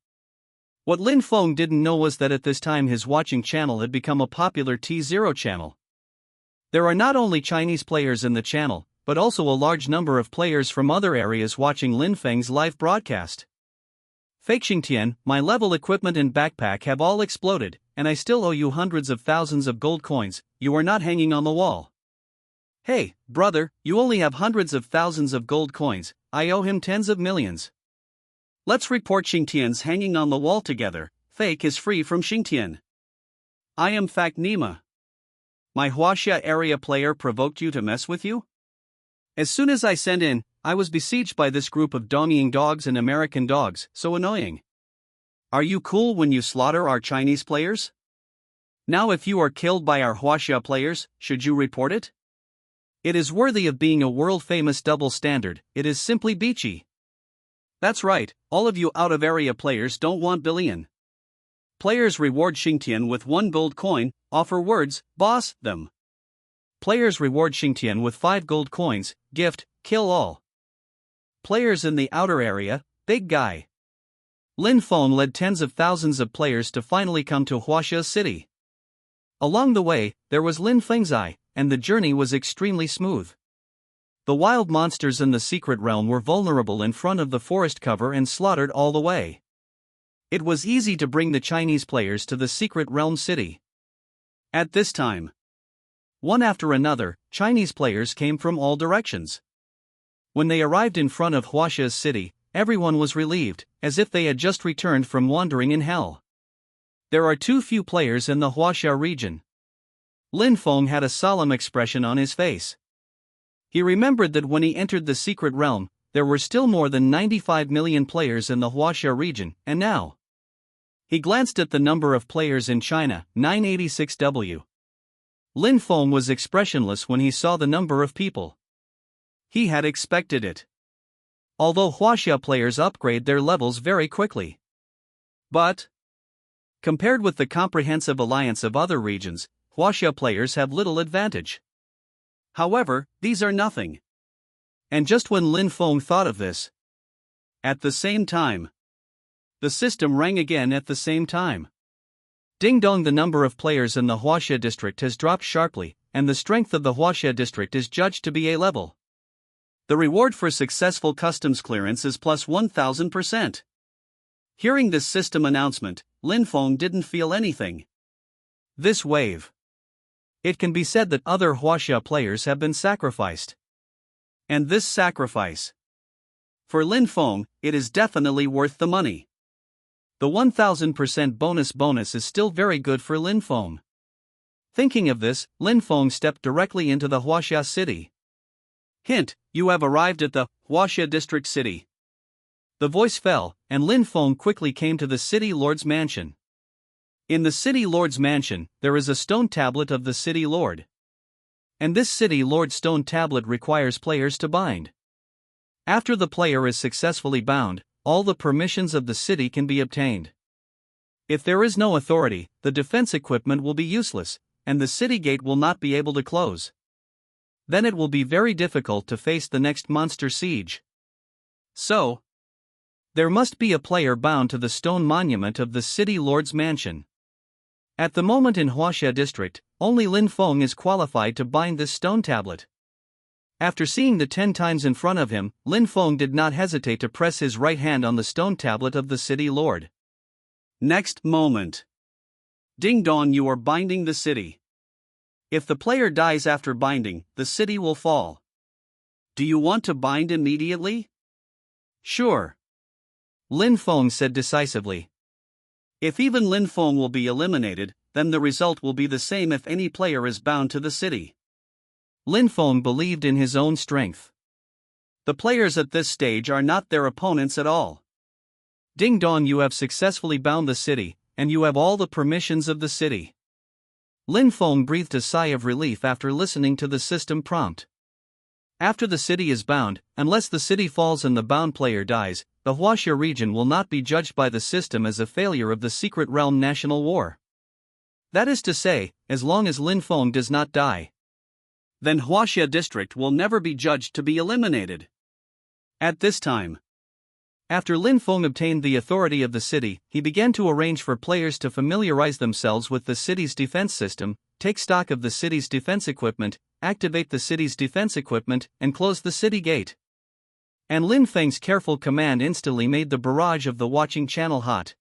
What Lin Feng didn't know was that at this time his watching channel had become a popular T0 channel. There are not only Chinese players in the channel, but also a large number of players from other areas watching Lin Feng's live broadcast. Fake Xingtian, my level equipment and backpack have all exploded, and I still owe you hundreds of thousands of gold coins. You are not hanging on the wall. Hey, brother, you only have hundreds of thousands of gold coins, I owe him tens of millions. Let's report Xingtian's hanging on the wall together. Fake is free from Xingtian. I am Fact Nima. My Huaxia area player provoked you to mess with you? As soon as I sent in, I was besieged by this group of Dongying dogs and American dogs, so annoying. Are you cool when you slaughter our Chinese players? Now if you are killed by our Huaxia players, should you report it? It is worthy of being a world-famous double standard, it is simply beachy. That's right, all of you out-of-area players don't want billion. Players reward Xingtian with 1 gold coin, offer words, boss, them. Players reward Xingtian with 5 gold coins, gift, kill all. Players in the outer area, big guy. Lin Feng led tens of thousands of players to finally come to Huaxia City. Along the way, there was Lin Feng's eye, and the journey was extremely smooth. The wild monsters in the secret realm were vulnerable in front of the forest cover and slaughtered all the way. It was easy to bring the Chinese players to the secret realm city. At this time, one after another, Chinese players came from all directions. When they arrived in front of Huaxia's city, everyone was relieved, as if they had just returned from wandering in hell. There are too few players in the Huaxia region. Lin Feng had a solemn expression on his face. He remembered that when he entered the secret realm, there were still more than 95 million players in the Huaxia region, and now He glanced at the number of players in China, 986W. Lin Feng was expressionless when he saw the number of people. He had expected it. Although Huaxia players upgrade their levels very quickly. But, compared with the comprehensive alliance of other regions, Huaxia players have little advantage. However, these are nothing. And just when Lin Feng thought of this, at the same time, the system rang again at the same time. Ding dong, the number of players in the Huaxia district has dropped sharply, and the strength of the Huaxia district is judged to be A level. The reward for successful customs clearance is plus 1000%. Hearing this system announcement, Lin Feng didn't feel anything. This wave. It can be said that other Huaxia players have been sacrificed. And this sacrifice. For Lin Feng, it is definitely worth the money. The 1000% bonus is still very good for Lin Feng. Thinking of this, Lin Feng stepped directly into the Huaxia city. Hint, you have arrived at the Huaxia district city. The voice fell, and Lin Feng quickly came to the city lord's mansion. In the city lord's mansion, there is a stone tablet of the city lord. And this city lord's stone tablet requires players to bind. After the player is successfully bound, all the permissions of the city can be obtained. If there is no authority, the defense equipment will be useless, and the city gate will not be able to close. Then it will be very difficult to face the next monster siege. So, there must be a player bound to the stone monument of the city lord's mansion. At the moment in Huaxia district, only Lin Feng is qualified to bind this stone tablet. After seeing the 10 times in front of him, Lin Feng did not hesitate to press his right hand on the stone tablet of the city lord. Next moment. Ding dong, you are binding the city. If the player dies after binding, the city will fall. Do you want to bind immediately? Sure. Lin Feng said decisively. If even Lin Feng will be eliminated, then the result will be the same if any player is bound to the city. Lin Feng believed in his own strength. The players at this stage are not their opponents at all. Ding dong, you have successfully bound the city, and you have all the permissions of the city. Lin Feng breathed a sigh of relief after listening to the system prompt. After the city is bound, unless the city falls and the bound player dies, the Huaxia region will not be judged by the system as a failure of the Secret Realm National War. That is to say, as long as Lin Feng does not die, then Huaxia district will never be judged to be eliminated. At this time, after Lin Feng obtained the authority of the city, he began to arrange for players to familiarize themselves with the city's defense system, take stock of the city's defense equipment, activate the city's defense equipment, and close the city gate. And Lin Feng's careful command instantly made the barrage of the watching channel hot.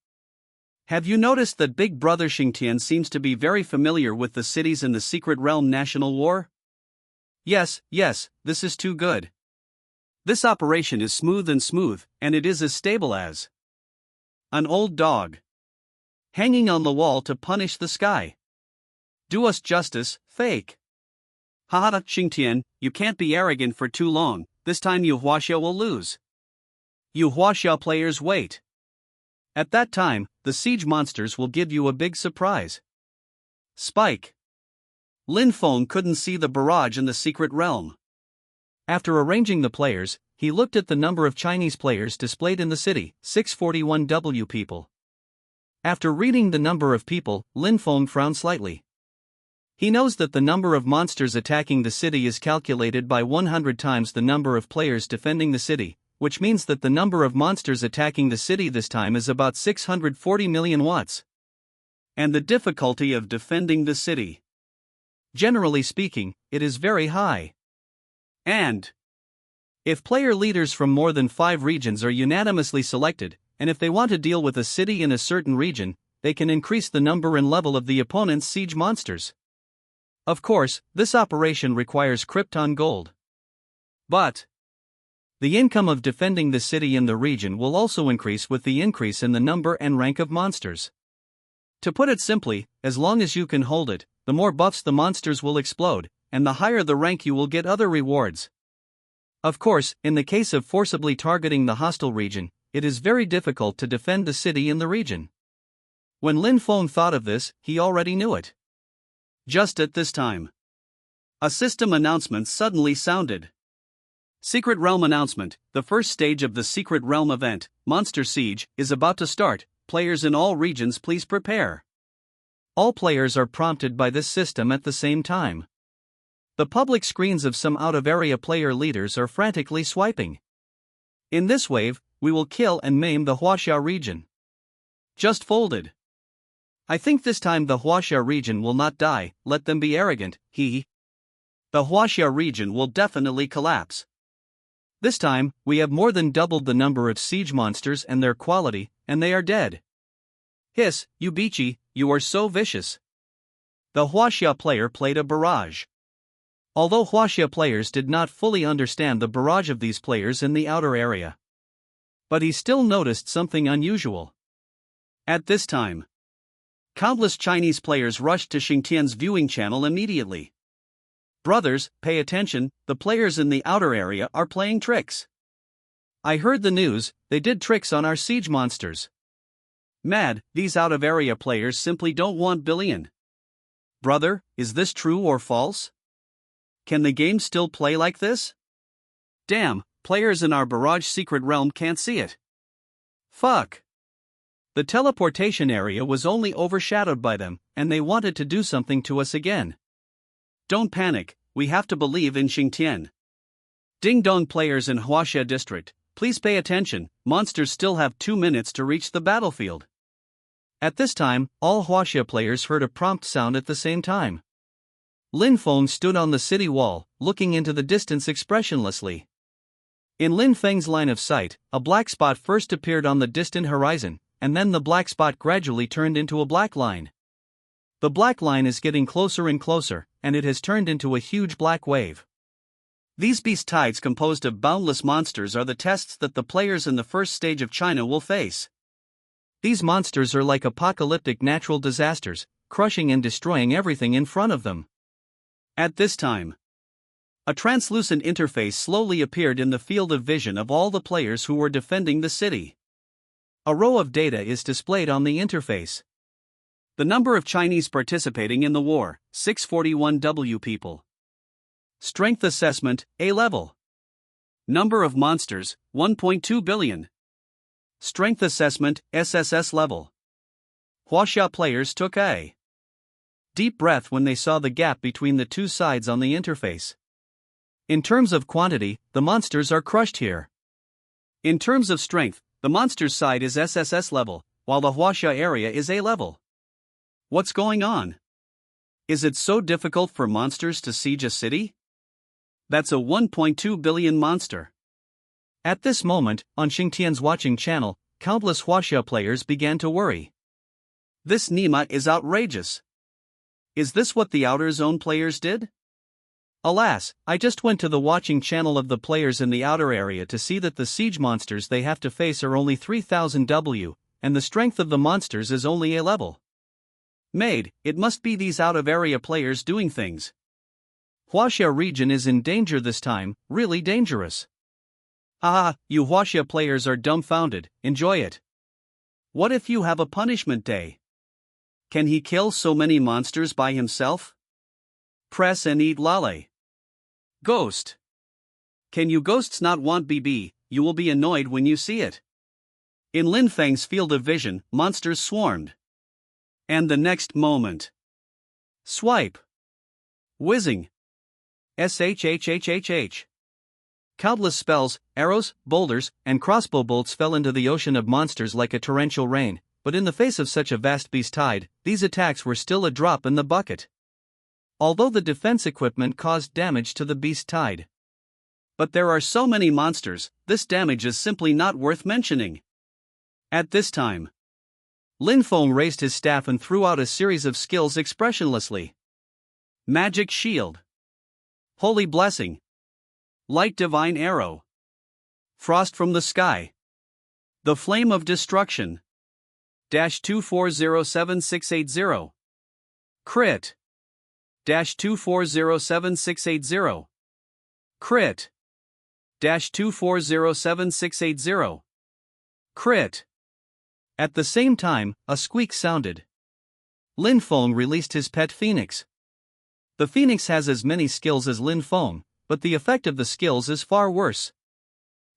Have you noticed that Big Brother Xingtian seems to be very familiar with the cities in the Secret Realm National War? Yes, this is too good. This operation is smooth, and it is as stable as an old dog hanging on the wall to punish the sky. Do us justice, fake. Haha, Xingtian, you can't be arrogant for too long, this time you Huaxia will lose. You Huaxia players wait. At that time, the siege monsters will give you a big surprise. Spike. Lin Feng couldn't see the barrage in the secret realm. After arranging the players, he looked at the number of Chinese players displayed in the city, 641W people. After reading the number of people, Lin Feng frowned slightly. He knows that the number of monsters attacking the city is calculated by 100 times the number of players defending the city, which means that the number of monsters attacking the city this time is about 640 million watts. And the difficulty of defending the city, generally speaking, it is very high. And if player leaders from more than 5 regions are unanimously selected, and if they want to deal with a city in a certain region, they can increase the number and level of the opponent's siege monsters. Of course, this operation requires Krypton gold. But the income of defending the city in the region will also increase with the increase in the number and rank of monsters. To put it simply, as long as you can hold it, the more buffs the monsters will explode, and the higher the rank you will get other rewards. Of course, in the case of forcibly targeting the hostile region, it is very difficult to defend the city in the region. When Lin Feng thought of this, he already knew it. Just at this time, a system announcement suddenly sounded. Secret Realm announcement: the first stage of the Secret Realm event, Monster Siege, is about to start. Players in all regions, please prepare. All players are prompted by this system at the same time. The public screens of some out-of-area player leaders are frantically swiping. In this wave, we will kill and maim the Huaxia region. Just folded. I think this time the Huaxia region will not die, let them be arrogant, The Huaxia region will definitely collapse. This time, we have more than doubled the number of siege monsters and their quality, and they are dead. Hiss, Yubichi, you are so vicious. The Huaxia player played a barrage. Although Huaxia players did not fully understand the barrage of these players in the outer area, but he still noticed something unusual. At this time, countless Chinese players rushed to Xingtian's viewing channel immediately. Brothers, pay attention, the players in the outer area are playing tricks. I heard the news, they did tricks on our siege monsters. Mad, these out-of-area players simply don't want billion. Brother, is this true or false? Can the game still play like this? Damn, players in our barrage secret realm can't see it. Fuck. The teleportation area was only overshadowed by them, and they wanted to do something to us again. Don't panic, we have to believe in Xingtian. Ding dong players in Huaxia district, please pay attention, monsters still have 2 minutes to reach the battlefield. At this time, all Huaxia players heard a prompt sound at the same time. Lin Feng stood on the city wall, looking into the distance expressionlessly. In Lin Feng's line of sight, a black spot first appeared on the distant horizon, and then the black spot gradually turned into a black line. The black line is getting closer and closer, and it has turned into a huge black wave. These beast tides composed of boundless monsters are the tests that the players in the first stage of China will face. These monsters are like apocalyptic natural disasters, crushing and destroying everything in front of them. At this time, a translucent interface slowly appeared in the field of vision of all the players who were defending the city. A row of data is displayed on the interface. The number of Chinese participating in the war, 641 people. Strength assessment, A level. Number of monsters, 1.2 billion. Strength assessment, SSS level. Huaxia players took a deep breath when they saw the gap between the two sides on the interface. In terms of quantity, the monsters are crushed here. In terms of strength, the monsters' side is SSS level, while the Huaxia area is A level. What's going on? Is it so difficult for monsters to siege a city? That's a 1.2 billion monster. At this moment, on Xingtian's watching channel, countless Huaxia players began to worry. This Nima is outrageous. Is this what the outer zone players did? Alas, I just went to the watching channel of the players in the outer area to see that the siege monsters they have to face are only 3000 W, and the strength of the monsters is only A level. Made, it must be these out-of-area players doing things. Huaxia region is in danger this time, really dangerous. Ah, you Huaxia players are dumbfounded, enjoy it. What if you have a punishment day? Can he kill so many monsters by himself? Press and eat lale. Ghost. Can you ghosts not want BB, you will be annoyed when you see it. In Lin Feng's field of vision, monsters swarmed. And the next moment. Swipe. Whizzing. SHHHHH. Countless spells, arrows, boulders, and crossbow bolts fell into the ocean of monsters like a torrential rain, but in the face of such a vast beast tide, these attacks were still a drop in the bucket. Although the defense equipment caused damage to the beast tide. But there are so many monsters, this damage is simply not worth mentioning. At this time, Lin Feng raised his staff and threw out a series of skills expressionlessly. Magic Shield. Holy Blessing. Light Divine Arrow. Frost from the Sky. The Flame of Destruction. -2407-680. Crit. -2407-680. Crit. -2407-680. Crit. At the same time, a squeak sounded. Lin Feng released his pet phoenix. The phoenix has as many skills as Lin Feng, but the effect of the skills is far worse.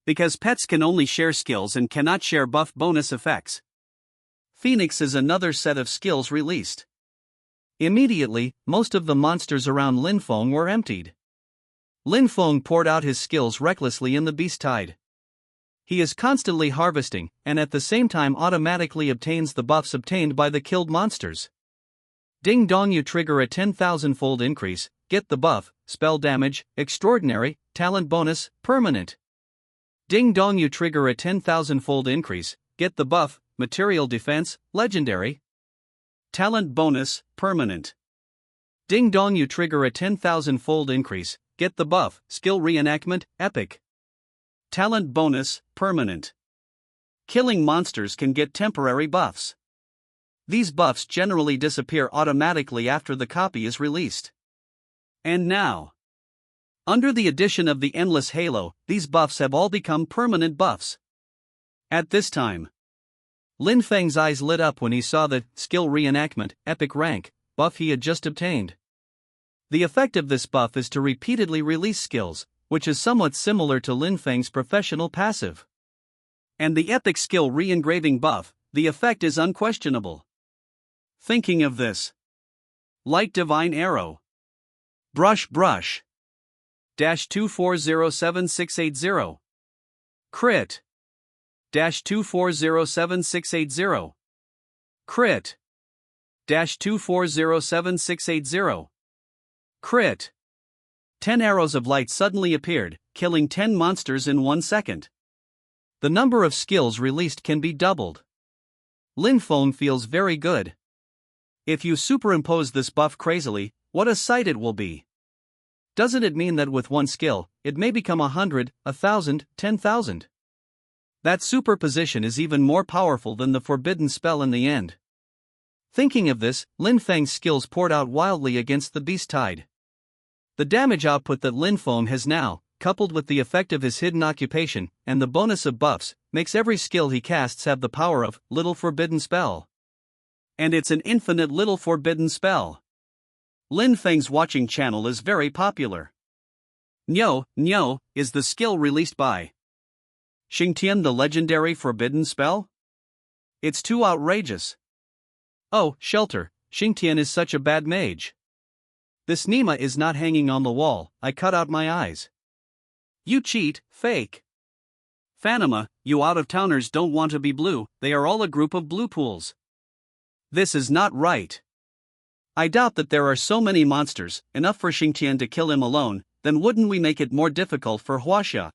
Because pets can only share skills and cannot share buff bonus effects. Phoenix is another set of skills released. Immediately, most of the monsters around Lin Feng were emptied. Lin Feng poured out his skills recklessly in the beast tide. He is constantly harvesting, and at the same time automatically obtains the buffs obtained by the killed monsters. Ding dong, you trigger a 10,000-fold increase, get the buff, spell damage, extraordinary, talent bonus, permanent. Ding dong, you trigger a 10,000-fold increase, get the buff, material defense, legendary. Talent bonus, permanent. Ding dong, you trigger a 10,000-fold increase, get the buff, skill reenactment, epic. Talent bonus, permanent. Killing monsters can get temporary buffs. These buffs generally disappear automatically after the copy is released. And now, under the addition of the Endless Halo, these buffs have all become permanent buffs. At this time, Lin Feng's eyes lit up when he saw the skill reenactment, epic rank buff he had just obtained. The effect of this buff is to repeatedly release skills, which is somewhat similar to Lin Feng's professional passive. And the epic skill re-engraving buff, the effect is unquestionable. Thinking of this, Light Divine Arrow. Brush brush. Dash 2407-680. Crit. Dash 2407-680. Crit. Dash 2407-680. Crit. 10 arrows of light suddenly appeared, killing 10 monsters in 1 second. The number of skills released can be doubled. Lin Feng feels very good. If you superimpose this buff crazily, what a sight it will be. Doesn't it mean that with one skill, it may become 100, 1,000, 10,000? That superposition is even more powerful than the forbidden spell in the end. Thinking of this, Lin Feng's skills poured out wildly against the beast tide. The damage output that Lin Feng has now, coupled with the effect of his hidden occupation, and the bonus of buffs, makes every skill he casts have the power of Little Forbidden Spell. And it's an infinite Little Forbidden Spell. Lin Feng's watching channel is very popular. Nyo is the skill released by Xingtian, the legendary forbidden spell? It's too outrageous. Oh, shelter, Xingtian is such a bad mage. This Nima is not hanging on the wall, I cut out my eyes. You cheat, fake. Phanoma, you out-of-towners don't want to be blue, they are all a group of blue pools. This is not right. I doubt that there are so many monsters, enough for Xingtian to kill him alone, then wouldn't we make it more difficult for Huaxia?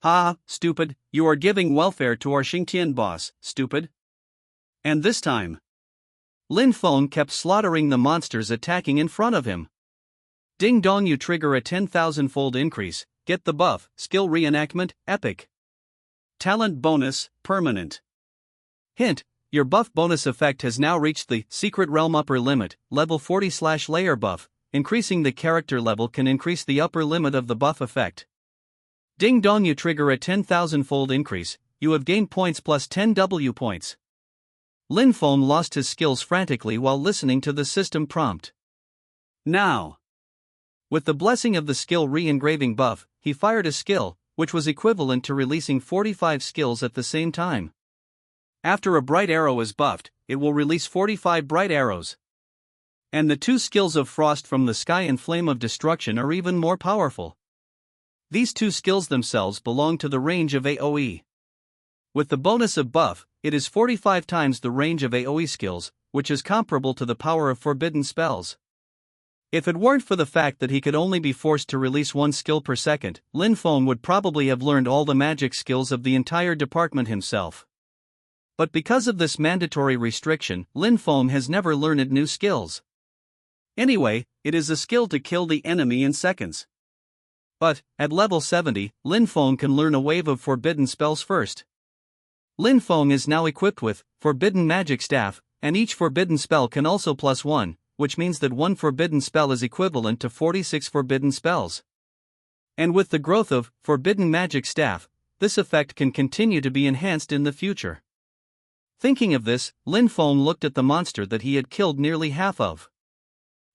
Ha, stupid, you are giving welfare to our Xingtian boss, stupid. And this time, Lin Feng kept slaughtering the monsters attacking in front of him. Ding dong, you trigger a 10,000-fold increase, get the buff, skill reenactment, epic. Talent bonus, permanent. Hint, your buff bonus effect has now reached the Secret Realm upper limit, level 40/layer buff, increasing the character level can increase the upper limit of the buff effect. Ding dong, you trigger a 10,000-fold increase, you have gained points plus 10 W points. Lin Feng lost his skills frantically while listening to the system prompt. Now, with the blessing of the skill re-engraving buff, he fired a skill, which was equivalent to releasing 45 skills at the same time. After a bright arrow is buffed, it will release 45 bright arrows. And the two skills of Frost from the Sky and Flame of Destruction are even more powerful. These two skills themselves belong to the range of AoE. With the bonus of buff, it is 45 times the range of AoE skills, which is comparable to the power of forbidden spells. If it weren't for the fact that he could only be forced to release one skill per second, Lin Feng would probably have learned all the magic skills of the entire department himself. But because of this mandatory restriction, Lin Feng has never learned new skills. Anyway, it is a skill to kill the enemy in seconds. But, at level 70, Lin Feng can learn a wave of forbidden spells first. Lin Feng is now equipped with Forbidden Magic Staff, and each forbidden spell can also +1, which means that one forbidden spell is equivalent to 46 forbidden spells. And with the growth of Forbidden Magic Staff, this effect can continue to be enhanced in the future. Thinking of this, Lin Feng looked at the monster that he had killed nearly half of.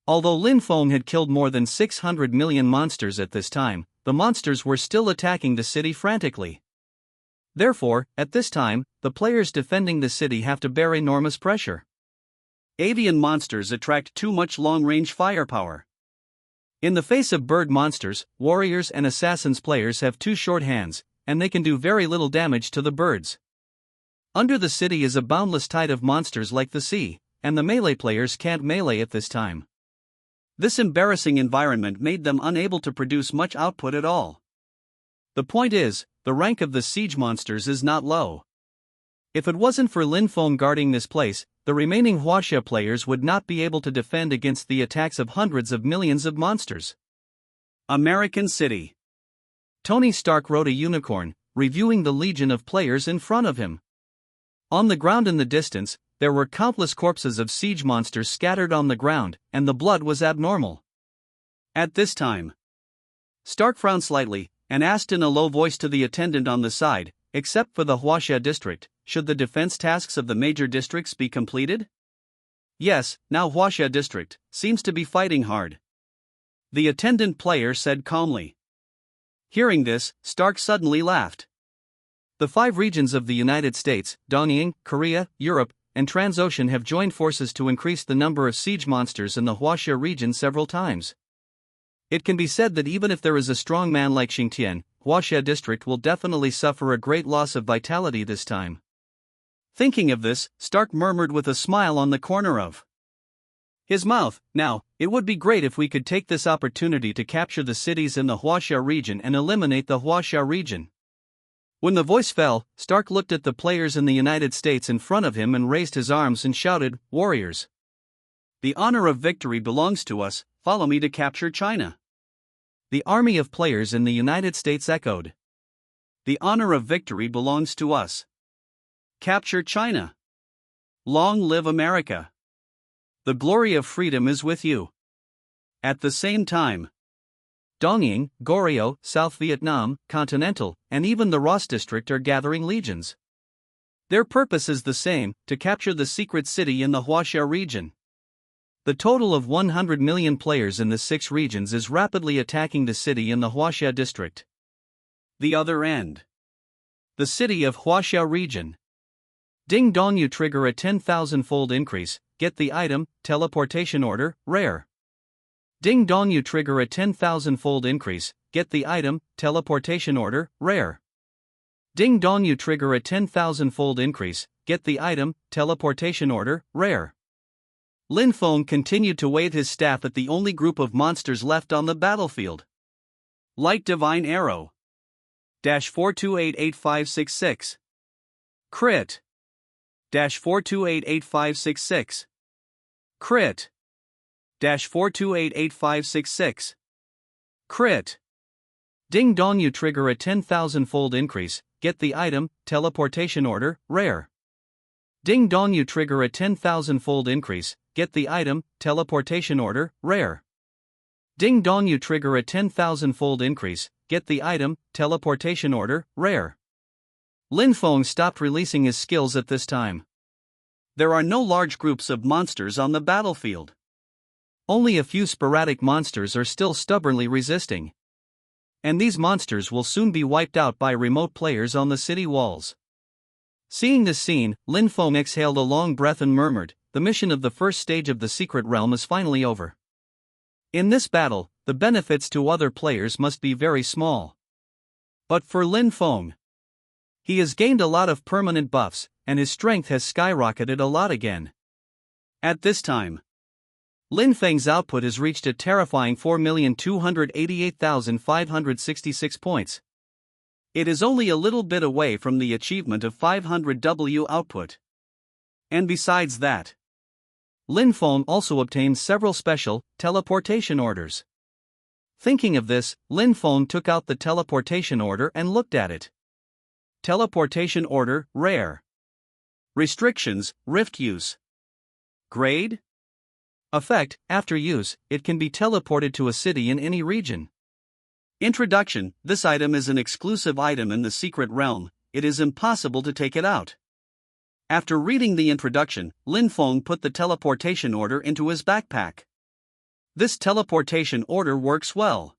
Although Lin Feng had killed more than 600 million monsters at this time, the monsters were still attacking the city frantically. Therefore, at this time, the players defending the city have to bear enormous pressure. Avian monsters attract too much long-range firepower. In the face of bird monsters, warriors and assassins players have too short hands, and they can do very little damage to the birds. Under the city is a boundless tide of monsters like the sea, and the melee players can't melee at this time. This embarrassing environment made them unable to produce much output at all. The point is, the rank of the siege monsters is not low. If it wasn't for Lin Feng guarding this place, the remaining Huaxia players would not be able to defend against the attacks of hundreds of millions of monsters. American City. Tony Stark rode a unicorn, reviewing the legion of players in front of him. On the ground in the distance, there were countless corpses of siege monsters scattered on the ground, and the blood was abnormal. At this time, Stark frowned slightly, and asked in a low voice to the attendant on the side, except for the Huaxia district, should the defense tasks of the major districts be completed? Yes, now Huaxia district seems to be fighting hard. The attendant player said calmly. Hearing this, Stark suddenly laughed. The 5 regions of the United States, Dongying, Korea, Europe, and Transocean have joined forces to increase the number of siege monsters in the Huaxia region several times. It can be said that even if there is a strong man like Xingtian, Huaxia district will definitely suffer a great loss of vitality this time. Thinking of this, Stark murmured with a smile on the corner of his mouth, now, it would be great if we could take this opportunity to capture the cities in the Huaxia region and eliminate the Huaxia region. When the voice fell, Stark looked at the players in the United States in front of him and raised his arms and shouted, "Warriors! The honor of victory belongs to us, follow me to capture China." The army of players in the United States echoed. "The honor of victory belongs to us. Capture China. Long live America. The glory of freedom is with you." At the same time, Dongying, Goryeo, South Vietnam, Continental, and even the Ross district are gathering legions. Their purpose is the same, to capture the secret city in the Huaxia region. The total of 100 million players in the 6 regions is rapidly attacking the city in the Huaxia district. The other end. The city of Huaxia region. Ding dong, you trigger a 10,000-fold increase, get the item, teleportation order, rare. Ding dong, you trigger a 10,000-fold increase, get the item, teleportation order, rare. Ding dong, you trigger a 10,000-fold increase, get the item, teleportation order, rare. Lin Feng continued to wave his staff at the only group of monsters left on the battlefield. Light Divine Arrow. -4288566. Crit. -4288566. Crit. -4288566. Crit. Ding dong, you trigger a 10,000-fold increase, get the item, teleportation order, rare. Ding dong, you trigger a 10,000-fold increase, get the item, teleportation order, rare. Ding dong, you trigger a 10,000-fold increase, get the item, teleportation order, rare. Lin Feng stopped releasing his skills at this time. There are no large groups of monsters on the battlefield. Only a few sporadic monsters are still stubbornly resisting. And these monsters will soon be wiped out by remote players on the city walls. Seeing this scene, Lin Feng exhaled a long breath and murmured, "The mission of the first stage of the secret realm is finally over." In this battle, the benefits to other players must be very small. But for Lin Feng, he has gained a lot of permanent buffs, and his strength has skyrocketed a lot again. At this time, Lin Feng's output has reached a terrifying 4,288,566 points. It is only a little bit away from the achievement of 500 W output. And besides that, Lin Feng also obtained several special teleportation orders. Thinking of this, Lin Feng took out the teleportation order and looked at it. Teleportation order, rare. Restrictions, rift use. Grade? Effect, after use, it can be teleported to a city in any region. Introduction, this item is an exclusive item in the secret realm, it is impossible to take it out. After reading the introduction, Lin Feng put the teleportation order into his backpack. This teleportation order works well.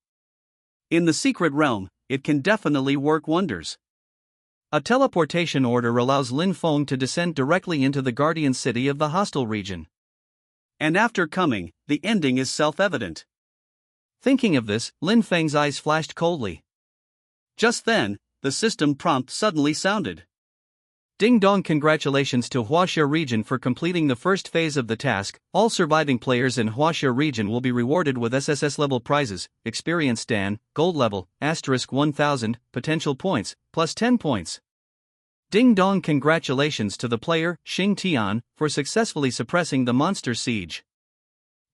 In the secret realm, it can definitely work wonders. A teleportation order allows Lin Feng to descend directly into the guardian city of the hostile region. And after coming, the ending is self-evident. Thinking of this, Lin Feng's eyes flashed coldly. Just then, the system prompt suddenly sounded. Ding dong, congratulations to Huaxia region for completing the first phase of the task. All surviving players in Huaxia region will be rewarded with SSS level prizes, experience Dan, gold level, *1000, potential points, plus 10 points. Ding dong, congratulations to the player, Xing Tian, for successfully suppressing the monster siege.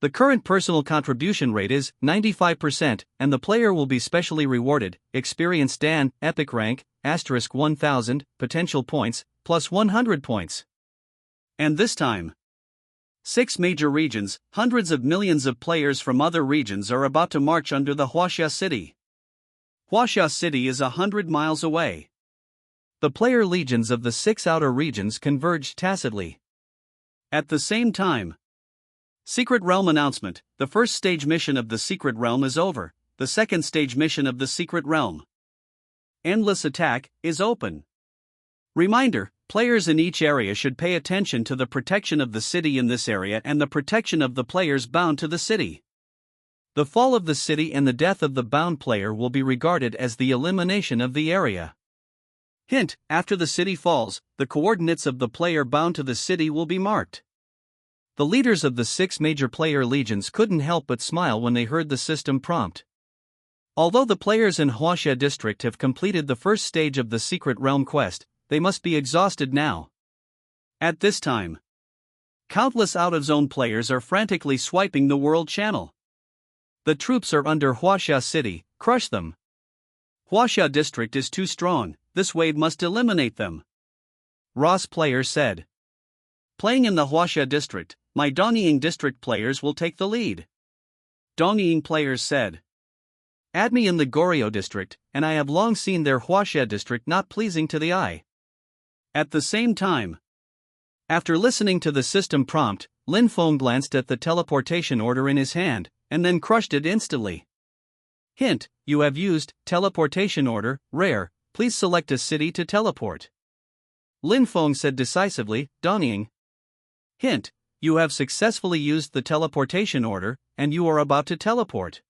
The current personal contribution rate is 95%, and the player will be specially rewarded, experience Dan, epic rank, *1000, potential points, plus 100 points. And this time, 6 major regions, hundreds of millions of players from other regions are about to march under the Huaxia city. Huaxia city is 100 miles away. The player legions of the 6 outer regions converged tacitly. At the same time, Secret Realm announcement: the first stage mission of the Secret Realm is over, the second stage mission of the Secret Realm, Endless Attack, is open. Reminder: players in each area should pay attention to the protection of the city in this area and the protection of the players bound to the city. The fall of the city and the death of the bound player will be regarded as the elimination of the area. Hint: after the city falls, the coordinates of the player bound to the city will be marked. The leaders of the 6 major player legions couldn't help but smile when they heard the system prompt. Although the players in Huaxia district have completed the first stage of the Secret Realm quest, they must be exhausted now. At this time, countless out-of-zone players are frantically swiping the world channel. The troops are under Huaxia city, crush them. Huaxia district is too strong, this wave must eliminate them. Ross player said. Playing in the Huaxia district, my Dongying district players will take the lead. Dongying players said. Add me in the Goryeo district, and I have long seen their Huaxia district not pleasing to the eye. At the same time, after listening to the system prompt, Lin Feng glanced at the teleportation order in his hand, and then crushed it instantly. Hint: you have used teleportation order, rare, please select a city to teleport. Lin Feng said decisively, Dongying. Hint: you have successfully used the teleportation order, and you are about to teleport.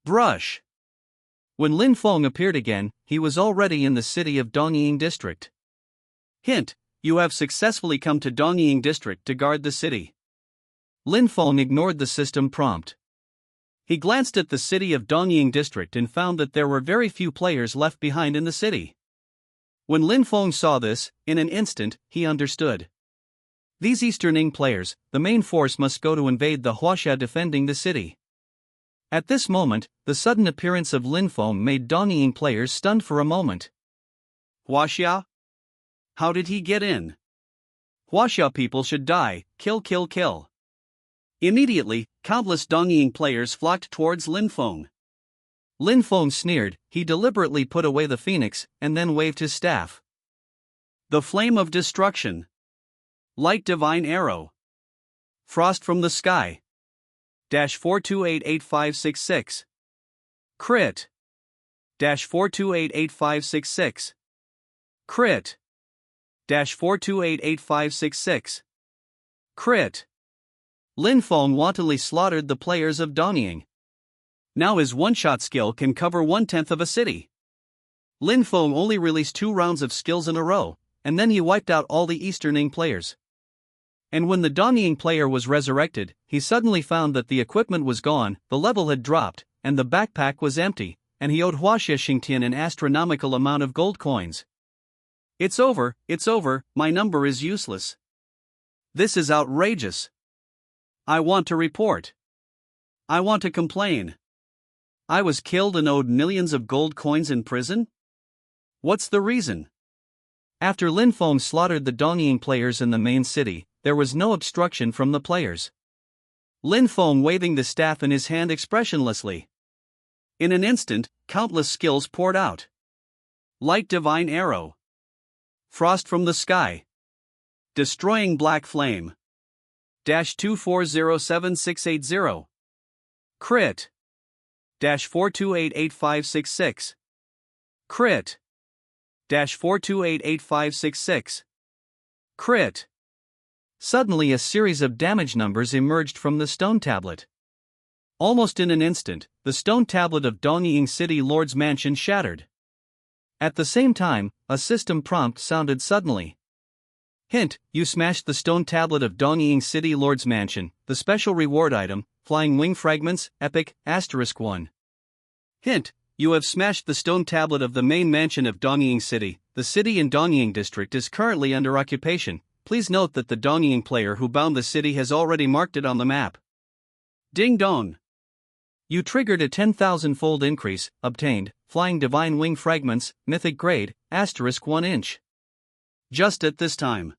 Brush. When Lin Feng appeared again, he was already in the city of Dongying district. Hint: you have successfully come to Dongying district to guard the city. Lin Feng ignored the system prompt. He glanced at the city of Dongying district and found that there were very few players left behind in the city. When Lin Feng saw this, in an instant, he understood. These Easterning players, the main force must go to invade the Huaxia defending the city. At this moment, the sudden appearance of Lin Feng made Dongying players stunned for a moment. Huaxia? How did he get in? Huaxia people should die, kill kill kill. Immediately, countless Dongying players flocked towards Lin Feng. Lin Feng sneered, he deliberately put away the phoenix, and then waved his staff. The flame of destruction. Light divine arrow. Frost from the sky. -4288566. Crit. -4288566. Crit. -4288566. Crit. Lin Feng wantonly slaughtered the players of Dongying. Now his one-shot skill can cover 1/10 of a city. Lin Feng only released 2 rounds of skills in a row, and then he wiped out all the Easterning players. And when the Dongying player was resurrected, he suddenly found that the equipment was gone, the level had dropped, and the backpack was empty, and he owed Huaxia Xingtian an astronomical amount of gold coins. It's over, my number is useless. This is outrageous. I want to report. I want to complain. I was killed and owed millions of gold coins in prison? What's the reason? After Lin Feng slaughtered the Dongying players in the main city, there was no obstruction from the players. Lin Feng waving the staff in his hand expressionlessly. In an instant, countless skills poured out. Light divine arrow. Frost from the sky. Destroying Black Flame. Dash 2407-680. Crit. Dash 4288566. Crit. Dash 4288566. Crit. Suddenly a series of damage numbers emerged from the stone tablet. Almost in an instant, the stone tablet of Dongying City Lord's mansion shattered. At the same time, a system prompt sounded suddenly. Hint: you smashed the stone tablet of Dongying City Lord's mansion. The special reward item, Flying Wing Fragments, Epic, *1. Hint: you have smashed the stone tablet of the main mansion of Dongying City. The city in Dongying district is currently under occupation. Please note that the Dongying player who bound the city has already marked it on the map. Ding dong! You triggered a 10,000-fold increase, obtained, Flying Divine Wing Fragments, Mythic Grade, *1 inch. Just at this time,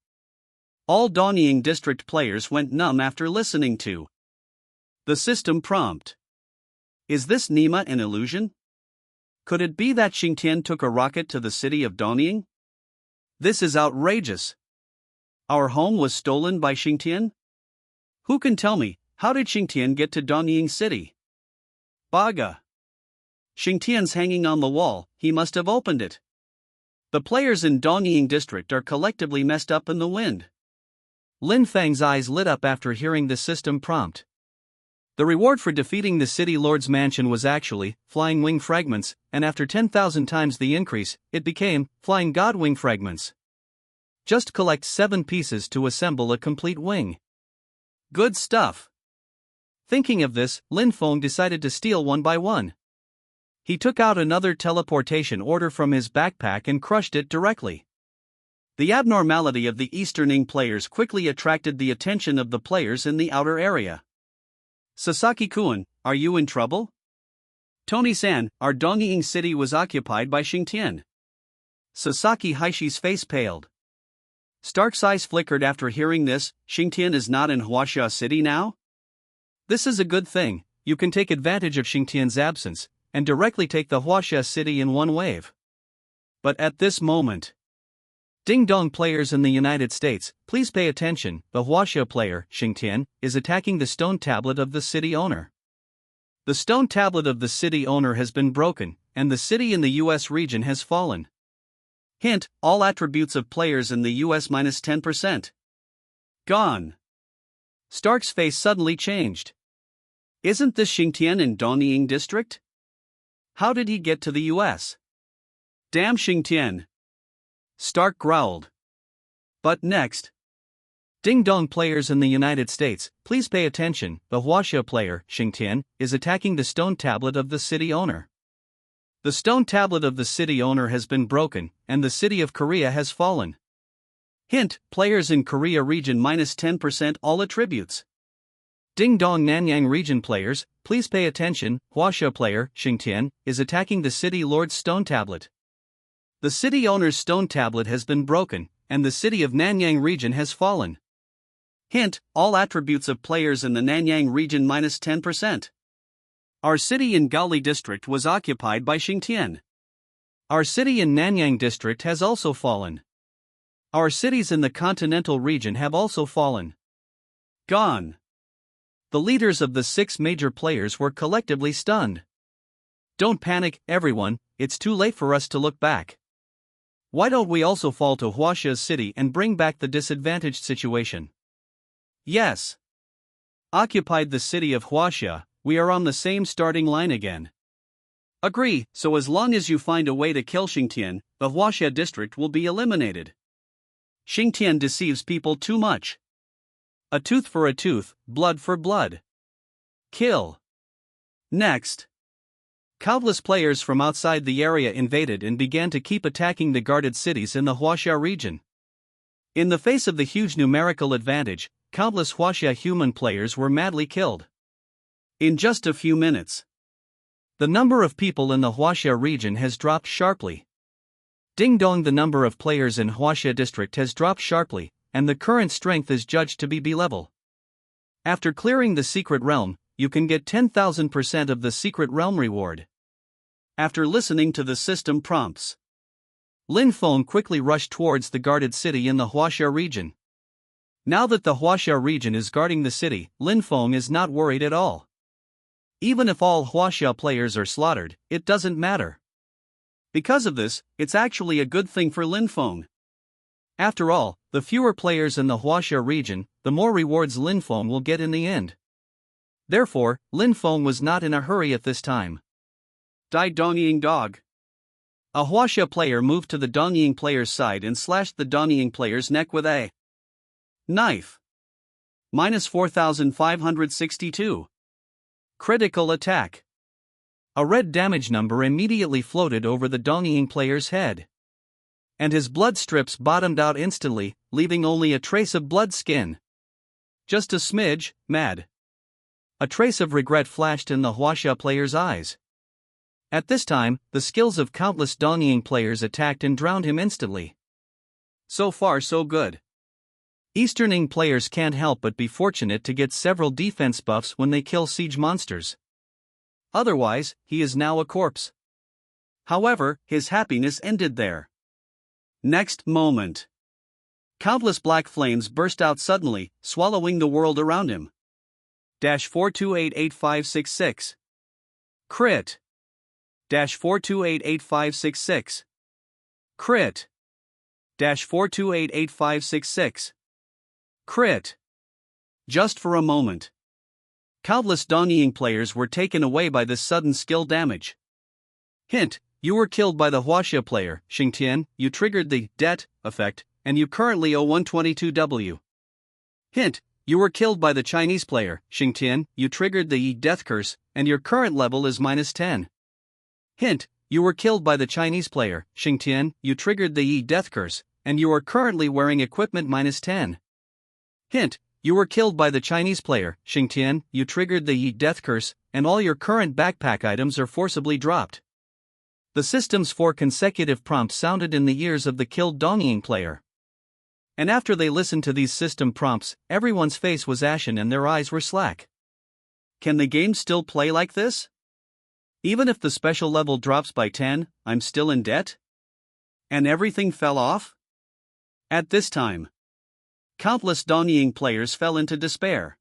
all Dongying district players went numb after listening to the system prompt. Is this Nima an illusion? Could it be that Xingtian took a rocket to the city of Dongying? This is outrageous. Our home was stolen by Xingtian? Who can tell me, how did Xingtian get to Dongying City? Baga. Xingtian's hanging on the wall, he must have opened it. The players in Dongying district are collectively messed up in the wind. Lin Fang's eyes lit up after hearing the system prompt. The reward for defeating the City Lord's mansion was actually Flying Wing Fragments, and after 10,000 times the increase, it became Flying God Wing Fragments. Just collect 7 pieces to assemble a complete wing. Good stuff. Thinking of this, Lin Feng decided to steal one by one. He took out another teleportation order from his backpack and crushed it directly. The abnormality of the Easterning players quickly attracted the attention of the players in the outer area. Sasaki-kun, are you in trouble? Tony-san, our Dongying city was occupied by Xingtian. Sasaki Haishi's face paled. Stark's eyes flickered after hearing this. Xingtian is not in Huaxia City now? This is a good thing. You can take advantage of Xingtian's absence and directly take the Huaxia City in one wave. But at this moment, Ding Dong players in the United States, please pay attention. The Huaxia player, Xingtian, is attacking the stone tablet of the city owner. The stone tablet of the city owner has been broken, and the city in the US region has fallen. Hint: all attributes of players in the US minus 10%. Gone. Stark's face suddenly changed. Isn't this Xingtian in Dongying district? How did he get to the US? Damn Xingtian! Stark growled. But next, Ding Dong players in the United States, please pay attention. The Huaxia player, Xingtian, is attacking the stone tablet of the city owner. The stone tablet of the city owner has been broken, and the city of Korea has fallen. Hint: players in Korea region minus 10% all attributes. Ding Dong Nanyang region players, please pay attention. Huaxia player, Xingtian, is attacking the city lord's stone tablet. The city owner's stone tablet has been broken, and the city of Nanyang region has fallen. Hint: all attributes of players in the Nanyang region minus 10%. Our city in Gaoli district was occupied by Xingtian. Our city in Nanyang district has also fallen. Our cities in the continental region have also fallen. Gone. The leaders of the 6 major players were collectively stunned. Don't panic, everyone, it's too late for us to look back. Why don't we also fall to Huaxia's city and bring back the disadvantaged situation? Yes. Occupied the city of Huaxia, we are on the same starting line again. Agree, so as long as you find a way to kill Xingtian, the Huaxia district will be eliminated. Xingtian deceives people too much. A tooth for a tooth, blood for blood. Kill. Next. Countless players from outside the area invaded and began to keep attacking the guarded cities in the Huaxia region. In the face of the huge numerical advantage, countless Huaxia human players were madly killed. In just a few minutes, the number of people in the Huaxia region has dropped sharply. Ding Dong, the number of players in Huaxia district has dropped sharply, and the current strength is judged to be B level. After clearing the secret realm, you can get 10,000% of the secret realm reward. After listening to the system prompts, Lin Feng quickly rushed towards the guarded city in the Huaxia region. Now that the Huaxia region is guarding the city, Lin Feng is not worried at all. Even if all Huaxia players are slaughtered, it doesn't matter. Because of this, it's actually a good thing for Lin Feng. After all, the fewer players in the Huaxia region, the more rewards Lin Feng will get in the end. Therefore, Lin Feng was not in a hurry at this time. Dai Dongying Dog. A Huaxia player moved to the Dongying player's side and slashed the Dongying player's neck with a knife. Minus 4,562. Critical attack. A red damage number immediately floated over the Dongying player's head. And his blood strips bottomed out instantly, leaving only a trace of blood skin. Just a smidge, mad. A trace of regret flashed in the Huaxia player's eyes. At this time, the skills of countless Dongying players attacked and drowned him instantly. So far so good. Easterning players can't help but be fortunate to get several defense buffs when they kill siege monsters. Otherwise, he is now a corpse. However, his happiness ended there. Next moment. Countless black flames burst out suddenly, swallowing the world around him. 4288566. Crit. 4288566. Crit. 4288566. Crit. Just for a moment. Countless Dongying players were taken away by this sudden skill damage. Hint: you were killed by the Huaxia player, Xingtian, you triggered the debt effect, and you currently owe 122W. Hint: you were killed by the Chinese player, Xingtian, you triggered the death curse, and your current level is minus 10. Hint: you were killed by the Chinese player, Xingtian, you triggered the death curse, and you are currently wearing equipment minus 10. Hint: you were killed by the Chinese player, Xingtian, you triggered the death curse, and all your current backpack items are forcibly dropped. The system's 4 consecutive prompts sounded in the ears of the killed Dongying player. And after they listened to these system prompts, everyone's face was ashen and their eyes were slack. Can the game still play like this? Even if the special level drops by 10, I'm still in debt? And everything fell off? At this time, countless Dongying players fell into despair.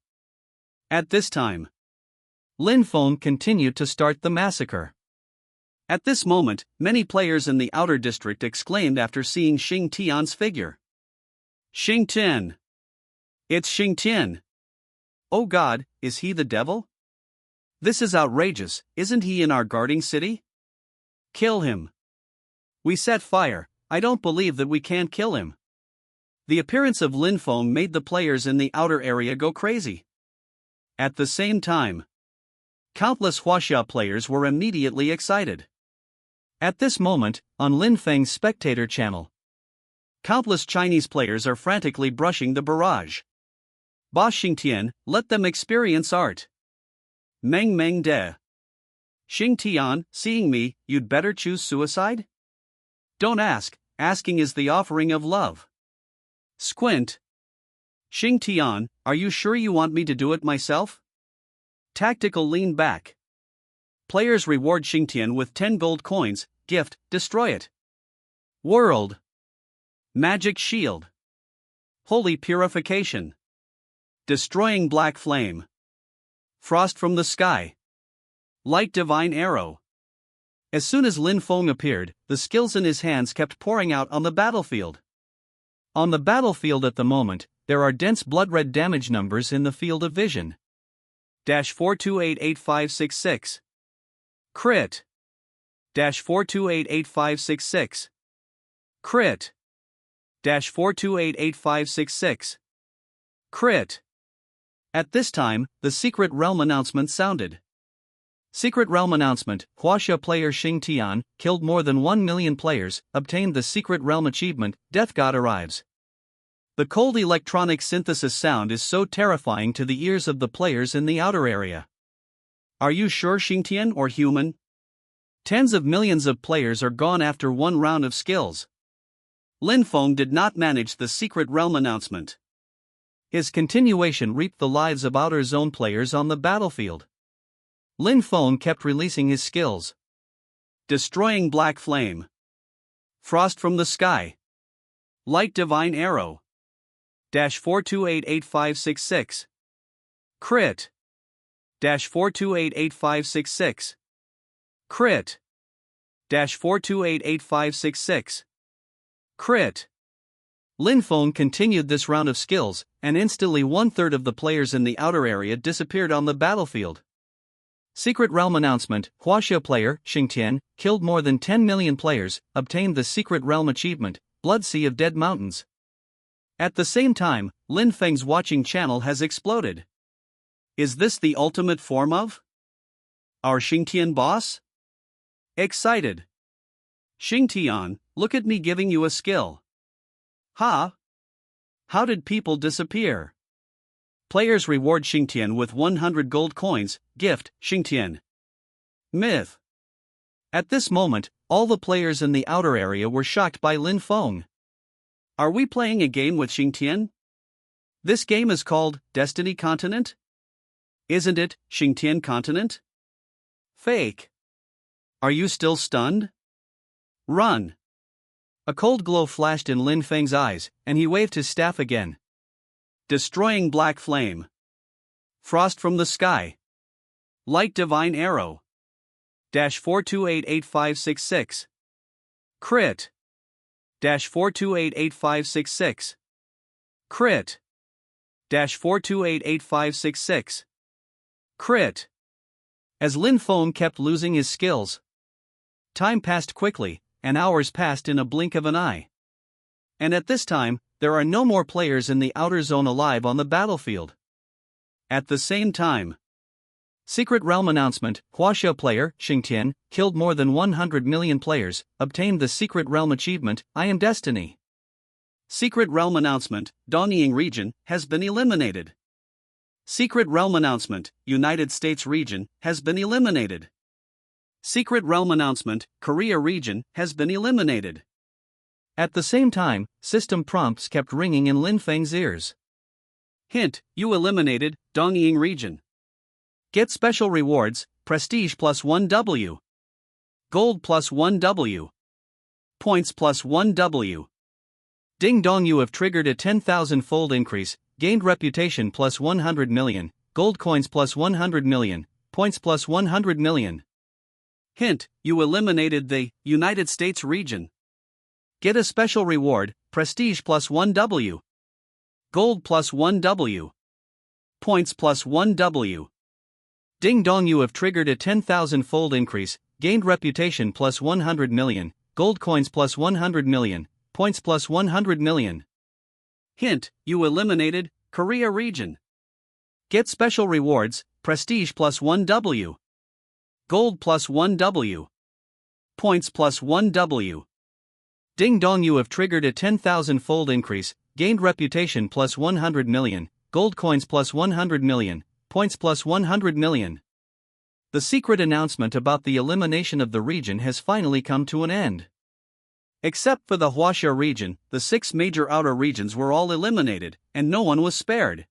At this time, Lin Feng continued to start the massacre. At this moment, many players in the outer district exclaimed after seeing Xing Tian's figure. Xing Tian! It's Xing Tian! Oh God, is he the devil? This is outrageous, isn't he in our guarding city? Kill him! We set fire, I don't believe that we can't kill him. The appearance of Lin Feng made the players in the outer area go crazy. At the same time, countless Huaxia players were immediately excited. At this moment, on Lin Feng's spectator channel, countless Chinese players are frantically brushing the barrage. Ba Xingtian, let them experience art. Meng Meng De. Xing Tian, seeing me, you'd better choose suicide? Don't ask, asking is the offering of love. Squint. Xing Tian, are you sure you want me to do it myself? Tactical lean back. Players reward Xing Tian with 10 gold coins, gift, destroy it. World. Magic shield. Holy purification. Destroying black flame. Frost from the sky. Light divine arrow. As soon as Lin Feng appeared, the skills in his hands kept pouring out on the battlefield. On the battlefield at the moment, there are dense blood-red damage numbers in the field of vision. 4288566. Crit. 4288566. Crit. 4288566. Crit. At this time, the Secret Realm announcement sounded. Secret Realm announcement: Huaxia player Xing Tian killed more than 1 million players, obtained the Secret Realm achievement, Death God arrives. The cold electronic synthesis sound is so terrifying to the ears of the players in the outer area. Are you sure Xing Tian or human? Tens of millions of players are gone after one round of skills. Lin Feng did not manage the Secret Realm announcement. His continuation reaped the lives of outer zone players on the battlefield. Lin Feng kept releasing his skills. Destroying black flame. Frost from the sky. Light divine arrow. -42888566. Crit. -42888566. Crit. -42888566. Crit. Lin Feng continued this round of skills, and instantly 1/3 of the players in the outer area disappeared on the battlefield. Secret Realm announcement: Huaxia player, Xingtian, killed more than 10 million players, obtained the Secret Realm achievement, Blood Sea of Dead Mountains. At the same time, Lin Feng's watching channel has exploded. Is this the ultimate form of our Xingtian boss? Excited. Xingtian, look at me giving you a skill. Ha! How did people disappear? Players reward Xingtian with 100 gold coins, gift, Xingtian. Myth. At this moment, all the players in the outer area were shocked by Lin Feng. Are we playing a game with Xingtian? This game is called Destiny Continent? Isn't it Xingtian Continent? Fake. Are you still stunned? Run. A cold glow flashed in Lin Feng's eyes, and he waved his staff again. Destroying Black Flame. Frost from the Sky. Light Divine Arrow. -42888566. Crit. -42888566. Crit. -42888566. Crit. As Lin Feng kept losing his skills, time passed quickly, and hours passed in a blink of an eye. And at this time, there are no more players in the outer zone alive on the battlefield. At the same time, Secret Realm announcement: Huaxia player, Xingtian, killed more than 100 million players, obtained the Secret Realm achievement, I Am Destiny. Secret Realm announcement: Dongying region has been eliminated. Secret Realm announcement: United States region has been eliminated. Secret Realm announcement: Korea region has been eliminated. At the same time, system prompts kept ringing in Lin Feng's ears. Hint: you eliminated Dongying region. Get special rewards: prestige plus 1W, gold plus 1W, points plus 1W. Ding dong, you have triggered a 10,000-fold increase, gained reputation plus 100 million, gold coins plus 100 million, points plus 100 million. Hint: you eliminated the United States region. Get a special reward: prestige plus 1W, gold plus 1W, points plus 1W. Ding dong, you have triggered a 10,000-fold increase, gained reputation plus 100 million, gold coins plus 100 million, points plus 100 million. Hint: you eliminated Korea region. Get special rewards: prestige plus 1W, gold plus 1W, points plus 1W. Ding dong, you have triggered a 10,000-fold increase, gained reputation plus 100 million, gold coins plus 100 million, points plus 100 million. The secret announcement about the elimination of the region has finally come to an end. Except for the Huaxia region, the 6 major outer regions were all eliminated, and no one was spared.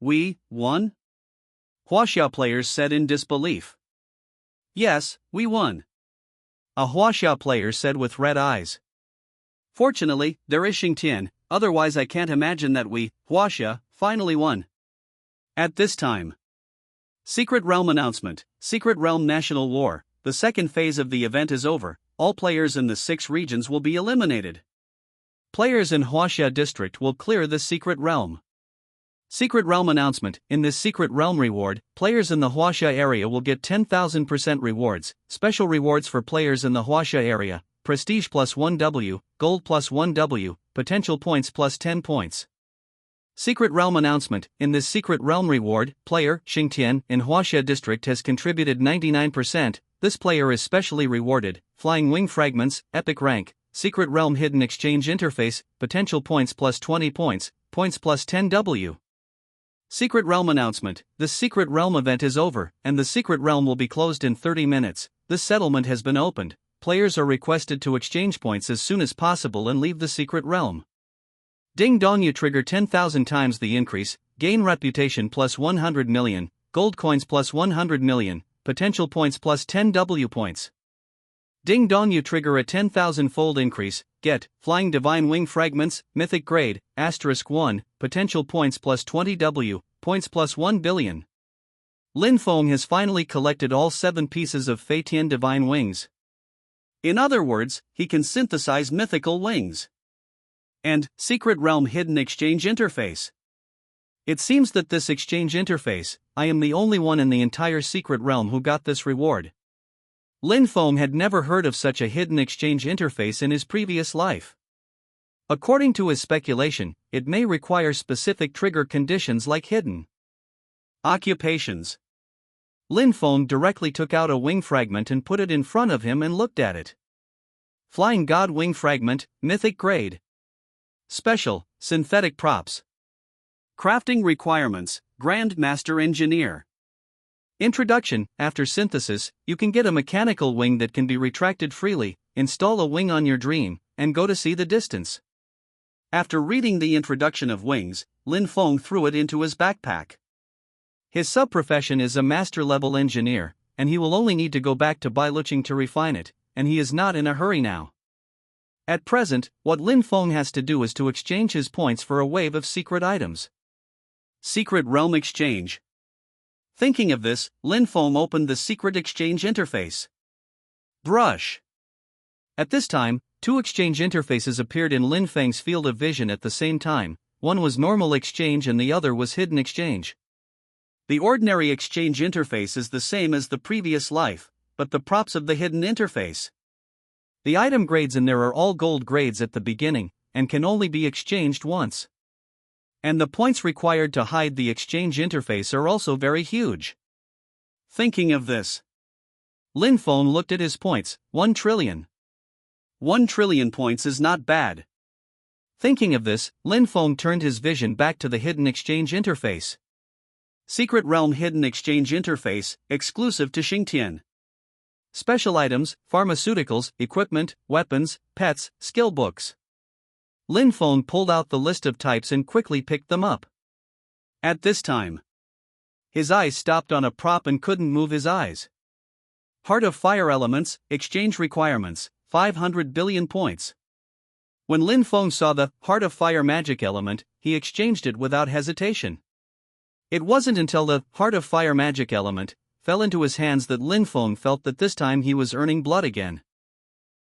We won? Huaxia players said in disbelief. Yes, we won. A Huaxia player said with red eyes. Fortunately, there is Xingtian, otherwise I can't imagine that we, Huaxia, finally won. At this time. Secret Realm announcement: Secret Realm National War. The second phase of the event is over, all players in the 6 regions will be eliminated. Players in Huaxia district will clear the Secret Realm. Secret Realm announcement: in this Secret Realm reward, players in the Huaxia area will get 10,000% rewards, special rewards for players in the Huaxia area, prestige plus 1W, gold plus 1W, potential points plus 10 points. Secret Realm announcement: in this Secret Realm reward, player, Xingtian, in Huaxia district has contributed 99%, this player is specially rewarded, Flying Wing Fragments, Epic Rank, Secret Realm Hidden Exchange Interface, potential points plus 20 points, points plus 10W. Secret Realm announcement: this Secret Realm event is over, and the Secret Realm will be closed in 30 minutes, this settlement has been opened, players are requested to exchange points as soon as possible and leave the Secret Realm. Ding dong, you trigger 10,000 times the increase, gain reputation plus 100 million, gold coins plus 100 million, potential points plus 10W points. Ding dong, you trigger a 10,000-fold increase, get, Flying Divine Wing Fragments, Mythic Grade, *1, potential points plus 20 W, points plus 1 billion. Lin Feng has finally collected all 7 pieces of Fei Tian Divine Wings. In other words, he can synthesize mythical wings. And, Secret Realm Hidden Exchange Interface. It seems that this exchange interface, I am the only one in the entire Secret Realm who got this reward. Lin Feng had never heard of such a hidden exchange interface in his previous life. According to his speculation, it may require specific trigger conditions like hidden occupations. Lin Feng directly took out a wing fragment and put it in front of him and looked at it. Flying God Wing Fragment, Mythic Grade. Special, Synthetic Props. Crafting Requirements, Grand Master Engineer. Introduction: after synthesis, you can get a mechanical wing that can be retracted freely, install a wing on your dream, and go to see the distance. After reading the introduction of wings, Lin Feng threw it into his backpack. His sub-profession is a master-level engineer, and he will only need to go back to Bailuqing to refine it, and he is not in a hurry now. At present, what Lin Feng has to do is to exchange his points for a wave of secret items. Secret Realm Exchange. Thinking of this, Lin Feng opened the Secret Exchange Interface. Brush. At this time, 2 exchange interfaces appeared in Lin Feng's field of vision at the same time. One was Normal Exchange and the other was Hidden Exchange. The ordinary exchange interface is the same as the previous life, but the props of the hidden interface. The item grades in there are all gold grades at the beginning, and can only be exchanged once. And the points required to hide the exchange interface are also very huge. Thinking of this, Lin Feng looked at his points, 1 trillion. 1 trillion points is not bad. Thinking of this, Lin Feng turned his vision back to the hidden exchange interface. Secret Realm Hidden Exchange Interface, exclusive to Xingtian. Special items, pharmaceuticals, equipment, weapons, pets, skill books. Lin Feng pulled out the list of types and quickly picked them up. At this time, his eyes stopped on a prop and couldn't move his eyes. Heart of Fire Elements, exchange requirements, 500 billion points. When Lin Feng saw the Heart of Fire magic element, he exchanged it without hesitation. It wasn't until the Heart of Fire magic element fell into his hands that Lin Feng felt that this time he was earning blood again.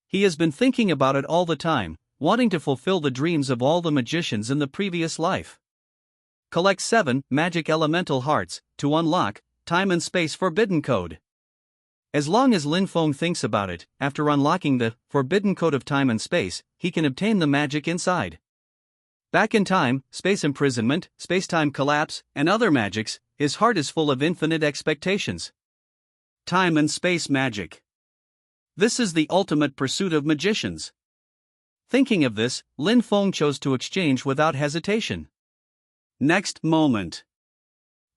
He has been thinking about it all the time, wanting to fulfill the dreams of all the magicians in the previous life. Collect 7 magic elemental hearts to unlock Time and Space Forbidden Code. As long as Lin Feng thinks about it, after unlocking the Forbidden Code of Time and Space, he can obtain the magic inside. Back in time, space imprisonment, space-time collapse, and other magics, his heart is full of infinite expectations. Time and space magic. This is the ultimate pursuit of magicians. Thinking of this, Lin Feng chose to exchange without hesitation. Next moment.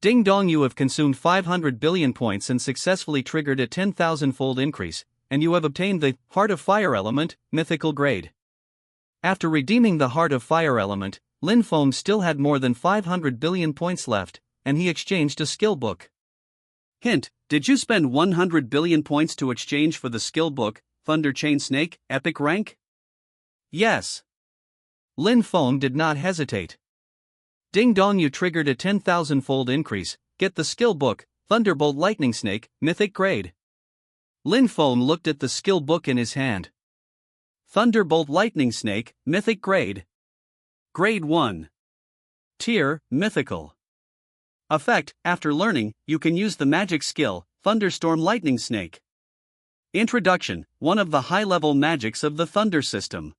Ding dong, you have consumed 500 billion points and successfully triggered a 10,000-fold increase, and you have obtained the Heart of Fire Element, Mythical Grade. After redeeming the Heart of Fire Element, Lin Feng still had more than 500 billion points left, and he exchanged a skill book. Hint: did you spend 100 billion points to exchange for the skill book, Thunder Chain Snake, Epic Rank? Yes. Lin Feng did not hesitate. Ding dong, you triggered a 10,000-fold increase, get the skill book, Thunderbolt Lightning Snake, Mythic Grade. Lin Feng looked at the skill book in his hand. Thunderbolt Lightning Snake, Mythic Grade. Grade 1. Tier, Mythical. Effect: after learning, you can use the magic skill, Thunderstorm Lightning Snake. Introduction: one of the high-level magics of the Thunder system.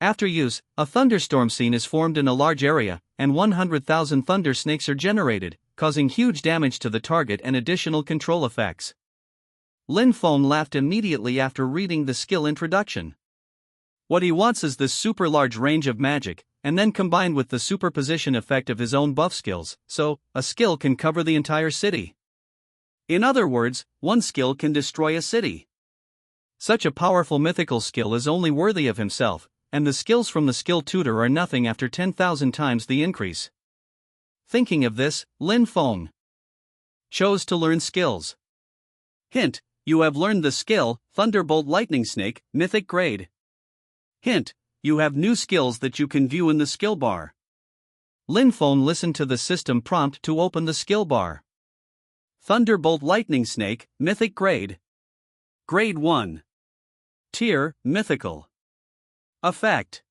After use, a thunderstorm scene is formed in a large area, and 100,000 thunder snakes are generated, causing huge damage to the target and additional control effects. Lin Feng laughed immediately after reading the skill introduction. What he wants is this super large range of magic, and then combined with the superposition effect of his own buff skills, so a skill can cover the entire city. In other words, one skill can destroy a city. Such a powerful mythical skill is only worthy of himself, and the skills from the skill tutor are nothing after 10,000 times the increase. Thinking of this, Lin Feng chose to learn skills. Hint: you have learned the skill, Thunderbolt Lightning Snake, Mythic Grade. Hint: you have new skills that you can view in the skill bar. Lin Feng listened to the system prompt to open the skill bar. Thunderbolt Lightning Snake, Mythic Grade. Grade 1. Tier, Mythical. Effect: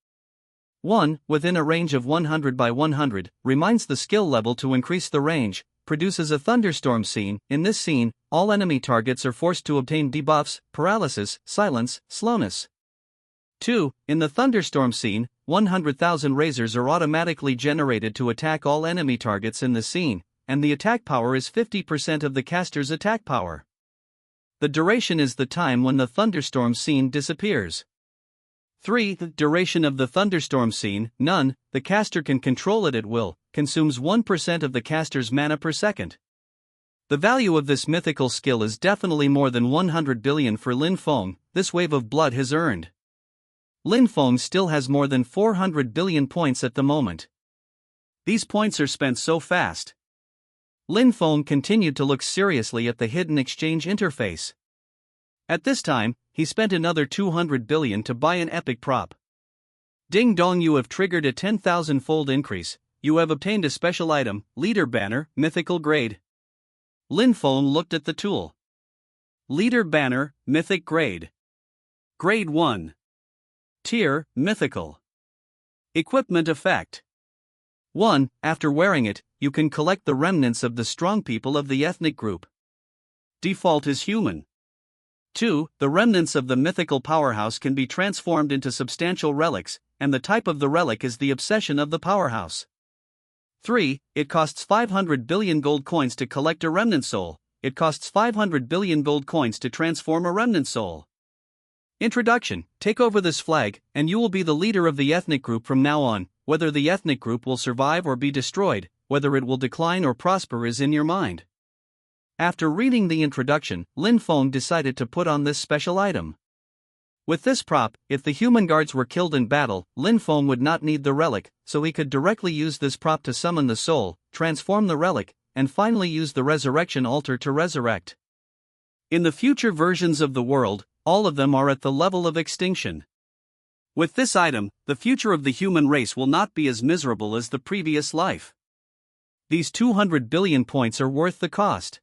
1. Within a range of 100 by 100, reminds the skill level to increase the range, produces a thunderstorm scene. In this scene, all enemy targets are forced to obtain debuffs, paralysis, silence, slowness. 2. In the thunderstorm scene, 100,000 razors are automatically generated to attack all enemy targets in the scene, and the attack power is 50% of the caster's attack power. The duration is the time when the thunderstorm scene disappears. 3. The duration of the thunderstorm scene, none, the caster can control it at will, consumes 1% of the caster's mana per second. The value of this mythical skill is definitely more than 100 billion for Lin Feng. This wave of blood has earned. Lin Feng still has more than 400 billion points at the moment. These points are spent so fast. Lin Feng continued to look seriously at the hidden exchange interface. At this time, he spent another 200 billion to buy an epic prop. Ding dong, you have triggered a 10,000-fold increase. You have obtained a special item, Leader Banner, Mythical Grade. Lin Feng looked at the tool. Leader Banner, Mythic Grade. Grade 1. Tier, Mythical. Equipment Effect: 1. After wearing it, you can collect the remnants of the strong people of the ethnic group. Default is human. 2. The remnants of the mythical powerhouse can be transformed into substantial relics, and the type of the relic is the obsession of the powerhouse. 3. It costs 500 billion gold coins to collect a remnant soul. It costs 500 billion gold coins to transform a remnant soul. Introduction: take over this flag, and you will be the leader of the ethnic group from now on. Whether the ethnic group will survive or be destroyed, whether it will decline or prosper is in your mind. After reading the introduction, Lin Feng decided to put on this special item. With this prop, if the human guards were killed in battle, Lin Feng would not need the relic, so he could directly use this prop to summon the soul, transform the relic, and finally use the resurrection altar to resurrect. In the future versions of the world, all of them are at the level of extinction. With this item, the future of the human race will not be as miserable as the previous life. These 200 billion points are worth the cost.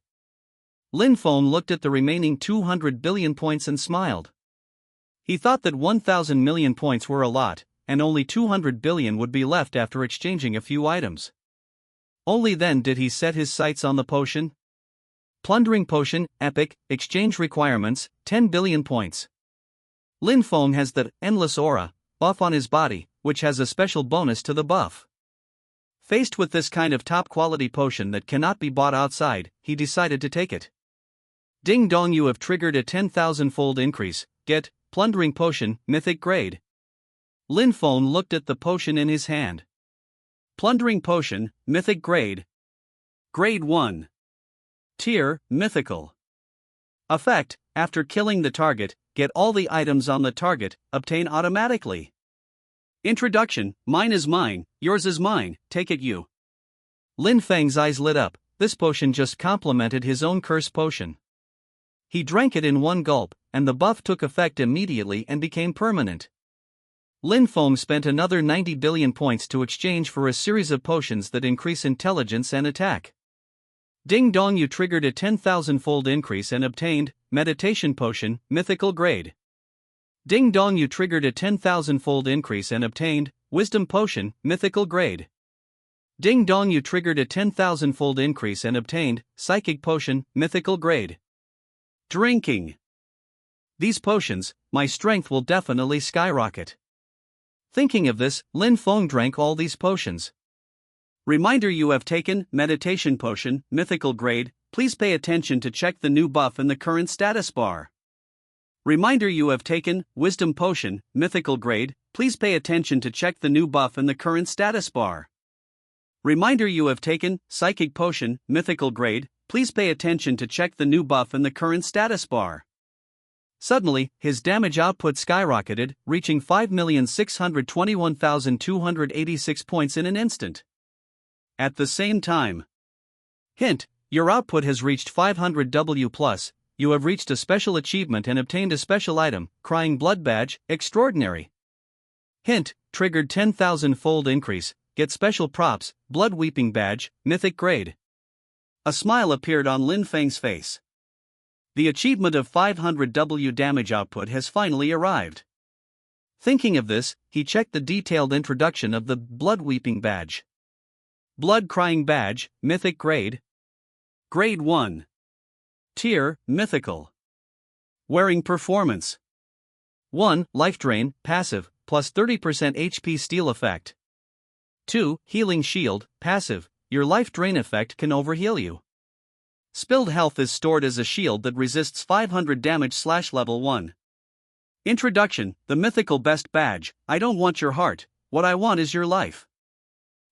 Lin Feng looked at the remaining 200 billion points and smiled. He thought that 1,000 million points were a lot, and only 200 billion would be left after exchanging a few items. Only then did he set his sights on the potion. Plundering Potion, Epic, Exchange Requirements, 10 billion points. Lin Feng has the Endless Aura buff on his body, which has a special bonus to the buff. Faced with this kind of top-quality potion that cannot be bought outside, he decided to take it. Ding dong, you have triggered a 10,000-fold increase. Get Plundering Potion, Mythic Grade. Lin Feng looked at the potion in his hand. Plundering Potion, Mythic Grade. Grade 1. Tier, Mythical. Effect: after killing the target, get all the items on the target, obtain automatically. Introduction: mine is mine, yours is mine, take it you. Lin Feng's eyes lit up. This potion just complemented his own curse potion. He drank it in one gulp, and the buff took effect immediately and became permanent. Lin Feng spent another 90 billion points to exchange for a series of potions that increase intelligence and attack. Ding dong, you triggered a 10,000-fold increase and obtained Meditation Potion, Mythical Grade. Ding dong, you triggered a 10,000-fold increase and obtained Wisdom Potion, Mythical Grade. Ding dong, you triggered a 10,000-fold increase and obtained Psychic Potion, Mythical Grade. Drinking. These potions, my strength will definitely skyrocket. Thinking of this, Lin Feng drank all these potions. Reminder: you have taken Meditation Potion, Mythical Grade. Please pay attention to check the new buff in the current status bar. Reminder: you have taken Wisdom Potion, Mythical Grade. Please pay attention to check the new buff in the current status bar. Reminder: you have taken Psychic Potion, Mythical Grade. Please pay attention to check the new buff in the current status bar. Suddenly, his damage output skyrocketed, reaching 5,621,286 points in an instant. At the same time. Hint: your output has reached 500 W+, you have reached a special achievement and obtained a special item, Crying Blood Badge, Extraordinary. Hint, triggered 10,000-fold increase, get special props, blood weeping badge, mythic grade. A smile appeared on Lin Feng's face. The achievement of 500W damage output has finally arrived. Thinking of this, he checked the detailed introduction of the blood weeping badge. Blood crying badge, mythic grade. Grade 1. Tier, mythical. Wearing performance. 1. Life drain, passive, plus 30% HP steal effect. 2. Healing shield, passive, your life drain effect can overheal you. Spilled health is stored as a shield that resists 500 damage / level 1. Introduction, the mythical best badge. I don't want your heart, what I want is your life.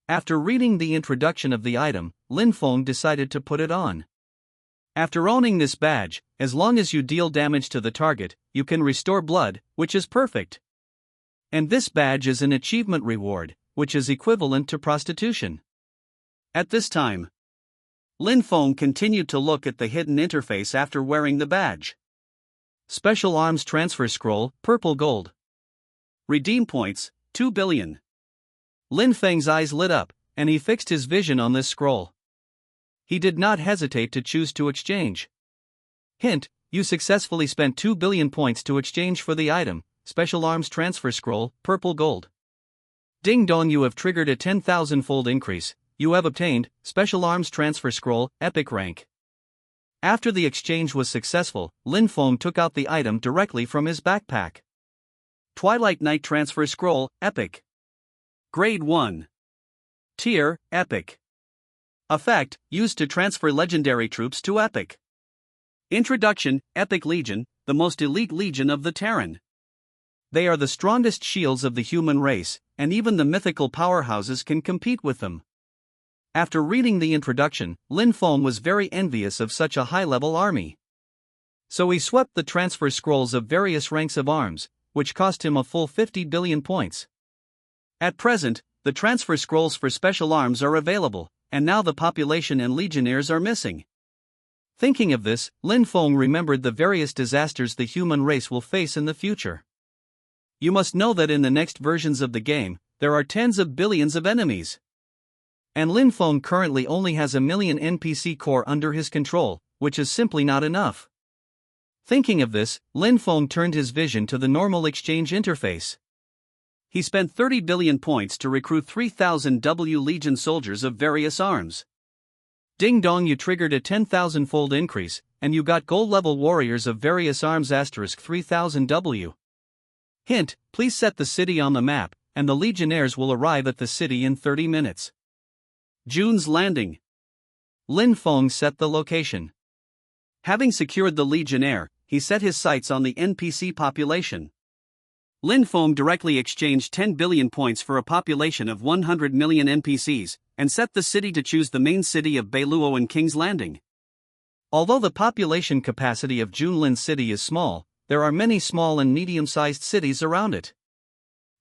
After reading the introduction of the item, Lin Feng decided to put it on. After owning this badge, as long as you deal damage to the target, you can restore blood, which is perfect. And this badge is an achievement reward, which is equivalent to prostitution. At this time, Lin Feng continued to look at the hidden interface after wearing the badge. Special Arms Transfer Scroll, purple gold. Redeem points, 2 billion. Lin Feng's eyes lit up, and he fixed his vision on this scroll. He did not hesitate to choose to exchange. Hint, you successfully spent 2 billion points to exchange for the item, Special Arms Transfer Scroll, purple gold. Ding dong, you have triggered a 10,000-fold increase. You have obtained Special Arms Transfer Scroll, epic rank. After the exchange was successful, Lin Feng took out the item directly from his backpack. Twilight Night Transfer Scroll, epic. Grade 1. Tier, epic. Effect, used to transfer legendary troops to epic. Introduction, Epic Legion, the most elite legion of the Terran. They are the strongest shields of the human race, and even the mythical powerhouses can compete with them. After reading the introduction, Lin Feng was very envious of such a high-level army. So he swept the transfer scrolls of various ranks of arms, which cost him a full 50 billion points. At present, the transfer scrolls for special arms are available, and now the population and legionnaires are missing. Thinking of this, Lin Feng remembered the various disasters the human race will face in the future. You must know that in the next versions of the game, there are tens of billions of enemies. And Lin Feng currently only has 1 million NPC core under his control, which is simply not enough. Thinking of this, Lin Feng turned his vision to the normal exchange interface. He spent 30 billion points to recruit 3,000 W Legion soldiers of various arms. Ding dong, you triggered a 10,000-fold increase, and you got gold-level warriors of various arms * 3,000 W. Hint, please set the city on the map, and the legionnaires will arrive at the city in 30 minutes. June's Landing. Lin Feng set the location. Having secured the legionnaire, he set his sights on the NPC population. Lin Feng directly exchanged 10 billion points for a population of 100 million NPCs, and set the city to choose the main city of Beiluo and King's Landing. Although the population capacity of Junlin City is small, there are many small and medium-sized cities around it.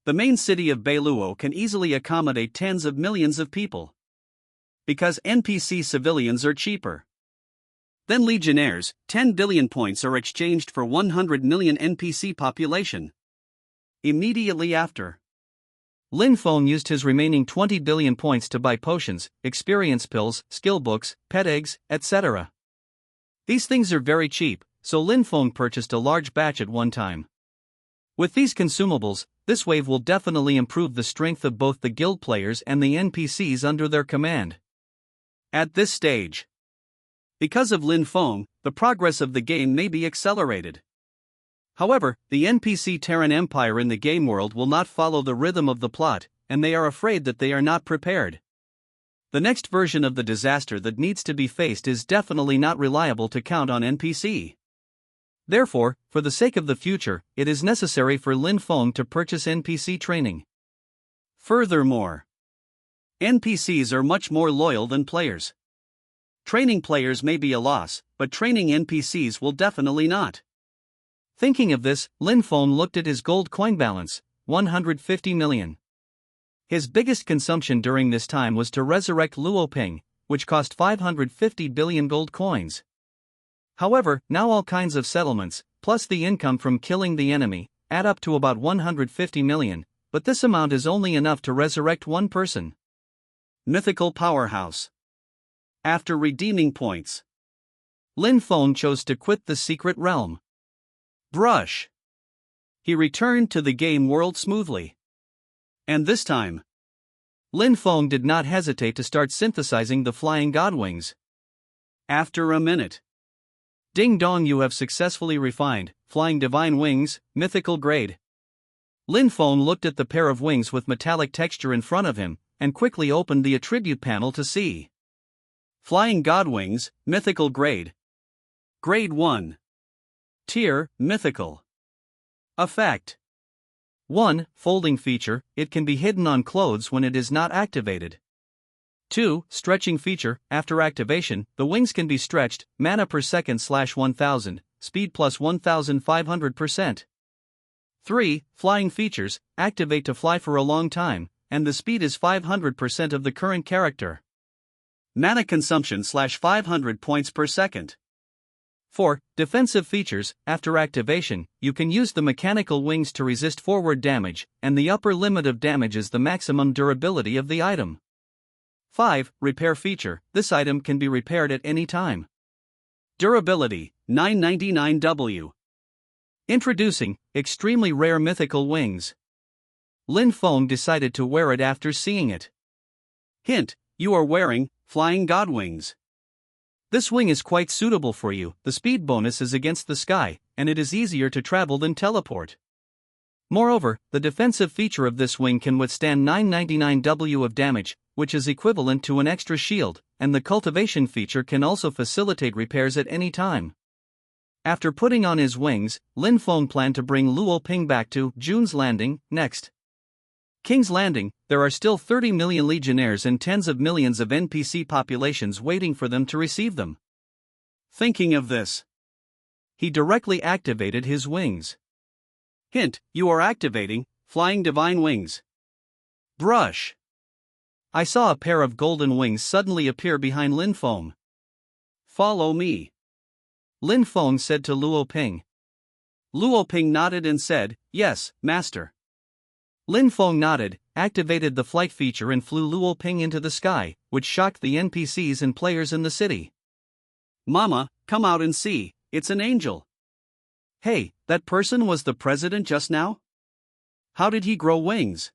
The main city of Beiluo can easily accommodate tens of millions of people. Because NPC civilians are cheaper. Then legionnaires, 10 billion points are exchanged for 100 million NPC population. Immediately after, Lin Feng used his remaining 20 billion points to buy potions, experience pills, skill books, pet eggs, etc. These things are very cheap, so Lin Feng purchased a large batch at one time. With these consumables, this wave will definitely improve the strength of both the guild players and the NPCs under their command. At this stage, because of Lin Feng, the progress of the game may be accelerated. However, the NPC Terran Empire in the game world will not follow the rhythm of the plot, and they are afraid that they are not prepared. The next version of the disaster that needs to be faced is definitely not reliable to count on NPC. Therefore, for the sake of the future, it is necessary for Lin Feng to purchase NPC training. Furthermore, NPCs are much more loyal than players. Training players may be a loss, but training NPCs will definitely not. Thinking of this, Lin Feng looked at his gold coin balance, 150 million. His biggest consumption during this time was to resurrect Luo Ping, which cost 550 billion gold coins. However, now all kinds of settlements, plus the income from killing the enemy, add up to about 150 million, but this amount is only enough to resurrect one person. Mythical Powerhouse. After redeeming points, Lin Feng chose to quit the secret realm. Brush. He returned to the game world smoothly. And this time, Lin Feng did not hesitate to start synthesizing the flying god wings. After a minute. Ding dong, you have successfully refined flying divine wings, mythical grade. Lin Feng looked at the pair of wings with metallic texture in front of him, and quickly opened the attribute panel to see. Flying god wings, mythical grade. Grade 1. Tier, mythical. Effect. 1. Folding feature, it can be hidden on clothes when it is not activated. 2. Stretching feature, after activation, the wings can be stretched, mana per second /1000, speed plus 1500%. 3. Flying features, activate to fly for a long time, and the speed is 500% of the current character. Mana consumption /500 points per second. 4. Defensive features, after activation, you can use the mechanical wings to resist forward damage, and the upper limit of damage is the maximum durability of the item. 5. Repair feature, this item can be repaired at any time. Durability, 999W. Introducing, extremely rare mythical wings. Lin Feng decided to wear it after seeing it. Hint, you are wearing flying god wings. This wing is quite suitable for you, the speed bonus is against the sky, and it is easier to travel than teleport. Moreover, the defensive feature of this wing can withstand 999W of damage, which is equivalent to an extra shield, and the cultivation feature can also facilitate repairs at any time. After putting on his wings, Lin Feng planned to bring Luo Ping back to June's Landing next. King's Landing, there are still 30 million legionnaires and tens of millions of NPC populations waiting for them to receive them. Thinking of this, he directly activated his wings. Hint, you are activating flying divine wings. Brush. I saw a pair of golden wings suddenly appear behind Lin Feng. Follow me, Lin Feng said to Luo Ping. Luo Ping nodded and said, yes, master. Lin Feng nodded, activated the flight feature and flew Luo Ping into the sky, which shocked the NPCs and players in the city. Mama, come out and see, it's an angel. Hey, that person was the president just now? How did he grow wings?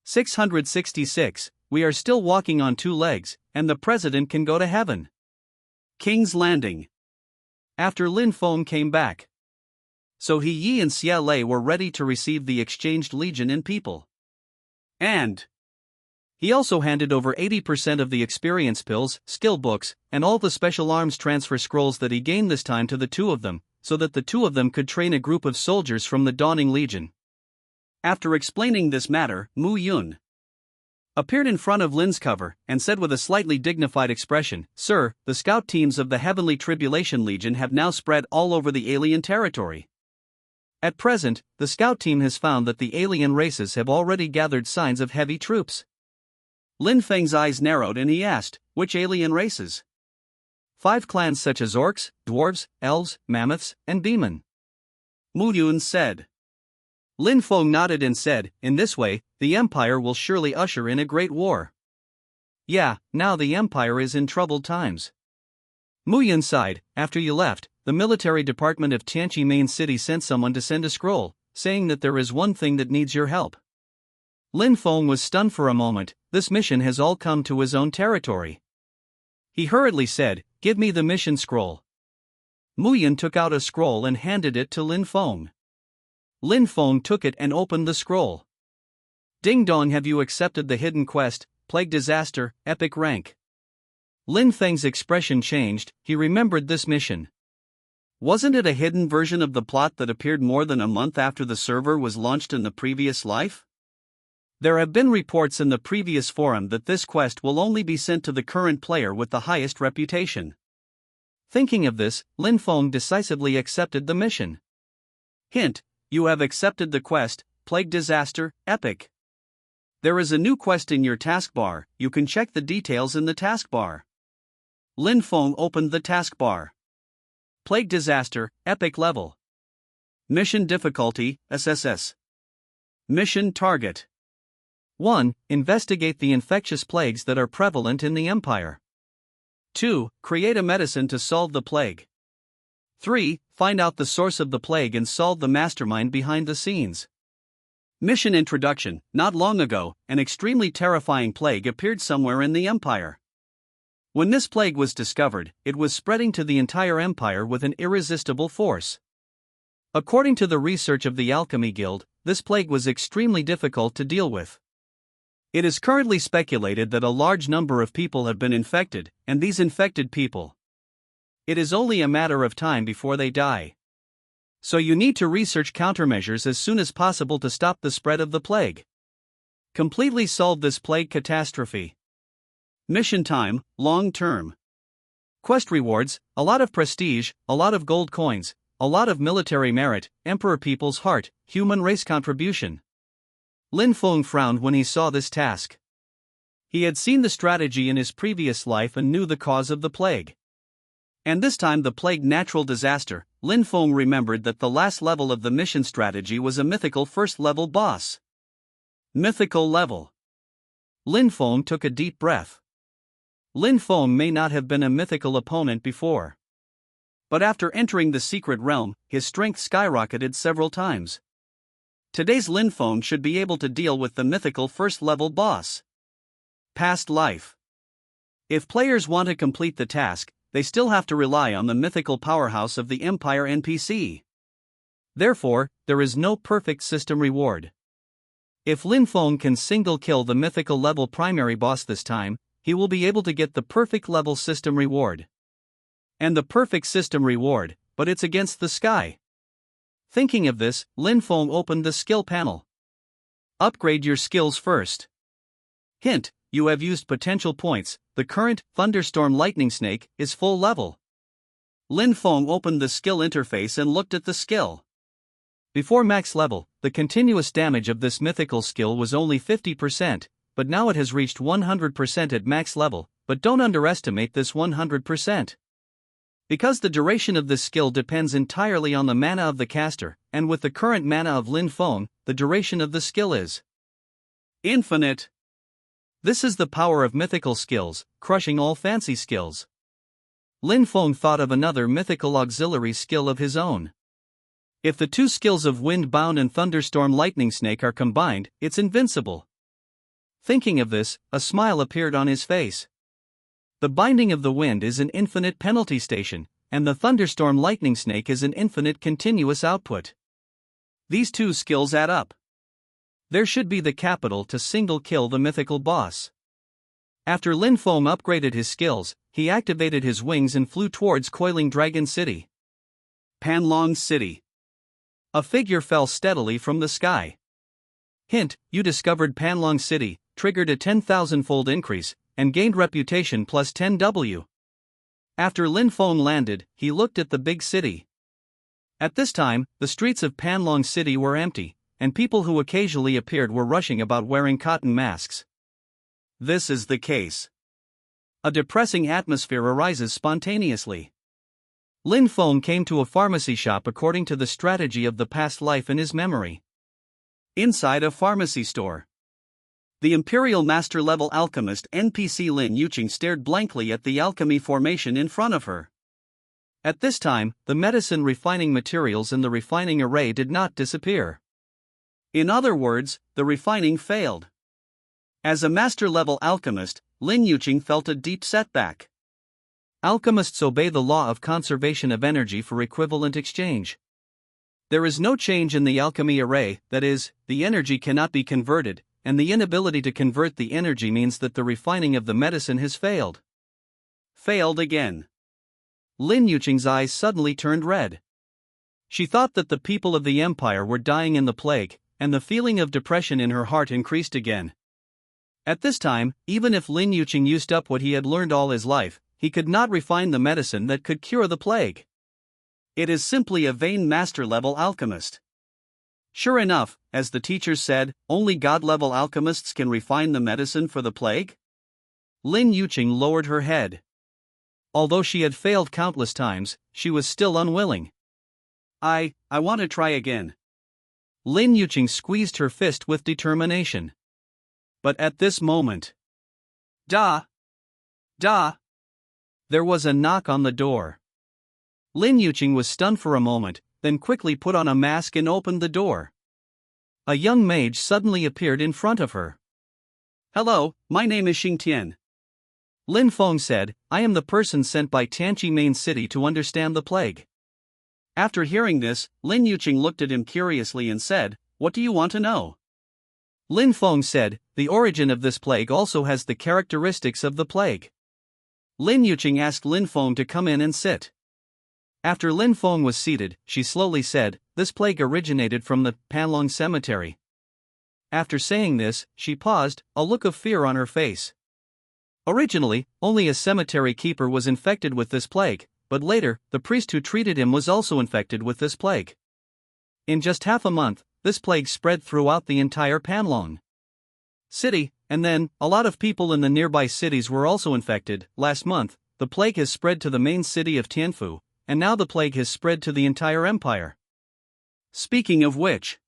666, we are still walking on 2 legs, and the president can go to heaven. King's Landing. After Lin Feng came back, so He Yi and Xia Lei were ready to receive the exchanged legion in people. And he also handed over 80% of the experience pills, skill books, and all the special arms transfer scrolls that he gained this time to the 2 of them, so that the 2 of them could train a group of soldiers from the Dawning Legion. After explaining this matter, Mu Yun appeared in front of Lin's cover and said with a slightly dignified expression, Sir, the scout teams of the Heavenly Tribulation Legion have now spread all over the alien territory. At present, the scout team has found that the alien races have already gathered signs of heavy troops. Lin Feng's eyes narrowed and he asked, which alien races? 5 clans such as orcs, dwarves, elves, mammoths, and beemen. Mu Yun said. Lin Feng nodded and said, in this way, the Empire will surely usher in a great war. Yeah, now the Empire is in troubled times. Mu Yun sighed, after you left, the military department of Tianqi main city sent someone to send a scroll, saying that there is one thing that needs your help. Lin Feng was stunned for a moment, this mission has all come to his own territory. He hurriedly said, give me the mission scroll. Mu Yun took out a scroll and handed it to Lin Feng. Lin Feng took it and opened the scroll. Ding dong, have you accepted the hidden quest, Plague Disaster, Epic Rank? Lin Feng's expression changed, he remembered this mission. Wasn't it a hidden version of the plot that appeared more than a month after the server was launched in the previous life? There have been reports in the previous forum that this quest will only be sent to the current player with the highest reputation. Thinking of this, Lin Feng decisively accepted the mission. Hint, you have accepted the quest, Plague Disaster, Epic. There is a new quest in your taskbar, you can check the details in the taskbar. Lin Feng opened the taskbar. Plague Disaster, Epic Level. Mission Difficulty, SSS. Mission target: 1. Investigate the infectious plagues that are prevalent in the empire. 2. Create a medicine to solve the plague. 3. Find out the source of the plague and solve the mastermind behind the scenes. Mission introduction: not long ago, an extremely terrifying plague appeared somewhere in the empire. When this plague was discovered, it was spreading to the entire empire with an irresistible force. According to the research of the Alchemy Guild, this plague was extremely difficult to deal with. It is currently speculated that a large number of people have been infected, and these infected people, it is only a matter of time before they die. So you need to research countermeasures as soon as possible to stop the spread of the plague. Completely solve this plague catastrophe. Mission time: long term. Quest rewards: a lot of prestige, a lot of gold coins, a lot of military merit, Emperor People's Heart, human race contribution. Lin Feng frowned when he saw this task. He had seen the strategy in his previous life and knew the cause of the plague. And this time the plague natural disaster, Lin Feng remembered that the last level of the mission strategy was a mythical first level boss. Mythical level. Lin Feng took a deep breath. Lin Feng may not have been a mythical opponent before, but after entering the secret realm, his strength skyrocketed several times. Today's Lin Feng should be able to deal with the mythical first-level boss. Past life. If players want to complete the task, they still have to rely on the mythical powerhouse of the Empire NPC. Therefore, there is no perfect system reward. If Lin Feng can single kill the mythical level primary boss this time, he will be able to get the perfect level system reward. And the perfect system reward, but it's against the sky. Thinking of this, Lin Feng opened the skill panel. Upgrade your skills first. Hint: you have used potential points. The current Thunderstorm Lightning Snake is full level. Lin Feng opened the skill interface and looked at the skill. Before max level, the continuous damage of this mythical skill was only 50%, but now it has reached 100% at max level, but don't underestimate this 100%. Because the duration of this skill depends entirely on the mana of the caster, and with the current mana of Lin Feng, the duration of the skill is infinite. This is the power of mythical skills, crushing all fancy skills. Lin Feng thought of another mythical auxiliary skill of his own. If the two skills of Wind Bound and Thunderstorm Lightning Snake are combined, it's invincible. Thinking of this, a smile appeared on his face. The Binding of the Wind is an infinite penalty station, and the Thunderstorm Lightning Snake is an infinite continuous output. These two skills add up. There should be the capital to single kill the mythical boss. After Lin Feng upgraded his skills, he activated his wings and flew towards Coiling Dragon City. Panlong City. A figure fell steadily from the sky. Hint: you discovered Panlong City, triggered a 10,000-fold increase, and gained reputation plus 10W. After Lin Feng landed, he looked at the big city. At this time, the streets of Panlong City were empty, and people who occasionally appeared were rushing about wearing cotton masks. This is the case. A depressing atmosphere arises spontaneously. Lin Feng came to a pharmacy shop according to the strategy of the past life in his memory. Inside a pharmacy store, the Imperial Master Level Alchemist NPC Lin Yuqing stared blankly at the alchemy formation in front of her. At this time, the medicine refining materials in the refining array did not disappear. In other words, the refining failed. As a Master Level Alchemist, Lin Yuqing felt a deep setback. Alchemists obey the law of conservation of energy for equivalent exchange. There is no change in the alchemy array, that is, the energy cannot be converted, and the inability to convert the energy means that the refining of the medicine has failed. Failed again. Lin Yuqing's eyes suddenly turned red. She thought that the people of the empire were dying in the plague, and the feeling of depression in her heart increased again. At this time, even if Lin Yuqing used up what he had learned all his life, he could not refine the medicine that could cure the plague. It is simply a vain master-level alchemist. Sure enough, as the teachers said, only god-level alchemists can refine the medicine for the plague? Lin Yuqing lowered her head. Although she had failed countless times, she was still unwilling. I want to try again. Lin Yuqing squeezed her fist with determination. But at this moment, Da! There was a knock on the door. Lin Yuqing was stunned for a moment, then quickly put on a mask and opened the door. A young mage suddenly appeared in front of her. "Hello, my name is Xing Tian." Lin Feng said, "I am the person sent by Tianqi main city to understand the plague." After hearing this, Lin Yuqing looked at him curiously and said, "What do you want to know?" Lin Feng said, "The origin of this plague also has the characteristics of the plague." Lin Yuqing asked Lin Feng to come in and sit. After Lin Feng was seated, she slowly said, "This plague originated from the Panlong Cemetery." After saying this, she paused, a look of fear on her face. Originally, only a cemetery keeper was infected with this plague, but later, the priest who treated him was also infected with this plague. In just half a month, this plague spread throughout the entire Panlong city, and then, a lot of people in the nearby cities were also infected. Last month, the plague has spread to the main city of Tianfu, and now the plague has spread to the entire empire. Speaking of which,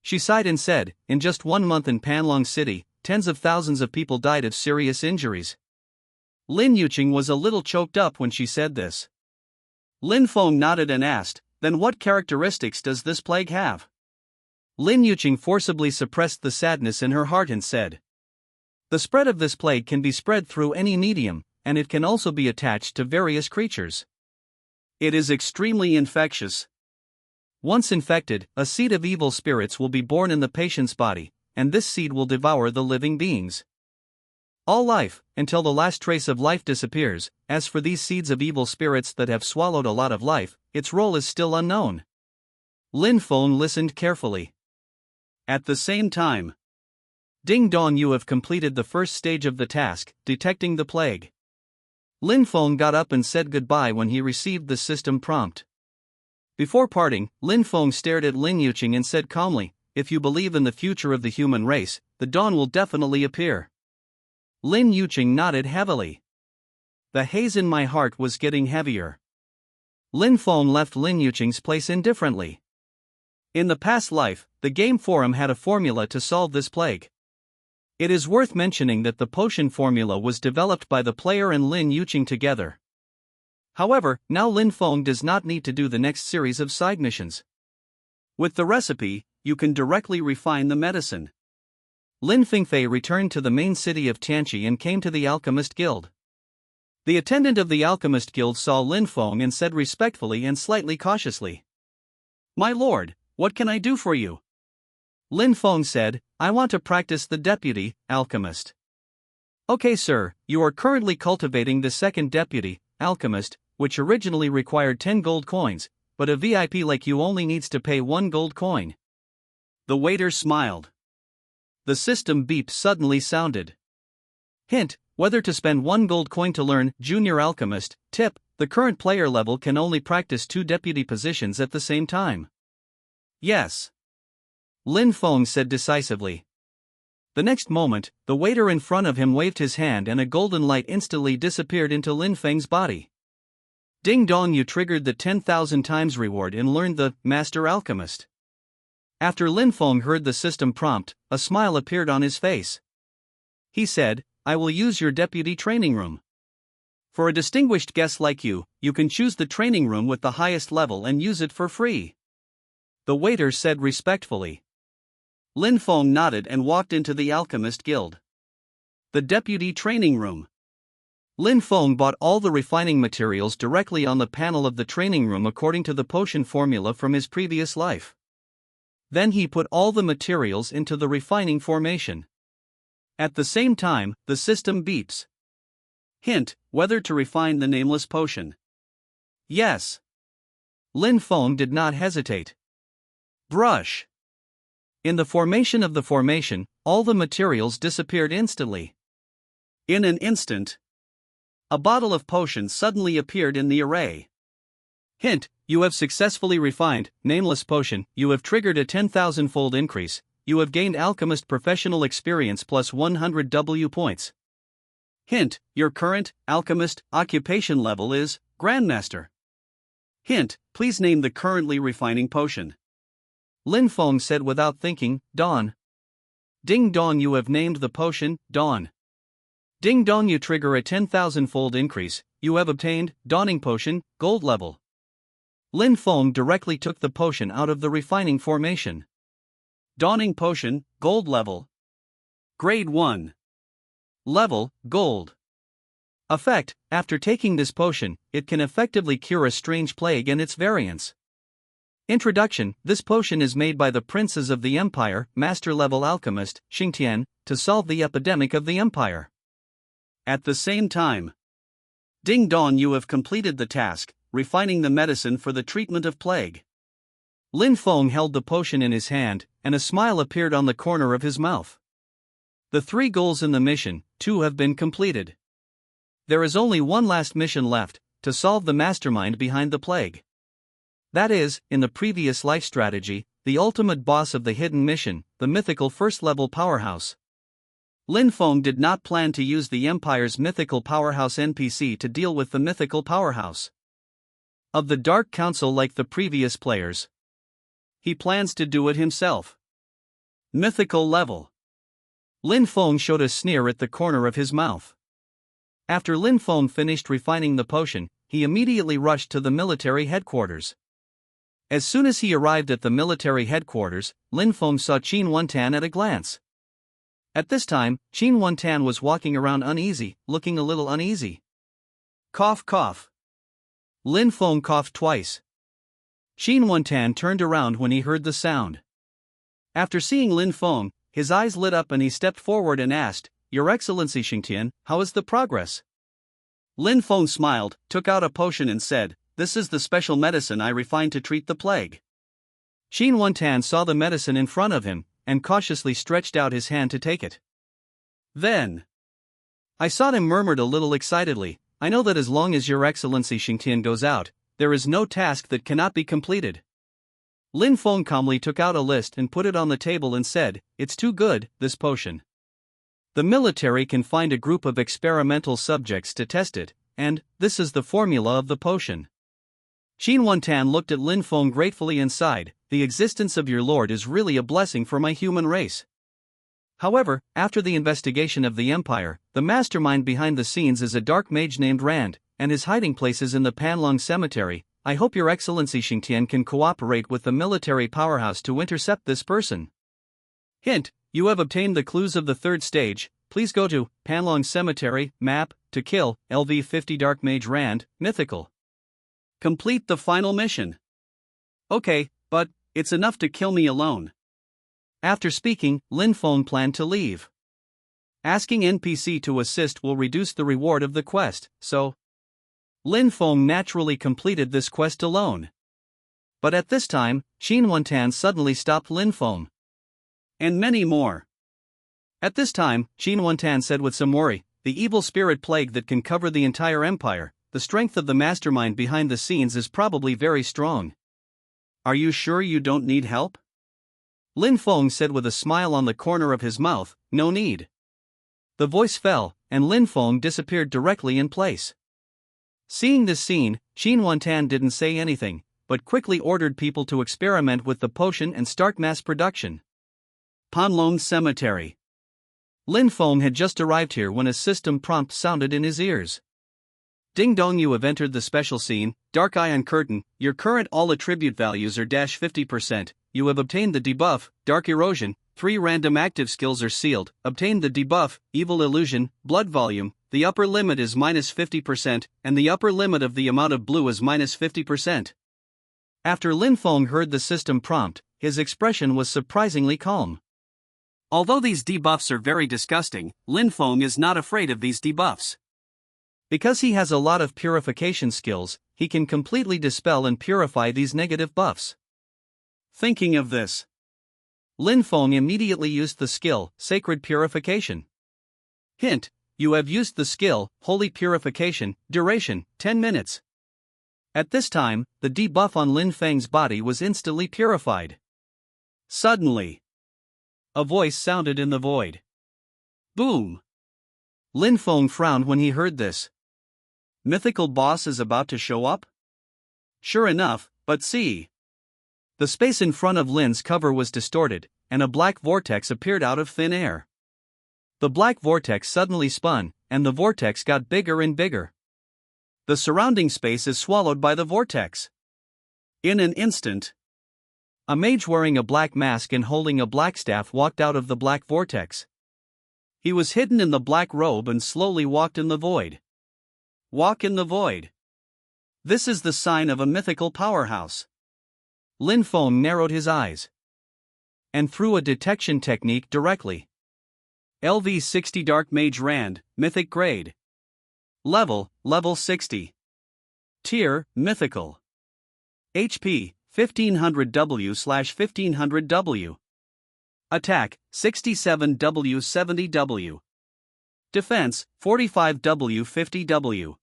she sighed and said, in just 1 month in Panlong City, tens of thousands of people died of serious injuries. Lin Yuqing was a little choked up when she said this. Lin Feng nodded and asked, "Then what characteristics does this plague have?" Lin Yuqing forcibly suppressed the sadness in her heart and said, "The spread of this plague can be spread through any medium, and it can also be attached to various creatures. It is extremely infectious. Once infected, a seed of evil spirits will be born in the patient's body, and this seed will devour the living beings. All life, until the last trace of life disappears. As for these seeds of evil spirits that have swallowed a lot of life, its role is still unknown." Lin Feng listened carefully. At the same time, "Ding dong, you have completed the first stage of the task, detecting the plague." Lin Feng got up and said goodbye when he received the system prompt. Before parting, Lin Feng stared at Lin Yuqing and said calmly, "If you believe in the future of the human race, the dawn will definitely appear." Lin Yuqing nodded heavily. The haze in my heart was getting heavier. Lin Feng left Lin Yuqing's place indifferently. In the past life, the game forum had a formula to solve this plague. It is worth mentioning that the potion formula was developed by the player and Lin Yuqing together. However, now Lin Feng does not need to do the next series of side missions. With the recipe, you can directly refine the medicine. Lin Fengfei returned to the main city of Tianqi and came to the Alchemist Guild. The attendant of the Alchemist Guild saw Lin Feng and said respectfully and slightly cautiously, "My lord, what can I do for you?" Lin Feng said, "I want to practice the deputy, alchemist." "Okay sir, you are currently cultivating the second deputy, alchemist, which originally required 10 gold coins, but a VIP like you only needs to pay 1 gold coin." The waiter smiled. The system beep suddenly sounded. Hint, whether to spend 1 gold coin to learn Junior Alchemist. Tip, the current player level can only practice 2 deputy positions at the same time. Yes. Lin Feng said decisively. The next moment, the waiter in front of him waved his hand and a golden light instantly disappeared into Lin Feng's body. Ding dong, you triggered the 10,000 times reward and learned the Master Alchemist. After Lin Feng heard the system prompt, a smile appeared on his face. He said, "I will use your deputy training room. For a distinguished guest like you, you can choose the training room with the highest level and use it for free." The waiter said respectfully. Lin Feng nodded and walked into the Alchemist Guild. The deputy training room. Lin Feng bought all the refining materials directly on the panel of the training room according to the potion formula from his previous life. Then he put all the materials into the refining formation. At the same time, the system beeps. Hint, whether to refine the nameless potion. Yes. Lin Feng did not hesitate. Brush. In the formation of the formation, all the materials disappeared instantly. In an instant, a bottle of potion suddenly appeared in the array. Hint, you have successfully refined nameless potion. You have triggered a 10,000-fold increase. You have gained alchemist professional experience plus 100 W points. Hint, your current alchemist occupation level is Grandmaster. Hint, please name the currently refining potion. Lin Feng said without thinking, Dawn. Ding dong, you have named the potion, Dawn. Ding dong, you trigger a 10,000-fold increase, you have obtained, Dawning Potion, Gold Level. Lin Feng directly took the potion out of the refining formation. Dawning Potion, Gold Level. Grade 1. Level, Gold. Effect: after taking this potion, it can effectively cure a strange plague and its variants. Introduction: this potion is made by the princes of the empire, master-level alchemist, Xingtian, to solve the epidemic of the empire. At the same time, Ding dong, you have completed the task, refining the medicine for the treatment of plague. Lin Feng held the potion in his hand, and a smile appeared on the corner of his mouth. The 3 goals in the mission, 2 have been completed. There is only one last mission left, to solve the mastermind behind the plague. That is, in the previous life strategy, the ultimate boss of the hidden mission, the mythical first-level powerhouse. Lin Feng did not plan to use the Empire's mythical powerhouse NPC to deal with the mythical powerhouse of the Dark Council like the previous players. He plans to do it himself. Mythical level. Lin Feng showed a sneer at the corner of his mouth. After Lin Feng finished refining the potion, he immediately rushed to the military headquarters. As soon as he arrived at the military headquarters, Lin Feng saw Qin Wantan at a glance. At this time, Qin Wantan was walking around uneasy, looking a little uneasy. Cough, cough. Lin Feng coughed twice. Qin Wantan turned around when he heard the sound. After seeing Lin Feng, his eyes lit up and he stepped forward and asked, Your Excellency Xingtian, how is the progress? Lin Feng smiled, took out a potion and said, This is the special medicine I refined to treat the plague. Qin Wantan saw the medicine in front of him, and cautiously stretched out his hand to take it. Then, I saw him murmured a little excitedly, I know that as long as Your Excellency Xingtian goes out, there is no task that cannot be completed. Lin Feng calmly took out a list and put it on the table and said, It's too good, this potion. The military can find a group of experimental subjects to test it, and this is the formula of the potion. Qin Wantan looked at Lin Feng gratefully and sighed, The existence of your lord is really a blessing for my human race. However, after the investigation of the Empire, the mastermind behind the scenes is a dark mage named Rand, and his hiding place is in the Panlong Cemetery. I hope Your Excellency Xingtian can cooperate with the military powerhouse to intercept this person. Hint: you have obtained the clues of the 3rd stage, please go to Panlong Cemetery, map, to kill LV50 Dark Mage Rand, mythical. Complete the final mission. Okay, but it's enough to kill me alone. After speaking, Lin Feng planned to leave. Asking NPC to assist will reduce the reward of the quest, so Lin Feng naturally completed this quest alone. But at this time, Qin Wantan suddenly stopped Lin Feng. And many more. At this time, Qin Wantan said with some worry, The evil spirit plague that can cover the entire empire, the strength of the mastermind behind the scenes is probably very strong. Are you sure you don't need help? Lin Feng said with a smile on the corner of his mouth, No need. The voice fell, and Lin Feng disappeared directly in place. Seeing this scene, Qin Wantan didn't say anything, but quickly ordered people to experiment with the potion and start mass production. Panlong Cemetery. Lin Feng had just arrived here when a system prompt sounded in his ears. Ding dong, you have entered the special scene, Dark Ion Curtain, your current all attribute values are -50%, you have obtained the debuff, Dark Erosion, 3 random active skills are sealed, obtained the debuff, Evil Illusion, Blood Volume, the upper limit is -50%, and the upper limit of the amount of blue is -50%. After Lin Feng heard the system prompt, his expression was surprisingly calm. Although these debuffs are very disgusting, Lin Feng is not afraid of these debuffs. Because he has a lot of purification skills, he can completely dispel and purify these negative buffs. Thinking of this, Lin Feng immediately used the skill, Sacred Purification. Hint: you have used the skill, Holy Purification, duration, 10 minutes. At this time, the debuff on Lin Feng's body was instantly purified. Suddenly, a voice sounded in the void. Boom! Lin Feng frowned when he heard this. Mythical boss is about to show up? Sure enough, but see. The space in front of Lin's cover was distorted, and a black vortex appeared out of thin air. The black vortex suddenly spun, and the vortex got bigger and bigger. The surrounding space is swallowed by the vortex. In an instant, a mage wearing a black mask and holding a black staff walked out of the black vortex. He was hidden in the black robe and slowly walked in the void. Walk in the void. This is the sign of a mythical powerhouse. Lin Feng narrowed his eyes and threw a detection technique directly. LV-60 Dark Mage Rand, Mythic Grade. Level 60. Tier, Mythical. HP, 1500W/1500W. Attack, 67W/70W. Defense, 45W/50W.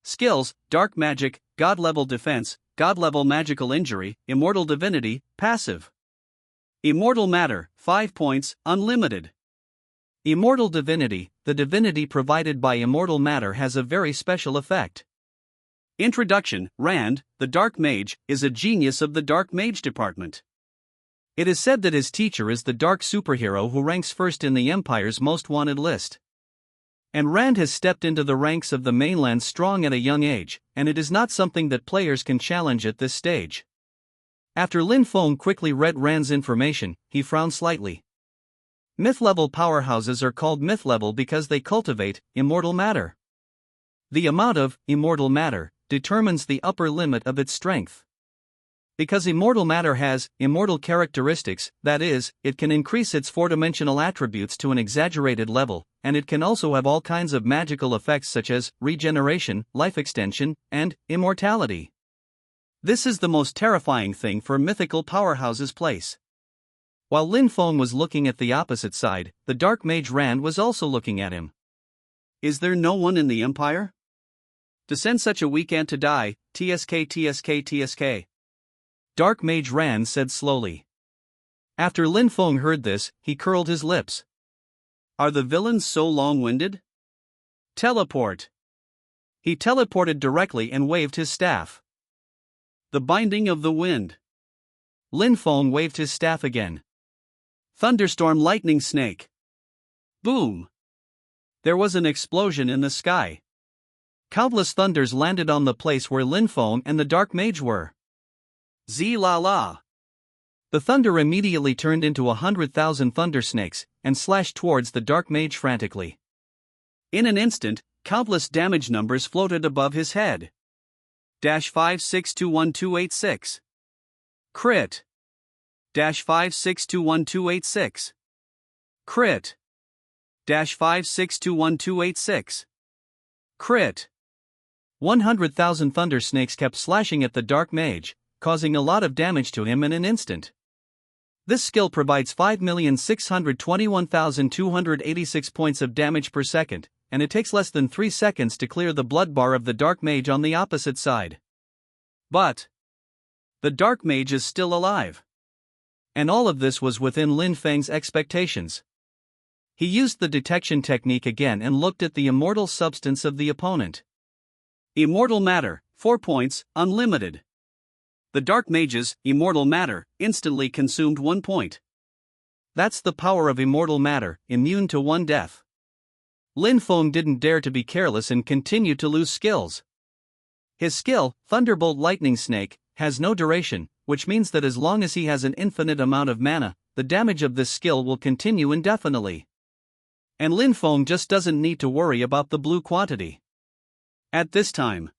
Skills, Dark Magic, God Level Defense, God Level Magical Injury, Immortal Divinity, Passive. Immortal Matter, 5 points, Unlimited. Immortal Divinity, the divinity provided by immortal matter has a very special effect. Introduction, Rand, the Dark Mage, is a genius of the Dark Mage department. It is said that his teacher is the dark superhero who ranks first in the Empire's most wanted list. And Rand has stepped into the ranks of the mainland strong at a young age, and it is not something that players can challenge at this stage. After Lin Feng quickly read Rand's information, he frowned slightly. Myth-level powerhouses are called myth-level because they cultivate immortal matter. The amount of immortal matter determines the upper limit of its strength. Because immortal matter has immortal characteristics, that is, it can increase its four-dimensional attributes to an exaggerated level, and it can also have all kinds of magical effects such as regeneration, life extension, and immortality. This is the most terrifying thing for mythical powerhouses' place. While Lin Feng was looking at the opposite side, the Dark Mage Rand was also looking at him. Is there no one in the Empire? To send such a weak ant to die, TSK. Dark Mage Rand said slowly. After Lin Feng heard this, he curled his lips. Are the villains so long-winded? Teleport. He teleported directly and waved his staff. The Binding of the Wind. Lin Feng waved his staff again. Thunderstorm Lightning Snake. Boom. There was an explosion in the sky. Countless thunders landed on the place where Lin Feng and the Dark Mage were. Z-la-la. The thunder immediately turned into 100,000 thunder snakes, and slashed towards the Dark Mage frantically. In an instant, countless damage numbers floated above his head. -5621-286. Crit. -5621-286. Crit. -5621-286. Crit. 100,000 thunder snakes kept slashing at the Dark Mage, causing a lot of damage to him in an instant. This skill provides 5,621,286 points of damage per second, and it takes less than 3 seconds to clear the blood bar of the Dark Mage on the opposite side. But the Dark Mage is still alive. And all of this was within Lin Feng's expectations. He used the detection technique again and looked at the immortal substance of the opponent. Immortal Matter, 4 points, Unlimited. The Dark Mage's immortal matter instantly consumed 1 point. That's the power of immortal matter, immune to 1 death. Lin Feng didn't dare to be careless and continued to lose skills. His skill, Thunderbolt Lightning Snake, has no duration, which means that as long as he has an infinite amount of mana, the damage of this skill will continue indefinitely. And Lin Feng just doesn't need to worry about the blue quantity. At this time,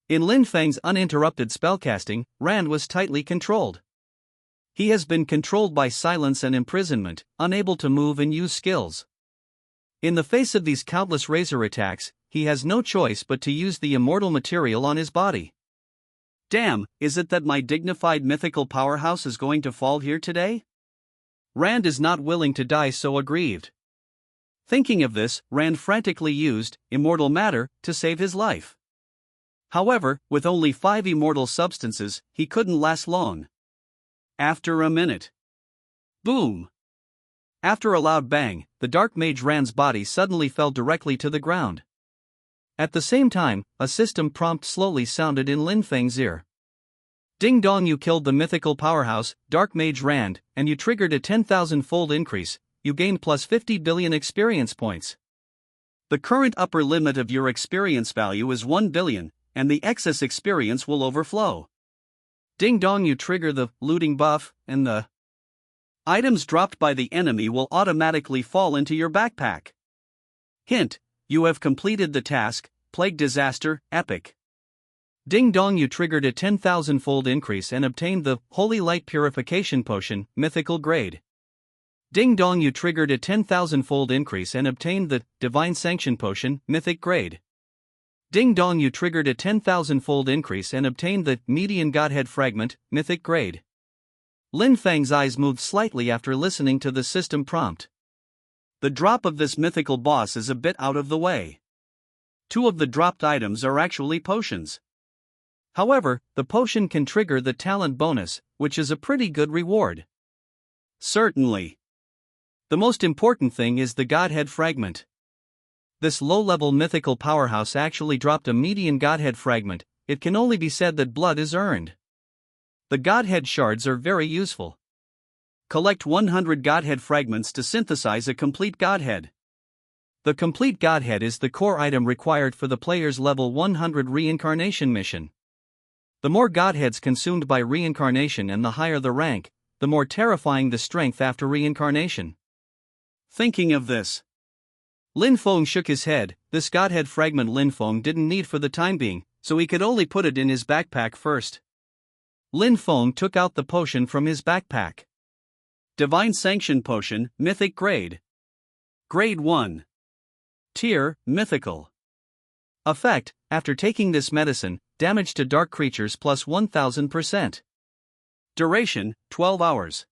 in Lin Feng's uninterrupted spellcasting, Rand was tightly controlled. He has been controlled by silence and imprisonment, unable to move and use skills. In the face of these countless razor attacks, he has no choice but to use the immortal material on his body. Damn, is it that my dignified mythical powerhouse is going to fall here today? Rand is not willing to die so aggrieved. Thinking of this, Rand frantically used immortal matter to save his life. However, with only 5 immortal substances, he couldn't last long. After a minute. Boom! After a loud bang, the Dark Mage Rand's body suddenly fell directly to the ground. At the same time, a system prompt slowly sounded in Lin Feng's ear. Ding dong, you killed the mythical powerhouse, Dark Mage Rand, and you triggered a 10,000-fold increase. You gained plus 50 billion experience points. The current upper limit of your experience value is 1 billion, and the excess experience will overflow. Ding dong, you trigger the looting buff, and the items dropped by the enemy will automatically fall into your backpack. Hint: you have completed the task, Plague Disaster, Epic. Ding dong, you triggered a 10,000-fold increase and obtained the Holy Light Purification Potion, Mythical Grade. Ding dong, you triggered a 10,000-fold increase and obtained the Divine Sanction Potion, Mythic Grade. Ding dong, you triggered a 10,000-fold increase and obtained the Median Godhead Fragment, Mythic Grade. Lin Feng's eyes moved slightly after listening to the system prompt. The drop of this mythical boss is a bit out of the way. 2 of the dropped items are actually potions. However, the potion can trigger the talent bonus, which is a pretty good reward. Certainly. The most important thing is the Godhead Fragment. This low-level mythical powerhouse actually dropped a median Godhead Fragment. It can only be said that blood is earned. The Godhead shards are very useful. Collect 100 Godhead fragments to synthesize a complete Godhead. The complete Godhead is the core item required for the player's level 100 reincarnation mission. The more Godheads consumed by reincarnation and the higher the rank, the more terrifying the strength after reincarnation. Thinking of this, Lin Feng shook his head. This Godhead fragment Lin Feng didn't need for the time being, so he could only put it in his backpack first. Lin Feng took out the potion from his backpack. Divine Sanction Potion, Mythic Grade. Grade 1. Tier, Mythical. Effect: after taking this medicine, damage to dark creatures plus 1000%. Duration, 12 hours.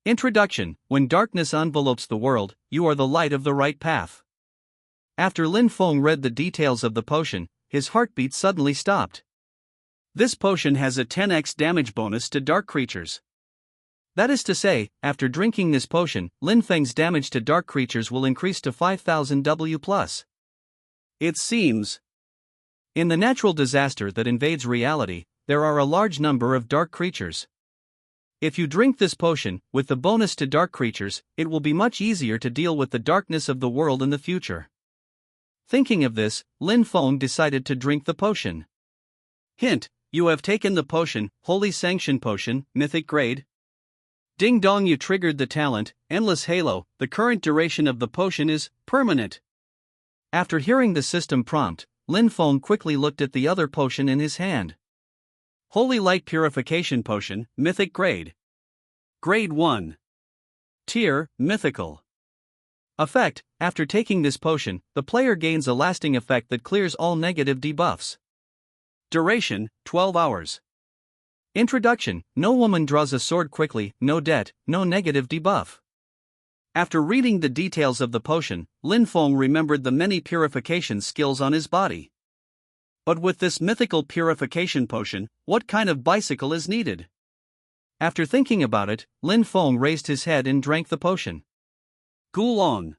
Introduction: when darkness envelopes the world, you are the light of the right path. After Lin Feng read the details of the potion, his heartbeat suddenly stopped. This potion has a 10x damage bonus to dark creatures. That is to say, after drinking this potion, Lin Feng's damage to dark creatures will increase to 5000 W+. It seems. In the natural disaster that invades reality, there are a large number of dark creatures. If you drink this potion, with the bonus to dark creatures, it will be much easier to deal with the darkness of the world in the future. Thinking of this, Lin Feng decided to drink the potion. Hint: you have taken the potion, Holy Sanction Potion, Mythic Grade. Ding dong, you triggered the talent, Endless Halo. The current duration of the potion is permanent. After hearing the system prompt, Lin Feng quickly looked at the other potion in his hand. Holy Light Purification Potion, Mythic Grade. Grade 1. Tier, Mythical. Effect: after taking this potion, the player gains a lasting effect that clears all negative debuffs. Duration, 12 hours. Introduction: no woman draws a sword quickly, no debt, no negative debuff. After reading the details of the potion, Lin Feng remembered the many purification skills on his body. But with this mythical purification potion, what kind of bicycle is needed? After thinking about it, Lin Feng raised his head and drank the potion. Gulong.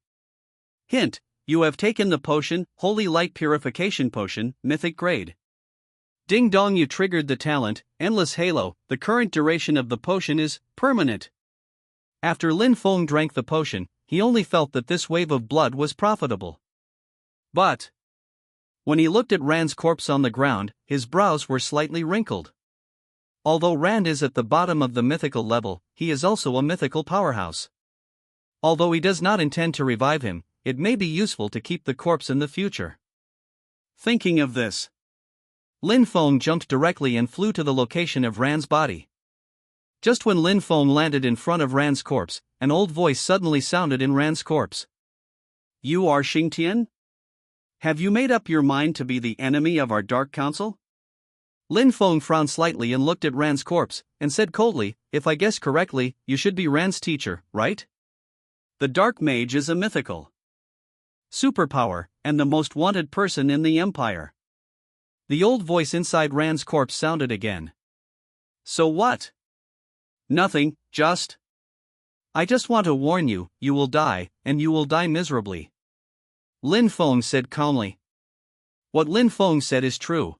Hint: you have taken the potion, Holy Light Purification Potion, Mythic Grade. Ding dong, you triggered the talent, Endless Halo. The current duration of the potion is permanent. After Lin Feng drank the potion, he only felt that this wave of blood was profitable. But when he looked at Rand's corpse on the ground, his brows were slightly wrinkled. Although Rand is at the bottom of the mythical level, he is also a mythical powerhouse. Although he does not intend to revive him, it may be useful to keep the corpse in the future. Thinking of this, Lin Feng jumped directly and flew to the location of Rand's body. Just when Lin Feng landed in front of Rand's corpse, an old voice suddenly sounded in Rand's corpse. You are Xingtian? Have you made up your mind to be the enemy of our Dark Council? Lin Feng frowned slightly and looked at Rand's corpse, and said coldly, if I guess correctly, you should be Rand's teacher, right? The Dark Mage is a mythical superpower, and the most wanted person in the Empire. The old voice inside Rand's corpse sounded again. So what? Nothing, just. I just want to warn you, you will die, and you will die miserably. Lin Feng said calmly. What Lin Feng said is true.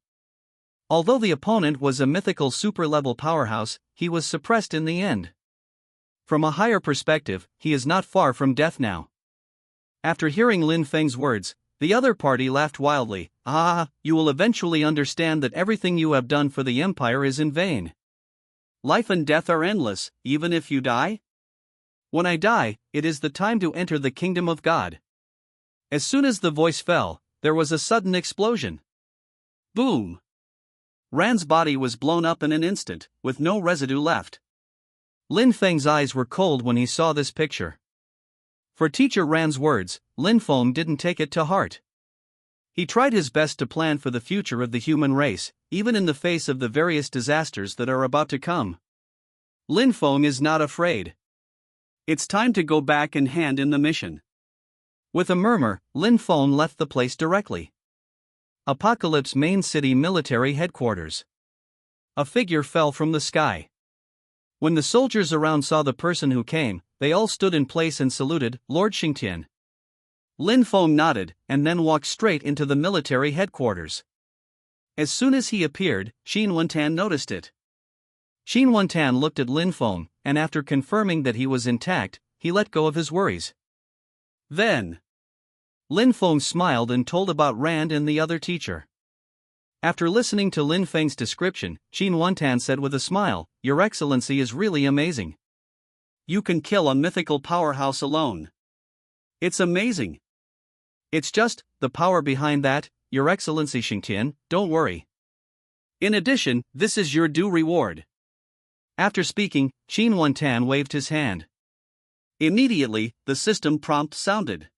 Although the opponent was a mythical super-level powerhouse, he was suppressed in the end. From a higher perspective, he is not far from death now. After hearing Lin Feng's words, the other party laughed wildly. Ah, you will eventually understand that everything you have done for the Empire is in vain. Life and death are endless, even if you die. When I die, it is the time to enter the kingdom of God. As soon as the voice fell, there was a sudden explosion. Boom! Ran's body was blown up in an instant, with no residue left. Lin Feng's eyes were cold when he saw this picture. For Teacher Ran's words, Lin Feng didn't take it to heart. He tried his best to plan for the future of the human race, even in the face of the various disasters that are about to come. Lin Feng is not afraid. It's time to go back and hand in the mission. With a murmur, Lin Feng left the place directly. Apocalypse Main City Military Headquarters. A figure fell from the sky. When the soldiers around saw the person who came, they all stood in place and saluted. Lord Xingtian. Lin Feng nodded, and then walked straight into the military headquarters. As soon as he appeared, Xin Wentan noticed it. Xin Wentan looked at Lin Feng, and after confirming that he was intact, he let go of his worries. Then, Lin Feng smiled and told about Rand and the other teacher. After listening to Lin Feng's description, Xin Wentan said with a smile, Your Excellency is really amazing. You can kill a mythical powerhouse alone. It's amazing. It's just the power behind that, Your Excellency Xingtian, don't worry. In addition, this is your due reward. After speaking, Xin Wentan waved his hand. Immediately, the system prompt sounded.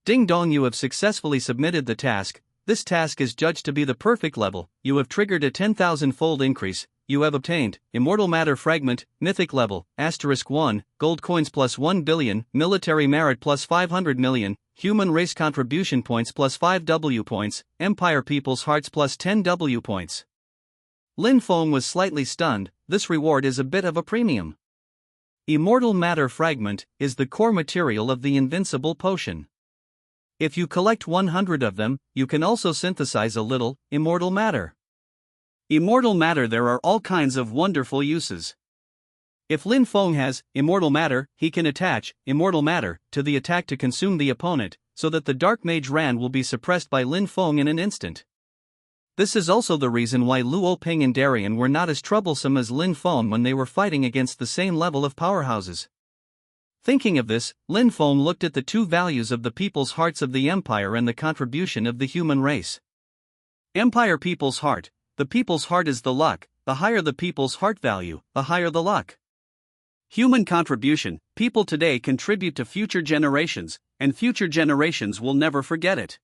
Ding dong, you have successfully submitted the task. This task is judged to be the perfect level. You have triggered a 10,000-fold increase. You have obtained Immortal Matter Fragment, Mythic Level, *1, Gold Coins plus 1 billion, Military Merit plus 500 million, Human Race Contribution Points plus 5 W points, Empire People's Hearts plus 10 W points. Lin Feng was slightly stunned. This reward is a bit of a premium. Immortal Matter Fragment is the core material of the Invincible Potion. If you collect 100 of them, you can also synthesize a little immortal matter. Immortal matter, there are all kinds of wonderful uses. If Lin Feng has immortal matter, he can attach immortal matter to the attack to consume the opponent, so that the Dark Mage Ran will be suppressed by Lin Feng in an instant. This is also the reason why Luo Ping and Darien were not as troublesome as Lin Feng when they were fighting against the same level of powerhouses. Thinking of this, Lin Feng looked at the two values of the people's hearts of the Empire and the contribution of the human race. Empire People's Heart. The people's heart is the luck. The higher the people's heart value, the higher the luck. Human contribution. People today contribute to future generations, and future generations will never forget it.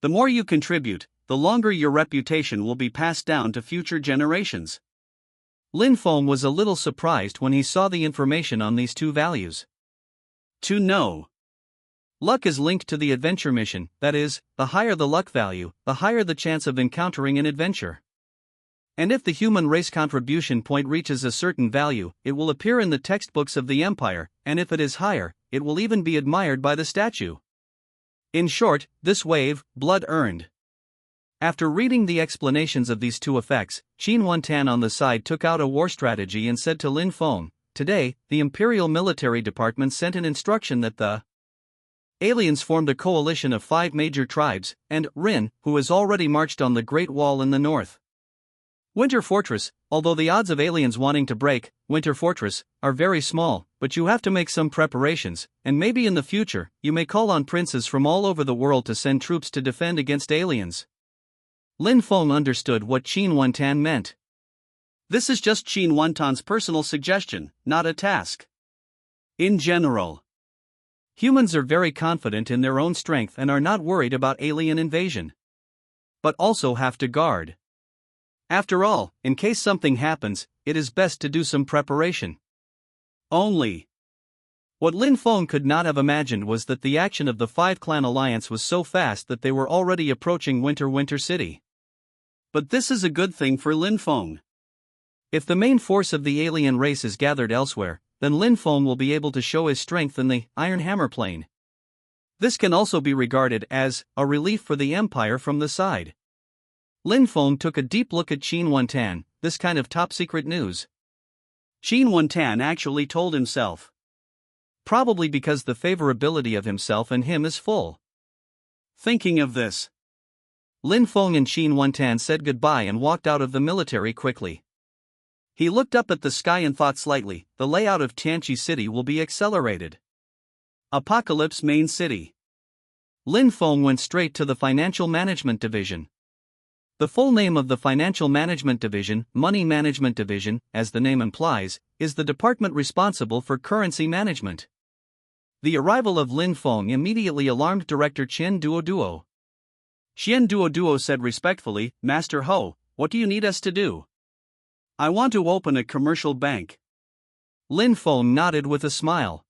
The more you contribute, the longer your reputation will be passed down to future generations. Lin Feng was a little surprised when he saw the information on these two values. To know. Luck is linked to the adventure mission, that is, the higher the luck value, the higher the chance of encountering an adventure. And if the human race contribution point reaches a certain value, it will appear in the textbooks of the Empire, and if it is higher, it will even be admired by the statue. In short, this wave, blood earned. After reading the explanations of these two effects, Xin Wentan on the side took out a war strategy and said to Lin Feng, Today, the Imperial Military Department sent an instruction that the aliens formed a coalition of 5 major tribes, and Rin, who has already marched on the Great Wall in the north. Winter Fortress, although the odds of aliens wanting to break Winter Fortress are very small, but you have to make some preparations, and maybe in the future, you may call on princes from all over the world to send troops to defend against aliens. Lin Feng understood what Xin Wentan meant. This is just Xin Wentan's personal suggestion, not a task. In general, humans are very confident in their own strength and are not worried about alien invasion. But also have to guard. After all, in case something happens, it is best to do some preparation. Only. What Lin Feng could not have imagined was that the action of the 5-clan alliance was so fast that they were already approaching Winter City. But this is a good thing for Lin Feng. If the main force of the alien race is gathered elsewhere, then Lin Feng will be able to show his strength in the Iron Hammer plane. This can also be regarded as a relief for the Empire from the side. Lin Feng took a deep look at Qin Wantan. This kind of top-secret news. Qin Wantan actually told himself. Probably because the favorability of himself and him is full. Thinking of this, Lin Feng and Qin Wantan said goodbye and walked out of the military quickly. He looked up at the sky and thought slightly, the layout of Tianqi City will be accelerated. Apocalypse Main City. Lin Feng went straight to the Financial Management Division. The full name of the Financial Management Division, Money Management Division, as the name implies, is the department responsible for currency management. The arrival of Lin Feng immediately alarmed Director Qian Duoduo. Qian Duoduo said respectfully, "Master Ho, what do you need us to do?" "I want to open a commercial bank." Lin Feng nodded with a smile.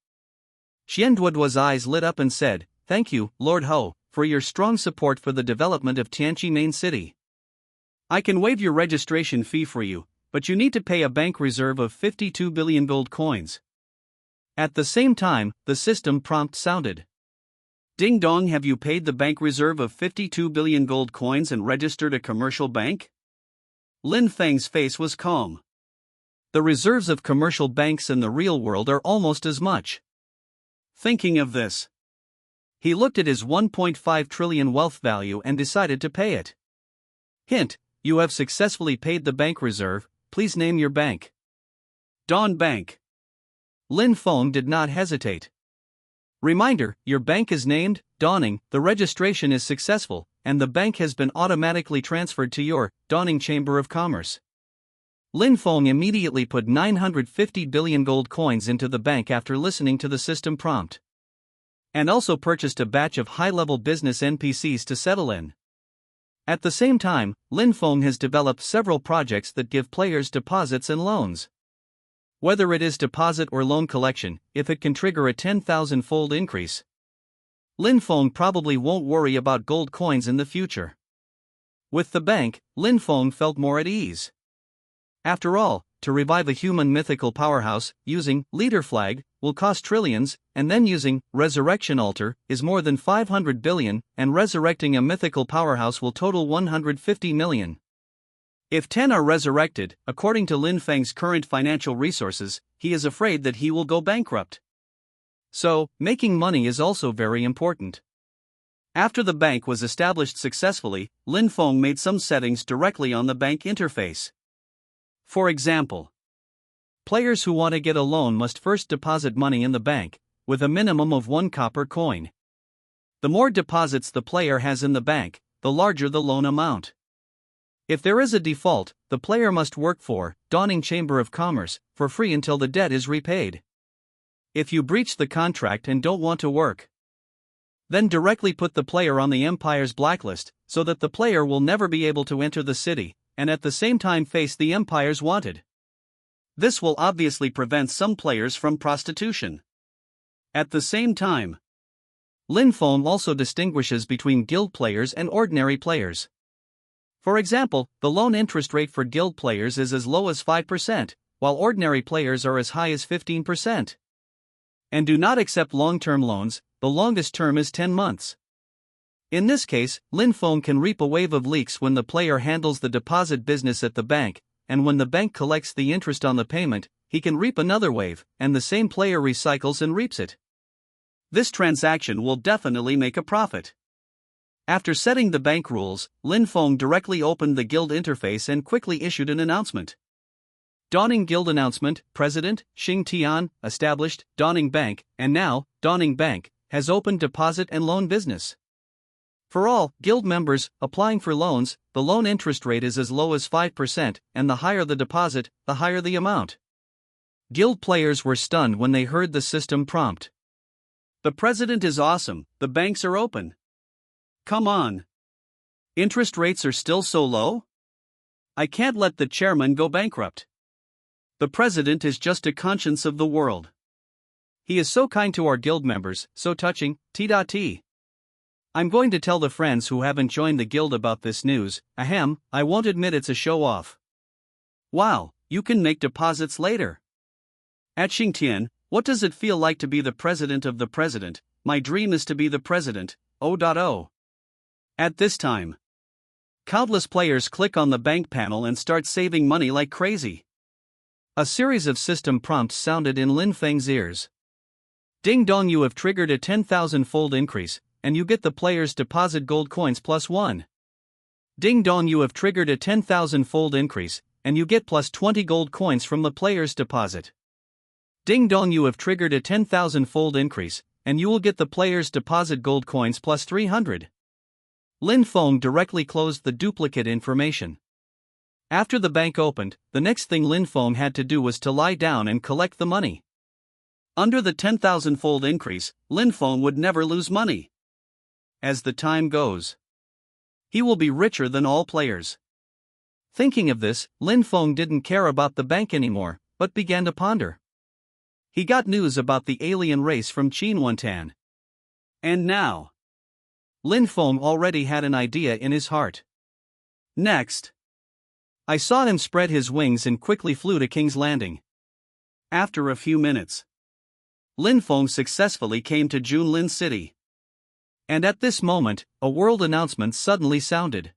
Qian Duoduo's eyes lit up and said, "Thank you, Lord Ho, for your strong support for the development of Tianqi Main City. I can waive your registration fee for you, but you need to pay a bank reserve of 52 billion gold coins." At the same time, the system prompt sounded. "Ding dong, have you paid the bank reserve of 52 billion gold coins and registered a commercial bank?" Lin Feng's face was calm. The reserves of commercial banks in the real world are almost as much. Thinking of this, he looked at his 1.5 trillion wealth value and decided to pay it. Hint: you have successfully paid the bank reserve, please name your bank. Dawn Bank. Lin Feng did not hesitate. Reminder: your bank is named Dawning, the registration is successful, and the bank has been automatically transferred to your Dawning Chamber of Commerce. Lin Feng immediately put 950 billion gold coins into the bank after listening to the system prompt. And also purchased a batch of high-level business NPCs to settle in. At the same time, Lin Feng has developed several projects that give players deposits and loans. Whether it is deposit or loan collection, if it can trigger a 10,000-fold increase, Lin Feng probably won't worry about gold coins in the future. With the bank, Lin Feng felt more at ease. After all, to revive a human mythical powerhouse, using leader flag, will cost trillions, and then using resurrection altar is more than 500 billion, and resurrecting a mythical powerhouse will total 150 million. If 10 are resurrected, according to Lin Feng's current financial resources, he is afraid that he will go bankrupt. So, making money is also very important. After the bank was established successfully, Lin Feng made some settings directly on the bank interface. For example, players who want to get a loan must first deposit money in the bank, with a minimum of 1 copper coin. The more deposits the player has in the bank, the larger the loan amount. If there is a default, the player must work for Dawning Chamber of Commerce for free until the debt is repaid. If you breach the contract and don't want to work, then directly put the player on the Empire's blacklist, so that the player will never be able to enter the city, and at the same time face the Empire's wanted. This will obviously prevent some players from prostitution. At the same time, Lin Feng also distinguishes between guild players and ordinary players. For example, the loan interest rate for guild players is as low as 5%, while ordinary players are as high as 15%. And do not accept long-term loans, the longest term is 10 months. In this case, Lin Feng can reap a wave of leaks when the player handles the deposit business at the bank, and when the bank collects the interest on the payment, he can reap another wave, and the same player recycles and reaps it. This transaction will definitely make a profit. After setting the bank rules, Lin Feng directly opened the guild interface and quickly issued an announcement. Dawning Guild Announcement: President, Xing Tian, established, Dawning Bank, and now, Dawning Bank, has opened deposit and loan business. For all guild members applying for loans, the loan interest rate is as low as 5%, and the higher the deposit, the higher the amount. Guild players were stunned when they heard the system prompt. The president is awesome, the banks are open. Come on. Interest rates are still so low? I can't let the chairman go bankrupt. The president is just a conscience of the world. He is so kind to our guild members, so touching, t.t. I'm going to tell the friends who haven't joined the guild about this news, ahem, I won't admit it's a show-off. Wow, you can make deposits later. At Xingtian, what does it feel like to be the president of the president? My dream is to be the president, O.O. At this time, Countless players click on the bank panel and start saving money like crazy. A series of system prompts sounded in Lin Feng's ears. Ding dong, you have triggered a 10,000-fold increase, and you get the player's deposit gold coins +1. Ding dong, you have triggered a 10,000-fold increase, and you get +20 gold coins from the player's deposit. Ding dong, you have triggered a 10,000-fold increase, and you will get the player's deposit gold coins +300. Lin Feng directly closed the duplicate information. After the bank opened, the next thing Lin Feng had to do was to lie down and collect the money. Under the 10,000-fold increase, Lin Feng would never lose money. As the time goes, he will be richer than all players. Thinking of this, Lin Feng didn't care about the bank anymore, but began to ponder. He got news about the alien race from Qinwantan. And now, Lin Feng already had an idea in his heart. Next, I saw him spread his wings and quickly flew to King's Landing. After a few minutes, Lin Feng successfully came to Junlin City. And at this moment, a world announcement suddenly sounded.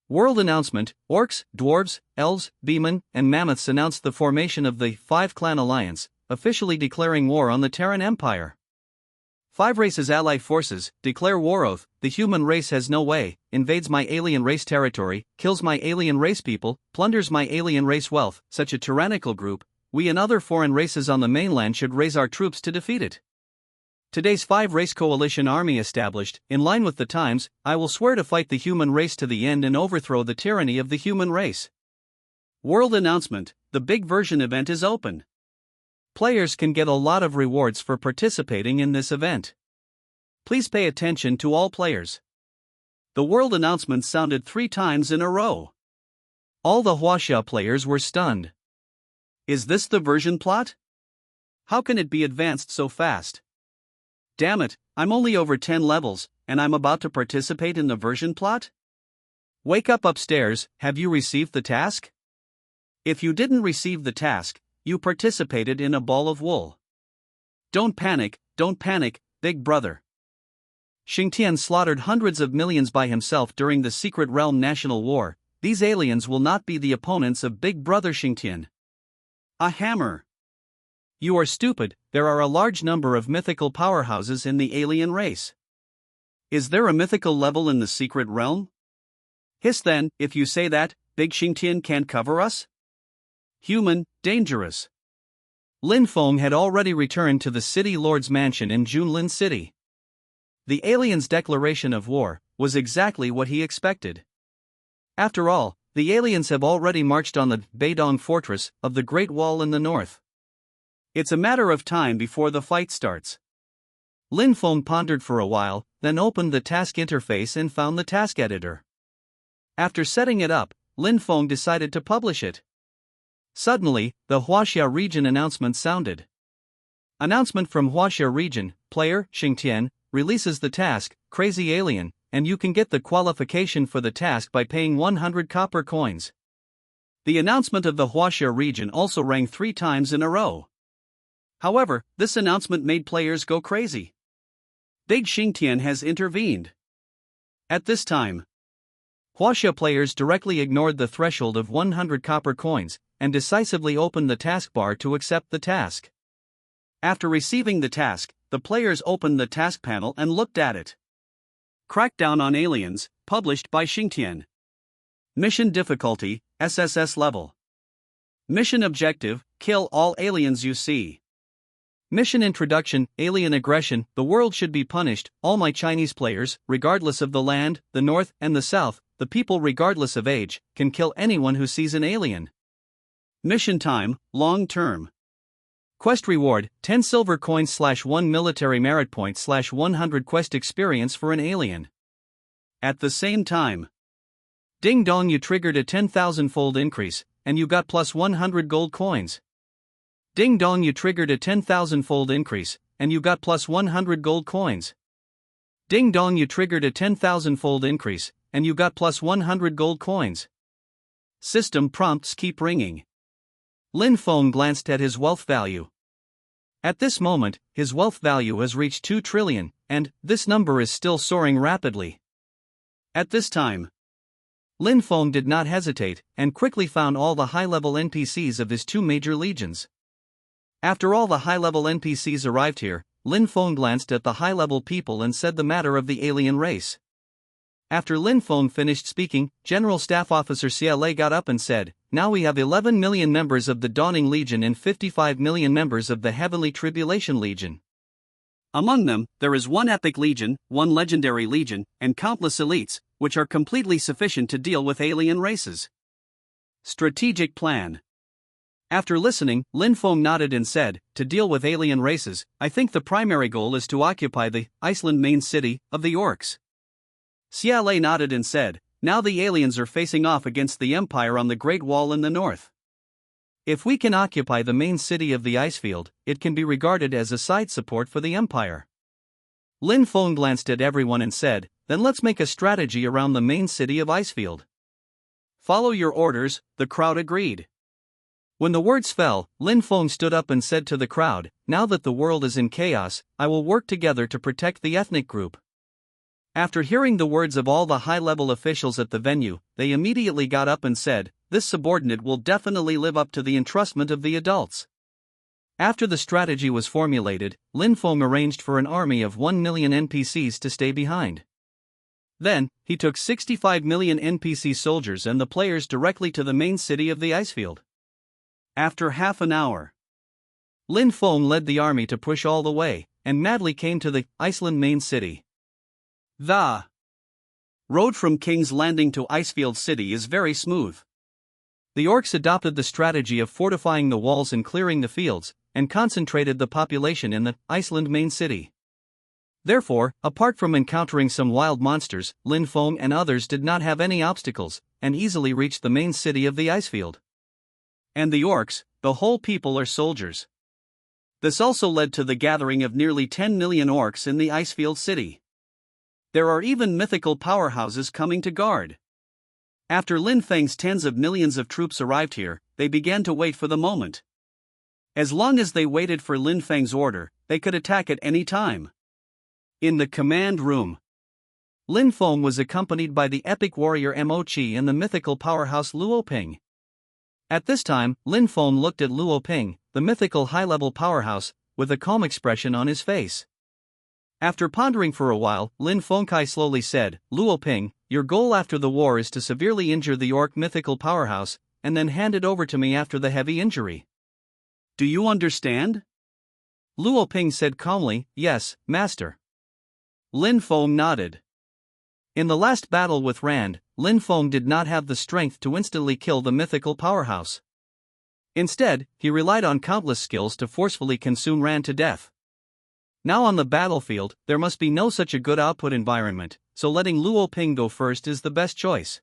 World announcement: orcs, dwarves, elves, beemen, and mammoths announced the formation of the 5-Clan Alliance, officially declaring war on the Terran Empire. 5 races ally forces, declare war oath. The human race has no way, invades my alien race territory, kills my alien race people, plunders my alien race wealth. Such a tyrannical group, we and other foreign races on the mainland should raise our troops to defeat it. Today's 5-race coalition army established, in line with the times, I will swear to fight the human race to the end and overthrow the tyranny of the human race. World announcement: the big version event is open. Players can get a lot of rewards for participating in this event. Please pay attention to all players. The world announcement sounded 3 times in a row. All the Huaxia players were stunned. Is this the version plot? How can it be advanced so fast? Damn it, I'm only over 10 levels, and I'm about to participate in the version plot? Wake up upstairs, have you received the task? If you didn't receive the task, you participated in a ball of wool. Don't panic, big brother. Xingtian slaughtered hundreds of millions by himself during the Secret Realm National War. These aliens will not be the opponents of Big Brother Xingtian. A hammer. You are stupid, there are a large number of mythical powerhouses in the alien race. Is there a mythical level in the Secret Realm? Hiss then, if you say that, Big Xingtian can't cover us? Human, dangerous. Lin Feng had already returned to the City Lord's mansion in Junlin City. The aliens' declaration of war was exactly what he expected. After all, the aliens have already marched on the Beidong fortress of the Great Wall in the north. It's a matter of time before the fight starts. Lin Feng pondered for a while, then opened the task interface and found the task editor. After setting it up, Lin Feng decided to publish it. Suddenly, the Huaxia region announcement sounded. Announcement from Huaxia region: player, Xingtian, releases the task, Crazy Alien, and you can get the qualification for the task by paying 100 copper coins. The announcement of the Huaxia region also rang 3 times in a row. However, this announcement made players go crazy. Big Xingtian has intervened. At this time, Huaxia players directly ignored the threshold of 100 copper coins, and decisively opened the taskbar to accept the task. After receiving the task, the players opened the task panel and looked at it. Crackdown on Aliens, published by Xingtian. Mission difficulty, SSS level. Mission objective, kill all aliens you see. Mission introduction, alien aggression: the world should be punished, all my Chinese players, regardless of the land, the north and the south, the people regardless of age, can kill anyone who sees an alien. Mission time, long term. Quest reward, 10 silver coins / 1 military merit point / 100 quest experience for an alien. At the same time, ding dong, you triggered a 10,000-fold increase, and you got +100 gold coins. Ding dong, you triggered a 10,000-fold increase, and you got +100 gold coins. Ding dong, you triggered a 10,000-fold increase, and you got +100 gold coins. System prompts keep ringing. Lin Feng glanced at his wealth value. At this moment, his wealth value has reached 2 trillion, and this number is still soaring rapidly. At this time, Lin Feng did not hesitate, and quickly found all the high-level NPCs of his two major legions. After all the high-level NPCs arrived here, Lin Feng glanced at the high-level people and said the matter of the alien race. After Lin Feng finished speaking, General Staff Officer CLA got up and said, "Now we have 11 million members of the Dawning Legion and 55 million members of the Heavenly Tribulation Legion. Among them, there is one Epic Legion, one Legendary Legion, and countless elites, which are completely sufficient to deal with alien races." Strategic plan. After listening, Lin Feng nodded and said, "To deal with alien races, I think the primary goal is to occupy the Iceland main city of the orcs." CLA nodded and said, "Now the aliens are facing off against the Empire on the Great Wall in the north. If we can occupy the main city of the Icefield, it can be regarded as a side support for the Empire." Lin Feng glanced at everyone and said, "Then let's make a strategy around the main city of Icefield." "Follow your orders," the crowd agreed. When the words fell, Lin Feng stood up and said to the crowd, "Now that the world is in chaos, I will work together to protect the ethnic group." After hearing the words of all the high-level officials at the venue, they immediately got up and said, "This subordinate will definitely live up to the entrustment of the adults." After the strategy was formulated, Lin Feng arranged for an army of 1 million NPCs to stay behind. Then, he took 65 million NPC soldiers and the players directly to the main city of the Icefield. After half an hour, Lin Feng led the army to push all the way, and madly came to the Iceland main city. The road from King's Landing to Icefield City is very smooth. The orcs adopted the strategy of fortifying the walls and clearing the fields, and concentrated the population in the Iceland main city. Therefore, apart from encountering some wild monsters, Lin Feng and others did not have any obstacles, and easily reached the main city of the Icefield. And the orcs, the whole people are soldiers. This also led to the gathering of nearly 10 million orcs in the Icefield city. There are even mythical powerhouses coming to guard. After Lin Feng's tens of millions of troops arrived here, they began to wait for the moment. As long as they waited for Lin Feng's order, they could attack at any time. In the command room, Lin Feng was accompanied by the epic warrior Mo Qi and the mythical powerhouse Luo Ping. At this time, Lin Feng looked at Luo Ping, the mythical high-level powerhouse, with a calm expression on his face. After pondering for a while, Lin Fengkai slowly said, "Luo Ping, your goal after the war is to severely injure the orc mythical powerhouse, and then hand it over to me after the heavy injury. Do you understand?" Luo Ping said calmly, "Yes, master." Lin Feng nodded. In the last battle with Rand, Lin Feng did not have the strength to instantly kill the mythical powerhouse. Instead, he relied on countless skills to forcefully consume Rand to death. Now on the battlefield, there must be no such a good output environment, so letting Luo Ping go first is the best choice.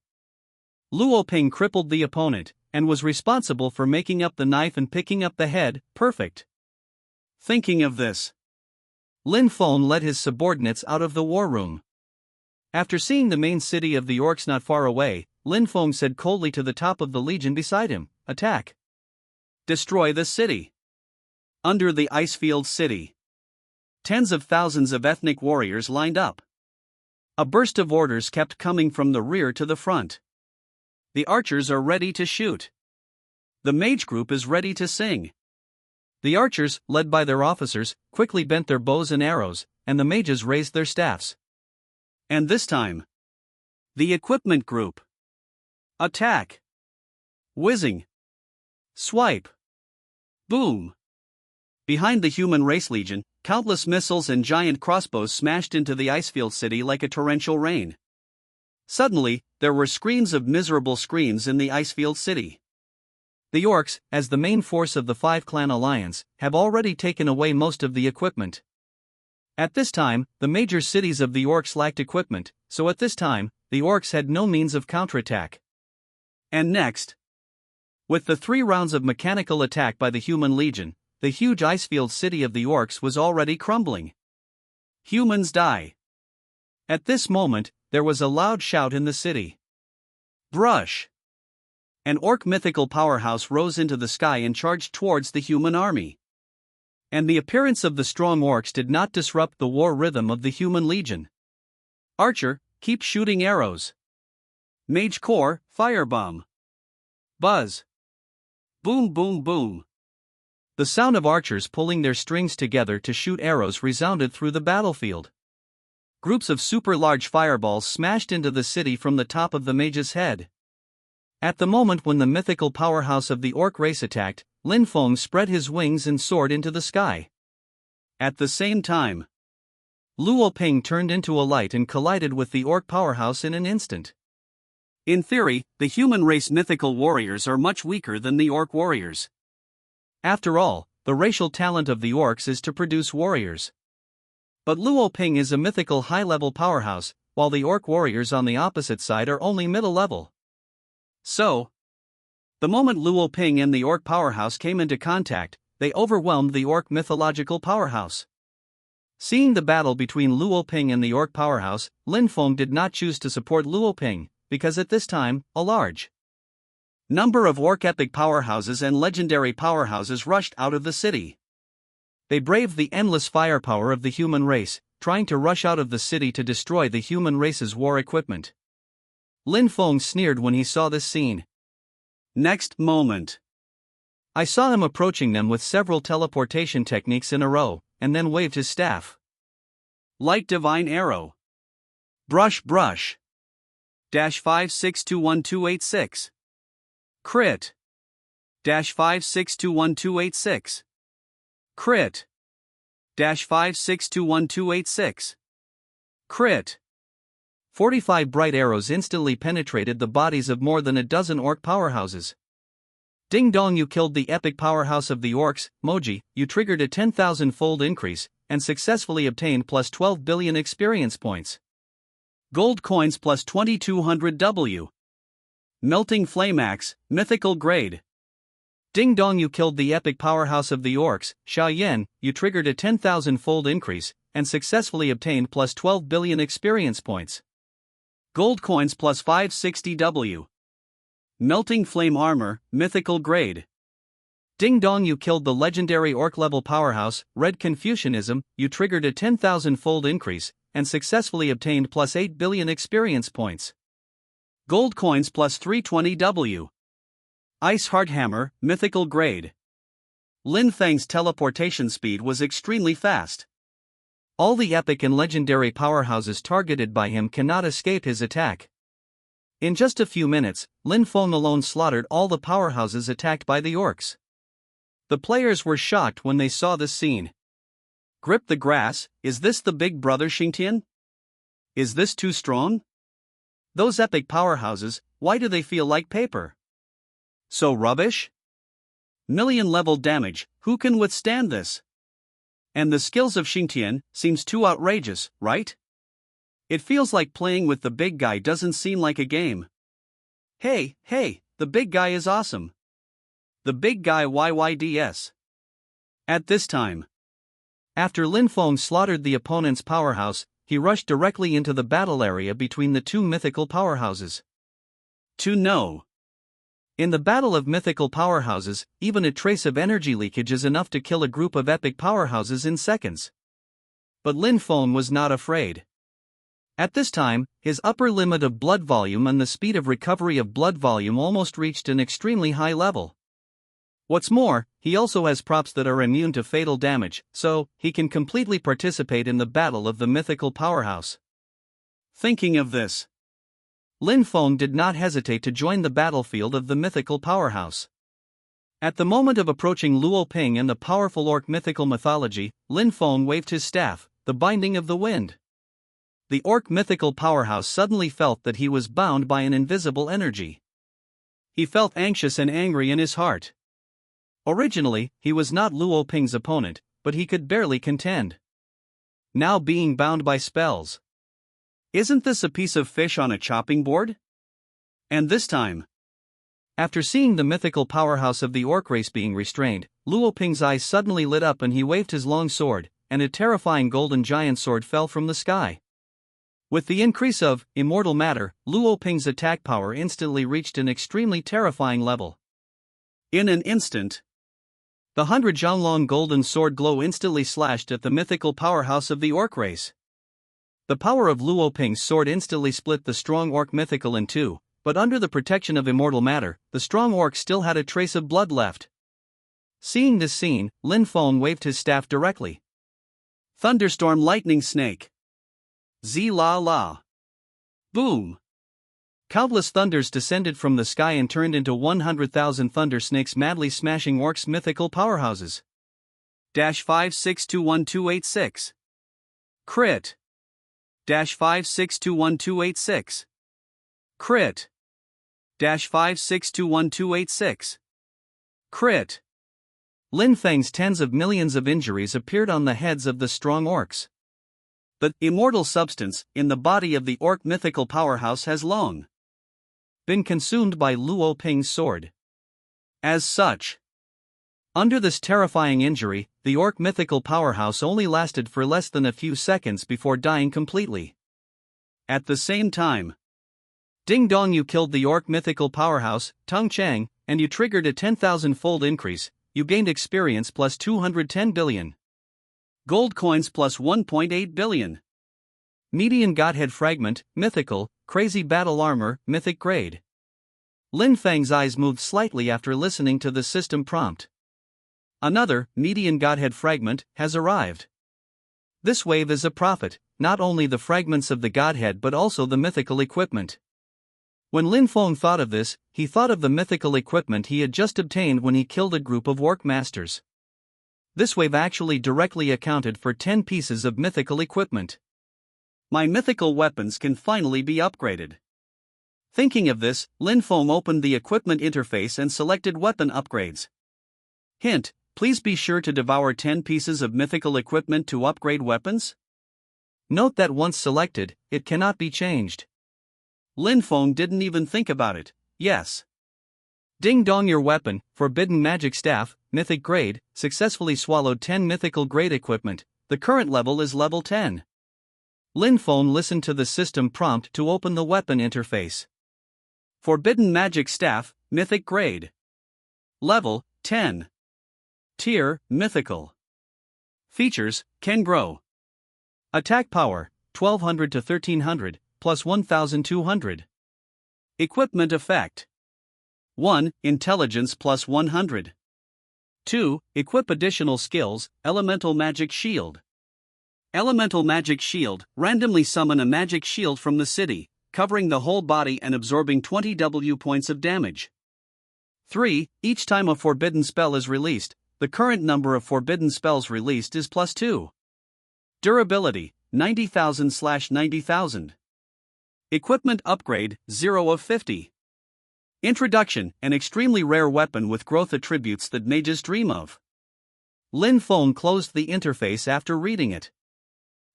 Luo Ping crippled the opponent, and was responsible for making up the knife and picking up the head. Perfect. Thinking of this, Lin Feng led his subordinates out of the war room. After seeing the main city of the orcs not far away, Lin Feng said coldly to the top of the legion beside him, "Attack. Destroy the city." Under the Icefield city, tens of thousands of ethnic warriors lined up. A burst of orders kept coming from the rear to the front. The archers are ready to shoot. The mage group is ready to sing. The archers, led by their officers, quickly bent their bows and arrows, and the mages raised their staffs. And this time, the equipment group. Attack. Whizzing. Swipe. Boom. Behind the human race legion, countless missiles and giant crossbows smashed into the Icefield city like a torrential rain. Suddenly, there were screams of miserable screams in the Icefield city. The orcs, as the main force of the five-clan alliance, have already taken away most of the equipment. At this time, the major cities of the orcs lacked equipment, so at this time, the orcs had no means of counterattack. And next, with the 3 rounds of mechanical attack by the human legion, the huge Icefield city of the orcs was already crumbling. Humans die. At this moment, there was a loud shout in the city. Brush! An orc mythical powerhouse rose into the sky and charged towards the human army. And the appearance of the strong orcs did not disrupt the war rhythm of the human legion. Archer, keep shooting arrows. Mage Core, Firebomb. Buzz. Boom boom boom. The sound of archers pulling their strings together to shoot arrows resounded through the battlefield. Groups of super-large fireballs smashed into the city from the top of the mage's head. At the moment when the mythical powerhouse of the orc race attacked, Lin Feng spread his wings and soared into the sky. At the same time, Luo Ping turned into a light and collided with the orc powerhouse in an instant. In theory, the human race mythical warriors are much weaker than the orc warriors. After all, the racial talent of the orcs is to produce warriors. But Luo Ping is a mythical high-level powerhouse, while the orc warriors on the opposite side are only middle level. So, the moment Luo Ping and the orc powerhouse came into contact, they overwhelmed the orc mythological powerhouse. Seeing the battle between Luo Ping and the orc powerhouse, Lin Feng did not choose to support Luo Ping, because at this time, a large number of orc epic powerhouses and legendary powerhouses rushed out of the city. They braved the endless firepower of the human race, trying to rush out of the city to destroy the human race's war equipment. Lin Feng sneered when he saw this scene. Next moment, I saw him approaching them with several teleportation techniques in a row, and then waved his staff. Light Divine Arrow. Brush brush. -5621-286. Crit. -5621-286. Crit. -5621-286. Crit. 45 bright arrows instantly penetrated the bodies of more than a dozen orc powerhouses. Ding dong, you killed the epic powerhouse of the orcs, Moji, you triggered a 10,000-fold increase, and successfully obtained plus 12 billion experience points. Gold coins plus 2200 W. Melting Flame Axe, mythical grade. Ding dong, you killed the epic powerhouse of the orcs, Xiao Yan, you triggered a 10,000-fold increase, and successfully obtained plus 12 billion experience points. Gold coins plus 560 W. Melting Flame Armor, mythical grade. Ding dong, you killed the legendary orc-level powerhouse, Red Confucianism, you triggered a 10,000-fold increase, and successfully obtained plus 8 billion experience points. Gold coins plus 320 W. Ice Heart Hammer, mythical grade. Lin Feng's teleportation speed was extremely fast. All the epic and legendary powerhouses targeted by him cannot escape his attack. In just a few minutes, Lin Feng alone slaughtered all the powerhouses attacked by the orcs. The players were shocked when they saw this scene. Grip the grass, is this the big brother Xingtian? Is this too strong? Those epic powerhouses, why do they feel like paper? So rubbish? Million-level damage, who can withstand this? And the skills of Xingtian seems too outrageous, right? It feels like playing with the big guy doesn't seem like a game. Hey, the big guy is awesome. The big guy YYDS. At this time, after Lin Feng slaughtered the opponent's powerhouse, he rushed directly into the battle area between the two mythical powerhouses. To know. In the battle of mythical powerhouses, even a trace of energy leakage is enough to kill a group of epic powerhouses in seconds. But Lin Feng was not afraid. At this time, his upper limit of blood volume and the speed of recovery of blood volume almost reached an extremely high level. What's more, he also has props that are immune to fatal damage, so he can completely participate in the battle of the mythical powerhouse. Thinking of this, Lin Feng did not hesitate to join the battlefield of the mythical powerhouse. At the moment of approaching Luo Ping and the powerful orc mythical mythology, Lin Feng waved his staff, the binding of the wind. The orc mythical powerhouse suddenly felt that he was bound by an invisible energy. He felt anxious and angry in his heart. Originally, he was not Luo Ping's opponent, but he could barely contend. Now being bound by spells. Isn't this a piece of fish on a chopping board? And this time, after seeing the mythical powerhouse of the orc race being restrained, Luo Ping's eyes suddenly lit up and he waved his long sword, and a terrifying golden giant sword fell from the sky. With the increase of immortal matter, Luo Ping's attack power instantly reached an extremely terrifying level. In an instant, the 100 Zhanglong golden sword glow instantly slashed at the mythical powerhouse of the orc race. The power of Luo Ping's sword instantly split the strong orc mythical in two, but under the protection of immortal matter, the strong orc still had a trace of blood left. Seeing this scene, Lin Feng waved his staff directly. Thunderstorm lightning snake. Zi la la. Boom. Countless thunders descended from the sky and turned into 100,000 thunder snakes, madly smashing orcs' mythical powerhouses. 5621286. Crit. 5621286. Crit. 5621286. Crit. Lin Feng's tens of millions of injuries appeared on the heads of the strong orcs. The immortal substance in the body of the orc mythical powerhouse has long been consumed by Luo Ping's sword. As such, under this terrifying injury, the orc mythical powerhouse only lasted for less than a few seconds before dying completely. At the same time, ding dong, you killed the orc mythical powerhouse, Tung Chang, and you triggered a 10,000-fold increase. You gained experience plus 210 billion. Gold coins plus 1.8 billion. Median Godhead Fragment, Mythical, Crazy Battle Armor, Mythic Grade. Lin Feng's eyes moved slightly after listening to the system prompt. Another, Median Godhead Fragment, has arrived. This wave is a profit, not only the fragments of the Godhead but also the mythical equipment. When Lin Feng thought of this, he thought of the mythical equipment he had just obtained when he killed a group of orc masters. This wave actually directly accounted for 10 pieces of mythical equipment. My mythical weapons can finally be upgraded. Thinking of this, Lin Feng opened the equipment interface and selected weapon upgrades. Hint: please be sure to devour 10 pieces of mythical equipment to upgrade weapons. Note that once selected, it cannot be changed. Lin Feng didn't even think about it. Yes. Ding dong, your weapon, Forbidden Magic Staff, Mythic Grade, successfully swallowed 10 mythical grade equipment. The current level is level 10. Lin Feng listened to the system prompt to open the weapon interface. Forbidden Magic Staff, Mythic Grade. Level 10. Tier, Mythical. Features, can grow. Attack power, 1200 to 1300, plus 1200. Equipment effect. 1. Intelligence plus 100. 2. Equip additional skills, Elemental Magic Shield. Elemental Magic Shield, randomly summon a magic shield from the city, covering the whole body and absorbing 20 W points of damage. 3. Each time a forbidden spell is released, the current number of forbidden spells released is plus 2. Durability, 90,000/90,000. Equipment upgrade, 0 of 50. Introduction, an extremely rare weapon with growth attributes that mages dream of. Lin Feng closed the interface after reading it.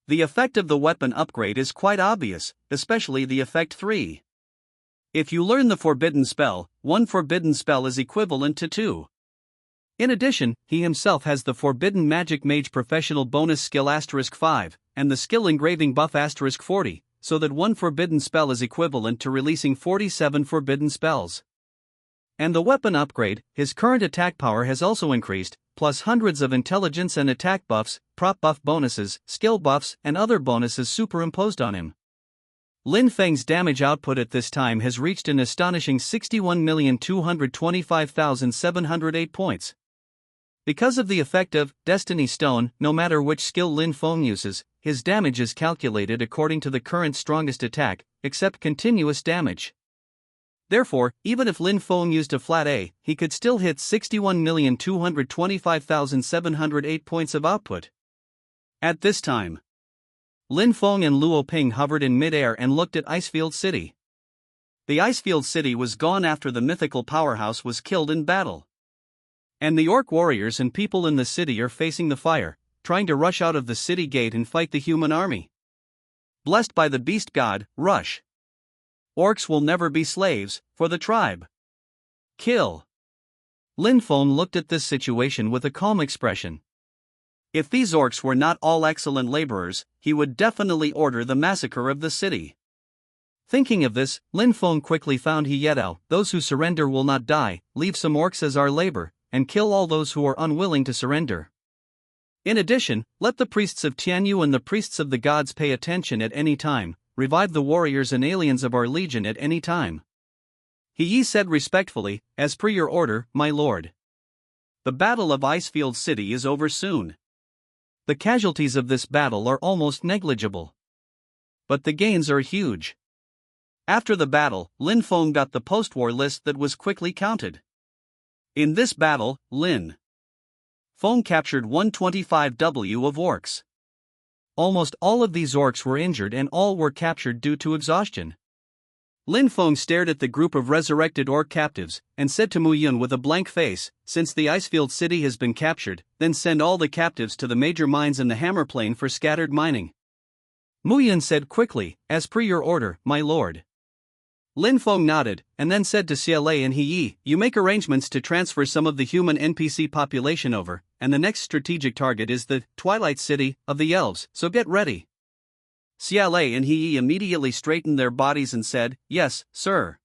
The effect of the weapon upgrade is quite obvious, especially the effect 3. If you learn the forbidden spell, 1 forbidden spell is equivalent to 2. In addition, he himself has the Forbidden Magic Mage Professional bonus skill *5, and the skill engraving buff *40, so that 1 forbidden spell is equivalent to releasing 47 forbidden spells. And the weapon upgrade, his current attack power has also increased, plus hundreds of intelligence and attack buffs, prop buff bonuses, skill buffs, and other bonuses superimposed on him. Lin Feng's damage output at this time has reached an astonishing 61,225,708 points. Because of the effect of Destiny Stone, no matter which skill Lin Feng uses, his damage is calculated according to the current strongest attack, except continuous damage. Therefore, even if Lin Feng used a flat A, he could still hit 61,225,708 points of output. At this time, Lin Feng and Luo Ping hovered in midair and looked at Icefield City. The Icefield City was gone after the mythical powerhouse was killed in battle. And the orc warriors and people in the city are facing the fire, trying to rush out of the city gate and fight the human army. Blessed by the beast god, rush. Orcs will never be slaves, for the tribe. Kill. Lin Feng looked at this situation with a calm expression. If these orcs were not all excellent laborers, he would definitely order the massacre of the city. Thinking of this, Lin Feng quickly found Hietao, those who surrender will not die, leave some orcs as our labor, and kill all those who are unwilling to surrender. In addition, let the priests of Tianyu and the priests of the gods pay attention at any time, revive the warriors and aliens of our legion at any time. He said respectfully, "As per your order, my lord." The Battle of Icefield City is over soon. The casualties of this battle are almost negligible. But the gains are huge. After the battle, Lin Feng got the post-war list that was quickly counted. In this battle, Lin Feng captured 125W of orcs. Almost all of these orcs were injured and all were captured due to exhaustion. Lin Feng stared at the group of resurrected orc captives, and said to Mu Yun with a blank face, "Since the Icefield City has been captured, then send all the captives to the major mines in the Hammer Plain for scattered mining." Mu Yun said quickly, "As per your order, my lord." Lin Feng nodded, and then said to Xia Lei and He Yi, "You make arrangements to transfer some of the human NPC population over, and the next strategic target is the Twilight City of the Elves, so get ready." Xia Lei and He Yi immediately straightened their bodies and said, "Yes, sir."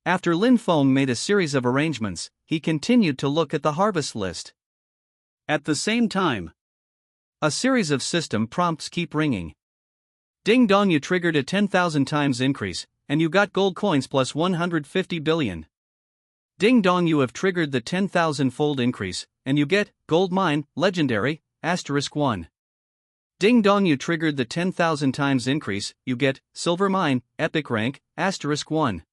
After Lin Feng made a series of arrangements, he continued to look at the harvest list. At the same time, a series of system prompts keep ringing. Ding dong, you triggered a 10,000 times increase, and you got gold coins plus 150 billion. Ding dong, you have triggered the 10,000-fold increase, and you get gold mine, legendary, *1. Ding dong, you triggered the 10,000 times increase, you get silver mine, epic rank, *1.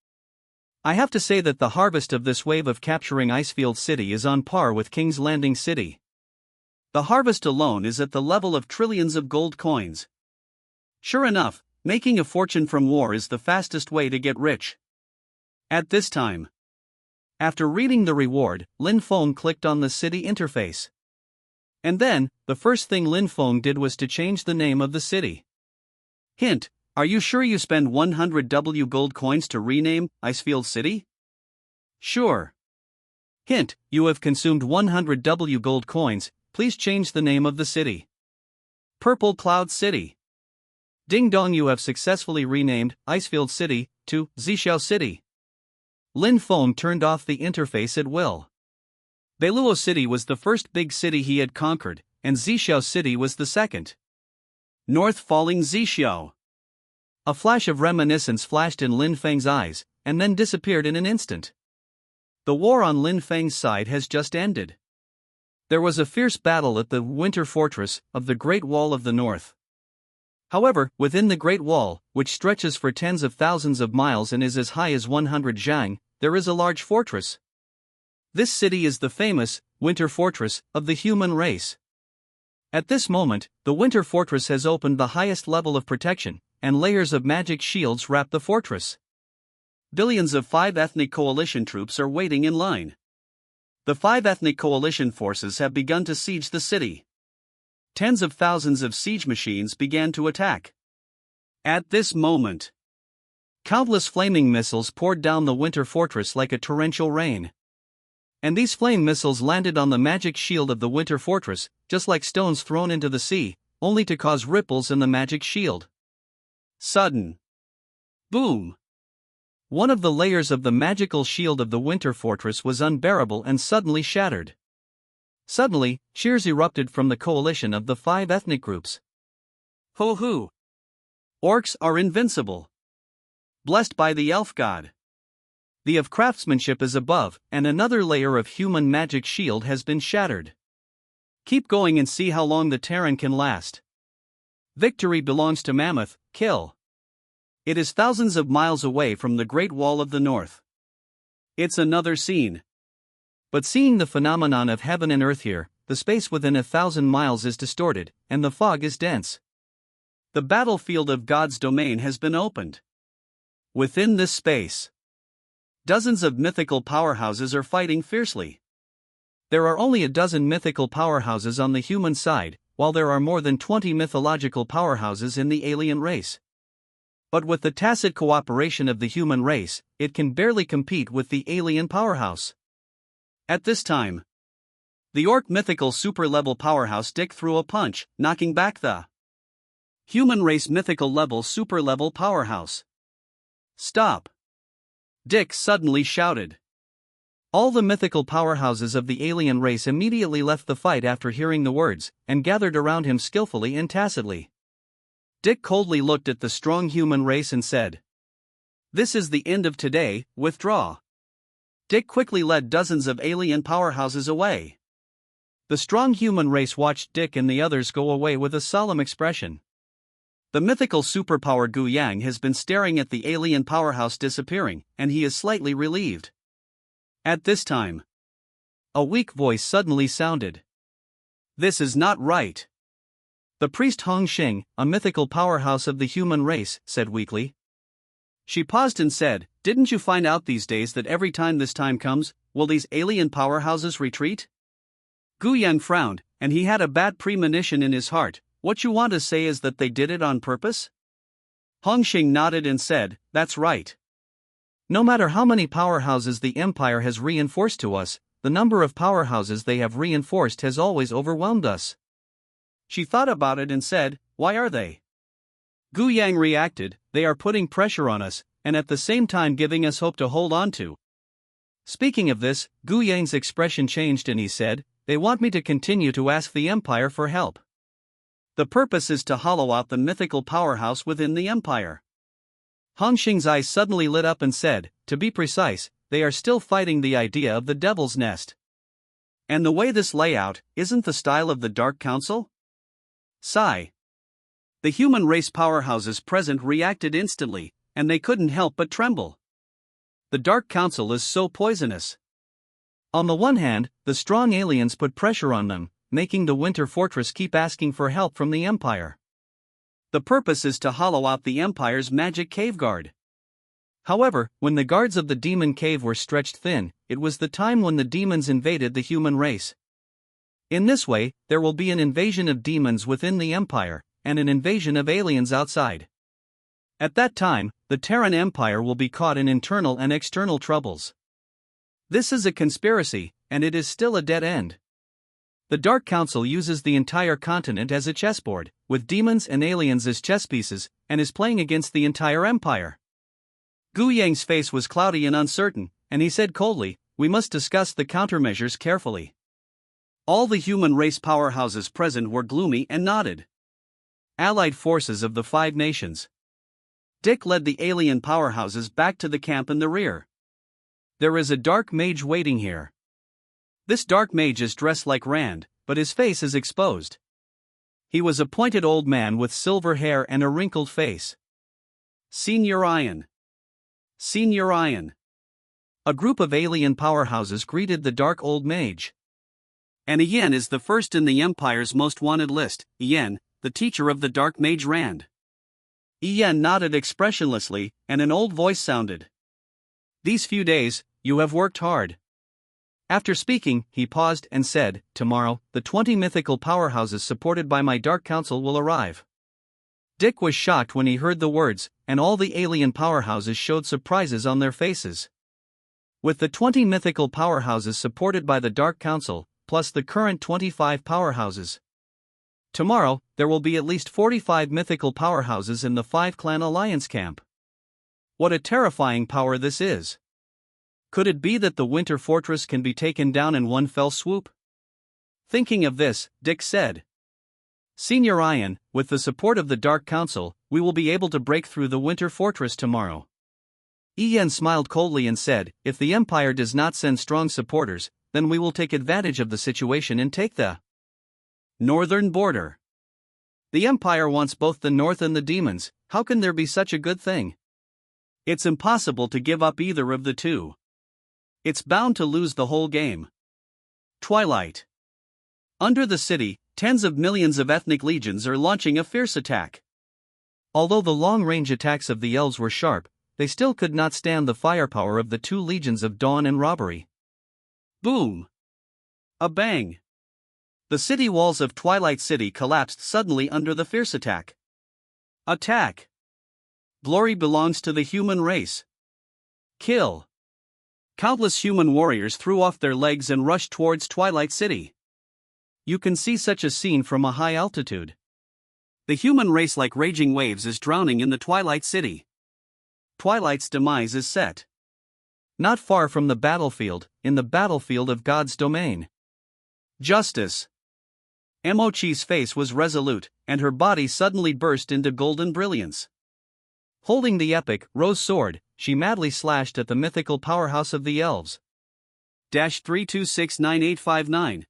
I have to say that the harvest of this wave of capturing Icefield City is on par with King's Landing City. The harvest alone is at the level of trillions of gold coins. Sure enough, making a fortune from war is the fastest way to get rich. At this time, after reading the reward, Lin Feng clicked on the city interface. And then, the first thing Lin Feng did was to change the name of the city. Hint: are you sure you spend 100W gold coins to rename Icefield City? Sure. Hint: you have consumed 100W gold coins, please change the name of the city. Purple Cloud City. Ding dong, you have successfully renamed Icefield City to Zhixiao City. Lin Feng turned off the interface at will. Beiluo City was the first big city he had conquered, and Zhixiao City was the second. North Falling Zhixiao. A flash of reminiscence flashed in Lin Feng's eyes, and then disappeared in an instant. The war on Lin Feng's side has just ended. There was a fierce battle at the Winter Fortress of the Great Wall of the North. However, within the Great Wall, which stretches for tens of thousands of miles and is as high as 100 zhang, there is a large fortress. This city is the famous Winter Fortress of the human race. At this moment, the Winter Fortress has opened the highest level of protection, and layers of magic shields wrap the fortress. Billions of 5 ethnic coalition troops are waiting in line. The 5 ethnic coalition forces have begun to siege the city. Tens of thousands of siege machines began to attack. At this moment, countless flaming missiles poured down the Winter Fortress like a torrential rain. And these flame missiles landed on the magic shield of the Winter Fortress, just like stones thrown into the sea, only to cause ripples in the magic shield. Sudden boom! One of the layers of the magical shield of the Winter Fortress was unbearable and suddenly shattered. Suddenly, cheers erupted from the coalition of the 5 ethnic groups. Ho hoo! Orcs are invincible. Blessed by the elf god. The of craftsmanship is above, and another layer of human magic shield has been shattered. Keep going and see how long the Terran can last. Victory belongs to Mammoth, kill. It is thousands of miles away from the Great Wall of the North. It's another scene. But seeing the phenomenon of heaven and earth here, the space within 1,000 miles is distorted, and the fog is dense. The battlefield of God's domain has been opened. Within this space, dozens of mythical powerhouses are fighting fiercely. There are only a dozen mythical powerhouses on the human side, while there are more than 20 mythological powerhouses in the alien race. But with the tacit cooperation of the human race, it can barely compete with the alien powerhouse. At this time, the orc mythical super-level powerhouse Dick threw a punch, knocking back the human race mythical level super-level powerhouse. Stop! Dick suddenly shouted. All the mythical powerhouses of the alien race immediately left the fight after hearing the words, and gathered around him skillfully and tacitly. Dick coldly looked at the strong human race and said, This is the end of today, withdraw. Dick quickly led dozens of alien powerhouses away. The strong human race watched Dick and the others go away with a solemn expression. The mythical superpower Gu Yang has been staring at the alien powerhouse disappearing, and he is slightly relieved. At this time, a weak voice suddenly sounded. This is not right. The priest Hong Xing, a mythical powerhouse of the human race, said weakly. She paused and said, "Didn't you find out these days that every time this time comes, will these alien powerhouses retreat?" Gu Yang frowned, and he had a bad premonition in his heart. What you want to say is that they did it on purpose? Hong Xing nodded and said, "That's right. No matter how many powerhouses the Empire has reinforced to us, the number of powerhouses they have reinforced has always overwhelmed us." She thought about it and said, "Why are they?" Gu Yang reacted, "They are putting pressure on us, and at the same time giving us hope to hold on to." Speaking of this, Gu Yang's expression changed and he said, "They want me to continue to ask the Empire for help. The purpose is to hollow out the mythical powerhouse within the Empire." Hong Xing's eyes suddenly lit up and said, "To be precise, they are still fighting the idea of the Devil's Nest. And the way this layout isn't the style of the Dark Council?" Sigh. The human race powerhouses present reacted instantly, and they couldn't help but tremble. The Dark Council is so poisonous. On the one hand, the strong aliens put pressure on them, making the Winter Fortress keep asking for help from the Empire. The purpose is to hollow out the Empire's magic cave guard. However, when the guards of the demon cave were stretched thin, it was the time when the demons invaded the human race. In this way, there will be an invasion of demons within the Empire, and an invasion of aliens outside. At that time, the Terran Empire will be caught in internal and external troubles. This is a conspiracy, and it is still a dead end. The Dark Council uses the entire continent as a chessboard, with demons and aliens as chess pieces, and is playing against the entire empire. Gu Yang's face was cloudy and uncertain, and he said coldly, "We must discuss the countermeasures carefully." All the human race powerhouses present were gloomy and nodded. Allied forces of the 5 nations. Dick led the alien powerhouses back to the camp in the rear. There is a dark mage waiting here. This dark mage is dressed like Rand, but his face is exposed. He was a pointed old man with silver hair and a wrinkled face. Senior Ian. Senior Ian. A group of alien powerhouses greeted the dark old mage. And Ian is the first in the Empire's most wanted list, Ian, the teacher of the dark mage Rand. Ian nodded expressionlessly, and an old voice sounded. "These few days, you have worked hard." After speaking, he paused and said, "Tomorrow, the 20 mythical powerhouses supported by my Dark Council will arrive." Dick was shocked when he heard the words, and all the alien powerhouses showed surprises on their faces. With the 20 mythical powerhouses supported by the Dark Council, plus the current 25 powerhouses, tomorrow, there will be at least 45 mythical powerhouses in the 5-clan alliance camp. What a terrifying power this is! Could it be that the Winter Fortress can be taken down in one fell swoop? Thinking of this, Dick said, "Senior Ian, with the support of the Dark Council, we will be able to break through the Winter Fortress tomorrow." Ian smiled coldly and said, "If the Empire does not send strong supporters, then we will take advantage of the situation and take the northern border. The Empire wants both the North and the demons. How can there be such a good thing? It's impossible to give up either of the two. It's bound to lose the whole game." Twilight. Under the city, tens of millions of ethnic legions are launching a fierce attack. Although the long-range attacks of the elves were sharp, they still could not stand the firepower of the 2 legions of Dawn and Robbery. Boom! A bang! The city walls of Twilight City collapsed suddenly under the fierce attack. Attack! Glory belongs to the human race. Kill! Countless human warriors threw off their legs and rushed towards Twilight City. You can see such a scene from a high altitude. The human race, like raging waves, is drowning in the Twilight City. Twilight's demise is set. Not far from the battlefield, in the battlefield of God's domain. Justice. Mochi's face was resolute, and her body suddenly burst into golden brilliance. Holding the epic rose sword, she madly slashed at the mythical powerhouse of the elves. 3269859.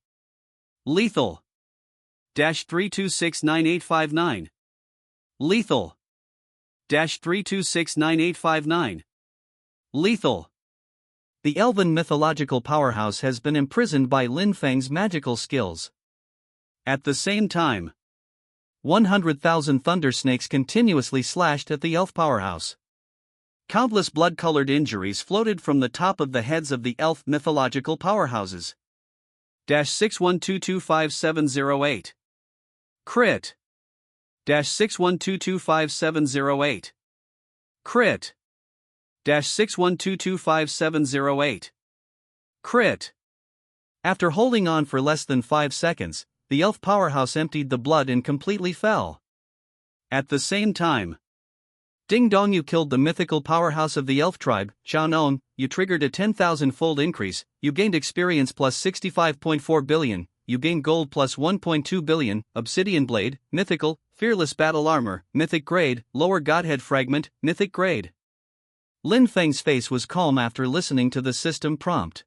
Lethal. 3269859. Lethal. 3269859. Lethal. The elven mythological powerhouse has been imprisoned by Lin Feng's magical skills. At the same time, 100,000 thunder snakes continuously slashed at the elf powerhouse. Countless blood-colored injuries floated from the top of the heads of the elf mythological powerhouses. 61225708. Crit. 61225708. Crit. 61225708. Crit. After holding on for less than 5 seconds, the elf powerhouse emptied the blood and completely fell. At the same time, Ding Dong, you killed the mythical powerhouse of the elf tribe. Xiaonon, you triggered a 10,000-fold increase, you gained experience plus 65.4 billion, you gained gold plus 1.2 billion, obsidian blade, mythical, fearless battle armor, mythic grade, lower godhead fragment, mythic grade. Lin Feng's face was calm after listening to the system prompt.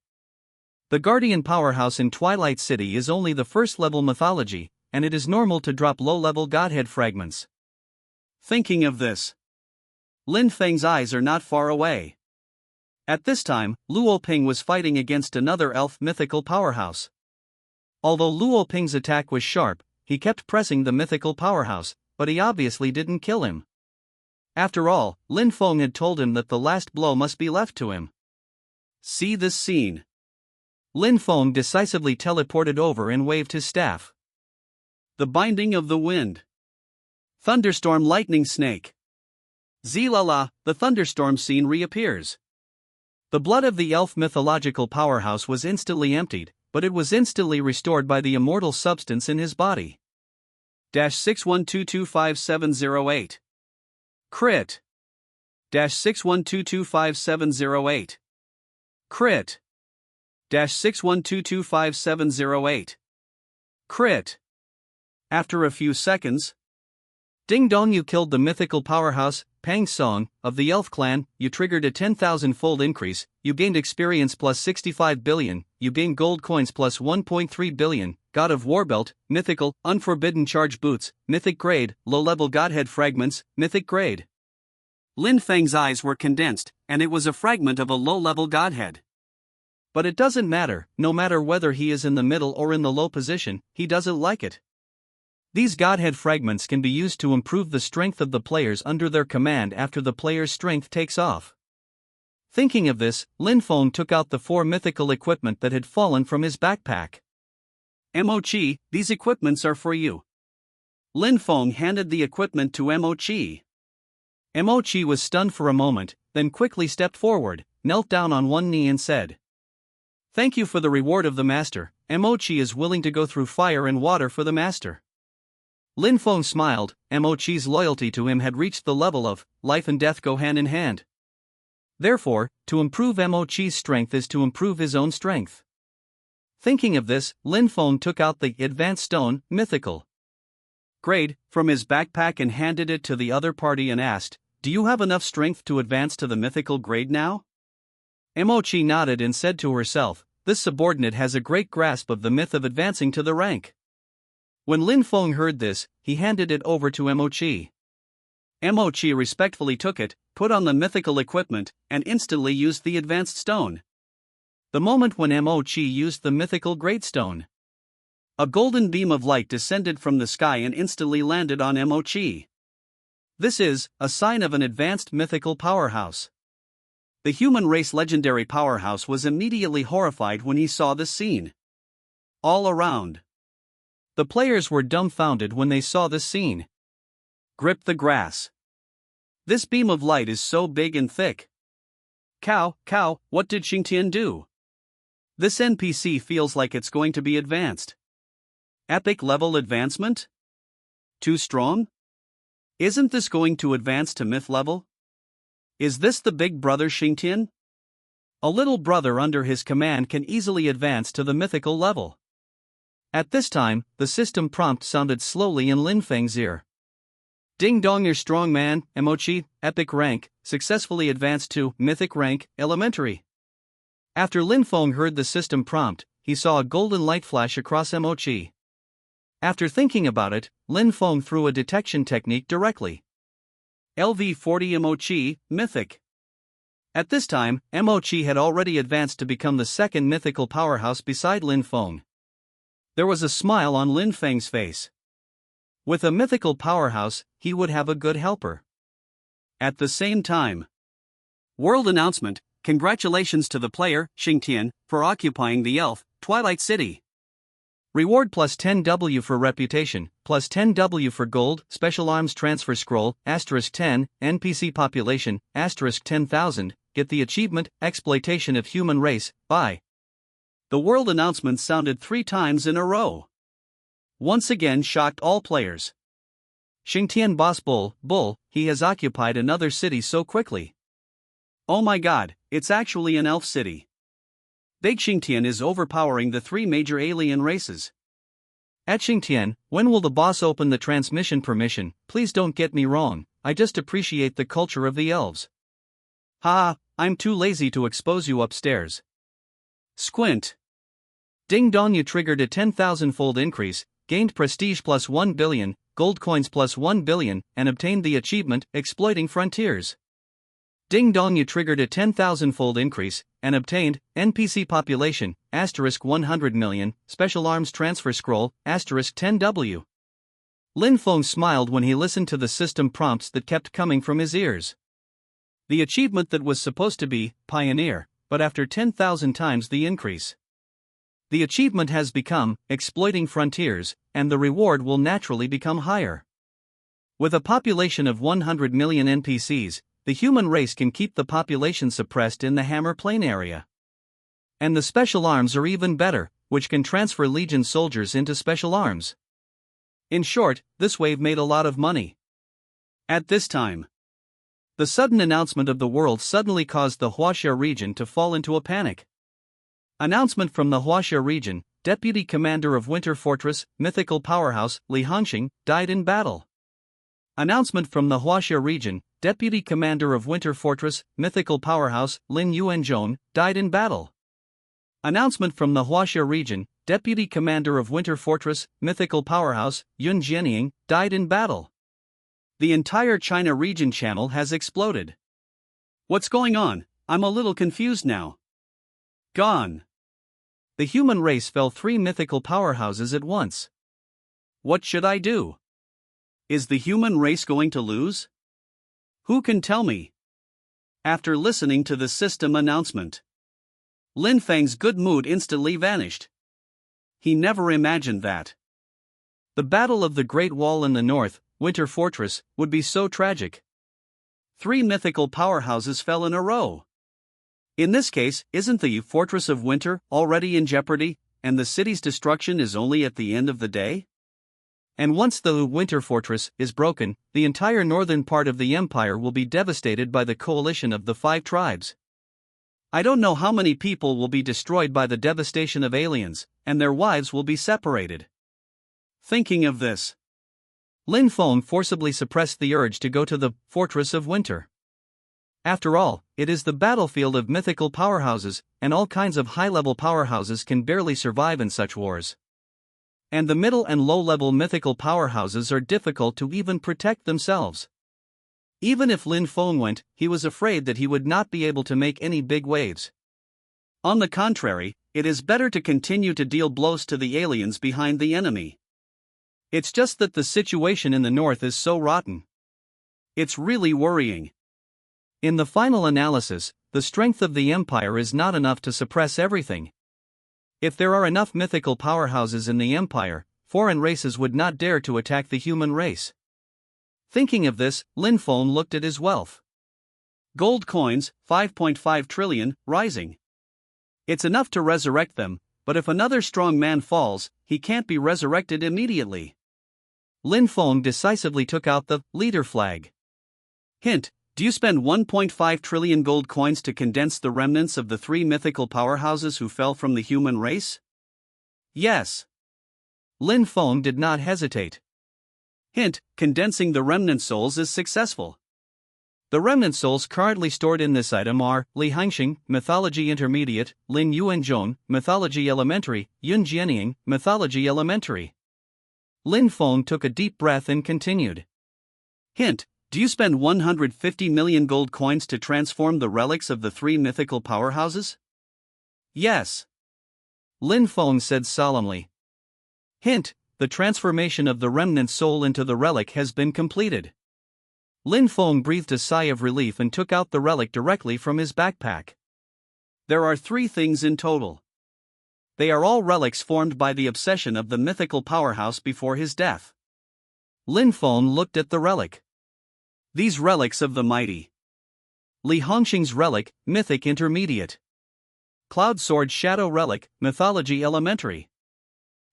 The Guardian powerhouse in Twilight City is only the first-level mythology, and it is normal to drop low-level godhead fragments. Thinking of this, Lin Feng's eyes are not far away. At this time, Luo Ping was fighting against another elf mythical powerhouse. Although Luo Ping's attack was sharp, he kept pressing the mythical powerhouse, but he obviously didn't kill him. After all, Lin Feng had told him that the last blow must be left to him. See this scene. Lin Feng decisively teleported over and waved his staff. The binding of the wind. Thunderstorm lightning snake. Zilala, the thunderstorm scene reappears. The blood of the elf mythological powerhouse was instantly emptied, but it was instantly restored by the immortal substance in his body. 61225708. Crit. 61225708. Crit. 61225708. Crit. After a few seconds, Ding Dong, you killed the mythical powerhouse, Pang Song, of the elf clan, you triggered a 10,000-fold increase, you gained experience plus 65 billion, you gained gold coins plus 1.3 billion, God of Warbelt, mythical, unforbidden charge boots, mythic grade, low-level godhead fragments, mythic grade. Lin Feng's eyes were condensed, and it was a fragment of a low-level godhead. But it doesn't matter, no matter whether he is in the middle or in the low position, he doesn't like it. These godhead fragments can be used to improve the strength of the players under their command after the player's strength takes off. Thinking of this, Lin Feng took out the 4 mythical equipment that had fallen from his backpack. Mochi, these equipments are for you. Lin Feng handed the equipment to Mochi. Mochi was stunned for a moment, then quickly stepped forward, knelt down on one knee and said, "Thank you for the reward of the master. Mochi is willing to go through fire and water for the master." Lin Feng smiled. Mochi's loyalty to him had reached the level of life and death go hand in hand. Therefore, to improve Mochi's strength is to improve his own strength. Thinking of this, Lin Feng took out the advanced stone, mythical grade, from his backpack and handed it to the other party and asked, "Do you have enough strength to advance to the mythical grade now?" Mochi nodded and said to herself, "This subordinate has a great grasp of the myth of advancing to the rank." When Lin Feng heard this, he handed it over to Mochi. Mochi respectfully took it, put on the mythical equipment, and instantly used the advanced stone. The moment when Mochi used the mythical great stone, a golden beam of light descended from the sky and instantly landed on Mochi. This is a sign of an advanced mythical powerhouse. The human race legendary powerhouse was immediately horrified when he saw this scene. All around, the players were dumbfounded when they saw this scene. Grip the grass. This beam of light is so big and thick. Cow, what did Xingtian do? This NPC feels like it's going to be advanced. Epic level advancement? Too strong? Isn't this going to advance to myth level? Is this the big brother Xingtian? A little brother under his command can easily advance to the mythical level. At this time, the system prompt sounded slowly in Lin Feng's ear. Ding dong, your strong man, Emochi, epic rank, successfully advanced to mythic rank, elementary. After Lin Feng heard the system prompt, he saw a golden light flash across Emochi. After thinking about it, Lin Feng threw a detection technique directly. LV40 Emochi, mythic. At this time, Emochi had already advanced to become the second mythical powerhouse beside Lin Feng. There was a smile on Lin Feng's face. With a mythical powerhouse, he would have a good helper. At the same time, world announcement: congratulations to the player, Xingtian, for occupying the elf, Twilight City. Reward plus 10W for reputation, plus 10W for gold, special arms transfer scroll, *10, NPC population, *10,000, get the achievement, exploitation of human race, by. The world announcement sounded 3 times in a row. Once again shocked all players. Xingtian boss bull, he has occupied another city so quickly. Oh my god, it's actually an elf city. Big Xingtian is overpowering the 3 major alien races. At Xingtian, when will the boss open the transmission permission? Please don't get me wrong, I just appreciate the culture of the elves. Ha, I'm too lazy to expose you upstairs. Squint. Ding dong, you triggered a 10,000-fold increase, gained prestige plus 1 billion, gold coins plus 1 billion, and obtained the achievement, exploiting frontiers. Ding dong, you triggered a 10,000-fold increase, and obtained, NPC population, *100 million, special arms transfer scroll, *10W. Lin Feng smiled when he listened to the system prompts that kept coming from his ears. The achievement that was supposed to be, Pioneer, but after 10,000 times the increase. The achievement has become, Exploiting Frontiers, and the reward will naturally become higher. With a population of 100 million NPCs, the human race can keep the population suppressed in the Hammer Plain area. And the special arms are even better, which can transfer Legion soldiers into special arms. In short, this wave made a lot of money. At this time, the sudden announcement of the world suddenly caused the Huaxia region to fall into a panic. Announcement from the Huaxia region: Deputy Commander of Winter Fortress, mythical powerhouse, Li Hongxing, died in battle. Announcement from the Huaxia region: Deputy Commander of Winter Fortress, mythical powerhouse, Lin Yuanzhong, died in battle. Announcement from the Huaxia region: Deputy Commander of Winter Fortress, mythical powerhouse, Yun Jianying, died in battle. The entire China region channel has exploded. What's going on? I'm a little confused now. Gone. The human race fell 3 mythical powerhouses at once. What should I do? Is the human race going to lose? Who can tell me? After listening to the system announcement, Lin Feng's good mood instantly vanished. He never imagined that the Battle of the Great Wall in the North, Winter Fortress, would be so tragic. 3 mythical powerhouses fell in a row. In this case, isn't the Fortress of Winter already in jeopardy, and the city's destruction is only at the end of the day? And once the Winter Fortress is broken, the entire northern part of the empire will be devastated by the coalition of the 5 tribes. I don't know how many people will be destroyed by the devastation of aliens, and their wives will be separated. Thinking of this, Lin Feng forcibly suppressed the urge to go to the Fortress of Winter. After all, it is the battlefield of mythical powerhouses, and all kinds of high-level powerhouses can barely survive in such wars. And the middle and low-level mythical powerhouses are difficult to even protect themselves. Even if Lin Feng went, he was afraid that he would not be able to make any big waves. On the contrary, it is better to continue to deal blows to the aliens behind the enemy. It's just that the situation in the north is so rotten. It's really worrying. In the final analysis, the strength of the empire is not enough to suppress everything. If there are enough mythical powerhouses in the empire, foreign races would not dare to attack the human race. Thinking of this, Lin Feng looked at his wealth. Gold coins, 5.5 trillion, rising. It's enough to resurrect them, but if another strong man falls, he can't be resurrected immediately. Lin Feng decisively took out the leader flag. Hint: do you spend 1.5 trillion gold coins to condense the remnants of the 3 mythical powerhouses who fell from the human race? Yes. Lin Feng did not hesitate. Hint: condensing the remnant souls is successful. The remnant souls currently stored in this item are Li Hangxing, Mythology Intermediate, Lin Yuanzhong, Mythology Elementary, Yun Jianying, Mythology Elementary. Lin Feng took a deep breath and continued. Hint: do you spend 150 million gold coins to transform the relics of the three mythical powerhouses? Yes. Lin Feng said solemnly. Hint: the transformation of the remnant soul into the relic has been completed. Lin Feng breathed a sigh of relief and took out the relic directly from his backpack. There are 3 things in total. They are all relics formed by the obsession of the mythical powerhouse before his death. Lin Feng looked at the relic. These relics of the mighty. Li Hongxing's relic, Mythic Intermediate. Cloud Sword Shadow Relic, Mythology Elementary.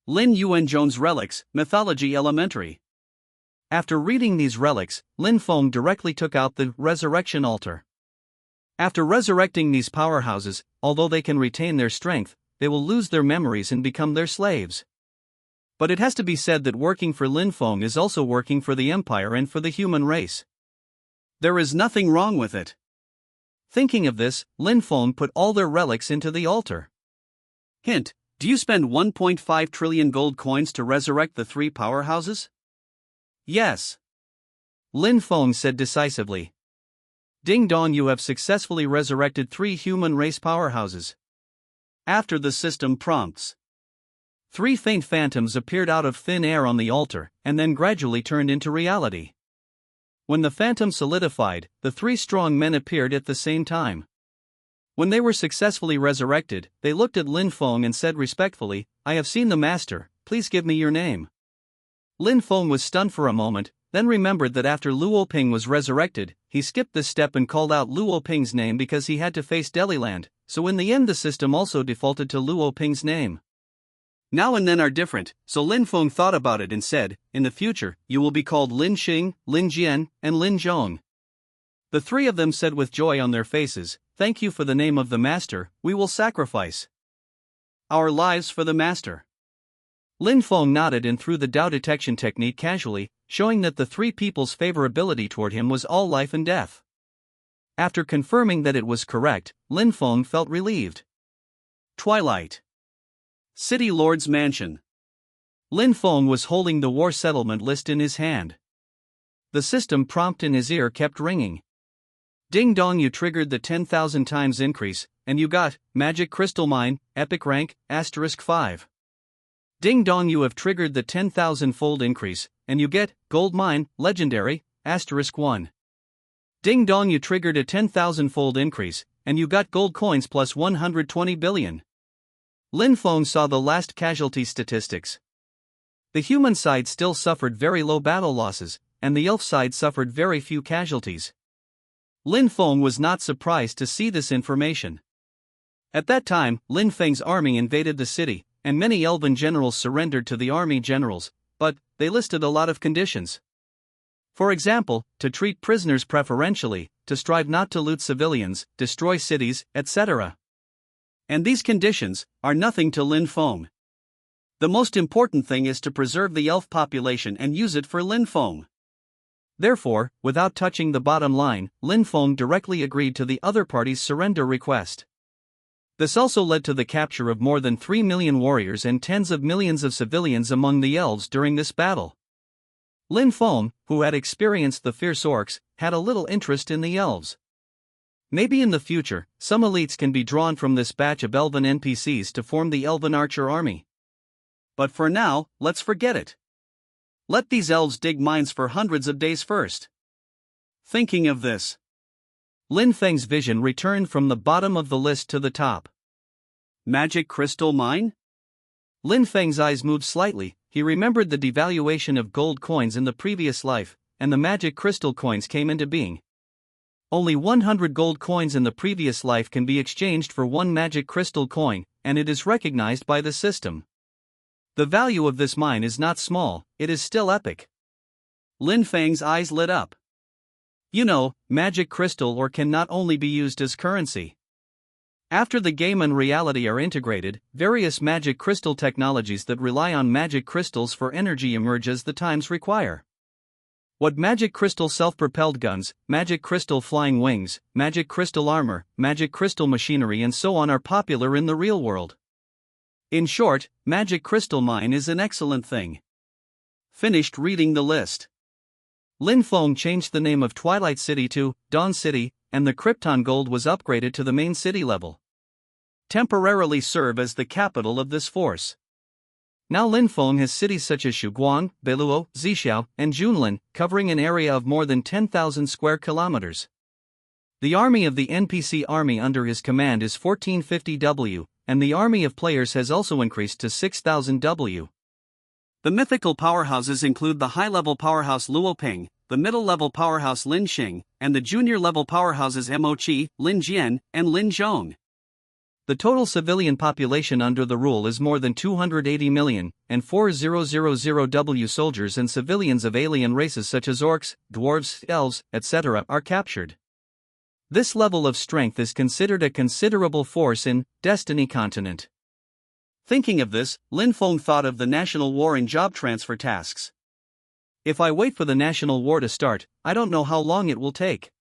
Lin Yuanzhong's relics, Mythology Elementary. After reading these relics, Lin Feng directly took out the resurrection altar. After resurrecting these powerhouses, although they can retain their strength, they will lose their memories and become their slaves. But it has to be said that working for Lin Feng is also working for the empire and for the human race. There is nothing wrong with it. Thinking of this, Lin Feng put all their relics into the altar. Hint: do you spend 1.5 trillion gold coins to resurrect the 3 powerhouses? Yes. Lin Feng said decisively. Ding dong, you have successfully resurrected 3 human race powerhouses. After the system prompts, 3 faint phantoms appeared out of thin air on the altar, and then gradually turned into reality. When the phantom solidified, the 3 strong men appeared at the same time. When they were successfully resurrected, they looked at Lin Feng and said respectfully, I have seen the master, please give me your name. Lin Feng was stunned for a moment, then remembered that after Luo Ping was resurrected, he skipped this step and called out Luo Ping's name because he had to face Deliland, so in the end the system also defaulted to Luo Ping's name. Now and then are different, so Lin Feng thought about it and said, in the future, you will be called Lin Xing, Lin Jian, and Lin Zhong. The 3 of them said with joy on their faces, thank you for the name of the master, we will sacrifice our lives for the master. Lin Feng nodded and threw the Dao detection technique casually, showing that the 3 people's favorability toward him was all life and death. After confirming that it was correct, Lin Feng felt relieved. Twilight. City Lord's Mansion. Lin Feng was holding the war settlement list in his hand. The system prompt in his ear kept ringing. Ding dong, you triggered the 10,000 times increase, and you got Magic Crystal Mine, Epic Rank, *5. Ding dong, you have triggered the 10,000-fold increase, and you get Gold Mine, Legendary, *1. Ding dong, you triggered a 10,000-fold increase, and you got gold coins plus 120 billion. Lin Feng saw the last casualty statistics. The human side still suffered very low battle losses, and the elf side suffered very few casualties. Lin Feng was not surprised to see this information. At that time, Lin Feng's army invaded the city, and many elven generals surrendered to the army generals, but they listed a lot of conditions. For example, to treat prisoners preferentially, to strive not to loot civilians, destroy cities, etc. And these conditions are nothing to Lin Feng. The most important thing is to preserve the elf population and use it for Lin Feng. Therefore, without touching the bottom line, Lin Feng directly agreed to the other party's surrender request. This also led to the capture of more than 3 million warriors and tens of millions of civilians among the elves during this battle. Lin Feng, who had experienced the fierce orcs, had a little interest in the elves. Maybe in the future, some elites can be drawn from this batch of elven NPCs to form the elven archer army. But for now, let's forget it. Let these elves dig mines for hundreds of days first. Thinking of this, Lin Feng's vision returned from the bottom of the list to the top. Magic Crystal Mine? Lin Feng's eyes moved slightly. He remembered the devaluation of gold coins in the previous life, and the magic crystal coins came into being. Only 100 gold coins in the previous life can be exchanged for 1 magic crystal coin, and it is recognized by the system. The value of this mine is not small, it is still epic. Lin Feng's eyes lit up. You know, magic crystal ore can not only be used as currency. After the game and reality are integrated, various magic crystal technologies that rely on magic crystals for energy emerge as the times require. What magic crystal self-propelled guns, magic crystal flying wings, magic crystal armor, magic crystal machinery and so on are popular in the real world. In short, magic crystal mine is an excellent thing. Finished reading the list. Lin Feng changed the name of Twilight City to Dawn City, and the Krypton Gold was upgraded to the main city level. Temporarily serve as the capital of this force. Now Lin Feng has cities such as Shuguang, Beiluo, Zixiao, and Junlin, covering an area of more than 10,000 square kilometers. The army of the NPC army under his command is 1450 W, and the army of players has also increased to 6,000 W. The mythical powerhouses include the high-level powerhouse Luoping, the middle-level powerhouse Lin Xing, and the junior-level powerhouses Mo Qi, Lin Jian, and Lin Zhong. The total civilian population under the rule is more than 280 million, and 4000 W soldiers and civilians of alien races such as orcs, dwarves, elves, etc. are captured. This level of strength is considered a considerable force in Destiny Continent. Thinking of this, Lin Feng thought of the national war and job transfer tasks. If I wait for the national war to start, I don't know how long it will take.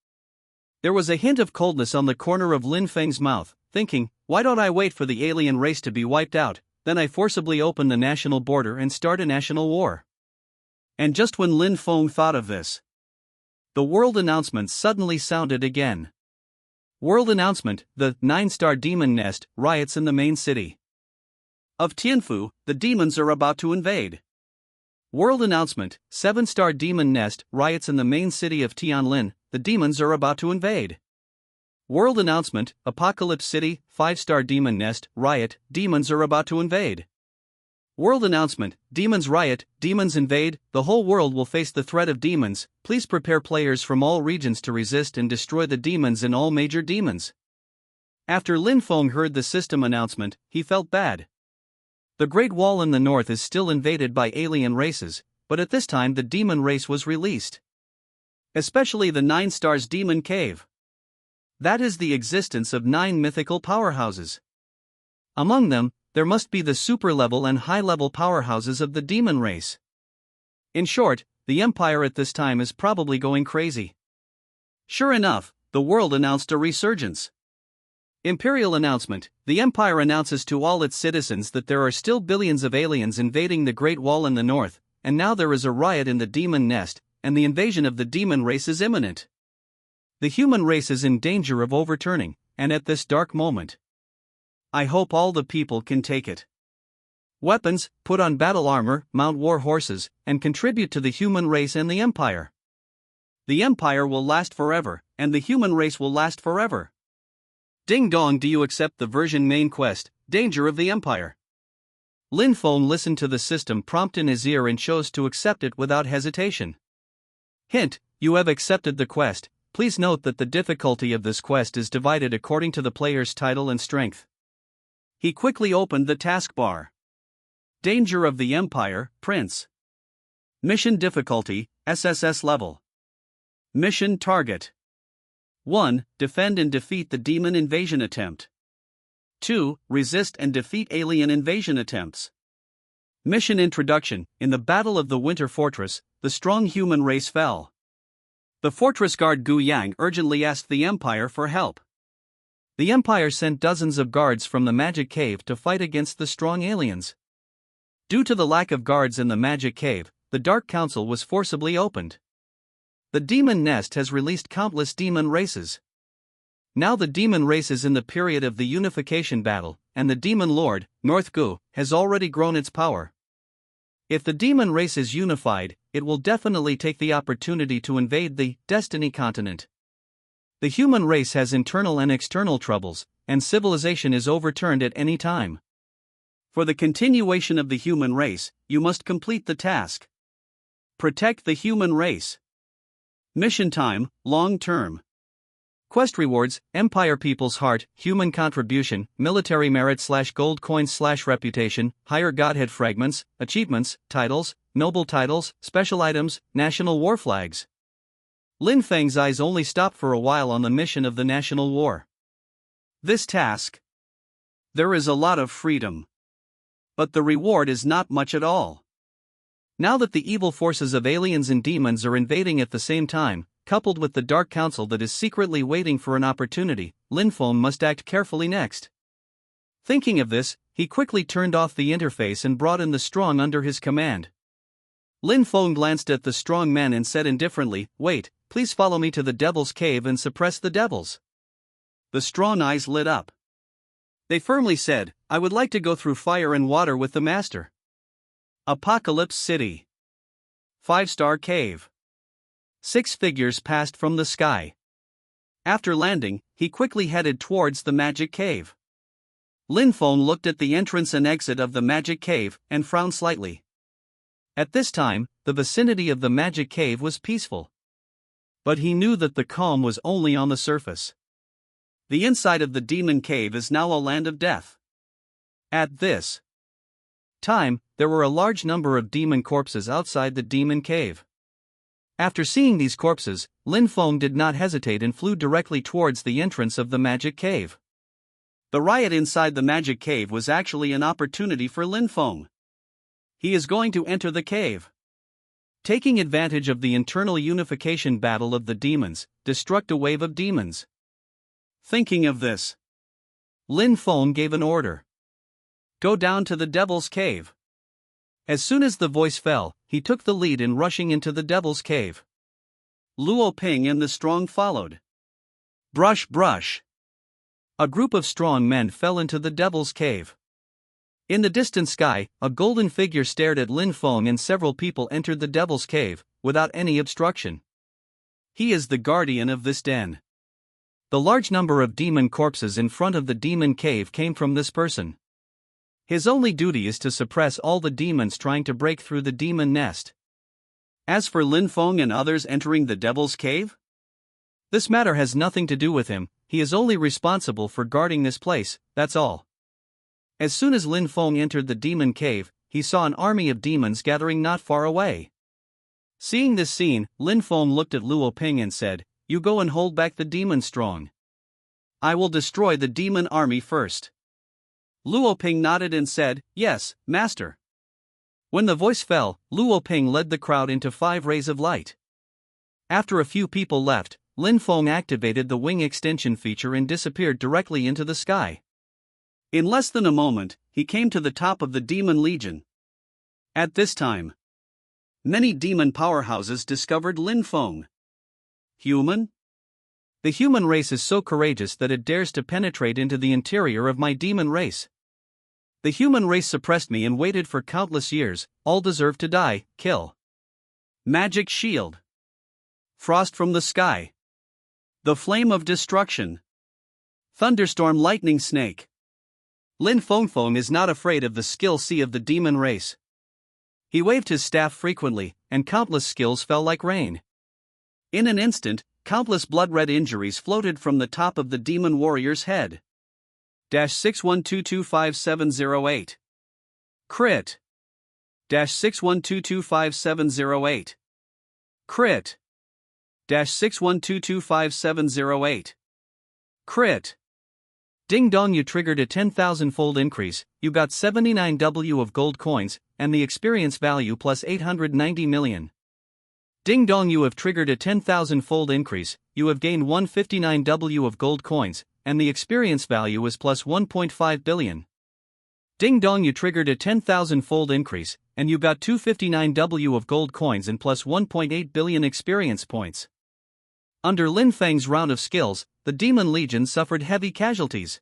There was a hint of coldness on the corner of Lin Feng's mouth, thinking, why don't I wait for the alien race to be wiped out, then I forcibly open the national border and start a national war. And just when Lin Feng thought of this, the world announcement suddenly sounded again. World announcement, the 9-star demon nest riots in the main city of Tianfu, the demons are about to invade. World announcement, 7-star demon nest riots in the main city of Tianlin, the demons are about to invade. World announcement, Apocalypse City, 5-star demon nest riot, demons are about to invade. World announcement, demons riot, demons invade, the whole world will face the threat of demons, please prepare players from all regions to resist and destroy the demons and all major demons. After Lin Feng heard the system announcement, he felt bad. The Great Wall in the north is still invaded by alien races, but at this time the demon race was released. Especially the 9 stars demon cave. That is the existence of 9 mythical powerhouses. Among them, there must be the super-level and high-level powerhouses of the demon race. In short, the Empire at this time is probably going crazy. Sure enough, the world announced a resurgence. Imperial announcement, the Empire announces to all its citizens that there are still billions of aliens invading the Great Wall in the north, and now there is a riot in the demon nest, and the invasion of the demon race is imminent. The human race is in danger of overturning, and at this dark moment, I hope all the people can take it. Weapons, put on battle armor, mount war horses, and contribute to the human race and the Empire. The Empire will last forever, and the human race will last forever. Ding dong, do you accept the version main quest, Danger of the Empire? Lin Feng listened to the system prompt in his ear and chose to accept it without hesitation. Hint, you have accepted the quest. Please note that the difficulty of this quest is divided according to the player's title and strength. He quickly opened the taskbar. Danger of the Empire, Prince. Mission difficulty, SSS level. Mission target. 1. Defend and defeat the demon invasion attempt. 2. Resist and defeat alien invasion attempts. Mission introduction, in the Battle of the Winter Fortress, the strong human race fell. The fortress guard Gu Yang urgently asked the Empire for help. The Empire sent dozens of guards from the magic cave to fight against the strong aliens. Due to the lack of guards in the magic cave, the Dark Council was forcibly opened. The demon nest has released countless demon races. Now the demon race is in the period of the unification battle, and the demon lord, North Gu, has already grown its power. If the demon race is unified, it will definitely take the opportunity to invade the Destiny Continent. The human race has internal and external troubles, and civilization is overturned at any time. For the continuation of the human race, you must complete the task. Protect the human race. Mission time, long term. Quest rewards, Empire People's Heart, Human Contribution, Military Merit / Gold Coins / Reputation, Higher Godhead Fragments, Achievements, Titles, Noble Titles, Special Items, National War Flags. Lin Feng's eyes only stopped for a while on the mission of the National War. This task. There is a lot of freedom. But the reward is not much at all. Now that the evil forces of aliens and demons are invading at the same time, coupled with the Dark Council that is secretly waiting for an opportunity, Lin Feng must act carefully next. Thinking of this, he quickly turned off the interface and brought in the strong under his command. Lin Feng glanced at the strong man and said indifferently, "Wait, please follow me to the devil's cave and suppress the devils." The strong eyes lit up. They firmly said, "I would like to go through fire and water with the master." Apocalypse City. 5-star cave. 6 figures passed from the sky. After landing, he quickly headed towards the magic cave. Lin Feng looked at the entrance and exit of the magic cave and frowned slightly. At this time, the vicinity of the magic cave was peaceful. But he knew that the calm was only on the surface. The inside of the demon cave is now a land of death. At this time, there were a large number of demon corpses outside the demon cave. After seeing these corpses, Lin Feng did not hesitate and flew directly towards the entrance of the magic cave. The riot inside the magic cave was actually an opportunity for Lin Feng. He is going to enter the cave. Taking advantage of the internal unification battle of the demons, destruct a wave of demons. Thinking of this, Lin Feng gave an order. Go down to the devil's cave. As soon as the voice fell, he took the lead in rushing into the devil's cave. Luo Ping and the strong followed. Brush, brush. A group of strong men fell into the devil's cave. In the distant sky, a golden figure stared at Lin Feng and several people entered the devil's cave, without any obstruction. He is the guardian of this den. The large number of demon corpses in front of the demon cave came from this person. His only duty is to suppress all the demons trying to break through the demon nest. As for Lin Feng and others entering the devil's cave, this matter has nothing to do with him. He is only responsible for guarding this place, that's all. As soon as Lin Feng entered the demon cave, he saw an army of demons gathering not far away. Seeing this scene, Lin Feng looked at Luo Ping and said, "You go and hold back the demon strong. I will destroy the demon army first." Luo Ping nodded and said, "Yes, master." When the voice fell, Luo Ping led the crowd into 5 rays of light. After a few people left, Lin Feng activated the wing extension feature and disappeared directly into the sky. In less than a moment, he came to the top of the Demon Legion. At this time, many demon powerhouses discovered Lin Feng. Human? The human race is so courageous that it dares to penetrate into the interior of my demon race. The human race suppressed me and waited for countless years, all deserve to die, kill. Magic shield. Frost from the sky. The flame of destruction. Thunderstorm lightning snake. Lin Feng is not afraid of the skill sea of the demon race. He waved his staff frequently, and countless skills fell like rain. In an instant, countless blood-red injuries floated from the top of the demon warrior's head. 6122570 Crit. 6122570 Crit. 6122570 Crit. Ding dong, you triggered a 10,000-fold increase, you got 79W of gold coins, and the experience value plus 890 million. Ding dong, you have triggered a 10,000-fold increase, you have gained 159W of gold coins, and the experience value is plus 1.5 billion. Ding dong, you triggered a 10,000-fold increase, and you got 259W of gold coins and plus 1.8 billion experience points. Under Lin Feng's round of skills, the Demon Legion suffered heavy casualties.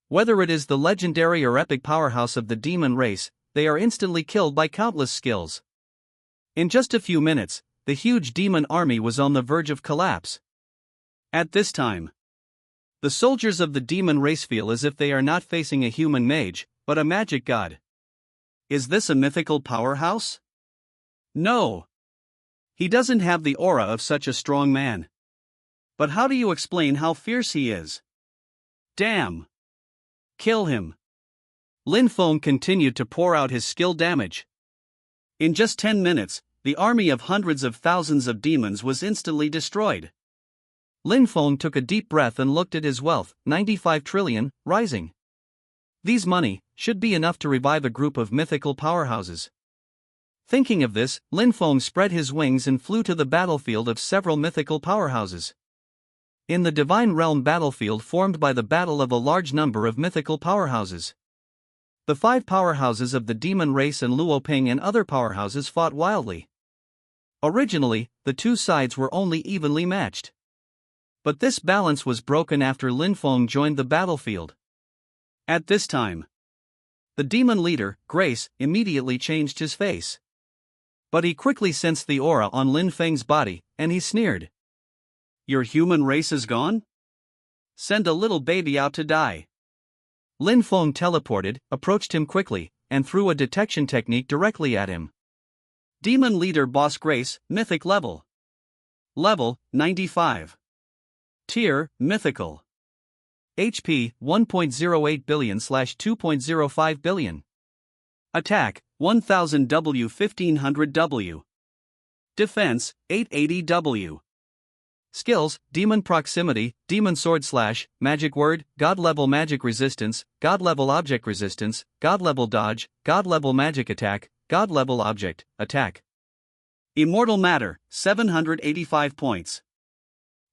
Whether it is the legendary or epic powerhouse of the demon race, they are instantly killed by countless skills. In just a few minutes, the huge demon army was on the verge of collapse. At this time, the soldiers of the demon race feel as if they are not facing a human mage, but a magic god. Is this a mythical powerhouse? No. He doesn't have the aura of such a strong man. But how do you explain how fierce he is? Damn. Kill him. Lin Feng continued to pour out his skill damage. In just 10 minutes, the army of hundreds of thousands of demons was instantly destroyed. Lin Feng took a deep breath and looked at his wealth, 95 trillion, rising. These money should be enough to revive a group of mythical powerhouses. Thinking of this, Lin Feng spread his wings and flew to the battlefield of several mythical powerhouses. In the Divine Realm battlefield formed by the battle of a large number of mythical powerhouses. The 5 powerhouses of the demon race and Luo Ping and other powerhouses fought wildly. Originally, the two sides were only evenly matched. But this balance was broken after Lin Feng joined the battlefield. At this time, the demon leader, Grace, immediately changed his face. But he quickly sensed the aura on Lin Feng's body, and he sneered. "Your human race is gone? Send a little baby out to die." Lin Feng teleported, approached him quickly, and threw a detection technique directly at him. Demon Leader Boss Grace, Mythic Level. Level, 95. Tier, Mythical. HP, 1.08 billion/2.05 billion. Attack, 1000 W 1500 W. Defense, 880 W. Skills, Demon Proximity, Demon Sword Slash, Magic Word, God Level Magic Resistance, God Level Object Resistance, God Level Dodge, God Level Magic Attack, God Level Object, Attack. Immortal Matter, 785 points.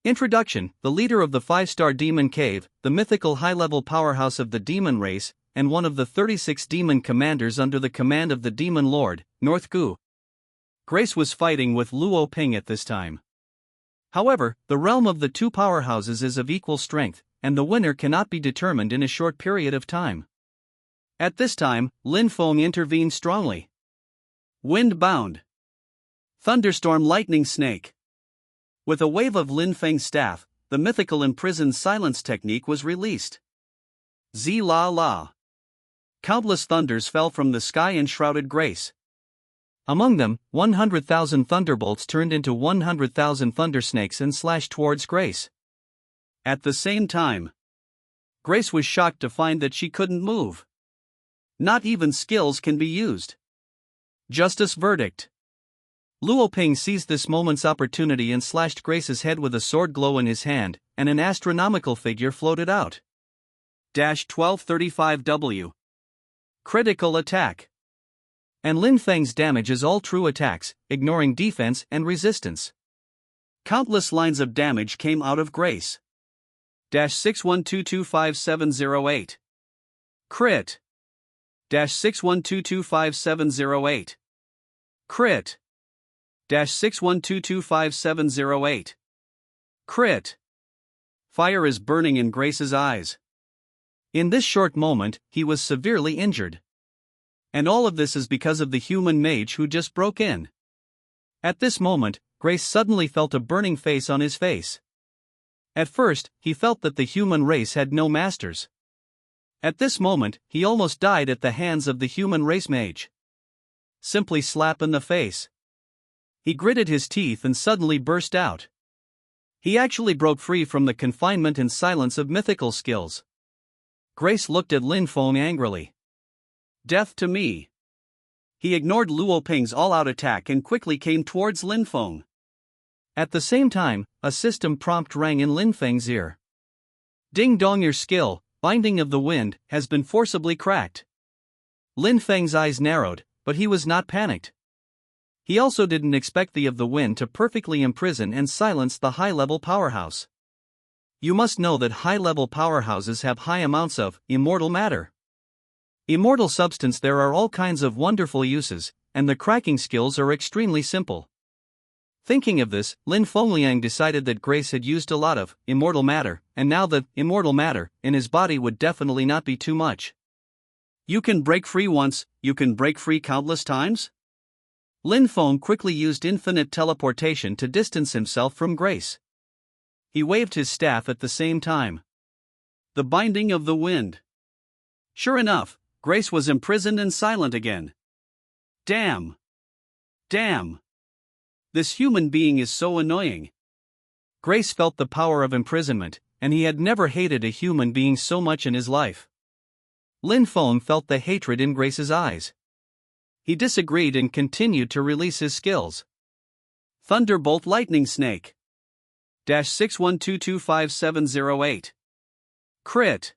Introduction: the leader of the 5-star Demon Cave, the mythical high-level powerhouse of the demon race, and one of the 36 demon commanders under the command of the Demon Lord, North Gu. Grace was fighting with Luo Ping at this time. However, the realm of the two powerhouses is of equal strength, and the winner cannot be determined in a short period of time. At this time, Lin Feng intervened strongly. Wind Bound. Thunderstorm Lightning Snake. With a wave of Lin Feng's staff, the mythical imprisoned silence technique was released. Zi La La. Countless thunders fell from the sky and shrouded Grace. Among them, 100,000 thunderbolts turned into 100,000 thundersnakes and slashed towards Grace. At the same time, Grace was shocked to find that she couldn't move. Not even skills can be used. Justice Verdict. Luo Ping seized this moment's opportunity and slashed Grace's head with a sword glow in his hand, and an astronomical figure floated out. 1235 W. Critical Attack. And Lin Feng's damage is all true attacks, ignoring defense and resistance. Countless lines of damage came out of Grace. 61225708. Crit. 61225708. Crit. 61225708. Crit. Fire is burning in Grace's eyes. In this short moment, he was severely injured. And all of this is because of the human mage who just broke in. At this moment, Grace suddenly felt a burning face on his face. At first, he felt that the human race had no masters. At this moment, he almost died at the hands of the human race mage. Simply slap in the face. He gritted his teeth and suddenly burst out. He actually broke free from the confinement and silence of mythical skills. Grace looked at Lin Feng angrily. Death to me. He ignored Luo Ping's all-out attack and quickly came towards Lin Feng. At the same time, a system prompt rang in Lin Feng's ear. Ding dong, your skill, Binding of the Wind, has been forcibly cracked. Lin Feng's eyes narrowed, but he was not panicked. He also didn't expect the of the Wind to perfectly imprison and silence the high-level powerhouse. You must know that high-level powerhouses have high amounts of immortal matter. Immortal substance. There are all kinds of wonderful uses, and the cracking skills are extremely simple. Thinking of this, Lin Fengliang decided that Grace had used a lot of immortal matter, and now the immortal matter in his body would definitely not be too much. You can break free once, you can break free countless times? Lin Feng quickly used infinite teleportation to distance himself from Grace. He waved his staff at the same time. The Binding of the Wind. Sure enough, Grace was imprisoned and silent again. Damn. Damn. This human being is so annoying. Grace felt the power of imprisonment, and he had never hated a human being so much in his life. Lin Feng felt the hatred in Grace's eyes. He disagreed and continued to release his skills. Thunderbolt Lightning Snake. 61225708. Crit.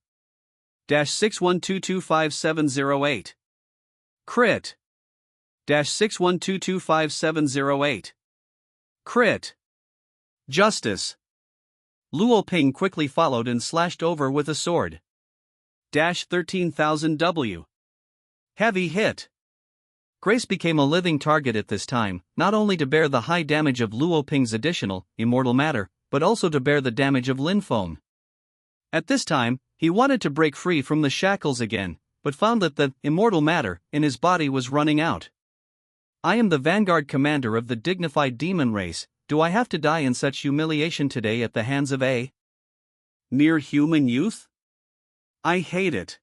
61225708. Crit. -61225708. Crit. Justice. Luo Ping quickly followed and slashed over with a sword. -13,000 W. Heavy hit. Grace became a living target at this time, not only to bear the high damage of Luo Ping's additional, immortal matter, but also to bear the damage of Lin Feng. At this time, he wanted to break free from the shackles again, but found that the immortal matter in his body was running out. I am the vanguard commander of the dignified demon race. Do I have to die in such humiliation today at the hands of a mere human youth? I hate it.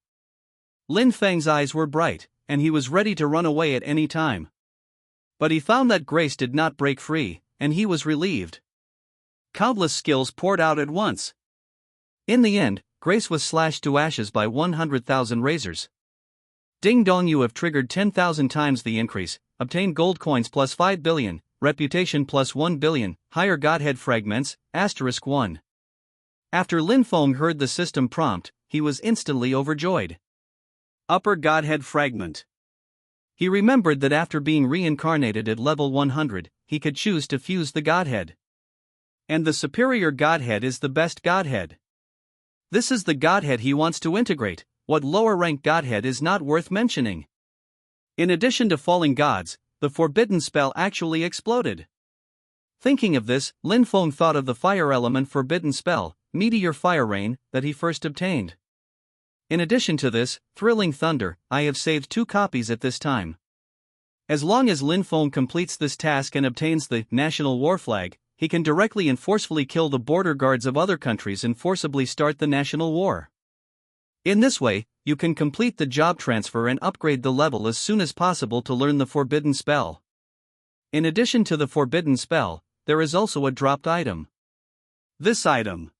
Lin Feng's eyes were bright, and he was ready to run away at any time. But he found that Grace did not break free, and he was relieved. Countless skills poured out at once. In the end, Grace was slashed to ashes by 100,000 razors. Ding dong, you have triggered 10,000 times the increase, obtained gold coins plus 5 billion, reputation plus 1 billion, higher godhead fragments, *1. After Lin Feng heard the system prompt, he was instantly overjoyed. Upper godhead fragment. He remembered that after being reincarnated at level 100, he could choose to fuse the godhead. And the superior godhead is the best godhead. This is the godhead he wants to integrate. What lower rank godhead is not worth mentioning? In addition to falling gods, the forbidden spell actually exploded. Thinking of this, Lin Feng thought of the fire element forbidden spell, Meteor Fire Rain, that he first obtained. In addition to this, Thrilling Thunder, I have saved 2 copies at this time. As long as Lin Feng completes this task and obtains the national war flag, he can directly and forcefully kill the border guards of other countries and forcibly start the national war. In this way, you can complete the job transfer and upgrade the level as soon as possible to learn the forbidden spell. In addition to the forbidden spell, there is also a dropped item. This item.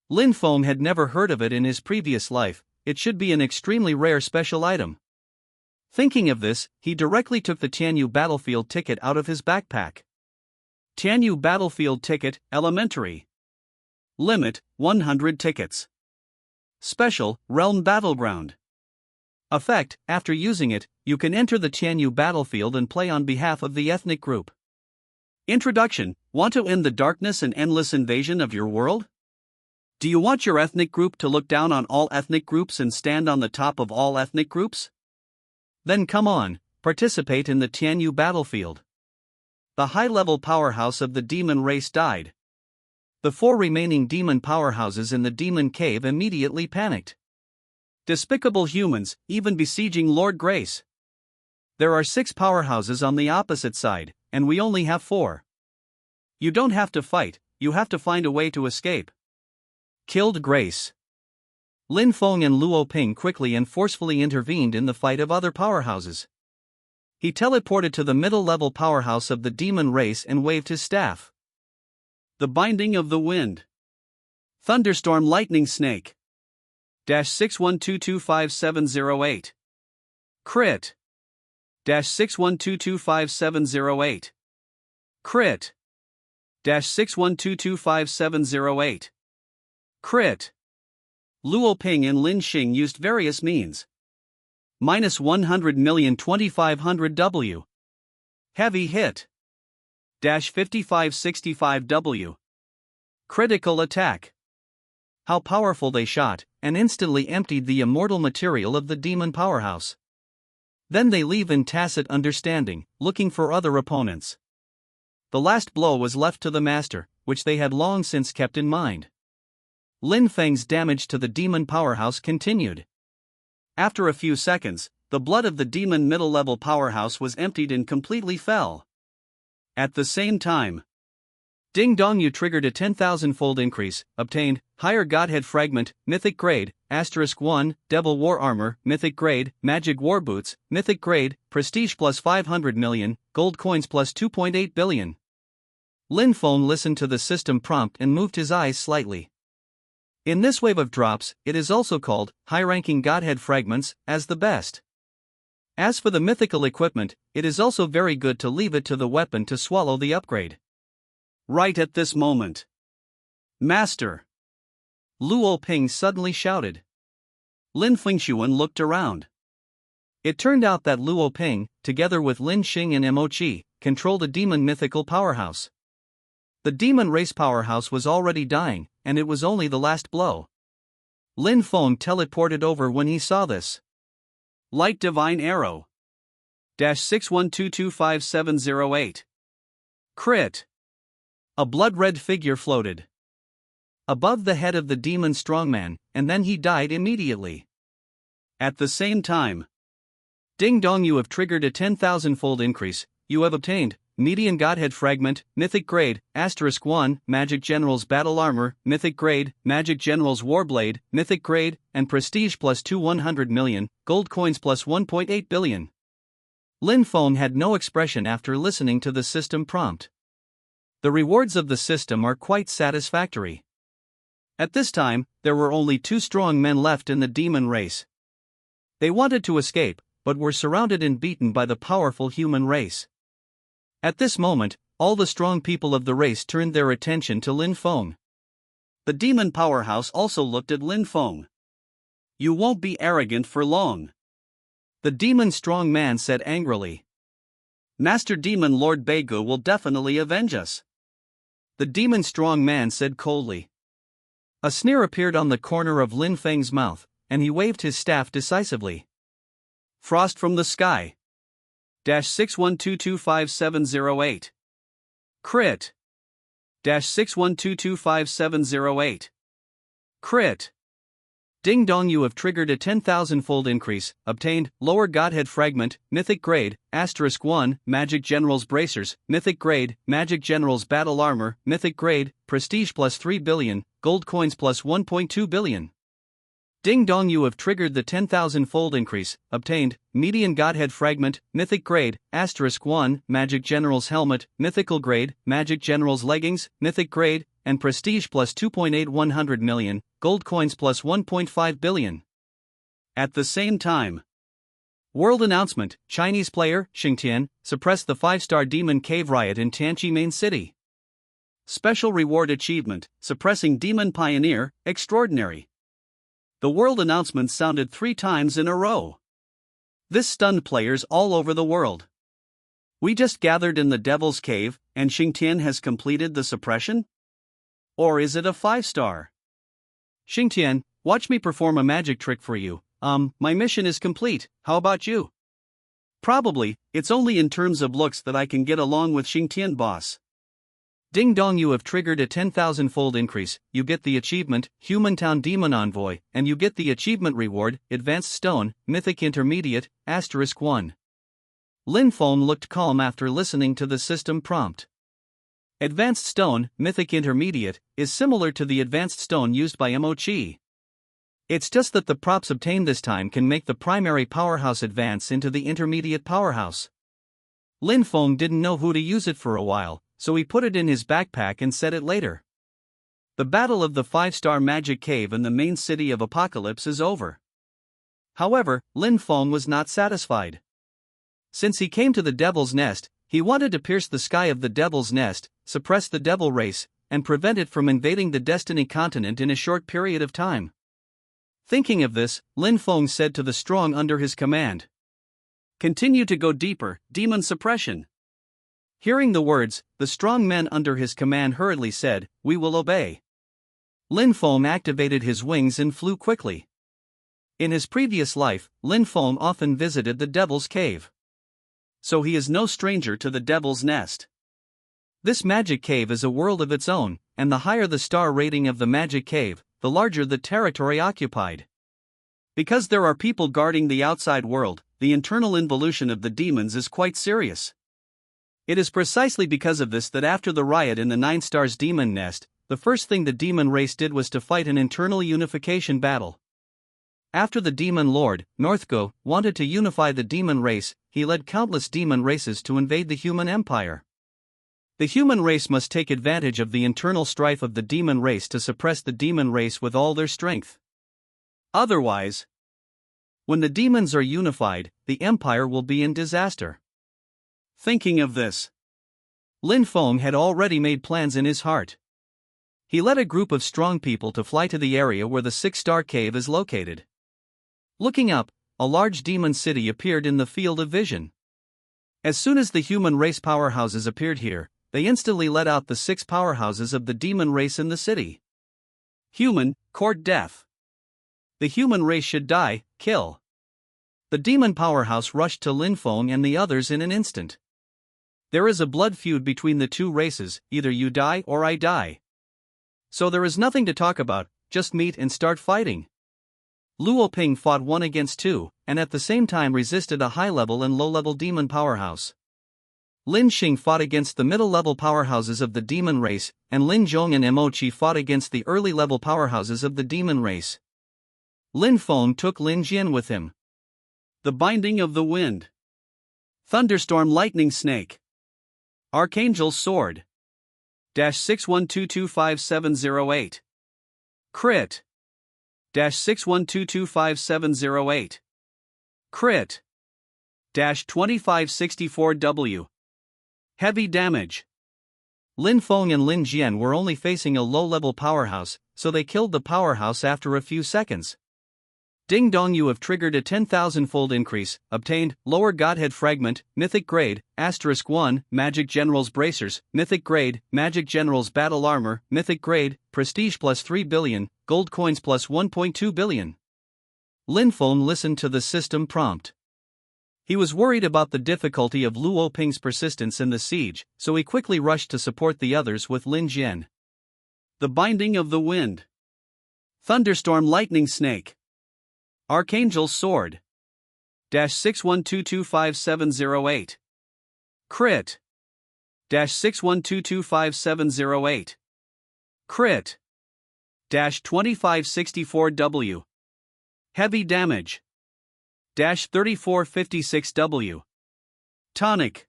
Lin Feng had never heard of it in his previous life. It should be an extremely rare special item. Thinking of this, he directly took the Tianyu battlefield ticket out of his backpack. Tianyu battlefield ticket, elementary. Limit, 100 tickets. Special, Realm Battleground. Effect, after using it, you can enter the Tianyu battlefield and play on behalf of the ethnic group. Introduction, want to end the darkness and endless invasion of your world? Do you want your ethnic group to look down on all ethnic groups and stand on the top of all ethnic groups? Then come on, participate in the Tianyu battlefield. The high-level powerhouse of the demon race died. The 4 remaining demon powerhouses in the demon cave immediately panicked. Despicable humans, even besieging Lord Grace. There are 6 powerhouses on the opposite side, and we only have 4. You don't have to fight, you have to find a way to escape. Killed Grace. Lin Feng and Luo Ping quickly and forcefully intervened in the fight of other powerhouses. He teleported to the middle-level powerhouse of the demon race and waved his staff. The Binding of the Wind. Thunderstorm Lightning Snake. -61225708. Crit. -61225708. Crit. -61225708. Crit. Luo Ping and Lin Xing used various means. -100,2,500 W. Heavy hit. -5565 W. Critical attack. How powerful they shot, and instantly emptied the immortal material of the demon powerhouse. Then they leave in tacit understanding, looking for other opponents. The last blow was left to the master, which they had long since kept in mind. Lin Feng's damage to the demon powerhouse continued. After a few seconds, the blood of the demon middle-level powerhouse was emptied and completely fell. At the same time, Ding Dong, you triggered a 10,000-fold increase, obtained, higher godhead fragment, mythic grade, *1, devil war armor, mythic grade, magic war boots, mythic grade, prestige plus 500 million, gold coins plus 2.8 billion. Lin Feng listened to the system prompt and moved his eyes slightly. In this wave of drops, it is also called, high-ranking godhead fragments, as the best. As for the mythical equipment, it is also very good to leave it to the weapon to swallow the upgrade. Right at this moment. Master! Luo Ping suddenly shouted. Lin Fengshuan looked around. It turned out that Luo Ping, together with Lin Xing and Mo Qi, controlled a demon mythical powerhouse. The demon race powerhouse was already dying, and it was only the last blow. Lin Feng teleported over when he saw this. Light Divine Arrow. -61225708. Crit. A blood-red figure floated above the head of the demon strongman, and then he died immediately. At the same time, ding dong, you have triggered a 10,000-fold increase. You have obtained Median Godhead Fragment, Mythic Grade, *1, Magic General's Battle Armor, Mythic Grade, Magic General's Warblade, Mythic Grade, and Prestige +2 100 million, Gold Coins +1.8 billion. Lin Feng had no expression after listening to the system prompt. The rewards of the system are quite satisfactory. At this time, there were only 2 strong men left in the demon race. They wanted to escape, but were surrounded and beaten by the powerful human race. At this moment, all the strong people of the race turned their attention to Lin Feng. The demon powerhouse also looked at Lin Feng. "You won't be arrogant for long," the demon strong man said angrily. "Master Demon Lord Beigu will definitely avenge us," the demon strong man said coldly. A sneer appeared on the corner of Lin Feng's mouth, and he waved his staff decisively. "Frost from the sky. -61225708. Crit. -61225708. Crit. Ding dong, you have triggered a 10,000-fold increase, obtained Lower Godhead Fragment, Mythic Grade, *1, Magic General's Bracers, Mythic Grade, Magic General's Battle Armor, Mythic Grade, Prestige +3 billion, Gold Coins +1.2 billion. Ding dong, you have triggered the 10,000-fold increase, obtained Median Godhead Fragment, Mythic Grade, *1, Magic General's Helmet, Mythical Grade, Magic General's Leggings, Mythic Grade, and Prestige +2.8 100 million, Gold Coins +1.5 billion. At the same time, World Announcement, Chinese player, Xingtian, suppressed the 5-star Demon Cave riot in Tianqi main city. Special reward achievement, suppressing Demon Pioneer, extraordinary. The world announcement sounded 3 times in a row. This stunned players all over the world. We just gathered in the Devil's Cave, and Xingtian has completed the suppression? Or is it a 5-star? Xingtian, watch me perform a magic trick for you. My mission is complete, how about you? Probably, it's only in terms of looks that I can get along with Xingtian boss. Ding dong, you have triggered a 10,000-fold increase, you get the achievement, Humantown Demon Envoy, and you get the achievement reward, Advanced Stone, Mythic Intermediate, *1. Lin Feng looked calm after listening to the system prompt. Advanced Stone, Mythic Intermediate, is similar to the Advanced Stone used by Mo Qi. It's just that the props obtained this time can make the primary powerhouse advance into the intermediate powerhouse. Lin Feng didn't know who to use it for a while, so he put it in his backpack and said it later. The battle of the 5-star magic cave in the main city of Apocalypse is over. However, Lin Feng was not satisfied. Since he came to the Devil's Nest, he wanted to pierce the sky of the Devil's Nest, suppress the Devil race, and prevent it from invading the Destiny continent in a short period of time. Thinking of this, Lin Feng said to the strong under his command, "Continue to go deeper, demon suppression." Hearing the words, the strong men under his command hurriedly said, "We will obey." Lin Feng activated his wings and flew quickly. In his previous life, Lin Feng often visited the Devil's Cave. So he is no stranger to the Devil's Nest. This magic cave is a world of its own, and the higher the star rating of the magic cave, the larger the territory occupied. Because there are people guarding the outside world, the internal involution of the demons is quite serious. It is precisely because of this that after the riot in the 9 Stars Demon Nest, the first thing the demon race did was to fight an internal unification battle. After the demon lord, Northgo, wanted to unify the demon race, he led countless demon races to invade the human empire. The human race must take advantage of the internal strife of the demon race to suppress the demon race with all their strength. Otherwise, when the demons are unified, the empire will be in disaster. Thinking of this, Lin Feng had already made plans in his heart. He led a group of strong people to fly to the area where the 6-star cave is located. Looking up, a large demon city appeared in the field of vision. As soon as the human race powerhouses appeared here, they instantly let out the 6 powerhouses of the demon race in the city. Human, court death. The human race should die, kill. The demon powerhouse rushed to Lin Feng and the others in an instant. There is a blood feud between the two races, either you die or I die. So there is nothing to talk about, just meet and start fighting. Luo Ping fought 1 against 2, and at the same time resisted a high-level and low-level demon powerhouse. Lin Xing fought against the middle-level powerhouses of the demon race, and Lin Zhong and Mo Qi fought against the early-level powerhouses of the demon race. Lin Feng took Lin Jian with him. The Binding of the Wind. Thunderstorm Lightning Snake. Archangel's Sword. -61225708. Crit. -61225708. Crit. -2564W. Heavy damage. Lin Feng and Lin Jian were only facing a low-level powerhouse, so they killed the powerhouse after a few seconds. Ding dong, you have triggered a 10,000-fold increase, obtained, lower Godhead Fragment, Mythic Grade, *1, Magic General's Bracers, Mythic Grade, Magic General's Battle Armor, Mythic Grade, Prestige plus 3 billion, Gold Coins plus 1.2 billion. Lin Feng listened to the system prompt. He was worried about the difficulty of Luo Ping's persistence in the siege, so he quickly rushed to support the others with Lin Jian. The Binding of the Wind. Thunderstorm Lightning Snake. Archangel's Sword. -61225708. Crit. -61225708. Crit. -2564W. Heavy damage. -3456W. Tonic.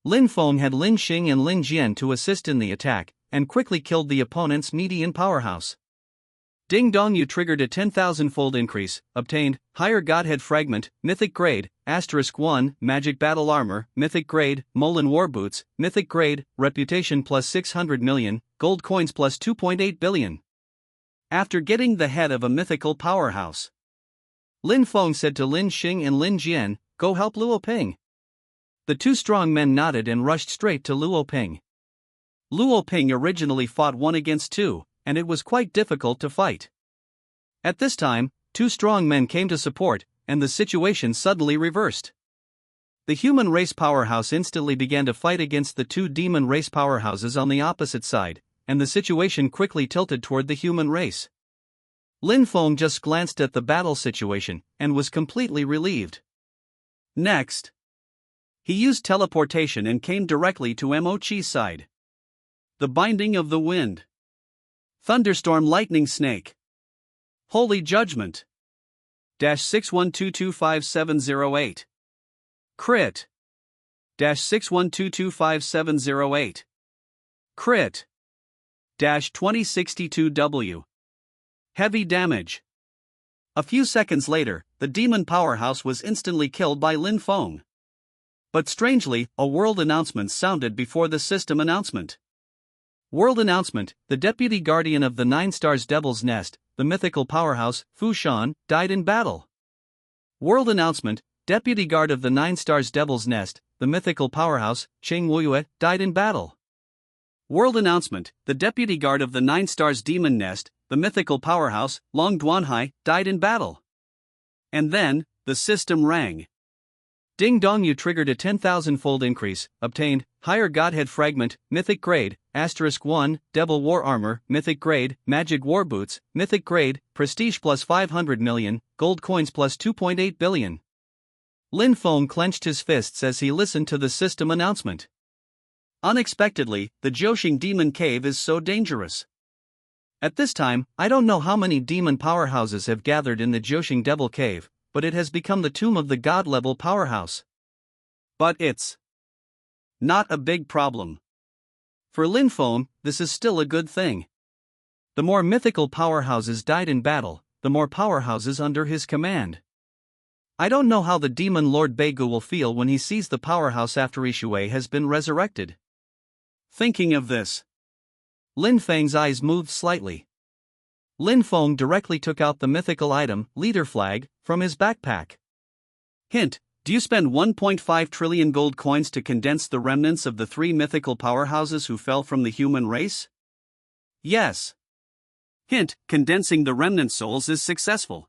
Lin Feng had Lin Xing and Lin Jian to assist in the attack, and quickly killed the opponent's median powerhouse. Ding dong, you triggered a 10,000-fold increase, obtained, higher Godhead Fragment, Mythic Grade, *1, Magic Battle Armor, Mythic Grade, Molan War Boots, Mythic Grade, Reputation plus 600 million, Gold Coins plus 2.8 billion. After getting the head of a mythical powerhouse, Lin Feng said to Lin Xing and Lin Jian, "Go help Luo Ping." The 2 strong men nodded and rushed straight to Luo Ping. Luo Ping originally fought 1 against 2, and it was quite difficult to fight. At this time, 2 strong men came to support, and the situation suddenly reversed. The human race powerhouse instantly began to fight against the 2 demon race powerhouses on the opposite side, and the situation quickly tilted toward the human race. Lin Feng just glanced at the battle situation, and was completely relieved. Next, he used teleportation and came directly to Mo Qi's side. The Binding of the Wind. Thunderstorm Lightning Snake. Holy Judgment. -61225708. Crit. -61225708. Crit. -2062W. Heavy damage. A few seconds later, the demon powerhouse was instantly killed by Lin Feng. But strangely, a world announcement sounded before the system announcement. World announcement: the deputy guardian of the 9 Stars Devil's Nest, the mythical powerhouse, Fu Shan, died in battle. World announcement: deputy guard of the 9 Stars Devil's Nest, the mythical powerhouse, Cheng Wuyue, died in battle. World announcement: the deputy guard of the 9 Stars Demon Nest, the mythical powerhouse, Long Duanhai, died in battle. And then, the system rang. Ding dong, you triggered a 10,000-fold increase, obtained, higher Godhead Fragment, Mythic Grade, *1, Devil War Armor, Mythic Grade, Magic War Boots, Mythic Grade, Prestige plus 500 million, Gold Coins plus 2.8 billion. Lin Feng clenched his fists as he listened to the system announcement. Unexpectedly, the Jiuxing Demon Cave is so dangerous. At this time, I don't know how many demon powerhouses have gathered in the Jiuxing Devil Cave, but it has become the tomb of the god-level powerhouse. But it's not a big problem. For Lin Feng, this is still a good thing. The more mythical powerhouses died in battle, the more powerhouses under his command. I don't know how the demon Lord Beigu will feel when he sees the powerhouse after Ishui has been resurrected. Thinking of this, Lin Feng's eyes moved slightly. Lin Feng directly took out the mythical item, leader flag, from his backpack. Hint: do you spend 1.5 trillion gold coins to condense the remnants of the 3 mythical powerhouses who fell from the human race? Yes. Hint: condensing the remnant souls is successful.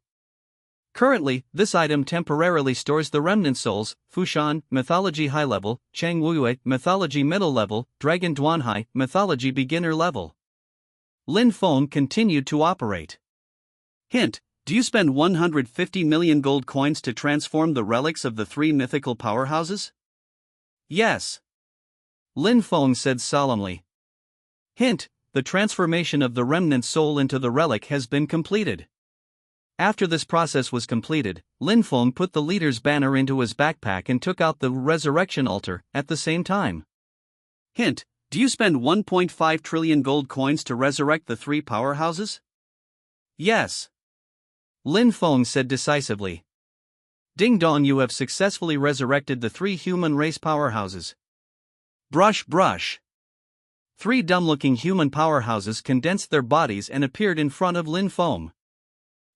Currently, this item temporarily stores the remnant souls: Fushan, Mythology High Level; Chang Wuwei, Mythology Middle Level; Dragon Duanhai, Mythology Beginner Level. Lin Feng continued to operate. Hint: do you spend 150 million gold coins to transform the relics of the 3 mythical powerhouses? Yes. Lin Feng said solemnly. Hint: the transformation of the remnant soul into the relic has been completed. After this process was completed, Lin Feng put the leader's banner into his backpack and took out the resurrection altar at the same time. Hint: do you spend 1.5 trillion gold coins to resurrect the 3 powerhouses? Yes. Lin Feng said decisively. Ding dong, you have successfully resurrected the 3 human race powerhouses. Brush brush. 3 dumb-looking human powerhouses condensed their bodies and appeared in front of Lin Feng.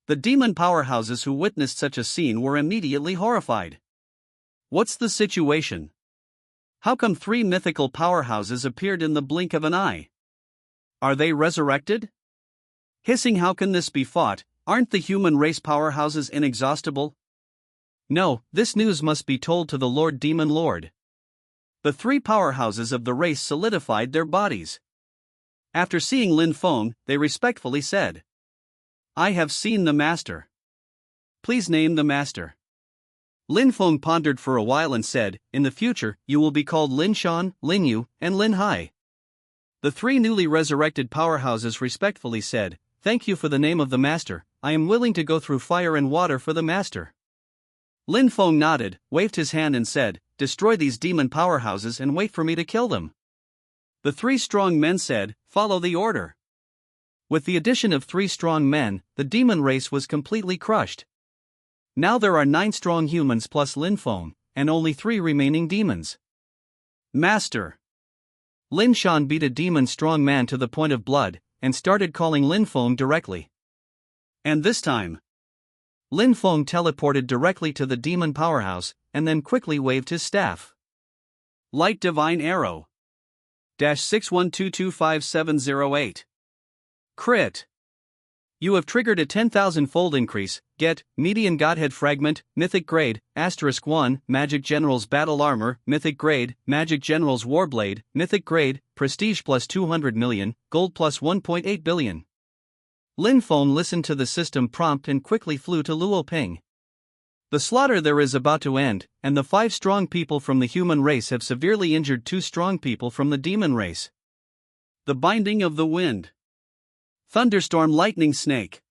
The demon powerhouses who witnessed such a scene were immediately horrified. What's the situation? How come 3 mythical powerhouses appeared in the blink of an eye? Are they resurrected? Hissing, how can this be fought? Aren't the human race powerhouses inexhaustible? No, this news must be told to the Lord Demon Lord. The 3 powerhouses of the race solidified their bodies. After seeing Lin Feng, they respectfully said, I have seen the master. Please name the master. Lin Feng pondered for a while and said, in the future, you will be called Lin Shan, Lin Yu, and Lin Hai. The 3 newly resurrected powerhouses respectfully said, thank you for the name of the master, I am willing to go through fire and water for the master. Lin Feng nodded, waved his hand and said, destroy these demon powerhouses and wait for me to kill them. The 3 strong men said, follow the order. With the addition of 3 strong men, the demon race was completely crushed. Now there are 9 strong humans plus Lin Feng, and only 3 remaining demons. Master. Lin Shan beat a demon strong man to the point of blood, and started calling Lin Feng directly. And this time, Lin Feng teleported directly to the demon powerhouse, and then quickly waved his staff. Light Divine Arrow. -61225708. Crit. You have triggered a 10,000-fold increase. Get Median Godhead Fragment, Mythic Grade, *1, Magic General's Battle Armor, Mythic Grade, Magic General's Warblade, Mythic Grade, Prestige plus 200 million, Gold plus 1.8 billion. Lin Feng listened to the system prompt and quickly flew to Luoping. The slaughter there is about to end, and the 5 strong people from the human race have severely injured 2 strong people from the demon race. The Binding of the Wind. Thunderstorm Lightning Snake.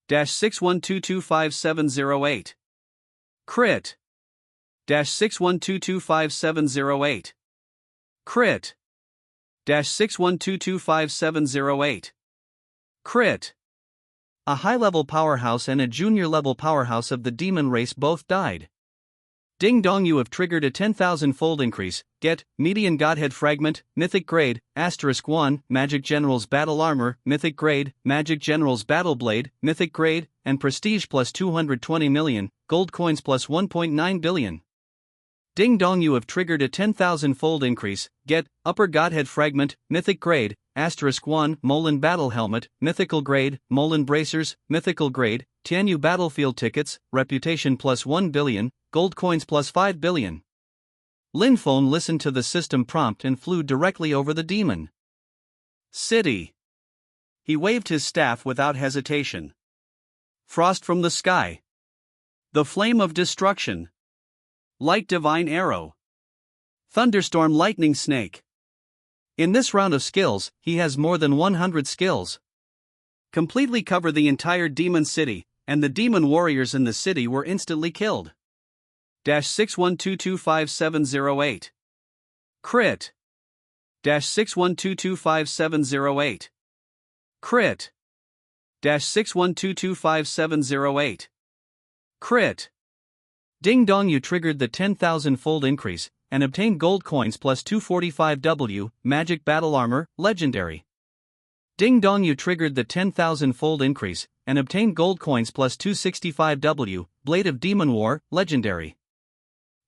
-61225708. Crit. -61225708. Crit. -61225708. Crit. A high-level powerhouse and a junior-level powerhouse of the demon race both died. Ding dong, you have triggered a 10,000-fold increase. Get Median Godhead Fragment, Mythic Grade, *1, Magic General's Battle Armor, Mythic Grade, Magic General's Battle Blade, Mythic Grade, and Prestige plus 220 million, Gold Coins plus 1.9 billion. Ding dong, you have triggered a 10,000-fold increase. Get Upper Godhead Fragment, Mythic Grade, *1, Molin Battle Helmet, Mythical Grade, Molin Bracers, Mythical Grade, Tianyu Battlefield Tickets, Reputation plus 1 billion, Gold Coins plus 5 billion. Lin Feng listened to the system prompt and flew directly over the demon city. He waved his staff without hesitation. Frost from the Sky. The Flame of Destruction. Light Divine Arrow. Thunderstorm Lightning Snake. In this round of skills, he has more than 100 skills. Completely cover the entire demon city, and the demon warriors in the city were instantly killed. -61225708. Crit. -61225708. Crit. -61225708. Crit. Ding dong, you triggered the 10,000-fold increase, and obtained Gold Coins plus 245W, Magic Battle Armor, Legendary. Ding dong, you triggered the 10,000-fold increase, and obtained gold coins plus 265W, Blade of Demon War, Legendary.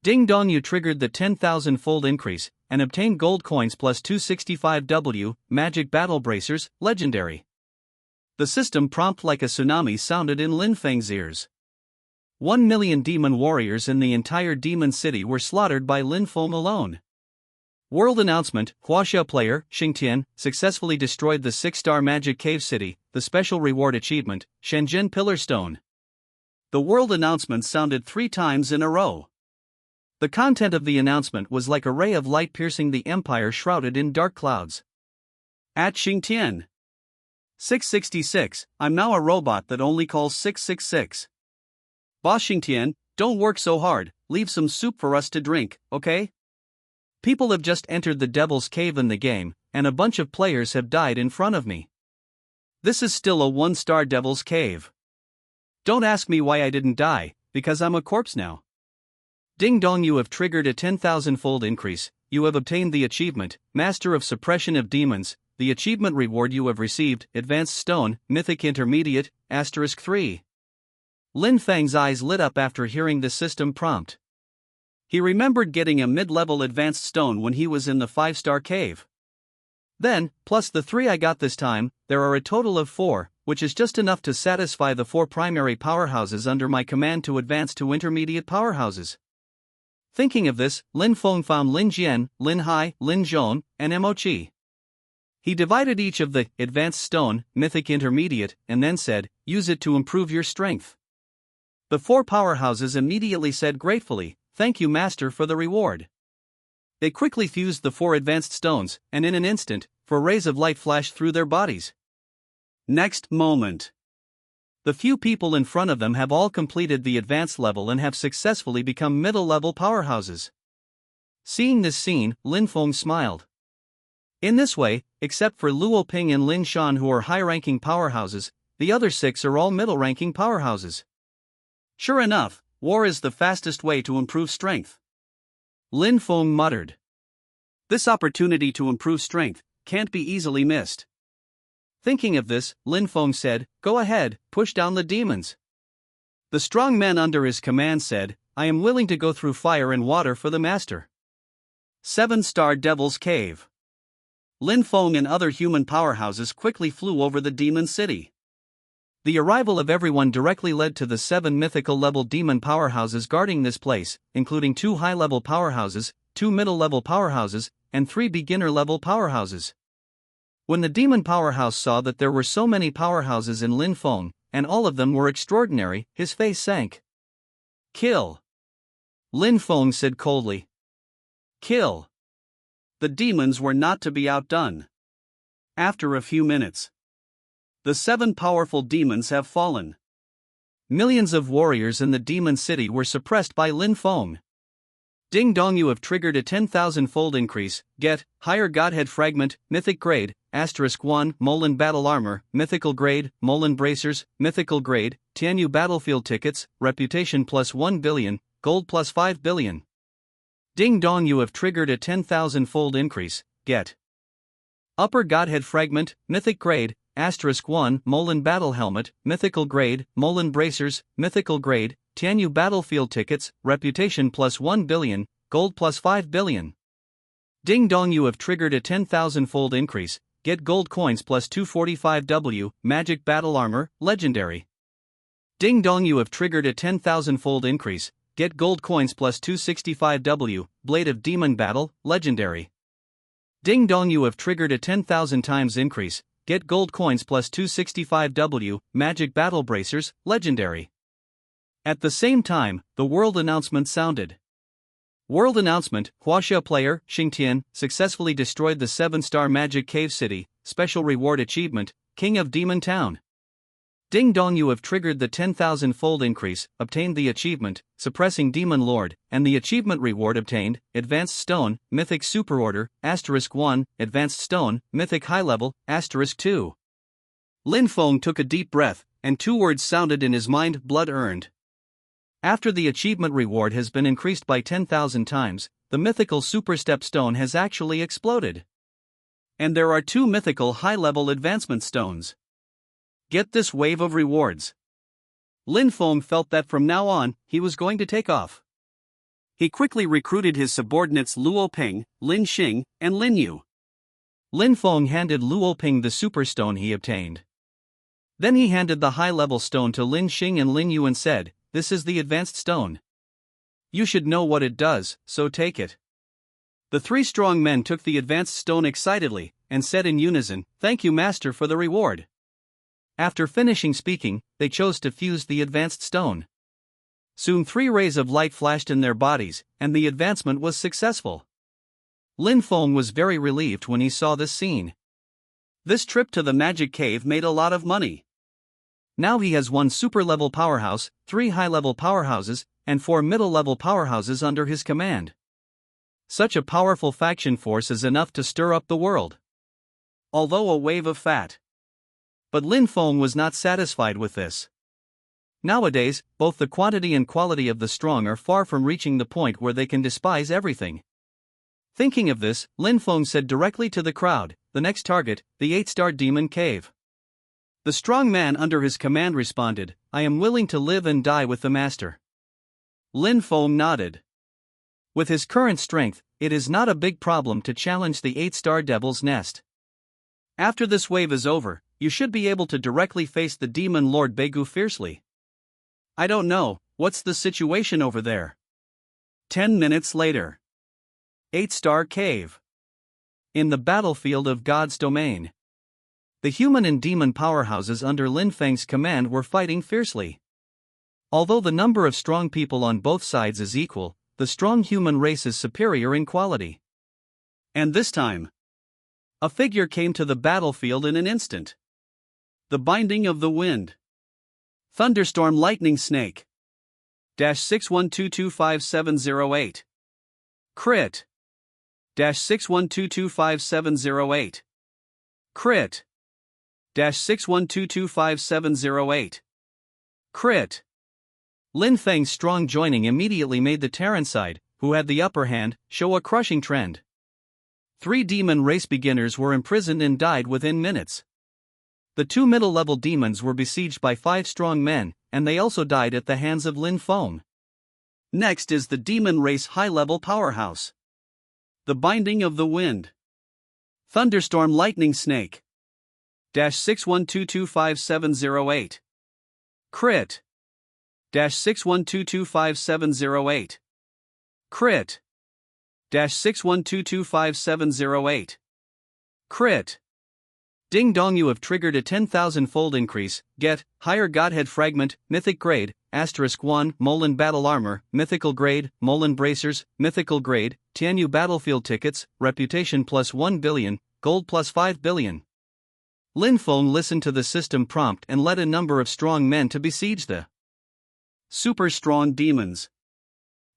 Ding dong, you triggered the 10,000-fold increase, and obtained gold coins plus 265W, Magic Battle Bracers, Legendary. The system prompt like a tsunami sounded in Lin Feng's ears. 1 million demon warriors in the entire demon city were slaughtered by Lin Feng alone. World announcement: Huaxia player, Xingtian, successfully destroyed the 6-star Magic Cave City, the special reward achievement, Shenzhen Pillar Stone. The world announcement sounded 3 times in a row. The content of the announcement was like a ray of light piercing the empire shrouded in dark clouds. At Xingtian. 666, I'm now a robot that only calls 666. Boss Xingtian, don't work so hard, leave some soup for us to drink, okay? People have just entered the Devil's Cave in the game, and a bunch of players have died in front of me. This is still a 1-star Devil's Cave. Don't ask me why I didn't die, because I'm a corpse now. Ding dong, you have triggered a 10,000-fold increase, you have obtained the achievement, Master of Suppression of Demons, the achievement reward you have received, Advanced Stone, Mythic Intermediate, *3. Lin Feng's eyes lit up after hearing the system prompt. He remembered getting a mid-level Advanced Stone when he was in the 5-star cave. Then, plus the 3 I got this time, there are a total of 4, which is just enough to satisfy the 4 primary powerhouses under my command to advance to intermediate powerhouses. Thinking of this, Lin Feng found Lin Jian, Lin Hai, Lin Zhong, and Mochi. He divided each of the Advanced Stone, Mythic Intermediate, and then said, use it to improve your strength. The 4 powerhouses immediately said gratefully, thank you master for the reward. They quickly fused the 4 advanced stones, and in an instant, 4 rays of light flashed through their bodies. Next moment. The few people in front of them have all completed the advanced level and have successfully become middle-level powerhouses. Seeing this scene, Lin Feng smiled. In this way, except for Luo Ping and Lin Shan who are high-ranking powerhouses, the other 6 are all middle-ranking powerhouses. Sure enough, war is the fastest way to improve strength. Lin Feng muttered. This opportunity to improve strength can't be easily missed. Thinking of this, Lin Feng said, go ahead, push down the demons. The strong men under his command said, I am willing to go through fire and water for the master. 7-star Devil's Cave. Lin Feng and other human powerhouses quickly flew over the demon city. The arrival of everyone directly led to the 7 mythical-level demon powerhouses guarding this place, including 2 high-level powerhouses, 2 middle-level powerhouses, and 3 beginner-level powerhouses. When the demon powerhouse saw that there were so many powerhouses in Lin Feng, and all of them were extraordinary, his face sank. Kill. Lin Feng said coldly. Kill. The demons were not to be outdone. After a few minutes, the 7 powerful demons have fallen. Millions of warriors in the demon city were suppressed by Lin Feng. Ding dong, you have triggered a 10,000-fold increase, get, Higher Godhead Fragment, Mythic Grade, *1, Molin Battle Armor, Mythical Grade, Molin Bracers, Mythical Grade, Tianyu Battlefield Tickets, Reputation plus 1 billion, Gold plus 5 billion. Ding dong, you have triggered a 10,000-fold increase, get. Upper Godhead Fragment, Mythic Grade, *1, Molin Battle Helmet, Mythical Grade, Molin Bracers, Mythical Grade, Tianyu Battlefield Tickets, Reputation plus 1 billion, Gold plus 5 billion. Ding dong, you have triggered a 10,000-fold increase, get gold coins plus 245W, Magic Battle Armor, Legendary. Ding dong, you have triggered a 10,000-fold increase, get gold coins plus 265W, Blade of Demon Battle, Legendary. Ding dong, you have triggered a 10,000 times increase, get gold coins plus 265W, Magic Battle Bracers, Legendary. At the same time, the world announcement sounded. World announcement: Huaxia player, Xingtian, successfully destroyed the 7-star Magic Cave City, special reward achievement, King of Demon Town. Ding dong, you have triggered the 10,000-fold increase, obtained the achievement, Suppressing Demon Lord, and the achievement reward obtained, Advanced Stone, Mythic Superorder, *1, Advanced Stone, Mythic High Level, *2. Lin Feng took a deep breath, and 2 words sounded in his mind: blood earned. After the achievement reward has been increased by 10,000 times, the mythical Super Step Stone has actually exploded. And there are 2 mythical high-level advancement stones. Get this wave of rewards. Lin Feng felt that from now on, he was going to take off. He quickly recruited his subordinates Luo Ping, Lin Xing, and Lin Yu. Lin Feng handed Luo Ping the super stone he obtained. Then he handed the high-level stone to Lin Xing and Lin Yu and said, "This is the advanced stone. You should know what it does, so take it." The 3 strong men took the advanced stone excitedly, and said in unison, "Thank you, Master, for the reward." After finishing speaking, they chose to fuse the advanced stone. Soon 3 rays of light flashed in their bodies, and the advancement was successful. Lin Feng was very relieved when he saw this scene. This trip to the magic cave made a lot of money. Now he has 1 super-level powerhouse, 3 high-level powerhouses, and 4 middle-level powerhouses under his command. Such a powerful faction force is enough to stir up the world. Although a wave of fat. But Lin Feng was not satisfied with this. Nowadays, both the quantity and quality of the strong are far from reaching the point where they can despise everything. Thinking of this, Lin Feng said directly to the crowd, "The next target, the 8-star demon cave." The strong man under his command responded, "I am willing to live and die with the master." Lin Feng nodded. With his current strength, it is not a big problem to challenge the 8-star Devil's Nest. After this wave is over, you should be able to directly face the demon Lord Begu fiercely. I don't know, what's the situation over there? 10 minutes later. 8-star cave. In the battlefield of God's domain. The human and demon powerhouses under Lin Feng's command were fighting fiercely. Although the number of strong people on both sides is equal, the strong human race is superior in quality. And this time, a figure came to the battlefield in an instant. The binding of the wind. Thunderstorm lightning snake. -61225708. Crit. -61225708. Crit. -61225708. Crit. Lin Feng's strong joining immediately made the Terran side, who had the upper hand, show a crushing trend. 3 demon race beginners were imprisoned and died within minutes. The 2 middle-level demons were besieged by 5 strong men, and they also died at the hands of Lin Feng. Next is the demon race high-level powerhouse. The binding of the wind. Thunderstorm lightning snake. -61225708. Crit. -61225708. Crit. -61225708. Crit. Ding dong, you have triggered a 10,000-fold increase. Get higher Godhead fragment, mythic grade, *1, Molin battle armor, mythical grade, Molin bracers, mythical grade, Tianyu battlefield tickets, reputation +1 billion, gold +5 billion. Lin Feng listened to the system prompt and led a number of strong men to besiege the super strong demons.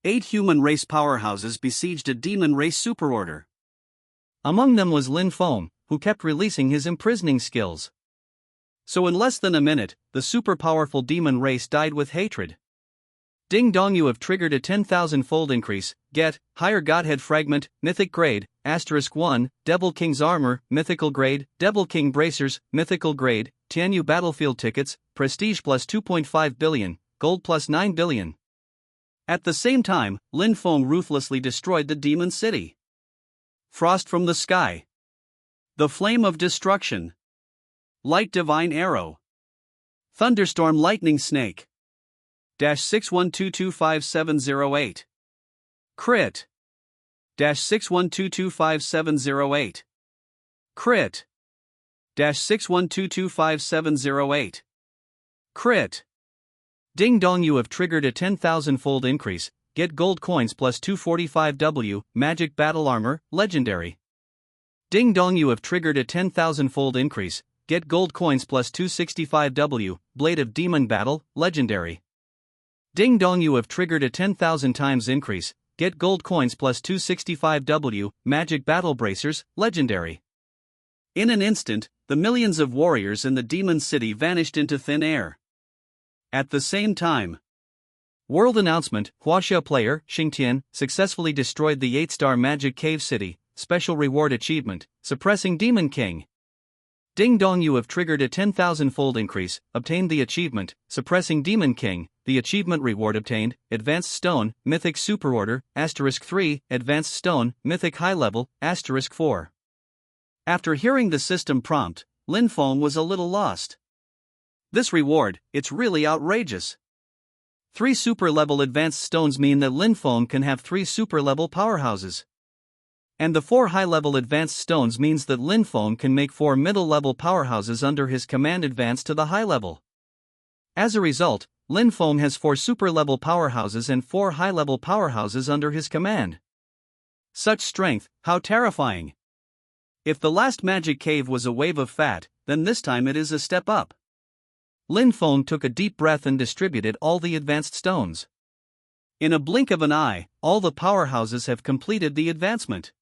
8 human race powerhouses besieged a demon race superorder. Among them was Lin Feng, who kept releasing his imprisoning skills. So in less than a minute, the super-powerful demon race died with hatred. Ding dong, you have triggered a 10,000-fold increase. Get higher Godhead fragment, mythic grade, *1, Devil King's armor, mythical grade, Devil King bracers, mythical grade, Tianyu battlefield tickets, prestige +2.5 billion, gold +9 billion. At the same time, Lin Feng ruthlessly destroyed the demon city. Frost from the sky. The flame of destruction. Light divine arrow. Thunderstorm lightning snake. -61225708. Crit. -61225708. Crit. -61225708. Crit. Ding dong, you have triggered a 10,000-fold increase. Get gold coins +245W, magic battle armor, legendary. Ding dong, you have triggered a 10,000-fold increase. Get gold coins +265W, blade of demon battle, legendary. Ding dong, you have triggered a 10,000 times increase. Get gold coins +265W, magic battle bracers, legendary. In an instant, the millions of warriors in the demon city vanished into thin air. At the same time, world announcement: Huaxia player Xingtian successfully destroyed the 8-star magic cave city. Special Reward Achievement, Suppressing Demon King. Ding dong, you have triggered a 10,000-fold increase, obtained the achievement, Suppressing Demon King. The achievement reward obtained, Advanced Stone, Mythic Superorder, *3, Advanced Stone, Mythic High Level, *4. After hearing the system prompt, Lin Feng was a little lost. This reward, it's really outrageous. 3 super-level advanced stones mean that Lin Feng can have 3 super-level powerhouses. And the 4 high-level advanced stones means that Lin Feng can make 4 middle-level powerhouses under his command advance to the high level. As a result, Lin Feng has 4 super-level powerhouses and 4 high-level powerhouses under his command. Such strength, how terrifying! If the last magic cave was a wave of fat, then this time it is a step up. Lin Feng took a deep breath and distributed all the advanced stones. In a blink of an eye, all the powerhouses have completed the advancement.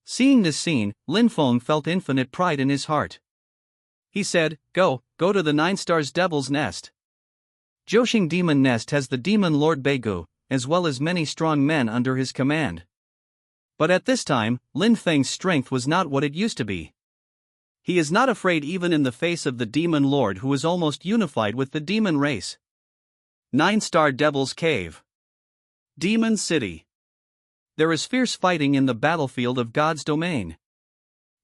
Seeing this scene, Lin Feng felt infinite pride in his heart. He said, Go to the 9 Stars Devil's Nest. Joshing Demon Nest has the Demon Lord Beigu, as well as many strong men under his command. But at this time, Lin Feng's strength was not what it used to be. He is not afraid even in the face of the Demon Lord, who is almost unified with the demon race. 9-Star Devil's Cave. Demon City. There is fierce fighting in the battlefield of God's domain.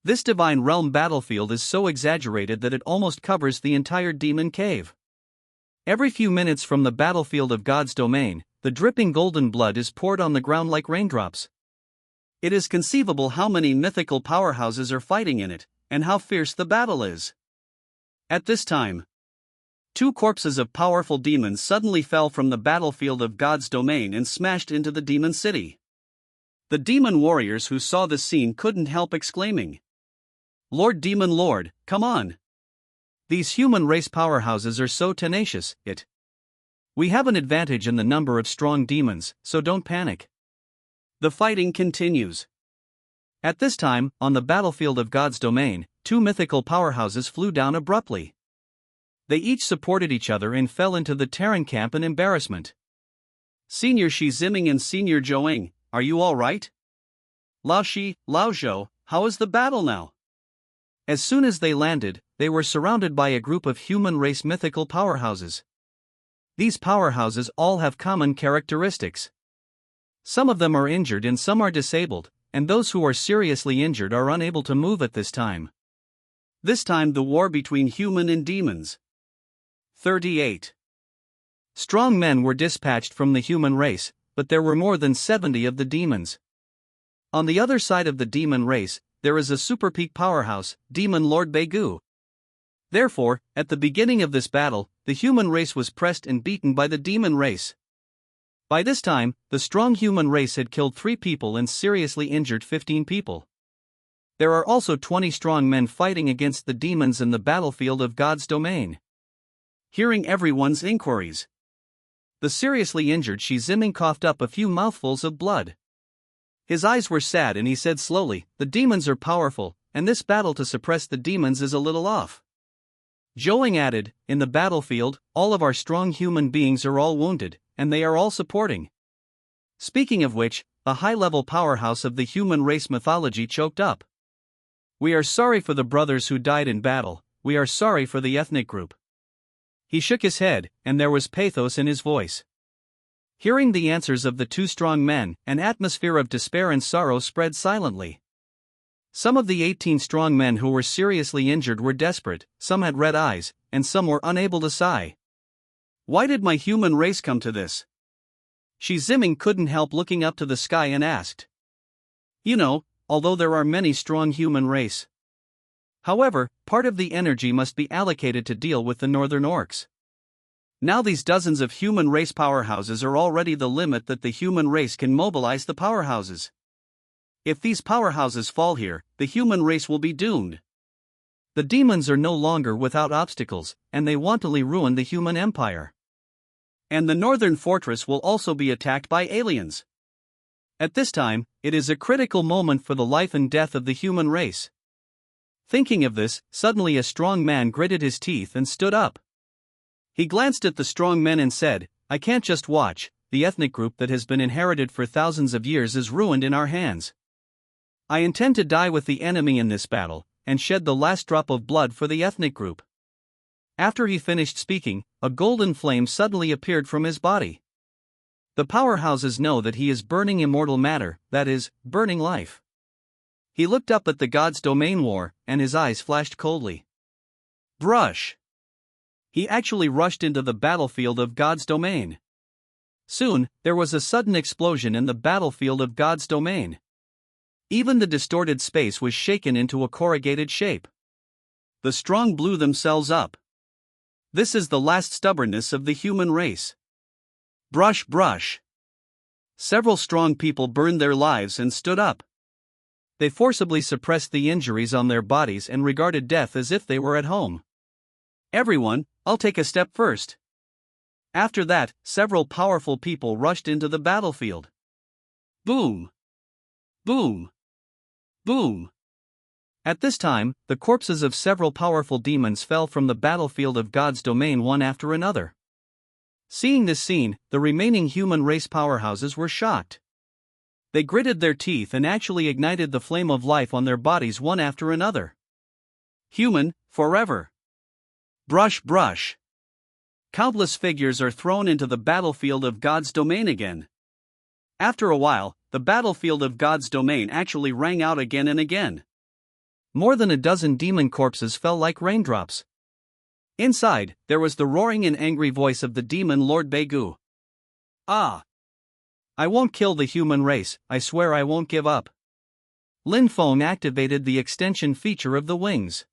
This divine realm battlefield is so exaggerated that it almost covers the entire demon cave. Every few minutes from the battlefield of God's domain, the dripping golden blood is poured on the ground like raindrops. It is conceivable how many mythical powerhouses are fighting in it, and how fierce the battle is. At this time, 2 corpses of powerful demons suddenly fell from the battlefield of God's domain and smashed into the demon city. The demon warriors who saw the scene couldn't help exclaiming, Lord Demon Lord, come on! These human race powerhouses are so tenacious, we have an advantage in the number of strong demons, so don't panic. The fighting continues. At this time, on the battlefield of God's domain, 2 mythical powerhouses flew down abruptly. They each supported each other and fell into the Terran camp in embarrassment. Senior Shi Ziming and Senior Zhouing, are you all right? Lao Shi, Lao Zhou, how is the battle now? As soon as they landed, they were surrounded by a group of human race mythical powerhouses. These powerhouses all have common characteristics. Some of them are injured and some are disabled, and those who are seriously injured are unable to move at this time. This time the war between human and demons. 38. Strong men were dispatched from the human race, but there were more than 70 of the demons. On the other side of the demon race, there is a super peak powerhouse, Demon Lord Beigu. Therefore, at the beginning of this battle, the human race was pressed and beaten by the demon race. By this time, the strong human race had killed 3 people and seriously injured 15 people. There are also 20 strong men fighting against the demons in the battlefield of God's domain. Hearing everyone's inquiries, the seriously injured Shi Ziming coughed up a few mouthfuls of blood. His eyes were sad and he said slowly, the demons are powerful, and this battle to suppress the demons is a little off. Zhouing added, in the battlefield, all of our strong human beings are all wounded, and they are all supporting. Speaking of which, a high-level powerhouse of the human race mythology choked up. We are sorry for the brothers who died in battle, we are sorry for the ethnic group. He shook his head, and there was pathos in his voice. Hearing the answers of the 2 strong men, an atmosphere of despair and sorrow spread silently. Some of the 18 strong men who were seriously injured were desperate, some had red eyes, and some were unable to sigh. Why did my human race come to this? Shi Ziming couldn't help looking up to the sky and asked. You know, although there are many strong human race. However, part of the energy must be allocated to deal with the northern orcs. Now these dozens of human race powerhouses are already the limit that the human race can mobilize the powerhouses. If these powerhouses fall here, the human race will be doomed. The demons are no longer without obstacles, and they wantonly ruin the human empire. And the northern fortress will also be attacked by aliens. At this time, it is a critical moment for the life and death of the human race. Thinking of this, suddenly a strong man gritted his teeth and stood up. He glanced at the strong men and said, I can't just watch, the ethnic group that has been inherited for thousands of years is ruined in our hands. I intend to die with the enemy in this battle, and shed the last drop of blood for the ethnic group. After he finished speaking, a golden flame suddenly appeared from his body. The powerhouses know that he is burning immortal matter, that is, burning life. He looked up at the god's domain war, and his eyes flashed coldly. Brush! He actually rushed into the battlefield of God's domain. Soon, there was a sudden explosion in the battlefield of God's domain. Even the distorted space was shaken into a corrugated shape. The strong blew themselves up. This is the last stubbornness of the human race. Brush, brush. Several strong people burned their lives and stood up. They forcibly suppressed the injuries on their bodies and regarded death as if they were at home. Everyone, I'll take a step first. After that, several powerful people rushed into the battlefield. Boom! Boom! Boom! At this time, the corpses of several powerful demons fell from the battlefield of God's domain one after another. Seeing this scene, the remaining human race powerhouses were shocked. They gritted their teeth and actually ignited the flame of life on their bodies one after another. Human, forever. Brush, brush. Countless figures are thrown into the battlefield of God's domain again. After a while, the battlefield of God's domain actually rang out again and again. More than a dozen demon corpses fell like raindrops. Inside, there was the roaring and angry voice of the demon Lord Begu. Ah! I won't kill the human race, I swear I won't give up. Lin Feng activated the extension feature of the wings.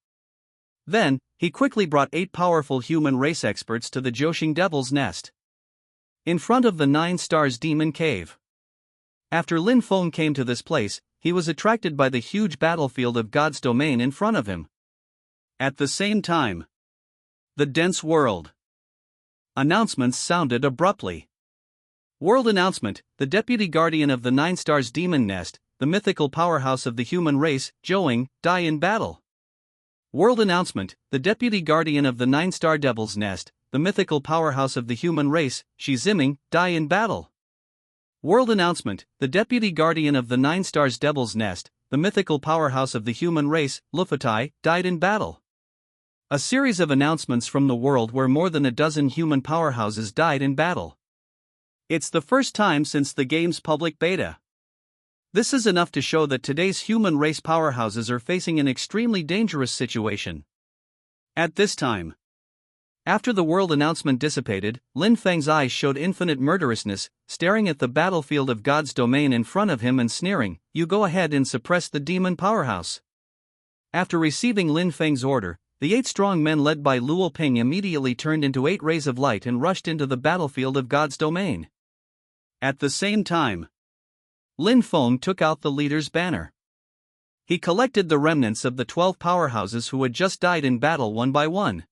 Then, he quickly brought 8 powerful human race experts to the Joshing Devil's Nest. In front of the 9 Stars Demon Cave. After Lin Feng came to this place, he was attracted by the huge battlefield of God's domain in front of him. At the same time, the dense world. Announcements sounded abruptly. World announcement: the deputy guardian of the 9 Stars Demon Nest, the mythical powerhouse of the human race, Joing, die in battle. World announcement: the deputy guardian of the 9-Star Devil's Nest, the mythical powerhouse of the human race, Shi Ziming, die in battle. World announcement: the deputy guardian of the 9 Stars Devil's Nest, the mythical powerhouse of the human race, Lufatai, died in battle. A series of announcements from the world where more than a dozen human powerhouses died in battle. It's the first time since the game's public beta. This is enough to show that today's human race powerhouses are facing an extremely dangerous situation. At this time, after the world announcement dissipated, Lin Feng's eyes showed infinite murderousness, staring at the battlefield of God's domain in front of him and sneering, "You go ahead and suppress the demon powerhouse." After receiving Lin Feng's order, the 8 strong men led by Luo Ping immediately turned into 8 rays of light and rushed into the battlefield of God's domain. At the same time, Lin Feng took out the leader's banner. He collected the remnants of the 12 powerhouses who had just died in battle one by one.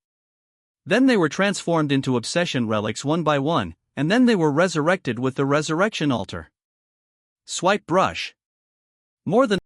Then they were transformed into obsession relics one by one, and then they were resurrected with the resurrection altar. Swipe brush. More than